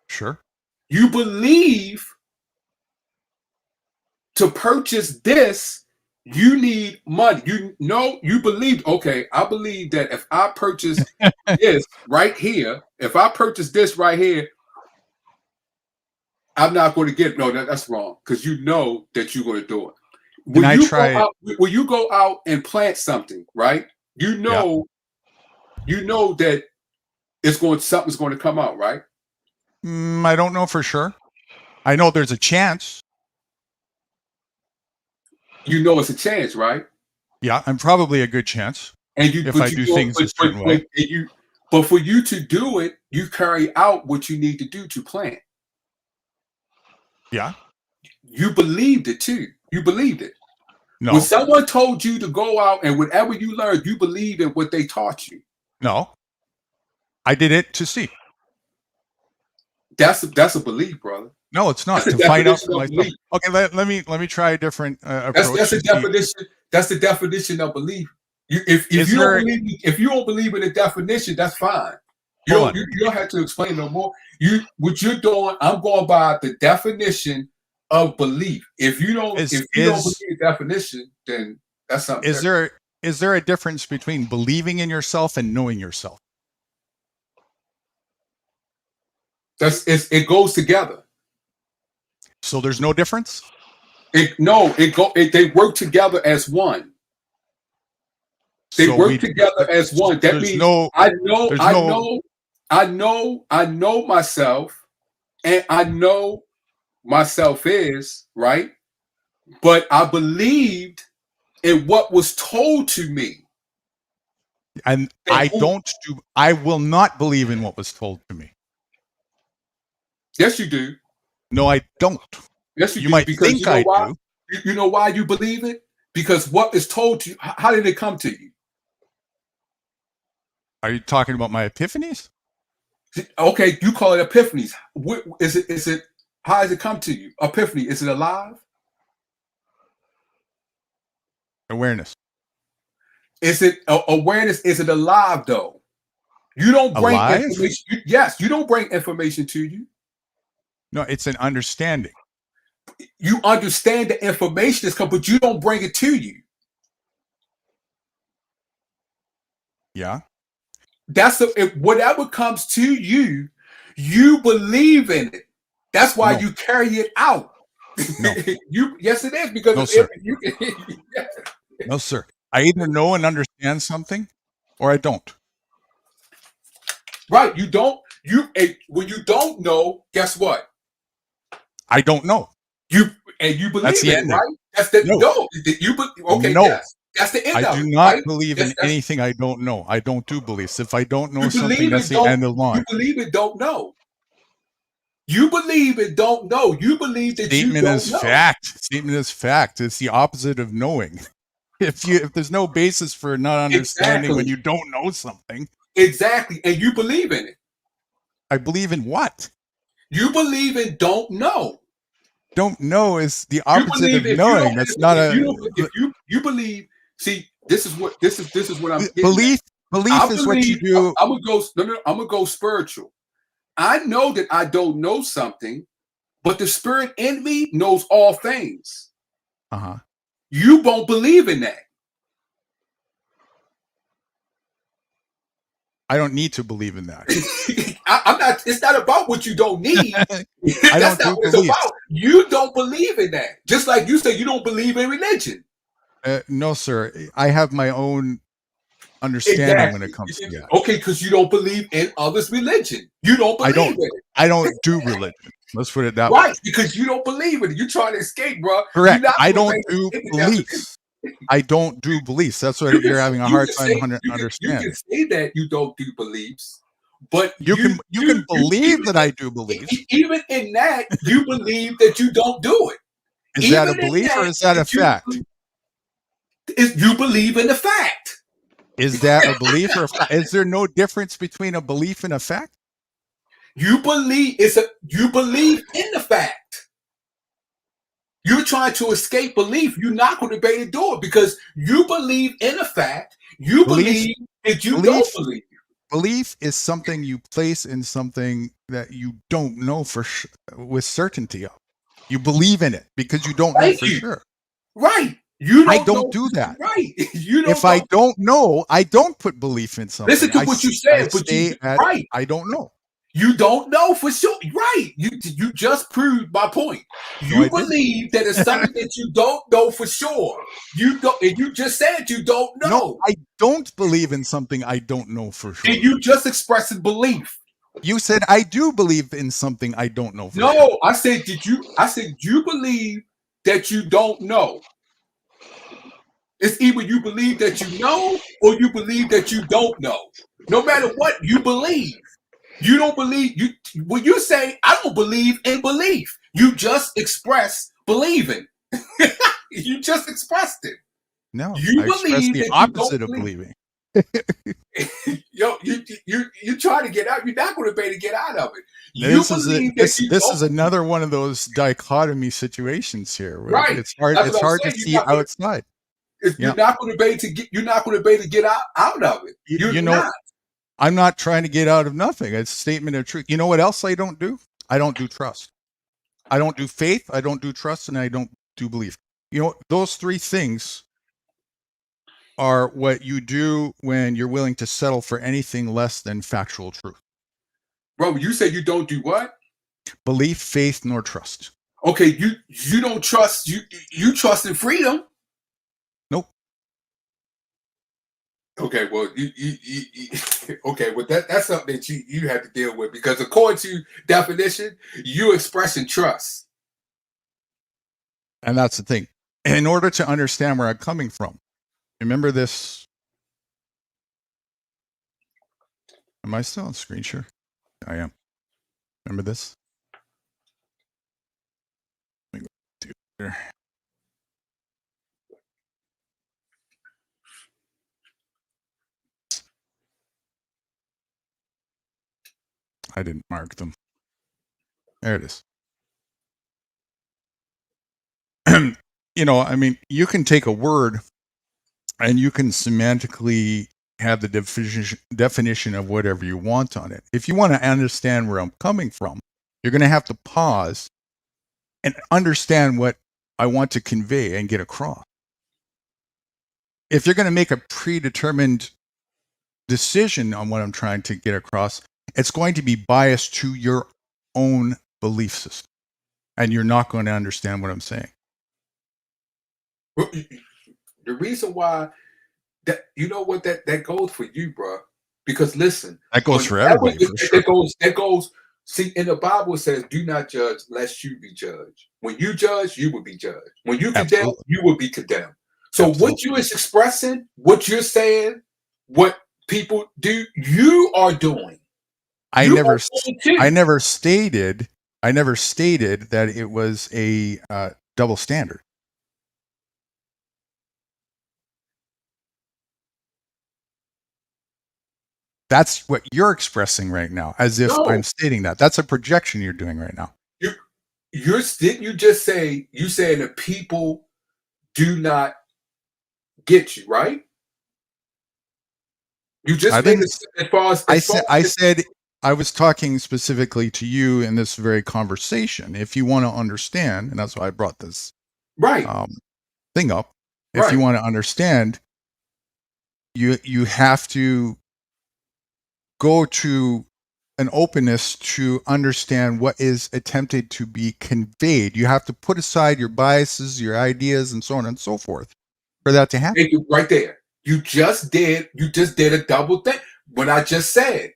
Sure. You believe to purchase this, you need money. You believe, okay, I believe that if I purchase this right here, I'm not going to get it. No, that's wrong. Because you know that you're going to do it. When you go out and plant something, right? You know that something's going to come out, right? I don't know for sure. I know there's a chance. You know it's a chance, right? Yeah, I'm probably a good chance. And if I do things a certain way. But for you to do it, you carry out what you need to do to plant. Yeah. You believed it too. You believed it. No. When someone told you to go out and whatever you learned, you believed in what they taught you. No. I did it to see. That's a belief, brother. No, it's not. That's To the find out definition for of myself. belief. Okay, let me try a different approach. That's the to see. definition. That's the definition of belief. If Is you there- don't believe, if you don't believe in the definition, that's fine. Hold on. You don't have to explain no more. What you're doing, I'm going by the definition of belief. If you don't believe the definition, then that's something. Is there a difference between believing in yourself and knowing yourself? It goes together. So there's no difference? They work together as one. They work together as one. That means I know myself, and I know myself is right, but I believed in what was told to me. And I will not believe in what was told to me. Yes, you do. No, I don't. Yes, you do. might Because think you know I why? do. You know why you believe it? Because what is told to you, how did it come to you? Are you talking about my epiphanies? Okay, you call it epiphanies. Is it how does it come to you? Epiphany, is it alive? Awareness. Is it awareness? Is it alive though? You don't bring Alive? information. Yes, you don't bring information to you. No, it's an understanding. You understand the information that's come, but you don't bring it to you. Yeah. That's whatever comes to you, you believe in it. That's why No. you carry it out. No. Yes, it is because No, of sir. Yes. No, sir. I either know and understand something or I don't. Right. You don't. When you don't know, guess what? I don't know. You believe That's the it, end. right? That's the No. okay. No. Yes. That's the end I of do it, not right? believe in anything I don't know. I don't do beliefs. If I don't know You something, believe that's it, the end of the line. You believe it, don't know. You believe it, don't know. You believe that Statement you don't is know. fact. Statement is fact. It's the opposite of knowing. If there's no basis for not understanding when Exactly. you don't know something, Exactly. And you believe in it. I believe in what? You believe in don't know. Don't know is the You opposite believe of if you knowing. don't- That's not if a you don't- if you believe. See, this is what I'm getting belief. at. Belief I is what you do. I'm gonna go. No. I'm gonna go spiritual. I know that I don't know something, but the spirit in me knows all things. Uh-huh. You won't believe in that. I don't need to believe in that. I'm not. It's not about what you don't need. I That's don't not do what it's beliefs. about. You don't believe in that. Just like you say, you don't believe in religion. No, sir. I have my own understanding when it comes to that. Okay, because you don't believe in others' religion. You don't I believe don't. in it. I don't do religion. Let's put it that way. Right, because you don't believe in it. You're trying to escape, bro. Correct. You're not I gonna don't make do it in that beliefs. I don't do beliefs. That's what You can- you're having a you hard can time say- You can understanding. say that you don't do beliefs, but You can believe that I do beliefs. even in that, you believe that you don't do it. Is that a Even in belief or is that a you- fact? You believe in the fact. Is that a belief or a fact? Is there no difference between a belief and a fact? You believe you believe in the fact. You're trying to escape belief. You're not going to be able to do it because you believe in a fact. You believe that you don't believe. Belief is something you place in something that you don't know with certainty of. You believe in it because you don't know Thank for you. sure. Right. You I don't don't know- do that. Right. You don't If I know- don't know, I don't put belief in something. Listen to what you said, I but stay you at, right. I don't know. You don't know for sure. Right. You just proved my point. No, I You didn't. believe that it's something that you don't know for sure. You don't, and you just said you don't know. No, I don't believe in something I don't know for sure. And you just expressed belief. You said I do believe in something I don't know for No, sure. I said you believe that you don't know. It's either you believe that you know or you believe that you don't know. No matter what you believe. You don't believe you when you say I don't believe in belief. You just express believing. You just expressed it. No, You I express believe the that you opposite don't of believe. believing. Yo, you try to get out. You're not going to be able to get out of it. You This believe that you this don't. is another one of those dichotomy situations here. Where Right. It's hard. That's It's what I'm hard to saying. see outside. You're not going to be able to get. You're not going to be able to get out of it. You're You know, not. I'm not trying to get out of nothing. It's a statement of truth. You know what else I don't do? I don't do trust. I don't do faith. I don't do trust, and I don't do belief. You know, those three things are what you do when you're willing to settle for anything less than factual truth. Bro, you say you don't do what? Belief, faith, nor trust. Okay, you don't trust you trust in freedom. Nope. Okay, well you okay, well that's something that you have to deal with, because according to definition, you expressing trust. And that's the thing. In order to understand where I'm coming from, remember this. Am I still on screen share? I am. Remember this? Let me go to here. I didn't mark them. There it is. You know, I mean, you can take a word and you can semantically have the definition of whatever you want on it. If you want to understand where I'm coming from, you're going to have to pause and understand what I want to convey and get across. If you're going to make a predetermined decision on what I'm trying to get across, it's going to be biased to your own belief system, and you're not going to understand what I'm saying. The reason why that that goes for you, bro. Because listen, that goes for everybody. For sure. That goes. See, in the Bible it says, "Do not judge, lest you be judged." When you judge, you will be judged. When you condemn, you will be condemned. So what you is expressing, what you're saying, what people do, you are doing. I never stated that it was a double standard. That's what you're expressing right now, as if I'm stating that. That's a projection you're doing right now. Didn't you just say, you saying that people do not get you, right? You just made it as far as I said I was talking specifically to you in this very conversation. If you want to understand, and that's why I brought this thing up. If you want to understand, you have to go to an openness to understand what is attempted to be conveyed. You have to put aside your biases, your ideas, and so on and so forth for that to happen. Right there. You just did a double thing. When I just said,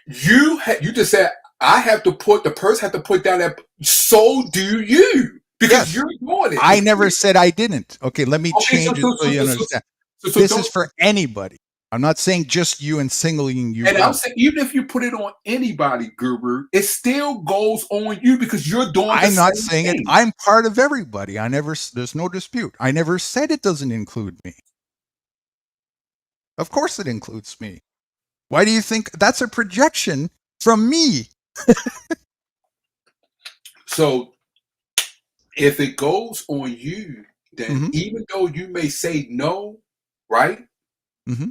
you just said, the person have to put down that, so do you. Because you're doing it. I never said I didn't. Okay, let me change it so you understand. This is for anybody. I'm not saying just you and singling you. And I'm saying, even if you put it on anybody, Guru, it still goes on you, because you're doing. I'm not saying it. I'm part of everybody. There's no dispute. I never said it doesn't include me. Of course it includes me. Why do you think that's a projection from me? So if it goes on you, then even though you may say no, right? Mm-hmm.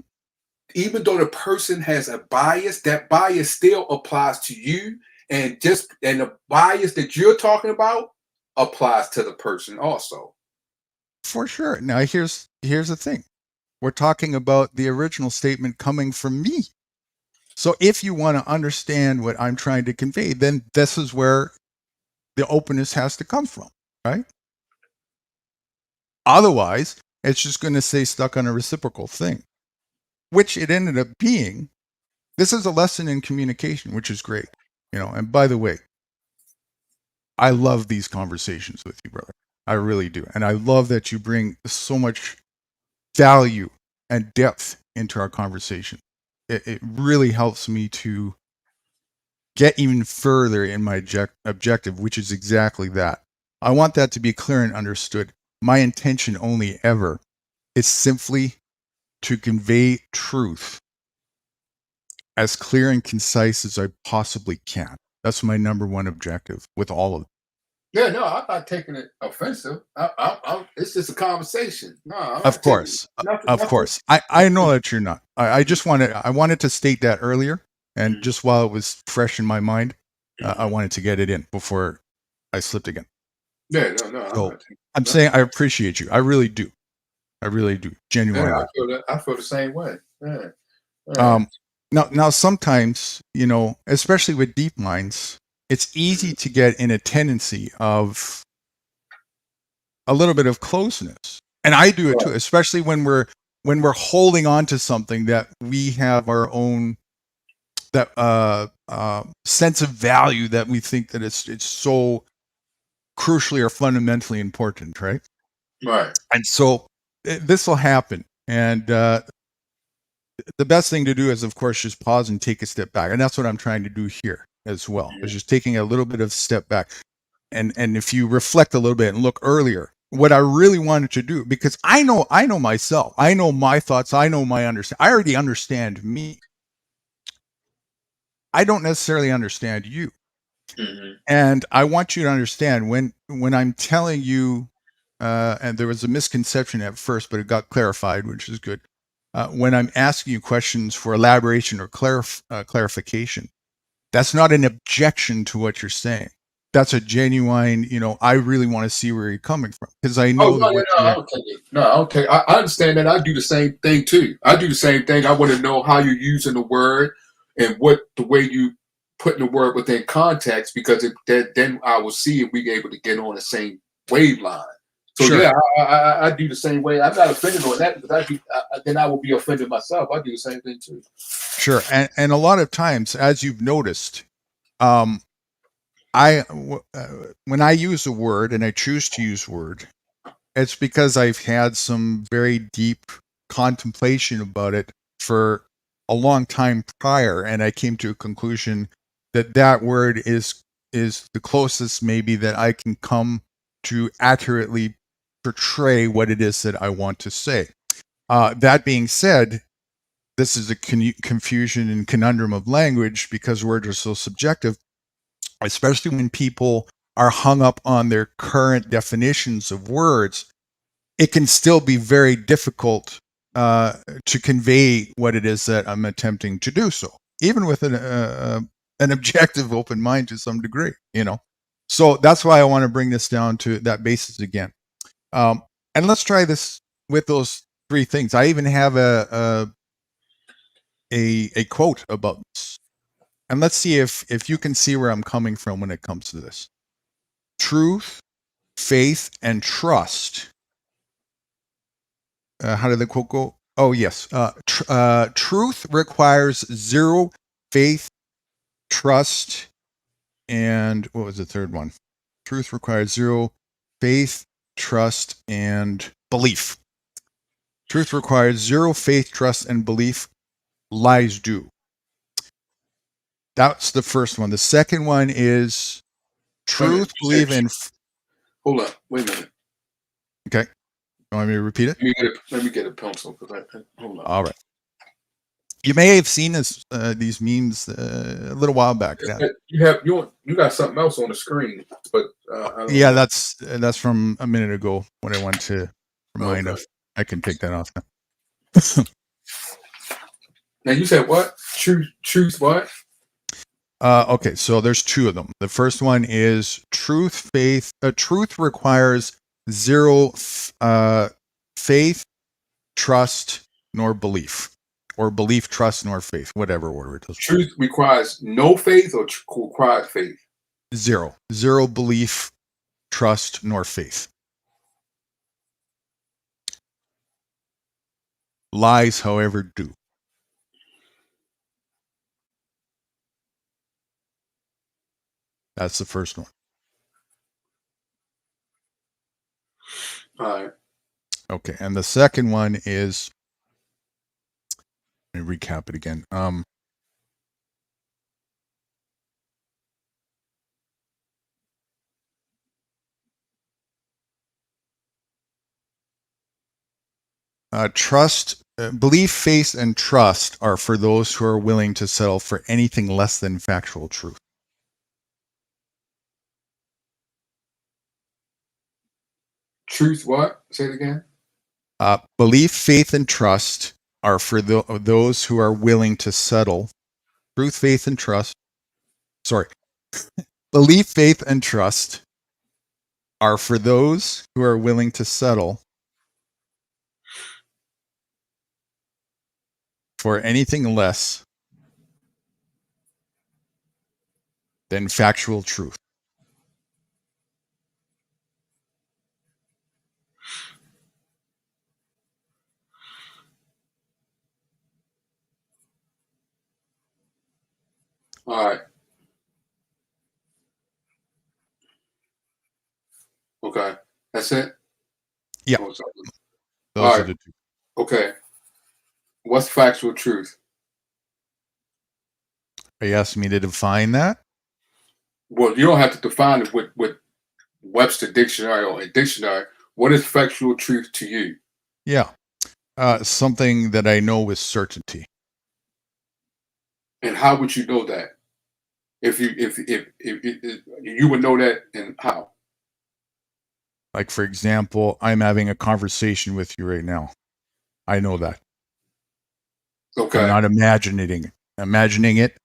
Even though the person has a bias, that bias still applies to you, and the bias that you're talking about applies to the person also. For sure. Now here's the thing. We're talking about the original statement coming from me. So if you want to understand what I'm trying to convey, then this is where the openness has to come from, right? Otherwise, it's just going to stay stuck on a reciprocal thing, which it ended up being. This is a lesson in communication, which is great. And by the way, I love these conversations with you, brother. I really do. And I love that you bring so much value and depth into our conversation. It really helps me to get even further in my objective, which is exactly that. I want that to be clear and understood. My intention only ever is simply to convey truth as clear and concise as I possibly can. That's my number one objective with all of them. Yeah, no, I'm not taking it offensive. It's just a conversation. No, I'm Of not taking course, nothing. of course. I know that you're not. I just wanted to state that earlier, and just while it was fresh in my mind, I wanted to get it in before I slipped again. Yeah, no, I'm So not taking I'm saying I appreciate you. I really do. I really do. Genuinely. Yeah, I feel the same way. Yeah. Now sometimes, especially with deep minds, it's easy to get in a tendency of a little bit of closeness. And I do it too, especially when we're holding on to something that we have our own sense of value, that we think that it's so crucially or fundamentally important, right? Right. And so this will happen. And the best thing to do is, of course, just pause and take a step back. And that's what I'm trying to do here as well, is just taking a little bit of step back. And if you reflect a little bit and look earlier, what I really wanted to do, because I know myself, I know my thoughts, I know my understanding. I already understand me. I don't necessarily understand you. And I want you to understand when I'm telling you, and there was a misconception at first, but it got clarified, which is good. When I'm asking you questions for elaboration or clarification, that's not an objection to what you're saying. That's a genuine, I really want to see where you're coming from, because I know I don't take it. No, I don't take. I understand that. I do the same thing too. I do the same thing. I want to know how you're using the word and what the way you putting the word within context, because then I will see if we're able to get on the same wave line. So Sure. yeah, I do the same way. I'm not offended on that, because then I will be offended myself. I do the same thing too. Sure. And a lot of times, as you've noticed, when I use a word, and I choose to use word, it's because I've had some very deep contemplation about it for a long time prior, and I came to a conclusion that word is the closest maybe that I can come to accurately portray what it is that I want to say. That being said, this is a confusion and conundrum of language, because words are so subjective, especially when people are hung up on their current definitions of words. It can still be very difficult to convey what it is that I'm attempting to do so, even with an objective open mind to some degree, So that's why I want to bring this down to that basis again. And let's try this with those three things. I even have a quote about this. And let's see if you can see where I'm coming from when it comes to this. Truth, faith, and trust. How did the quote go? Oh, yes. Truth requires zero faith, trust, and what was the third one? Truth requires zero faith, trust, and belief. Truth requires zero faith, trust, and belief. Lies do. That's the first one. The second one is truth, believe, and... Hold on. Wait a minute. Okay. You want me to repeat it? Let me get a pencil. Hold on. All right. You may have seen these memes a little while back. You got something else on the screen, but I don't know. That's from a minute ago when I went to remind us. I can take that off now. Now you said what? Truth what? Okay, so there's two of them. The first one is truth, faith. Truth requires zero faith, trust, nor belief. Or belief, trust, nor faith, whatever order it is. Truth requires no faith, or requires faith? Zero. Zero belief, trust, nor faith. Lies, however, do. That's the first one. All right. Okay, and the second one is, let me recap it again. Trust belief, faith, and trust are for those who are willing to settle for anything less than factual truth. Truth, what? Say it again. Belief, faith, and trust are for those who are willing to settle. Truth, faith, and trust. Sorry. Belief, faith, and trust are for those who are willing to settle for anything less than factual truth. All right. Okay. That's it? Yeah. Oh, sorry. Those All are right. the two. Okay. What's factual truth? Are you asking me to define that? Well, you don't have to define it with Webster Dictionary or a dictionary. What is factual truth to you? Yeah. Something that I know with certainty. And how would you know that? If you would know that, and how? Like, for example, I'm having a conversation with you right now. I know that. Okay. I'm not imagining it.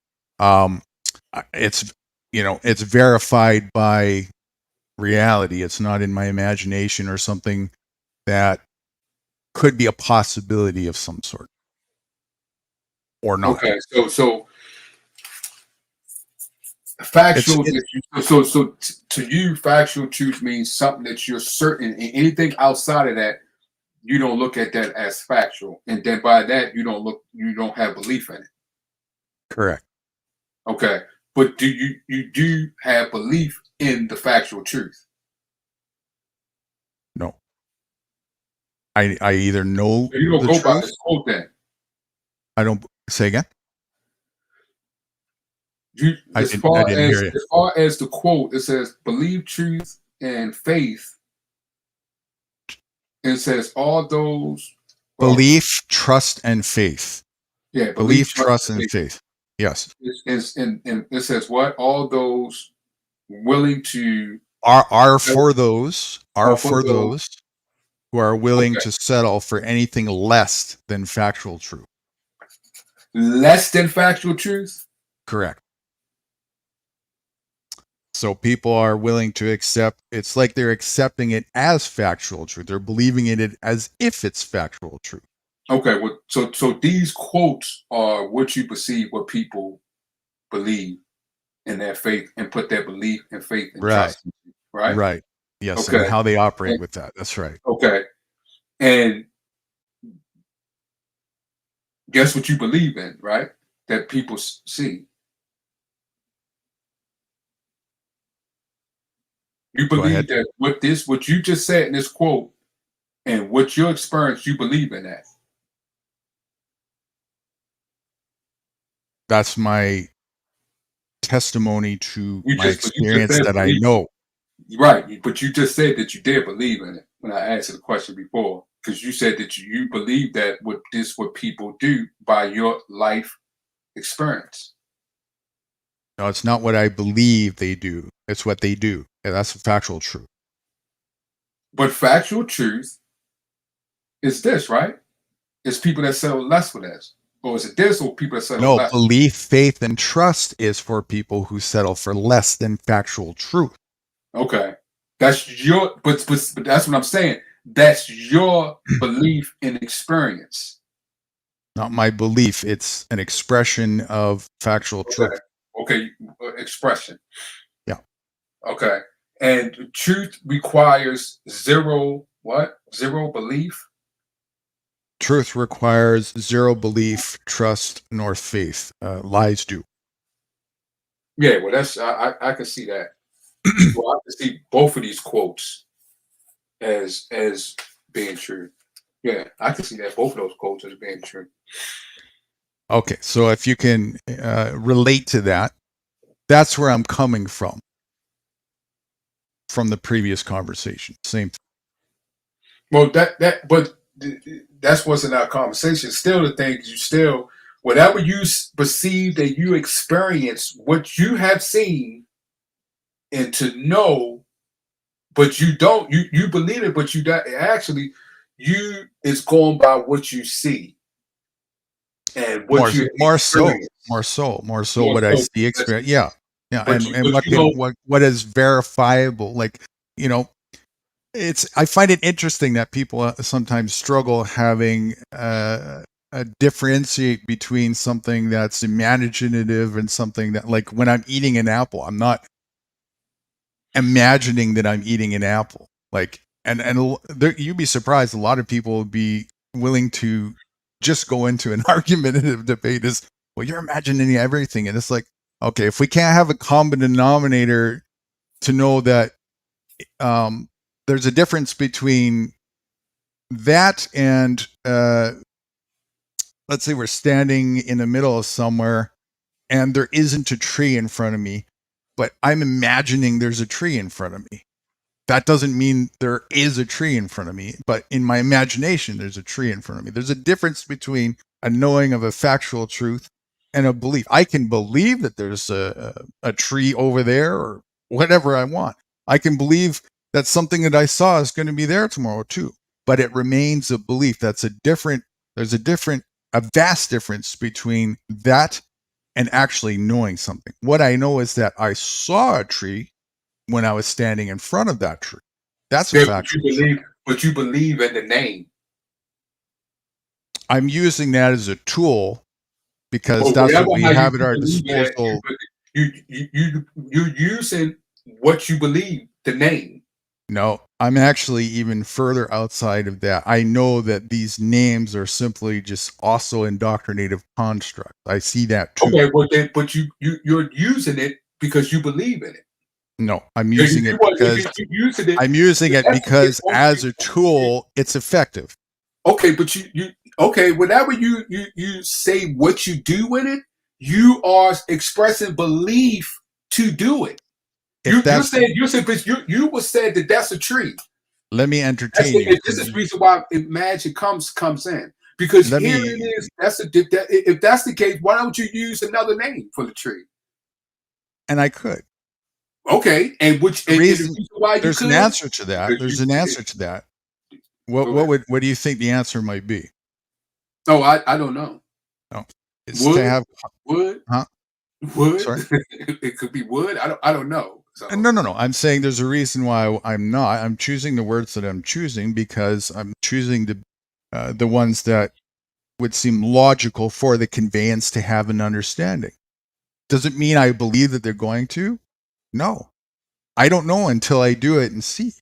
It's, it's verified by reality. It's not in my imagination or something that could be a possibility of some sort or not. Okay. So factual. So to you, factual truth means something that you're certain, and anything outside of that, you don't look at that as factual, and then by that you don't have belief in it. Correct. Okay, but do you do have belief in the factual truth? No. I either know You don't the go truth. by this quote then. I don't say again. I As didn't hear you. As far as the quote, it says believe, truth, and faith. It says all those Belief, trust, and faith. Yeah, Belief, trust, and faith. Yes. And it says what? All those willing to Are for those who are willing to settle for anything less than factual truth. Less than factual truth? Correct. So people are willing to accept, it's like they're accepting it as factual truth. They're believing in it as if it's factual truth. Okay, well, so these quotes are what you perceive what people believe in their faith and put their belief and faith and trust in, right? Right. Yes, Okay. and how they operate with that. That's right. Okay. And guess what you believe in, right? That people see. You believe that what you just said in this quote and what your experience, you believe in that. That's my testimony to my you experience said that I believe. know. Right, but you just said that you did believe in it when I asked you the question before, because you said that you believe that what people do by your life experience. No, it's not what I believe they do. It's what they do. And that's factual truth. But factual truth is this, right? It's people that settle less for this. Or is it this or people that settle No, less? belief, faith, and trust is for people who settle for less than factual truth. Okay. That's your but that's what I'm saying. That's your belief and experience. Not my belief. It's an expression of factual truth. Okay, expression. Yeah. Okay. And truth requires zero belief? Truth requires zero belief, trust, nor faith. Lies do. Yeah, well, that's I can see that. Well, I can see both of these quotes as being true. Yeah, I can see that both of those quotes as being true. Okay, so if you can relate to that, that's where I'm coming from the previous conversation. Same thing. Well, but that's what's in our conversation. Still, the thing is, you still, whatever you perceive and you experience, what you have seen and to know, but you don't, you believe it, but you don't, actually, you is going by what you see and what you more so experience. what I see experience. Yeah. But What is verifiable, like, I find it interesting that people sometimes struggle having differentiate between something that's imaginative and something that, like, when I'm eating an apple, I'm not imagining that I'm eating an apple. Like, and you'd be surprised, a lot of people would be willing to just go into an argumentative debate as, well, you're imagining everything. And it's like, okay, if we can't have a common denominator to know that there's a difference between that and let's say we're standing in the middle of somewhere and there isn't a tree in front of me, but I'm imagining there's a tree in front of me. That doesn't mean there is a tree in front of me, but in my imagination, there's a tree in front of me. There's a difference between a knowing of a factual truth and a belief. I can believe that there's a tree over there or whatever I want. I can believe that something that I saw is going to be there tomorrow too, but it remains a belief. There's a vast difference between that and actually knowing something. What I know is that I saw a tree when I was standing in front of that tree. That's a fact. But you believe in the name. I'm using that as a tool because that's what we have at our disposal. You're using what you believe, the name. No, I'm actually even further outside of that. I know that these names are simply just also indoctrinative constructs. I see that too. Okay, but you're using it because you believe in it. No, I'm using it because as a tool, it's effective. Okay, but whenever you say what you do with it, you are expressing belief to do it. You would say that that's a tree. Let me entertain you. This is the reason why magic comes in, because it is. If that's the case, why don't you use another name for the tree? And I could. Okay, and there's an answer to that. There's an answer to that. What do you think the answer might be? Oh, I don't know. No, it's to have wood. Huh? Wood. Sorry? It could be wood. I don't know. So. No. I'm saying there's a reason why I'm not. I'm choosing the words that I'm choosing because I'm choosing the ones that would seem logical for the conveyance to have an understanding. Does it mean I believe that they're going to? No. I don't know until I do it and see.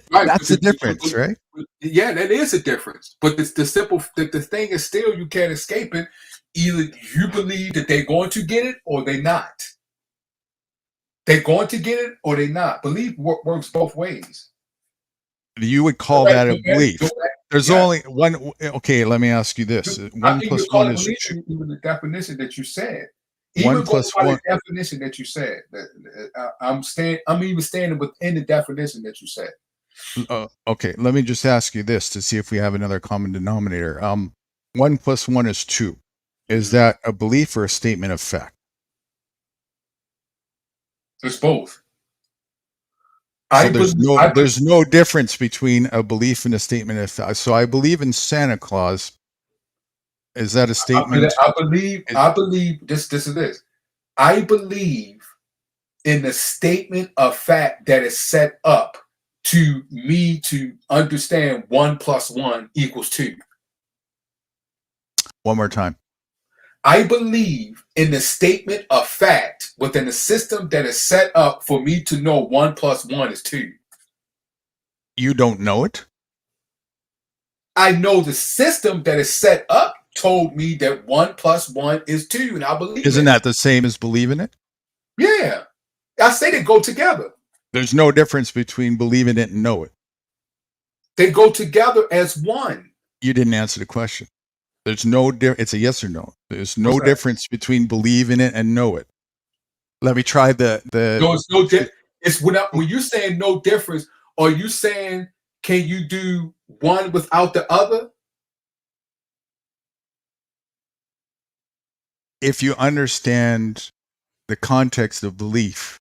Right, that's the difference, right? Yeah, that is a difference. But the thing is still, you can't escape it. Either you believe that they're going to get it or they're not. They're going to get it or they're not. Belief works both ways. You would call that a belief. There's only one. Okay, let me ask you this. 1 plus 1 is 2. Even the definition that you said. 1 plus 1. The definition that you said. I'm even standing within the definition that you said. Okay, let me just ask you this to see if we have another common denominator. 1 plus 1 is 2. Is that a belief or a statement of fact? It's both. So there's no difference between a belief and a statement of fact. So I believe in Santa Claus. Is that a statement? I believe this is this. I believe in the statement of fact that is set up to me to understand 1 plus 1 equals 2. One more time. I believe in the statement of fact within the system that is set up for me to know 1 plus 1 is 2. You don't know it? I know the system that is set up told me that 1 plus 1 is 2, and I believe Isn't that the same as believing it? Yeah. I say they go together. There's no difference between believing it and know it. They go together as one. You didn't answer the question. There's no it's a yes or no. There's no difference between believe in it and know it. Let me try the No, it's no difference. It's when you're saying no difference, are you saying can you do one without the other? If you understand the context of belief,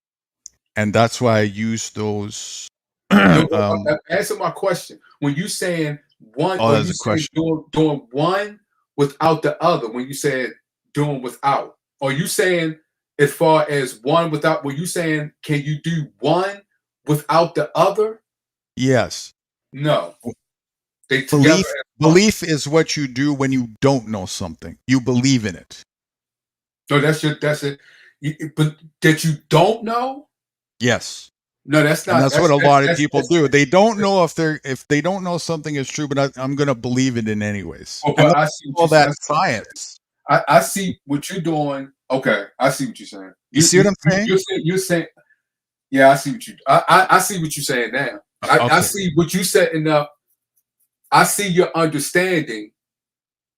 and that's why I use those. Answer my question. When you saying one, or that's you a saying question. doing one without the other, when you said doing without, are you saying as far as one without, were you saying can you do one without the other? Yes. No. They together. Belief is what you do when you don't know something. You believe in it. No, that's it. But that you don't know? Yes. No, that's not. And that's what a lot of people do. They don't know if they don't know something is true, but I'm going to believe it in anyways. Oh, And but I see all that science. I see what you're doing. Okay, I see what you're saying. You see what I'm saying? You're saying. Yeah, I see what you. I see what you're saying now. I see what you setting up. I see your understanding,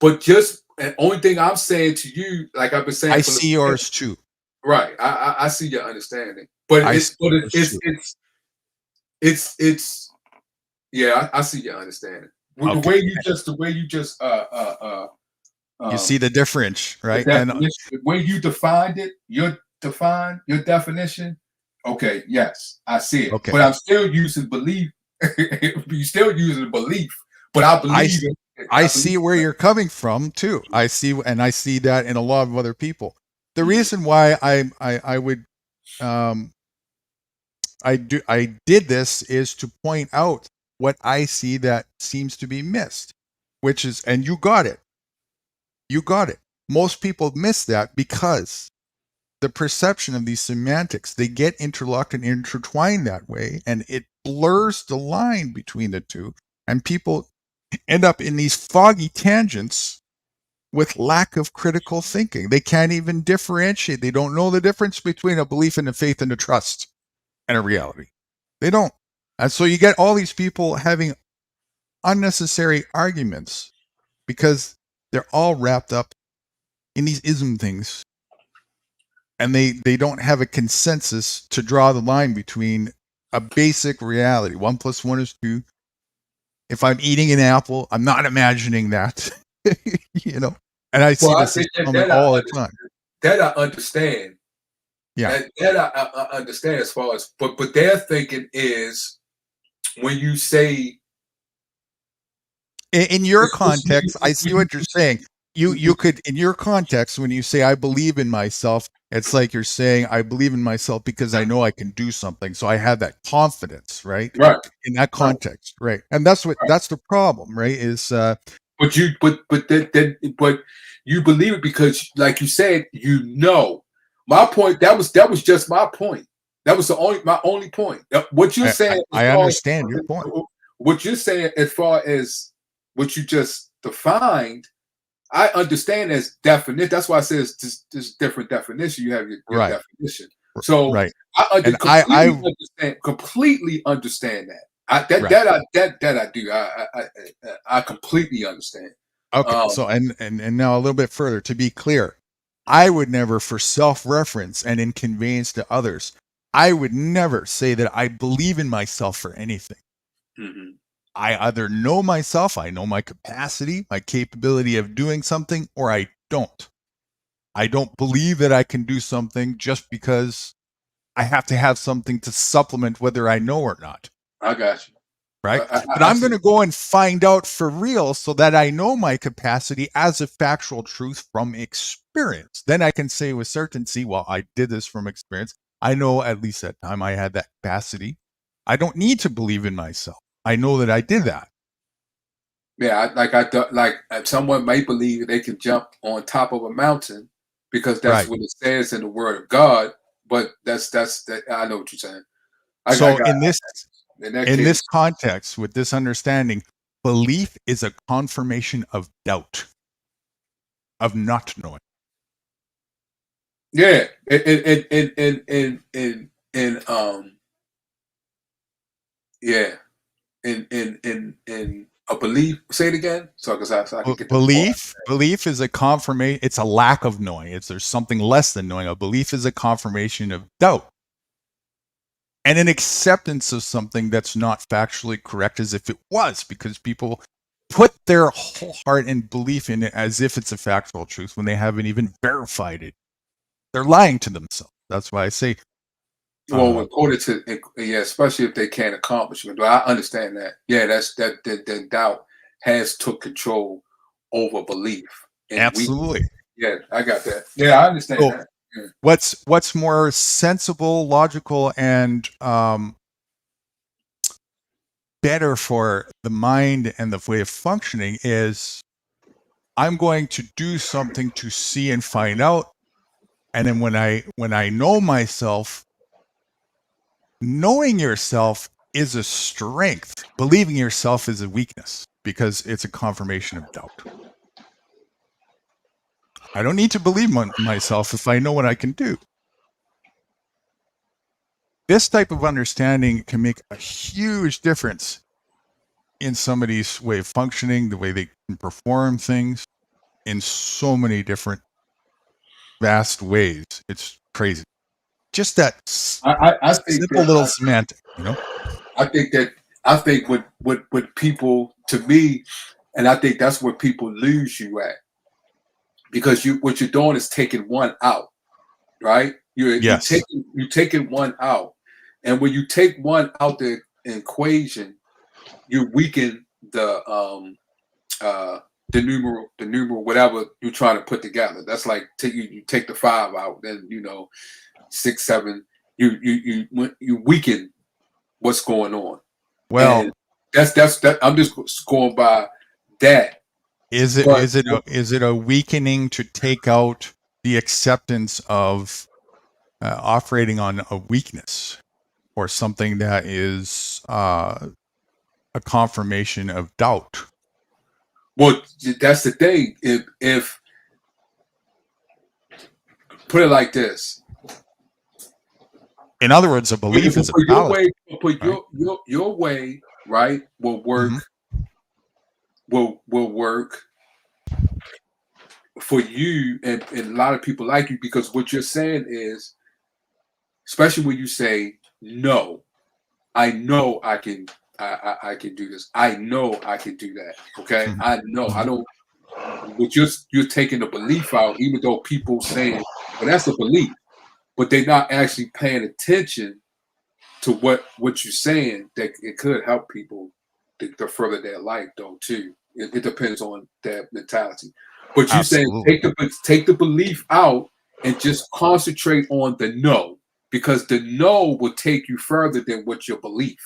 but just the only thing I'm saying to you, like I've been saying, I see yours too. Right, I see your understanding, but it's yeah, I see your understanding. The way you just you see the difference, right? The way you defined it, your definition. Okay, yes, I see it. Okay. But I'm still using belief. You're still using belief, but I believe it. I see where you're coming from too. I see that in a lot of other people. The reason why I did this is to point out what I see that seems to be missed, which is, and you got it. Most people miss that because the perception of these semantics, they get interlocked and intertwined that way, and it blurs the line between the two, and people end up in these foggy tangents with lack of critical thinking. They can't even differentiate. They don't know the difference between a belief and a faith and a trust and a reality. They don't. And so you get all these people having unnecessary arguments because they're all wrapped up in these ism things. And they don't have a consensus to draw the line between a basic reality. 1 + 1 is 2. If I'm eating an apple, I'm not imagining that. And I see this all the time. That I understand. Yeah. That I understand as far as, but their thinking is when you say. In your context, I see what you're saying. You could, in your context, when you say I believe in myself, it's like you're saying I believe in myself because I know I can do something. So I have that confidence, right? Right. In that context, right? And that's the problem, right? Is but you believe it because, like you said, my point. That was just my point. That was my only point. What you're saying. I understand your point. What you're saying as far as what you just defined, I understand as definition. That's why I say it's this different definition. You have your definition. So I completely understand that. I do. I completely understand. Okay. So and now a little bit further to be clear, I would never, for self-reference and in conveyance to others, I would never say that I believe in myself for anything. Mm-hmm. I either know myself, I know my capacity, my capability of doing something, or I don't. I don't believe that I can do something just because I have to have something to supplement whether I know or not. I got you. Right? But I'm going to go and find out for real so that I know my capacity as a factual truth from experience. Then I can say with certainty, well, I did this from experience. I know at least that time I had that capacity. I don't need to believe in myself. I know that I did that. Yeah, like someone might believe they can jump on top of a mountain because that's what it says in the Word of God. But that's I know what you're saying. In this context, with this understanding, belief is a confirmation of doubt, of not knowing. Yeah, in a belief. Say it again, so I can get belief is a confirmation. It's a lack of knowing. There's something less than knowing. A belief is a confirmation of doubt. and an acceptance of something that's not factually correct as if it was, because people put their whole heart and belief in it as if it's a factual truth when they haven't even verified it. They're lying to themselves. That's why I say, Well, in order to, yeah, especially if they can't accomplish it. I understand that. Yeah, that's that doubt has took control over belief. And absolutely. Yeah, I got that. Yeah, I understand So, that. Yeah. What's more sensible, logical, and better for the mind and the way of functioning is I'm going to do something to see and find out. And then when I know myself, knowing yourself is a strength. Believing yourself is a weakness because it's a confirmation of doubt. I don't need to believe myself if I know what I can do. This type of understanding can make a huge difference in somebody's way of functioning, the way they can perform things in so many different vast ways. It's crazy. Just that I think simple little semantic, you know? I think what people, to me, and I think that's where people lose you at. Because what you're doing is taking one out, right? You're taking one out. And when you take one out the equation, you weaken the numeral, whatever you're trying to put together. That's like you take the 5 out, then 6, 7. You weaken what's going on. Well, and that's I'm just going by that. Is it a weakening to take out the acceptance of operating on a weakness or something that is a confirmation of doubt? Well, that's the thing. If put it like this. In other words, a belief is a fallacy. Your way, right, will work. Mm-hmm. Will work for you and a lot of people like you, because what you're saying is, especially when you say no, I know I can do this. I know I can do that. Okay, mm-hmm. I know I don't. But you're taking the belief out, even though people saying, well, that's a belief, but they're not actually paying attention to what you're saying. That it could help people to further their life, though, too. It depends on their mentality. But you saying take the belief out and just concentrate on the no, because the no will take you further than what your belief.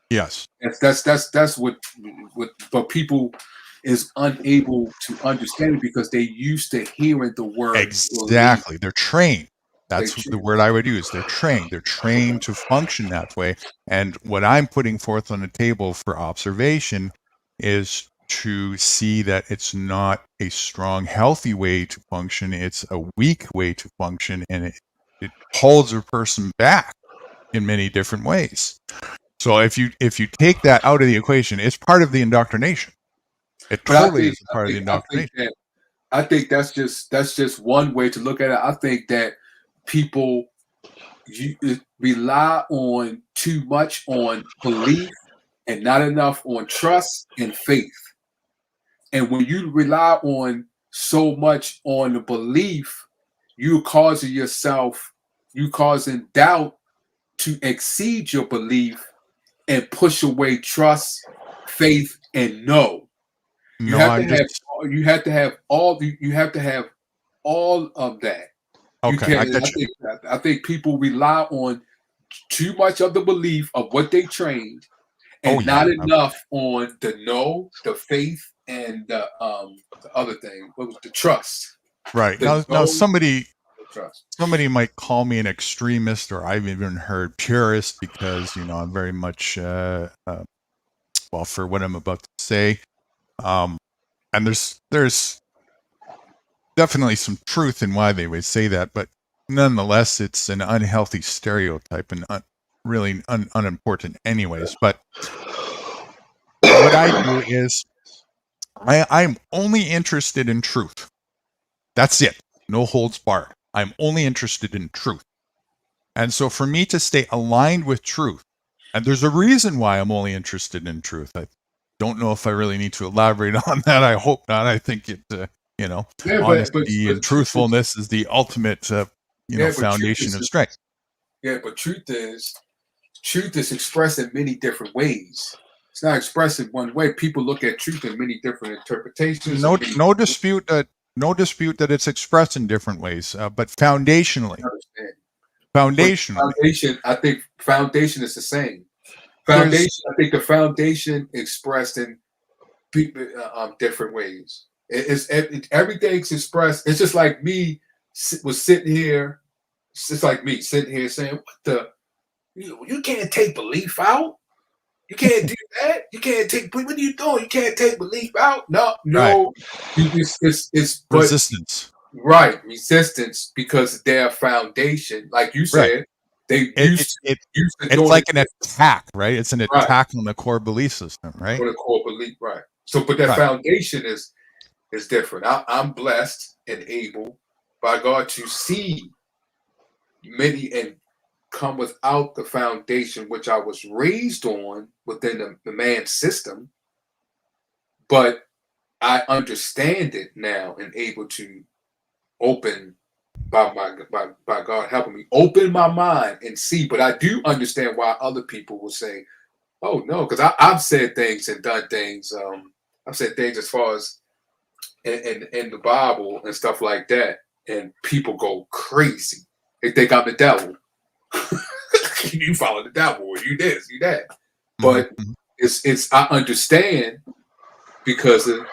Yes, that's what but people is unable to understand it because they used to hearing the word. Exactly, they're trained. That's the word I would use. They're trained. They're trained to function that way. And what I'm putting forth on the table for observation is to see that it's not a strong, healthy way to function. It's a weak way to function, and it holds a person back in many different ways. So if you take that out of the equation, it's part of the indoctrination. It totally is part of the indoctrination. I think that's just one way to look at it. I think that people rely on too much on belief and not enough on trust and faith. And when you rely on so much on the belief, you're causing doubt to exceed your belief and push away trust, faith, and no. You have to have all of that. Okay, I think people rely on too much of the belief of what they trained, and not enough on the no, the faith, and the other thing. What was the trust? Right. Now somebody might call me an extremist, or I've even heard purist, because I'm very much for what I'm about to say. And there's definitely some truth in why they would say that, but nonetheless, it's an unhealthy stereotype and really unimportant anyways. But what I do is I'm only interested in truth. That's it. No holds barred. I'm only interested in truth. And so for me to stay aligned with truth, and there's a reason why I'm only interested in truth. I don't know if I really need to elaborate on that. I hope not. I think it, honesty and truthfulness is the ultimate, foundation of strength. Yeah, but truth is expressed in many different ways. It's not expressed in one way. People look at truth in many different interpretations. No dispute that it's expressed in different ways, but foundationally. Foundation, I think foundation is the same. Foundation, I think the foundation expressed in different ways. Everything's expressed. It's just like me was sitting here. It's just like me sitting here saying, "What the? You can't take belief out. You can't do that. You can't take. What are you doing? You can't take belief out. No. Right. It's resistance." Right, resistance, because their foundation, like you said, it's like an attack, right? It's an attack on the core belief system, right? For the core belief, right? So, but that foundation is different. I'm blessed and able by God to see many and come without the foundation which I was raised on within the man's system, but I understand it now and able to open by God helping me open my mind and see. But I do understand why other people will say, "Oh no," because I've said things and done things. I've said things as far as in the Bible and stuff like that, and people go crazy. They think I'm the devil. You follow the devil, or you this, you that. But it's I understand, because of,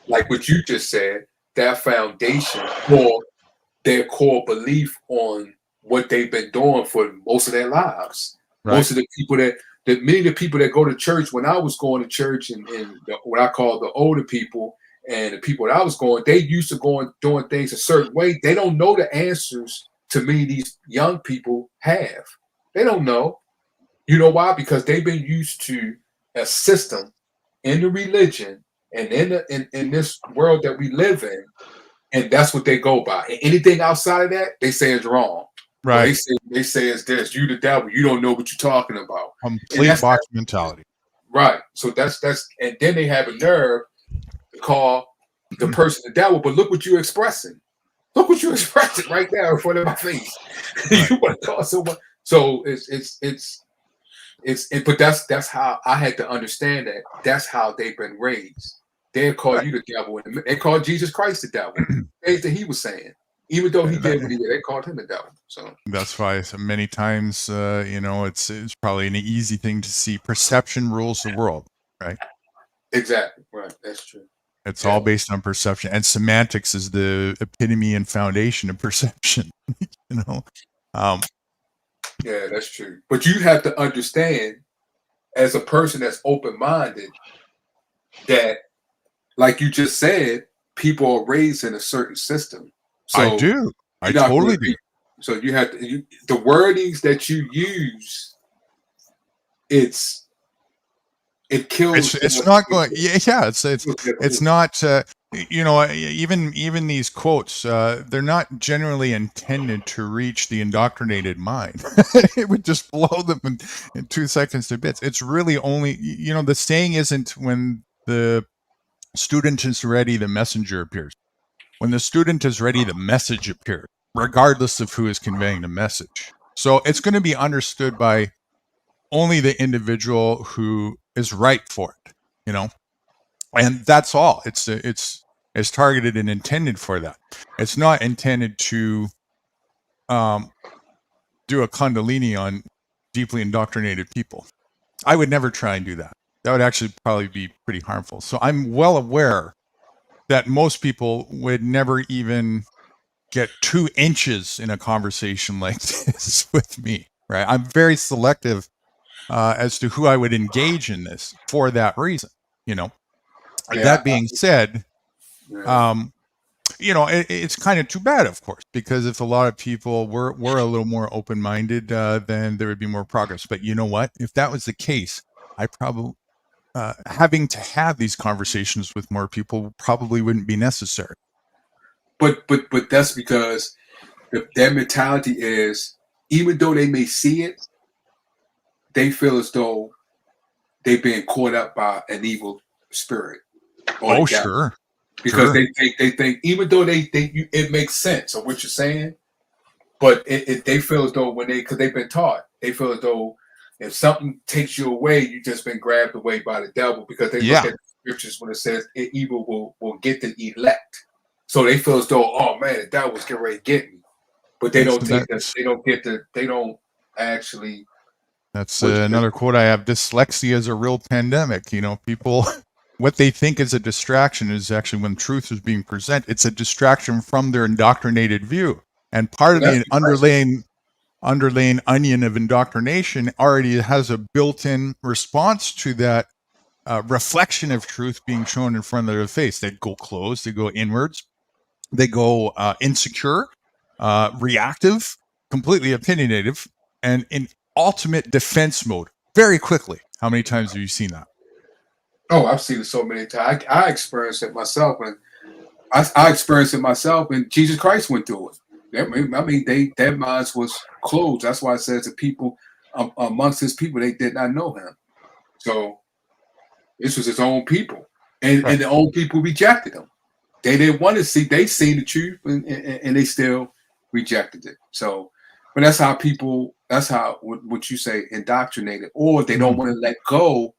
like what you just said, that foundation or their core belief on what they've been doing for most of their lives. Right. Most of the people many of the people that go to church, when I was going to church, and what I call the older people and the people that I was going, they used to doing things a certain way. They don't know the answers to many of these young people have. They don't know. You know why? Because they've been used to a system in the religion and in this world that we live in, and that's what they go by. And anything outside of that, they say is wrong. Right. They say it's this. You the devil. You don't know what you're talking about. Complete box mentality. Right. So that's and then they have a nerve to call the person the devil. But look what you're expressing. Look what you're expressing right there in front of my face. You want to call someone. So but that's how I had to understand that. That's how they've been raised. They call you the devil, and they call Jesus Christ the devil. Things that he was saying, even though he did what he did, they called him the devil. So that's why many times, it's probably an easy thing to see. Perception rules the world, right? Exactly. Right. That's true. It's all based on perception, and semantics is the epitome and foundation of perception. Yeah, that's true. But you have to understand, as a person that's open-minded, that, like you just said, people are raised in a certain system. So I do. I totally do. So you have to the wordings that you use. It kills. It's not going. Yeah. It's not. Even these quotes, they're not generally intended to reach the indoctrinated mind. It would just blow them in 2 seconds to bits. It's really only, the saying isn't when the student is ready, the messenger appears. When the student is ready, the message appears, regardless of who is conveying the message. So it's going to be understood by only the individual who is right for it, and that's all. It's targeted and intended for that. It's not intended to do a Kundalini on deeply indoctrinated people. I would never try and do that. That would actually probably be pretty harmful. So I'm well aware that most people would never even get 2 inches in a conversation like this with me, right? I'm very selective as to who I would engage in this for that reason, That being said, it's kind of too bad, of course, because if a lot of people were a little more open-minded, then there would be more progress. But you know what? If that was the case, I probably having to have these conversations with more people probably wouldn't be necessary. But that's because their mentality is even though they may see it, they feel as though they've been caught up by an evil spirit. Oh, sure. Because Sure. they think, even though it makes sense of what you're saying, but they feel as though because they've been taught, they feel as though if something takes you away, you've just been grabbed away by the devil, because they Yeah. look at the scriptures when it says evil will get the elect. So they feel as though, oh man, the devil's getting ready to get me. But they don't think that they don't actually. That's another quote I have. Dyslexia is a real pandemic. You know, people, what they think is a distraction is actually, when truth is being presented, it's a distraction from their indoctrinated view. And part of the underlaying onion of indoctrination already has a built-in response to that reflection of truth being shown in front of their face. They go closed, they go inwards, they go insecure, reactive, completely opinionative, and in ultimate defense mode very quickly. How many times have you seen that? Oh, I've seen it so many times. I experienced it myself, and I experienced it myself, and Jesus Christ went through it. I mean, their minds was closed. That's why it says the people amongst his people, they did not know him. So this was his own people, and the own people rejected him. They didn't want to see. They seen the truth, and they still rejected it. So, but that's how people. That's how what you say, indoctrinated, or they don't want to let go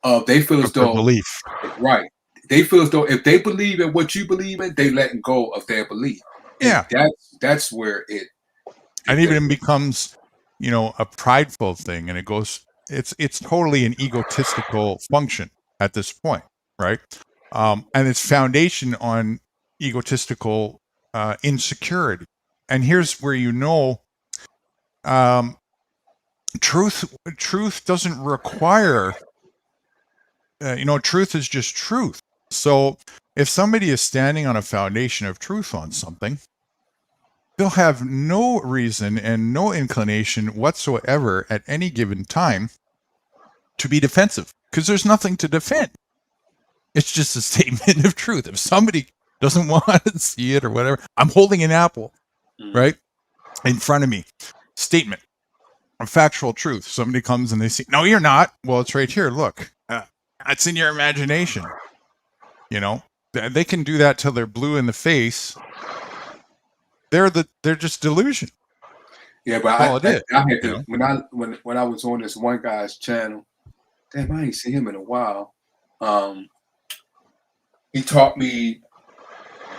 of. They feel as though belief, right? They feel as though if they believe in what you believe in, they letting go of their belief. Yeah, that's where it. And even becomes, you know, a prideful thing, and it goes. It's totally an egotistical function at this point, right? And it's foundation on egotistical insecurity. And here's where you know, truth doesn't require. You know, truth is just truth. So if somebody is standing on a foundation of truth on something, they'll have no reason and no inclination whatsoever at any given time to be defensive, because there's nothing to defend. It's just a statement of truth. If somebody doesn't want to see it or whatever, I'm holding an apple, right, in front of me. Statement of factual truth. Somebody comes and they see, no, you're not. Well, it's right here. Look, it's in your imagination. You know, they can do that till they're blue in the face. They're just delusion. Yeah, but That's all it is, I had you to know? when I was on this one guy's channel. Damn, I ain't seen him in a while. He taught me.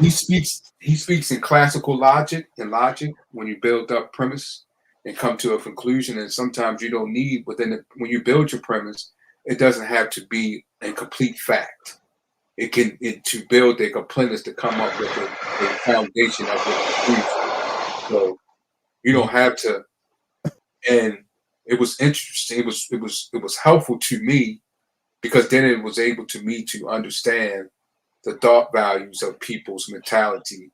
He speaks in classical logic when you build up premise and come to a conclusion. And sometimes you don't need when you build your premise, it doesn't have to be a complete fact. It can to build a completeness to come up with a foundation of the conclusion. So you don't have to. And it was interesting. It was helpful to me, because then it was able to me to understand the thought values of people's mentality.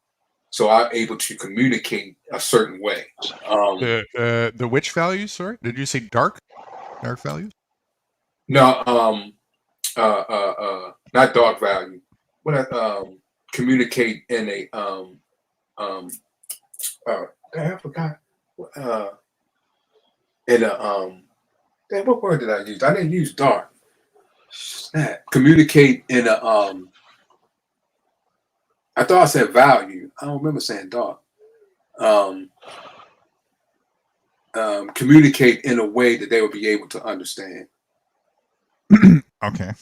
So I'm able to communicate a certain way. The which values? Sorry, did you say dark values? No, not dark value. When I communicate in a I forgot. In a damn, what word did I use? I didn't use dark. Snap. Communicate in a I thought I said value. I don't remember saying dark. Communicate in a way that they would be able to understand. Okay.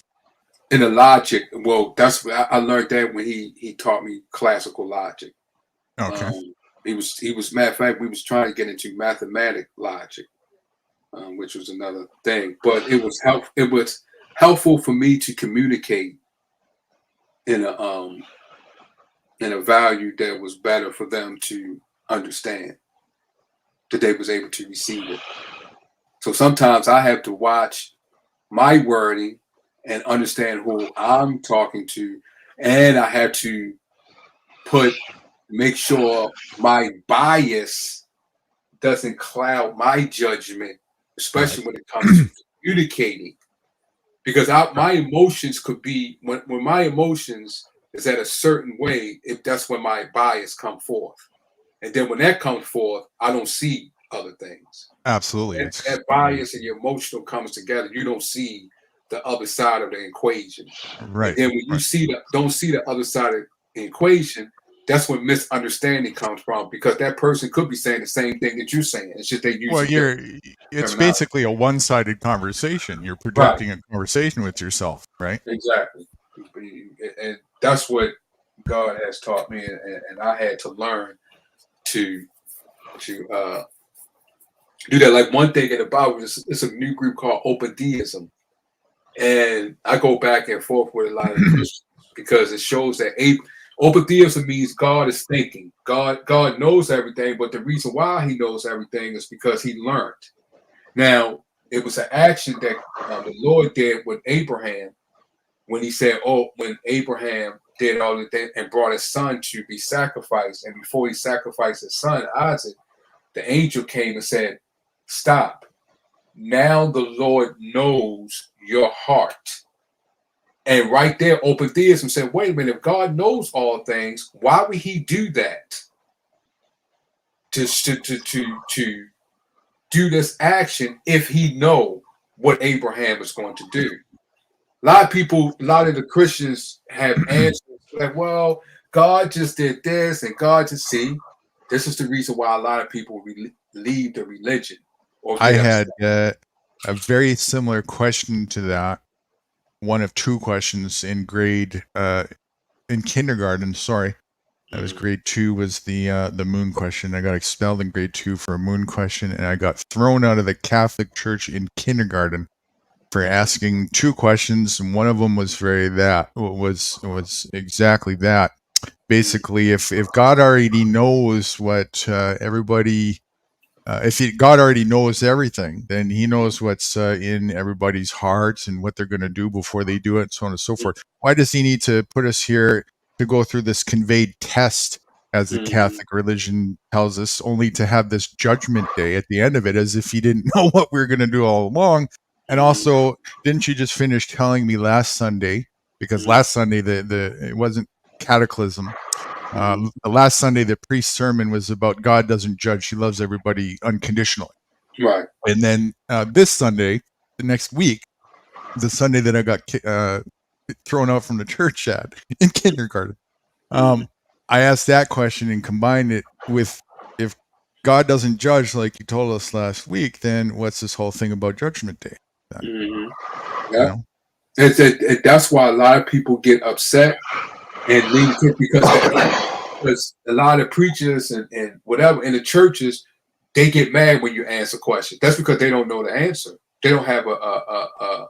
In the logic, well, that's what I learned that when he taught me classical logic. Okay. He was matter of fact, we was trying to get into mathematic logic, which was another thing. But it was helpful for me to communicate in a value that was better for them to understand, that they was able to receive it. So sometimes I have to watch my wording and understand who I'm talking to, and I have to make sure my bias doesn't cloud my judgment, especially when it comes to communicating. Because my emotions could be when my emotions is at a certain way, if that's when my bias come forth. And then when that comes forth, I don't see other things. Absolutely. And that bias and your emotional comes together. You don't see the other side of the equation. Right. And then when you don't see the other side of the equation, that's when misunderstanding comes from, because that person could be saying the same thing that you're saying. It's just they use it's basically a one-sided conversation. You're projecting a conversation with yourself, right? Exactly. And that's what God has taught me, and I had to learn to do that. Like one thing in the Bible, it's a new group called Open Deism, and I go back and forth with a lot of Christians because it shows that open theism means God is thinking. God knows everything, but the reason why he knows everything is because he learned. Now, it was an action that the Lord did with Abraham when he said, when Abraham did all the things and brought his son to be sacrificed, and before he sacrificed his son, Isaac, the angel came and said, stop. Now the Lord knows your heart. And right there, open theism said, wait a minute, if God knows all things, why would he do that? To do this action if he know what Abraham is going to do. A lot of the Christians have answers like, well, God just did this and God just this is the reason why a lot of people leave the religion. I had a very similar question to that. One of two questions in kindergarten. Sorry, that was grade 2. Was the moon question. I got expelled in grade 2 for a moon question, and I got thrown out of the Catholic Church in kindergarten for asking 2 questions, and one of them was was exactly that. Basically, if God already knows what everybody. God already knows everything, then he knows what's in everybody's hearts and what they're going to do before they do it, so on and so forth. Why does he need to put us here to go through this conveyed test, as the Catholic religion tells us, only to have this judgment day at the end of it, as if he didn't know what we were going to do all along? And also, didn't you just finish telling me last Sunday, because last Sunday it wasn't cataclysm. The last Sunday, the priest's sermon was about God doesn't judge; he loves everybody unconditionally. Right. And then this Sunday, the next week, the Sunday that I got thrown out from the church in kindergarten, I asked that question and combined it with, if God doesn't judge like you told us last week, then what's this whole thing about Judgment Day? Yeah. That's why a lot of people get upset and leave because a lot of preachers and whatever in the churches, they get mad when you answer questions. That's because they don't know the answer. They don't have a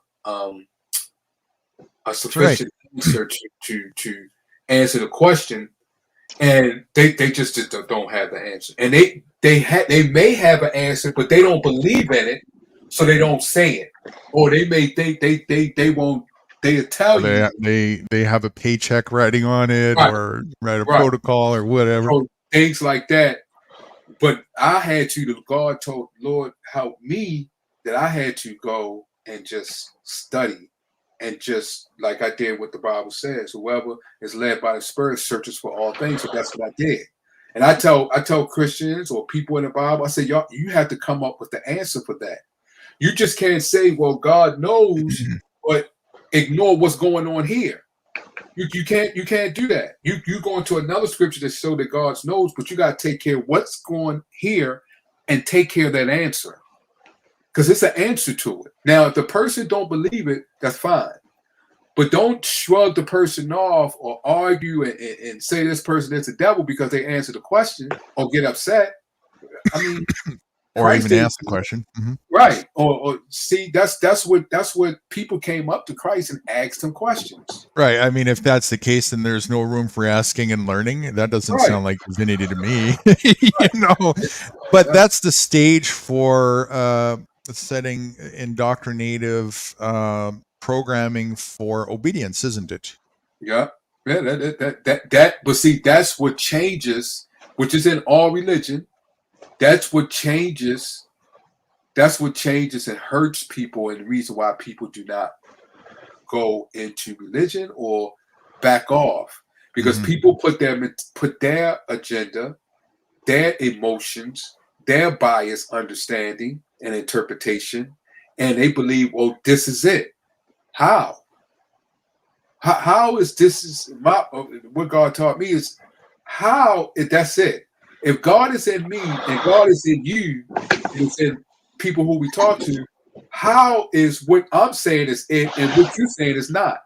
sufficient answer to answer the question, and they just don't have the answer. And they may have an answer, but they don't believe in it, so they don't say it. Or they may think they won't. They tell you they have a paycheck writing on it, or write a protocol or whatever, things like that. But I had to. God told Lord help me that I had to go and just study, and just like I did what the Bible says, whoever is led by the Spirit searches for all things. So that's what I did. And I tell Christians or people in the Bible, I say, y'all, you have to come up with the answer for that. You just can't say, well, God knows, but ignore what's going on here. You can't do that. You go into another scripture to show that God knows, but you got to take care of what's going here and take care of that answer, because it's an answer to it. Now, if the person don't believe it, that's fine, but don't shrug the person off or argue and say this person is the devil because they answer the question, or get upset. I mean. Or even ask the question, right? Or see, that's what people came up to Christ and asked him questions. Right. I mean, if that's the case, then there's no room for asking and learning. That doesn't sound like divinity to me, But that's the stage for setting indoctrinative programming for obedience, isn't it? Yeah. That. But see, that's what changes, which is in all religion. That's what changes. That's what changes and hurts people, and the reason why people do not go into religion or back off, because people put their agenda, their emotions, their biased understanding and interpretation, and they believe, well, this is it. How is this is my what God taught me is how if that's it. If God is in me and God is in you, and it's in people who we talk to, how is what I'm saying is it and what you're saying is not?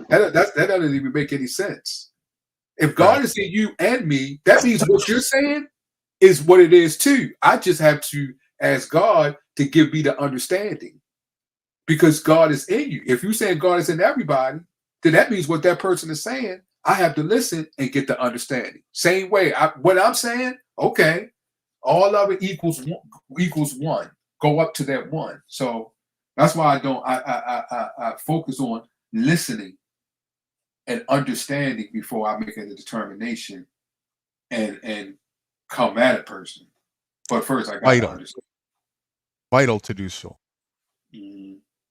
That doesn't even make any sense. If God is in you and me, that means what you're saying is what it is too. I just have to ask God to give me the understanding because God is in you. If you're saying God is in everybody, then that means what that person is saying, I have to listen and get the understanding. Same way, what I'm saying, okay, all of it equals one. Go up to that one. So that's why I focus on listening and understanding before I make a determination and come at a person. But first, I got to understand. Vital to do so.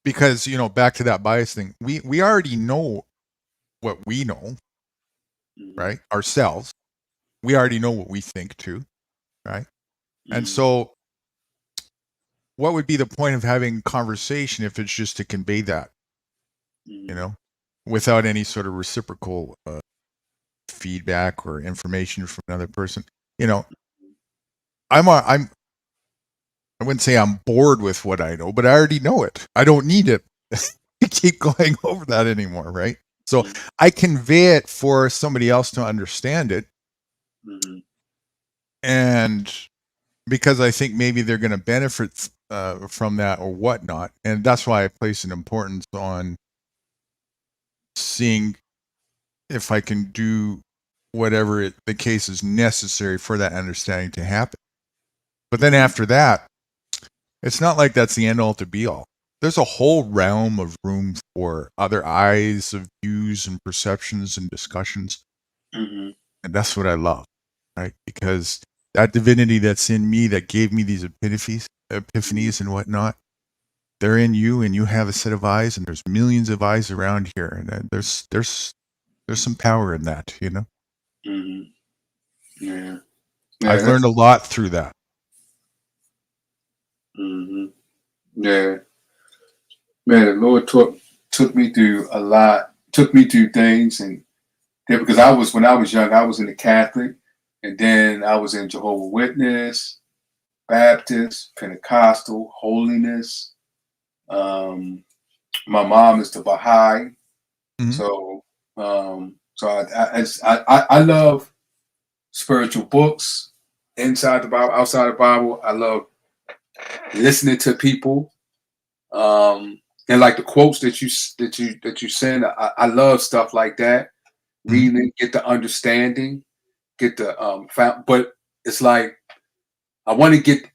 Because, back to that bias thing, we already know what we know, right? Ourselves. We already know what we think too, right? And so what would be the point of having conversation if it's just to convey that, without any sort of reciprocal feedback or information from another person? I wouldn't say I'm bored with what I know, but I already know it. I don't need it to keep going over that anymore, right? So I convey it for somebody else to understand it. And because I think maybe they're going to benefit from that or whatnot. And that's why I place an importance on seeing if I can do whatever the case is necessary for that understanding to happen. But then after that, it's not like that's the end all to be all. There's a whole realm of room for other eyes of views and perceptions and discussions. And that's what I love, right? Because that divinity that's in me that gave me these epiphanies and whatnot, they're in you, and you have a set of eyes, and there's millions of eyes around here, and there's some power in that, Yeah. I've learned a lot through that. Yeah. Man, the Lord took me through a lot, took me through things, and because when I was young, I was in the Catholic, and then I was in Jehovah's Witness, Baptist, Pentecostal, Holiness. My mom is the Baha'i, so I love spiritual books inside the Bible, outside the Bible. I love listening to people, and like the quotes that you send. I love stuff like that. Reading it, get the understanding, get the but it's like I want to get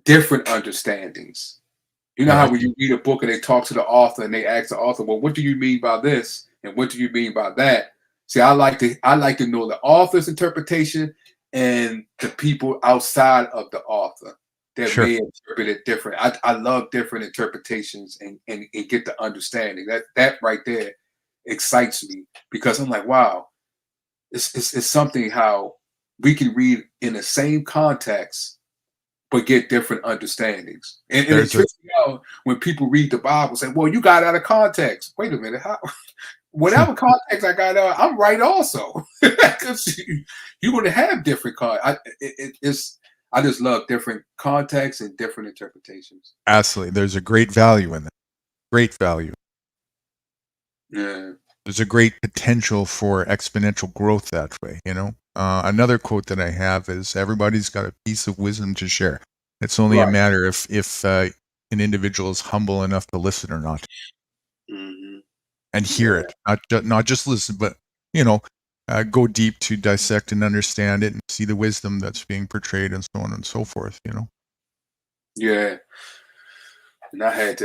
different understandings. You know how when you read a book and they talk to the author and they ask the author, well, what do you mean by this? And what do you mean by that? See, I like to know the author's interpretation and the people outside of the author that may interpret it different. I love different interpretations and get the understanding. That right there excites me because I'm like, wow, it's something how we can read in the same context but get different understandings. And it trips me out when people read the Bible and say, well, you got out of context. Wait a minute. Whatever context I got out, I'm right also. Because you're going to have different context. I just love different contexts and different interpretations. Absolutely. There's a great value in that. Great value. Yeah. There's a great potential for exponential growth that way, Another quote that I have is everybody's got a piece of wisdom to share. It's only a matter if an individual is humble enough to listen or not. And hear it. Not just listen, but, go deep to dissect and understand it and see the wisdom that's being portrayed and so on and so forth, Yeah. And I had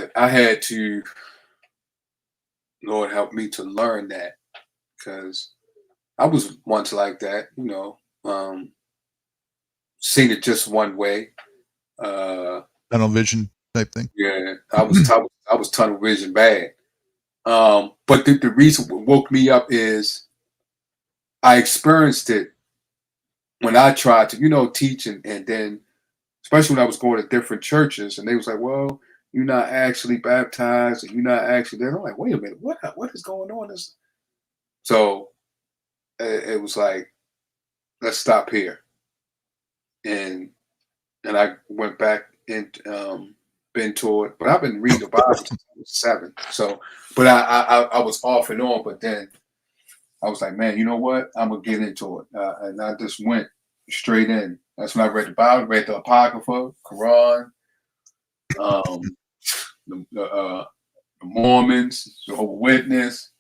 to, Lord help me to learn that because I was once like that, seen it just one way. Tunnel vision type thing. Yeah, I was tunnel vision bad. But the reason what woke me up is I experienced it when I tried to, teach and then, especially when I was going to different churches, and they was like, well, you're not actually baptized and you're not actually there. I'm like, wait a minute, what is going on? So it was like, let's stop here. And I went back and been taught, but I've been reading the Bible since I was 7. So, but I was off and on, but then I was like, man, you know what? I'm gonna get into it, and I just went straight in. That's when I read the Bible, read the Apocrypha, Quran, the Mormons, Jehovah's Witness,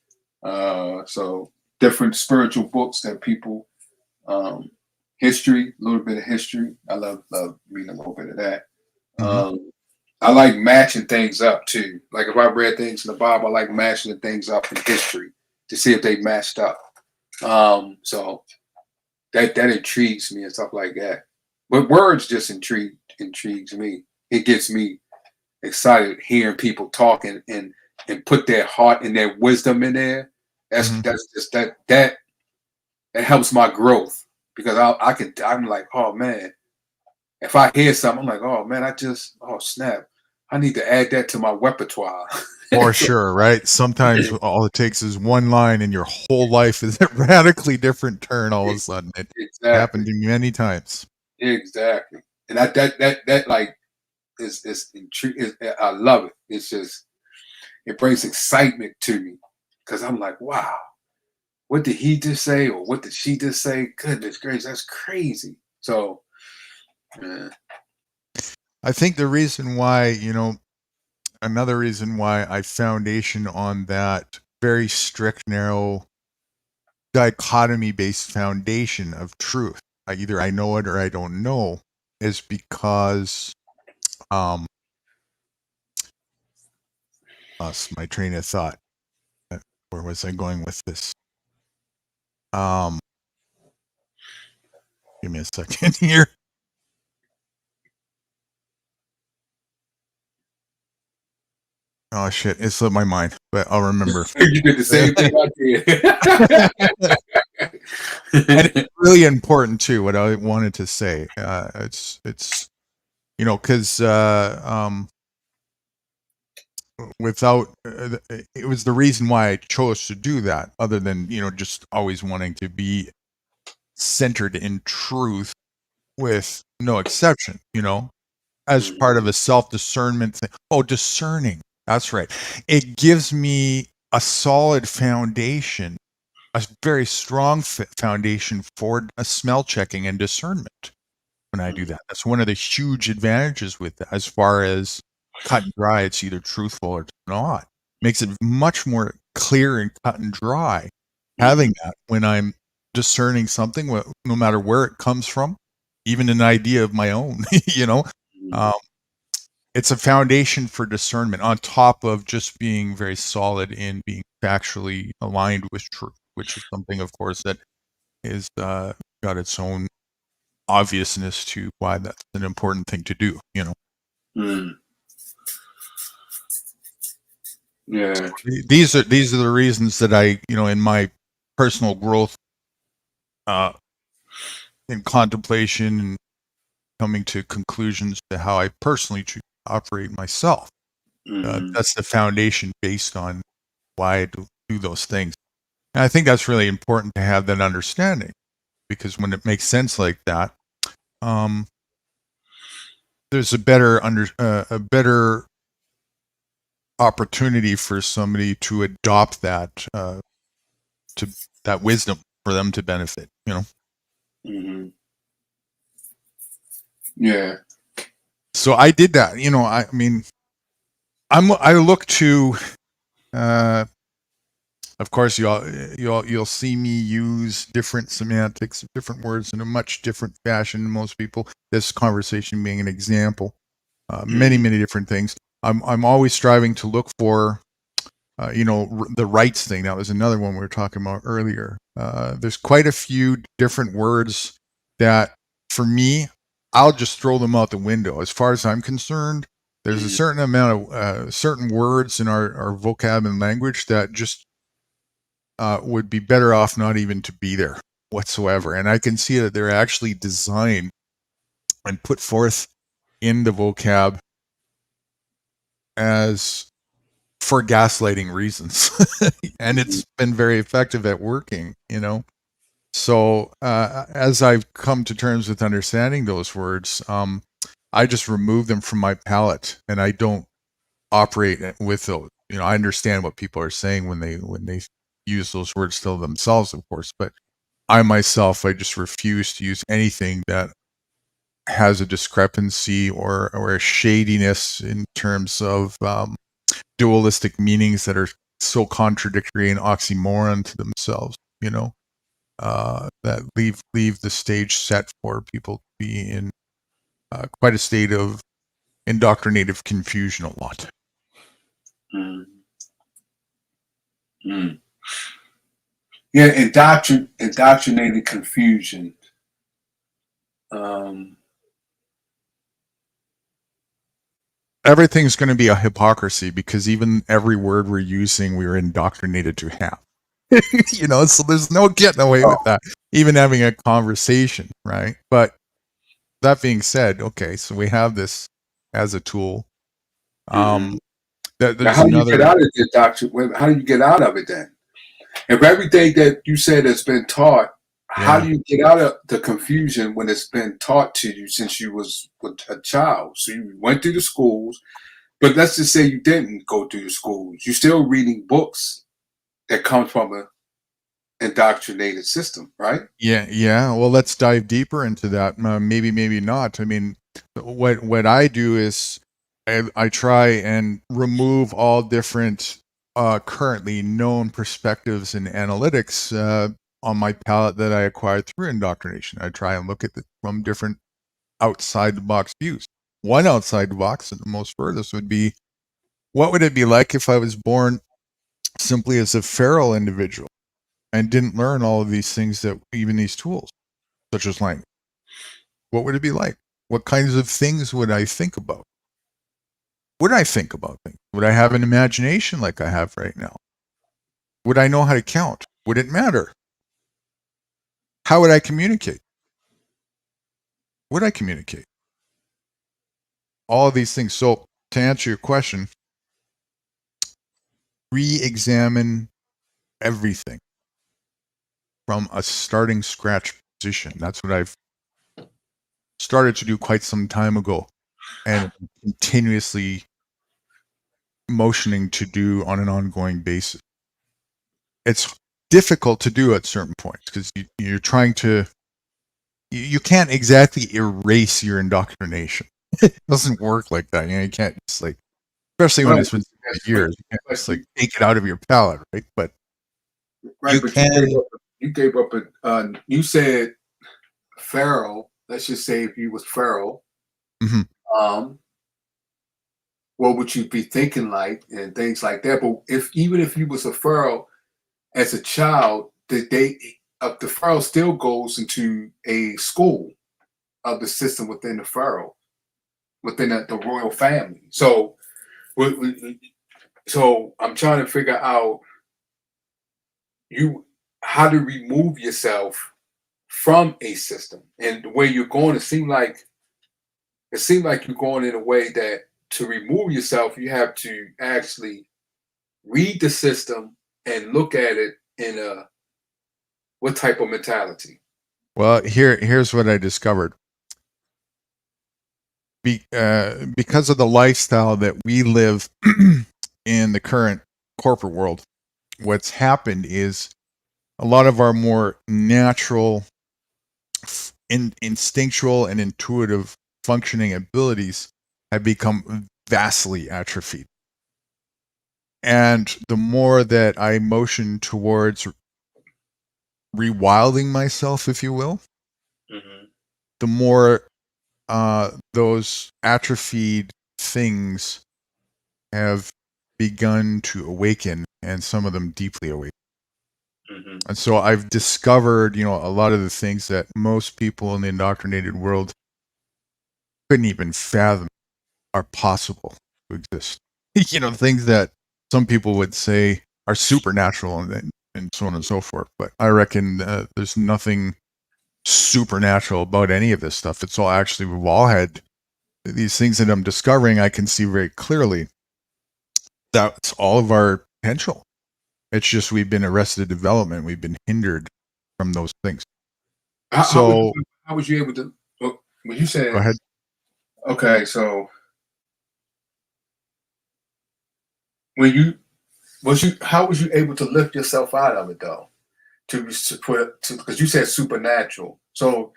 so different spiritual books that people, history, a little bit of history. I love reading a little bit of that. I like matching things up too. Like if I read things in the Bible, I like matching things up in history to see if they matched up. So that intrigues me and stuff like that. But words just intrigues me. It gets me excited hearing people talking and put their heart and their wisdom in there. That's just that helps my growth, because I'm like, oh man, if I hear something, I'm like, oh man, oh snap, I need to add that to my repertoire. For sure, right? Sometimes all it takes is one line and your whole life is a radically different turn all of a sudden. It happened to me many times. Exactly. And that like is I love it. It's just, it brings excitement to me, because I'm like, wow, what did he just say, or what did she just say? Goodness gracious, that's crazy. So I think the reason why, another reason why I foundation on that very strict, narrow, dichotomy-based foundation of truth, either I know it or I don't know, is because lost my train of thought. Where was I going with this? Give me a second here. Oh shit, it slipped my mind, but I'll remember. You did the same thing I did. And it's really important too, what I wanted to say. It's because without it was the reason why I chose to do that, other than just always wanting to be centered in truth with no exception, as part of a self-discernment thing. Oh, discerning. That's right. It gives me a solid foundation, a very strong foundation for a smell checking and discernment when I do that. That's one of the huge advantages with that. As far as cut and dry, it's either truthful or not. Makes it much more clear and cut and dry having that when I'm discerning something, no matter where it comes from, even an idea of my own, it's a foundation for discernment on top of just being very solid in being factually aligned with truth, which is something, of course, that is got its own obviousness to why that's an important thing to do, Yeah. These are the reasons that I, in my personal growth, in contemplation and coming to conclusions to how I personally choose to operate myself. That's the foundation based on why I do those things. And I think that's really important to have that understanding, because when it makes sense like that, there's a better opportunity for somebody to adopt that to that wisdom for them to benefit. Yeah. So I did that. I mean, I look to. Of course, you'll see me use different semantics, different words in a much different fashion than most people. This conversation being an example, many different things. I'm always striving to look for, the rights thing. That was another one we were talking about earlier. There's quite a few different words that, for me, I'll just throw them out the window. As far as I'm concerned, there's a certain amount of certain words in our vocab and language that just would be better off not even to be there. whatsoever. And I can see that they're actually designed and put forth in the vocab as for gaslighting reasons. And it's been very effective at working, you know. So as I've come to terms with understanding those words, I just remove them from my palate, and I don't operate with those. You know, I understand what people are saying when they use those words to themselves, of course, but I myself, I just refuse to use anything that has a discrepancy or a shadiness in terms of dualistic meanings that are so contradictory and oxymoron to themselves, you know, that leave the stage set for people to be in quite a state of indoctrinative confusion a lot. Yeah, indoctrinated confusion. Everything's going to be a hypocrisy because even every word we're using, we were indoctrinated to have. You know, so there's no getting away with that, even having a conversation, right? But that being said, okay, so we have this as a tool. Now, There's how do you another. get out of it, Doctor? How do you get out of it then? If everything that you said has been taught, how do you get out of the confusion when it's been taught to you since you was a child? So you went through the schools, but let's just say you didn't go through the schools. You're still reading books that come from an indoctrinated system, right? Yeah. Well, let's dive deeper into that. Maybe not. I mean, what I do is I try and remove all different currently known perspectives and analytics on my palette that I acquired through indoctrination. I try and look at it from different outside the box views. One outside the box, and the most furthest, would be, what would it be like if I was born simply as a feral individual and didn't learn all of these things, that even these tools, such as language? What would it be like? What kinds of things would I think about? Would I think about things? Would I have an imagination like I have right now? Would I know how to count? Would it matter? How would I communicate? Would I communicate? All of these things. So to answer your question, re-examine everything from a starting scratch position. That's what I've started to do quite some time ago, and continuously motioning to do on an ongoing basis. It's difficult to do at certain points because you're trying to, you can't exactly erase your indoctrination. It doesn't work like that. You know, you can't just like, especially when it's been years, you can't just like take it out of your palate, right? But you can. You gave up you said feral. Let's just say if you was feral, what would you be thinking like and things like that? But even if you was a feral as a child, the feral still goes into a school of the system within the feral, within the royal family. So I'm trying to figure out how to remove yourself from a system. And the way you're going, it seemed like you're going in a way that to remove yourself, you have to actually read the system and look at it in what type of mentality? Well, here's what I discovered. Because of the lifestyle that we live in the current corporate world, what's happened is a lot of our more natural, instinctual, and intuitive functioning abilities have become vastly atrophied. And the more that I motion towards rewilding myself, if you will, the more those atrophied things have begun to awaken, and some of them deeply awaken. And so I've discovered, a lot of the things that most people in the indoctrinated world couldn't even fathom are possible to exist. Things that some people would say are supernatural, and and so on and so forth. But I reckon there's nothing supernatural about any of this stuff. It's all actually, we've all had these things that I'm discovering. I can see very clearly that's all of our potential. It's just we've been arrested development. We've been hindered from those things. How was you able to? Well, when you said, go ahead. Okay, so how was you able to lift yourself out of it though? Because you said supernatural. So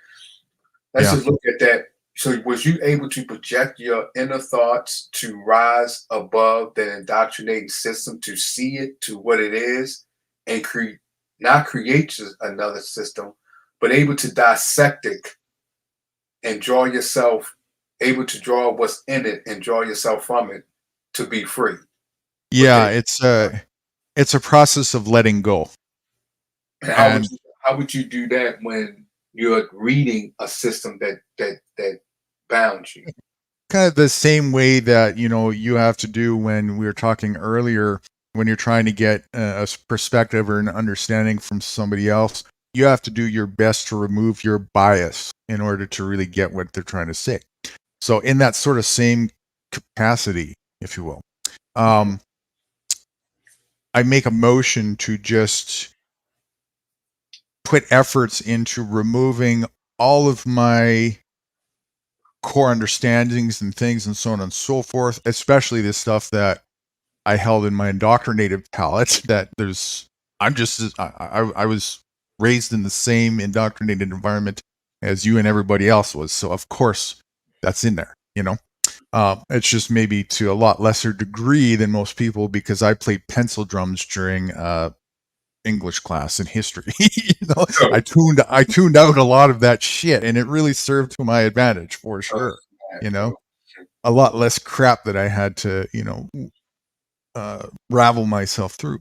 let's just look at that. So was you able to project your inner thoughts to rise above that indoctrinating system, to see it to what it is, and not create another system, but able to dissect it and draw yourself, able to draw what's in it and draw yourself from it to be free? Yeah, it's a process of letting go. And how would you do that when you're reading a system that bound you? Kind of the same way that you have to do when we were talking earlier, when you're trying to get a perspective or an understanding from somebody else. You have to do your best to remove your bias in order to really get what they're trying to say. So in that sort of same capacity, if you will, I make a motion to just put efforts into removing all of my core understandings and things and so on and so forth, especially the stuff that I held in my indoctrinated palate. That I was raised in the same indoctrinated environment as you and everybody else was. So of course that's in there, it's just maybe to a lot lesser degree than most people, because I played pencil drums during English class and history. I tuned out a lot of that shit, and it really served to my advantage for sure. A lot less crap that I had to, ravel myself through.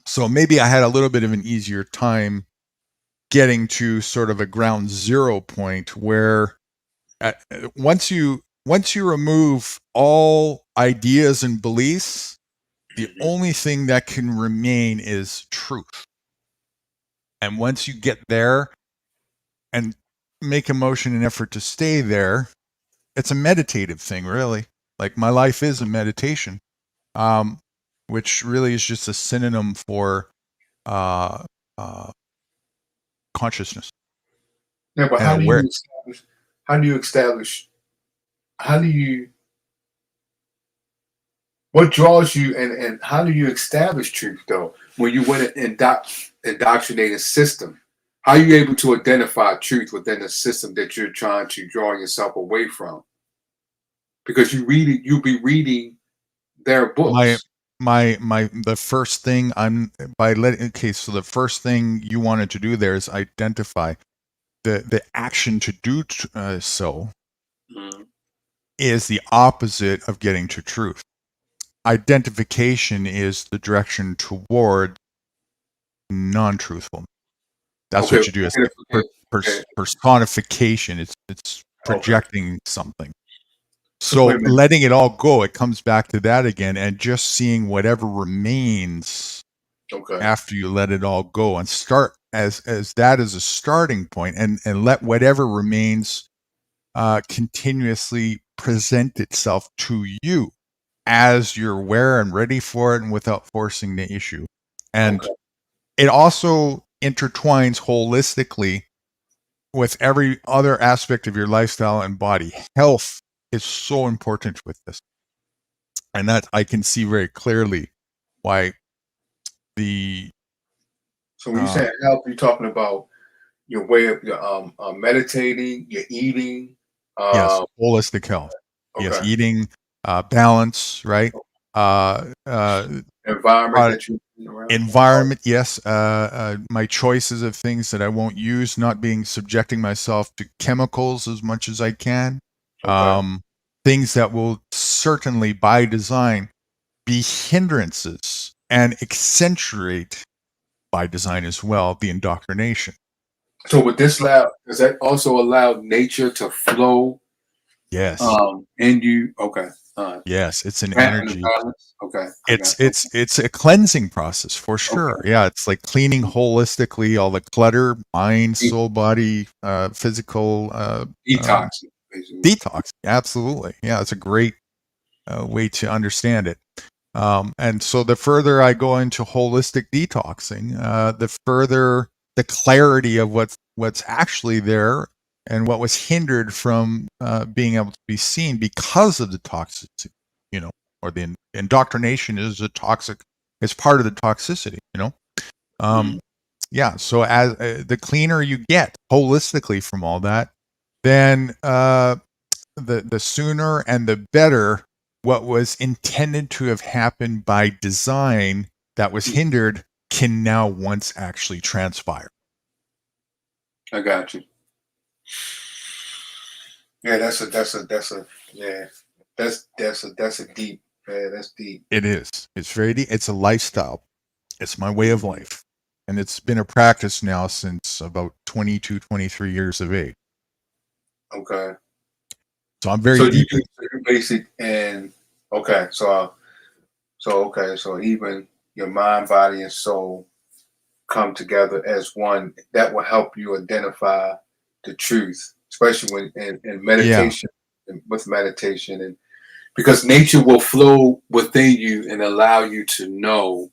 So maybe I had a little bit of an easier time getting to sort of a ground zero point where once you remove all ideas and beliefs, the only thing that can remain is truth. And once you get there and make a motion and effort to stay there, it's a meditative thing, really. Like my life is a meditation, which really is just a synonym for consciousness. Yeah, but how what draws you, and how do you establish truth though? When you went an indoctrinated system, how are you able to identify truth within the system that you're trying to draw yourself away from? Because you'll be reading their books. The first thing so the first thing you wanted to do there is identify the action to do so is the opposite of getting to truth. Identification is the direction toward non-truthfulness. That's what you do. It's personification. It's projecting something. So letting it all go, it comes back to that again, and just seeing whatever remains after you let it all go, and start as that as a starting point, and let whatever remains continuously present itself to you as you're aware and ready for it, and without forcing the issue. And it also intertwines holistically with every other aspect of your lifestyle and body. Health is so important with this, and that I can see very clearly why the. So when you say health, you're talking about your way of meditating, your eating. Yes, holistic health. Yes, eating, balance, right? Environment. Yes. My choices of things that I won't use, not being subjecting myself to chemicals as much as I can. Things that will certainly, by design, be hindrances and accentuate, by design as well, the indoctrination. So with this does that also allow nature to flow? Yes. And you, okay. Yes, it's an Plant and energy. balance. Okay. I got It's a cleansing process for sure. Yeah, it's like cleaning holistically all the clutter, mind, soul, body, physical detox. Basically. detox. Absolutely. Yeah, it's a great way to understand it. And so the further I go into holistic detoxing, the further the clarity of what's actually there and what was hindered from being able to be seen because of the toxicity, you know, or the indoctrination is a toxic, it's part of the toxicity, you know. Yeah. So as the cleaner you get holistically from all that, then the sooner and the better what was intended to have happened by design that was hindered can now once actually transpire. I got you. Yeah, that's a deep. Yeah, that's deep. It is. It's very deep. It's a lifestyle. It's my way of life. And it's been a practice now since about 22, 23 years of age. Okay. So I'm very so deep. you basic and okay. So even your mind, body, and soul come together as one. That will help you identify the truth, especially when in meditation, and with meditation, and because nature will flow within you and allow you to know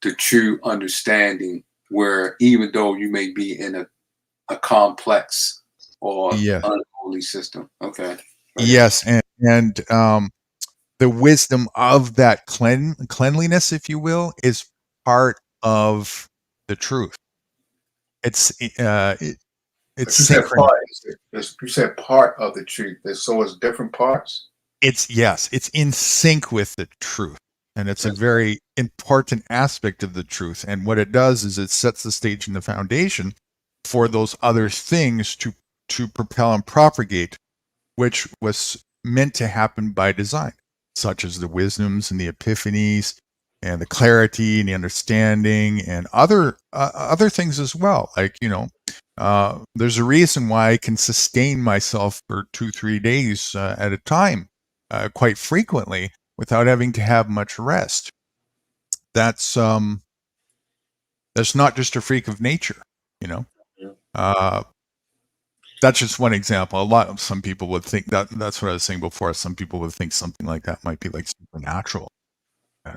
the true understanding. Where even though you may be in a complex or unholy system, okay. Yes, and the wisdom of that cleanliness, if you will, is part of the truth. It's it's you said you said part of the truth. So it's different parts. It's in sync with the truth, and it's a very important aspect of the truth. And what it does is it sets the stage and the foundation for those other things to propel and propagate, which was meant to happen by design, such as the wisdoms and the epiphanies and the clarity and the understanding and other things as well. Like, you know, there's a reason why I can sustain myself for 2-3 days at a time quite frequently without having to have much rest. That's not just a freak of nature, you know. That's just one example. Some people would think that's what I was saying before. Some people would think something like that might be like supernatural.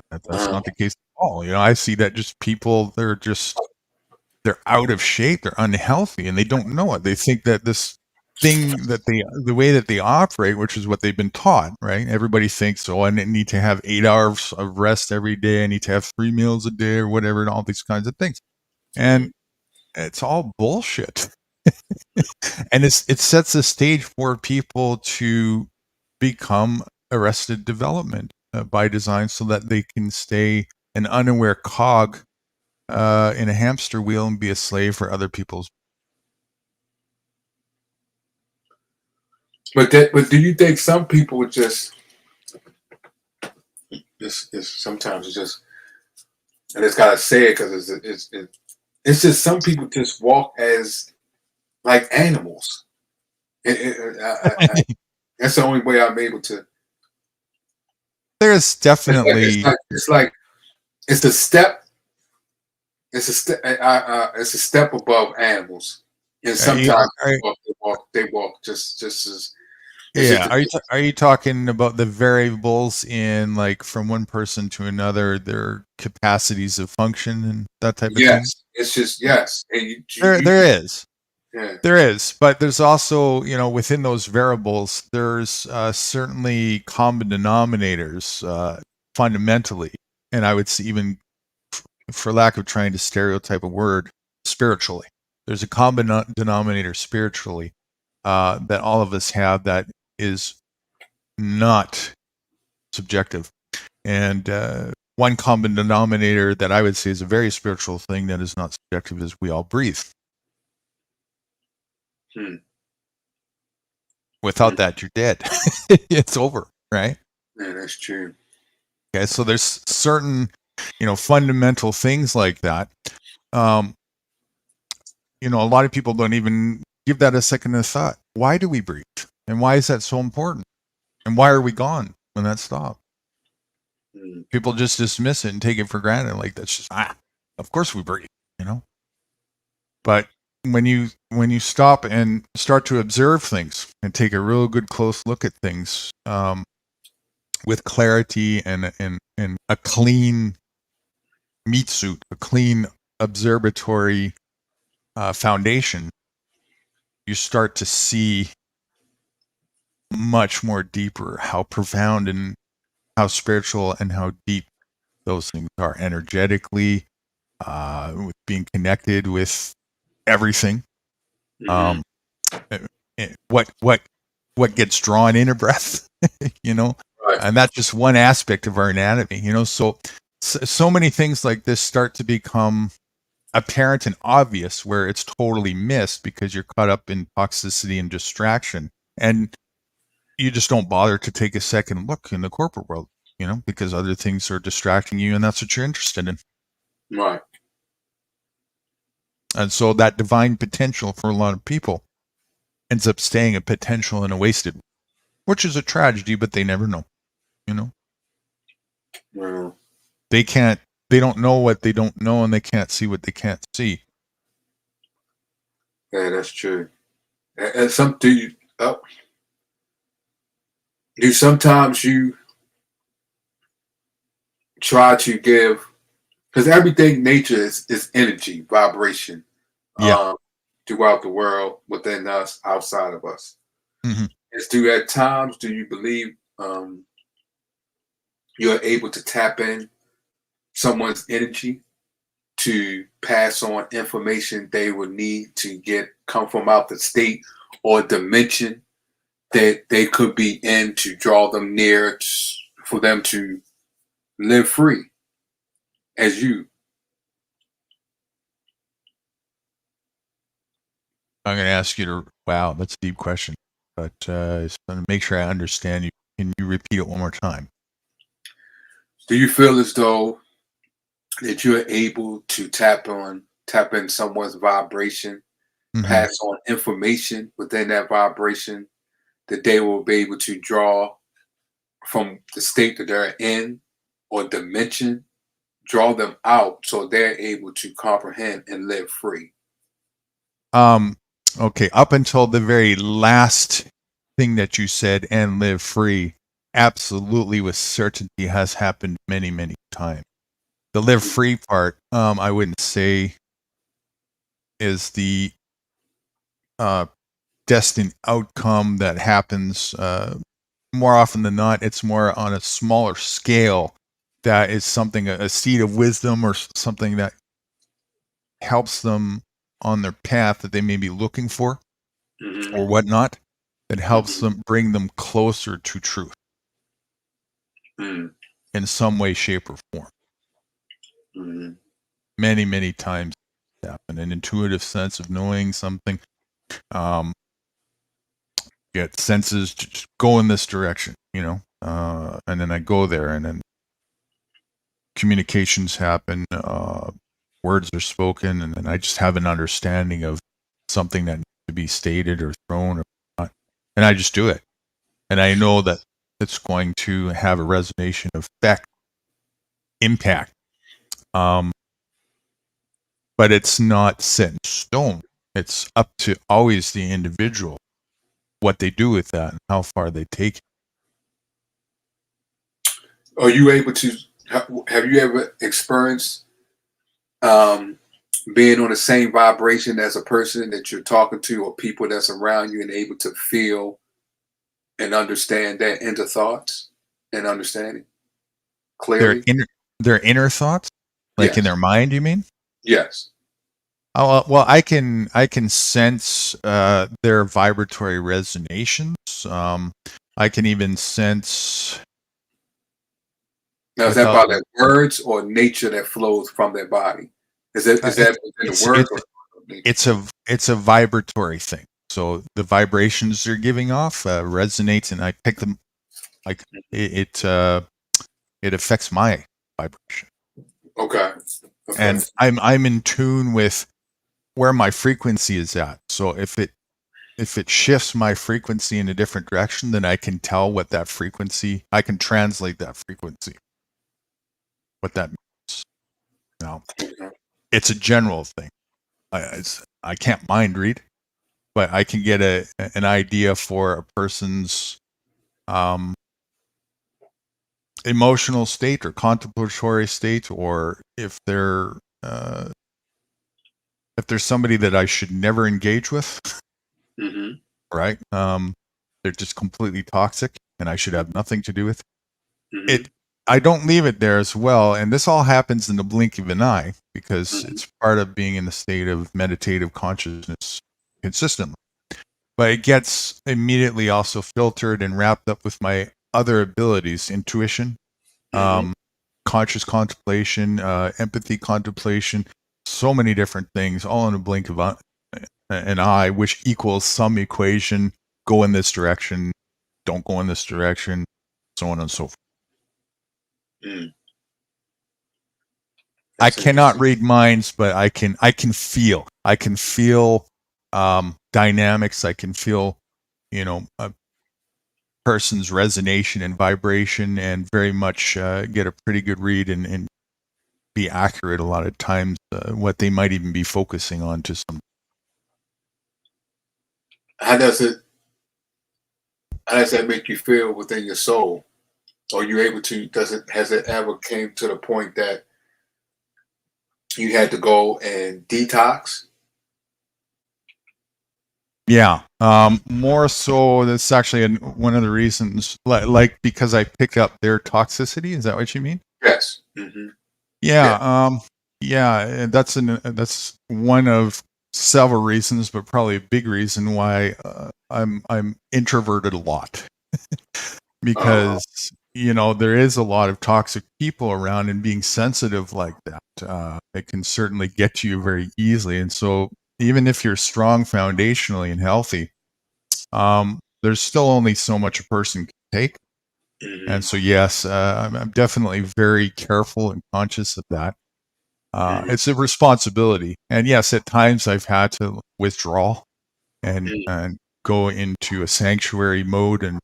That's not the case at all. You know, I see that just people, they're out of shape, they're unhealthy, and they don't know it. They think that this thing that the way that they operate, which is what they've been taught, right? Everybody thinks, oh, I need to have 8 hours of rest every day. I need to have 3 meals a day or whatever, and all these kinds of things. And it's all bullshit. And it sets the stage for people to become arrested development by design so that they can stay an unaware cog in a hamster wheel and be a slave for other people's. But do you think some people would just sometimes it's just, and it's gotta say it because it's just some people just walk as like animals. That's the only way I'm able to. There's definitely it's a step. It's a step above animals, and sometimes they walk just as. Yeah, are you talking about the variables in, like, from one person to another, their capacities of function and that type of thing? Yes, it's just yes. And there is. Yeah. There is, but there's also, you know, within those variables, there's certainly common denominators fundamentally, and I would say even, for lack of trying to stereotype a word, spiritually. There's a common denominator spiritually that all of us have that is not subjective. And one common denominator that I would say is a very spiritual thing that is not subjective is we all breathe. Without that, you're dead. It's over, right? Yeah, that's true. Okay, so there's certain, you know, fundamental things like that. You know, a lot of people don't even give that a second of thought. Why do we breathe? And why is that so important? And why are we gone when that stopped. Mm. People just dismiss it and take it for granted. Like, that's just, of course we breathe, you know? But when you stop and start to observe things and take a real good close look at things, with clarity and a clean meat suit, a clean observatory foundation, you start to see much more deeper how profound and how spiritual and how deep those things are energetically, with being connected with everything. What gets drawn in a breath, you know, and that's just one aspect of our anatomy, you know. So many things like this start to become apparent and obvious where it's totally missed because you're caught up in toxicity and distraction, and you just don't bother to take a second look in the corporate world, you know, because other things are distracting you and that's what you're interested in. Right. And so that divine potential for a lot of people ends up staying a potential and a wasted, which is a tragedy, but they never know, you know. Well, they don't know what they don't know, and they can't see what they can't see. yeah, that's true. And do sometimes you try to give, because everything nature is energy, vibration, throughout the world, within us, outside of us. Mm-hmm. At times do you believe you're able to tap in someone's energy to pass on information they would need to come from out the state or dimension that they could be in, to draw them near, for them to live free as you? I'm going to ask you to, wow, that's a deep question, but to make sure I understand you, can you repeat it one more time? Do you feel as though that you're able to tap in someone's vibration, pass on information within that vibration that they will be able to draw from the state that they're in or dimension, draw them out so they're able to comprehend and live free? Okay, up until the very last thing that you said, and live free, absolutely with certainty has happened many, many times. The live free part, I wouldn't say is the destined outcome that happens. More often than not, it's more on a smaller scale. That is something, a seed of wisdom or something that helps them on their path that they may be looking for, or whatnot, that helps them bring them closer to truth in some way, shape, or form. Many, many times happen. An intuitive sense of knowing something, get senses to just go in this direction, you know, and then I go there, and then communications happen, words are spoken, and then I just have an understanding of something that needs to be stated or thrown or not, and I just do it, and I know that it's going to have a resonation effect, impact, but it's not set in stone. It's up to always the individual what they do with that and how far they take it. Are you able to? Have you ever experienced being on the same vibration as a person that you're talking to, or people that's around you, and able to feel and understand their inner thoughts and understanding clearly? Their inner thoughts, like in their mind, you mean? Yes. Oh, well, I can sense their vibratory resonations. I can even sense. Now, is that by their words or nature that flows from their body? Is that the words? It's a vibratory thing. So the vibrations they're giving off resonates, and I pick them. Like it affects my vibration. Okay. And I'm in tune with where my frequency is at. So if it if it shifts my frequency in a different direction, then I can tell what that frequency, I can translate that frequency, what that means. Now, it's a general thing. I can't mind read, but I can get an idea for a person's emotional state or contemplatory state, or if there's somebody that I should never engage with, right? They're just completely toxic and I should have nothing to do with it. I don't leave it there as well. And this all happens in the blink of an eye because it's part of being in a state of meditative consciousness consistently. But it gets immediately also filtered and wrapped up with my other abilities, intuition, conscious contemplation, empathy contemplation, so many different things, all in a blink of an eye, which equals some equation, go in this direction, don't go in this direction, so on and so forth. I cannot read minds, but I can feel. I can feel dynamics. I can feel, a person's resonation and vibration, and very much get a pretty good read and be accurate a lot of times what they might even be focusing on to some. How does that make you feel within your soul? Are you able to, has it ever came to the point that you had to go and detox? Yeah, more so. That's actually one of the reasons, like because I pick up their toxicity. Is that what you mean? Yes. Yeah. That's one of several reasons, but probably a big reason why I'm introverted a lot because there is a lot of toxic people around, and being sensitive like that, it can certainly get to you very easily. And so even if you're strong foundationally and healthy, there's still only so much a person can take. And so, yes, I'm definitely very careful and conscious of that. It's a responsibility. And yes, at times I've had to withdraw and go into a sanctuary mode, and,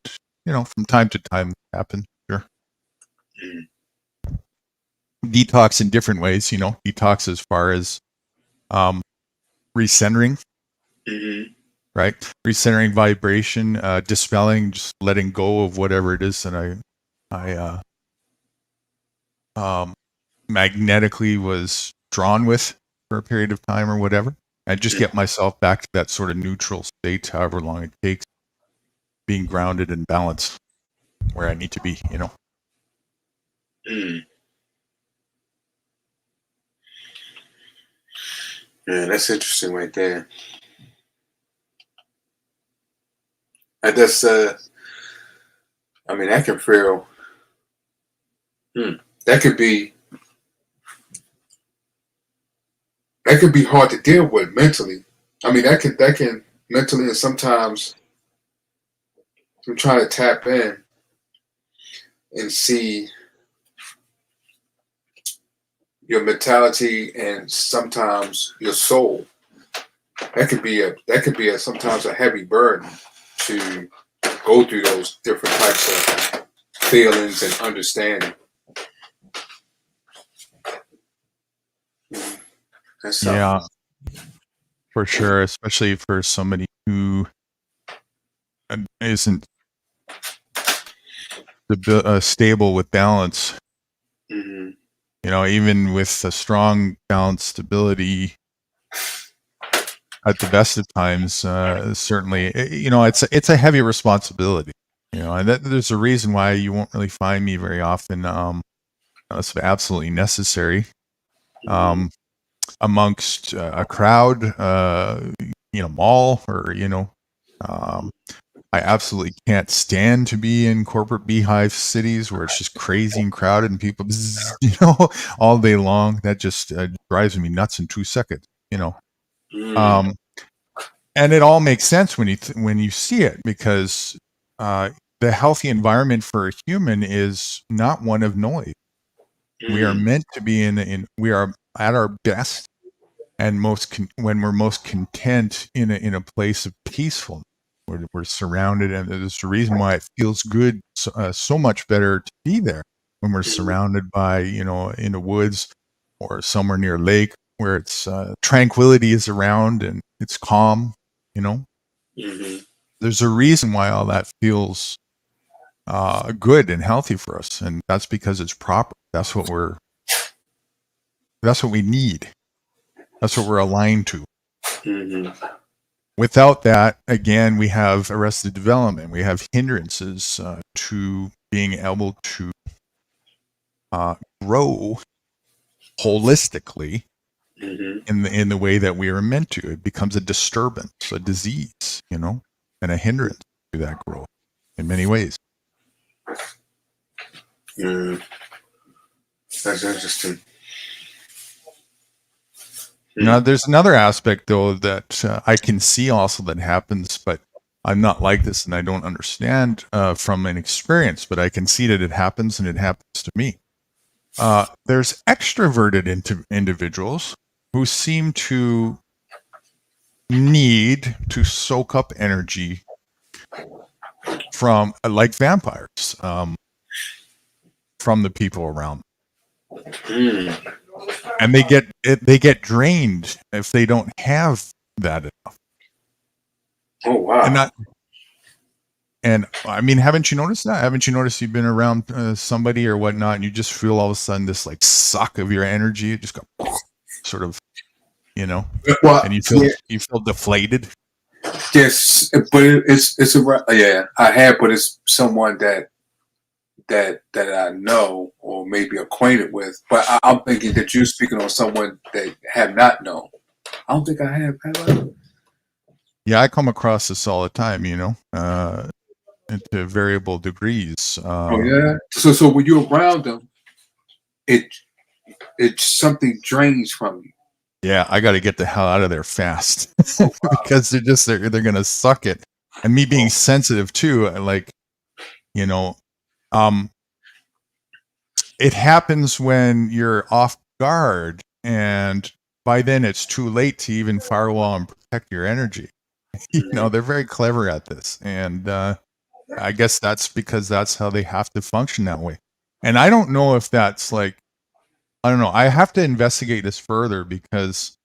from time to time it happens. Sure. Detox in different ways, detox as far as recentering, right? Recentering vibration, dispelling, just letting go of whatever it is that I magnetically was drawn with for a period of time or whatever. I just get myself back to that sort of neutral state, however long it takes, being grounded and balanced where I need to be, Yeah, that's interesting right there. I just, that can feel, that could be hard to deal with mentally. That can mentally, and sometimes I'm trying to tap in and see your mentality and sometimes your soul. That could be sometimes a heavy burden to go through those different types of feelings and understanding. Yeah, for sure, especially for somebody who isn't stable with balance. Even with a strong balanced stability, at the best of times, certainly, it's a heavy responsibility. And there's a reason why you won't really find me very often. It's absolutely necessary. Amongst a crowd, mall, or I absolutely can't stand to be in corporate beehive cities where it's just crazy and crowded and people, all day long. That just drives me nuts in 2 seconds. And it all makes sense when you see it, because the healthy environment for a human is not one of noise. We are meant to be we are at our best and when we're most content in a place of peacefulness. We're surrounded, and there's a reason why it feels good so much better to be there when we're surrounded by, in the woods or somewhere near a lake where it's tranquility is around and it's calm. There's a reason why all that feels good and healthy for us, and that's because it's proper. That's what we need. That's what we're aligned to. Without that, again, we have arrested development. We have hindrances to being able to grow holistically in the way that we are meant to. It becomes a disturbance, a disease, and a hindrance to that growth in many ways. That's interesting. Now, there's another aspect, though, that I can see also that happens, but I'm not like this and I don't understand from an experience, but I can see that it happens, and it happens to me. There's extroverted individuals who seem to need to soak up energy from, like vampires, from the people around them. And they get drained if they don't have that enough. Oh wow! And I mean, haven't you noticed that? Haven't you noticed you've been around somebody or whatnot, and you just feel all of a sudden this like suck of your energy? It just got sort of, Well, and you feel deflated. Yes, but it's I have, but it's someone that I know or maybe acquainted with. But I'm thinking that you're speaking on someone that have not known. I don't think I have I? Yeah, I come across this all the time, into variable degrees. Oh yeah. So when you're around them, it's something drains from you. Yeah, I got to get the hell out of there fast because they're gonna suck it. And me being sensitive too, like, it happens when you're off guard, and by then it's too late to even firewall and protect your energy. They're very clever at this, and I guess that's because that's how they have to function that way. And I don't know if that's like, I don't know. I have to investigate this further because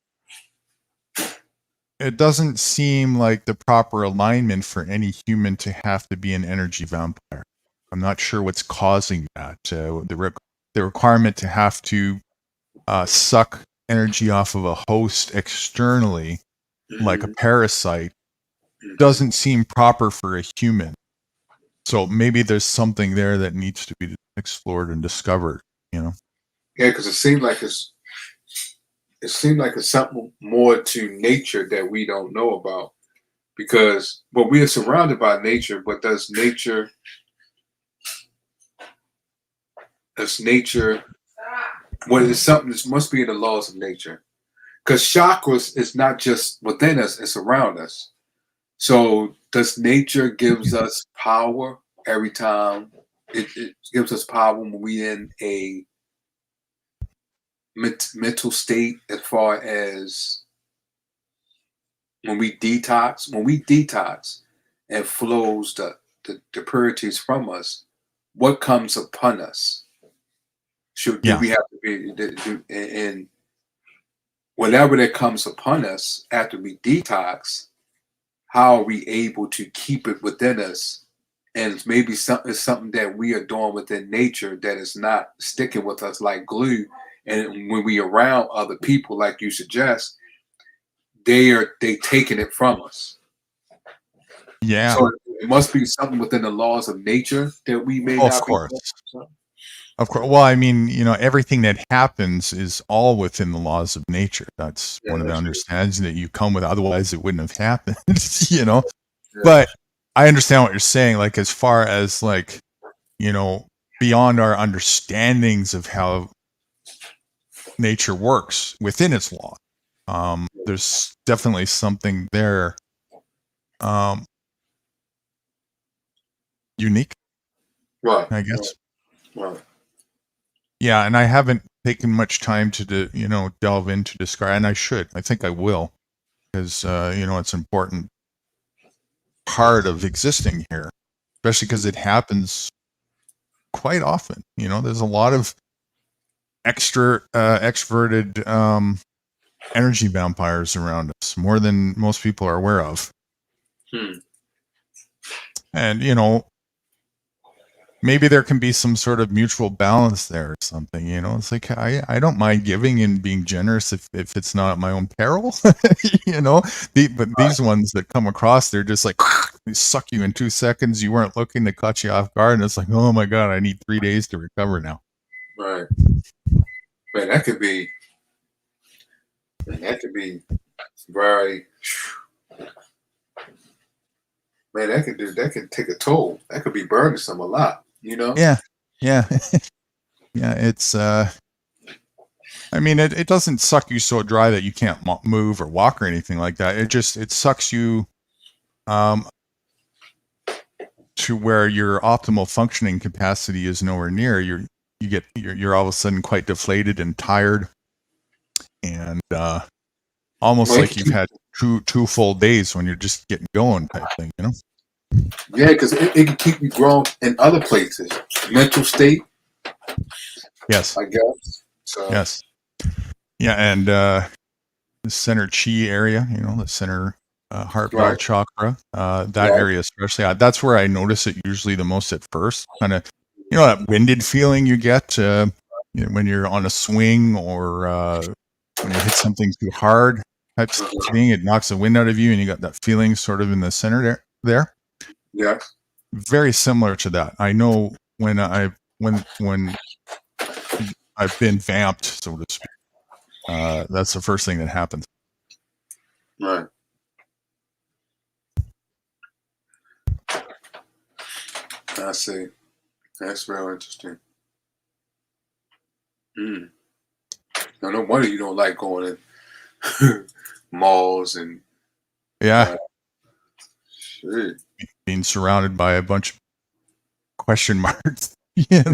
it doesn't seem like the proper alignment for any human to have to be an energy vampire. I'm not sure what's causing that. The requirement to have to suck energy off of a host externally, like a parasite, doesn't seem proper for a human. So maybe there's something there that needs to be explored and discovered. Yeah, because it seems like it's something more to nature that we don't know about. Because we are surrounded by nature, but does nature what is something that must be in the laws of nature? Because chakras is not just within us, it's around us. So does nature gives us power every time? It gives us power when we in a mental state, as far as when we detox and flows the purities from us, what comes upon us? Do we have to be and whatever that comes upon us after we detox, how are we able to keep it within us? And maybe it's something that we are doing within nature that is not sticking with us like glue. And when we around other people, like you suggest, they taking it from us. Yeah. So it must be something within the laws of nature that we may not be. Of course. Well, I mean, everything that happens is all within the laws of nature. That's one of the understandings that you come with. Otherwise, it wouldn't have happened, Yeah. But I understand what you're saying. Like, as far as like, beyond our understandings of how nature works within its law, there's definitely something there, unique. Right. I guess. Right. Yeah, and I haven't taken much time to delve into describe, and I should. I think I will, because it's an important part of existing here, especially because it happens quite often. There's a lot of extroverted energy vampires around us, more than most people are aware of. And maybe there can be some sort of mutual balance there or something. It's like I don't mind giving and being generous if it's not at my own peril. But these ones that come across, they're just like they suck you in 2 seconds. You weren't looking, to cut you off guard, and it's like, oh my god, I need 3 days to recover now. Right. Man, that could be very. Man, that could take a toll. That could be burning some a lot. Yeah. Yeah. It's it doesn't suck you so dry that you can't move or walk or anything like that. It sucks you to where your optimal functioning capacity is nowhere near. You're all of a sudden quite deflated and tired, and almost like you've had two full days when you're just getting going type thing. Yeah, because it can keep you growing in other places. Mental state. Yes. I guess. So. Yes. Yeah, and the center chi area, the center heart belt chakra, that area especially, that's where I notice it usually the most at first. Kind of, that winded feeling you get when you're on a swing or when you hit something too hard type thing. It knocks the wind out of you, and you got that feeling sort of in the center there. Yeah. Very similar to that. I know when I've been vamped, so to speak. That's the first thing that happens. Right. I see. That's real interesting. Now, no wonder you don't like going in malls and shit. Being surrounded by a bunch of question marks. It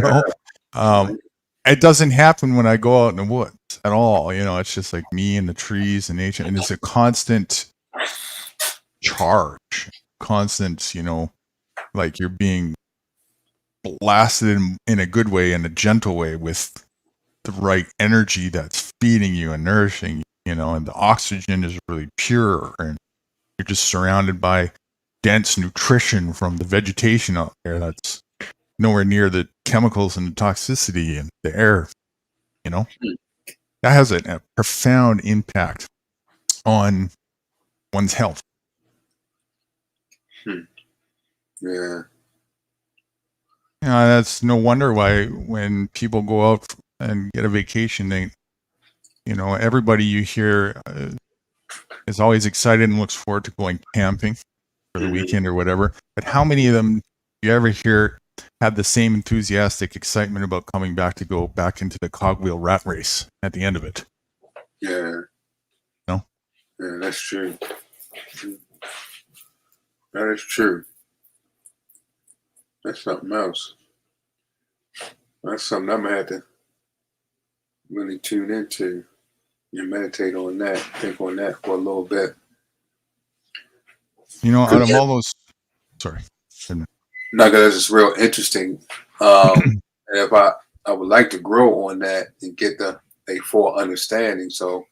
doesn't happen when I go out in the woods at all. It's just like me and the trees and nature, and it's a constant charge, constant, like you're being blasted in a good way, in a gentle way, with the right energy that's feeding you and nourishing you, and the oxygen is really pure, and you're just surrounded by dense nutrition from the vegetation out there that's nowhere near the chemicals and the toxicity in the air. That has a profound impact on one's health. Yeah. That's no wonder why when people go out and get a vacation, they, everybody you hear is always excited and looks forward to going camping for the weekend or whatever. But how many of them you ever hear have the same enthusiastic excitement about coming back to go back into the cogwheel rat race at the end of it? Yeah. No? Yeah, that's true. That is true. That's something else. That's something I'm gonna have to really tune into and meditate on that, think on that for a little bit. Out of all those, sorry. No, because it's real interesting. And if I would like to grow on that and get a full understanding. So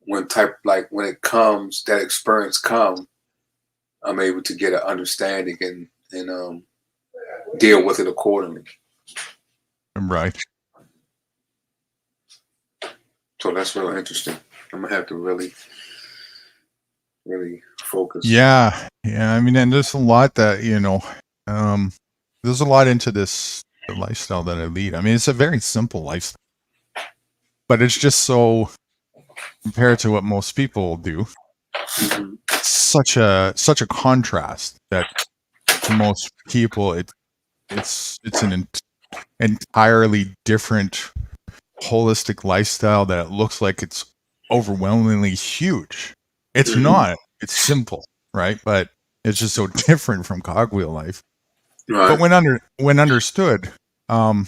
when it comes, that experience come, I'm able to get an understanding and deal with it accordingly. Right. So that's real interesting. I'm gonna have to really focus. Yeah. And there's a lot that there's a lot into the lifestyle that I lead. It's a very simple lifestyle, but it's just so compared to what most people do. Such a contrast that to most people it's an entirely different holistic lifestyle that looks like it's overwhelmingly huge. It's not. It's simple, right? But it's just so different from cogwheel life. Right. But when understood, and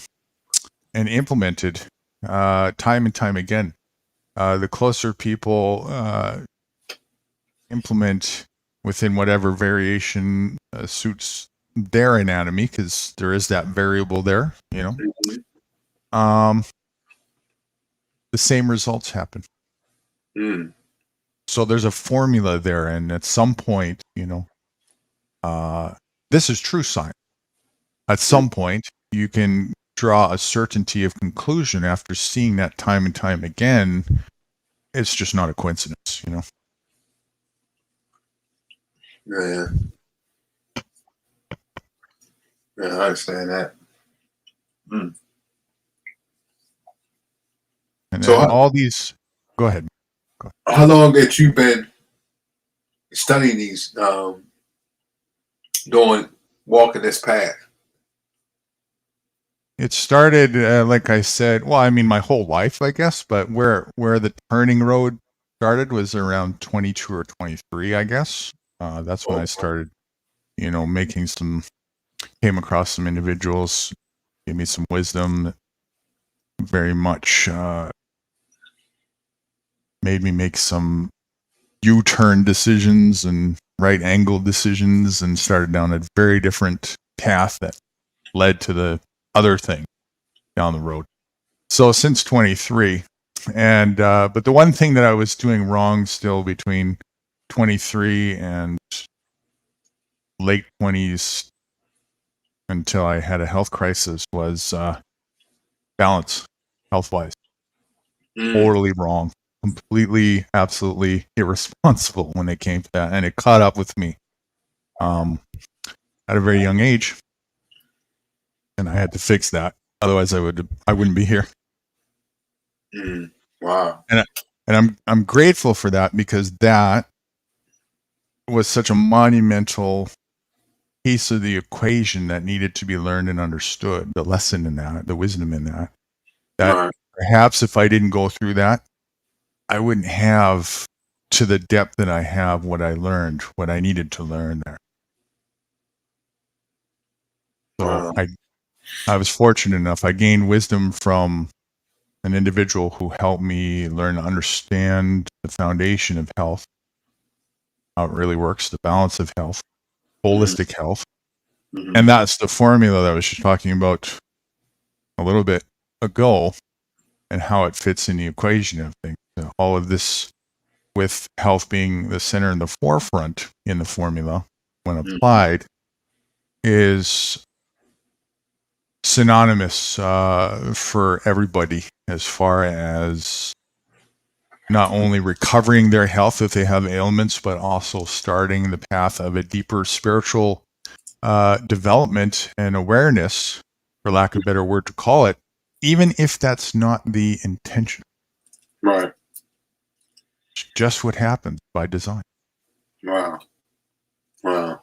and implemented time and time again. The closer people implement within whatever variation suits their anatomy, because there is that variable there, you know, the same results happen. So there's a formula there, and at some point, you know, this is true science. At some point, you can draw a certainty of conclusion after seeing that time and time again. It's just not a coincidence, you know. Yeah. Yeah, I understand that. And So then all these, go ahead. how long have you been studying these, walking this path? It started, like I said, well, I mean, my whole life, I guess, but where the turning road started was around 22 or 23, I guess. That's when I started, you know, came across some individuals, gave me some wisdom, very much made me make some U-turn decisions and right angle decisions, and started down a very different path that led to the other thing down the road. So since 23, and but the one thing that I was doing wrong still between 23 and late 20s until I had a health crisis was balance, health-wise. Totally wrong. Completely, absolutely irresponsible when it came to that, and it caught up with me at a very young age, and I had to fix that. Otherwise, I wouldn't be here. Wow. And I'm grateful for that, because that was such a monumental piece of the equation that needed to be learned and understood. The lesson in that, the wisdom in that. That perhaps if I didn't go through that, I wouldn't have to the depth that I have what I learned, what I needed to learn there. So I was fortunate enough. I gained wisdom from an individual who helped me learn to understand the foundation of health, how it really works, the balance of health, holistic health. And that's the formula that I was just talking about a little bit ago, and how it fits in the equation of things. All of this, with health being the center and the forefront in the formula when applied, is synonymous for everybody, as far as not only recovering their health if they have ailments, but also starting the path of a deeper spiritual development and awareness, for lack of a better word to call it, even if that's not the intention. Right. It's just what happens by design. Wow. Wow.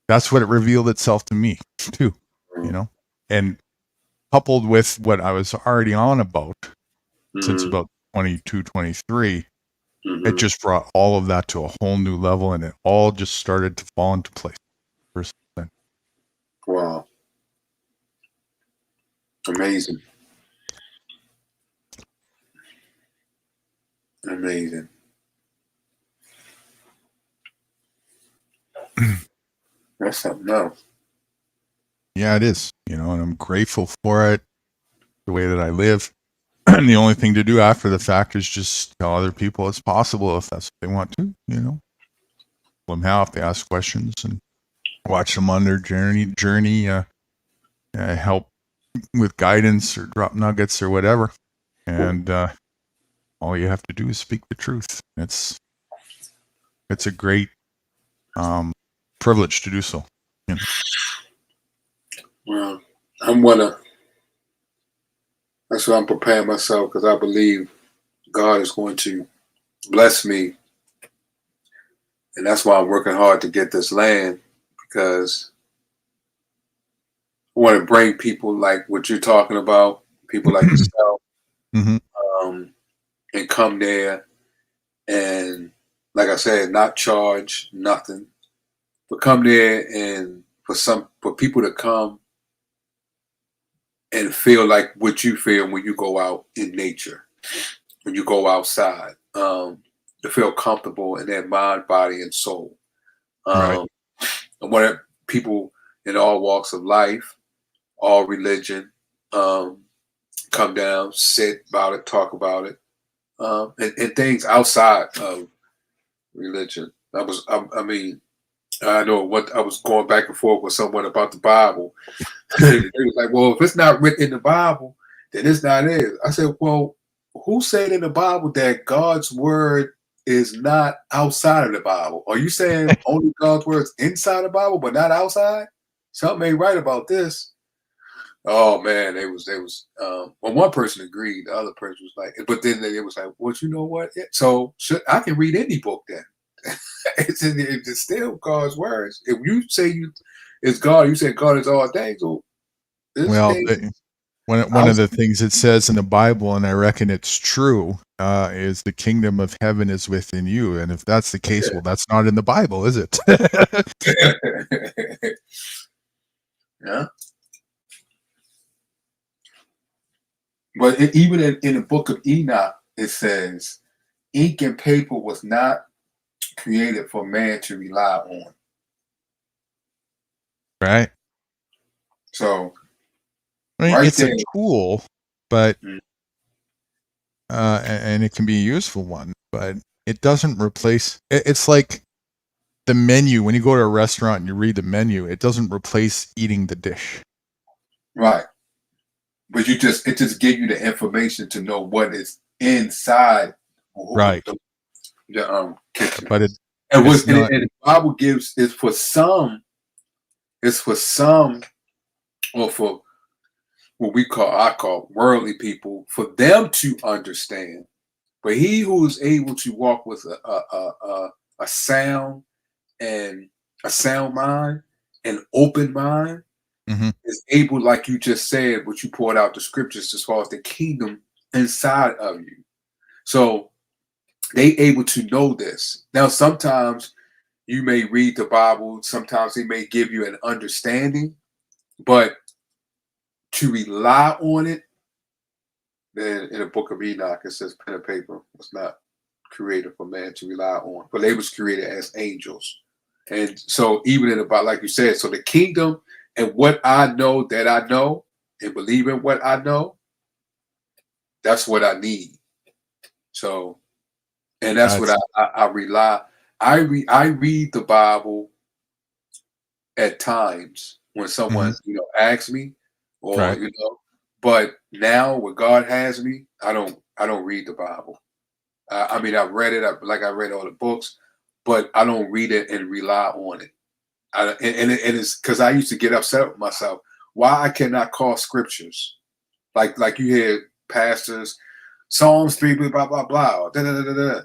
That's what it revealed itself to me, too, you know? And coupled with what I was already on about since about 22, 23, it just brought all of that to a whole new level, and it all just started to fall into place. Wow. Amazing. Amazing. That's something else. Yeah, it is, you know, and I'm grateful for it, the way that I live. And the only thing to do after the fact is just tell other people it's possible if that's what they want to, you know. Tell them how, if they ask questions, and watch them on their journey, help with guidance or drop nuggets or whatever. And all you have to do is speak the truth. It's a great privilege to do so. You know? Well, that's why I'm preparing myself, because I believe God is going to bless me. And that's why I'm working hard to get this land, because I want to bring people like what you're talking about, people like yourself, and come there and, like I said, not charge nothing, but come there and for people to come and feel like what you feel when you go out in nature, when you go outside, to feel comfortable in their mind, body, and soul. Right. And what people in all walks of life, all religion, come down, sit about it, talk about it, and things outside of religion. I mean, I know what I was going back and forth with someone about the Bible. They was like, well, if it's not written in the Bible, then it's not it. I said, well, who said in the Bible that God's word is not outside of the Bible? Are you saying only God's words inside the Bible, but not outside? Something ain't right about this. Oh man, it was well, one person agreed, the other person was like, but then it was like, well, you know what? So I can read any book then. It's still God's words. If you say it's God, you say God is all things. Well, one of the things it says in the Bible, and I reckon it's true, is the kingdom of heaven is within you. And if that's the case, well, that's not in the Bible, is it? Yeah. But even in the book of Enoch, it says, ink and paper was not created for man to rely on. Right. So, I mean, right it's there, a tool, but and it can be a useful one, but it doesn't replace. It's like the menu. When you go to a restaurant and you read the menu, it doesn't replace eating the dish. right. But it just gives you the information to know what is inside Right. the kitchen. But and the Bible gives is for some, or for what I call worldly people, for them to understand. But he who is able to walk with a sound mind, an open mind, is able, like you just said, what you poured out the scriptures as far as the kingdom inside of you. So they able to know this. Now, sometimes you may read the Bible, sometimes they may give you an understanding, but to rely on it, then in the book of Enoch, it says pen and paper was not created for man to rely on, but they was created as angels. And so even in about, like you said, so the kingdom and what I know that I know and believe in what I know, that's what I need. So, and that's what I rely. I read the Bible at times when someone asks me, or but now when God has me, I don't read the Bible. I mean, I've read it, I read all the books, but I don't read it and rely on it. And it's because I used to get upset with myself why I cannot call scriptures like you hear pastors, Psalms 3 blah blah blah da, da, da, da, da.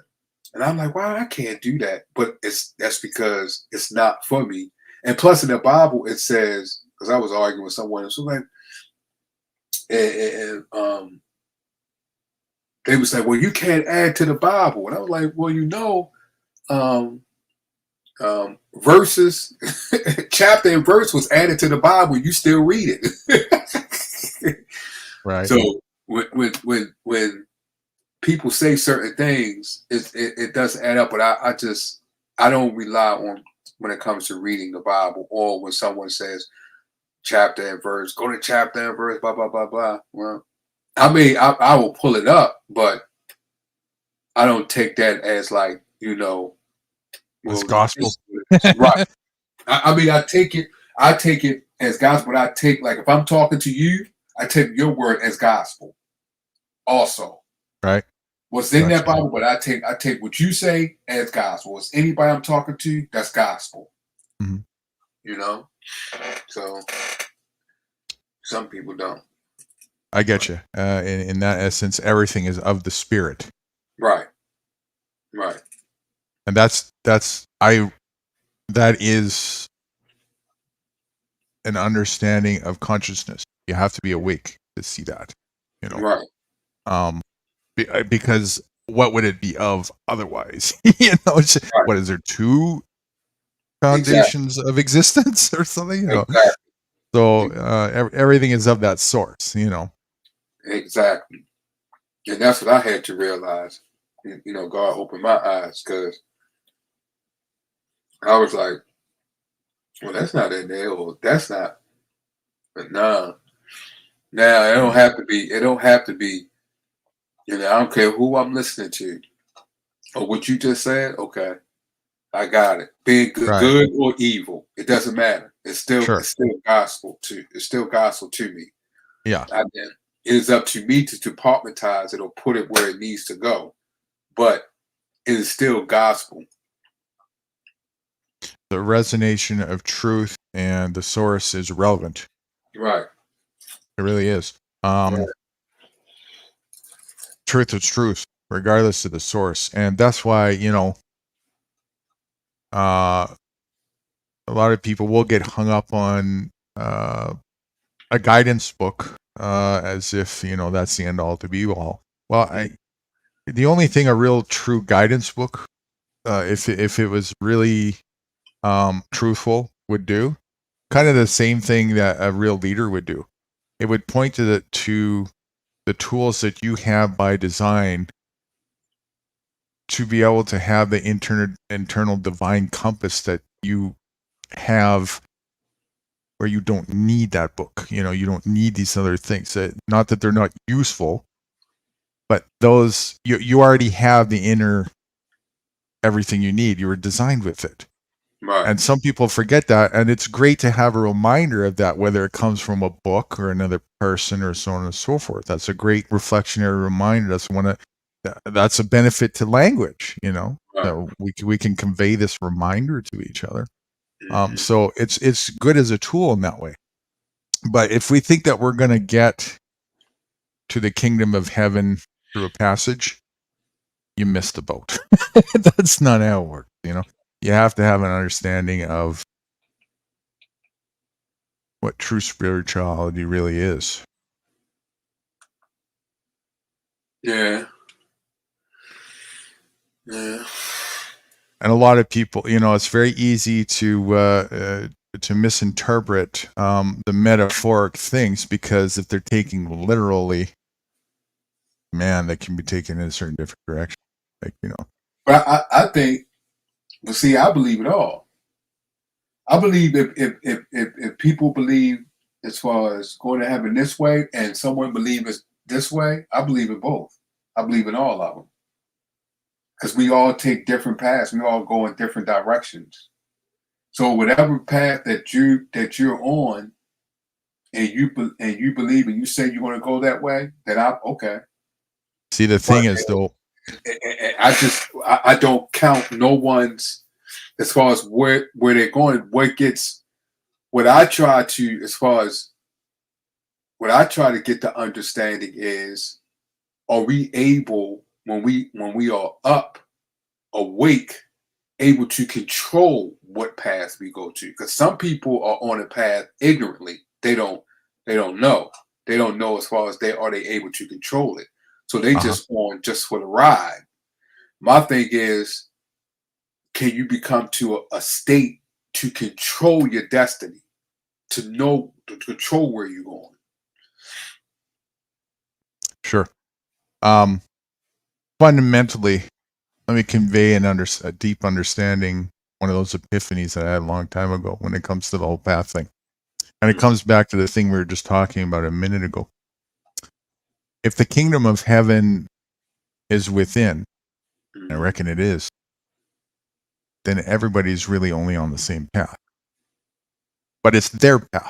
And I'm like, wow, I can't do that. But that's because it's not for me. And plus in the Bible it says, because I was arguing with someone, so like, and they was like, well, you can't add to the Bible. And I was like, well, verses, chapter and verse was added to the Bible. You still read it. Right. So when people say certain things, it doesn't add up. But I don't rely on when it comes to reading the Bible, or when someone says chapter and verse, go to chapter and verse, blah blah blah blah. Well, I mean, I will pull it up, but I don't take that as like, it's gospel. Right. I mean, I take it as gospel. But I take, like, if I'm talking to you, I take your word as gospel also. Right. What's in that Bible, but I take what you say as gospel. It's anybody I'm talking to, that's gospel. So some people don't. I get you. In that essence, everything is of the Spirit. Right. And that is an understanding of consciousness. You have to be awake to see that. Right. Because what would it be of otherwise? What is there, two foundations of existence or something? Exactly. So everything is of that source, you know. Exactly. And that's what I had to realize. You know, God opened my eyes because I was like, well, that's not in there, or that's not. But nah. Now it don't have to be. It don't have to be. You know, I don't care who I'm listening to or what you just said. Okay, I got it. Being Right. good or evil, it doesn't matter. It's still Sure. gospel to. It's still gospel to me. Yeah. It is up to me to departmentize it or put it where it needs to go, but it is still gospel. The resonation of truth and the source is relevant. Right. It really is. Right. Truth is truth, regardless of the source. And that's why, you know, a lot of people will get hung up on a guidance book as if, you know, that's the end all to be all. Well, the only thing a real true guidance book, if it was really truthful, would do, kind of the same thing that a real leader would do. It would point to the tools that you have by design to be able to have the internal divine compass that you have, where you don't need that book. You know, you don't need these other things. Not that they're not useful, but those you already have the inner everything you need. You were designed with it. Right. And some people forget that, and it's great to have a reminder of that, whether it comes from a book or another person or so on and so forth. That's a great reflectionary reminder. That's a benefit to language, you know. Right. We can convey this reminder to each other. So it's good as a tool in that way. But if we think that we're going to get to the kingdom of heaven through a passage, you missed the boat. That's not how it works, you know. You have to have an understanding of what true spirituality really is. Yeah. Yeah. And a lot of people, you know, it's very easy to misinterpret the metaphoric things, because if they're taking literally, man, they can be taken in a certain different direction. Like, you know. But I think, well, see, I believe it all. I believe if people believe as far as going to heaven this way and someone believes this way, I believe in both. I believe in all of them. Because we all take different paths. We all go in different directions. So whatever path that you're on, and you believe and you say you want to go that way, then okay. See, the thing is, though, I don't count no one's as far as where they're going. What I try to get the understanding is, are we able, when we are up, awake, able to control what path we go to? Because some people are on a path ignorantly. They don't know. They don't know as far as are they able to control it. So they just for the ride. My thing is, can you become to a state to control your destiny, to control where you're going? Sure. Fundamentally, let me convey a deep understanding, one of those epiphanies that I had a long time ago when it comes to the whole path thing. And it comes back to the thing we were just talking about a minute ago. If the kingdom of heaven is within, and I reckon it is, then everybody's really only on the same path. But it's their path.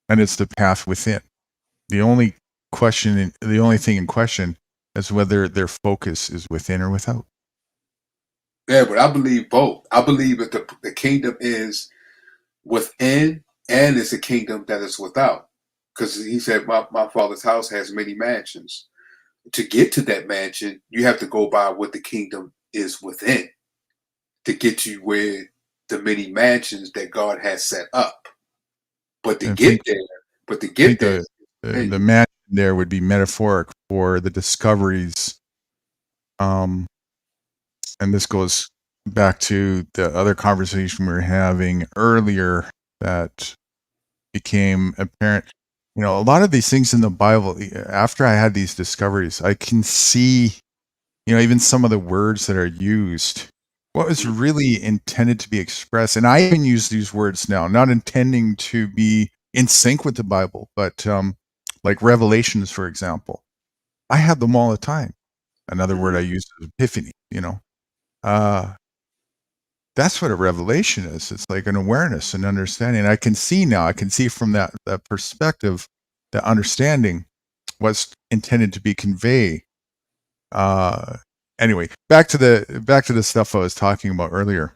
And it's the path within. The only thing in question is whether their focus is within or without. Yeah, but I believe both. I believe that the kingdom is within, and it's a kingdom that is without. Because he said, my father's house has many mansions. To get to that mansion, you have to go by what the kingdom is within to get to where the many mansions that God has set up. But to get there, the mansion there would be metaphoric for the discoveries. And this goes back to the other conversation we were having earlier, that became apparent. You know, a lot of these things in the Bible, after I had these discoveries, I can see, you know, even some of the words that are used, what was really intended to be expressed. And I even use these words now, not intending to be in sync with the Bible, but like Revelations, for example. I have them all the time. Another word I use is epiphany, you know. That's what a revelation is. It's like an awareness and understanding. I can see now, I can see from that perspective, that understanding what's intended to be conveyed. Anyway, back to the stuff I was talking about earlier.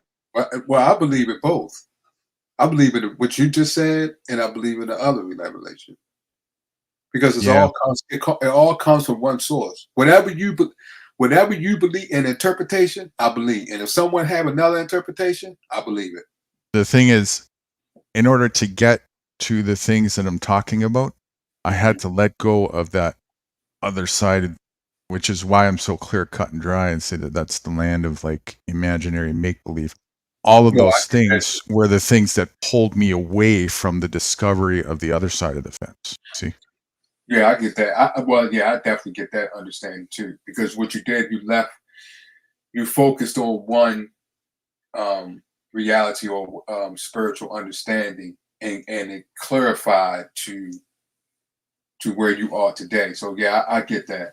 Well, I believe in both. I believe in what you just said, and I believe in the other revelation. Because it all comes from one source. Whatever you believe in interpretation, I believe. And if someone have another interpretation, I believe it. The thing is, in order to get to the things that I'm talking about, I had to let go of that other side, which is why I'm so clear cut and dry and say that that's the land of like imaginary make-believe. All of those things were the things that pulled me away from the discovery of the other side of the fence. See? Yeah, I get that. I definitely get that understanding too. Because what you did, you focused on one reality or spiritual understanding, and it clarified to where you are today. So yeah, I get that.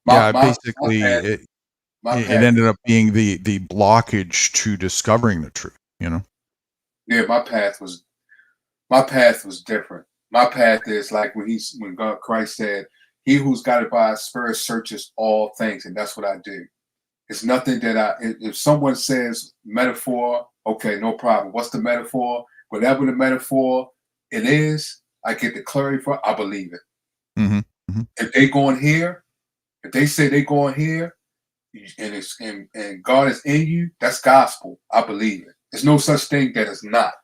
It ended up being the blockage to discovering the truth, you know? Yeah, my path was different. My path is like when Christ said, "He who's guided by His Spirit searches all things," and that's what I do. It's nothing that if someone says metaphor, okay, no problem. What's the metaphor? Whatever the metaphor it is, I get the clarity for. I believe it. Mm-hmm. Mm-hmm. If they going here, if they say they going here, and God is in you, that's gospel. I believe it. There's no such thing that is not.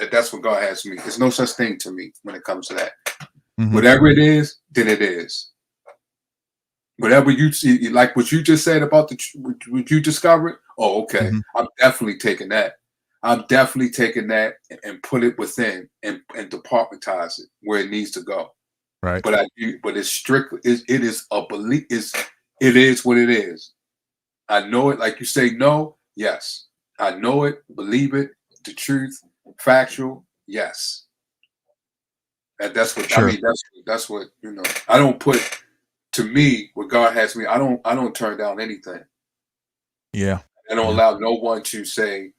That's what God has for me. There's no such thing to me when it comes to that. Mm-hmm. Whatever it is, then it is. Whatever you see, like what you just said about what you discovered. Oh, okay. Mm-hmm. I'm definitely taking that. I'm definitely taking that and put it within and departmentize it where it needs to go. Right. But it's strictly. It is a belief. It is what it is. I know it. Like you say, no. Yes, I know it. Believe it. The truth. Factual, yes. That's what sure. I mean. That's what you know. I don't put to me what God has me. I don't turn down anything. Yeah. I don't allow no one to say.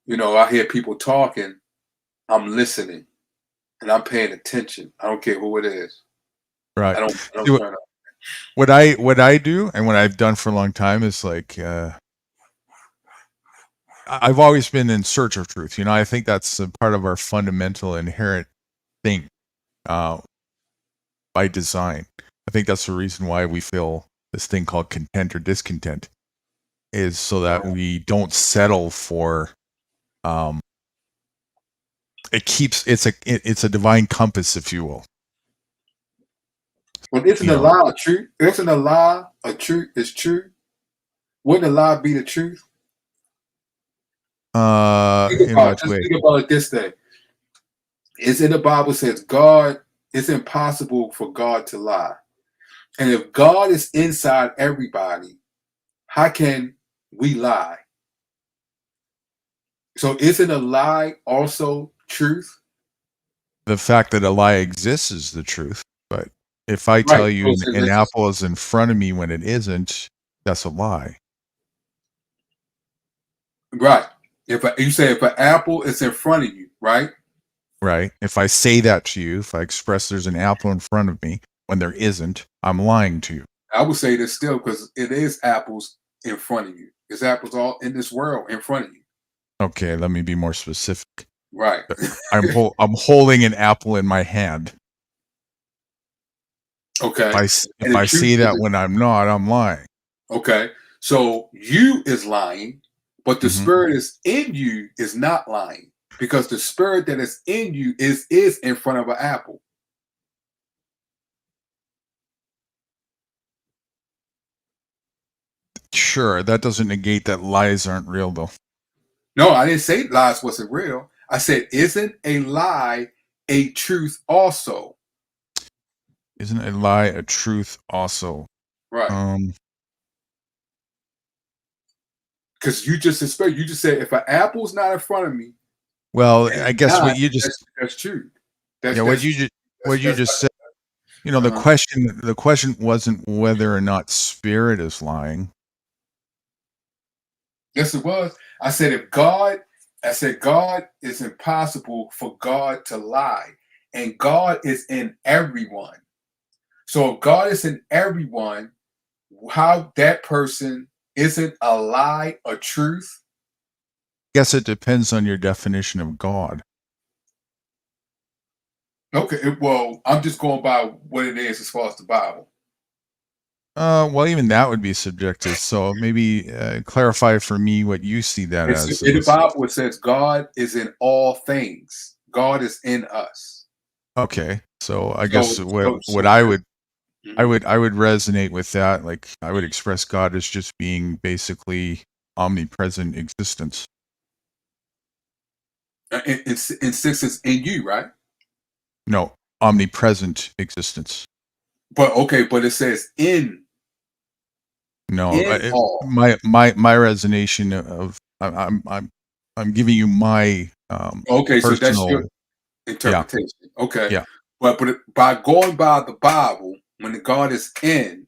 You know, I hear people talking. I'm listening, and I'm paying attention. I don't care who it is. Right. I don't See, turn up. What I do and what I've done for a long time is like. I've always been in search of truth. You know, I think that's a part of our fundamental inherent thing by design. I think that's the reason why we feel this thing called content or discontent is so that we don't settle for it's a divine compass, if you will. Well, isn't a lie a truth? Isn't a lie a truth is true? Wouldn't a lie be the truth? Think about it this day. It's in the Bible says God, it's impossible for God to lie. And if God is inside everybody, how can we lie? So isn't a lie also truth? The fact that a lie exists is the truth. But if I tell you an apple is in front of me when it isn't, that's a lie. Right. If an apple is in front of you, right? Right. If I say that to you, if I express there's an apple in front of me when there isn't, I'm lying to you. I would say this still because it is apples in front of you. There's apples all in this world in front of you. Okay, let me be more specific. Right. I'm holding an apple in my hand. Okay. If I say that when I'm not, I'm lying. Okay. So you is lying, but the spirit is in you is not lying because the spirit that is in you is in front of an apple. Sure, that doesn't negate that lies aren't real, though. No, I didn't say lies wasn't real. I said, isn't a lie a truth also. Isn't a lie a truth also? Right. Because you just said if an apple's not in front of me, Well, and I it's guess not, what you just that's truth. yeah, what you just said. You know, the question wasn't whether or not spirit is lying. Yes, it was. I said God is impossible for God to lie, and God is in everyone. So if God is in everyone, how that person isn't a lie, a truth? Guess it depends on your definition of God. Okay, well, I'm just going by what it is as far as the Bible. Well, even that would be subjective. So maybe clarify for me what you see that as. In the Bible, it says God is in all things. God is in us. Okay, so I guess what I would resonate with that. Like I would express God as just being basically omnipresent existence. And 6 is in you, right? No, omnipresent existence. But it says in. No, In all. my resonation of I'm giving you my Okay, so that's personal your interpretation. Yeah. Okay. Yeah. But by going by the Bible, when the God is in,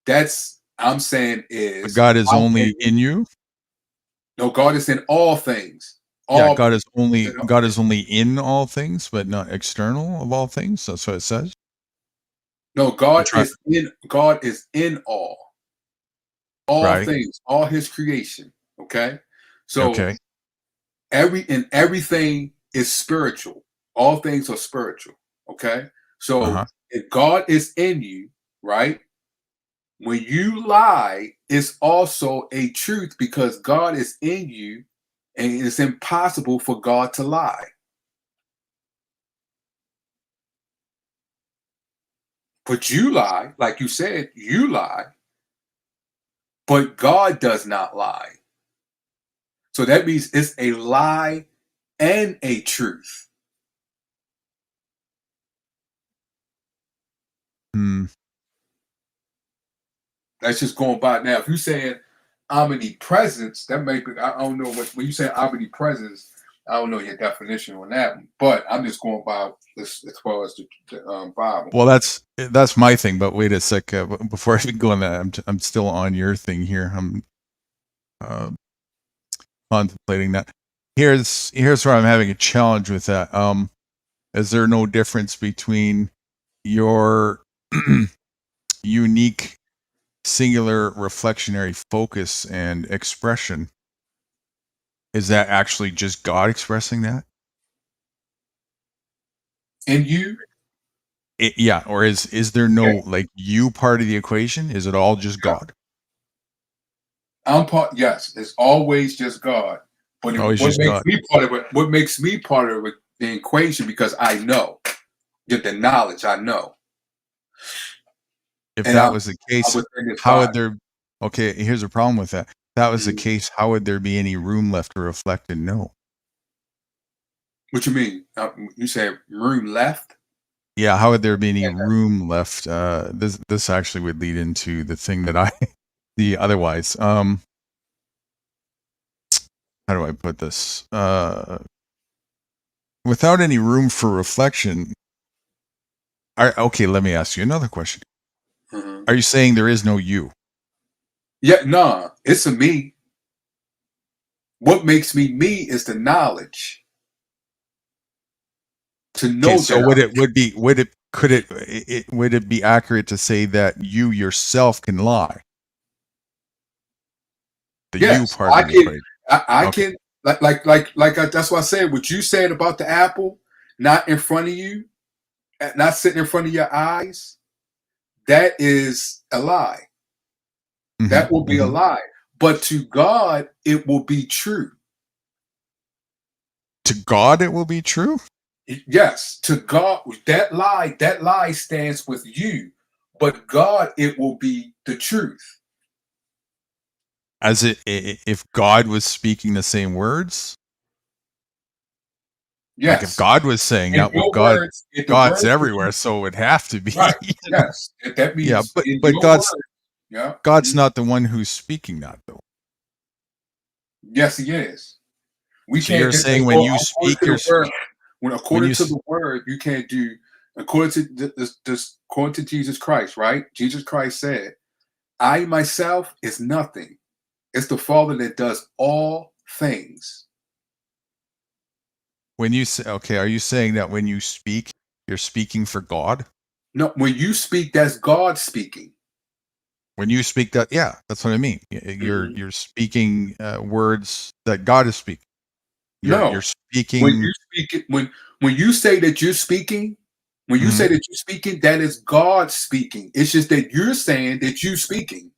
I'm saying is God is only in you? No, God is in all things. Yeah, God is only in all things, but not external of all things. That's what it says. No, God is in all Right. things, all His creation. Okay, so Okay. everything is spiritual. All things are spiritual. Okay, so if God is in you, right? When you lie, it's also a truth because God is in you, and it's impossible for God to lie. But you lie, like you said, you lie. But God does not lie. So that means it's a lie and a truth. That's just going by now. If you're saying omnipresence, that may be, I don't know when you say omnipresence, I don't know your definition on that one. But I'm just going by this as far as the Bible. Well, that's my thing. But wait a sec. Before I even go on that, I'm still on your thing here. I'm contemplating that. Here's where I'm having a challenge with that. Is there no difference between your unique singular reflectionary focus and expression? Is that actually just God expressing that? In you? Yeah, or is there no like you part of the equation? Is it all just God? Yes, it's always just God. But Always what just makes God. me part of it? What makes me part of the equation? Because I know, get the knowledge. I know. If that was the case, how would there? Okay, here's a problem with that. If that was the case, how would there be any room left to reflect and know? What you mean? You say room left? Yeah, how would there be any room left? This actually would lead into the thing that I the otherwise. How do I put this? Without any room for reflection. Okay, let me ask you another question. Are you saying there is no you? Yeah, no, it's a me. What makes me me is the knowledge. To know Okay, so that would it be accurate to say that you yourself can lie? The you part of the equation. I can that's why I said what you said about the apple not in front of you, not sitting in front of your eyes. That is a lie. That will be a lie. But to God, it will be true. To God, it will be true? Yes, to God, that lie stands with you. But God, it will be the truth. As if God was speaking the same words? Like if Yes. God was saying In that, well, your God, words, if the God's words that everywhere, you so it would have to be. right, yes. If that means Yeah, but in but your God's words, yeah. God's not the one who's speaking that though. Yes, he is. We So can't you're just saying when you speak, according to the word. When when according you to s- the word, you can't do according to this according to Jesus Christ, right? Jesus Christ said, "I myself is nothing. It's the Father that does all things." when you say, okay, are you saying that when you speak, you're speaking for God? No, when you speak, that's God speaking. When you speak that, yeah, that's what I mean. You're speaking words that God is speaking. You're No, when speaking. you speak it, when you say that you're speaking, when you Mhm. say that you're speaking, that is God speaking. It's just that you're saying that you're speaking.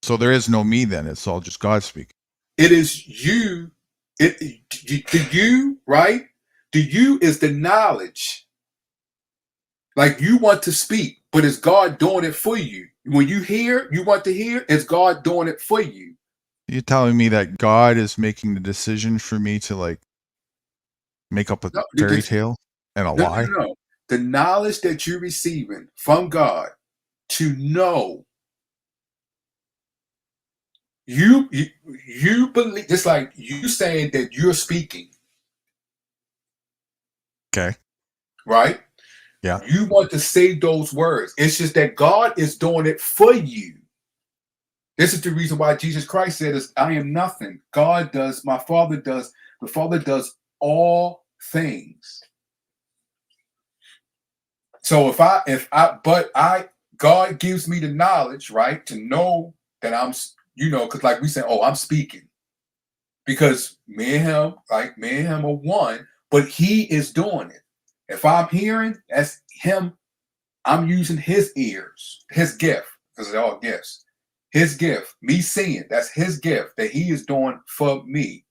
So there is no me then. It's all just God speaking. It is you. The you, right? The you is the knowledge. Like you want to speak, but it's God doing it for you. When you hear, you want to hear, it's God doing it for you. You're telling me that God is making the decision for me to like make up a No, fairy tale and a no, lie? no. The knowledge that you're receiving from God to know you believe, just like you saying that you're speaking, Okay. right? Yeah. You want to say those words. It's just that God is doing it for you. This is the reason why Jesus Christ said, "I am nothing. God does, my Father does, the Father does all things." So God gives me the knowledge, right, to know that I'm, because like we said, oh, I'm speaking. Because me and him are one, but he is doing it. If I'm hearing, that's him. I'm using his ears, his gift, because they're all gifts. His gift, me seeing, that's his gift that he is doing for me.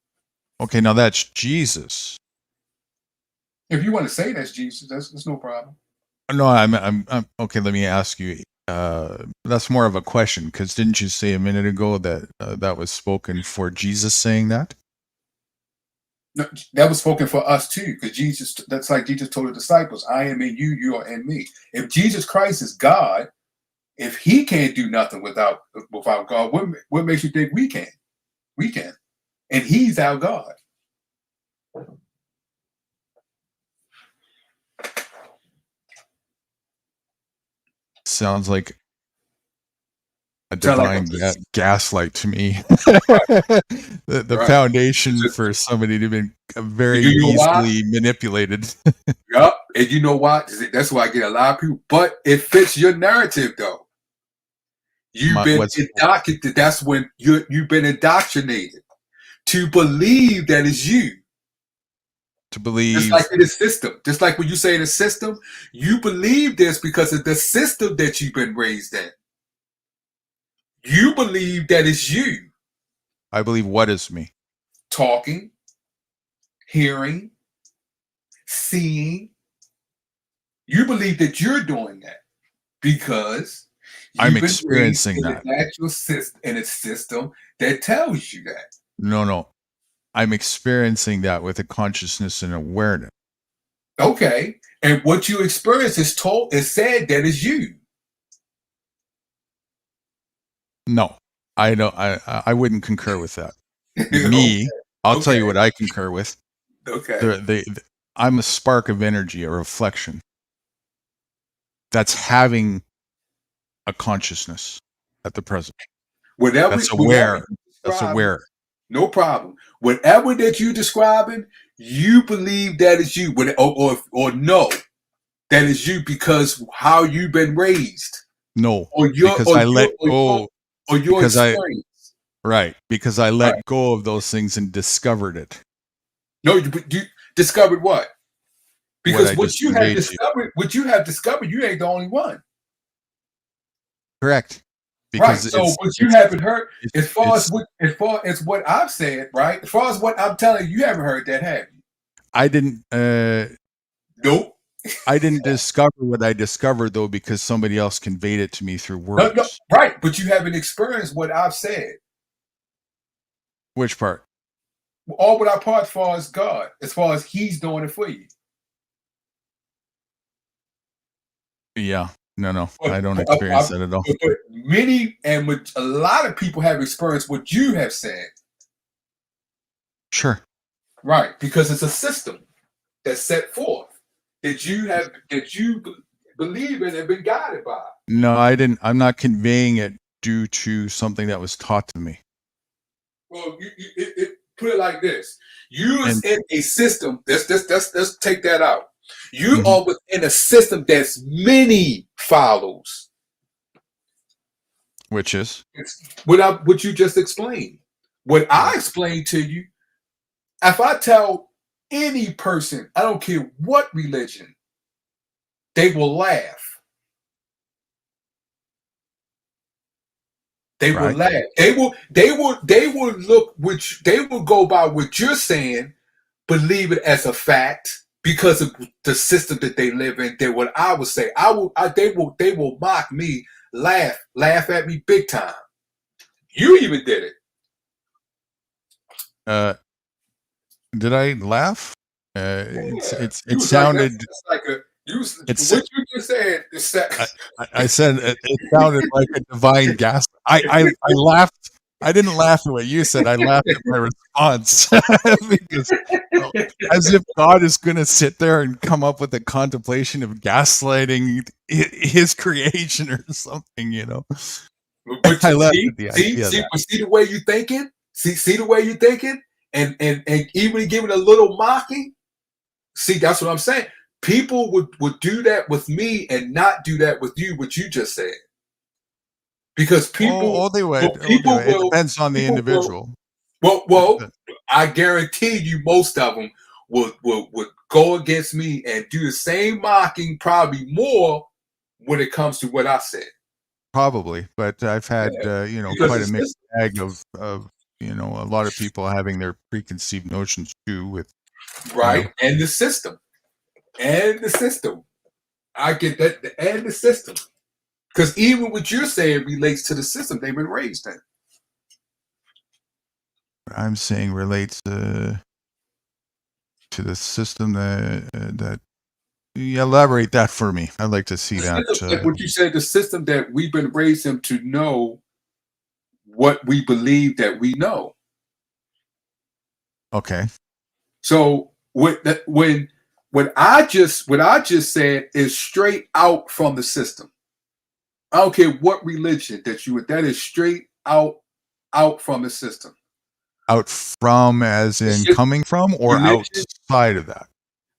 Okay, now that's Jesus. If you want to say that's Jesus, that's no problem. No, I'm okay. Let me ask you. That's more of a question because didn't you say a minute ago that that was spoken for Jesus saying that? No, that was spoken for us too, because Jesus, that's like Jesus told the disciples, "I am in you, you are in me." If Jesus Christ is God, if he can't do nothing without God, what makes you think we can? We can. And he's our God. Sounds like a Sound like divine gaslight to me. The Right. foundation for somebody to be very You know why? easily manipulated. Yup. And you know why? That's why I get a lot of people. But it fits your narrative, though. You've been indoctrinated. That's when you've been indoctrinated to believe that it's you. To believe, just like in the system, just like when you say the system, you believe this because of the system that you've been raised in. You believe that it's you. I believe what is me? Talking, hearing, seeing. You believe that you're doing that because I'm you've been raised experiencing in that. an actual system, in a system that tells you that. No. I'm experiencing that with a consciousness and awareness. Okay. And what you experience is said that is you. No, I don't. I wouldn't concur with that. Me, I'll tell you what I concur with. Okay. I'm a spark of energy, a reflection. That's having a consciousness at the present. That's aware. That's aware. No problem. Whatever that you're describing, you believe that is you. Or no, that is you because how you've been raised. No, Because I let go. Or your because experience. Because I let go of those things and discovered it. No, you discovered what? Because what you have discovered, you ain't the only one. Correct. Because so what you haven't heard, as far as what I've said, right? As far as what I'm telling you, you haven't heard that, have you? I didn't. Nope. I didn't discover what I discovered though because somebody else conveyed it to me through words. No, right, but you haven't experienced what I've said. Which part? all without part as far as God, as far as He's doing it for you. Yeah. No, But, I don't experience that at all. but many and a lot of people have experienced what you have said, Sure. right? Because it's a system that's set forth that you believe in and been guided by. No, I didn't. I'm not conveying it due to something that was taught to me. Well, put it like this: you is in a system. Let's take that out. You are within a system that's many follows. Which is? It's what you just explained. What I explained to you, if I tell any person, I don't care what religion, they will laugh. They will laugh. They will look they will go by what you're saying, believe it as a fact because of the system that they live in. That what I would say, they will mock me, laugh at me big time. You even did it. Did I laugh? It sounded what you just said. I said it sounded like a divine gasp. I laughed. I didn't laugh at what you said. I laughed at my response because as if God is going to sit there and come up with a contemplation of gaslighting His creation or something, you know. But I laughed at the idea. See the way you thinking. See the way you thinking, and even giving a little mocking. See, that's what I'm saying. People would do that with me and not do that with you. What you just said. Because people, they would. It depends on the individual. Well, I guarantee you, most of them would go against me and do the same mocking, probably more when it comes to what I said. Probably, but I've had quite a mixed bag of a lot of people having their preconceived notions too with and the system, I get that, and the system. Because even what you're saying relates to the system they've been raised in. What I'm saying relates to the system that you elaborate that for me. I'd like to see that. Like what you said, the system that we've been raised in to know what we believe that we know. Okay. So when I just said is straight out from the system. I don't care what religion that is straight out from the system. Out from as in coming from or religion, outside of that?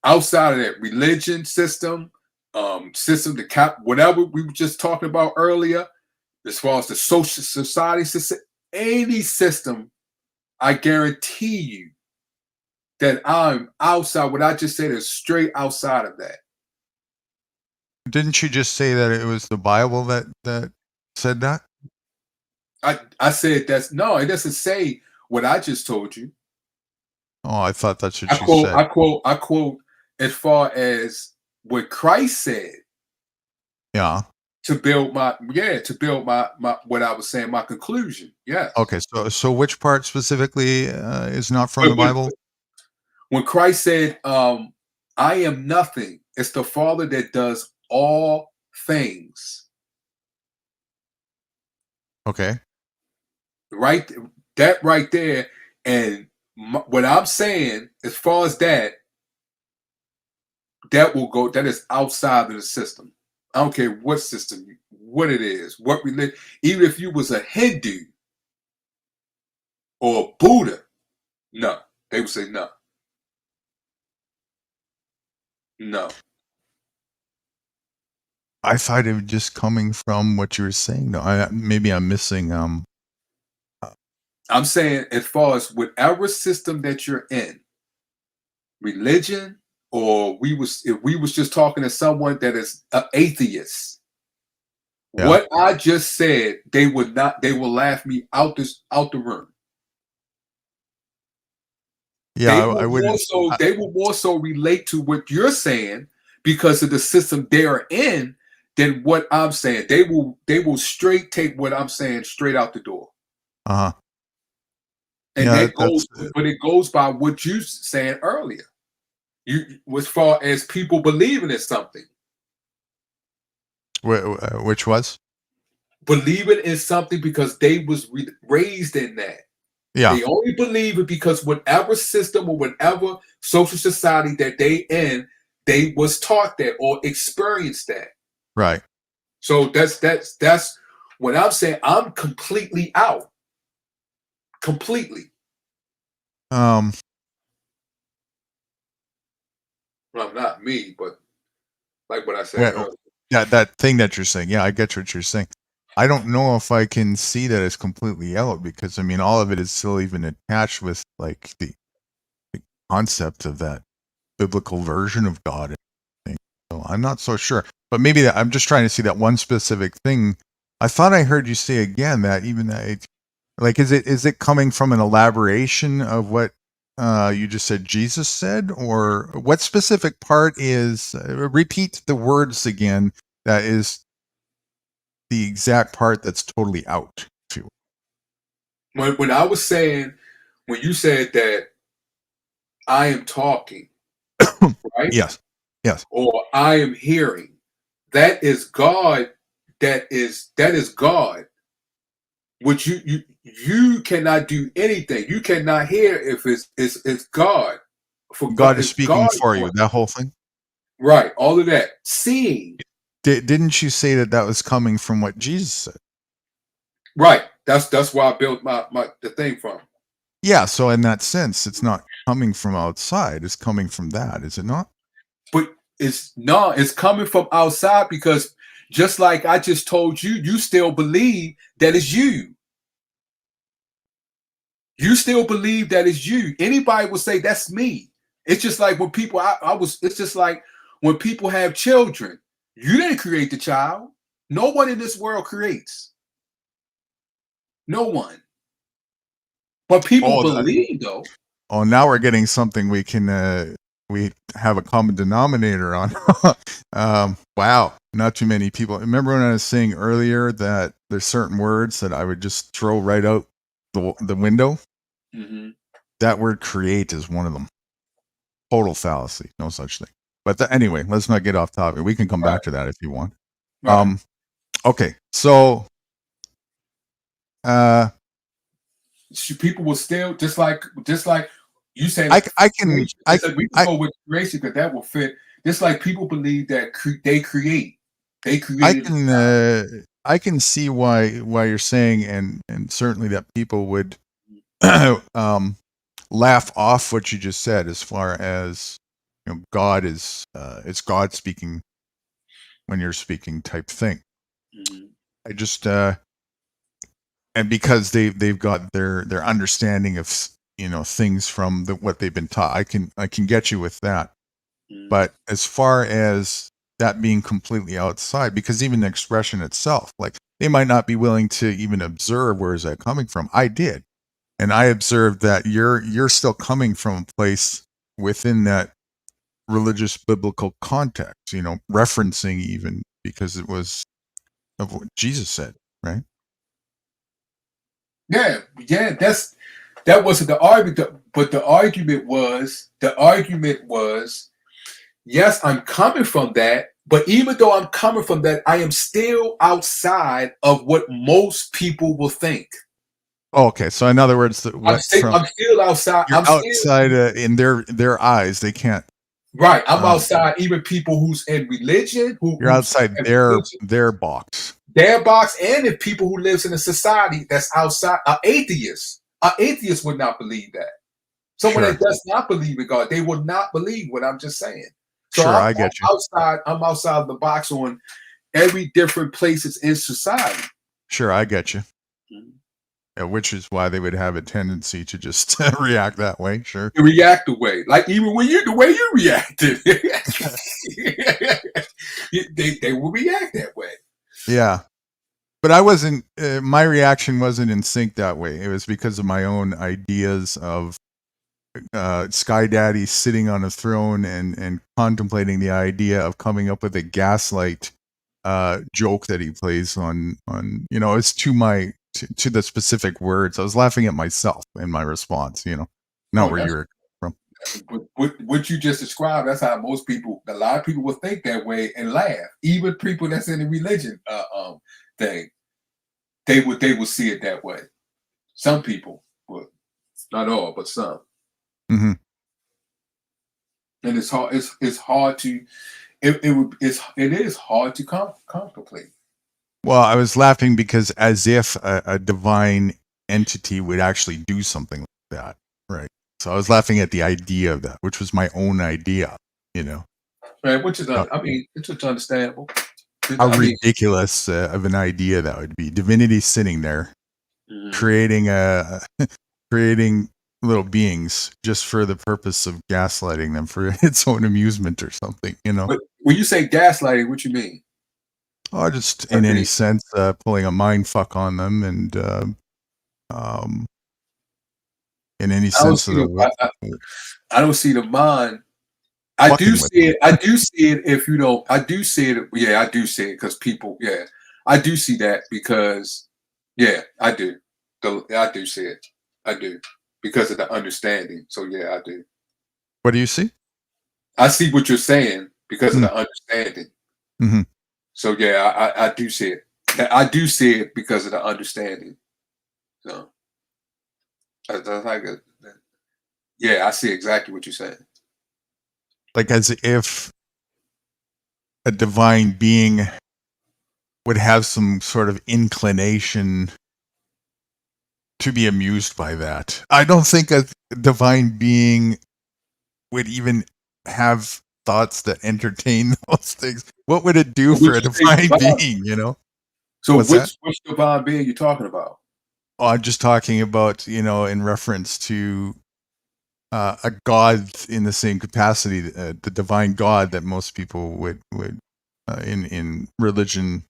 Outside of that religion system, whatever we were just talking about earlier, as far as the social society system, any system, I guarantee you that I'm outside. What I just said is straight outside of that. Didn't you just say that it was the Bible that said that? I said it doesn't say what I just told you. Oh, I thought that's what you said. I quote as far as what Christ said. Yeah. To build my what I was saying, my conclusion. Yeah. Okay, so which part specifically is not from the Bible? When Christ said, I am nothing, it's the Father that does all things. Okay. Right there. And what I'm saying, as far as that will go, that is outside of the system. I don't care what system, what it is, what religion, even if you was a Hindu or a Buddha, no, they would say no. No. I thought it was just coming from what you were saying. No, maybe I'm missing. I'm saying as far as whatever system that you're in, religion, or if we was just talking to someone that is an atheist, what I just said, they will laugh me out the room. Yeah, I would. They will more so relate to what you're saying because of the system they are in than what I'm saying. They will straight take what I'm saying straight out the door. Uh-huh. And Yeah, that goes, but it goes by what you saying earlier. You, as far as people believing in something, which was believing in something because they was raised in that. Yeah. They only believe it because whatever system or whatever social society that they in, they was taught that or experienced that. Right. So that's what I'm saying. I'm completely out. Completely. Um. Well, not me, but like what I said earlier. Yeah, that thing that you're saying. Yeah, I get what you're saying. I don't know if I can see that as completely out because I mean, all of it is still even attached with like the concept of that biblical version of God. So I'm not so sure, but maybe I'm just trying to see that one specific thing. I thought I heard you say again that even that, like, is it coming from an elaboration of what you just said Jesus said, or what specific part is? Repeat the words again. That is the exact part that's totally out. To when I was saying, when you said that I am talking, right? Yes. Or I am hearing. That is God. That is God. Which you cannot do anything. You cannot hear if it's God. For God is speaking for you. That whole thing. Right. All of that. Seeing. Didn't you say that was coming from what Jesus said? Right. That's where I built the thing from. Yeah. So in that sense, it's not coming from outside. It's coming from that. Is it not? But it's coming from outside because just like I just told you, you still believe that it's you. You still believe that it's you. Anybody would say that's me. It's just like when people it's just like when people have children. You didn't create the child. No one in this world creates. No one. But people believe though. Oh, now we're getting something we can we have a common denominator on. Wow, not too many people. Remember when I was saying earlier that there's certain words that I would just throw right out the window? Mm-hmm. That word create is one of them. Total fallacy. No such thing. But anyway, let's not get off topic. We can come back to that if you want. Right. Okay, so people will still just like you said. I can we can go with creation because that will fit. Just like people believe that they create. They create. I can see why you're saying and certainly that people would laugh off what you just said as far as God is it's God speaking when you're speaking type thing. Mm-hmm. I just and because they've got their understanding of things from what they've been taught. I can get you with that. Mm-hmm. But as far as that being completely outside, because even the expression itself, like they might not be willing to even observe where is that coming from. I did. And I observed that you're still coming from a place within that religious biblical context, referencing even because it was of what Jesus said, right? Yeah, that wasn't the argument, but the argument was, yes, I'm coming from that, but even though I'm coming from that, I am still outside of what most people will think. Okay, so in other words, I'm still outside. You're outside in their eyes. They can't. Right, I'm outside. Even people who's in religion, you're outside their box. Their box, and if people who lives in a society that's outside, an atheist would not believe that. Someone that does not believe in God, they will not believe what I'm just saying. So I get you. I'm outside of the box on every different places in society. Sure, I get you. Yeah, which is why they would have a tendency to just react that way. Sure, react the way, like even when the way you reacted, they will react that way. Yeah, but I wasn't. My reaction wasn't in sync that way. It was because of my own ideas of Sky Daddy sitting on a throne and contemplating the idea of coming up with a gaslight joke that he plays on. It's to my to the specific words. I was laughing at myself in my response. You know, not where you were from. What you just described, that's how most people, a lot of people will think that way and laugh. Even people that's in the religion thing, they would see it that way. Some people would, not all, but some. Mm-hmm. And it's hard. It's hard to. It is hard to contemplate. Well, I was laughing because as if a divine entity would actually do something like that, right? So I was laughing at the idea of that, which was my own idea, you know. Right, which is, I mean, it's just understandable. How ridiculous of an idea that would be. Divinity sitting there, creating creating little beings just for the purpose of gaslighting them for its own amusement or something, you know. But when you say gaslighting, what you mean? Oh, just in any sense, pulling a mind fuck on them, and in any sense of the word. I don't see the mind. I do see it. I do see it. If you don't, I do see it. Yeah, I do see it because people. Yeah, I do see that because. Yeah, I do. I do see it. I do because of the understanding. So yeah, I do. What do you see? I see what you're saying because of the understanding. Mm-hmm. So yeah, I do see it. I do see it because of the understanding. So that's like yeah, I see exactly what you're saying. Like as if a divine being would have some sort of inclination to be amused by that. I don't think a divine being would even have thoughts that entertain those things. What would it do for a divine being, you know? So which divine being you talking about? Oh, I'm just talking about, you know, in reference to a god in the same capacity, the divine God that most people would in religion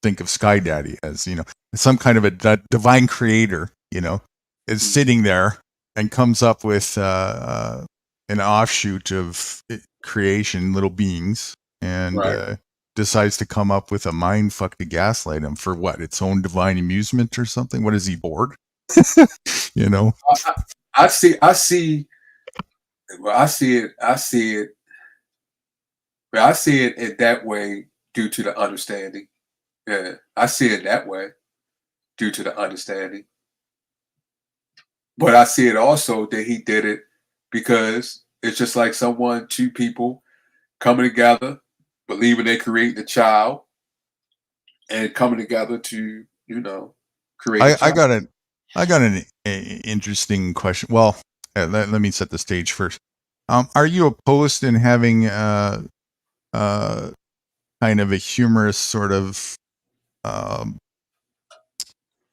think of Sky Daddy as, you know, some kind of a divine creator, you know, is sitting there and comes up with an offshoot of creation, little beings, and decides to come up with a mind fuck to gaslight him for what? Its own divine amusement or something? What is he, bored? You know? I see it. I see it in that way due to the understanding. Yeah, I see it that way due to the understanding. But I see it also that he did it because it's just like two people coming together, believing they create the child, and coming together to, you know, create. I got an interesting question. Well, let me set the stage first. Are you opposed in having kind of a humorous sort of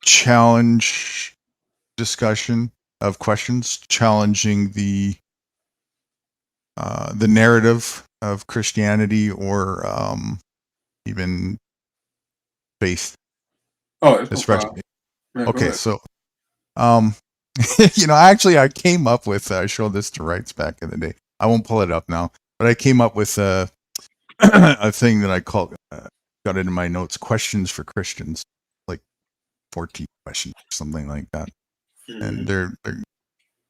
challenge discussion of questions, challenging the narrative of Christianity or even faith? Oh, especially. Yeah, okay, so you know, actually, I came up with. I showed this to Wrights back in the day. I won't pull it up now, but I came up with a thing that I called, got it in my notes, questions for Christians, like 14 questions, something like that. And they're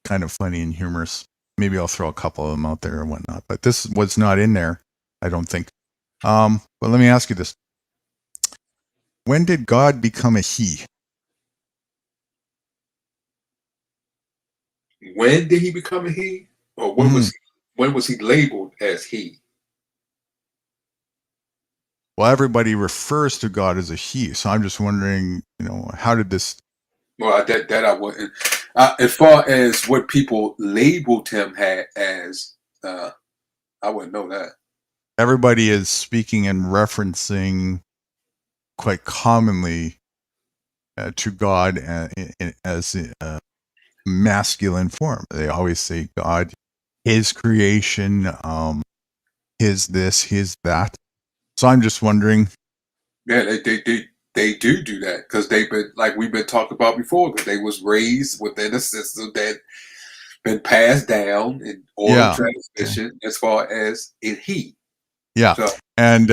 kind of funny and humorous. Maybe I'll throw a couple of them out there or whatnot. But this was not in there, I don't think. But let me ask you this: when did God become a he? When did he become a he, or when was he labeled as he? Well, everybody refers to God as a he, so I'm just wondering, you know, how did this? Well, that I wouldn't. As far as what people labeled him as, I wouldn't know that. Everybody is speaking and referencing quite commonly to God as a masculine form. They always say God, his creation, his this, his that. So I'm just wondering. Yeah, they do that because they've been, like we've been talking about before, that they was raised within a system that been passed down in oral transmission as far as in he. Yeah, so, and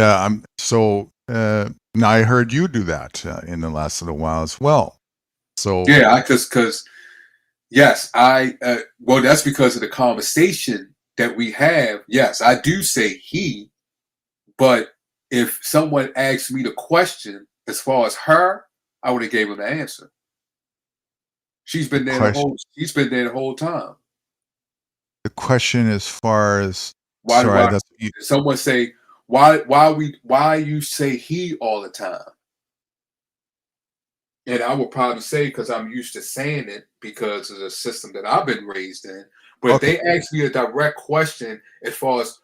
now I heard you do that in the last little while as well. So Yeah, because yes, well, that's because of the conversation that we have. Yes, I do say he, but if someone asked me the question as far as her, I would have gave him the answer. She's been there the whole time. the question as far as Why sorry, that's someone say why you say he all the time? And I would probably say because I'm used to saying it because of the system that I've been raised in. But if they ask me a direct question as far as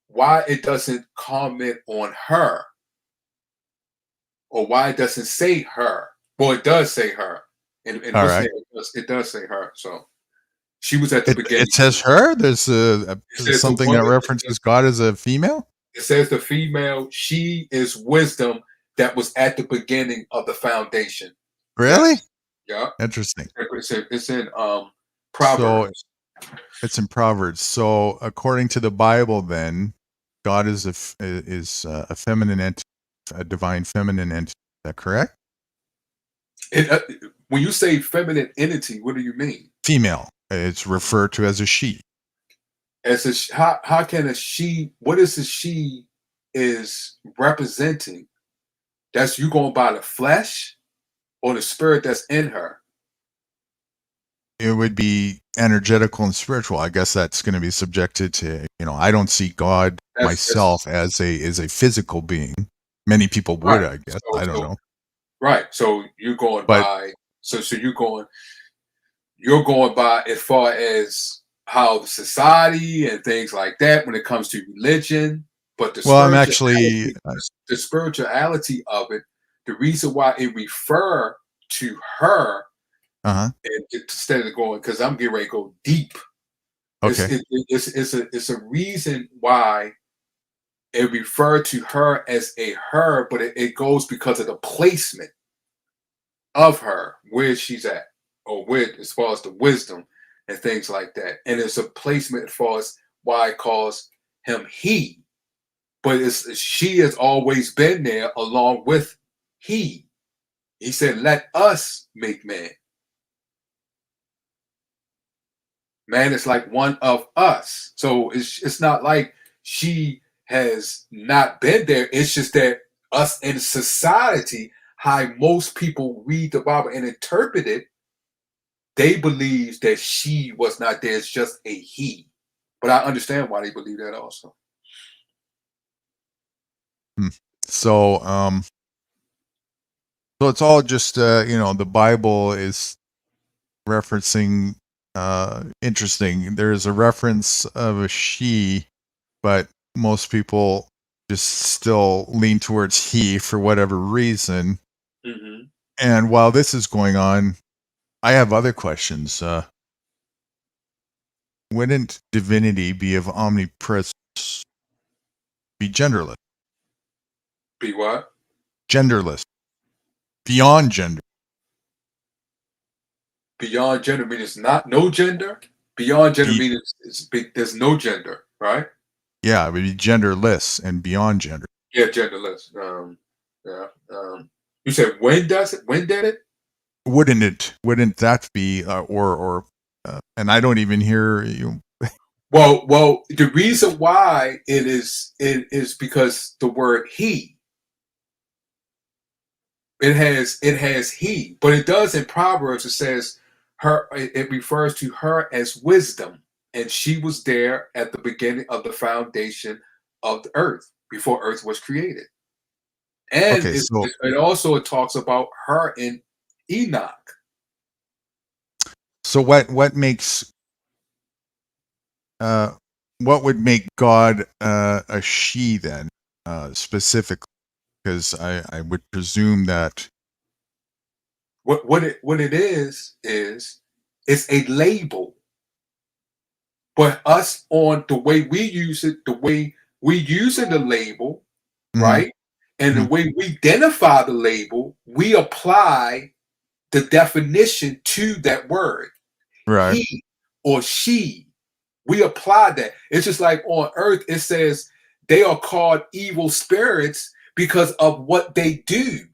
why it doesn't comment on her or why it doesn't say her, well, it does say her. And All right. it does say her. So she was at the beginning. It says her. There's says something the that woman- references God as a female. It says the female, she is wisdom that was at the beginning of the foundation. Really? Yeah. Interesting. It's in Proverbs. So it's in Proverbs. So according to the Bible, then God is a feminine entity, a divine feminine entity. Is that correct? When you say feminine entity, what do you mean? Female. It's referred to as a she. How can a she? What is a she is representing? That's you going by the flesh or the spirit that's in her? It would be energetical and spiritual. I guess that's going to be subjected to, I don't see God myself as a physical being. Many people would, I guess. I don't know. Right. So you're going by you're going by as far as how the society and things like that when it comes to religion. But the the spirituality of it, the reason why it refer to her. And instead of going, because I'm getting ready to go deep. Okay. It's a reason why it referred to her as a her, but it goes because of the placement of her, where she's at, or with as far as the wisdom and things like that. And it's a placement as far as why it calls him he, but she has always been there along with he. He said, "Let us make man." Man is like one of us. So it's not like she has not been there. It's just that us in society, how most people read the Bible and interpret it, they believe that she was not there. It's just a he. But I understand why they believe that also. So, so it's all just, the Bible is referencing, interesting. There's a reference of a she, but most people just still lean towards he for whatever reason. Mm-hmm. And while this is going on, I have other questions. Wouldn't divinity be of omnipresence be genderless? Be what? Genderless. Beyond gender. Beyond gender means not no gender. Beyond gender means there's no gender, right? Yeah, it would be genderless and beyond gender. Yeah, genderless. You said when did it? Wouldn't that be and I don't even hear you. Well, the reason why it is because the word he. It has he, but it does in Proverbs. It says her. It refers to her as wisdom, and she was there at the beginning of the foundation of the earth before earth was created. And it also talks about her in Enoch. So what makes what would make God a she then specifically? Because I would presume that what it is it's a label. But us on the way we use it, the way we using the label, right? And the way we identify the label, we apply the definition to that word. Right. He or she. We apply that. It's just like on earth, it says they are called evil spirits because of what they do.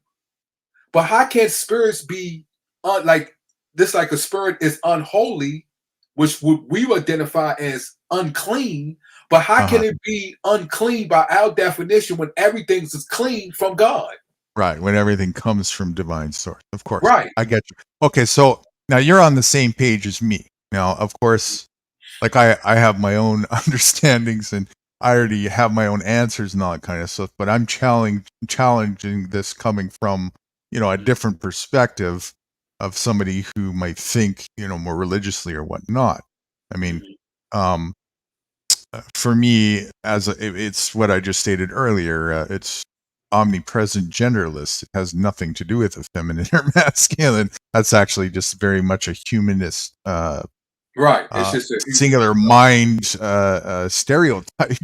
But how can spirits be like this, like a spirit is unholy, which we would identify as unclean. But how can it be unclean by our definition when everything is clean from God? Right, when everything comes from divine source. Of course. Right. I get you. Okay, so now you're on the same page as me. Now, of course, like I have my own understandings and I already have my own answers and all that kind of stuff, but I'm challenging this coming from, a different perspective of somebody who might think, more religiously or whatnot. I mean, for me, it's what I just stated earlier. It's omnipresent, genderless. It has nothing to do with the feminine or masculine. That's actually just very much a humanist, right? It's just a singular mind stereotype. Right.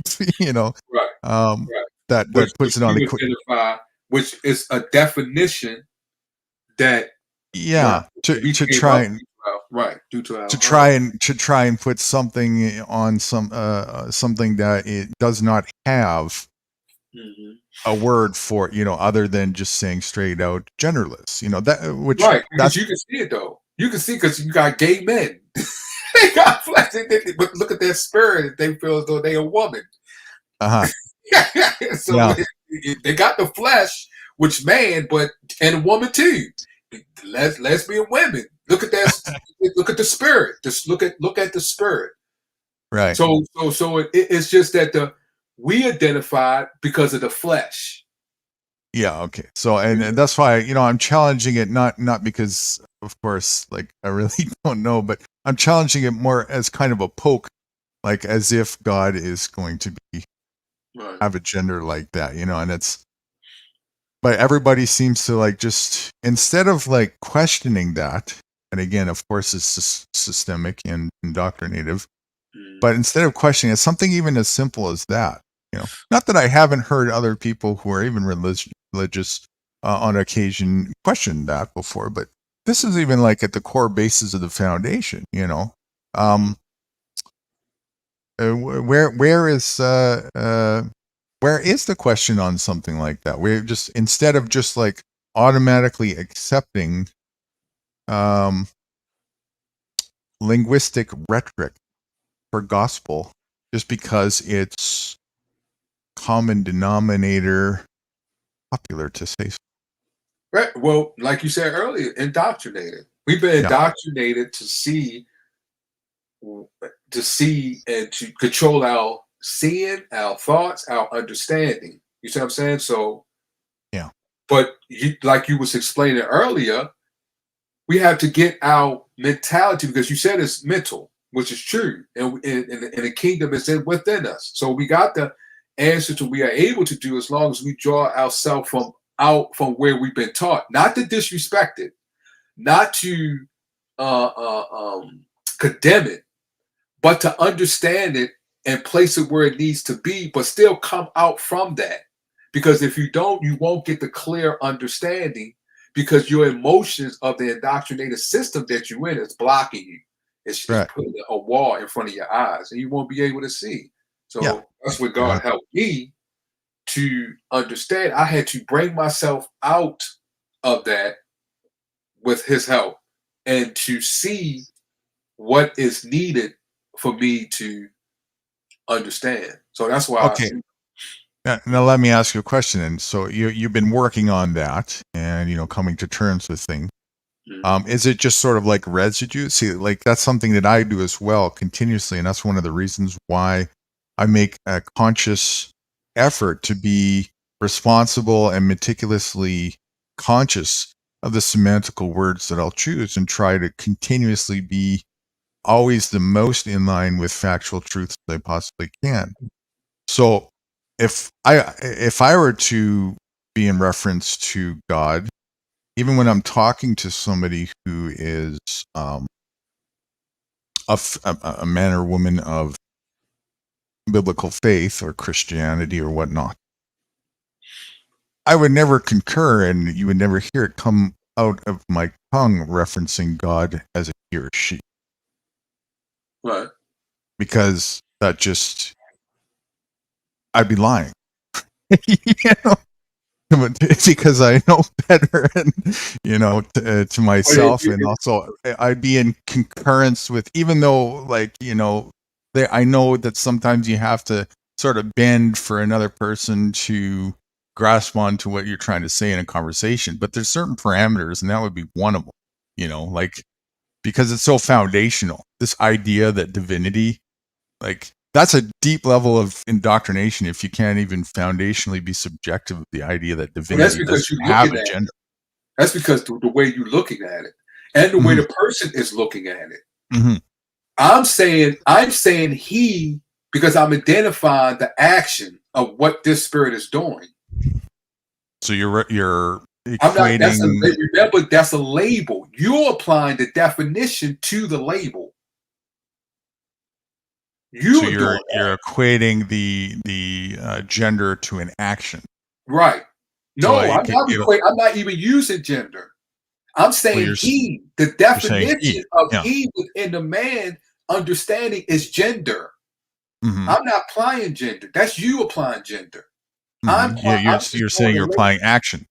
That puts it on the identify, which is a definition that to try and to try and put something on something that it does not have a word for, other than just saying straight out genderless, that which right, because you can see it though. You can see because you got gay men. They got flesh, but look at their spirit. They feel as though they a woman. So they got the flesh, which man, and a woman too. Lesbian women. Look at that. Look at the spirit. Just look at the spirit. Right. So it's just that we identified because of the flesh. Yeah. Okay. So and that's why I'm challenging it not because of course like I really don't know, but I'm challenging it more as kind of a poke, like as if God is going to be have a gender like that, and it's. But everybody seems to like just instead of like questioning that, and again, of course, it's systemic and indoctrinative. But instead of questioning it, something even as simple as that, not that I haven't heard other people who are even religious on occasion question that before, but this is even like at the core basis of the foundation, where is the question on something like that? We're just instead of just like automatically accepting linguistic rhetoric for gospel just because it's common denominator, popular to say so. Right. Well, like you said earlier, indoctrinated. We've been indoctrinated to see and to control our seeing, our thoughts, our understanding. You see what I'm saying? So, but like you was explaining earlier, we have to get our mentality because you said it's mental, which is true, and the kingdom is within us. So we got the answer to we are able to do as long as we draw ourselves from where we've been taught, not to disrespect it, not to condemn it, but to understand it and place it where it needs to be, but still come out from that. Because if you don't, you won't get the clear understanding because your emotions of the indoctrinated system that you're in is blocking you. It's putting a wall in front of your eyes and you won't be able to see. So that's what God helped me to understand. I had to bring myself out of that with his help and to see what is needed for me to understand. So that's why. Okay. Now let me ask you a question. And so you've been working on that and coming to terms with things. Is it just sort of like residue? See, like that's something that I do as well continuously, and that's one of the reasons why I make a conscious effort to be responsible and meticulously conscious of the semantical words that I'll choose and try to continuously be always the most in line with factual truths that I possibly can. So if I were to be in reference to God, even when I'm talking to somebody who is a man or woman of biblical faith or Christianity or whatnot, I would never concur, and you would never hear it come out of my tongue referencing God as a he or she. Right. Because that I'd be lying. but because I know better, and to myself, and also I'd be in concurrence with, even though, like, I know that sometimes you have to sort of bend for another person to grasp onto what you're trying to say in a conversation, but there's certain parameters, and that would be one of them. Like, because it's so foundational, this idea that divinity, like, that's a deep level of indoctrination if you can't even foundationally be subjective of the idea that Well, divinity that's because doesn't you're have looking a at it. gender. That's because the way you're looking at it, and the way the person is looking at it. Mm-hmm. I'm saying he, because I'm identifying the action of what this spirit is doing. So you're I'm not. equating. Remember, that's a label. You're applying the definition to the label. So you're equating the gender to an action. Right. No, So I'm not even using gender. I'm saying he. The definition of he within the man understanding is gender. Mm-hmm. I'm not applying gender. That's you applying gender. Mm-hmm. You're saying you're applying action.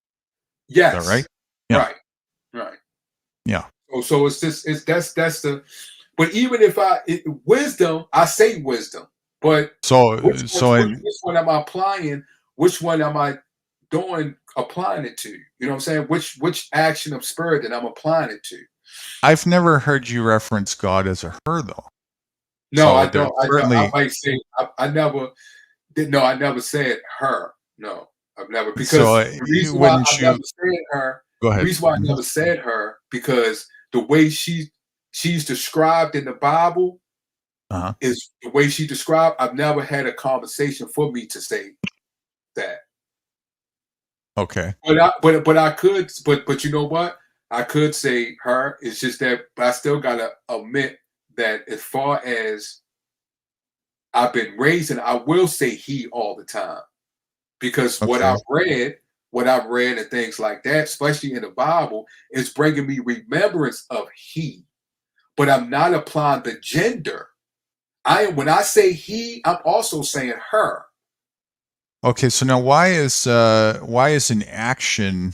Yes. Is that right? Yeah. Right. Yeah. So it's just that's the. But even if wisdom, I say wisdom. But which one am I applying? Which one am I applying it to? You know what I'm saying? Which action of spirit that I'm applying it to? I've never heard you reference God as a her, though. No, so I don't. I might say I never did. No, I never said her. No, I've never, because the reason why I never said her. Go ahead. The reason why I never said her, because the way she's described in the Bible is the way she described. I've never had a conversation for me to say that. Okay. But I could. But you know what? I could say her. It's just that, but I still gotta admit that as far as I've been raised, I will say he all the time, because what I've read and things like that, especially in the Bible, is bringing me remembrance of he. But I'm not applying the gender. When I say he, I'm also saying her. Okay, so now why is an action